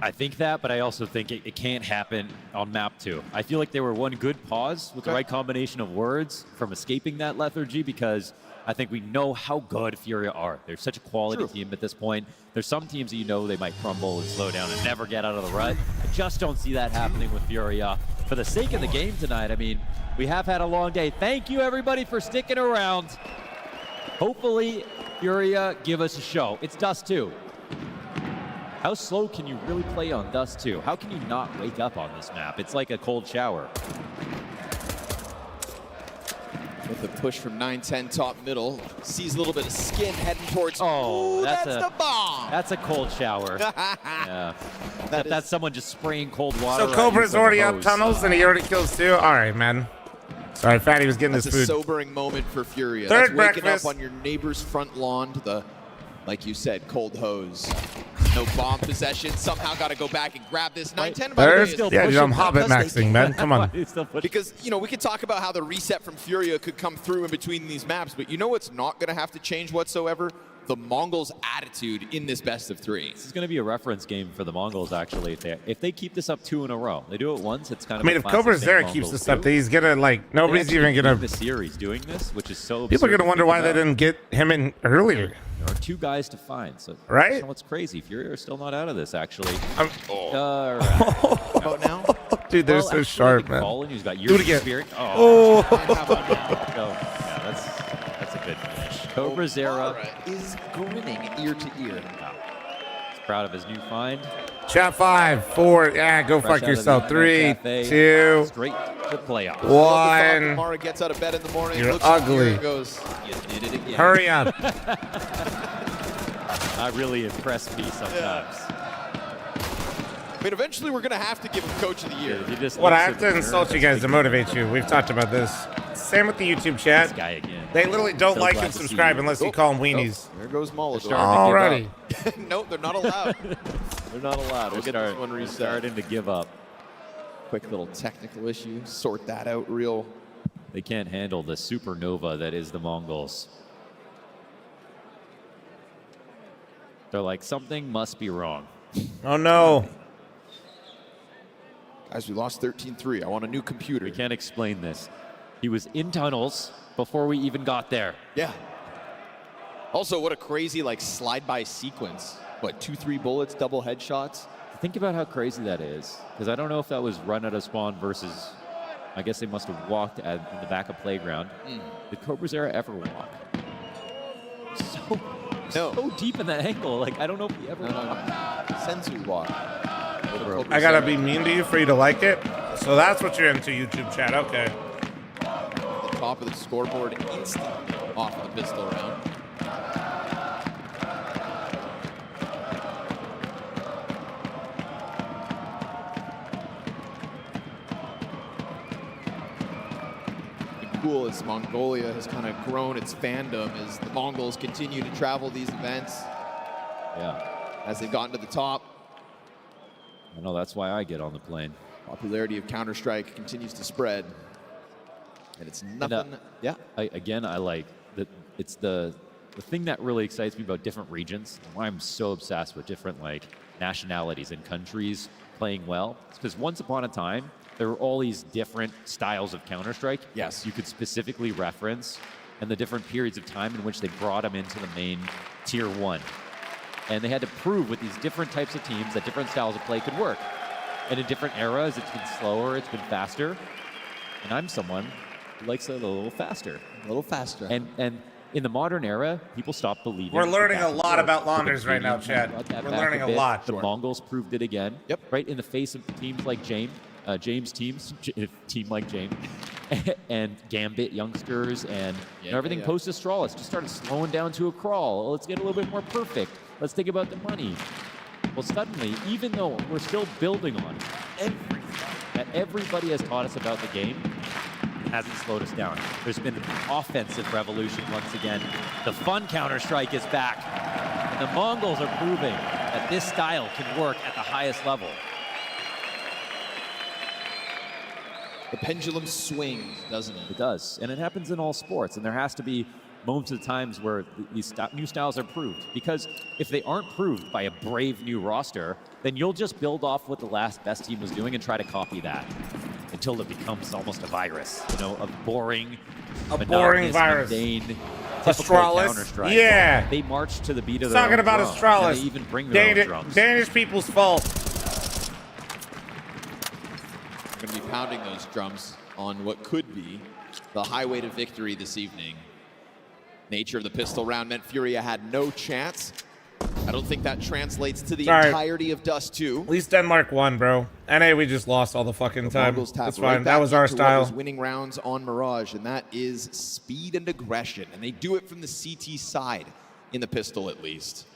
I think that, but I also think it can't happen on map 2. I feel like they were one good pause with the right combination of words from escaping that lethargy, because I think we know how good Furia are. They're such a quality team at this point. There's some teams that they might crumble and slow down and never get out of the rut. I just don't see that happening with Furia. For the sake of the game tonight, I mean, we have had a long day. Thank you, everybody, for sticking around. Hopefully, Furia give us a show. It's Dust 2. How slow can you really play on Dust 2? How can you not wake up on this map? It's like a cold shower. With a push from 9-10 top middle. Sees a little bit of skin heading towards... Oh, ooh, that's the bomb! That's a cold shower. Yeah. That's someone just spraying cold water. So Cobra's already up tunnels and he already kills 2? All right, man. Sorry, Fatty was getting his food. That's a sobering moment for Furia. Third That's waking breakfast. up on your neighbor's front lawn to the, like you said, cold hose. No bomb possession. Somehow got to go back and grab this. 9-10 by the way is yeah, dude, I'm Hobbit maxing, man. Come on. Because, we could talk about how the reset from Furia could come through in between these maps, but you know what's not going to have to change whatsoever? The Mongols' attitude in this best of 3. This is going to be a reference game for the Mongols, actually. If they keep this up 2 in a row, they do it once, it's kind of. I mean, if Cobra's there, keeps this up, he's gonna nobody's even gonna. The series doing this, which is so. People are gonna wonder why they didn't get him in earlier. There are 2 guys to find, so right. That's what's crazy. Furia are still not out of this, actually. How about now? Dude, they're so sharp, man. He's got Do it again. Experience. Oh. Yeah, that's a good finish. Cobra Zera is grinning ear to ear. He's proud of his new find. Chat 5, 4. Yeah, go Fresh fuck out of yourself. the 3, cafe, 2, straight to playoffs. 1. Mara gets out of bed in the morning. You're looks ugly. and goes, You did it again. Hurry up. I really impress me sometimes. mean, eventually we're going to have to give him Coach of the Year. What, I have to insult you guys to motivate you. We've talked about this. Same with the YouTube chat. This guy again. They literally don't like and subscribe unless you call them weenies. There goes Molotov. Alrighty. Nope, they're not allowed. They're not allowed. We'll get this one reset. Starting to give up. Quick little technical issue. Sort that out real. They can't handle the supernova that is the Mongols. They're like, something must be wrong. Oh, no. Guys, we lost 13-3. I want a new computer. We can't explain this. He was in tunnels before we even got there. Yeah. Also, what a crazy slide-by sequence. What, 2-3 bullets, double headshots? Think about how crazy that is. Because I don't know if that was run out of spawn versus, I guess they must have walked in the back of playground. Did Cobra's Era ever walk? So deep in that angle. I don't know if he ever walked. Sensu walk. I gotta be mean to you for you to like it. So that's what you're into, YouTube chat. Okay. The top of the scoreboard instantly off of the pistol round. Cool as Mongolia has kind of grown its fandom as the Mongols continue to travel these events. Yeah. As they've gotten to the top. I know, that's why I get on the plane. Popularity of Counter-Strike continues to spread. And it's nothing. Yeah. I like that. It's the thing that really excites me about different regions, and why I'm so obsessed with different nationalities and countries playing well. It's because once upon a time, there were all these different styles of Counter-Strike. Yes. You could specifically reference, and the different periods of time in which they brought them into the main tier 1. And they had to prove with these different types of teams that different styles of play could work. And in different eras, it's been slower, it's been faster. And I'm someone who likes it a little faster. A little faster. And in the modern era, people stopped believing. We're learning a lot about launders right now, Chad. We're learning a lot. The Mongols proved it again. Yep. Right in the face of teams like team like James, and Gambit youngsters, and everything post-Astralis just started slowing down to a crawl. Let's get a little bit more perfect. Let's think about the money. Well, suddenly, even though we're still building on everything that everybody has taught us about the game, it hasn't slowed us down. There's been an offensive revolution once again. The fun Counter-Strike is back. And the Mongols are proving that this style can work at the highest level. The pendulum swings, doesn't it? It does. And it happens in all sports. And there has to be moments of times where these new styles are proved. Because if they aren't proved by a brave new roster, then you'll just build off what the last best team was doing and try to copy that until it becomes almost a virus. A boring virus. Mundane, Astralis. Yeah. They march to the beat of their Talking about drum, Astralis. and they even bring their own drums. Danish people's fault. We're going to be pounding those drums on what could be the highway to victory this evening. Nature of the pistol round meant Furia had no chance. I don't think that translates to the entirety of Dust 2. At least Denmark won, bro. NA, we just lost all the fucking time. That's fine. That was our style. Was winning rounds on Mirage, and that is speed and aggression. And they do it from the CT side, in the pistol at least.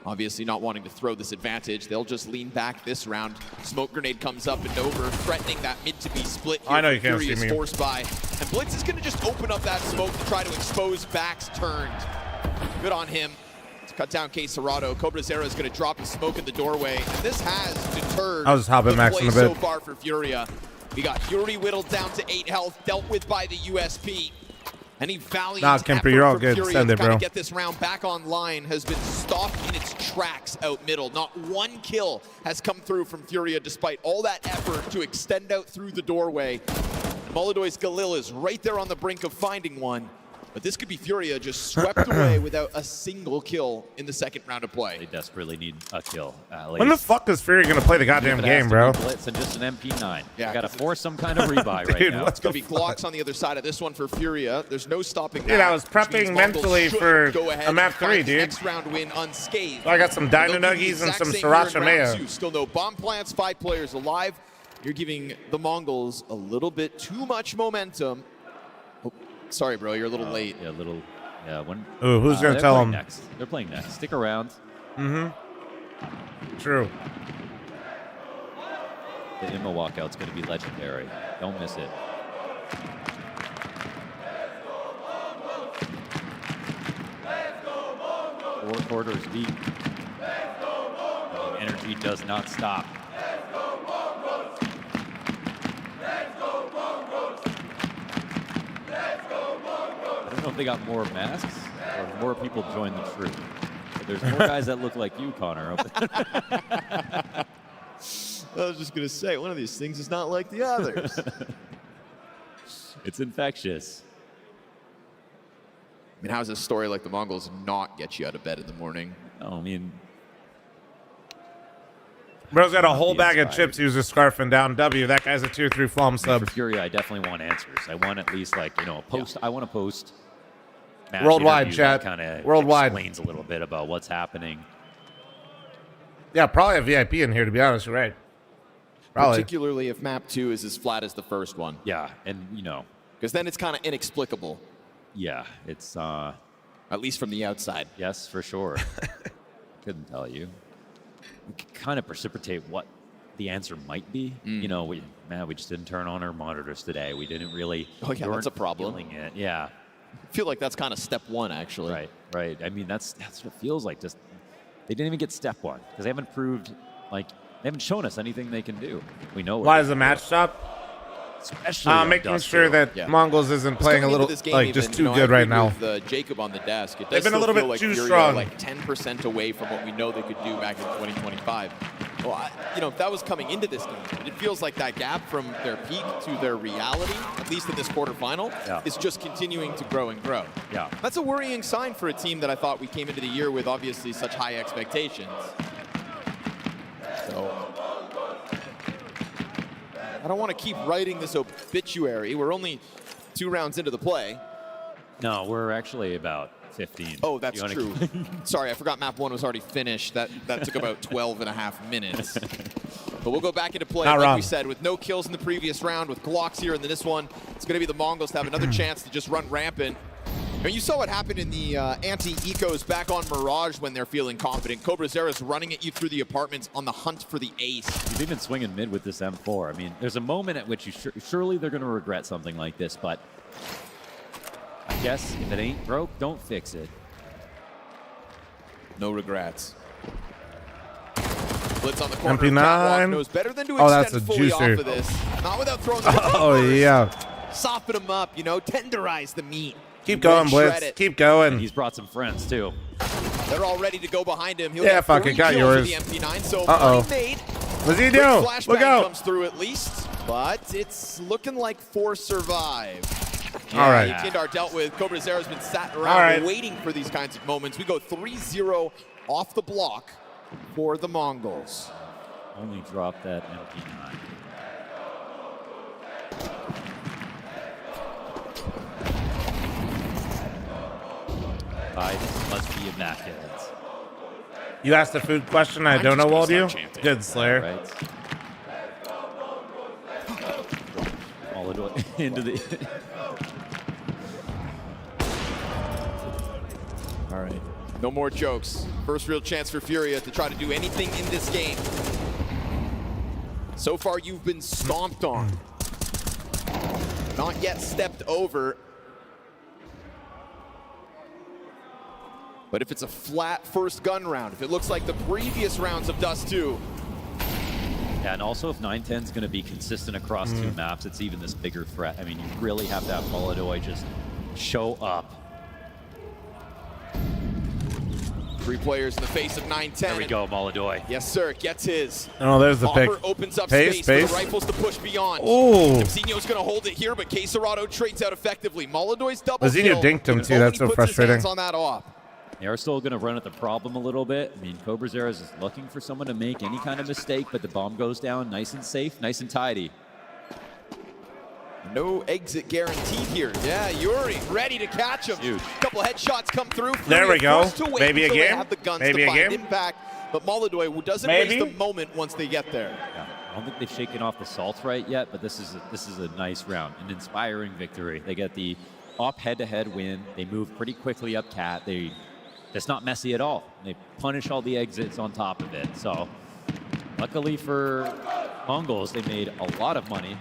Obviously not wanting to throw this advantage, they'll just lean back this round. Smoke grenade comes up and over, threatening that mid to be split here. I know you can't see me. Forced by, and Blitz is going to just open up that smoke to try to expose backs turned. Good on him. To cut down K Serrato. Cobrazera is going to drop his smoke in the doorway, and this has deterred I was hopping the max play in a bit. so far for Furia. We got Yuri whittled down to 8 health, dealt with by the USP. Any valiant Kemper, you're all good. Furia Send it, trying bro. to get this round back online has been stopped in its tracks out middle. Not one kill has come through from Furia despite all that effort to extend out through the doorway. Molodoy's Galil is right there on the brink of finding one. But this could be Furia just swept away without a single kill in the second round of play. They desperately need a kill. When the fuck is Furia gonna play the goddamn game, bro? Blitz and just an MP9. Yeah, Got to force some kind of rebuy right now. It's going to be Glocks on the other side of this one for Furia. There's no stopping that. Dude, I was prepping mentally for a map 3, dude. Next round win unscathed. So I got some Dino Nuggies and some Sriracha Mayo. Still no bomb plants, 5 players alive. You're giving the Mongols a little bit too much momentum. Oh, sorry, bro, you're a little late. Yeah, a little. Yeah, one. Ooh, who's gonna tell them? Next. They're playing next. Stick around. True. The Immo walkout's going to be legendary. Don't miss it. Four quarters deep. The energy does not stop. I don't know if they got more masks or more people join the troop. But there's more guys that look like you, Connor. I was just going to say, one of these things is not like the others. It's infectious. I mean, how does a story like the Mongols not get you out of bed in the morning? Oh, I mean, Bro's got a whole bag of chips. He was just scarfing down W. That guy's a tier 3 fl0m sub. For Furia, I definitely want answers. I want at least, like, you know, a post. Yeah. I want to post. Worldwide chat. Kind of worldwide explains a little bit about what's happening. Yeah, probably a VIP in here, to be honest. You're right. Probably. Particularly if map 2 is as flat as the first one. Yeah, and you know, because then it's kind of inexplicable. Yeah, it's at least from the outside. Yes, for sure. Couldn't tell you. We could kind of precipitate what the answer might be. You know, we just didn't turn on our monitors today. We didn't really. Oh yeah, that's a problem. It. Yeah. I feel like that's kind of step 1, actually. Right, right. I mean, that's what it feels like. Just they didn't even get step 1 because they haven't proved, like, they haven't shown us anything they can do. We know. Why is the match stop? Especially making sure that Mongols isn't playing a little like just too good right now. With Jacob on the desk, it does they've been a little bit like too Furia strong. Like 10% away from what we know they could do back in 2025. Well, you know, if that was coming into this game, it feels like that gap from their peak to their reality, at least in this quarterfinal, is just continuing to grow and grow. Yeah, that's a worrying sign for a team that I thought we came into the year with obviously such high expectations. So I don't want to keep writing this obituary. We're only 2 rounds into the play. No, we're actually about 15. Oh, that's true. Sorry, I forgot map 1 was already finished. That took about 12 and a half minutes. But we'll go back into play, like we said, with no kills in the previous round, with Glocks here in this one. It's going to be the Mongols to have another chance to just run rampant. I mean, you saw what happened in the anti-ecos back on Mirage when they're feeling confident. Cobrazera's running at you through the apartments on the hunt for the ace. He's even swinging mid with this M4. I mean, there's a moment at which you surely they're going to regret something like this, but I guess if it ain't broke, don't fix it. No regrets. Blitz on the corner. MP9 knows better than to extend fully off of this. Not without throwing the Oh, yeah. Soften him up, you know, tenderize the meat. Keep going, Blitz. Keep going. And he's brought some friends, too. They're all ready to go behind him. He'll fuck it. Got yours. the MP9, so money made. What's he doing? Look out. Comes through at least, but it's looking like 4 survive. All right. Kindar dealt with. Cobrazera's been sat around waiting for these kinds of moments. We go 3-0 off the block for the Mongols. Only drop that MP9. This must be immaculate. You asked a food question. I don't know what you. Good, Slayer. Right. All the way into the. All right. No more jokes. First real chance for Furia to try to do anything in this game. So far, you've been stomped on. Not yet stepped over. But if it's a flat first gun round, if it looks like the previous rounds of Dust 2. Yeah, and also if 910 is going to be consistent across 2 maps, it's even this bigger threat. I mean, you really have to have Molodoi just show up. 3 players in the face of 910. There we go, Molodoi. Yes, sir. Gets his. Oh, there's the pick. Opens up space for the rifles to push beyond. Oh. Mzinho's going to hold it here, but Quesarado trades out effectively. Molodoi's double Mzinho dinked him, too. That's so frustrating. On that off. They are still going to run at the problem a little bit. I mean, Cobrazera is looking for someone to make any kind of mistake, but the bomb goes down nice and safe, nice and tidy. No exit guaranteed here. Yeah, Yuri ready to catch him. Huge. Couple headshots come through. There we go. Maybe a game. Maybe a game. Impact, but Molodoi doesn't waste the moment once they get there. Yeah. I don't think they've shaken off the salt right yet, but this is a nice round, an inspiring victory. They get the up head-to-head win. They move pretty quickly up cat. It's not messy at all. They punish all the exits on top of it. So Luckily for Mongols, they made a lot of money.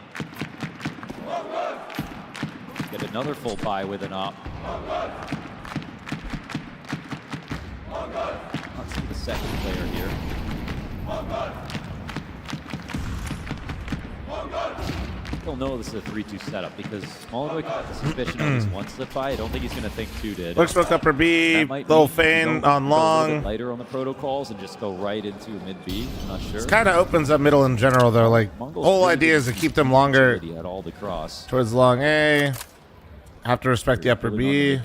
Get another full buy with an op. Not see the second player here. He'll know this is a 3-2 setup because Molotov got the suspicion on this one slip by. I don't think he's going to think 2 did. Looks like upper B, little feign on long. Lighter on the protocols and just go right into mid B. I'm not sure. It kind of opens up middle in general though. Like whole idea is to keep them longer at all the cross. towards long A. Have to respect the upper B.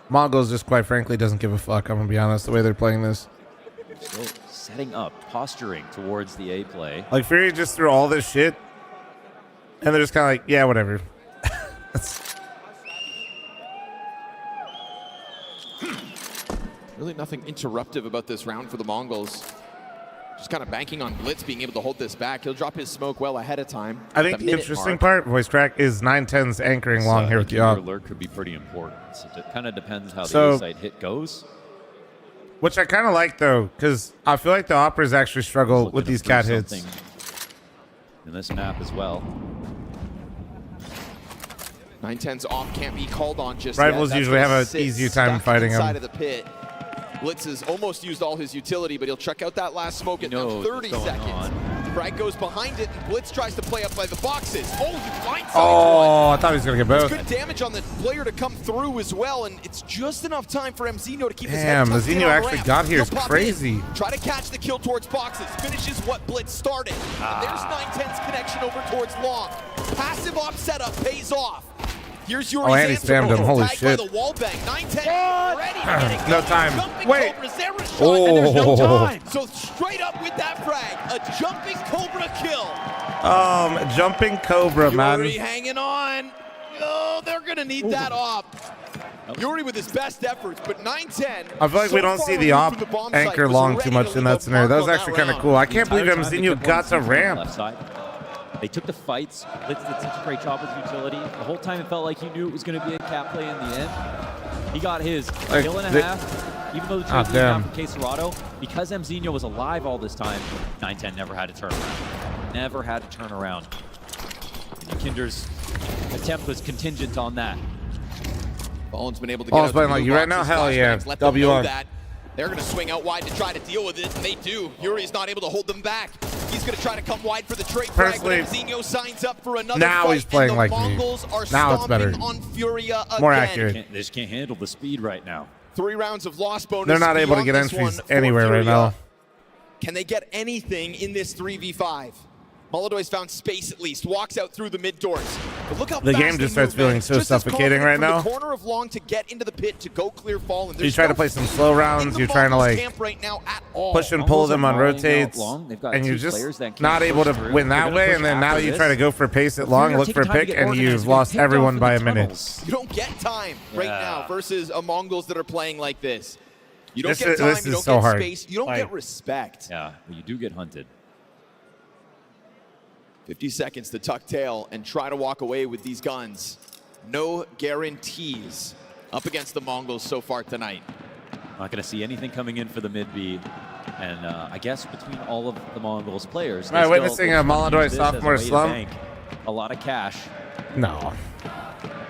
Mongols just quite frankly doesn't give a fuck. I'm gonna be honest. The way they're playing this. Still setting up, posturing towards the A play. Like Furia just threw all this shit. And they're just kind of like, yeah, whatever. Really nothing interruptive about this round for the Mongols. Just kind of banking on Blitz being able to hold this back. He'll drop his smoke well ahead of time. I think the interesting part, voice crack, is 9-10's anchoring long here with the op. Alert could be pretty important. So it kind of depends how the A-side hit goes. Which I kind of like, though, because I feel like the operas actually struggle with these cat hits. In this map as well. 9-10's off can't be called on just Rivals yet. usually have an easier time fighting him. Inside of the pit. Blitz has almost used all his utility, but he'll check out that last smoke at now 30 seconds. Frag goes behind it, and Blitz tries to play up by the boxes. Oh, he blindsides one. I thought he was going to get both. Good damage on the player to come through as well, and it's just enough time for MZino to keep his Damn, head tucked in Mazinho on actually ramp. got here. It's He'll pop crazy. in, try to catch the kill towards boxes. Finishes what Blitz started. And there's 9-10's connection over towards long. Passive off setup pays off. Here's your and he spammed him. Holy shit. by the wall bang. 9-10 ready to get it No going. time. Jumping Wait. Cobra's there a shot, and there's no Oh. time. So straight up with that frag, a jumping Cobra kill. Jumping Cobra, man. Yuri hanging on. Oh, they're going to need that op. Yuri with his best efforts, but 9-10. I feel like we don't see the op anchor long too much in that scenario. That was actually kind of cool. I can't believe MZino got to ramp. They took the fights. Blitz did such a great job with utility. The whole time it felt like he knew it was going to be a cap play in the end. He got his kill and a half, even though the trade was down for Caserado. Because MZino was alive all this time, 9-10 never had to turn around. Never had to turn around. And Kinder's attempt was contingent on that. Bone's been able to get out playing like you right now? Hell yeah. W on. They're going to swing out wide to try to deal with it, and they do. Yuri's not able to hold them back. He's going to try to come wide for the trade frag, but MZino signs up for another now fight, he's playing like Mongols me. Are now it's better. On Furia more again. accurate. They just can't handle the speed right now. 3 rounds of loss bonus. They're not able to get entries anywhere right now. Can they get anything in this 3v5? Moloduy's found space at least, walks out through the mid doors. But look how the game just starts feeling so suffocating right now. The corner of long to get into the pit to go clear fall. And you try to play some slow rounds. You're trying to like right now push and pull them on rotates, and you're just not able to win that way. And then now you try to go for pace at long, look for a pick, and you've lost everyone by a minute. You don't get time right now versus a Mongols that are playing like this. You don't get time. You don't get space. You don't get respect. Yeah, well, you do get hunted. 50 seconds to tuck tail and try to walk away with these guns. No guarantees up against the Mongols so far tonight. Not going to see anything coming in for the mid B. And I guess between all of the Mongols players, am I witnessing a Molotov sophomore slump? A lot of cash. No.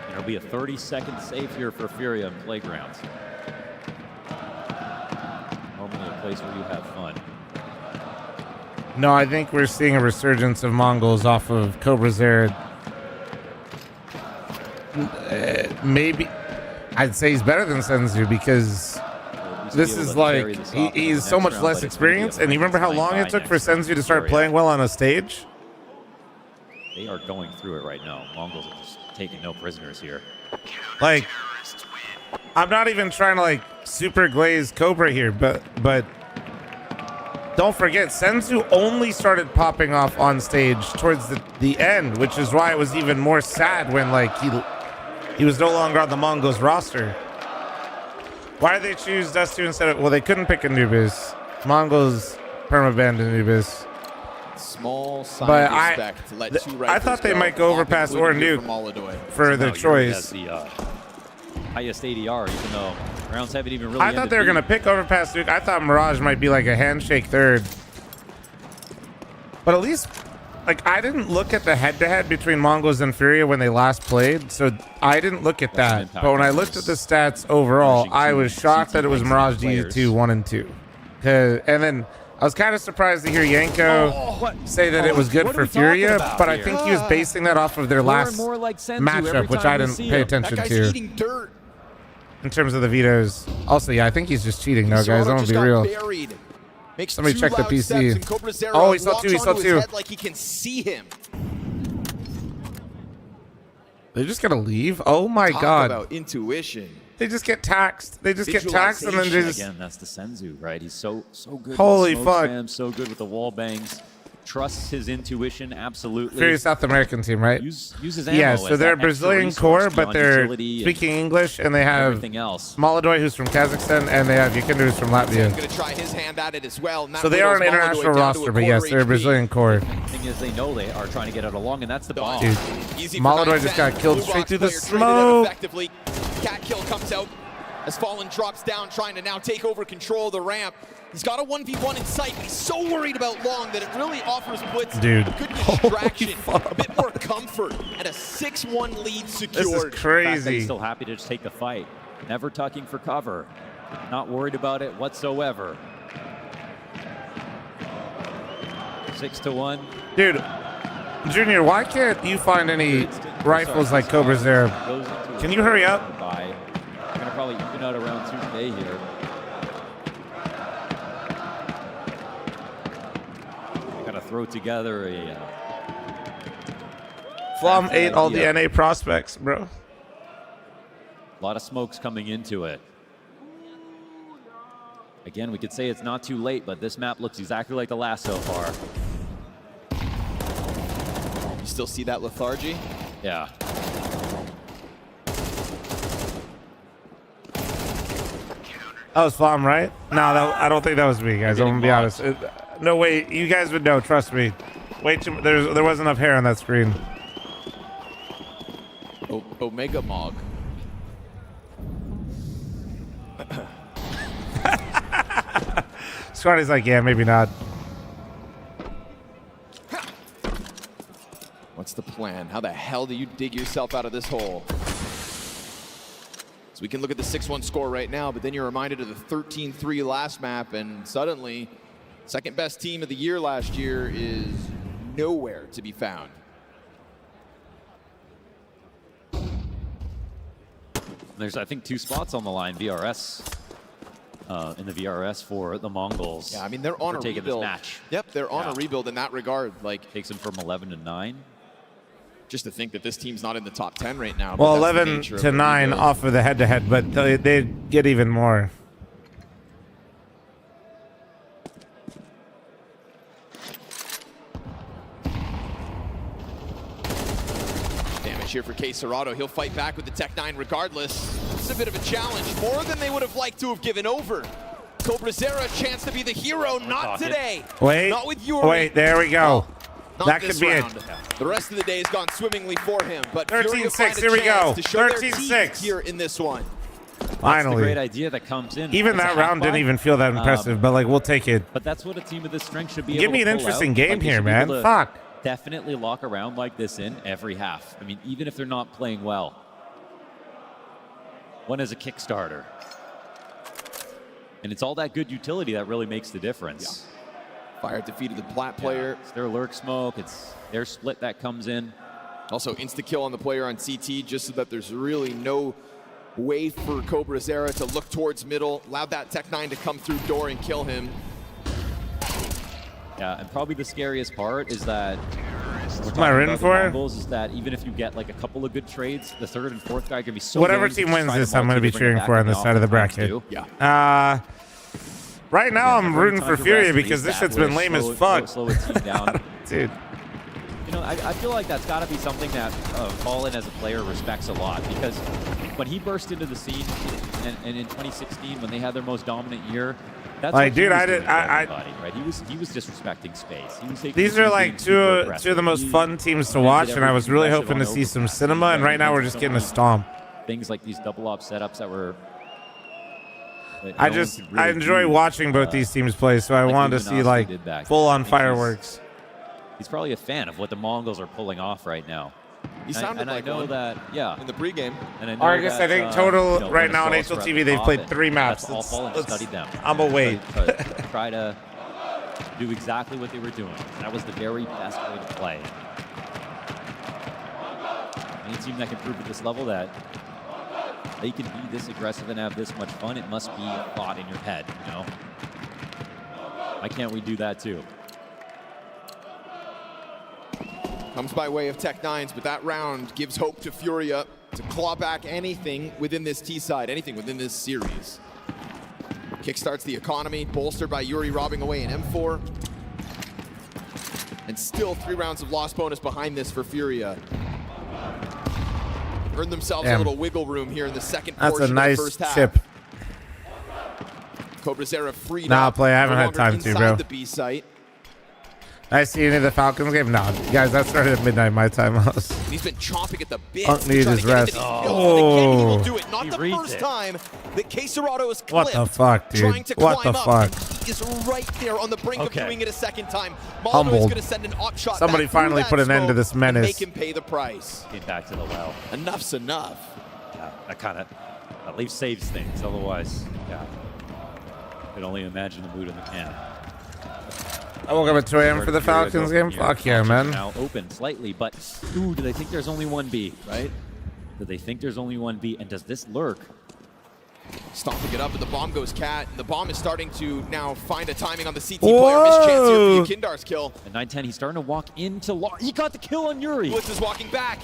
There'll be a 30-second save here for Furia in Playgrounds. Normally a place where you have fun. No, I think we're seeing a resurgence of Mongols off of Cobra's era. Maybe I'd say he's better than Senzu because this is like he's so much less experienced. And you remember how long it took for Senzu to start playing well on a stage? They are going through it right now. Mongols are just taking no prisoners here. Like, I'm not even trying to like super glaze Cobra here, but don't forget, Senzu only started popping off on stage towards the end, which is why it was even more sad when like he was no longer on the Mongols roster. Why did they choose Dust2 instead of? Well, they couldn't pick Anubis. Mongols permabanned Anubis. Small sign of respect to let two I thought they might go overpass or nuke for their choice. Highest ADR, even though rounds haven't even really I thought they were going to pick overpass nuke. I thought Mirage might be like a handshake third. But at least, like, I didn't look at the head-to-head between Mongols and Furia when they last played, so I didn't look at that. But when I looked at the stats overall, I was shocked that it was Mirage G2 1 and 2. And then I was kind of surprised to hear Yanko say that it was good for Furia, but I think he was basing that off of their last matchup, which I didn't pay attention to. Eating dirt. In terms of the vetoes. Also, yeah, I think he's just cheating now, guys. I'm going to be real. Somebody check the PC. Oh, he saw two. He saw two. Like he can see him. They're just going to leave? Oh, my God. About intuition. They just get taxed. They just get taxed and then they just... Again, that's the Senzu, right? He's so good. Holy with the smoke fuck. spam, so good with the wall bangs. Trusts his intuition, absolutely. Furia South American team, right? Uses ammo. Yeah, so they're Brazilian core, but they're speaking English, and they have everything else. Maladoy, who's from Kazakhstan, and they have Yukinder, who's from Latvia. Going to try his hand at it as well. So they are an international roster, but yes, they're a Brazilian core. The thing is, they know they are trying to get it along, and that's the bomb. Dude, Maladoy just got killed straight through the smoke. Effectively, cat kill comes out as Fallen drops down, trying to now take over control of the ramp. He's got a 1v1 in sight, but he's so worried about Long that it really offers Blitz a good distraction, a bit more comfort, and a 6-1 lead secured. This is crazy. He's still happy to just take the fight. Never tucking for cover. Not worried about it whatsoever. 6-1. Dude, Junior, why can't you find any rifles like Cobra's there? Can you hurry up? We're going to probably even out around 2K here. Throw together a fl0m ate all the NA prospects, bro. A lot of smokes coming into it. Again, we could say it's not too late, but this map looks exactly like the last so far. You still see that lethargy? Yeah. That was fl0m, right? No, I don't think that was me, guys. I'm gonna be honest. No way, you guys would know. Trust me. Wait, there wasn't enough hair on that screen. Omega Mog. Scotty's like, yeah, maybe not. What's the plan? How the hell do you dig yourself out of this hole? So we can look at the 6-1 score right now, but then you're reminded of the 13-3 last map, and suddenly, second best team of the year last year is nowhere to be found. There's, I think, 2 spots on the line. VRS in the VRS for the Mongols. Yeah, I mean, they're on a rebuild. This match. Yep, they're on a rebuild in that regard. Like, takes them from 11 to 9. Just to think that this team's not in the top 10 right now. Well, 11 to 9 off of the head-to-head, but they get even more. Damage here for K Serato. He'll fight back with the Tech 9 regardless. It's a bit of a challenge, more than they would have liked to have given over. Cobrazera, a chance to be the hero, not today. Wait, not with your wait, there we go. That could be round. it. The rest of the day has gone swimmingly for him, but 13-6, here we go. 13-6 here in this one. Finally. That's the great idea that comes in. Even that round didn't even feel that impressive, but like, we'll take it. But that's what a team of this strength should be Give able me to an pull interesting out. game Like, they here, should be man. able to Fuck. Definitely lock a round like this in every half. I mean, even if they're not playing well. One is a Kickstarter. And it's all that good utility that really makes the difference. Yeah. Fire defeated the plat player. It's their lurk smoke. It's their split that comes in. Also, insta-kill on the player on CT, just so that there's really no way for Cobrazera to look towards middle. Allowed that Tech 9 to come through door and kill him. Yeah, and probably the scariest part is that What am I rooting for? Mongols is that even if you get like a couple of good trades, the third and fourth guy can be so. Whatever team wins this, I'm going to be cheering for on this side of the bracket. Yeah. Right now, I'm rooting for Furia because this shit's been lame as fuck. Slow a team down. Dude. You know, I feel like that's got to be something that Fallen as a player respects a lot, because when he burst into the scene and in 2016 when they had their most dominant year, that's like, dude, right? He was disrespecting space. He was these are like two of the most fun teams to watch, and I was really hoping to see some cinema, and right now we're just getting a stomp. Things like these double op setups that were. I enjoy watching both these teams play, so I wanted to see like full on fireworks. he's probably a fan of what the Mongols are pulling off right now. He sounded like I know one that, yeah. in the pregame. And I know Argus, that, I think total you know, right now on Renaissance HL are at TV, the they've top, played and 3 maps. that's all fall and studied them. I'm away. Try to do exactly what they were doing. That was the very best way to play. Any team that can prove at this level that they can be this aggressive and have this much fun, it must be a thought in your head, you know? Why can't we do that too? Comes by way of Tech9s, but that round gives hope to Furia to claw back anything within this T-side, anything within this series. Kickstarts the economy, bolstered by Yuri robbing away an M4. And still 3 rounds of loss bonus behind this for Furia. Earned themselves a little wiggle room here in the second portion of the first half. Chip. Cobrazera freed Nah, up. play. I haven't No had time to, longer bro. inside the B site. I see any of the Falcons game? No, guys, that started at midnight my time. And he's been chomping at the bit. Unk needed his rest. Again, he will do it. Not the first time that Quesarado is clipped. What the fuck, dude? Trying to What the climb fuck? up. He is right there on the brink of doing it a second time. Molotov is Humbled. going to send an op shot. Somebody back through finally that put an end to smoke this and menace. Make him pay the price. Get back to the well. Enough's enough. Yeah, that kind of at least saves things. Otherwise, yeah, I can only imagine the mood in the camp. I woke up at 2 a.m. for the Falcons game. Fuck yeah, man. Now open slightly, but ooh, do they think there's only one B? Right? Do they think there's only one B? And does this lurk? Stomping it up, and the bomb goes cat. And the bomb is starting to now find a timing on the CT player. Missed chance here for Kindar's kill. And 910, he's starting to walk into. He got the kill on Yuri. Blitz is walking back.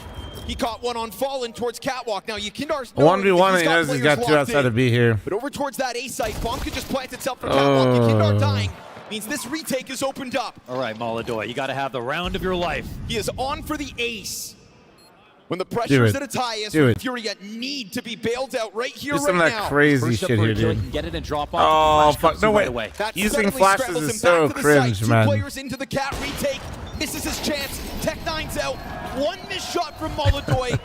He caught one on Fallen towards Catwalk. Now, Yukindar's 1v1, he knows he's got 2 outside of B here. But over towards that A site, bomb could just plant itself for Catwalk. Yukindar dying means this retake is opened up. All right, Molodoi, you got to have the round of your life. He is on for the ace. When the pressure is at its highest, Furia need to be bailed out right here, Do some of that crazy shit here, dude. Get it and drop off. Oh, fuck. No, wait. Using flashes is so cringe, man. 2 players into the cat retake. Misses his chance. Tech9's out. One missed shot from Molodoi.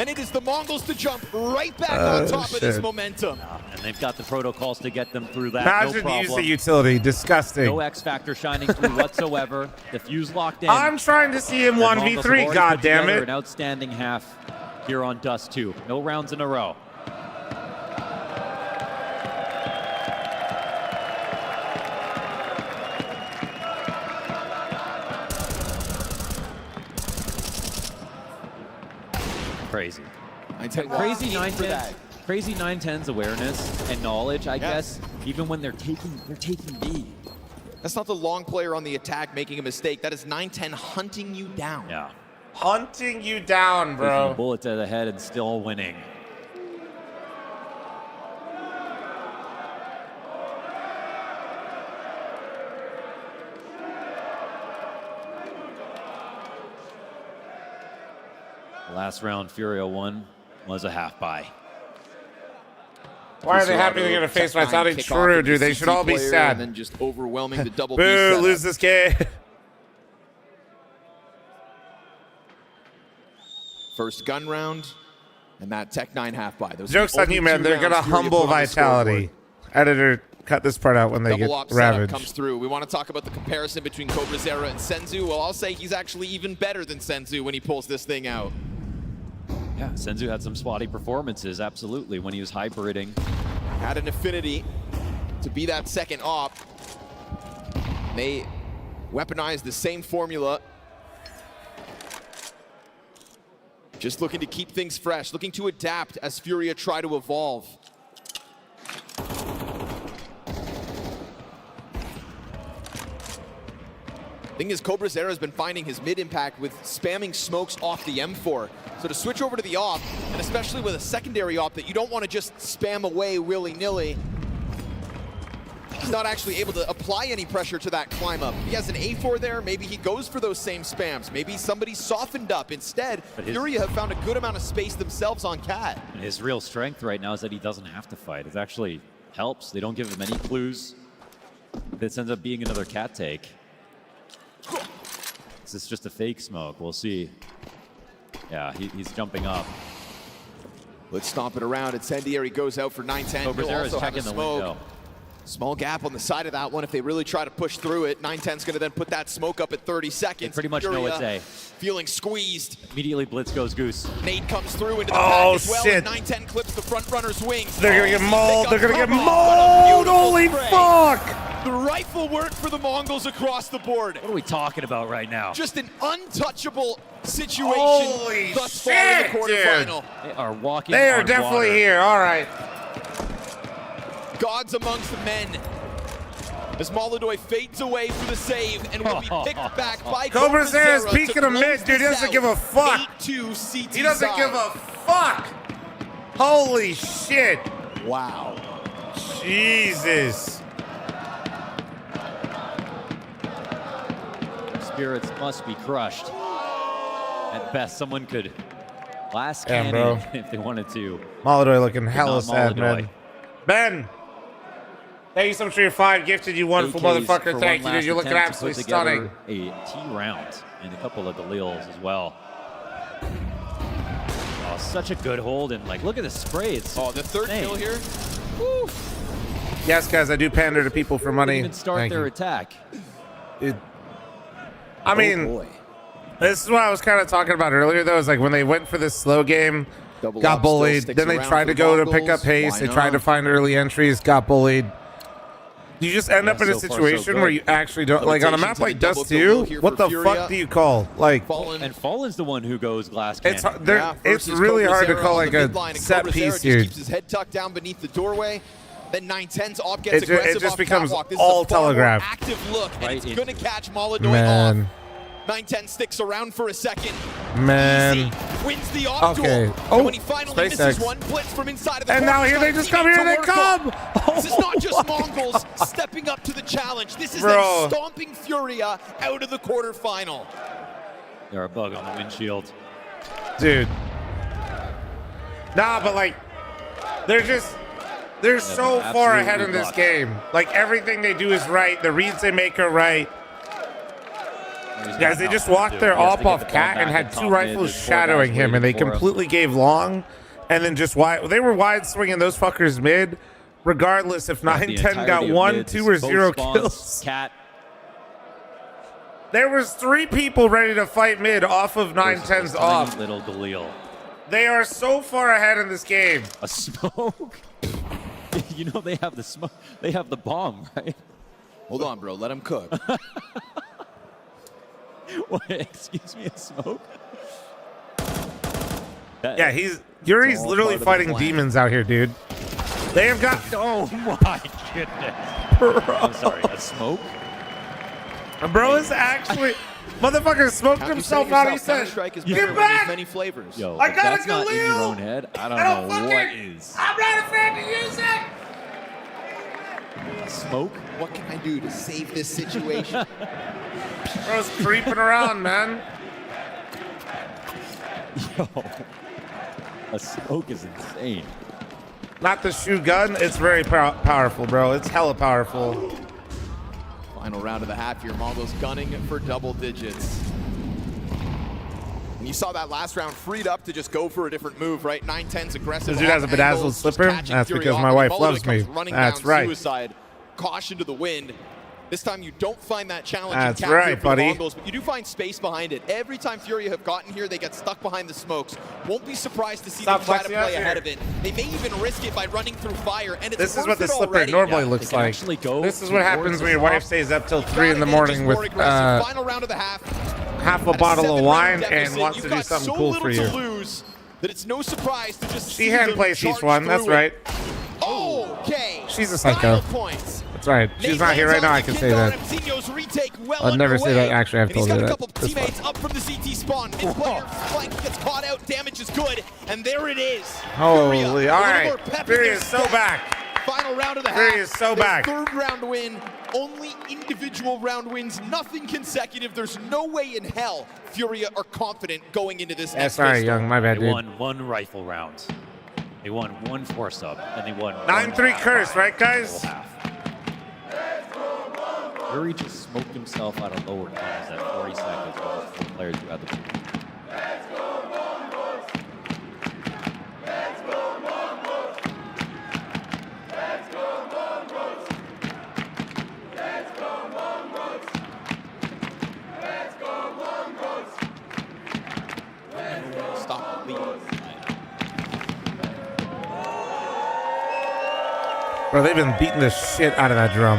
And it is the Mongols to jump right back on top of this momentum. And they've got the protocols to get them through that. Imagine no use the utility. Disgusting. No X factor shining through whatsoever. The fuse locked in. I'm trying to see him 1v3. God damn it! An outstanding half here on Dust 2. No rounds in a row. Crazy. Crazy 910. Crazy 910's awareness and knowledge, I guess, even when they're taking B. That's not the long player on the attack making a mistake. That is 910 hunting you down. Yeah. Hunting you down, bro. Taking a bullet to the head and still winning. The last round Furia won was a half buy. Why are they happy to get a face fight? It's not true, dude. They should all be sad. And then just overwhelming the double Boo, lose this game. First gun round, and that Tech9 half buy. Joke's on you, man. They're going to humble Vitality. Editor, cut this part out when they get ravaged. Comes through. We want to talk about the comparison between Cobrazera and Senzu. Well, I'll say he's actually even better than Senzu when he pulls this thing out. Yeah, Senzu had some spotty performances, absolutely, when he was hybriding. Had an affinity to be that second op. They weaponized the same formula. Just looking to keep things fresh, looking to adapt as Furia try to evolve. Thing is, Cobrazera has been finding his mid-impact with spamming smokes off the M4. So to switch over to the op, and especially with a secondary op that you don't want to just spam away willy-nilly, he's not actually able to apply any pressure to that climb up. He has an A4 there, maybe he goes for those same spams. Maybe somebody softened up. Instead, Furia have found a good amount of space themselves on Cat. His real strength right now is that he doesn't have to fight. It actually helps. They don't give him any clues. This ends up being another Cat take. Is this just a fake smoke? We'll see. Yeah, he's jumping up. Let's stomp it around. Incendiary goes out for 910. Cobrazera's checking the window. Small gap on the side of that one if they really try to push through it. 910's going to then put that smoke up at 30 seconds. They pretty much know it's A. Feeling squeezed. Immediately blitz goes Goose. Nate comes through into the pack as well. And 910 clips the front runner's wings. They're going to get mauled. They're going to get mauled. Holy fuck. The rifle work for the Mongols across the board. What are we talking about right now? Just an untouchable situation Holy thus far in the quarterfinal. They are walking They are on definitely water. here. All right. Gods amongst the men. As Molodoy fades away for the save and will be picked back by Cobra Zera's Zera peeking to a mid, close dude. He this doesn't out. give a fuck. 8-2 CT He doesn't side. give a fuck. Holy shit. Wow. Jesus. Spirits must be crushed. At best, someone could last Damn, cannon bro. if they wanted to. Molodoy looking But hella not sad, Molodoy. man. Ben. Thank you so much for your 5 gifted, you wonderful AKs for motherfucker. one Thank you, dude. last You're looking attempt to absolutely put together stunning. A T round and a couple of the Leals as well. Oh, such a good hold, and like, look at the spray. It's the third insane. kill here. Woo. Yes, guys, I do pander to people for money. Didn't even start Thank their you. attack. I mean, this is what I was kind of talking about earlier, though, is like when they went for this slow game, Double got up still bullied. sticks Then they around tried for to go to Mongols. pick up pace. Why They tried to not? find early entries, got bullied. You just end Yeah, up in a so far, so situation where good. you actually don't, like on a map like Dust 2, what the fuck do you call? Like, And Fallen's the one who goes glass cannon. it's it's really hard to call like a set piece, dude. Keeps his head tucked down beneath the doorway. Then 910's op gets It aggressive just off becomes catwalk. This all is a far more telegraphed. active look, and Right it's going to catch Molodoy Man. off. 910 sticks around for a second. Man. Easy. Wins the op Okay. duel. Oh, And when he finally misses SpaceX. one, blitz from inside of the And corner. now here they just come, here they come. This is not just Mongols stepping up to the challenge. This is Bro. them stomping Furia out of the quarterfinal. They're a bug on the windshield. Dude. Nah, but like, they're so far absolutely ahead in this locked. game. Like, everything they do is right. The reads they make are right. Guys, they just walked their op off Cat and had 2 rifles shadowing him, and they completely gave long, and then just wide. They were wide swinging those fuckers mid, regardless if 910 got 1, 2, or 0 kills. Cat. There was 3 people ready to fight mid off of 910's off. Little Galil. They are so far ahead in this game. A smoke? You know they have the smoke. They have the bomb, right? Hold on, bro. Let him cook. What, excuse me, a smoke? Yeah, Yuri's all literally part of the fighting plan. demons out here, dude. They have got. Oh my goodness. I'm sorry, a smoke? Bro is actually. Motherfucker smoked Count himself yourself. out. He said, Counter-Strike is "Get better when back!" there's many flavors. Yo, I if got that's a not in your Galil. own head, I don't I don't know fucking- what is. I'm not afraid to use it. Smoke? What can I do to save this situation? Bro's creeping around, man. Yo, a smoke is insane. Not the shoe gun. It's very powerful, bro. It's hella powerful. Final round of the half here. Mongols gunning for double digits. And you saw that last round freed up to just go for a different move, right? 910's aggressive. This dude has a off bedazzled angles, just slipper? catching That's Fury because off, my and wife Molodoy loves comes me. running That's down right. Suicide. Caution to the wind. This time you don't find that challenge That's in cap right, here for buddy. the Mongols, but you do find space behind it. Every time Furia have gotten here, they get stuck behind the smokes. Won't be surprised to see Stop them try to flexing out play here. ahead of it. They may even risk it by running through fire, and it's This is worth what the it slipper already. normally Yeah, looks they can like. actually go This is what happens towards when your the wife top. stays up till Gotta 3 in the get morning just with more aggressive. Final round of the half. half a At bottle of 7-round wine deficit, and wants you've to do got something so cool for little you. to lose that it's no surprise to just She see hand them plays each charge one. That's through right. it. Okay. She's a psycho. Style points. That's right. She's not here right now. I can say that. I'd never say that. Actually, I've And he's told her got a that. couple That's fine. teammates up from the CT spawn. Mid-player flank gets caught out. Damage is good. And there it is. Holy, Furia, all a little right. more pep in Furia their is so step. back. Final round of the Furia half. is so Their back. Third round win. Only individual round wins. Nothing consecutive. There's no way in hell Furia are confident going into this Yeah, next sorry, pistol. young. My bad, They dude. won 1 rifle round. They won 1 force up, and they won 9-3 curse, right, guys? Fury just smoked himself out of lower guns at 40 seconds while the 4 players who had the Bro, they've been beating the shit out of that drum.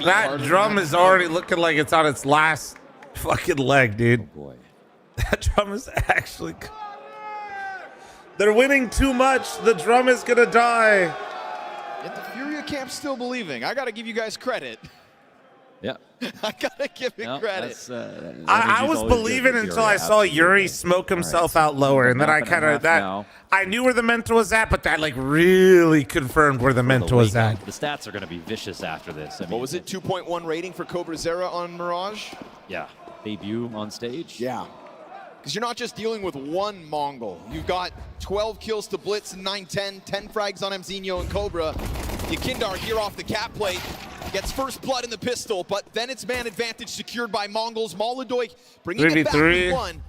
That drum is already looking like it's on its last fucking leg, dude. Oh boy. That drum is actually... They're winning too much. The drum is going to die. Yet the Furia camp's still believing. I got to give you guys credit. Yeah. I got to give it credit. I was believing until I saw Yuri smoke himself out lower, and then I kind of I knew where the mental was at, but that like really confirmed where the mental was at. The stats are going to be vicious after this. I mean, What was it? 2.1 rating for Cobrazera on Mirage? Yeah. Debut on stage. Yeah. Because you're not just dealing with one Mongol. You've got 12 kills to Blitz and 9-10, 10 frags on Mzinho and Cobra. Yakindar here off the cap plate. Gets first blood in the pistol, but then it's man advantage secured by Mongols. Molodoy bringing it back with one.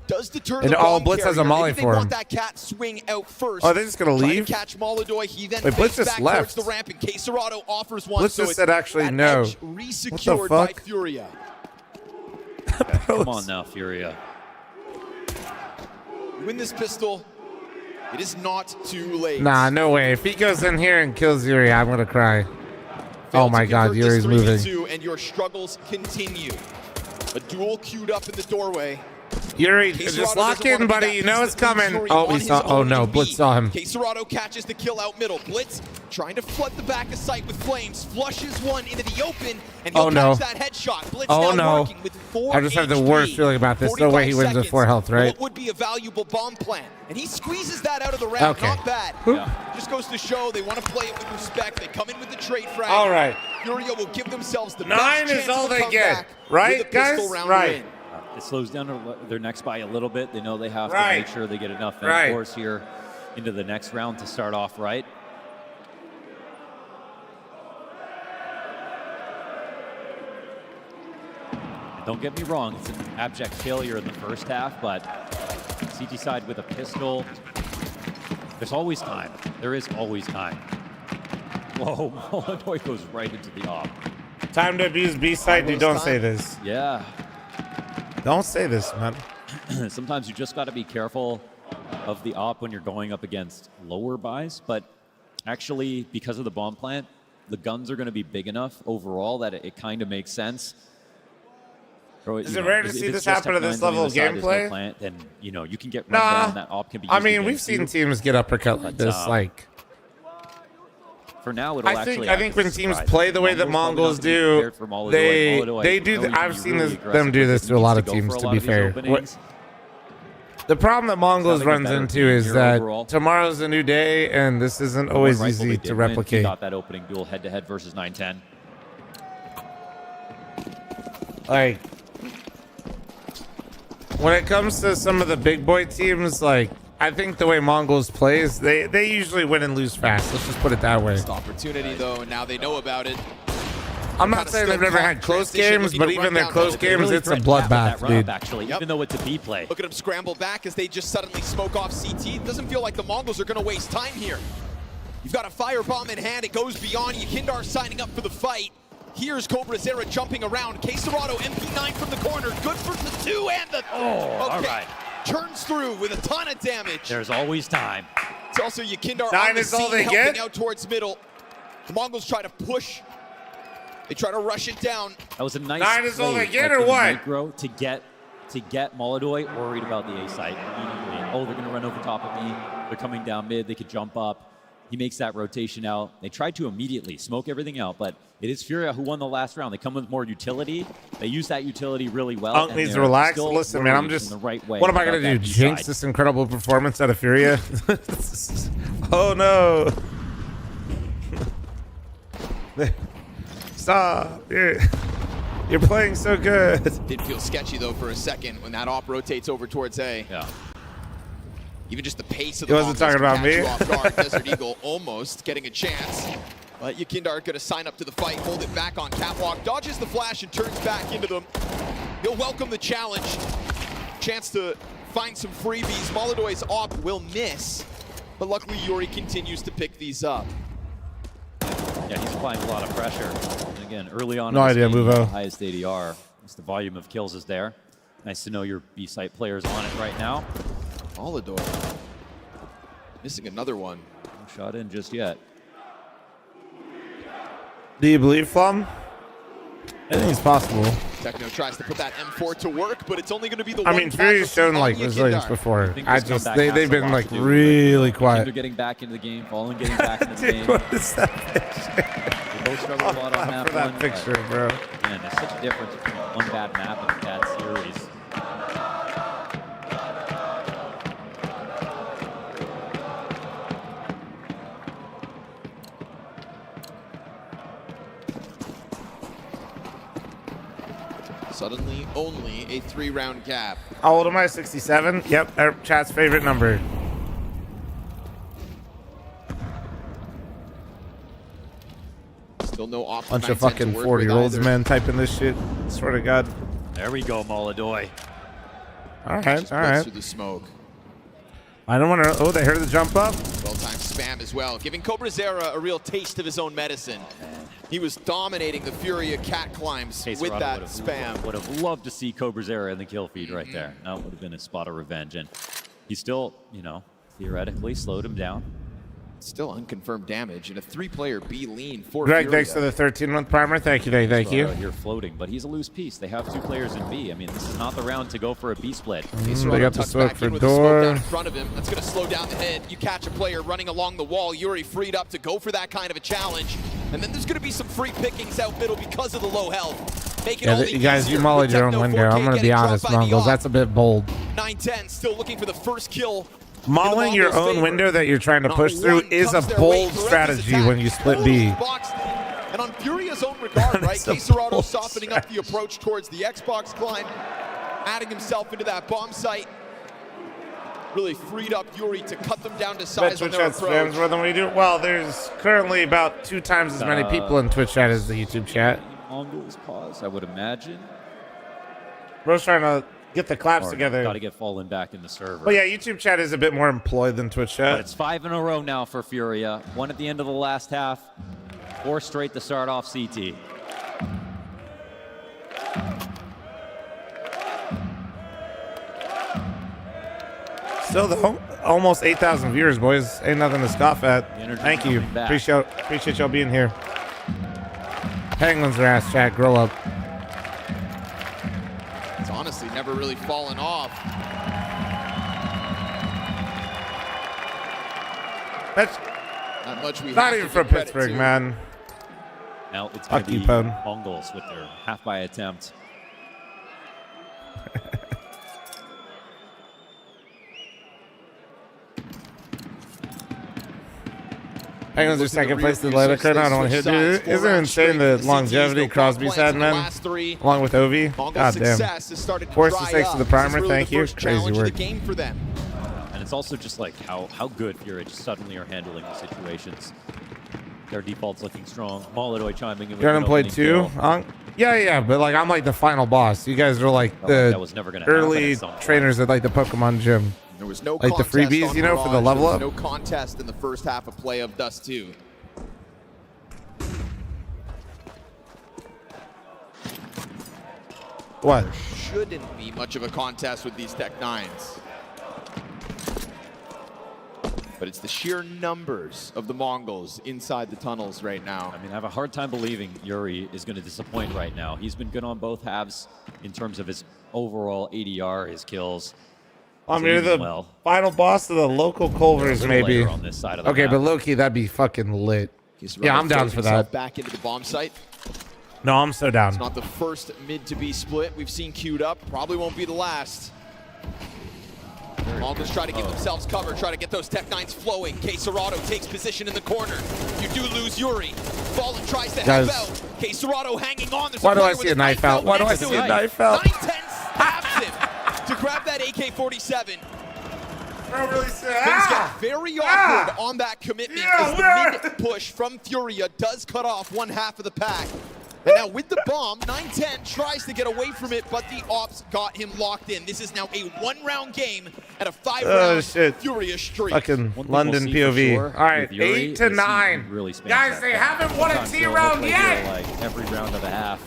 Does deter the bomb Blitz has a molly Maybe for they him. want that cat swing out first. Oh, they're just going to leave? Try to catch Molodoy. He then Wait, Blitz fakes just back left. towards the ramp, and Quesarado offers one. Blitz so just it's said actually that no. edge resecured by Furia. Come on now, Furia. Win this pistol. It is not too late. Nah, no way. If he goes in here and kills Yuri, I'm going to cry. Oh my God, Yuri's moving. And your struggles continue. A duel queued up in the doorway. Yuri, just lock in, buddy. You know it's coming. Oh, he saw. Oh no, Blitz saw him. Quesarado catches the kill out middle. Blitz trying to flood the back of sight with flames. Flushes one into the open, and he'll catch that headshot. Blitz now working with 4 I just have the HP, worst feeling about this. No way he wins with 4 health, right? What would be a valuable bomb plan, and he squeezes that out of the round. Okay. Not bad. Yeah. Just goes to show they want to play it with respect. They come in with the trade frag. All right. Furia will give themselves the 9 best is chance all of a they comeback get, right, with a pistol guys? round Right. win. It slows down their necks by a little bit. They know they have to Right. make sure they get enough Right. force here into the next round to start off right. Don't get me wrong, it's an abject failure in the first half, but CT side with a pistol, there's always time. There is always time. Whoa, Molodoy goes right into the op. Time to abuse B side. You don't say this. Yeah. Don't say this, man. Sometimes you just got to be careful of the op when you're going up against lower buys, but actually, because of the bomb plant, the guns are going to be big enough overall that it kind of makes sense. Is it rare to see this happen at this level of gameplay? Plant, then you know you can get run down. That op can be. I mean, we've seen teams get uppercut like this. Like for now, it'll I think when teams play the way that Mongols do, they do. I've seen them do this to a lot of teams. To be fair, the problem that Mongols runs into is that tomorrow's a new day, and this isn't always easy to replicate. Got that opening duel head-to-head versus 9-10. Like, when it comes to some of the big boy teams, like, I think the way Mongols plays, they usually win and lose fast. Let's just put it that way. Missed opportunity though, and now they know about it. I'm not saying they've never had close games, but even their close games, it's a bloodbath, dude. Actually, even though it's a B play. Look at them scramble back as they just suddenly smoke off CT. It doesn't feel like the Mongols are going to waste time here. You've got a firebomb in hand. It goes beyond. Yakindar signing up for the fight. Here's Cobrazera jumping around. Quesarado, MP9 from the corner. Good for the 2 and the... all right. Turns through with a ton of damage. There's always time. It's also Yakindar 9 on the is all scene, they helping get? out towards middle. The Mongols try to push. They try to rush it down. That was a nice 9 is all they play, get, like, or in what? micro to get Molodoy worried about the A site immediately. Oh, they're going to run over top of me. They're coming down mid. They could jump up. He makes that rotation out. They tried to immediately smoke everything out, but it is Furia who won the last round. They come with more utility. They use that utility really well. Unk needs to relax. Listen, man, I'm just... What am I going to do? Jinx this incredible performance out of Furia? Oh, no. Stop. You're playing so good. Did feel sketchy, though, for a second when that op rotates over towards A. Yeah. Even just the pace of the He wasn't talking about me. off guard. Desert Eagle almost getting a chance. But Yakindar going to sign up to the fight, hold it back on catwalk, dodges the flash and turns back into them. He'll welcome the challenge. Chance to find some freebies. Molodoy's op will miss, but luckily Yuri continues to pick these up. Yeah, he's applying a lot of pressure. And again, early on, No idea, Muvo. Highest ADR. Just the volume of kills is there. Nice to know your B-site players on it right now. Molodoy missing another one. shot in just yet. Do you believe fl0m? I think it's possible. Techno tries to put that M4 to work, but it's only going to be the I mean, Furia's shown like resilience before. They've been like really quiet. They're getting back into the game, Fallen getting back into the game. What is that picture? They both struggle a lot on map for that one, picture, but, bro. Man, there's such a difference between one bad map and a bad series. Suddenly, only a 3-round gap. How old am I? 67? Yep, our chat's favorite number. Still no option. Bunch of fucking 40-year-olds, man, typing this shit. Swear to God. There we go, Molodoy. All right, all right. Through the smoke. I don't want to. Oh, they heard the jump up. Well-timed spam as well, giving Cobrazera a real taste of his own medicine. He was dominating the Furia cat climbs with that spam. Would have loved to see Cobrazera in the kill feed right there. That would have been a spot of revenge. And he still, you know, theoretically slowed him down. Still unconfirmed damage and a 3-player B lean for Greg, Furia. thanks for the 13-month primer. Thank you, Dave. Thank you. You're floating, but he's a loose piece. They have 2 players in B. I mean, this is not the round to go for a B split. They got the smoke for door. In front of him. That's going to slow down the head. You catch a player running along the wall. Yuri freed up to go for that kind of a challenge. And then there's going to be some free pickings out middle because of the low health. Make it all You guys, you mollied your own window. I'm going to be honest, Mongols. That's a bit bold. 9-10, still looking for the first kill. Mauling your own window that you're trying to push through is a bold strategy when you split B. And on Furia's own regard, right? Quesarado softening up the approach towards the Xbox climb, adding himself into that bomb site. Really freed up Yuri to cut them down to size on their approach. Spams more than we do. Well, there's currently about 2 times as many people in Twitch chat as the YouTube chat. Mongols pause, I would imagine. Bro's trying to get the claps together. Got to get Fallen back in the server. But yeah, YouTube chat is a bit more employed than Twitch chat. But it's 5 in a row now for Furia. 1 at the end of the last half. 4 straight to start off CT. Still, though, almost 8,000 viewers, boys. Ain't nothing to scoff at. Thank you. Appreciate y'all being here. Penguins are ass, chat. Grow up. It's honestly never really fallen off. That's not much we not even from Pittsburgh, man. Now it's going to be Mongols with their half-by attempt. Penguins are second place in the Atlantic right now. I don't want to hit you. Isn't it insane the longevity Crosby's had, man? Along with Ovi. God damn. Force the 6 to the primer. Thank you. Crazy work. And it's also just like how good Furia just suddenly are handling the situations. Their default's looking strong. Molodoy chiming in with You're unemployed too? Yeah, but like I'm like the final boss. You guys are like the early trainers at like the Pokemon gym. There was no like the freebies, you know, for the level up. No contest in the first half of play of Dust 2. What? There shouldn't be much of a contest with these Tech 9s. But it's the sheer numbers of the Mongols inside the tunnels right now. I mean, I have a hard time believing Yuri is going to disappoint right now. He's been good on both halves in terms of his overall ADR, his kills. I mean, you're the final boss of the local Culvers, maybe. On this side of the okay, map. but low-key, that'd be fucking lit. Yeah, I'm down for that. Back into the bomb site. No, I'm so down. It's not the first mid to be split we've seen queued up. Probably won't be the last. Mongols try to give themselves cover, try to get those Tech 9s flowing. Quesarado takes position in the corner. You do lose Yuri. Fallen tries to help out. Quesarado hanging on. Why do I see a knife out? Why do I see a knife out? 9-10 stabs him to grab that AK-47. Things get very awkward on that commitment as the mid-push from Furia does cut off one half of the pack. And now with the bomb, 9-10 tries to get away from it, but the ops got him locked in. This is now a 1-round game at a 5-round Furia streak. Fucking London POV. Sure, all right, Yuri, 8 to 9. Really guys, they haven't won a T round yet. Like every round of the half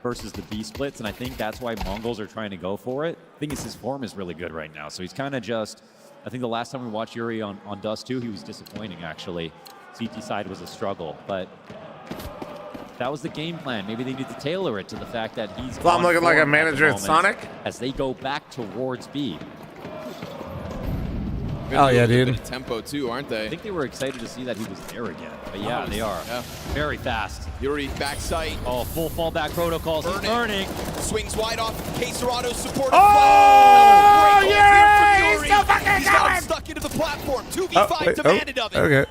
versus the B splits, and I think that's why Mongols are trying to go for it. The thing is, his form is really good right now, so he's kind of just I think the last time we watched Yuri on Dust 2, he was disappointing, actually. CT side was a struggle, but that was the game plan. Maybe they need to tailor it to the fact that he's Well, I'm looking like a manager at Sonic. As they go back towards B. Oh yeah, dude. Tempo too, aren't they? I think they were excited to see that he was there again. But yeah, they are. Yeah. Very fast. Yuri backside. Oh, full fallback protocols. He's burning. Swings wide off. K-Serato's support. Oh, yeah! He's so fucking He's got him stuck into the platform. 2v5 demanded of it. Okay.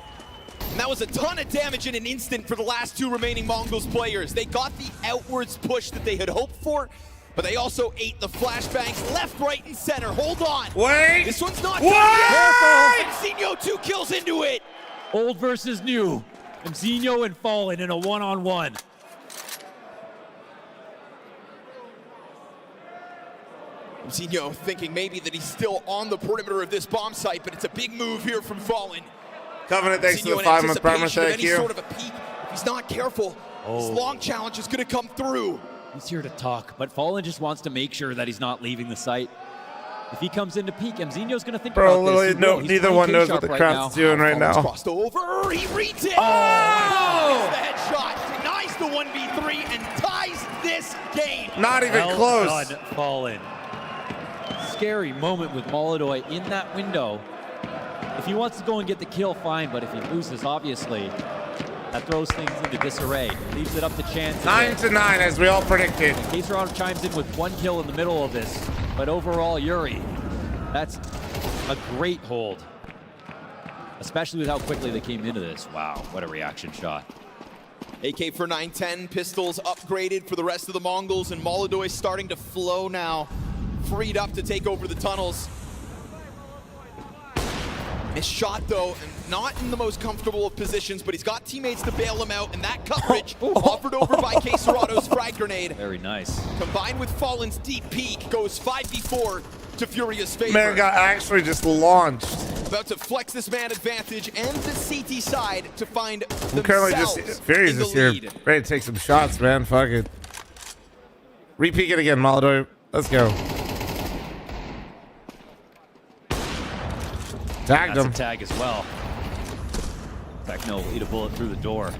And that was a ton of damage in an instant for the last 2 remaining Mongols players. They got the outwards push that they had hoped for, but they also ate the flashbangs left, right, and center. Hold on. Wait. This one's not What? Careful. Mzinho 2 kills into it. Old versus new. Mzinho and Fallen in a one-on-one. Mzinho thinking maybe that he's still on the perimeter of this bomb site, but it's a big move here from Fallen. Covenant, thanks for the in 5-month promo. anticipation of Thank any you. sort of a peak. If he's not careful, this long challenge is going to come through. He's here to talk, but Fallen just wants to make sure that he's not leaving the site. If he comes into peak, Mzinho's going to think Bro, about this. no, neither one knows what the craft's doing right now. Crossed over, he reads it. Oh! The headshot denies the 1v3 and ties this game. Not even Well close. done, Fallen. Scary moment with Molodoy in that window. If he wants to go and get the kill, fine, but if he loses, obviously, that throws things into disarray. Leaves it up to chance. 9-9, as we all predicted. K-Serrato chimes in with 1 kill in the middle of this. But overall, Yuri, that's a great hold. Especially with how quickly they came into this. Wow, what a reaction shot. AK for 910, pistols upgraded for the rest of the Mongols, and Molodoy starting to flow now. Freed up to take over the tunnels. Missed shot though, and not in the most comfortable of positions, but he's got teammates to bail him out, and that coverage offered over by K-Serrato's frag grenade. Very nice. Combined with Fallen's deep peek, goes 5v4 to Furia's favor. Man got actually just launched. About to flex this man advantage and the CT side to find I'm currently themselves just Furia's in the just here, lead. ready to take some shots, man. Fuck it. Repeat it again, Molodoy. Let's go. Tagged That's him. a tag as well. Techno will eat a bullet through the door.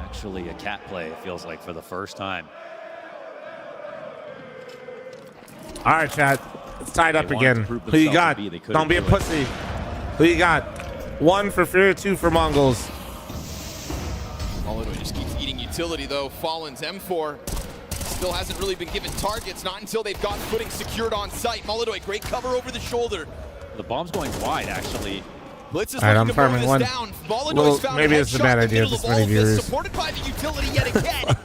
Actually, a cat play, it feels like, for the first time. All right, chat. It's tied up again. Who you got? Don't be a pussy. Who you got? 1 for Furia, 2 for Mongols. Molodoy just keeps eating utility though. Fallen's M4 still hasn't really been given targets, not until they've got footing secured on site. Molodoy, great cover over the shoulder. The bomb's going wide, actually. Blitz is All right, looking I'm to burn farming this one. down. Molodoy's Well, found maybe a it's a headshot bad in the idea middle with of this many all this, viewers. supported by the utility yet again.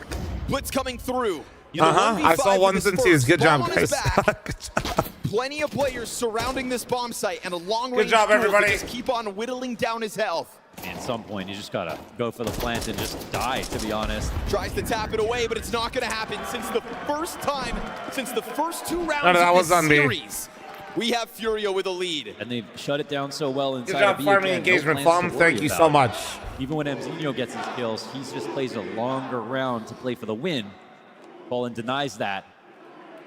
Blitz coming through. You know, I saw 1v5 ones with and his 2s. Good bomb job, on his guys. back. Good job. Plenty of players surrounding this bomb site and a long Good range job, duel to everybody. just keep on whittling down his health. At some point, you just gotta go for the plant and just die, to be honest. Tries to tap it away, but it's not going to happen since the first time, since the first 2 rounds No, that of was this on me. series. We have Furia with a lead. And they've shut it down so well inside Good job of B farming again. engagement, plans to Flom. worry Thank you about. so much. Even when Mzinho gets his kills, he just plays a longer round to play for the win. Fallen denies that.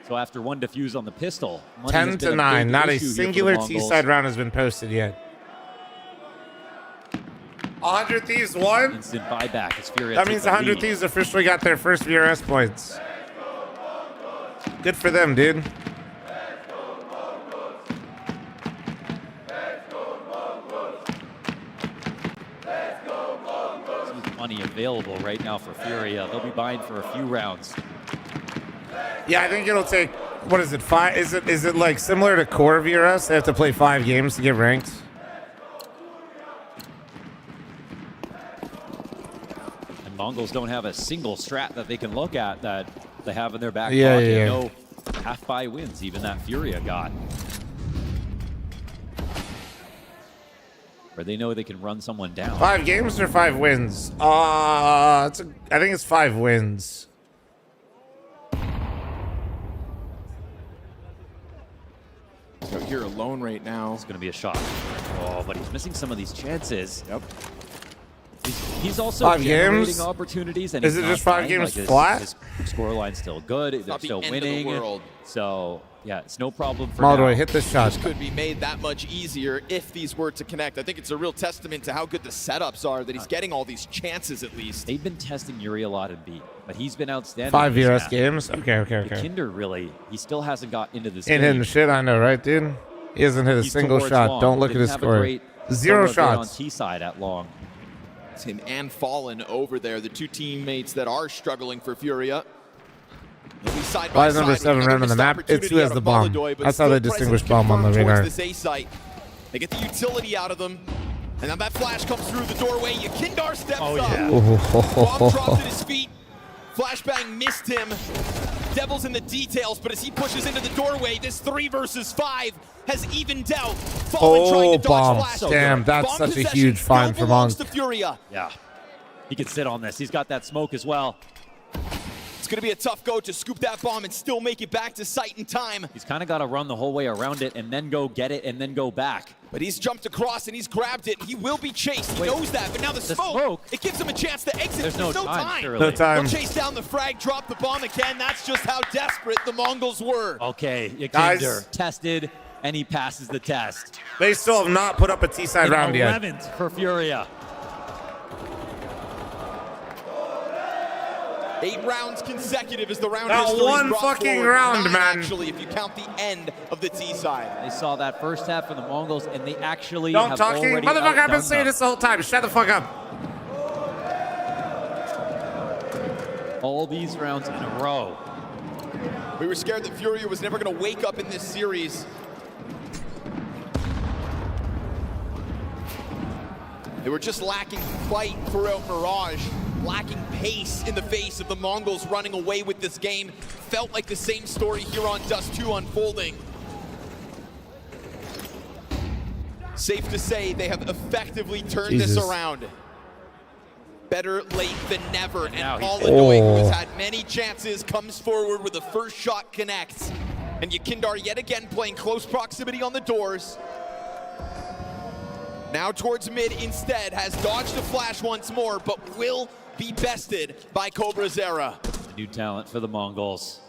So after 1 defuse on the pistol, money has been 10-9. big Not a issue here for the singular Mongols. T-side round has been posted yet. 100 Thieves won? Instant buyback as Furia That take means the 100 lead. Thieves officially got their first VRS points. Good for them, dude. Money available right now for Furia. They'll be buying for a few rounds. Yeah, I think it'll take, what is it, 5? Is it like similar to core VRS? They have to play 5 games to get ranked? And Mongols don't have a single strat that they can look at that they have in their back Yeah, pocket. yeah. No half-buy wins, even that Furia got. Where they know they can run someone down. 5 games or 5 wins? I think it's 5 wins. So here alone right now. It's going to be a shot. Oh, but he's missing some of these chances. Yep. He's also 5 generating games? opportunities. And Is he's it not just 5 dying. games like flat? His scoreline's still good. They're not the still end of the winning. world. So, yeah, it's no problem for Maldoy, now. hit this shot. This could be made that much easier if these were to connect. I think it's a real testament to how good the setups are that he's getting all these chances at least. They've been testing Yuri a lot in B, but he's been outstanding. 5 in this VRS match. games? Okay. Kinder really, he still hasn't got into this Ain't game. hitting shit, I know, right, dude? He hasn't hit a He's single towards shot. long. Don't look at Didn't his have a score. great 0 summer there shots. on T side at long. It's him and Fallen over there, the two teammates that are struggling for Furia. Why is number 7 round on the map? It's who has the bomb. That's how they distinguish bomb on the radar. This A site. They get the utility out of them. And then that flash comes through the doorway. Yakindar steps up. Bomb drops at his feet. Flashbang missed him. Devil's in the details, but as he pushes into the doorway, this 3 versus 5 has evened out. Fallen trying to dodge bomb. flash. Damn, that's Bomb such a possession huge find still for Monk. belongs to Furia. Yeah, he can sit on this. He's got that smoke as well. It's going to be a tough go to scoop that bomb and still make it back to site in time. He's kind of got to run the whole way around it and then go get it and then go back. But he's jumped across and he's grabbed it. He will be chased. He knows that. But now the smoke, it gives him a chance to exit. There's no time. No time. He'll chase down the frag, drop the bomb again. That's just how desperate the Mongols were. Okay, Guys. Yakinder tested, and he passes the test. They still have not put up a T-side round yet. 11th for Furia. 8 rounds consecutive is the round Not history one brought fucking forward. round, 9, man. Actually, if you count the end of the T side. They saw that first half from the Mongols, and they actually Don't have talking. already Motherfucker, I've been outdone saying them. this the whole time. Shut the fuck up. All these rounds in a row. We were scared that Furia was never going to wake up in this series. They were just lacking fight throughout Mirage, lacking pace in the face of the Mongols running away with this game. Felt like the same story here on Dust 2 unfolding. Safe to say they have effectively turned this around. Better late than never, and Molyneux, who has had many chances, comes forward with the first shot connects. And Yakindar yet again playing close proximity on the doors. Now towards mid instead, has dodged a flash once more, but will be bested by Cobra Zera. A new talent for the Mongols.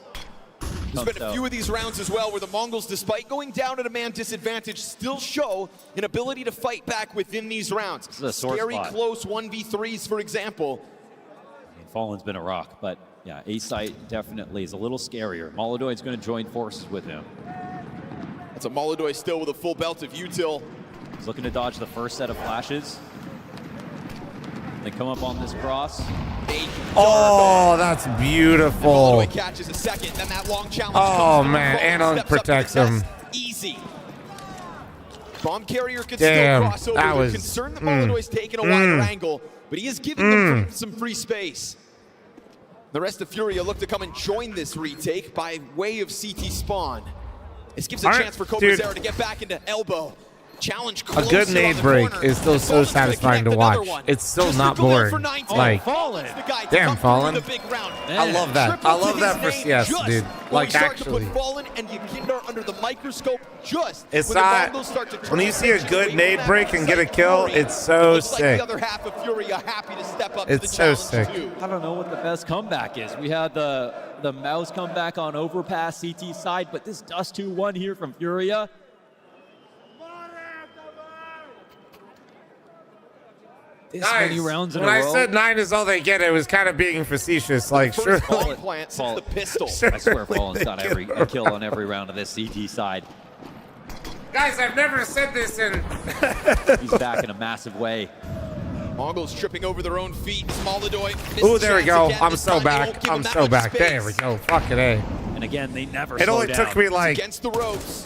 There's been a few of these rounds as well where the Mongols, despite going down at a man disadvantage, still show an ability to fight back within these rounds. This is a sore Scary spot. close 1v3s, for example. Fallen's been a rock, but yeah, A-Site definitely is a little scarier. Molyneux is going to join forces with him. That's a Molyneux still with a full belt of util. He's looking to dodge the first set of flashes. They come up on this cross. Oh, that's beautiful. Molyneux catches a second, then that long challenge Oh, comes from man. Fallen, Anon steps up to the protects test. him. Easy. Bomb carrier can Damn, still cross over. that They're was- concerned that Molyneux is taking a wider angle, but he is giving them some free space. The rest of Furia look to come and join this retake by way of CT spawn. This gives a chance for Cobra Zera to get back into elbow. Challenge A closer good on nade the break corner. is still And so Fallen's gonna satisfying to connect another watch. one. It's still Just not a Galil boring. for 19. Like, Fallen. The guy to damn, come through Fallen. the big round. I love that. Triple I love to that his for name CS, just dude. when Like, we start actually. to put Fallen and Yakindar under the microscope just It's when the not, Mongols start to when you see a transition good away nade from break that and get a site kill, Furia. it's so Looks like sick. the other half of Furia happy to step up It's to so the sick. challenge too. I don't know what the best comeback is. We had the MOUZ comeback on overpass CT side, but this Dust 2-1 here from Furia. This many rounds in a when row. I said 9 is all they get, it was kind of being facetious. Like, sure. Fallen plant since the pistol. I swear Fallen's got a kill on every round of this CT side. Guys, I've never said this in. He's back in a massive way. Mongols tripping over their own feet. Molyneux. Oh, there we go. I'm so back. I'm so back. There we go. Fucking A. And again, they never It slow only down. took me like. Against the ropes.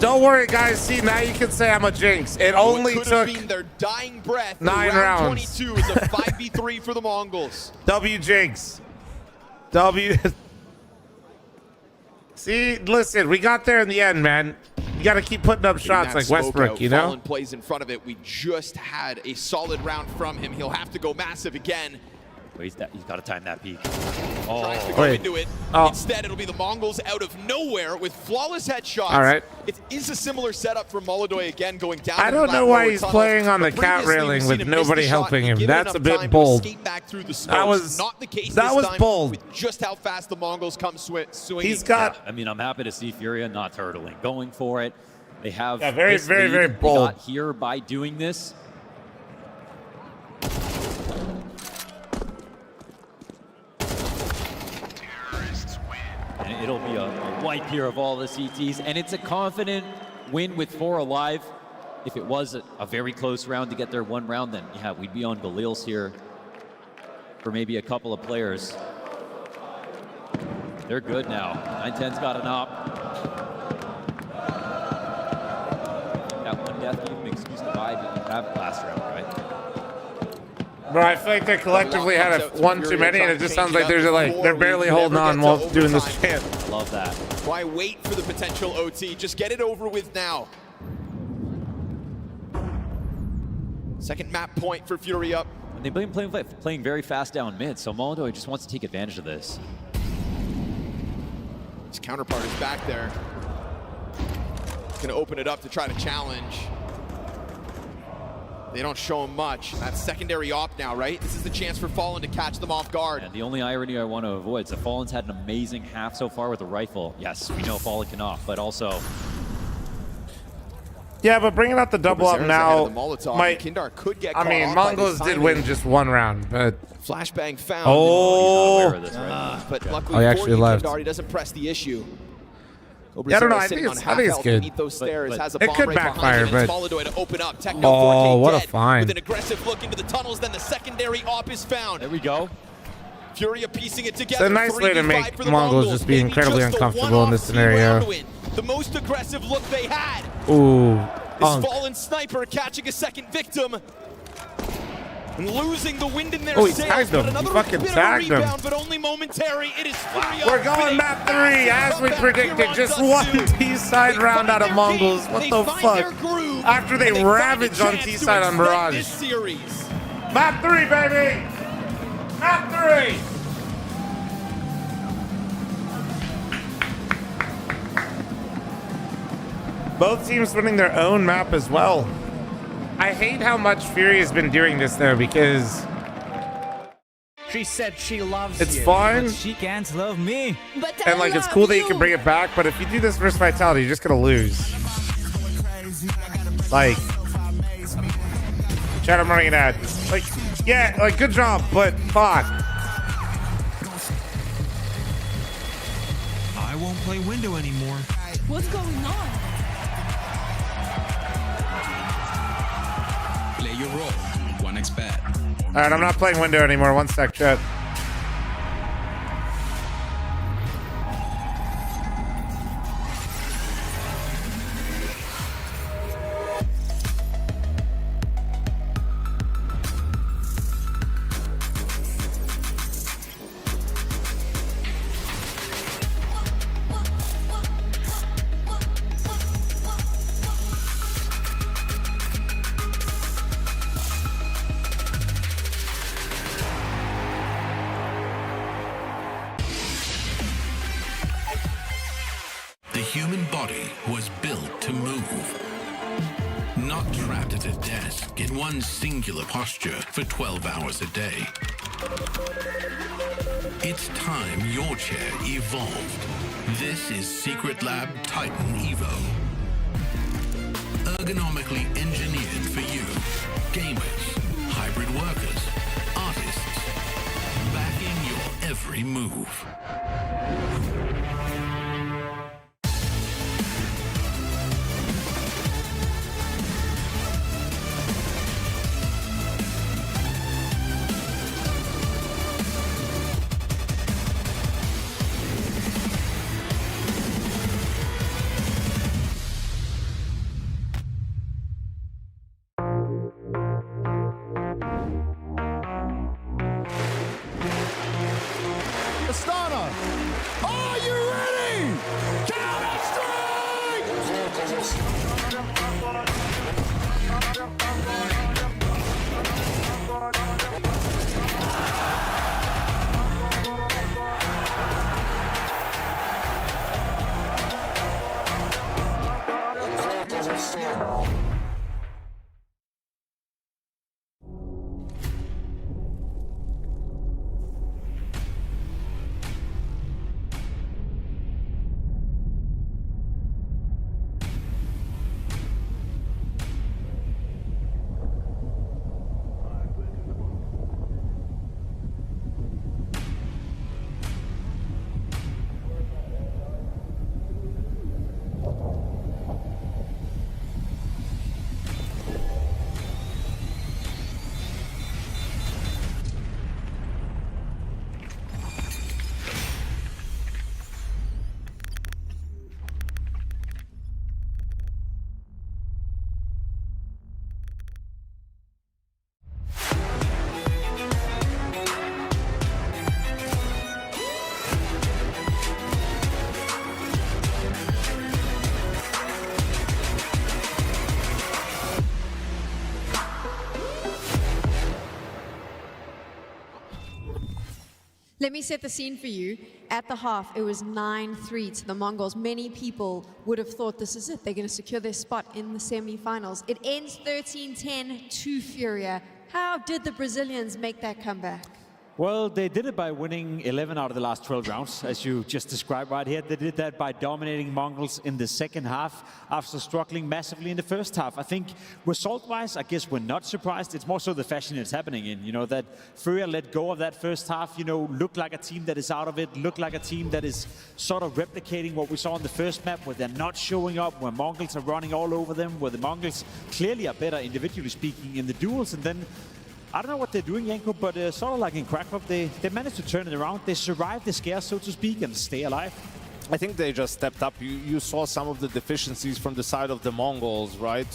Don't worry, guys. See, now you can say I'm a jinx. It only What could took have been their dying breath. 9 round rounds. 22 is a 5v3 for the Mongols. W jinx. W. See, listen, we got there in the end, man. You got to keep putting up shots like Westbrook, you know? Fallen plays in front of it. We just had a solid round from him. He'll have to go massive again. He's got to time that peek. Tries to go into it. Instead, it'll be the Mongols out of nowhere with flawless headshots. All right. It is a similar setup for Molodoi again, going down. I don't know why he's playing on the cat railing with nobody helping him. That's a bit bold. That was not the case. That was bold. With just how fast the Mongols come swinging. He's got. Yeah, I mean, I'm happy to see Furia not turtling, going for it. They have very bold. They got here by doing this. And it'll be a wipe here of all the CTs, and it's a confident win with 4 alive. If it was a very close round to get their 1 round, then yeah, we'd be on Galil's here for maybe a couple of players. They're good now. 9-10's got an op. That 1 death gave them an excuse to buy, didn't have last round, right? Bro, I feel like they collectively had one too many, and it just sounds like they're barely holding on while doing this chant. Love that. Why wait for the potential OT? Just get it over with now. Second map point for Furia. And they've been playing very fast down mid, so Molodoi just wants to take advantage of this. His counterpart is back there. He's going to open it up to try to challenge. They don't show him much. That's secondary op now, right? This is the chance for Fallen to catch them off guard. And the only irony I want to avoid is that Fallen's had an amazing half so far with the rifle. Yes, we know Fallen can off, but also... Yeah, but bringing out the double up now might... Kindar could get I mean, Mongols did win just 1 round, but... Flashbang found. Oh! But luckily for Kindar, he doesn't press the issue. Yeah, I don't know. I think it's good. Those stairs, has a it bomb could right backfire, but to open up. oh, what a find! With an aggressive look into the tunnels, then the secondary op is found. There we go. Furia piecing it together. It's a nice way to make Mongols just be incredibly uncomfortable in this scenario. The most aggressive look they had. Ooh, this Fallen sniper catching a second victim. And losing the wind in their sails. He tagged him. He fucking tagged him. But only momentary. It is Furia. We're going map 3 as we predicted. Just 1 T-side round out of Mongols. What the fuck? After they ravaged on T-side on Mirage. Map 3, baby. Map 3. Both teams winning their own map as well. I hate how much Fury has been doing this though, because she said she loves it's fun. But she can't love me. And like it's cool that you can bring it back, but if you do this versus Vitality, you're just gonna lose. Like, chat, I'm running an ad. Like, yeah, like good job, but fuck. I won't play window anymore. What's going on? Play your role. 1xbet. All right, I'm not playing window anymore. 1 sec, chat. The human body was built to move. Not trapped at a desk in one singular posture for 12 hours a day. It's time your chair evolved. This is Secret Lab Titan Evo. Ergonomically engineered for you. Gamers, hybrid workers, artists. Backing your every move. Let me set the scene for you. At the half, it was 9-3 to the Mongols. Many people would have thought this is it. They're going to secure their spot in the semi-finals. It ends 13-10 to Furia. How did the Brazilians make that comeback? Well, they did it by winning 11 out of the last 12 rounds, as you just described right here. They did that by dominating Mongols in the second half after struggling massively in the first half. I think result-wise, I guess we're not surprised. It's more so the fashion it's happening in. You know, that Furia let go of that first half, you know, looked like a team that is out of it, looked like a team that is sort of replicating what we saw on the first map, where they're not showing up, where Mongols are running all over them, where the Mongols clearly are better individually speaking in the duels, and then I don't know what they're doing, Janko, but sort of like in Krakow, they managed to turn it around. They survived the scare, so to speak, and stay alive. I think they just stepped up. You saw some of the deficiencies from the side of the Mongols, right?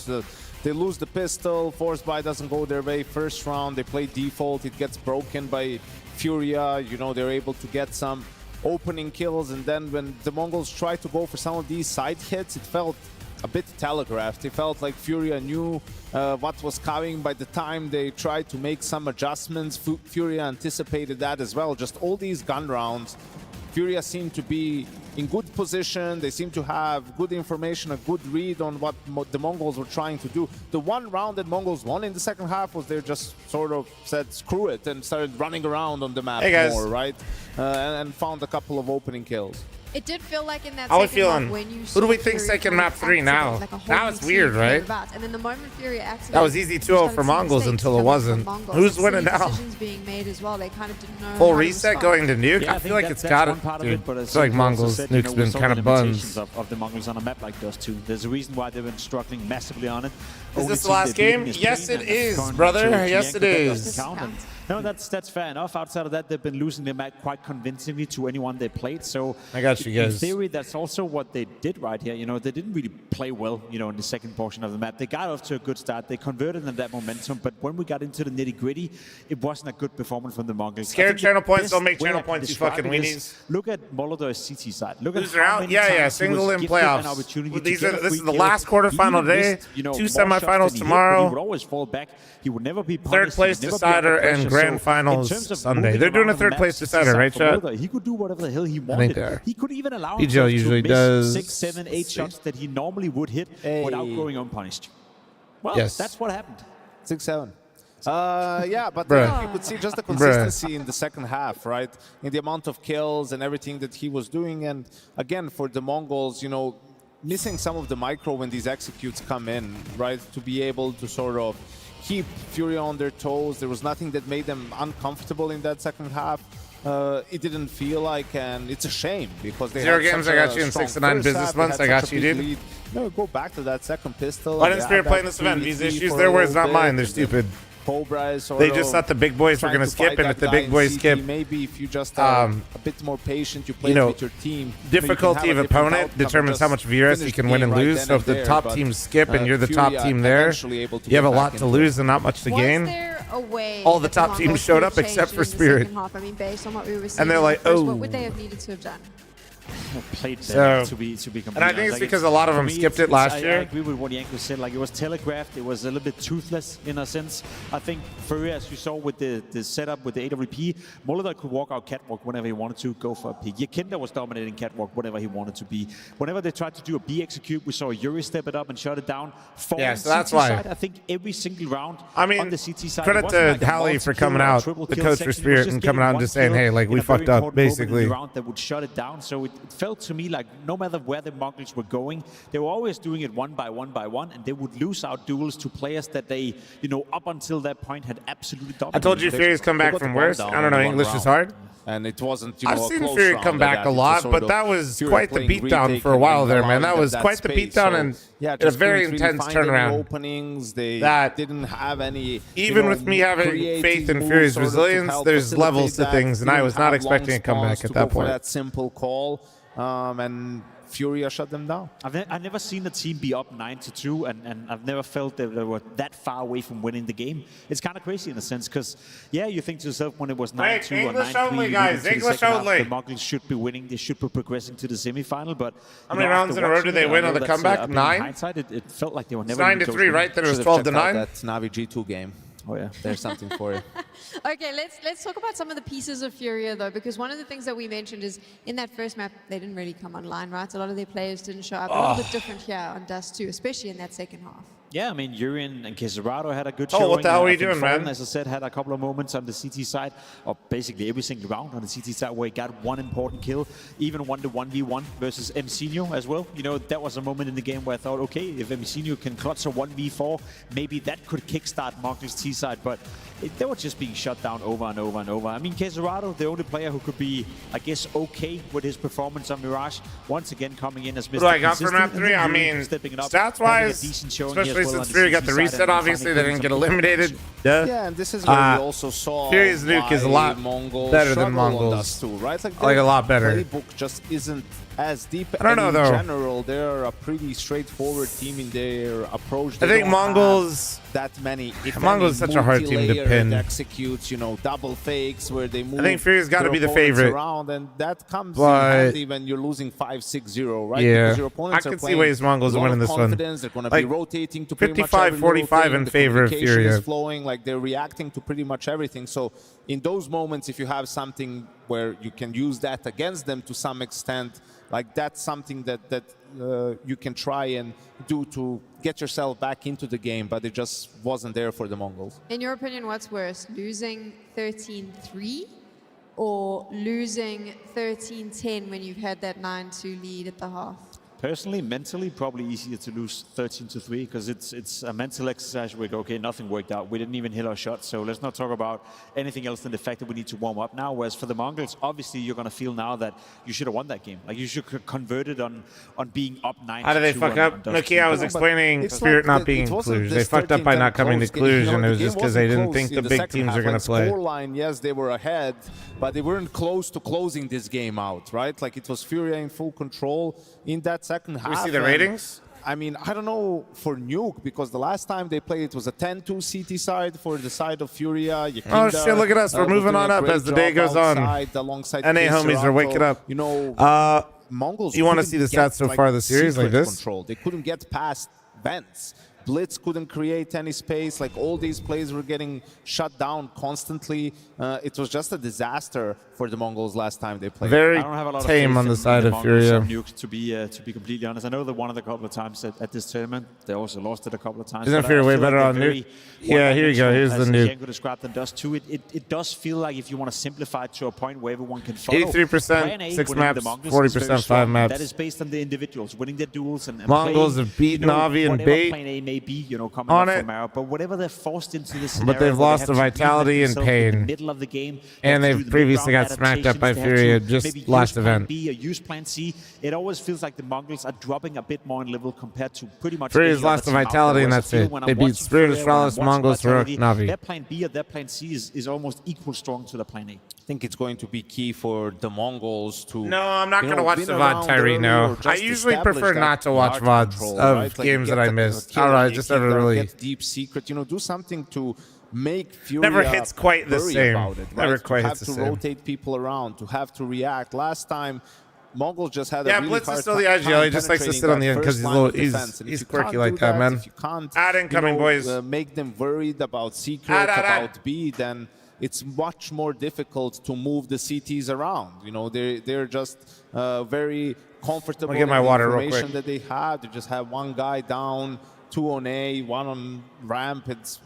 They lose the pistol, Force Buy doesn't go their way. First round, they play default, it gets broken by Furia. You know, they're able to get some opening kills, and then when the Mongols tried to go for some of these side hits, it felt a bit telegraphed. It felt like Furia knew what was coming by the time they tried to make some adjustments. Furia anticipated that as well. Just all these gun rounds, Furia seemed to be in good position. They seemed to have good information, a good read on what the Mongols were trying to do. The one round that Mongols won in the second half was they just sort of said screw it and started running around on the map more, right? And found a couple of opening kills. It did feel like in that How are we second feeling? half when you Who do we saw think Furia second kind map of 3 now? activate, like a whole Now new it's team weird, came right? about. And then the moment Furia activated, That was easy 2-0 for Mongols until it wasn't. Who's winning now? Decisions being made as well. They kind of didn't know Full how to reset respond. going to nuke? Yeah, I feel like it's got it, dude. But It's like Mongols. Nuke's been kind of buns. Of the Mongols on a map like those two. There's a reason why they've been struggling massively on it. Is this the last game? Yes, it is, brother. Yes, it is. No, that's fair enough. Outside of that, they've been losing the map quite convincingly to anyone they played. So I got you guys. In theory, that's also what they did right here. You know, they didn't really play well, you know, in the second portion of the map. They got off to a good start. They converted in that momentum. But when we got into the nitty-gritty, it wasn't a good performance from the Mongols. Scared channel points don't make channel points, you fucking weenies. Look at Molodor's CT side. Look at Loser out? Yeah, single in playoffs. This is the last quarterfinal day. 2 semifinals tomorrow. He would always fall back. He would never be punished. Third place decider and grand finals Sunday. They're doing a third place decider, right, chat? He could do whatever the hell he wanted. He could even allow PGL himself usually to does miss 6, 7, 8 shots that he normally would hit without going unpunished. Well, that's what happened. 6-7. Yeah, but you could see just the consistency in the second half, right? In the amount of kills and everything that he was doing. And again, for the Mongols, you know, missing some of the micro when these executes come in, right? To be able to sort of keep Furia on their toes. There was nothing that made them uncomfortable in that second half. It didn't feel like, and it's a shame because they 0 had games. such I got a you in strong 6 to 9 first business half. months. They I had got such a you, big dude. lead. No, go back to that second pistol. Why didn't Spirit play in this event? These issues, their words, not mine. They're stupid. They just thought the big boys were going to skip, and if the big boys skip, maybe if you just are a bit more patient, you play with your team. Difficulty of opponent determines how much VRS you can win and lose. So if the top teams skip and you're the top team there, you have a lot to lose and not much to gain. All the top teams showed up except for Spirit. I mean, based on what we were seeing, And they're like, oh. what would they have needed to have done? Played better, to be completely and I think it's because a lot of them skipped it last year. I agree with what Janko said. Like, it was telegraphed. It was a little bit toothless in a sense. I think Furia, as you saw with the setup with the AWP, Molodor could walk out catwalk whenever he wanted to, go for a peek. Yakinda was dominating catwalk whenever he wanted to be. Whenever they tried to do a B execute, we saw Yuri step it up and shut it down. Yeah, so that's why. Side, I think every single round I mean, on the CT side, credit to Hallie for coming out, the coach for Spirit, and coming out and just saying, hey, like, we fucked up, basically. Round that would shut it down. So it felt to me like no matter where the Mongols were going, they were always doing it one by one, and they would lose out duels to players that they, you know, up until that point had absolutely dominated. I told you Fury's come back from worse. I don't know, English is hard. And it wasn't, you know, I've seen Fury come back a lot, but that was quite the beatdown for a while there, man. That was quite the beatdown and a very intense turnaround. Openings, they didn't have any. Even with me having faith in Fury's resilience, there's levels to things, and I was not expecting a comeback at that point. That simple call, and Furia shut them down. I've never seen a team be up 9-2, and I've never felt that they were that far away from winning the game. It's kind of crazy in a sense, because, yeah, you think to yourself when it was 9-2 or 9-3, only, guys. English only. The Mongols should be winning. They should be progressing to the semifinal, but how many rounds in a row did they win on the comeback? 9? In hindsight, it felt like they were never. It's 9-3, right? Then it was 12-9. That Navi G2 game. Oh yeah, there's something for you. Okay, let's talk about some of the pieces of Furia though, because one of the things that we mentioned is in that first map they didn't really come online, right? A lot of their players didn't show up. A little bit different here on Dust 2, especially in that second half. Yeah, I mean, Urian and Keserado had a good showing. Oh, what the hell are you doing, Fallen, man? as I said, had a couple of moments on the CT side, or basically every single round on the CT side where he got one important kill, even won the 1v1 versus MCinho as well. You know, that was a moment in the game where I thought, okay, if MCinho can clutch a 1v4, maybe that could kickstart Mongols T side, but they were just being shut down over and over and over. I mean, Keserado, the only player who could be, I guess, okay with his performance on Mirage, once again coming in as Mr. What do I got for map 3? I mean, stats-wise, especially since Furia got the reset, obviously, they didn't get eliminated. Yeah, and this is where we also saw Furia's nuke is a lot better than Mongols. Too, right? Like a lot better. Playbook just isn't as deep. I don't know, in though. general, they're a pretty straightforward team in their approach. They I think don't Mongols... have that many. Mongols is such a hard team to pin. Executes, you know, double fakes where they move. I think Furia's got to be the favorite. Around, and that comes in handy when you're losing 5-6-0, right? Yeah, because your opponents I are can see ways Mongols are winning this one. They're going to be rotating to pretty much 55-45 in favor of Furia. Is flowing, like they're reacting to pretty much everything. So in those moments, if you have something where you can use that against them to some extent, like that's something that you can try and do to get yourself back into the game, but it just wasn't there for the Mongols. In your opinion, what's worse, losing 13-3 or losing 13-10 when you've had that 9-2 lead at the half? Personally, mentally, probably easier to lose 13-3 because it's a mental exercise where we go, okay, nothing worked out. We didn't even hit our shot, so let's not talk about anything else than the fact that we need to warm up now. Whereas for the Mongols, obviously, you're going to feel now that you should have won that game. Like, you should have converted on being up 9-2. How did they fuck up? Nuki, I was explaining Spirit not being Cluj. They fucked up by not coming to Cluj, and it was just because they didn't think the big teams were going to play. Scoreline, yes, they were ahead, but they weren't close to closing this game out, right? Like, it was Furia in full control in that second half. Do we see the ratings? I mean, I don't know for Nuke, because the last time they played, it was a 10-2 CT side for the side of Furia. Oh, shit, look at us. We're moving on up as the day goes on. Alongside NA homies are waking up. You know, Mongols. You want to see the stats so far of the series like this? Control. They couldn't get past vents. Blitz couldn't create any space. Like, all these plays were getting shut down constantly. It was just a disaster for the Mongols last time they played. Very I don't have a lot tame of on the side of Furia. Nuke, to be completely honest. I know they won it a couple of times at this tournament. They also lost it a couple of times. Isn't Furia way better on Nuke? Yeah, here you go. Here's the Nuke. As described and Dust 2, it does feel like if you want to simplify it to a point where everyone can follow. 83%, 6 maps, 40%, 5 maps. That is based on the individuals winning their duels and Mongols have beaten Navi and Bait. Plan A may be, you know, coming on up it. from Arrow, but whatever they're forced into this scenario, But they've lost the vitality and pain. Middle of the game, and they've previously got smacked up by Furia just last event. B or use plan C. It always feels like the Mongols are dropping a bit more in level compared to pretty much. Furia's lost the vitality and that's it. They beat Spirit, Astralis, Mongols, Rook, Navi. Their plan B or their plan C is almost equal strong to the plan A. I think it's going to be key for the Mongols to... No, I'm not going to watch the VOD, Tyree, no. I usually prefer not to watch VODs of games that I missed. I don't know, I just never really... Get deep secret, you know, do something to make Furia never hits quite the same. About it, right? Never quite hits the same. To have to rotate people around, to have to react. Last time, Mongols just had a really Blitz hard is still the IGL. He just likes to sit on the end because he's quirky like that, man. If you can't, add incoming, boys. Make them worried about secret, about B, then it's much more difficult to move the CTs around. You know, they're just very comfortable get my water real information quick. that they have. They just have one guy down, 2 on A, 1 on ramp. It's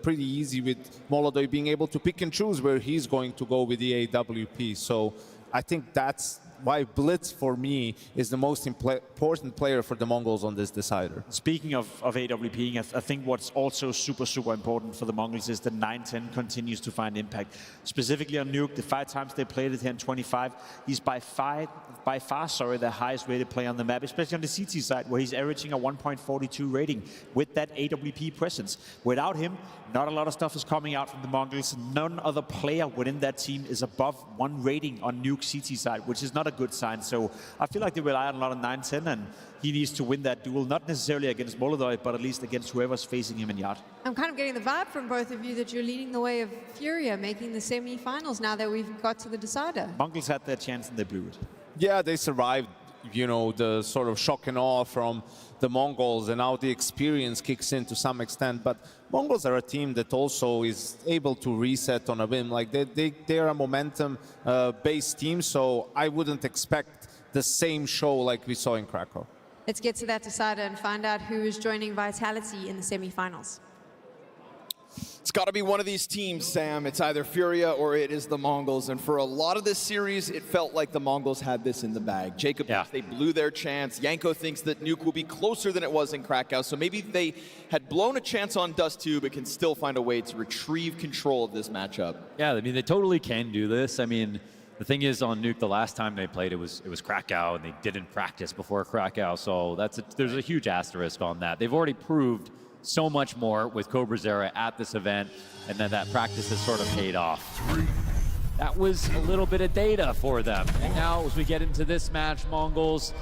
pretty easy with Molodoi being able to pick and choose where he's going to go with the AWP. So I think that's why Blitz, for me, is the most important player for the Mongols on this decider. Speaking of AWPing, I think what's also super, super important for the Mongols is that 9-10 continues to find impact. Specifically on Nuke, the 5 times they played it here in 25, he's by far the highest rated player on the map, especially on the CT side, where he's averaging a 1.42 rating with that AWP presence. Without him, not a lot of stuff is coming out from the Mongols. None other player within that team is above 1 rating on Nuke CT side, which is not a good sign. So I feel like they rely on a lot of 9-10, and he needs to win that duel, not necessarily against Molodoi, but at least against whoever's facing him in yard. I'm kind of getting the vibe from both of you that you're leading the way of Furia, making the semi-finals now that we've got to the decider. Mongols had their chance and they blew it. Yeah, they survived you know, the sort of shock and awe from the Mongols, and now the experience kicks in to some extent. But Mongols are a team that also is able to reset on a whim. Like they are a momentum-based team, so I wouldn't expect the same show like we saw in Krakow. Let's get to that decider and find out who is joining Vitality in the semifinals. It's got to be one of these teams, Sam. It's either Furia or it is the Mongols. And for a lot of this series, it felt like the Mongols had this in the bag. Jacob, they blew their chance. Yanko thinks that Nuke will be closer than it was in Krakow. So maybe they had blown a chance on Dust 2, but can still find a way to retrieve control of this matchup. Yeah, I mean, they totally can do this. I mean, the thing is, on Nuke, the last time they played, it was Krakow, and they didn't practice before Krakow. So there's a huge asterisk on that. They've already proved so much more with Cobra at this event, and then that practice has sort of paid off. That was a little bit of data for them. And now as we get into this match, Mongols,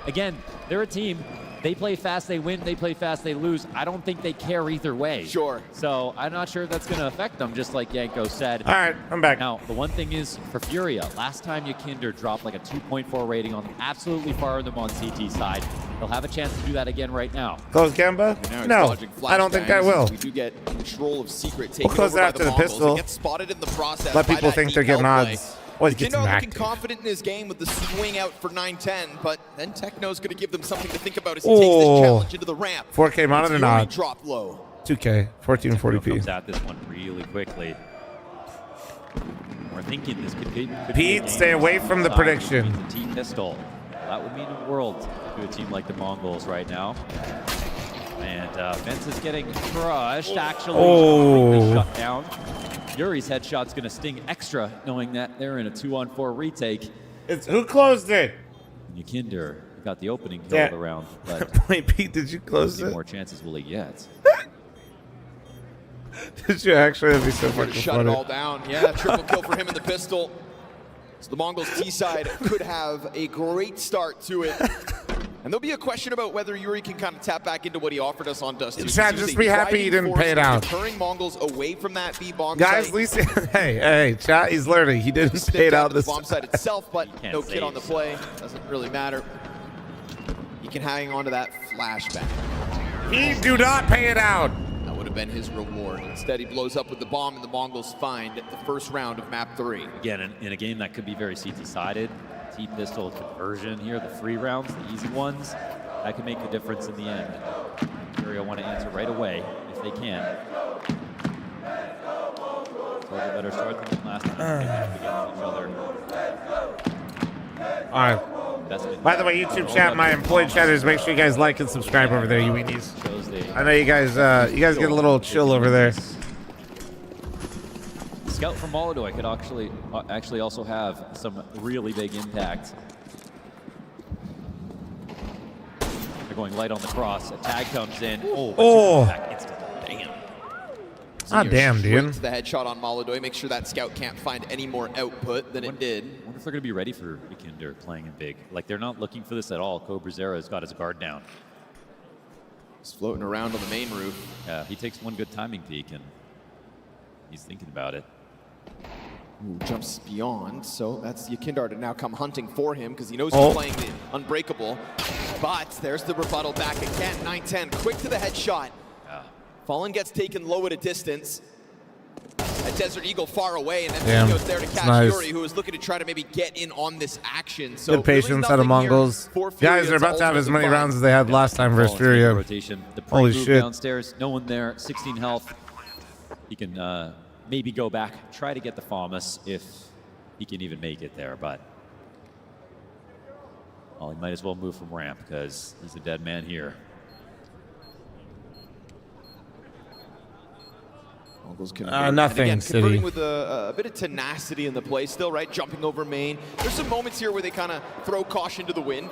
again, they're a team. They play fast, they win. They play fast, they lose. I don't think they care either way. Sure. So I'm not sure that's going to affect them, just like Yanko said. All right, I'm back. Now, the one thing is, for Furia, last time Yakinder dropped like a 2.4 rating on them, absolutely fired them on CT side. They'll have a chance to do that again right now. Close Gamba? No, I don't think I will. We do get control of Secret taken We'll close over by after the the Mongols. pistol. It gets spotted in the process. Let by people that think they're deep getting outplay. odds. Always gets Yakinder them looking active. confident in his game with the swing out for 9-10, but then Techno's going to give them something to think about as he takes this challenge into the ramp. 4K monitor Fury nod. dropped low. 2K, 1440p. Comes at this one really quickly. We're thinking this could be Pete, stay away from the prediction. The team pistol. That would mean the world to a team like the Mongols right now. And Vince is getting crushed, actually. Completely shut down. Yuri's headshot's going to sting extra, knowing that they're in a 2-on-4 retake. Who closed it? Yakinder got the opening kill of the round. But wait, Pete, did you close it? how many more chances will he get? Did you actually? That'd be so fucking Shut funny. it all down. Yeah, triple kill for him in the pistol. So the Mongols T side could have a great start to it. And there'll be a question about whether Yuri can kind of tap back into what he offered us on Dust 2. Chad, just be happy you didn't pay it out. Deterring Mongols away from that B bomb Guys, site. at least, hey, Chad, he's learning. He didn't pay it out The this bomb site itself, but no kid save, on the play. Doesn't really matter. He can hang on to that flashback. He do not pay it out. That would have been his reward. Instead, he blows up with the bomb, and the Mongols find the first round of map 3. Again, in a game that could be very CT-sided, T-pistol conversion here, the free rounds, the easy ones, that can make a difference in the end. Furia want to answer right away if they can. So a better start than last time. Against each other. All right. By the way, YouTube chat, my employee chatters, make sure you guys like and subscribe over there, you weenies. I know you guys get a little chill over there. Scout from Molodoi could actually also have some really big impact. They're going light on the cross. A tag comes in. Oh. Back instantly. Damn. Ah, damn, dude. To the headshot on Molodoi. Make sure that scout can't find any more output than it did. I wonder if they're going to be ready for Yakinder playing in big. Like, they're not looking for this at all. Cobra has got his guard down. He's floating around on the main roof. Yeah, he takes one good timing peek, and he's thinking about it. Ooh, jumps beyond, so that's Yakinder to now come hunting for him because he knows he's playing the unbreakable. But there's the rebuttal back again. 9-10, quick to the headshot. Yeah. Fallen gets taken low at a distance. A Desert Eagle far away, and then he goes there to catch Yuri, who is looking to try to maybe get in on this action. So good patience out of Mongols. Guys, they're about to have as many rounds as they had last time versus Furia. Rotation. The Holy move shit. Downstairs, no one there, 16 health. He can maybe go back, try to get the FAMAS if he can even make it there, but well, he might as well move from ramp because he's a dead man here. Mongols nothing, again, City. converting with a bit of tenacity in the play still, right? Jumping over main. There's some moments here where they kind of throw caution to the wind.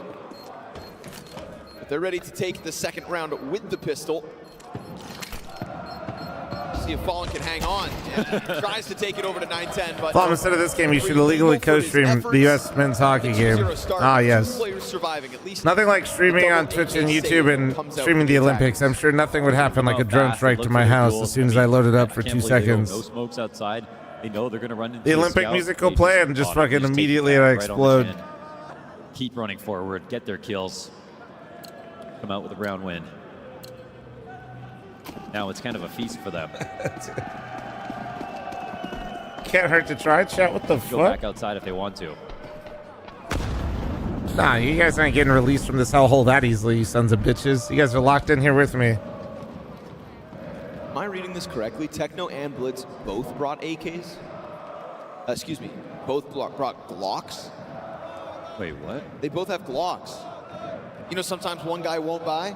But they're ready to take the second round with the pistol. See if Fallen can hang on. Yeah, tries to take it over to 9-10, but Flom, instead of this game, you should illegally co-stream the U.S. men's hockey game. Ah, yes. Nothing like streaming on Twitch and YouTube and streaming the Olympics. I'm sure nothing would happen like a drone strike to my house as soon as I load it up for 2 seconds. No smokes outside. They know they're going to run into The Olympic music will play and just fucking immediately I explode. keep running forward, get their kills, come out with a round win. Now it's kind of a feast for them. Can't hurt to try. Chat, what the Go fuck? back outside if they want to. Nah, you guys ain't getting released from this hellhole that easily, you sons of bitches. You guys are locked in here with me. Am I reading this correctly? Techno and Blitz both brought AKs? Excuse me, both brought Glocks? Wait, what? They both have Glocks. You know, sometimes one guy won't buy.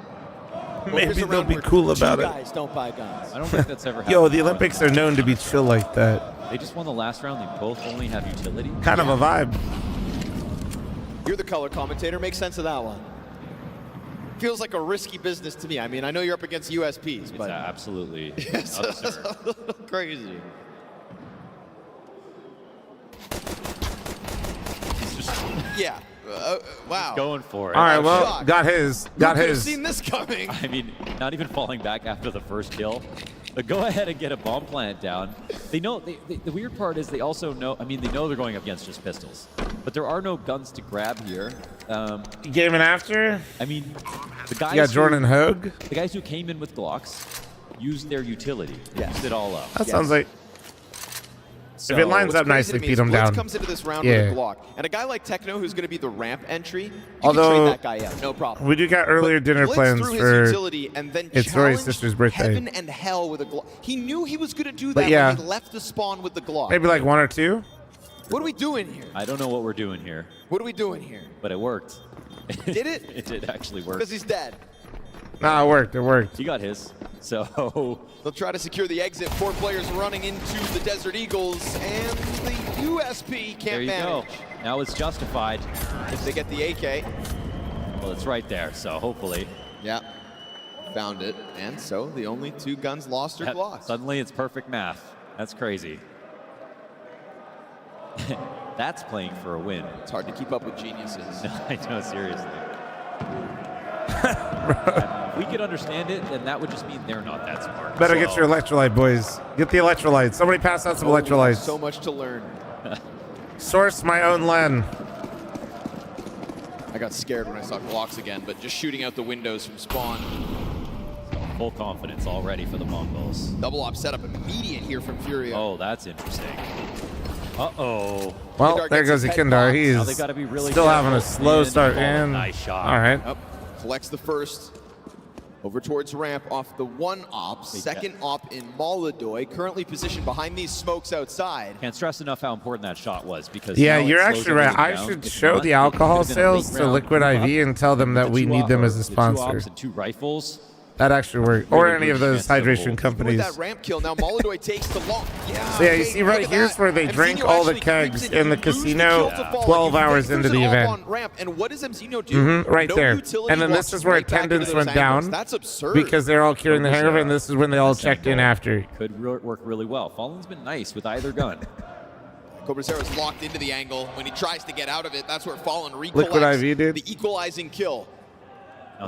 Maybe they'll be cool about it. Two guys don't buy guns. I don't think that's ever happened. Yo, the Olympics are known to be chill like that. They just won the last round. They both only have utility. Kind of a vibe. You're the color commentator. Make sense of that one. Feels like a risky business to me. I mean, I know you're up against USPs, but it's absolutely it's absurd. a little crazy. He's just Yeah. Wow. going for it. All right, well, got his. Got Who could have his. seen this coming? I mean, not even falling back after the first kill. But go ahead and get a bomb plant down. They know, the weird part is they also know, I mean, they know they're going up against just pistols. But there are no guns to grab here. Game and after? I mean, the guys You got Jordan Hogue? The guys who came in with Glocks used their utility. Used it all up. That sounds like... So, if it lines up nicely, feed him down. Comes into this round with a Glock. And a guy like Techno, who's going to be the ramp entry, you Although, can trade that guy out, no problem. We do got earlier dinner Blitz plans threw his for utility and then it's Rory's challenged sister's birthday. heaven and hell with a Glock. He knew he was going to do But that yeah. when he left the spawn with the Glock. Maybe like 1 or 2? What are we doing here? I don't know what we're doing here. What are we doing here? But it worked. Did it? It did actually work. Because he's dead. Nah, it worked. It worked. He got his. So they'll try to secure the exit. 4 players running into the Desert Eagles, and the USP can't there you manage. go. Now it's justified. If they get the AK. Well, it's right there, so hopefully. Yeah, found it. And so the only 2 guns lost are Glocks. Suddenly it's perfect math. That's crazy. That's playing for a win. It's hard to keep up with geniuses. I know, seriously. If we could understand it, then that would just mean they're not that smart. Better get your electrolyte, boys. Get the electrolytes. Somebody pass out some electrolytes. So much to learn. Source my own Len. I got scared when I saw Glocks again, but just shooting out the windows from spawn. Full confidence already for the Mongols. Double op setup immediate here from Furia. Oh, that's interesting. Uh-oh. Well, there goes the Kindar. He's Now they gotta be really still having a careful. slow start in. Nice shot. All right. Collects the first. Over towards ramp off the 1 op. Second op in Molodoy, currently positioned behind these smokes outside. Can't stress enough how important that shot was because Yeah, now it you're slows actually right. everything I down. should If show not, the it alcohol could've been a late sales to round Liquid move up. IV and tell them that The we 2 need them as a the 2 sponsor. ops and 2 rifles. That actually worked. Or any of those hydration companies. With that ramp kill, now Molodoy takes the long. Yeah. So yeah, you see right here's where they drink all the kegs in the casino 12 hours into the event. Ramp, and what does MZino do? Right No there. utility, And then this walks is where right back into attendance those went angles. down. That's absurd. Because they're all curing the hangover, and this is when they all checked in after. Could work really well. Fallen's been nice with either gun. Cobracero's locked into the angle. When he tries to get out of it, that's where Fallen recollects Liquid IV did. the equalizing kill.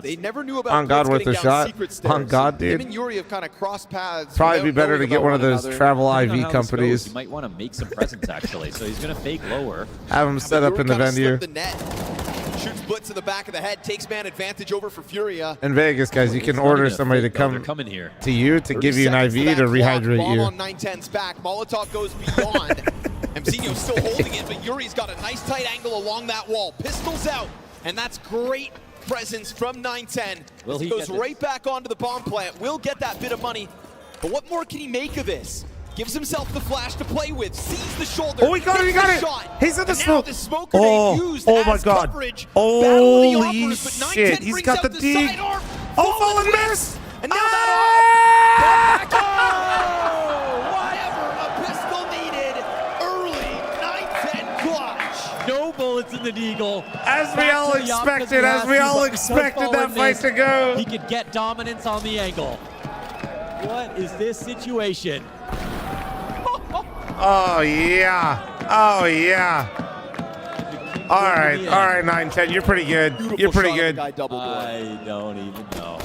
They never knew about On God Blitz with getting a down shot. secret stairs. On God, dude. Him and Yuri have kind of crossed paths. Probably be without better to knowing get about one of those another. travel Depending on IV how this companies. goes, you might want to make some presents actually. So he's going to fake lower. Have them set up in the venue. The net. Shoots Blitz to the back of the head, takes man advantage over for Furia. In Vegas, guys, you can order somebody to come to you to give you an IV to rehydrate Bomb you. on 910's back. Molotov goes beyond. MZino's still holding it, but Yuri's got a nice tight angle along that wall. Pistols out, and that's great presence from 910. Will he Goes get right back onto the bomb plant. Will get that bit of money, but what more can he make of this? Gives himself the flash to play with. Sees the shoulder. Oh, he got it! He got it! He's in the smoke. The smoke grenade used oh my as God! coverage. Holy Offers, but 910 shit! He's brings got out the dig. side arm. Oh, Fallen missed! And now that arm. Whatever. A pistol needed. Early 910 clutch. No bullets in the Eagle. As we all expected, as we all expected that fight to go. He could get dominance on the angle. What is this situation? Oh yeah! Oh yeah! All right, 910. You're pretty good. You're pretty good. I don't even know.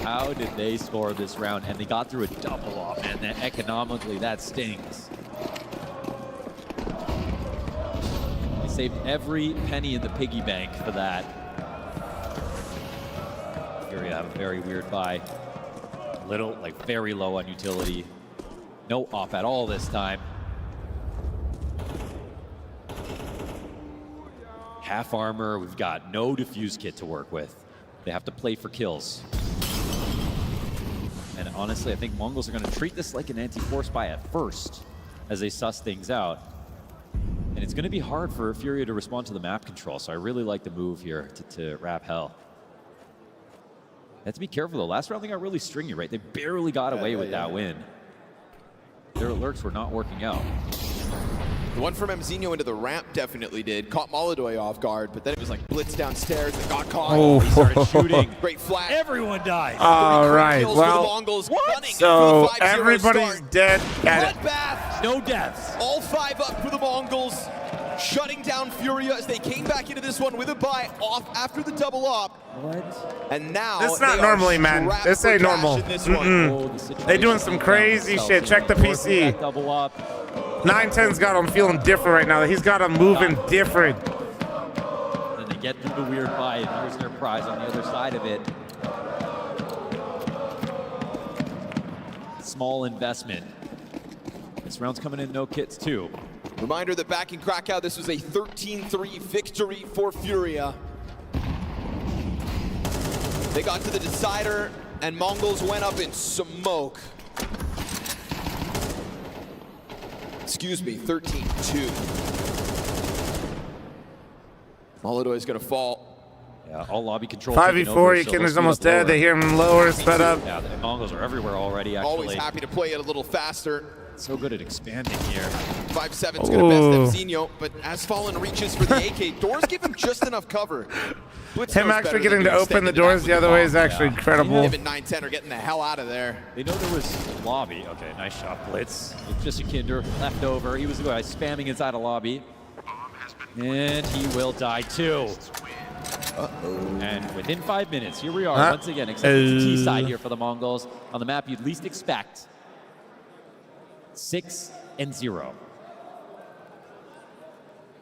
How did they score this round? And they got through a double off, and then economically that stings. saved every penny in the piggy bank for that. Furia have a very weird buy. Little, like very low on utility. No op at all this time. Half armor, we've got no defuse kit to work with. They have to play for kills. And honestly, I think Mongols are going to treat this like an anti-force buy at first as they suss things out. And it's going to be hard for Furia to respond to the map control, so I really like the move here to wrap hell. Have to be careful though. Last round they got really stringy, right? They barely got away with that win. Their alerts were not working out. The one from Mzinho into the ramp definitely did. Caught Molodoi off guard, but then it was like blitz downstairs and got caught. Oh, he started shooting. Great flash. Everyone died. All right, well, so everybody's dead at it. No deaths. All 5 up for the Mongols, shutting down Furia as they came back into this one with a buy off after the double op. What? And now this is not normally, man. This ain't normal. They doing some crazy shit. Check the PC. Double up. 910's got him feeling different right now. He's got him moving different. And they get through the weird buy, and here's their prize on the other side of it. Small investment. This round's coming in no kits too. Reminder that back in Krakow, this was a 13-3 victory for Furia. They got to the decider, and Mongols went up in smoke. Excuse me, 13-2. Molodoi is going to fall. Yeah, all lobby control. 5v4, Kinder's almost dead. They hear him lower, sped up. Yeah, the Mongols are everywhere already, actually. Always happy to play it a little faster. So good at expanding here. 5-7's going to best Mzinho, but as Fallen reaches for the AK, doors give him just enough cover. Him actually getting to open the doors the other way is actually incredible. Him and 910 are getting the hell out of there. They know there was lobby. Okay, nice shot, Blitz. It's just a Kinder left over. He was the guy spamming inside a lobby. And he will die too. And within 5 minutes, here we are once again, except it's T side here for the Mongols. On the map you'd least expect. 6-0.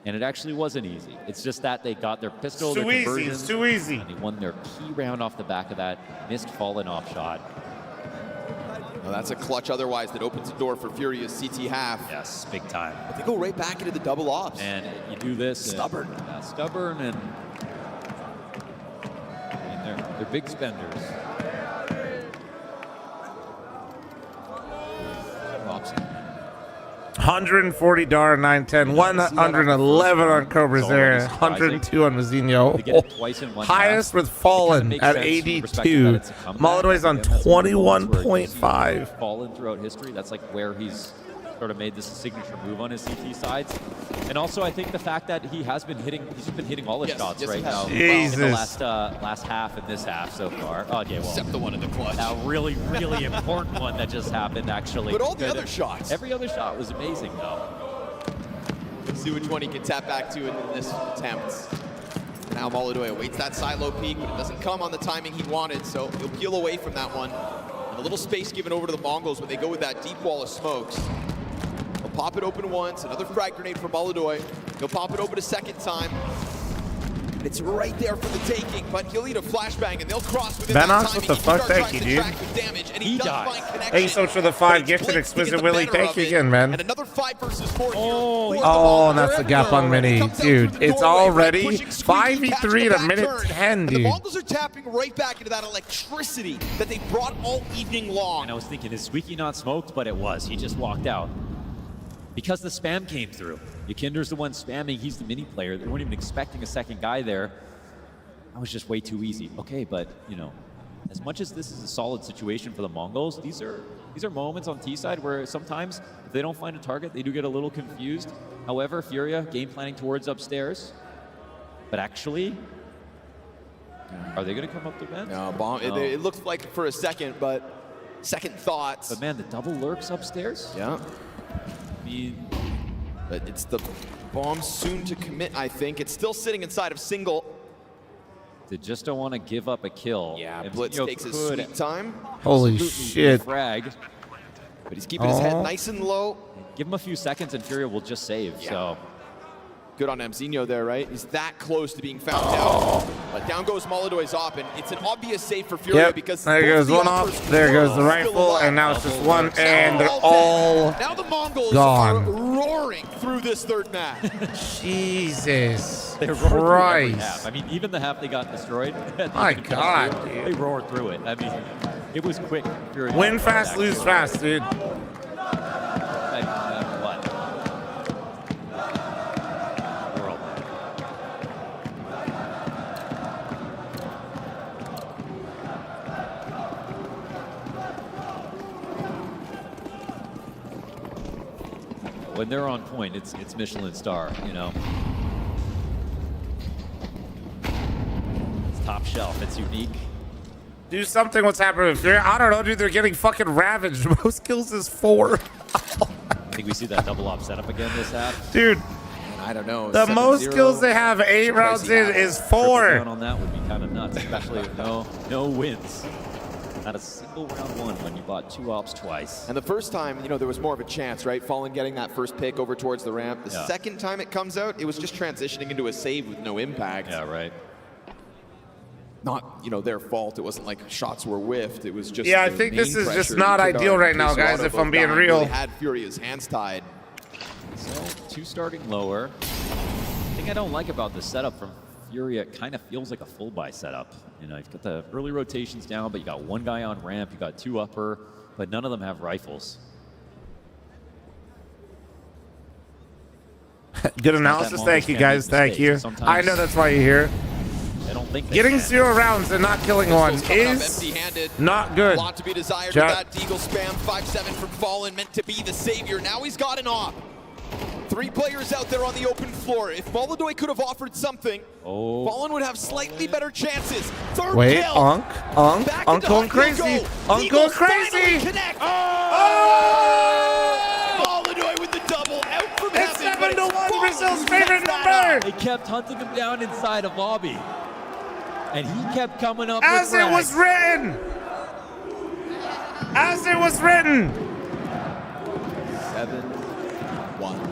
And it actually wasn't easy. It's just that they got their pistol, their conversions. It's too easy. And they won their key round off the back of that missed fallen off shot. Well, that's a clutch otherwise that opens the door for Furia's CT half. Yes, big time. But they go right back into the double ops. And you do this. Stubborn. Stubborn and I mean, they're big spenders. Robson. 140 Dar 910, 111 on Cobra's there, 102 on Mzinho. Highest with Fallen at 82. Molodoi's on 21.5. Fallen throughout history. That's like where he's sort of made this signature move on his CT sides. And also, I think the fact that he's been hitting all his shots right now in the last half and this half so far. Oh, yeah, well, except the one in the clutch. A really, really important one that just happened, actually. But all the other shots. Every other shot was amazing, though. Let's see which one he can tap back to in this attempt. Now Molodoi awaits that silo peek, but it doesn't come on the timing he wanted, so he'll peel away from that one. And a little space given over to the Mongols when they go with that deep wall of smokes. He'll pop it open once, another frag grenade from Molodoi. He'll pop it open a second time. It's right there for the taking, but he'll eat a flashbang and they'll cross within that timing. What the fuck? Thank you, dude. He dies. Thank you so much for the 5 gifted Exquisite Willie. Thank you again, man. And another 5 versus 4 Oh, and that's the gap on Mini. Dude, it's already 5v3 to minute 10, dude. The Mongols are tapping right back into that electricity that they brought all evening long. And I was thinking, is Squeaky not smoked? But it was. He just walked out. Because the spam came through. Yakinder's the one spamming, he's the mini player. They weren't even expecting a second guy there. That was just way too easy. Okay, but you know, as much as this is a solid situation for the Mongols, these are moments on T side where sometimes if they don't find a target, they do get a little confused. However, Furia game planning towards upstairs. But actually, are they gonna come up the vent? No, bomb. No. It looked like for a second, but second thoughts. But man, the double lurks upstairs? Yeah. But it's the bomb soon to commit, I think. It's still sitting inside of single. They just don't want to give up a kill. Yeah, Blitz takes his sweet time. Holy shit. Frag. But he's keeping his head nice and low. Give him a few seconds and Furia will just save. Yeah. So Good on Mzinho there, right? He's that close to being found out. But down goes Molodoy's op, and it's an obvious save for Furia because there goes one off, there goes the rifle, and now it's just one, and they're all now the Mongols gone. are roaring through this third match. Jesus They roared through every Christ. half. I mean, even the half they got destroyed. My God, they roared through it. I mean, it was quick. Furia Win fast, lose fast, dude. When they're on point, it's Michelin star, you know. It's top shelf. It's unique. Do something. What's happening with Furia? I don't know, dude. They're getting fucking ravaged. Most kills is 4. I think we see that double op setup again this half. Dude, I don't know. the most kills they have 8 rounds in is 4. Down on that would be kind of nuts, especially with no wins. Not a single round won when you bought 2 ops twice. And the first time, you know, there was more of a chance, right? Fallen getting that first pick over towards the ramp. The second time it comes out, it was just transitioning into a save with no impact. Yeah, right. Not, you know, their fault. It wasn't like shots were whiffed. It was just I think this is just not ideal right now, guys, if I'm being real. Really had Furia's hands tied. So 2 starting lower. The thing I don't like about this setup from Furia, it kind of feels like a full buy setup. You know, you've got the early rotations down, but you got 1 guy on ramp, you got 2 upper, but none of them have rifles. Good analysis. Thank you, guys. Thank you. I know that's why you're here. I don't think getting 0 rounds and not killing one is not good. A lot to be desired with that Deagle spam. 5-7 from Fallen, meant to be the savior. Now he's got an op. 3 players out there on the open floor. If Molodoy could have offered something, Fallen would have slightly better chances. Third Wait, kill. Unk going crazy. Unk going crazy. Molodoy with the double out from It's heaven. 7-1, Brazil's favorite number. They kept hunting him down inside of lobby. And he kept coming up as with it was written. As it was written. 7-1.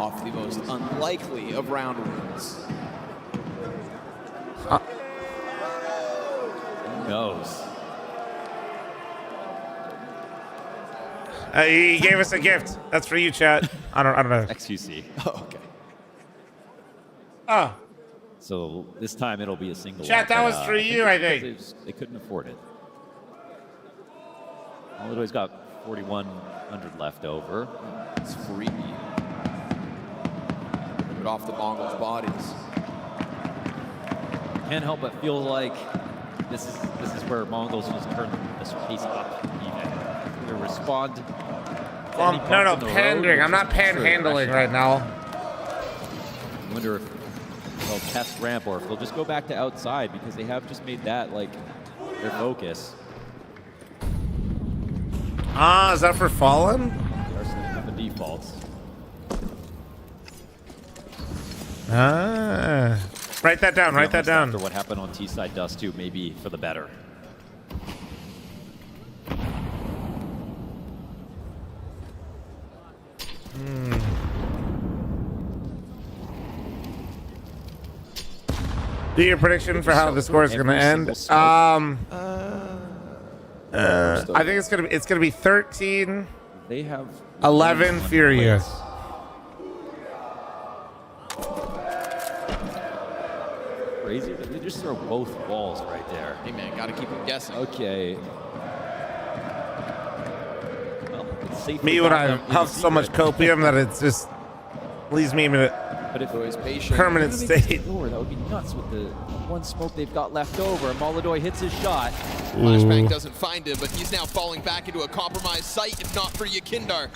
Off the most unlikely of round wins. Who knows? He gave us a gift. That's for you, chat. I don't know. XQC. Oh, okay. Oh. So this time it'll be a single. Chat, that was for you, I think. They couldn't afford it. Molodoy's got 4,100 left over. It's free. Rip it off the Mongols' bodies. Can't help but feel like this is where Mongols just turn this pace up even. They respond. No, pandering. I'm not panhandling right now. I wonder if they'll test ramp or if they'll just go back to outside because they have just made that like their focus. Is that for Fallen? They are setting up the defaults. Write that down. Write that down. After what happened on T-side Dust 2, maybe for the better. Do your prediction for how the score is going to end. I think it's gonna be 13. They have 11 Furia. Crazy. They just throw both walls right there. Hey man, gotta keep them guessing. Okay. Well, it's safe. Me when I have so much copium that it just leaves me in a but if permanent state. Lower, that would be nuts with the one smoke they've got left over. Molodoy hits his shot. Flashbang doesn't find him, but he's now falling back into a compromised site, if not for Yakindar.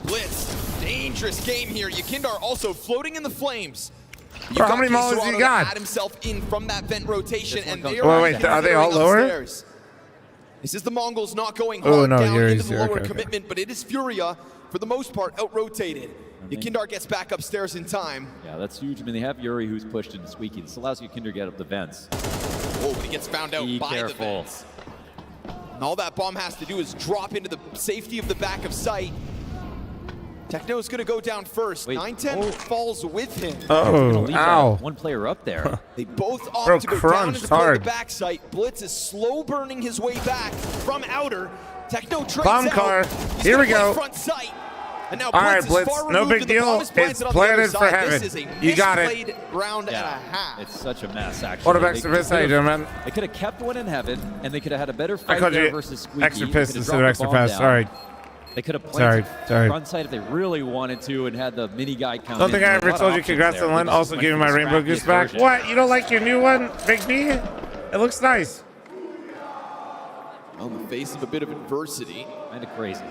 Blitz, dangerous game here. Yakindar also floating in the flames. Bro, how many Mongols you got? Had himself in from that vent rotation, and they wait, are they all lower? Upstairs. This is the Mongols not going hard down into the lower commitment, but it is Furia, for the most part, out-rotated. Yakindar gets back upstairs in time. Yeah, that's huge. I mean, they have Yuri who's pushed into Squeaky. This allows Yakindar to get up the vents. Oh, but he gets found out by the vents. And all that bomb has to do is drop into the safety of the back of sight. Techno's going to go down first. 910 falls with him. Oh, ow. One player up there. They both opt Bro, to go down crunched and play hard. the backside. Blitz is slow burning his way back from outer. Techno trades Bomb out. car. He's Here we gonna play go. Front sight. And now All right, Blitz is Blitz. far No removed, big and the deal. bomb is planted It's on the other planted for side. heaven. This is a You got it. misplayed round and a half. It's such a mess, actually. Quarterback They service, how you doing, man? They could have kept one in heaven, and they could have had a better I fight called there you versus Squeaky. extra They piss could have instead of dropped extra the bomb pass. down. Sorry. They could have planted Sorry. front side if they really wanted to and had the mini guy come Don't in. think I A ever lot told of you options congrats there. on Lynn. They just Also went giving for my the rainbow scrappiest goose back. version. What? You don't like your new one, Big B? It looks nice. On the face of a bit of adversity. Kind of crazy.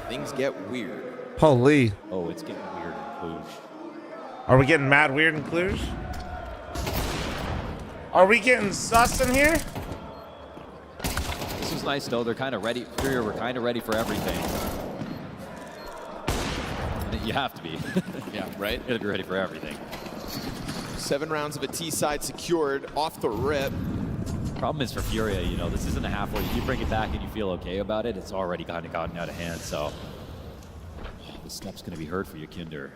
Things get weird. Holy. Oh, it's getting weird in Cluj. Are we getting mad weird in Cluj? Are we getting sus in here? This is nice, though. They're kind of ready. Furia, we're kind of ready for everything. You have to be. Yeah, right? You gotta be ready for everything. 7 rounds of a T-side secured off the rip. Problem is for Furia, you know, this isn't a half where you bring it back and you feel okay about it. It's already kind of gotten out of hand, so this step's going to be hurt for you, Kinder.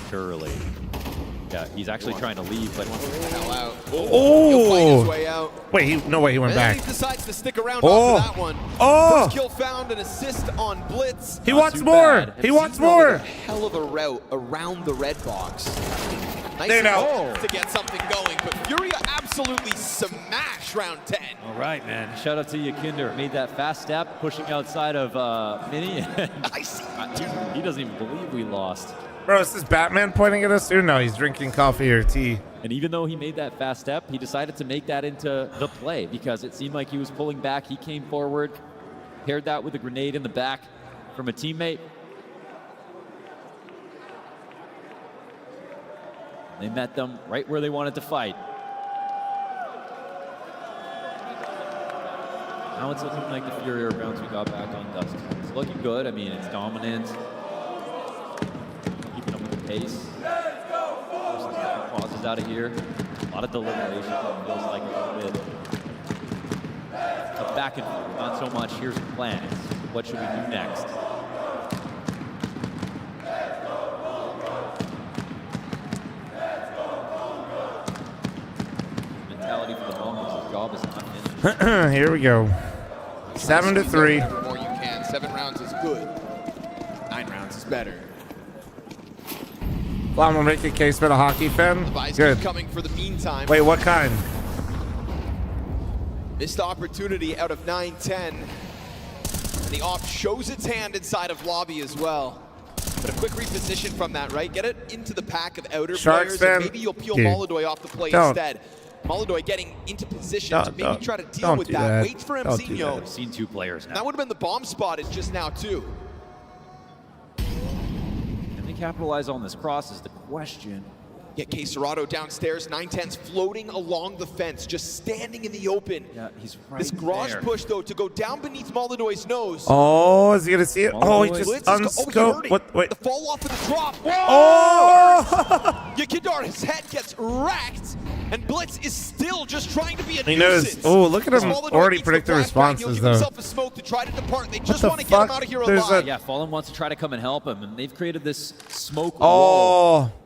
Surely. Yeah, he's actually trying to leave, but Hell out. Oh! He'll fight his way out. Wait, no way he went And then back. he decides to stick around Oh! after that one. Oh! First kill found, an assist on Blitz. He wants more. He wants more. Hell of a route around the red box. Nice They know. enough to get something going, but Furia absolutely smash round 10. all right, man. Shout out to you, Kinder. Made that fast step, pushing outside of Mini. I see. He doesn't even believe we lost. Bro, is this Batman pointing at us? Or no, he's drinking coffee or tea. And even though he made that fast step, he decided to make that into the play because it seemed like he was pulling back. He came forward, paired that with a grenade in the back from a teammate. They met them right where they wanted to fight. Now it's looking like the Furia rounds we got back on Dust. It's looking good. I mean, it's dominant. Keeping up with the pace. Pauses out of here. A lot of deliberation. It feels like a little bit. But back and forth, not so much. Here's the plan. It's what should we do next? Mentality for the Mongols. The job is not finished. Here we go. 7-3. Whatever more you can. 7 rounds is good. 9 rounds is better. Well, I'm gonna make a case for the hockey fan. Good. Coming for the meantime. Wait, what kind? Missed opportunity out of 9-10. The op shows its hand inside of lobby as well. But a quick reposition from that, right? Get it into the pack of outer Sharks players, fan? and maybe you'll peel Dude. Molodoy off the play Don't. instead. Molodoy getting into position to maybe try to deal don't with do that. that. Wait for Don't do Mzinho. I've seen 2 players now. That would have been the bomb spotted just now, too. Can they capitalize on this cross is the question. Get K Serrato downstairs. 910's floating along the fence, just standing in the open. Yeah, he's right This garage there. push, though, to go down beneath Molodoy's nose. Oh, is he gonna see it? Oh, he Blitz just Blitz is unscoped. What? Wait. The fall off of the drop. Oh! Yakindar, his head gets wrecked, and Blitz is still just trying to be a He knows. nuisance. Oh, look at him Molodoy already needs predict the flashback. responses, He'll give though. himself a smoke to try to depart. They just the want to get him fuck? out of here There's alive. Yeah, Fallen wants to try to come and help him, and they've created this smoke wall. Oh.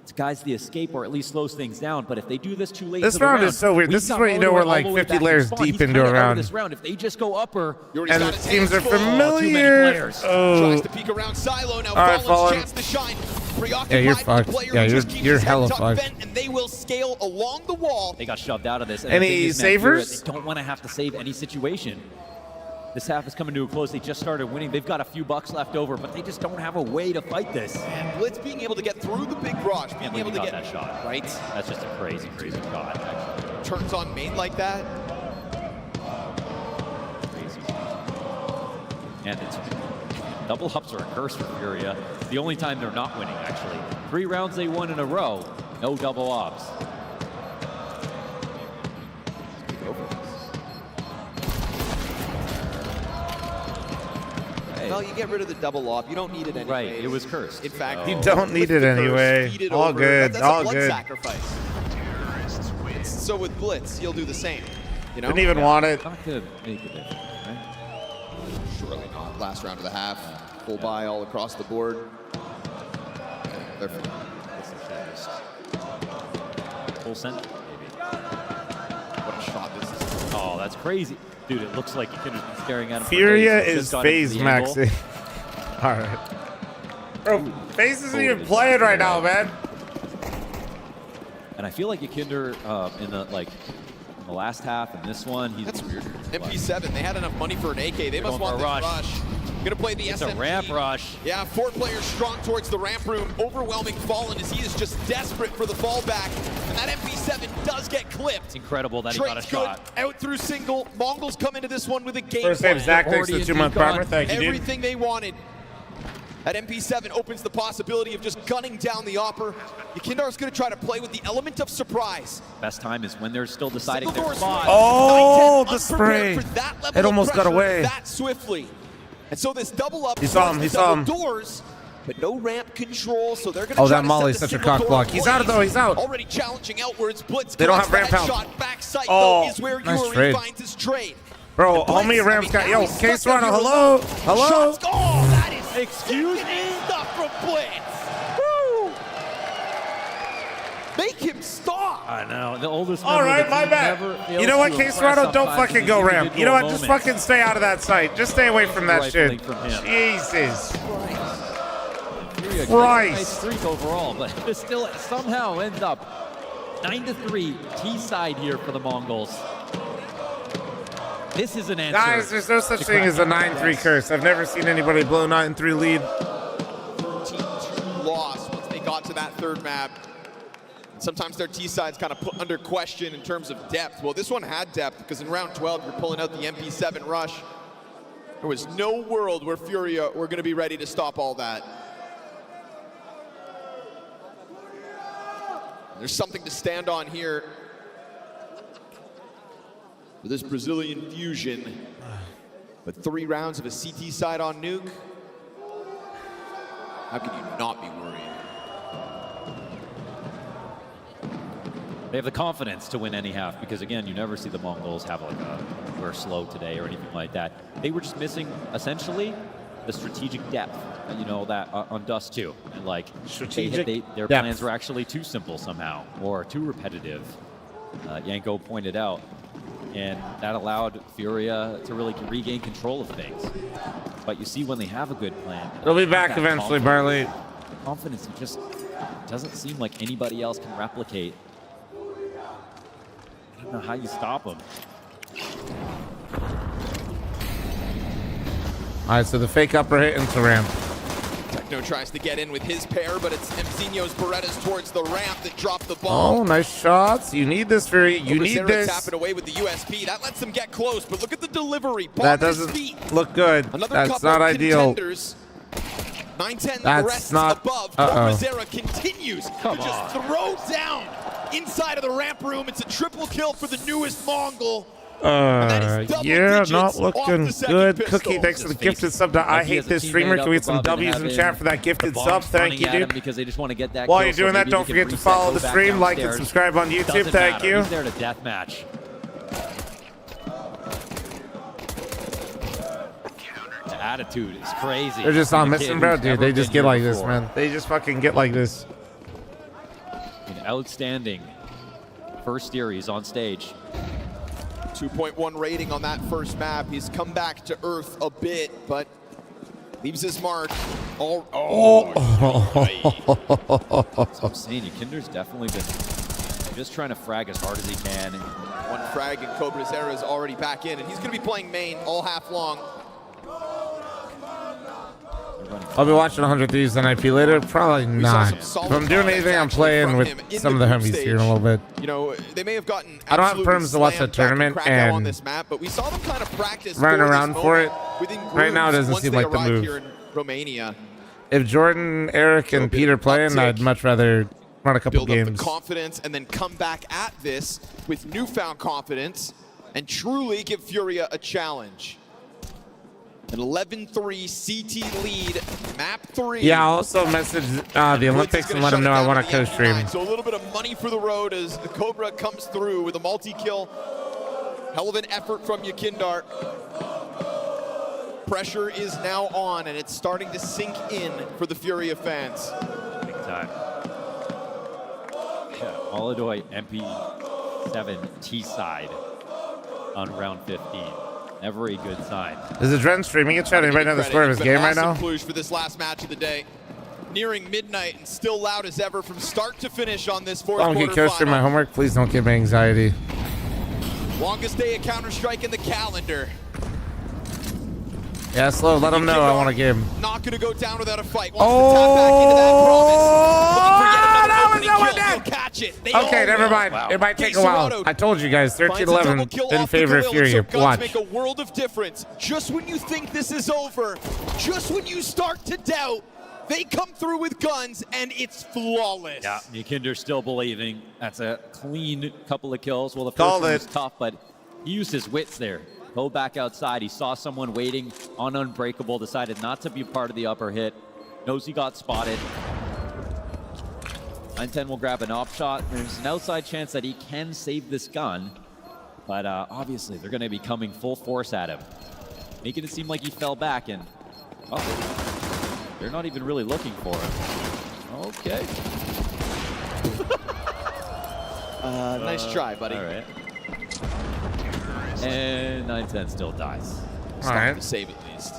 It's guys the escape or at least slows things down, but if they do this too late This to the round is so weird. we've This is got where you know we're Molodoy like all the way 50 back in layers spawn. deep He's into kinda a out of round. this round. If they just go upper, And it seems are too many familiar. players. Oh. Tries to peek around Silo. Now All right, Fallen's Fallen. chance to shine. Preoccupied Yeah, you're with the fucked. player Yeah, who just keeps you're his head hella tucked fucked. bent, and they will scale along the wall. They got shoved out of this. And Any the thing is, man, Furia, savers? They don't want to have to save any situation. This half is coming to a close. They just started winning. They've got a few bucks left over, but they just don't have a way to fight this. And Blitz being able to get through the big garage, being able to got get that shot. right. That's just a crazy, crazy shot. Actually. Turns on main like that. Crazy. And it's double ups are a curse for Furia. The only time they're not winning, actually. 3 rounds they won in a row. No double ops. Well, you get rid of the double op. You don't need it anyway. Right, it was cursed. In fact, You don't need it anyway. All good. That's All a blood good. sacrifice. So with Blitz, he'll do the same. You know? Didn't even want it. Not gonna make a difference, right? Surely not. Last round of the half. Full buy all across the board. They're full send, maybe. What a shot this is. Oh, that's crazy. Dude, it looks like you could have been staring at him. Furia is phase maxing. All right. Bro, FaZe isn't even playing right now, man. And I feel like Yakinder in the last half and this one, he's that's weird. MP7, they had enough money for an AK. They must want this rush. Gonna play the it's SMG. a ramp rush. Yeah, 4 players strong towards the ramp room. Overwhelming Fallen as he is just desperate for the fallback. And that MP7 does get clipped. It's incredible that he got a shot. Out through single. Mongols come into this one with a game First plan. name Zach takes the 2-month primer. Thank you, dude. Everything they wanted. That MP7 opens the possibility of just gunning down the Opper. Yakindar's going to try to play with the element of surprise. Best time is when they're still deciding their spot. Oh, the spray. It almost got away. That swiftly. And so this double up. He saw him. He saw him. Doors, but no ramp control, so they're going to Oh, that Molly's such a cock block. He's out, though. He's out. Already challenging outwards. Blitz. They don't have ramp help. Shot backside, oh, though, is where nice Yuri trade. finds his trade. Bro, homie Rams got, yo, Case Runner, hello? Hello? Oh, that is excuse me? Stuff from Blitz. Woo! Make him stop. I know. The oldest All right, my bad. You know what, Case Runner, don't fucking go ramp. You know what, just fucking stay out of that site. Just stay away from that shit. Jesus. Christ. Nice streak overall, but it still somehow ends up 9-3 T-side here for the Mongols. This is an answer. Guys, there's no such thing as a 9-3 curse. I've never seen anybody blow 9-3 lead. 13-2 loss once they got to that third map. Sometimes their T-side's kind of put under question in terms of depth. Well, this one had depth because in round 12, you're pulling out the MP7 rush. There was no world where Furia were going to be ready to stop all that. There's something to stand on here for this Brazilian fusion. But 3 rounds of a CT side on Nuke. How can you not be worried? They have the confidence to win any half because, again, you never see the Mongols have like we're slow today or anything like that. They were just missing, essentially, the strategic depth, you know, that on Dust 2. And, like, their plans were actually too simple somehow or too repetitive. Yanko pointed out. And that allowed Furia to really regain control of things. But you see when they have a good plan. They'll be back eventually, Barley. Confidence just doesn't seem like anybody else can replicate. I don't know how you stop them. All right, so the fake upper hit into ramp. Techno tries to get in with his pair, but it's Mzinho's Berettas towards the ramp that dropped the ball. Oh, nice shots. You need this, Fury. You need this. Tapping away with the USP. That lets them get close, but look at the delivery. That doesn't look good. That's not ideal. 9-10 That's rests not above. Zera continues to just throw down inside of the ramp room. It's a triple kill for the newest Mongol. Yeah, not looking good. Cookie, thanks for the gifted sub to I Hate This Streamer. Can we get some W's in chat for that gifted sub? Thank you, dude. Because they just want to get that While you're doing that, don't forget to follow the stream, like and subscribe on YouTube. Thank you. He's there to deathmatch. The attitude is crazy. They're just not missing, bro, dude. They just get like this, man. They just fucking get like this. An outstanding first series on stage. 2.1 rating on that first map. He's come back to earth a bit, but leaves his mark. So I'm saying Yakinder's definitely been just trying to frag as hard as he can. One frag and Cobra Zera is already back in, and he's going to be playing main all half long. I'll be watching 100 Thieves on IP later. Probably not. If I'm doing anything, I'm playing with some of the homies here in a little bit. You know, they may have gotten. I don't have perms to watch that tournament, and on this map, but we saw them kind of practice running around for it. Right now, it doesn't once seem they like the arrived move. Here in Romania. If Jordan, Eric, and Peter playing, I'd much rather run a couple Build up games. the confidence and then come back at this with newfound confidence and truly give Furia a challenge. An 11-3 CT lead, map 3. Yeah, I'll also message the Olympics and let them know I want to co-stream. So a little bit of money for the road as the Cobra comes through with a multi-kill. Hell of an effort from Yakindar. pressure is now on, and it's starting to sink in for the Furia fans. Big time. Yeah, Molodoy MP7 T-side on round 15. Never a good sign. Is Adren streaming it, chat? Anybody know the score of his game right now? Cluj for this last match of the day. Nearing midnight and still loud as ever from start to finish on this fourth Don't get coached in my quarterfinal. homework. Please don't give me anxiety. Longest day of Counter-Strike in the calendar. Yeah, slow. Let them know I want a game. Not going to go down without a fight. Wants to tap back into that promise. Looking for yet another opening kill. He'll catch it. They Okay, all never will. mind. It might take a while. I told you guys, 13-11 in favor of Furia. Watch. Make a world of difference. Just when you think this is over, just when you start to doubt, they come through with guns, and it's flawless. Yeah, Nikinder still believing. That's a clean couple of kills. Well, the first one was tough, but he used his wits there. Go back outside. He saw someone waiting on Unbreakable, decided not to be part of the upper hit. Knows he got spotted. 910 will grab an op shot. There's an outside chance that he can save this gun, but obviously they're going to be coming full force at him, making it seem like he fell back, and they're not even really looking for him. Okay. Nice try, buddy. All right. And 910 still dies. Stop to save at least.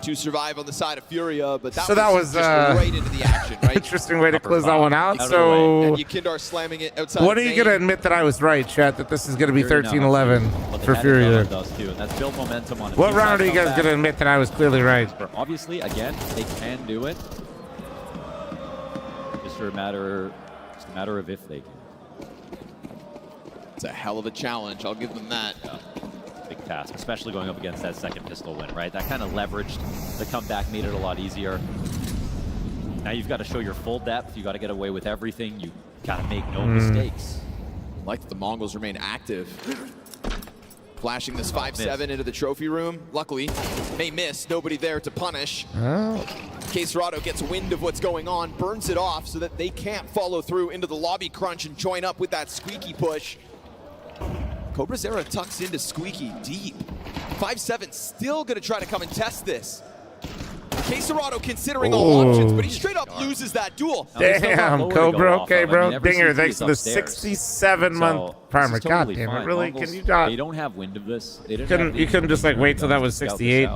To survive on the side of Furia, but that was just right into the action, right? Interesting way to close that one out. So, and Yukindar slamming it outside. When are you going to admit that I was right, chat, that this is going to be 13-11 for Furia? That's built momentum on it. What round are you guys going to admit that I was clearly right? Obviously, again, they can do it. Just a matter of if they can. It's a hell of a challenge. I'll give them that. Big task, especially going up against that second pistol win, right? That kind of leveraged the comeback, made it a lot easier. Now you've got to show your full depth. You got to get away with everything. You got to make no mistakes. Like that the Mongols remain active. Flashing this 5-7 into the trophy room. Luckily, may miss. Nobody there to punish. Caserado gets wind of what's going on, burns it off so that they can't follow through into the lobby crunch and join up with that squeaky push. Cobra Zera tucks into Squeaky deep. 5-7 still going to try to come and test this. Caserado considering all options, but he straight up loses that duel. Damn, Cobra. Okay, bro. Dinger, thanks to the 67-month primer. God damn it, really? Can you not? They don't have wind of this. You couldn't just like wait till that was 68.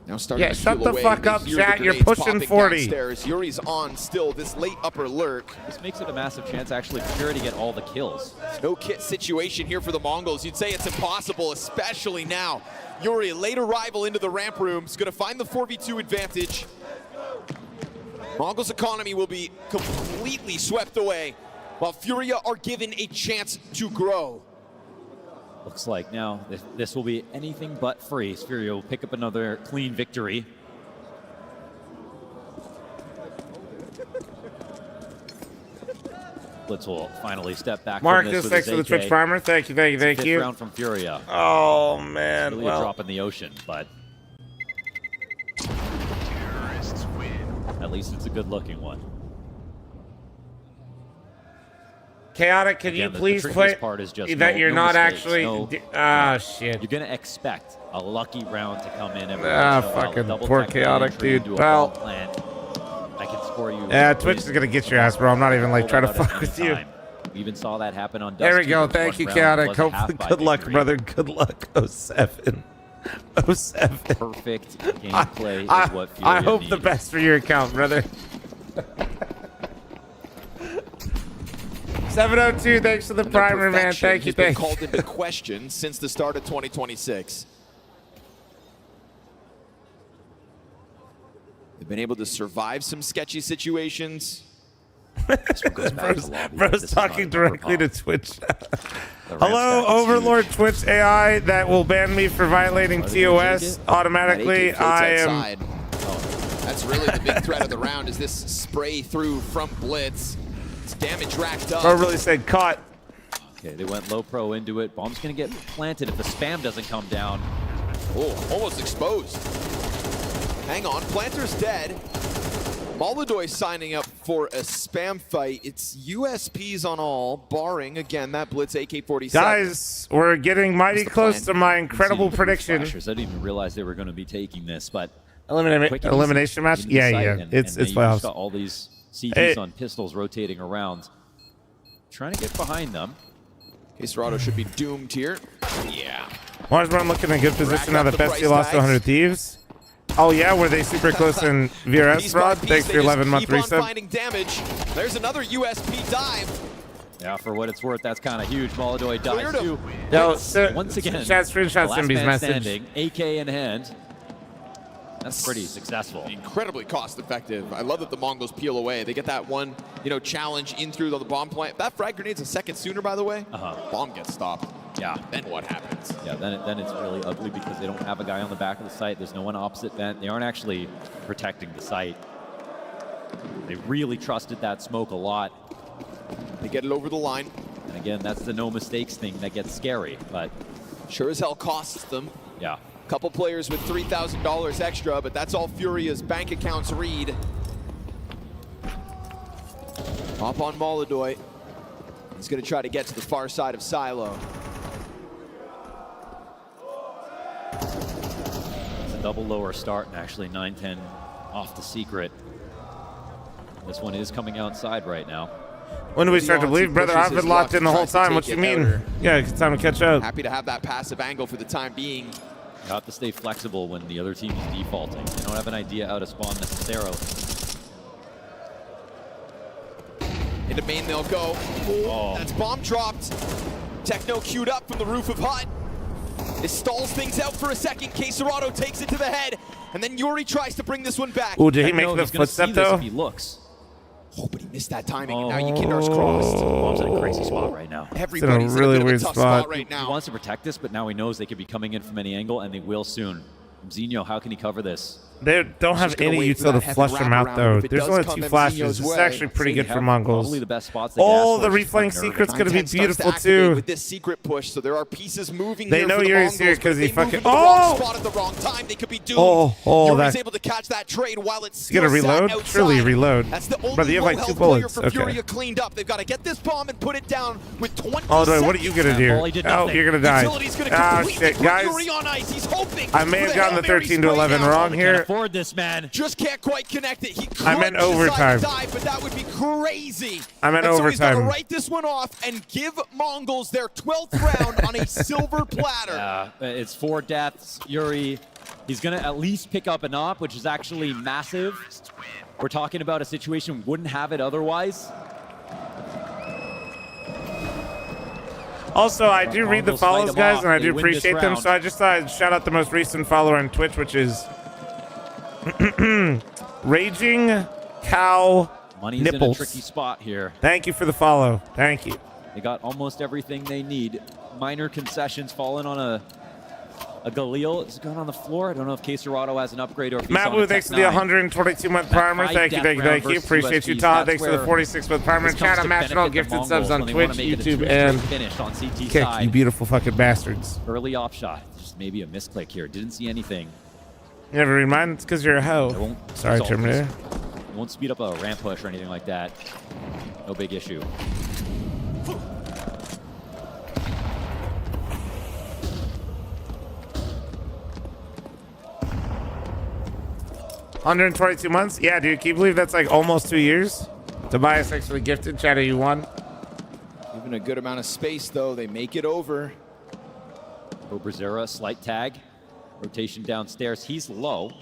Now starting to shut the fuck up, chat. You're pushing 40. Downstairs. Yuri's on still this late upper lurk. This makes it a massive chance actually for Furia to get all the kills. No kit situation here for the Mongols. You'd say it's impossible, especially now. Yuri, late arrival into the ramp room, is going to find the 4v2 advantage. Mongols' economy will be completely swept away, while Furia are given a chance to grow. Looks like now this will be anything but free. Furia will pick up another clean victory. Blitz will finally step back. Marcus, thanks for the Twitch farmer. Thank you. Fifth round from Furia. Oh man, really a drop in the ocean, but at least it's a good-looking one. Chaotic, can you please put that you're not actually... shit. You're going to expect a lucky round to come in. Fucking poor Chaotic, dude. Well, I can score you. Yeah, Twitch is going to get your ass, bro. I'm not even like trying to fuck with you. We even saw that happen on Dust. There we go. Thank you, Chaotic. Hopefully, good luck, brother. Good luck. 07. 07. Perfect gameplay is what Furia I hope needs. the best for your account, brother. 702, thanks for the primer, man. Thank you. Been called into question since the start of 2026. They've been able to survive some sketchy situations. Bro's talking directly to Twitch. Hello, Overlord Twitch AI that will ban me for violating TOS automatically. I am. That's really the big threat of the round. Is this spray through from Blitz? It's damage racked up. Bro really said caught. Okay, they went low pro into it. Bomb's gonna get planted if the spam doesn't come down. Oh, almost exposed. Hang on, Planter's dead. Molodoy signing up for a spam fight. It's USPs on all, barring, again, that Blitz AK-47. Guys, we're getting mighty close to my incredible prediction. I didn't even realize they were going to be taking this, but elimination match? Yeah. It's playoffs. Got all these CTs on pistols rotating around. Trying to get behind them. Quesarado should be doomed here. Yeah. Marsborn looking in good position now. The Bestie lost to 100 Thieves. Oh yeah, were they super close in VRS, Rod? Thanks for your 11-month resub. Finding damage. There's another USP dive. Yeah, for what it's worth, that's kind of huge. Molodoy dies too. Once again, chat screenshot Simbi's message. Standing, AK in hand. That's pretty successful. Incredibly cost effective. I love that the Mongols peel away. They get that one, challenge in through the bomb plant. That frag grenade's a second sooner, by the way. Bomb gets stopped. Yeah. Then what happens? Yeah, then it's really ugly because they don't have a guy on the back of the site. There's no one opposite vent. They aren't actually protecting the site. They really trusted that smoke a lot. They get it over the line. And again, that's the no mistakes thing that gets scary, but sure as hell costs them. Yeah. Couple players with $3,000 extra, but that's all Furia's bank accounts read. Up on Molodoy. He's going to try to get to the far side of Silo. It's a double lower start, and actually 9-10 off the secret. This one is coming outside right now. When do we start to believe? Brother, I've been locked in the whole time. What you mean? Yeah, it's time to catch up. Happy to have that passive angle for the time being. You have to stay flexible when the other team is defaulting. They don't have an idea how to spawn necessarily. Into main they'll go. That's bomb dropped. Techno queued up from the roof of Hut. It stalls things out for a second. Quesarado takes it to the head, and then Yuri tries to bring this one back. Oh, did he make the footstep though? If he looks. Oh, but he missed that timing. Now Yukinar's crossed. Bomb's in a crazy spot right now. Everybody's in a really in a weird tough spot right now. He wants to protect this, but now he knows they could be coming in from any angle, and they will soon. Zinho, how can he cover this? They don't have any util to flush them out, though. There's only 2 flashes. This is actually pretty good for Mongols. Probably the best spots. Oh, the reflank secret's going to be beautiful, too. With this secret push, so there are pieces moving. They know Yuri's here because he fucking... Oh! Spot at the wrong time. They could be doomed. Yuri's able to catch that trade while it's still reload? Truly reload. That's the only Brother, you have like 2 bullets. Okay. Furia cleaned up. They've got to get this bomb and put it down with 20 Oh, what are you going to do? Oh, you're going to die. Oh, shit, guys. Yuri on ice. He's hoping. I may have gotten the 13-11 wrong here. Afford this, man. Just can't quite connect it. He could I meant overtime. Dive, but that would be crazy. I meant overtime. So he's got to overtime. write this one off and give Mongols their 12th round on a silver platter. Yeah, it's 4 deaths. Yuri, he's going to at least pick up an op, which is actually massive. We're talking about a situation we wouldn't have it otherwise. Also, I do read the follows, guys, and I do appreciate them. So I just thought I'd shout out the most recent follower on Twitch, which is Raging Cow Money's Nipples. in a tricky spot here. Thank you for the follow. Thank you. They got almost everything they need. Minor concessions falling on a Galil. Is it going on the floor? I don't know if Quesarado has an upgrade or if he's Mabu, thanks for the 122-month primer. Thank you. Appreciate you, Todd. Thanks for the 46-month primer. Chat, I'm matching all gifted subs on Twitch, YouTube, and Kick, you beautiful fucking bastards. Early off shot. Just maybe a misclick here. Didn't see anything. You never read mine? It's because you're a hoe. Sorry, Terminator. Won't speed up a ramp push or anything like that. No big issue. $122 Yeah, dude. Can you believe that's like almost 2 years? Tobias actually gifted. Chat, you won. Given a good amount of space, though, they make it over. Obrazera, slight tag. Rotation downstairs. He's low.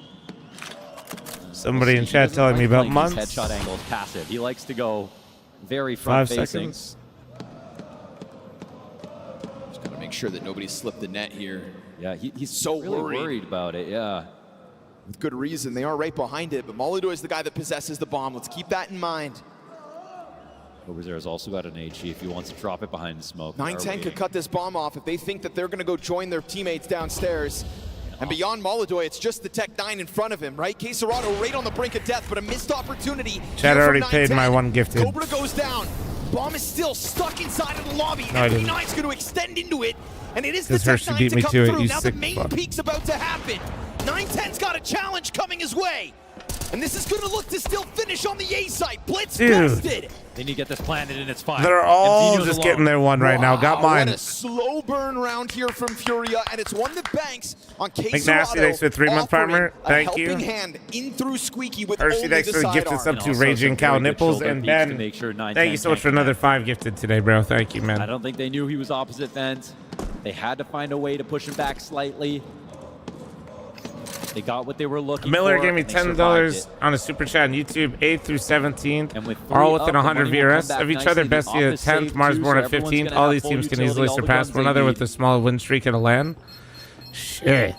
Somebody in chat telling me about months. Headshot angle is passive. He likes to go very front 5 facing. seconds. Just got to make sure that nobody slipped the net here. Yeah, he's so really worried about it. Yeah. With good reason. They are right behind it, but Molodoy is the guy that possesses the bomb. Let's keep that in mind. Obrazera's also got an HE if he wants to drop it behind the smoke. 9-10 could cut this bomb off if they think that they're going to go join their teammates downstairs. And beyond Molodoy, it's just the Tech 9 in front of him, right? Quesarado right on the brink of death, but a missed opportunity. Chad already paid my 1 gifted. Cobra goes down. Bomb is still stuck inside of the lobby. No, and B9's going to extend into it. And it is the Tech Hershey 9 beat to me come to it, through. you Now the sick main fuck. peak's about to happen. 9-10's got a challenge coming his way. And this is going to look to still finish on the A side. Blitz Dude. busted. They need to get this planted, and it's fine. They're all just getting their one right now. Got mine. What a slow burn round here from Furia, and it's one that banks on McNasty, thanks for the 3-month farmer. Thank you. Hand in through Squeaky with Hershey, thanks for the gifted sub to Raging Cow Nipples. And Ben, thank you so much for another 5 gifted today, bro. Thank you, man. I don't think they knew he was opposite vent. They had to find a way to push him back slightly. They got what they were looking Miller for. gave me $10 on a super chat on YouTube, 8th through 17th. Are all within 100 VRS of each other. Bestie at 10th, Marsborn at 15th. All these teams can easily surpass one another with a small win streak at a LAN. Shit.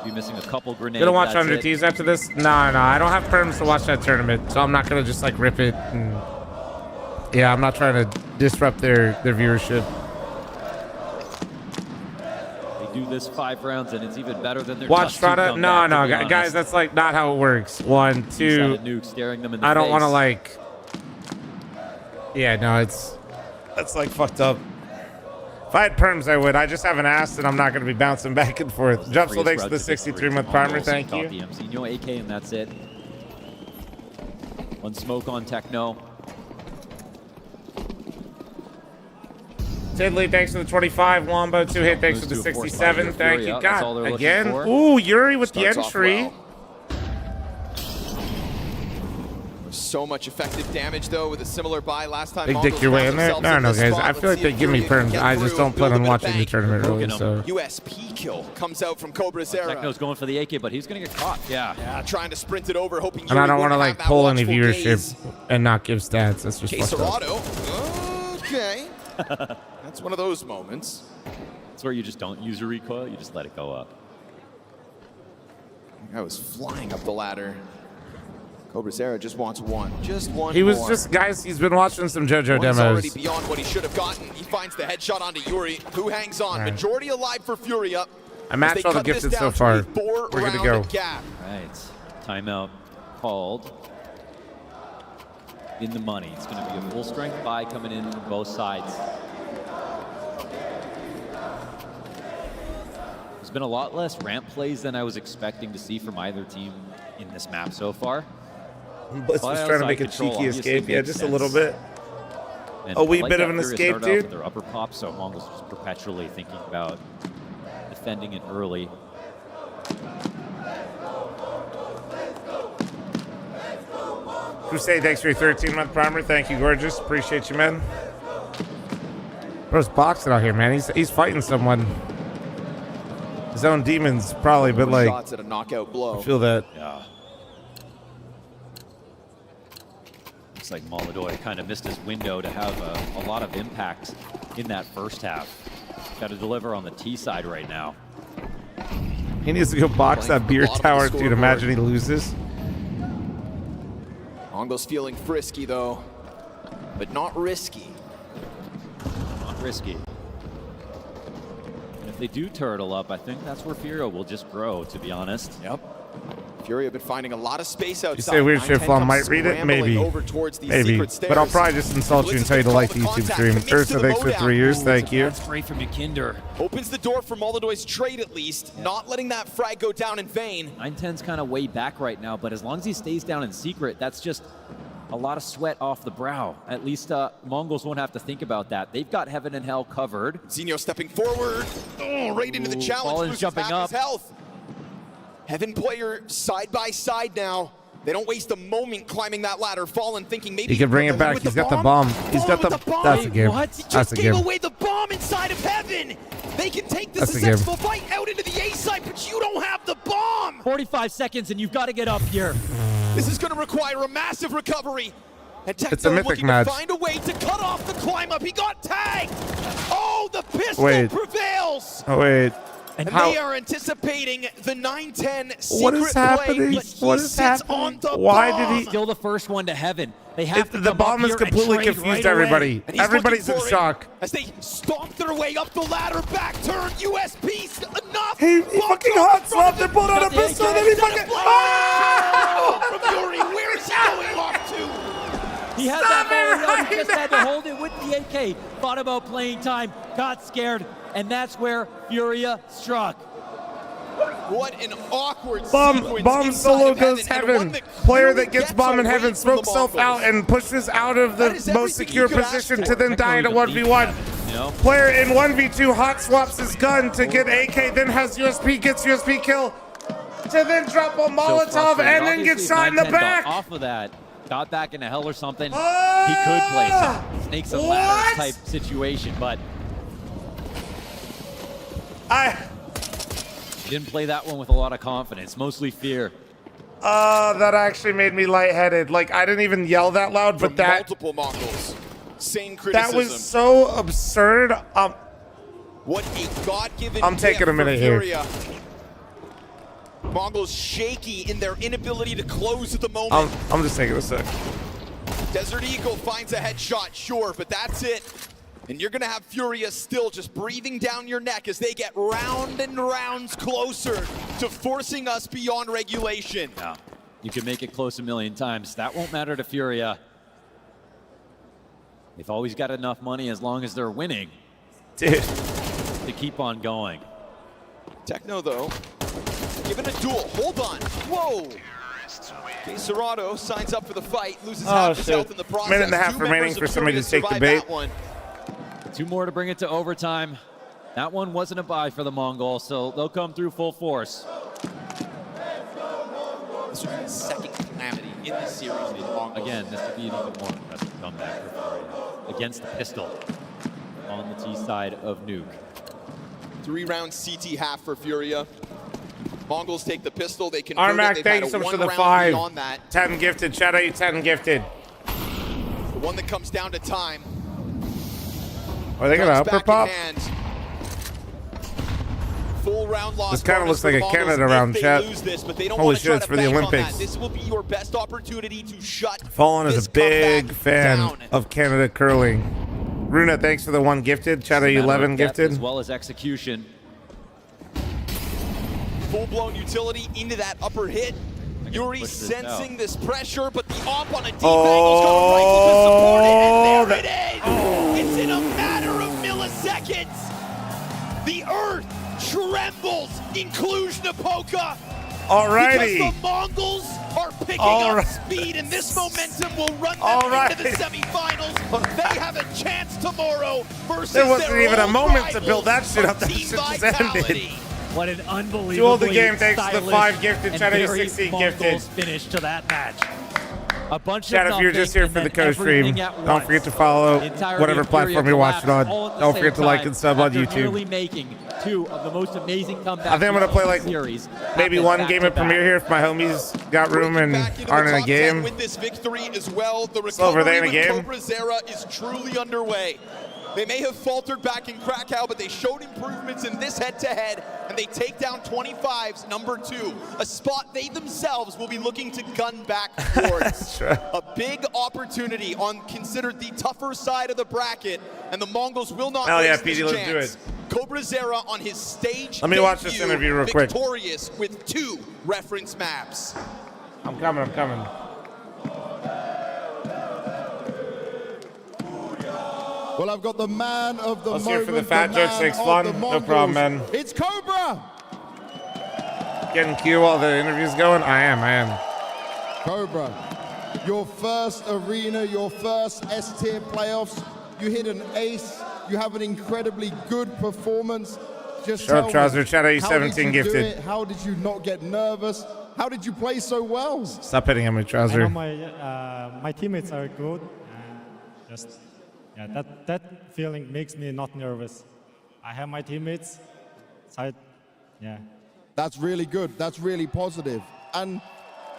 Be missing a couple grenades. Gonna watch 100 T's after this? No, I don't have perms to watch that tournament, so I'm not gonna just like rip it. And, yeah, I'm not trying to disrupt their viewership. Do this 5 rounds, and it's even better than their watch Strata. No, guys, that's like not how it works. 1, 2. Nuke staring them in the I don't face. want to like. Yeah, no, that's like fucked up. If I had perms, I would. I just haven't asked, and I'm not going to be bouncing back and forth. Jumpsel, thanks for the 63-month primer. Thank you. The Mzinho AK, and that's it. One smoke on Techno. Tidley, thanks for the 25. Wombo, 2 hit, thanks for the 67. Thank you. God, again. Ooh, Yuri with the entry. So much effective damage, though, with a similar buy last time. Big Dick, you're way in there? No, guys. I feel like they give me perms. I just don't plan on watching the tournament really, so. USP kill comes out from Cobra Zera. Techno's going for the AK, but he's going to get caught. Yeah, trying to sprint it over, hoping and I don't want to, like, pull any viewership and not give stats. That's just fucked up. Okay. That's one of those moments. It's where you just don't use a recoil, you just let it go up. I was flying up the ladder. Cobra Zera just wants one. Just one He was more. just, guys, he's been watching some JoJo One's demos. already beyond what he should have gotten. He finds the headshot onto Yuri, who hangs on. Right. Majority alive for Furia. I matched all the gifted so far. We're good to go. Gap. Right. Timeout called. In the money. It's going to be a full strength buy coming in from both sides. There's been a lot less ramp plays than I was expecting to see from either team in this map so far. Blitz was trying to make a cheeky escape. Yeah, just a little bit. And a wee like bit of an Furia escape, started off dude. with their upper pop, so Mongols just perpetually thinking about defending it early. Crusade, thanks for your 13-month primer. Thank you, gorgeous. Appreciate you, man. Bro's boxing out here, man. He's fighting someone. His own demons, probably, but like. Shots at a knockout blow. I feel that. Yeah. Looks like Molodoi kind of missed his window to have a lot of impact in that first half. Got to deliver on the T side right now. He needs to go box that beer tower, dude. Imagine he loses. Mongols feeling frisky, though, but not risky. Not risky. And if they do turtle up, I think that's where Furia will just grow, to be honest. Yep. Furia been finding a lot of space outside. You say weird shit, fl0m might read it? Maybe. But I'll probably just insult you and tell you to like the YouTube stream. Ursa, thanks for 3 years. Thank you. That's great from Yakinder. Opens the door for Moldodoi's trade, at least. Yeah. Not letting that frag go down in vain. 910's kind of way back right now, but as long as he stays down in secret, that's just a lot of sweat off the brow. At least Mongols won't have to think about that. They've got heaven and hell covered. Zinho stepping forward. Oh, right into the challenge. Fallen's jumping up. His health. Heaven player side by side now. They don't waste a moment climbing that ladder. Fallen thinking maybe he can bring it back. He's got the bomb. He's got the. That's a game. What? He That's just a gave game. away the bomb inside of Heaven. They can take this That's a game. successful fight out into the A side, but you don't have the bomb. 45 seconds, and you've got to get up here. This is going to require a massive recovery. And It's a Techno mythic looking match. to find a way to cut off the climb up. He got tagged. Oh, the pistol Wait. prevails. Oh wait. And How? they are anticipating the 910 secret What is happening? play, but What he is sits happening? on the Why bomb. did he? Still the first one to Heaven. They have to The come bomb up is here and completely trade confused right everybody. away. And he's Everybody's in looking for it shock. As they stomp their way up the ladder, back turn, USP, enough. He fucking hot slapped and pulled out a pistol, and then he fucking. Oh! From Yuri, where is he going off to? He had that ball out, he just had to hold it with the AK. Thought about playing time, got scared, and that's where Furia struck. What an awkward Bomb solo goes heaven. Player that gets bomb in heaven smokes self out and pushes out of the most secure position to then die in a 1v1. Player in 1v2 hot swaps his gun to get AK, then has USP, gets USP kill, to then drop a Molotov and then get shot in the back. Off of that, got back into hell or something. He could play some snakes and ladders type situation, but didn't play that one with a lot of confidence, mostly fear. That actually made me lightheaded. Like, I didn't even yell that loud, but that multiple Mongols. Same criticism. That was so absurd. What a God-given I'm taking a minute here. Mongols shaky in their inability to close at the moment. I'm just taking a sec. Desert Eagle finds a headshot, sure, but that's it. And you're going to have Furia still just breathing down your neck as they get round and rounds closer to forcing us beyond regulation. Yeah. You can make it close a million times. That won't matter to Furia. They've always got enough money as long as they're winning. Dude. To keep on going. Techno, though, given a duel. Hold on. Whoa. Okay, Serrato signs up for the fight, loses half his health in the process. Minute and a half remaining for somebody to take the bait. 2 more to bring it to overtime. That one wasn't a buy for the Mongols, so they'll come through full force. This would be the second calamity in this series in Mongols. Again, this would be an even more impressive comeback for Furia against the pistol on the T side of Nuke. 3-round CT half for Furia. Mongols take the pistol. They convert Armac, it. thanks so much for the 5. 10 gifted. Shout out you 10 gifted. The one that comes down to time. Are they gonna upper pop? Full round loss. This kind of looks like a Canada round, chat. Holy shit, it's for the Olympics. This will be your best opportunity to shut Fallen is a big fan of Canada curling. Runa, thanks for the 1 gifted. Chat out 11 gifted. As well as execution. Full-blown utility into that upper hit. Yuri sensing this pressure, but the op on a deep angle's got a rifle to support it, and there it is! It's in a matter of milliseconds! The earth trembles in Cluj-Napoca! Alrighty! Because the Mongols are picking up speed, and this momentum will run them into the semifinals. They have a chance tomorrow versus there wasn't their even a old moment to rivals build that shit up. That Team shit just Vitality. ended. What an unbelievable Duel the game, thanks to the 5 gifted. Chat out 16 gifted. Finish to that match. A bunch Chat, of if you're just here for the co-stream, don't forget to follow whatever platform you're watching on. Don't forget to like and sub on YouTube. Making 2 of the most amazing comebacks. I think I'm gonna play like maybe 1 game of Premiere here if my homies got room and aren't in a game. With this victory as well, the Slover, they in a recovery game? with Cobra Zera is truly underway. They may have faltered back in Krakow, but they showed improvements in this head-to-head, and they take down 25's number 2, a spot they themselves will be looking to gun back towards. A big opportunity on considered the tougher side of the bracket, and the Mongols will not waste this PG, chance. let's do it. Cobra Zera on his stage Let me watch this interview real quick. Victorious with 2 reference maps. I'm coming, I'm coming. Well, I've got the man of the Let's moment. hear for the fat jokes, makes fun. No problem, man. It's Cobra! Getting Q while the interview's going? I am. Cobra, your first arena, your first S-tier playoffs. You hit an ace. You have an incredibly good performance. Just Sharp Trouser, chat out you how 17 did you do gifted. it? How did you not get nervous? How did you play so well? Stop hitting him with Trouser. I know my teammates are good. That feeling makes me not nervous. I have my teammates. Yeah. That's really good. That's really positive. And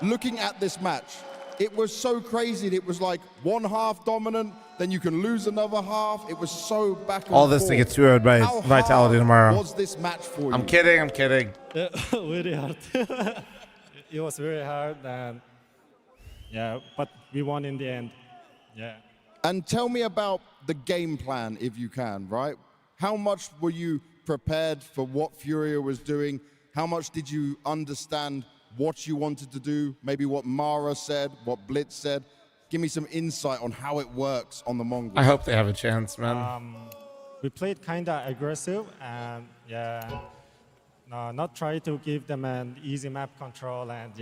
looking at this match, it was so crazy. It was like 1 half dominant, then you can lose another half. It was so back and forth. All this to get 2-0'd by Vitality tomorrow. Was this match for you? I'm kidding. Very hard. It was very hard, and but we won in the end. Yeah. And tell me about the game plan, if you can, right? How much were you prepared for what Furia was doing? How much did you understand what you wanted to do? Maybe what Mara said, what Blitz said? Give me some insight on how it works on the Mongols. I hope they have a chance, man. We played kind of aggressive, and not try to give them an easy map control, and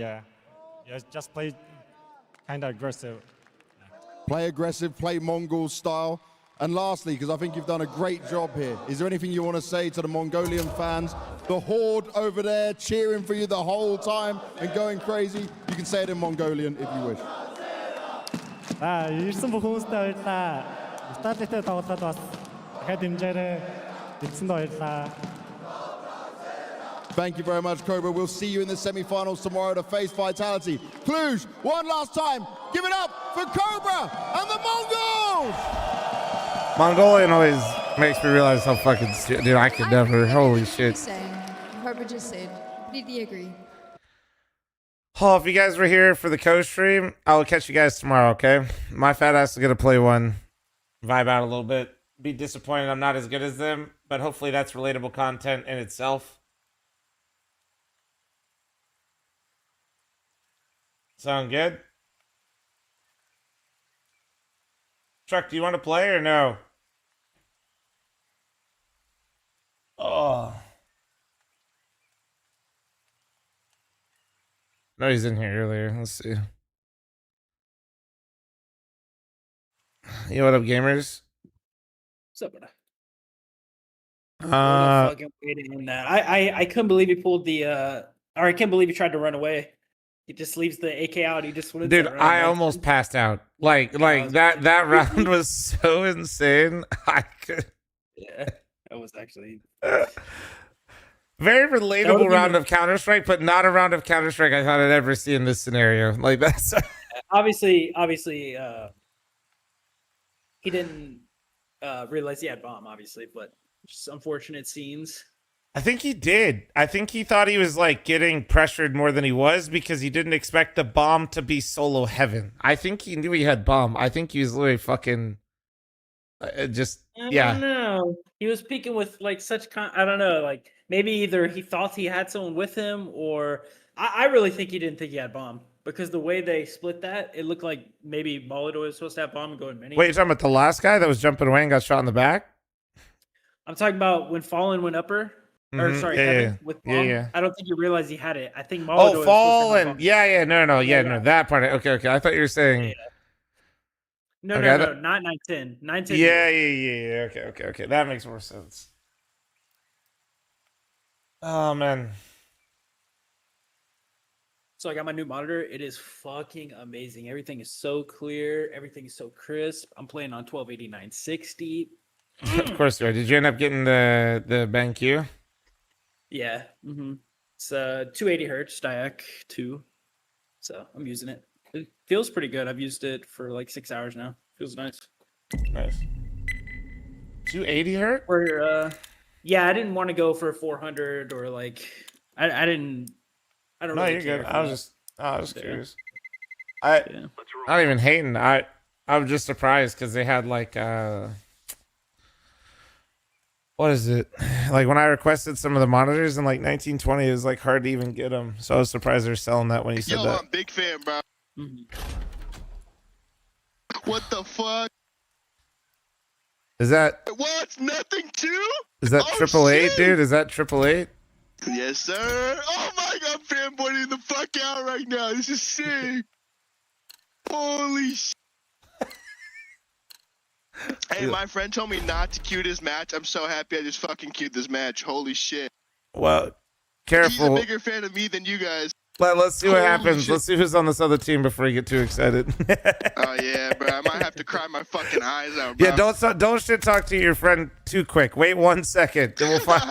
just play kind of aggressive. Play aggressive, play Mongol style. And lastly, because I think you've done a great job here, is there anything you want to say to the Mongolian fans? The horde over there cheering for you the whole time and going crazy. You can say it in Mongolian if you wish. ирсэн бүхнүүстэй баярлаа. Статистиктэй тоглоод бас дахиад дэмжээрэй. Ирсэнд баярлаа. Thank you very much, Cobra. We'll see you in the semi-finals tomorrow to face Vitality. Cluj, one last time. Give it up for Cobra and the Mongols! Mongolian always makes me realize how fucking stupid. Dude, I could never. Holy shit. Cobra just said. Completely agree. Oh, if you guys were here for the co-stream, I will catch you guys tomorrow, okay? My fat ass is going to play one. Vibe out a little bit. Be disappointed I'm not as good as them, but hopefully that's relatable content in itself. Sound good? Truck, do you want to play or no? Oh. No, he's in here earlier. Let's see. Yo, what up, gamers? What's up, brother? I couldn't believe he pulled the or I can't believe he tried to run away. He just leaves the AK out. He just wanted Dude, to run I away. almost passed out. Like that round was so insane. I could. Yeah, that was actually very relatable round of Counter-Strike, but not a round of Counter-Strike I thought I'd ever see in this scenario. Like that's obviously he didn't realize he had bomb, obviously, but just unfortunate scenes. I think he did. I think he thought he was like getting pressured more than he was because he didn't expect the bomb to be solo heaven. I think he knew he had bomb. I think he was literally fucking I don't know. He was peeking with like such I don't know, like maybe either he thought he had someone with him or I really think he didn't think he had bomb because the way they split that, it looked like maybe Molotov was supposed to have bomb and go in mini. Wait, you're talking about the last guy that was jumping away and got shot in the back? I'm talking about when Fallen went upper. Or sorry, Heaven with bomb. Yeah. I don't think he realized he had it. I think Molotov Oh, Fallen. Yeah, no, that part. Okay. I thought you were saying. No, not 910. 910. Yeah. Okay. That makes more sense. Oh man. So I got my new monitor. It is fucking amazing. Everything is so clear. Everything is so crisp. I'm playing on 1280-960. Of course you are. Did you end up getting the BenQ? Yeah. It's 280 hertz Diac 2. So I'm using it. It feels pretty good. I've used it for like 6 hours now. Feels nice. Nice. 280 hertz? Or yeah, I didn't want to go for 400 or like I don't No, really you're care good. for I was curious. I'm not even hating. I'm just surprised because they had like what is it? Like when I requested some of the monitors in like 1920, it was like hard to even get them. So I was surprised they're selling that when you said that. I'm a big fan, bro. What the fuck? Is that what's nothing too? Is that 888, dude? Is that 888? Yes, sir. Oh my god, fanboying the fuck out right now. This is sick. Holy shit. Hey, my friend told me not to queue this match. I'm so happy I just fucking queued this match. Holy shit. Well, careful. He's a bigger fan of me than you guys. Let's see what happens. Shit. Let's see who's on this other team before you get too excited. Oh yeah, bro. I might have to cry my fucking eyes out, bro. Yeah, don't shit talk to your friend too quick. Wait 1 second. Then we'll find.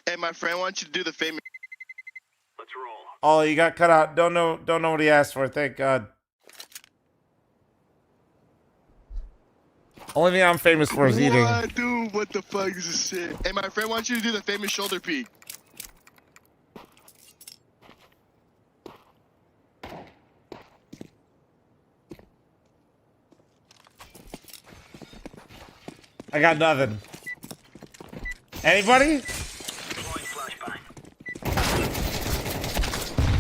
Hey, my friend, why don't you do the famous? Oh, you got cut out. Don't know what he asked for. Thank God. Only thing I'm famous for is eating. Dude, what the fuck is this shit? Hey, my friend, why don't you do the famous shoulder peek? I got nothing. Anybody?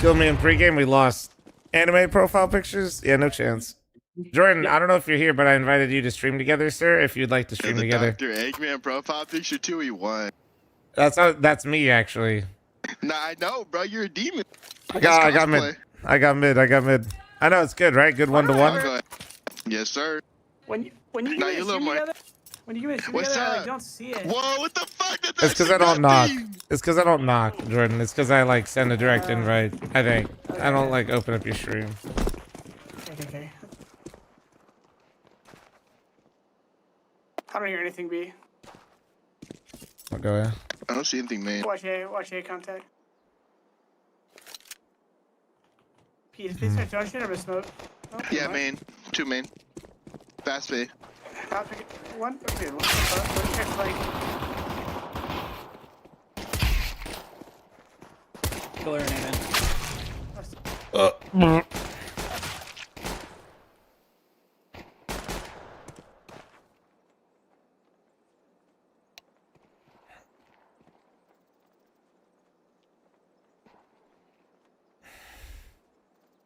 Killed me in pregame. We lost. Anime profile pictures? Yeah, no chance. Jordan, I don't know if you're here, but I invited you to stream together, sir. If you'd like to stream together. Dr. Eggman profile picture too. He won. That's me actually. Nah, I know, bro. You're a demon. I got mid. I got mid. I know it's good, right? Good 1-to-1. Yes, sir. When you give me a stream together, when you give me a stream What's together, I up? don't see it. Whoa, what the fuck? It's because I don't knock. It's because I don't knock, Jordan. It's because I like send a direct invite. I think I don't like open up your stream. Okay. I don't hear anything, B. I'll go yeah. I don't see anything, man. Watch A contact. Pete, if they start throwing shit, I'm gonna smoke. Oh, Yeah, what? main. 2 main. Fast B. One. Okay, one check flank. Killer name.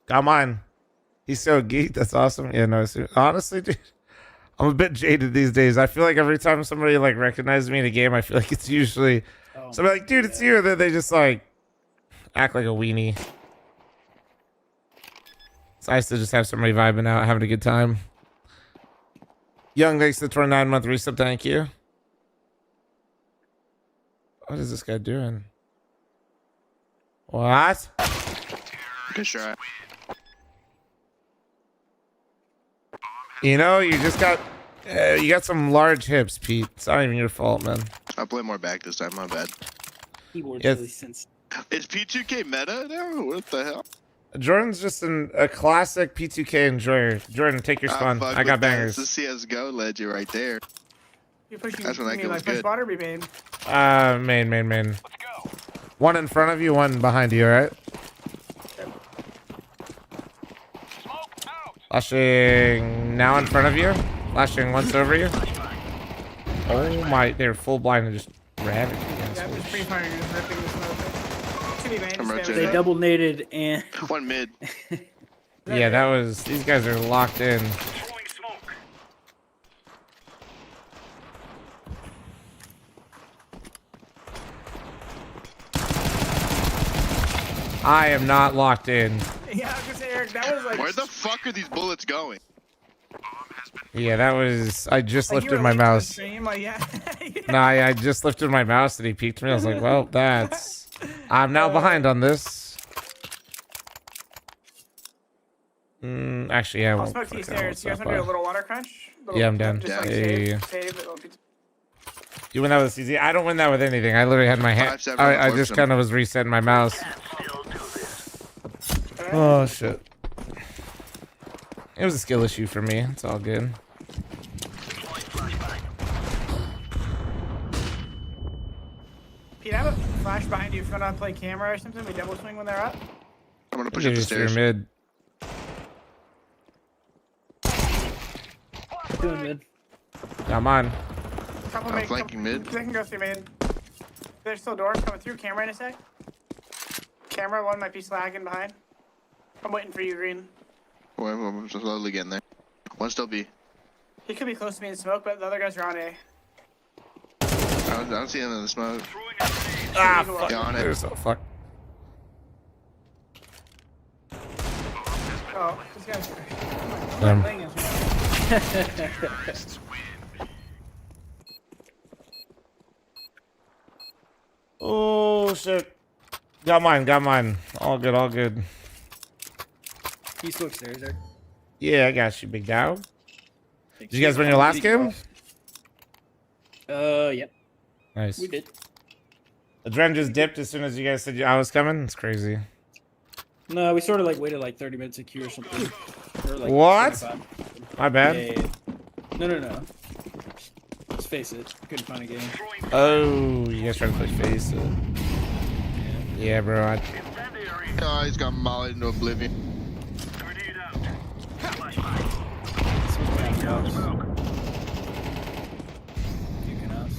Got mine. He's so geeked. That's awesome. Yeah, no, honestly, dude, I'm a bit jaded these days. I feel like every time somebody like recognizes me in a game, I feel like it's usually somebody like, dude, it's you. And then they just like act like a weenie. It's nice to just have somebody vibing out, having a good time. Young, thanks to the 29-month resub. Thank you. What is this guy doing? What? Good shot. You know, you just got you got some large hips, Pete. It's not even your fault, man. I'll play more back this time. My bad. Keyboard's Yes. really sensitive. Is P2K meta now? What the hell? Jordan's just a classic P2K enjoyer. Jordan, take your spawn. fuck I got with that. bangers. It's the CSGO legend right there. You pushing That's when that me game like was push good. bot or be main? Main. Let's go. One in front of you, one behind you, alright? Flashing now in front of you. Flashing once over you. Oh my, they're full blind and just ravaged against Yeah, I'm me. just free firing, just ripping the smoke. 2B main. I'm just rotating. they double naded and One mid. Yeah, that was, these guys are locked in. I am not locked in. yeah, I was gonna say, Eric, that was like. Where the fuck are these bullets going? Yeah, that was, I just like, you lifted were my late to the mouse. stream, like, yeah. Nah, I just lifted my mouse and he peeked me. I was like, well, that's, I'm now behind on this. Actually, yeah. I I'll won't smoke to you fucking- I won't stairs. You guys stop want to do a by. little water crunch? Yeah, I'm down. Just like Yeah, save, yeah. save little pizza. You win that with CZ? I don't win that with anything. I literally had my hand. 5-7 I just reflection. kind of was resetting my mouse. Oh, shit. It was a skill issue for me. It's all good. Pete, I have a flash behind you if you want to play camera or something. We double swing when they're up. I'm gonna push You're up the just your stairs. mid. Doing mid. Come on. Couple I'm mid. flanking mid. They can go through mid. There's still doors coming through. Camera in a sec. Camera, one might be slagging behind. I'm waiting for you, Green. I'm slowly getting there. One still B. He could be close to me in smoke, but the other guys are on A. I don't see him in the smoke. Ah, fuck. fuck. Yeah, on it. There's a fuck. Oh, this guy's. Um. Oh, shit. Got mine. All good, all good. He switched stairs there. Yeah, I got you, big dog. Did you guys win your last game? Yep. Nice. We did. The Dren just dipped as soon as you guys said I was coming. It's crazy. No, we sort of like waited like 30 minutes to queue or something. Or, like, What? 25. My bad. Yeah. No. Let's face it. Couldn't find a game. Oh, you guys trying to play face it. Yeah, bro. Oh, he's got mollied into oblivion.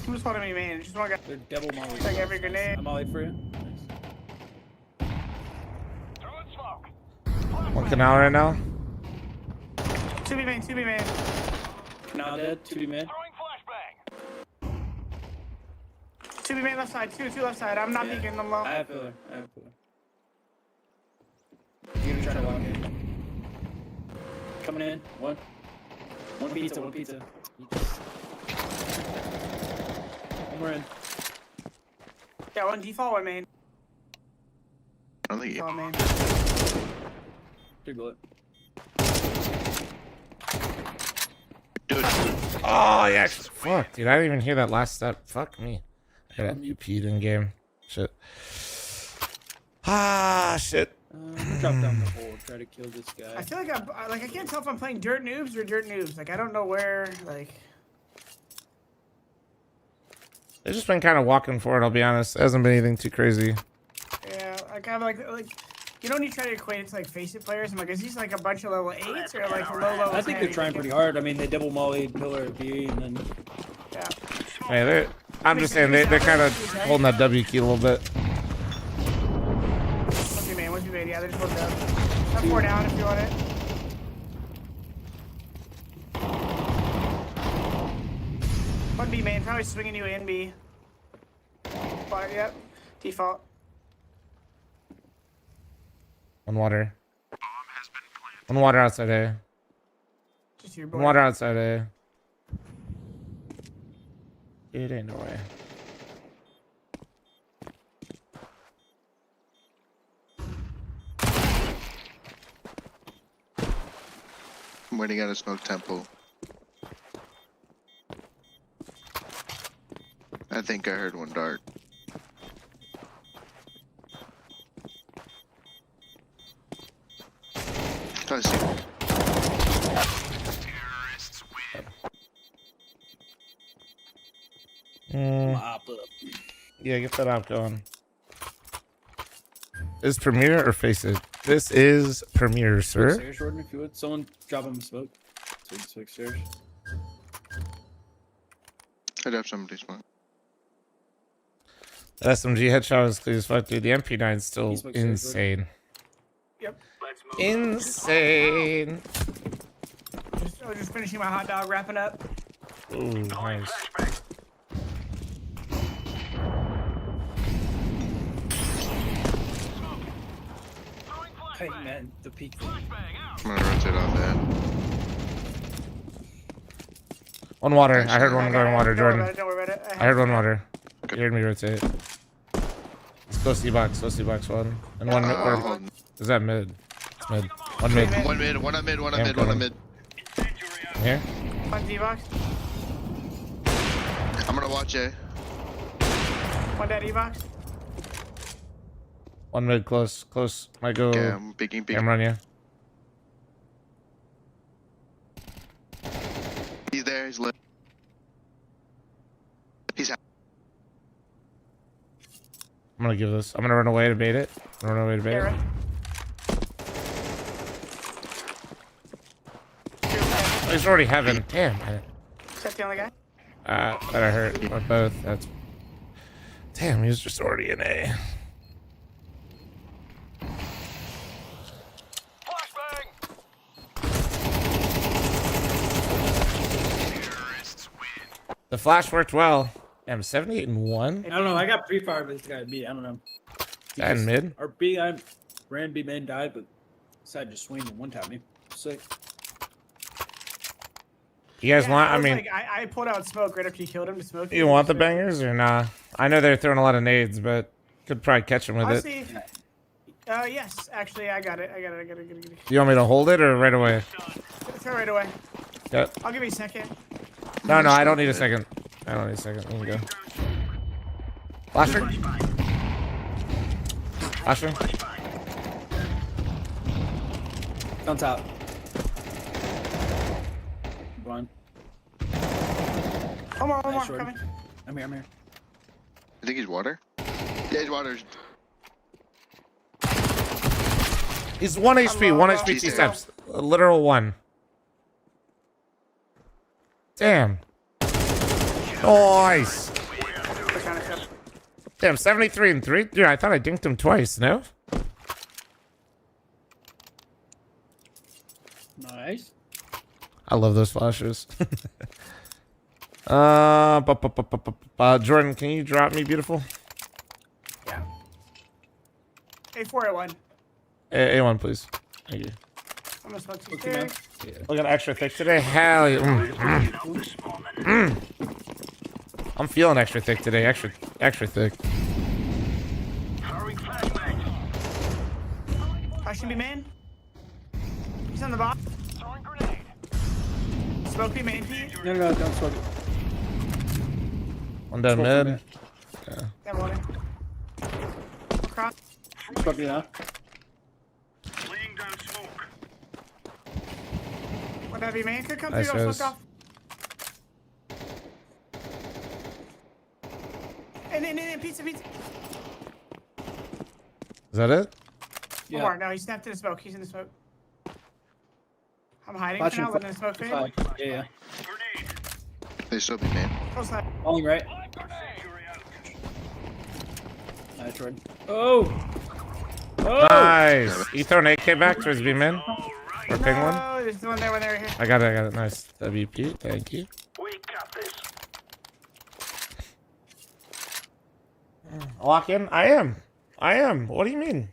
Who's holding me, man? Just one guy. They're double molly. Take every grenade. I'm mollied for you. One canal right now. 2B main, 2B main. Now dead, 2B mid. 2B main left side, two left side. I'm not peeking, I'm low. I have pillar. You're gonna try to walk in. Coming in, one pizza. One more in. Yeah, one default, one main. I don't think Default main. 3 bullet. Oh, yeah. Fuck, dude. I didn't even hear that last step. Fuck me. I got UP'd in game. Shit. Ah, shit. Drop down the hole. Try to kill this guy. I feel like I can't tell if I'm playing dirt noobs or dirt noobs. Like I don't know where. Like They've just been kind of walking for it. I'll be honest. It hasn't been anything too crazy. yeah, like I'm like you know when you try to equate it to like face it players. I'm like, is these like a bunch of level 8s or like low level? I think they're trying pretty hard. I mean, they double mollied pillar B and then. Yeah. Hey, I'm just saying they're kind of holding that W key a little bit. Once you made, yeah, they're just holding up. I'm 4 down if you want it. One B main, probably swinging you in B. But yep, default. One water. One water outside A. Just your One boy. water outside A. It ain't no way. I'm waiting on a smoke temple. I think I heard one dart. I see. Yeah, get that op going. Is Premiere or Face It? This is Premiere, sir. Stairs, Jordan, if you would. Someone drop him smoke. Smoke stairs. I'd have somebody smoke. That SMG headshot is clear as fuck, dude. The MP9 is still insane. Yep. Insane. Just finishing my hot dog, wrapping up. Ooh, nice. Hey man, the peak. I'm gonna rotate off that. One water. I heard one going water, Jordan. Don't worry about it. I heard one water. You heard me rotate. Let's go C-box. Go C-box one. And one mid. Or, is that mid? It's mid. One mid. One mid. One on mid. One on mid. One on mid. Here? One D-box. I'm gonna watch A. One dead E-box. One mid close. Close. Might go. Yeah, I'm peeking. I'm run you. He's there. He's lit. He's out. I'm gonna give this. I'm gonna run away to bait it. Run away to bait it. Oh, he's already heaven. Damn. Is that the only guy? That I hurt. Or both. That's. Damn, he was just already in A. The flash worked well. Damn, 78 and 1. I don't know. I got pre-fire, but this guy B. I don't know. Guy in mid. Our B, I ran B main, died, but decided to swing and one tap me. Sick. You guys want? I mean, like, I pulled out smoke right after you killed him to smoke. you want the bangers or nah? I know they're throwing a lot of nades, but could probably catch him with it. Honestly, yes, actually, I got it. I got it. Do you want me to hold it or right away? Throw right away. Yep. I'll give you a second. No, I don't need a second. I don't need a second. We can go. Flasher? Flasher? On top. One. One more, Nice, coming. I'm here. I think he's water. Yeah, he's water. He's 1 HP, 1 HP, T steps. A literal 1. Damn. Nice. Damn, 73 and 3. Dude, I thought I dinked him twice, no? Nice. I love those flashes. Jordan, can you drop me, beautiful? Yeah. A4 A1. A1, please. Thank you. I'm gonna smoke two stairs. Looking extra thick today. Hell yeah. I'm feeling extra thick today. Extra thick. Flashing me, man. He's on the box. Smoke me, main Pete. No, don't smoke it. One down mid. Yeah. That one. Cross. Smoke me now. What that be, man? Could come Nice through. Don't res. smoke off. And pizza. Is that it? One more. No, he snapped in the smoke. He's in the smoke. I'm hiding for now. Letting the smoke fade. Yeah. They still be man. Close left. Falling right. Nice, Jordan. Oh! Nice. You throw an AK back towards B man? Or ping one? No, there's one there, here. I got it. Nice. WP. Thank you. Lock in? I am. What do you mean?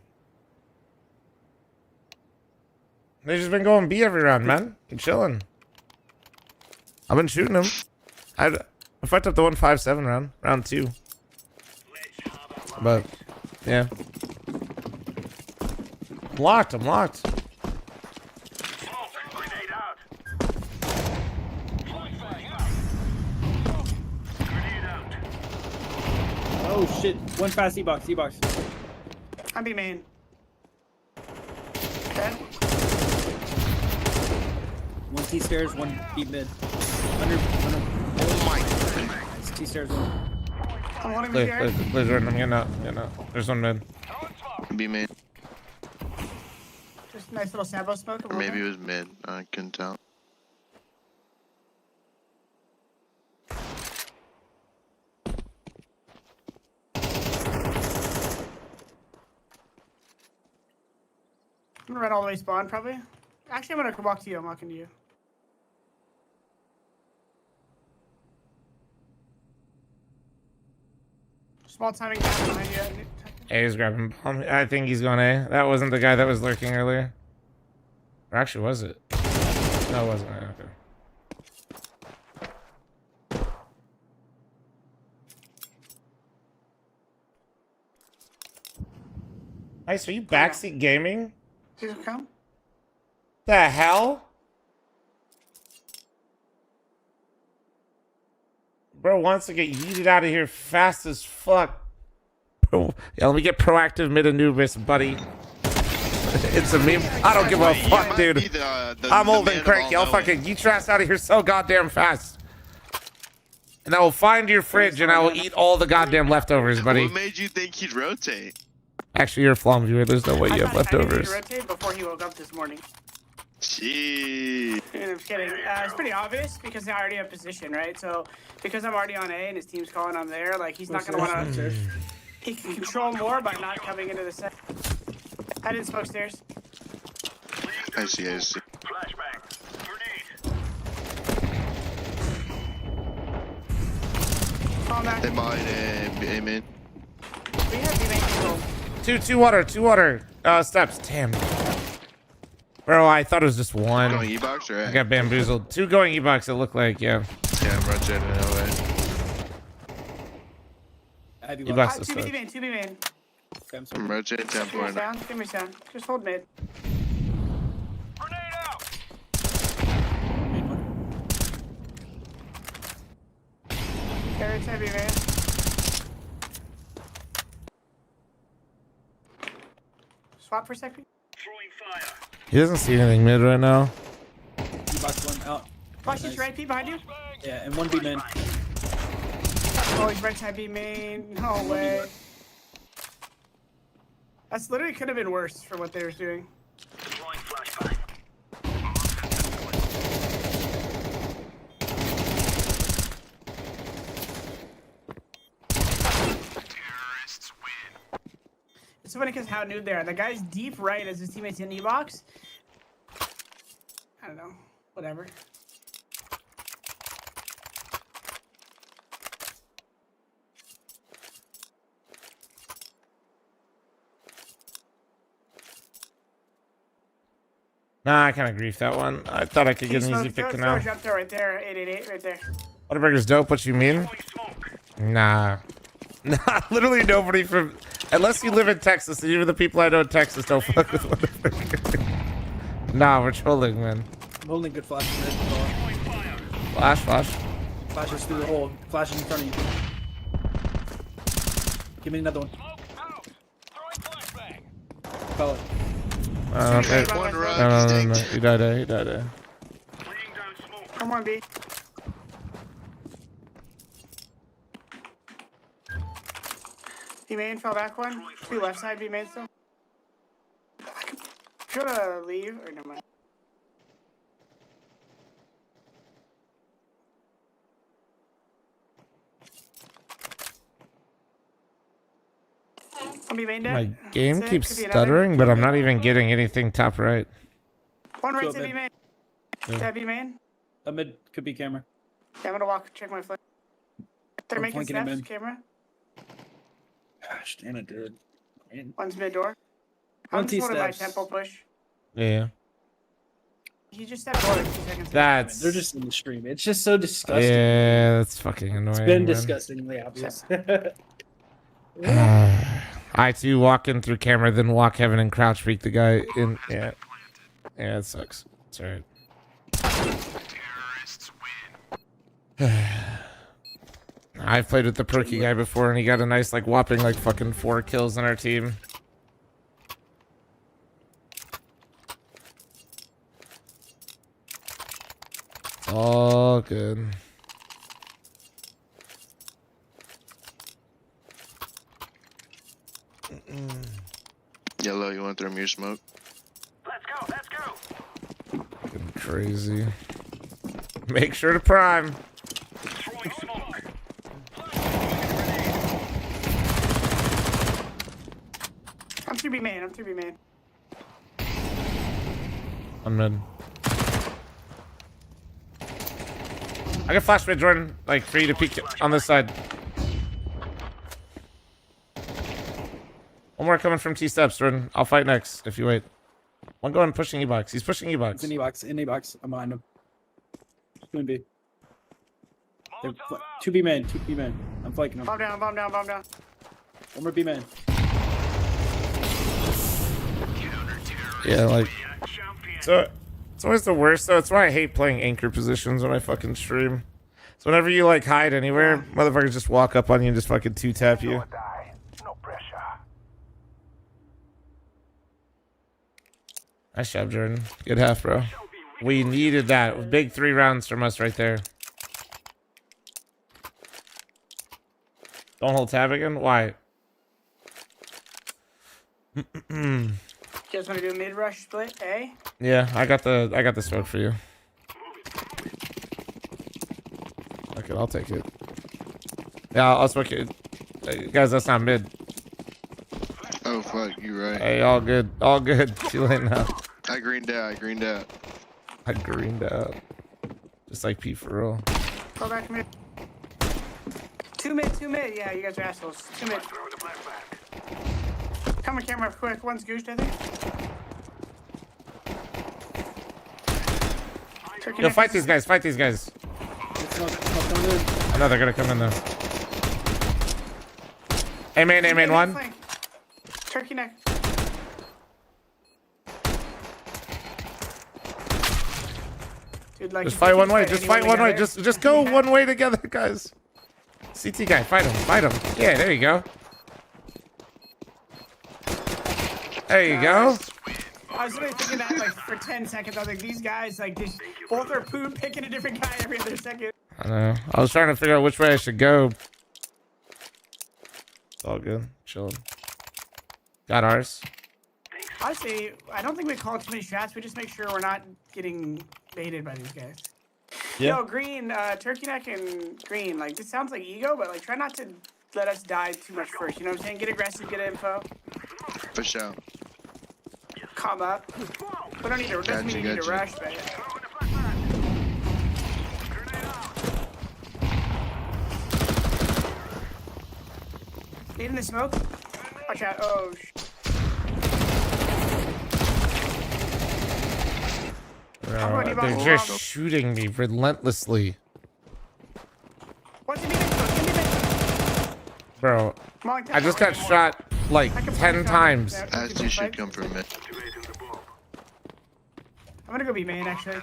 They've just been going B every round, man. Been chilling. I've been shooting them. I fucked up the 157 round 2. But, yeah. I'm locked. Oh shit! One fast E-box. I'm B main. Dead. One T stairs, one B mid. Under. Oh my. T stairs, one. I'm holding Play, me here. play, Jordan. I'm getting out. There's one mid. Be mid. Just nice little Sabo smoke. Or maybe it was mid. I couldn't tell. I'm gonna run all the way spawn, probably. Actually, I'm gonna walk to you. I'm walking to you. Small timing gap behind you. A is grabbing bomb. I think he's going A. That wasn't the guy that was lurking earlier. Or actually, was it? No, it wasn't. Okay. Nice. Are you backseat gaming? Please come. The hell? Bro wants to get yeeted out of here fast as fuck. Bro, yeah, let me get proactive mid Anubis, buddy. It's a meme. I don't give a fuck, dude. I'm old and cranky. I'll fucking yeet your ass out of here so goddamn fast. And I will find your fridge and I will eat all the goddamn leftovers, buddy. What made you think he'd rotate? Actually, you're a fl0m viewer. There's no way you have leftovers. I rotate before he woke up this morning. Gee. I'm kidding. It's pretty obvious because I already have position, right? So because I'm already on A and his team's calling I'm there, like he's not gonna want to. He can control more by not coming into the set. I didn't smoke stairs. I see. They might aim in. We have B-main control. Two water. Steps. Damn. Bro, I thought it was just one. Going E-box or A? I got bamboozled. 2 going E-box, it looked like, yeah. Yeah, I'm rotating away. E-box is 2 B-main, 2 B-main. I'm rotating down Give me point. sound, give me sound. Just hold mid. Carrots heavy, man. Swap for a second. He doesn't see anything mid right now. E-box one out. Watch this right, Pete, behind you. Yeah, and one B main. Oh, he's right side B main. No way. That's literally could have been worse for what they were doing. It's so funny because how noob they are. The guy's deep right as his teammates in E-box. I don't know. Whatever. Nah, I kind of griefed that one. I thought I could get an easy pick to now. Up there, right there, 888, right there. Whataburger's dope. What you mean? Nah. Nah, literally nobody from... Unless you live in Texas, and even the people I know in Texas don't fuck with Whataburger. Nah, we're trolling, man. I'm holding good flash. Flash. Flashes through the hole. Flashes in front of you. Give me another one. Fell it. No. He died there. Come on, B. B main fell back one. 2 left side B main still. Should I leave or never mind? I'll be main dead. My game keeps stuttering, but I'm not even getting anything top right. One right to B main. Yeah, B main. A mid could be camera. Yeah, I'm gonna walk, check my flank. They're making snaps, camera. Gosh, damn it, dude. One's mid door. One I'm just one of my T-steps. tempo push. Yeah. He just stepped forward 2 seconds. That's... They're just in the stream. It's just so disgusting. Yeah, that's fucking annoying. It's been man. disgustingly obvious. I too walk in through camera, then walk heaven and crouch peek the guy in. Yeah, it sucks. It's alright. I've played with the perky guy before, and he got a nice like whopping like fucking 4 kills on our team. It's all good. Yellow, you want to throw me your smoke? Let's go. Fucking crazy. Make sure to prime. I'm 2B main. I'm mid. I can flash mid, Jordan. Like, for you to peek on this side. One more coming from T-steps, Jordan. I'll fight next if you wait. One going pushing E-box. He's pushing E-box. It's in E-box. I'm behind him. 2 B. 2B main. I'm flanking him. Bomb down. One more B main. Yeah, like... So, it's always the worst, though. It's why I hate playing anchor positions when I fucking stream. So whenever you, like, hide anywhere, motherfuckers just walk up on you and just fucking 2-tap you. Nice job, Jordan. Good half, bro. We needed that. Big 3 rounds from us right there. Don't hold tab again? Why? You guys want to do a mid rush split, eh? Yeah, I got the smoke for you. Okay, I'll take it. Yeah, I'll smoke it. Guys, that's not mid. Oh, fuck, you right. Hey, all good. Too late now. I greened out. I greened out. Just like P for real. Go back mid. 2 mid. Yeah, you guys are assholes. 2 mid. Come on, camera, quick. One's goosed, I think. Yo, fight these guys. I know they're gonna come in though. Hey, main, one. Turkey neck. Dude, like, Just fight one way. Just go one way together, guys. CT guy, fight him. Yeah, there you go. There you go. I was really thinking that like for 10 seconds. I was like, these guys like just both are picking a different guy every other second. I know. I was trying to figure out which way I should go. It's all good. Chilling. Got ours. Honestly, I don't think we call too many shots. We just make sure we're not getting baited by these guys. Yeah. Yo, green, turkey neck and green. Like, this sounds like ego, but like, try not to let us die too much first. You know what I'm saying? Get aggressive, get info. For sure. Calm up. We don't need to, doesn't mean you need to rush, but. Need in the smoke? Watch out. Oh, Bro, they're just shooting me relentlessly. Bro, I just got shot like 10 times. As you should come from it. I'm gonna go be main actually.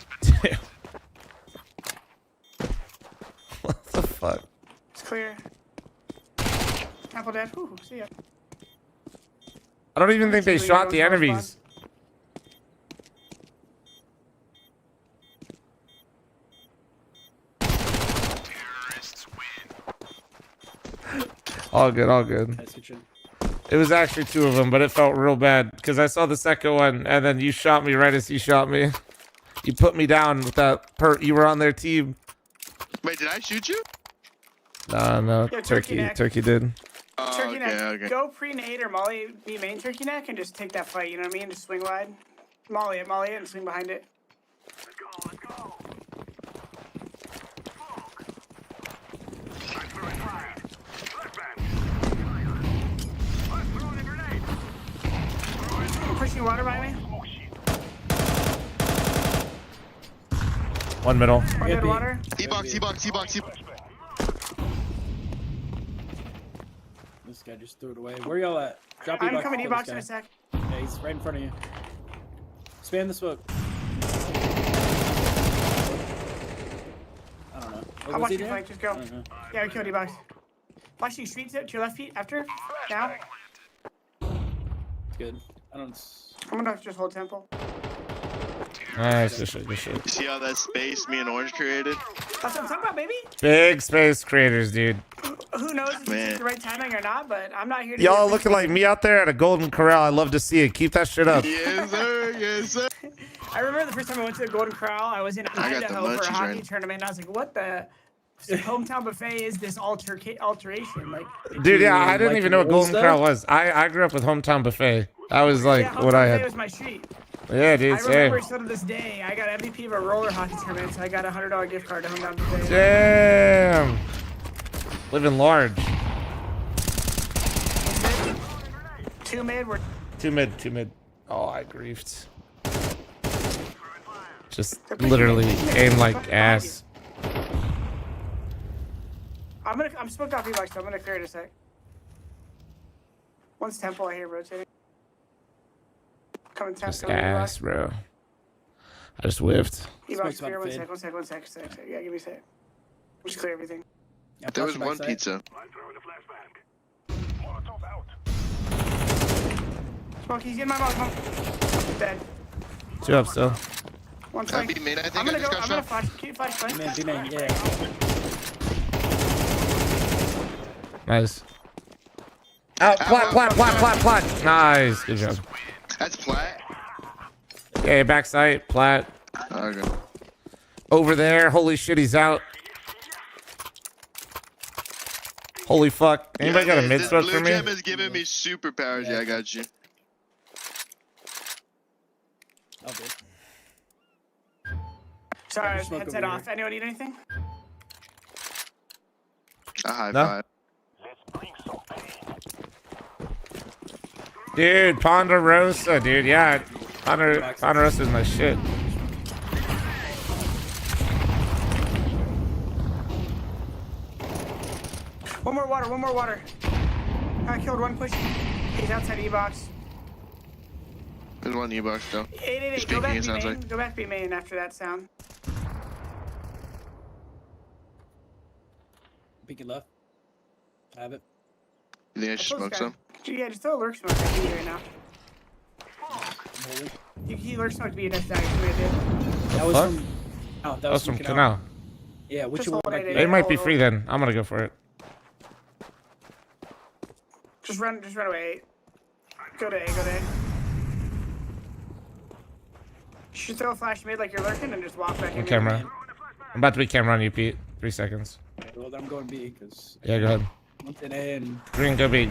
What the fuck? It's clear. Apple dead. Ooh, see ya. I don't even think they shot the enemies. All good, all good. It was actually 2 of them, but it felt real bad because I saw the second one and then you shot me right as he shot me. You put me down with that you were on their team. Wait, did I shoot you? No, Yeah, Turkey neck. did. Turkey neck. Go pre-nade or molly be main turkey neck and just take that fight. You know what I mean? Just swing wide. Molly it, and swing behind it. Let's go. Pushing water by me. One middle. One mid water. E-box. This guy just threw it away. Where y'all at? Drop I'm E-box. coming E-box in a sec. Yeah, he's right in front of you. Spam the smoke. I don't know. I'll watch you fight. Just go. Yeah, we killed E-box. Flashing street to your left feet after. Now. It's good. I'm gonna just hold temple. Nice, good shit. You see how that space me and Orange created? That's what I'm talking about, baby. Big space creators, dude. Who knows if it's the right timing or not, but I'm not here to Y'all looking like me out there at a Golden Corral. I love to see it. Keep that shit up. Yes, sir. Yes, sir. I remember the first time I went to the Golden Corral, I was in Idaho for a hockey tournament, and I was like, what the hometown buffet is this alteration? Like, Dude, yeah, I didn't even know what Golden Corral was. I grew up with hometown buffet. That was like what I had. It was my street. Yeah, dude, I remember still to this day, I got MVP of a roller hockey tournament, so I got a $100 gift card to hometown buffet. Damn. Living large. Two mid. Two mid. Oh, I griefed. Just literally aim like ass. I'm smoked off E-box, so I'm gonna clear it a sec. One's temple, I hear rotating. Coming Just ass, bro. I just whiffed. E-box clear, one sec. Yeah, give me a sec. Just clear everything. Yeah, there was one pizza. Smoke, he's in my mouth. Dead. 2 up still. One flank. I'm gonna flash. Keep flash flank. Be main, yeah. Nice. Out, plat. Nice. Good job. That's plat. Okay, backside, plat. Okay. Over there. Holy shit, he's out. Holy fuck. Anybody got a mid smoke for me? Blue gem is giving me superpowers. Yeah, I got you. Sorry, headset off. Anyone need anything? A high No? five. Dude, Ponderosa, dude. Yeah, Ponderosa is my shit. One more water. I killed one push. He's outside E-box. There's one E-box though. 888. Go back B main. Go back B main after that sound. Peeking left. I have it. You think I should smoke some? Yeah, just throw a lurk smoke at me right now. He lurk smoked me next time. That was from. Oh, that was from Canal. Yeah, which one? They might be free then. I'm gonna go for it. Just run away. Go to A. You should throw a flash mid like you're lurking and just walk back in. Camera. I'm about to be camera on you, Pete. 3 seconds. Well, then I'm going B because. Yeah, go ahead. One's in A and. Green go B.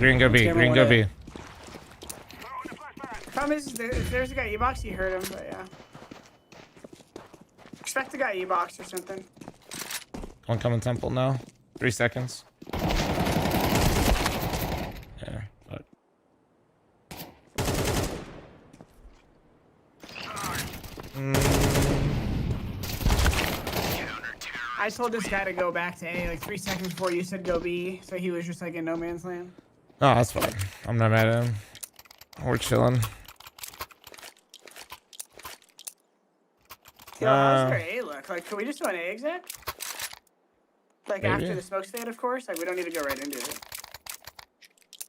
Problem is, if there's a guy E-box, you heard him, but yeah. Expect the guy E-box or something. One coming temple now. 3 seconds. Yeah, fuck. I told this guy to go back to A like 3 seconds before you said go B, so he was just like in no man's land. Oh, that's fine. I'm not mad at him. We're chilling. Yo, how's their A look? Like, can we just do an A exec? Like Maybe. after the smokes fade, of course. Like we don't need to go right into it.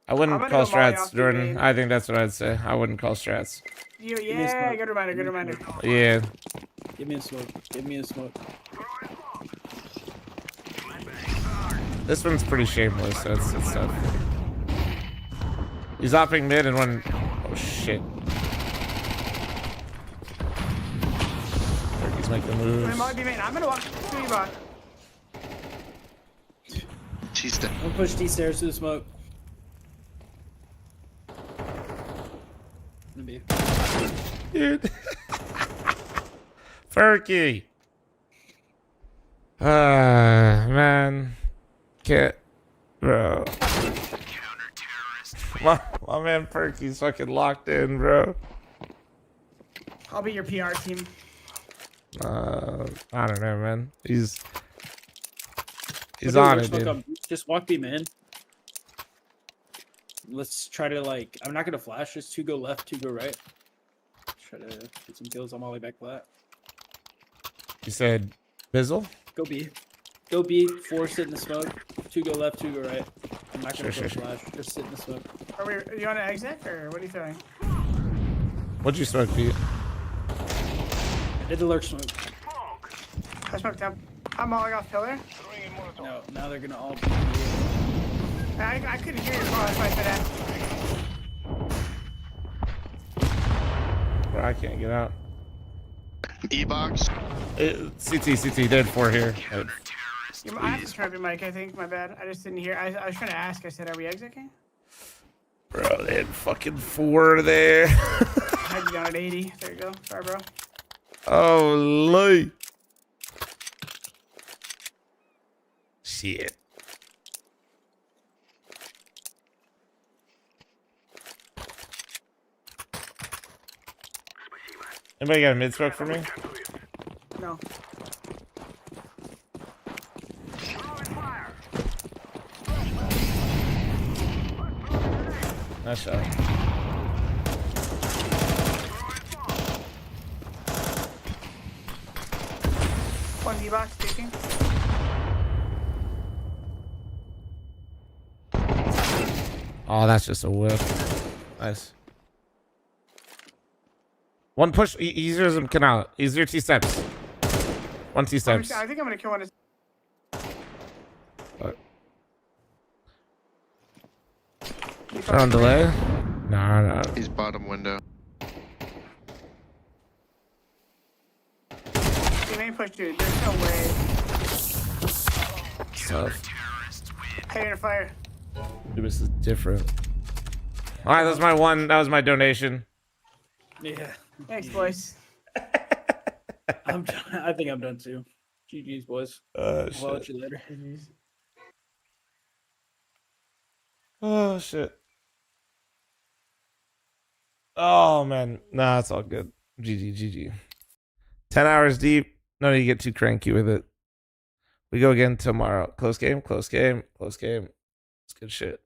I wouldn't I'm call gonna go Molly strats, off the Jordan. main. I think that's what I'd say. I wouldn't call strats. Yeah, good reminder, good reminder. Yeah. Give me a smoke. Give me a smoke. This one's pretty shameless, so it's tough. He's opping mid and one. Oh shit. He's making moves. I'm gonna walk through you, bot. She's dead. Don't push D stairs to the smoke. Dude. Ferky. Man. Can't. Bro. My man Perky's fucking locked in, bro. I'll be your PR team. I don't know, man. He's Okay, on let's it, fuck dude. up. Just walk B, man. Let's try to like. I'm not gonna flash. Just 2 go left, 2 go right. Try to get some kills on Molly back flat. You said Bizzle? Go B. Go B. 4 sit in the smoke. 2 go left, 2 go right. I'm not gonna Sure. flash. Just sit in the smoke. Are you on an exec or what are you feeling? What'd you smoke, Pete? I did the lurk smoke. I smoked up. I'm molling off pillar. No, now they're gonna all be. I couldn't hear your call. That's why I said that. Bro, I can't get out. E-box. CT, dead 4 here. I have to turn up your mic, I think. My bad. I just didn't hear. I was trying to ask. I said, are we execing? Bro, they had fucking 4 there. I had you down at 80. There you go. Sorry, bro. Oh, Lee. Shit. Anybody got a mid smoke for me? No. Nice shot. One D-box taking. Oh, that's just a whiff. Nice. One push. Easier as him canal. Easier T steps. 1 T steps. I think I'm gonna kill one. Turn on delay? No. He's bottom window. You main push, dude. There's no way. Tough. Hey, you're fire. Dude, this is different. All right, that was my one. That was my donation. Yeah. Thanks, boys. I think I'm done too. GG's, boys. I'll let you later. Oh shit. Oh man, nah, it's all good. GG. 10 hours deep. No need to get too cranky with it. We go again tomorrow. Close game. It's good shit.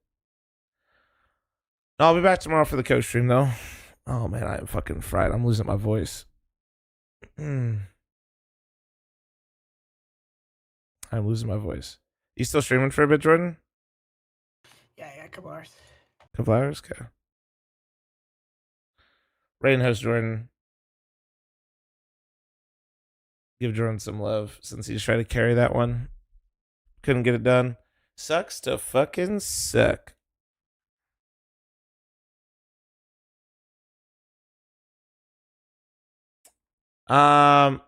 I'll be back tomorrow for the coach stream though. Oh man, I am fucking fried. I'm losing my voice. I'm losing my voice. You still streaming for a bit, Jordan? Yeah, a couple hours. Couple hours? Okay. Rain host Jordan. Give Jordan some love since he's trying to carry that one. Couldn't get it done. Sucks to fucking suck. Yeah,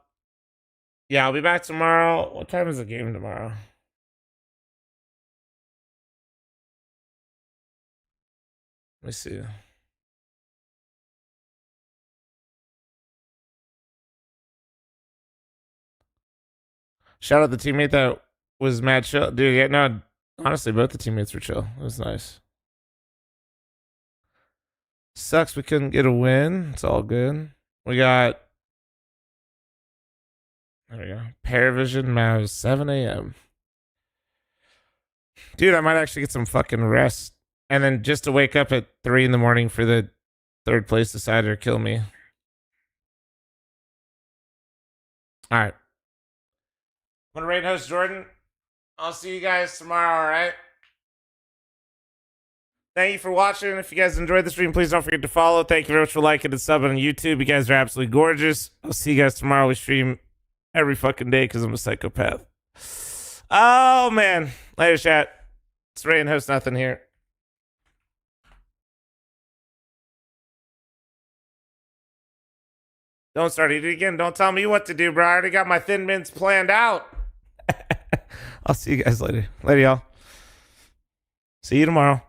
I'll be back tomorrow. What time is the game tomorrow? Let me see. Shout out the teammate that was mad chill. Dude, yeah, no, honestly, both the teammates were chill. It was nice. Sucks we couldn't get a win. It's all good. We got... There we go. Paravision MOUZ 7 a.m. Dude, I might actually get some fucking rest. And then just to wake up at 3 in the morning for the third place decider kill me. All right. I'm going to raid host Jordan. I'll see you guys tomorrow, all right? Thank you for watching. If you guys enjoyed the stream, please don't forget to follow. Thank you very much for liking and subbing on YouTube. You guys are absolutely gorgeous. I'll see you guys tomorrow. We stream every fucking day because I'm a psychopath. Oh, man. Later, chat. It's Ray and Host Nothing here. Don't start eating again. Don't tell me what to do, bro. I already got my thin mints planned out. I'll see you guys later. Later, y'all. See you tomorrow.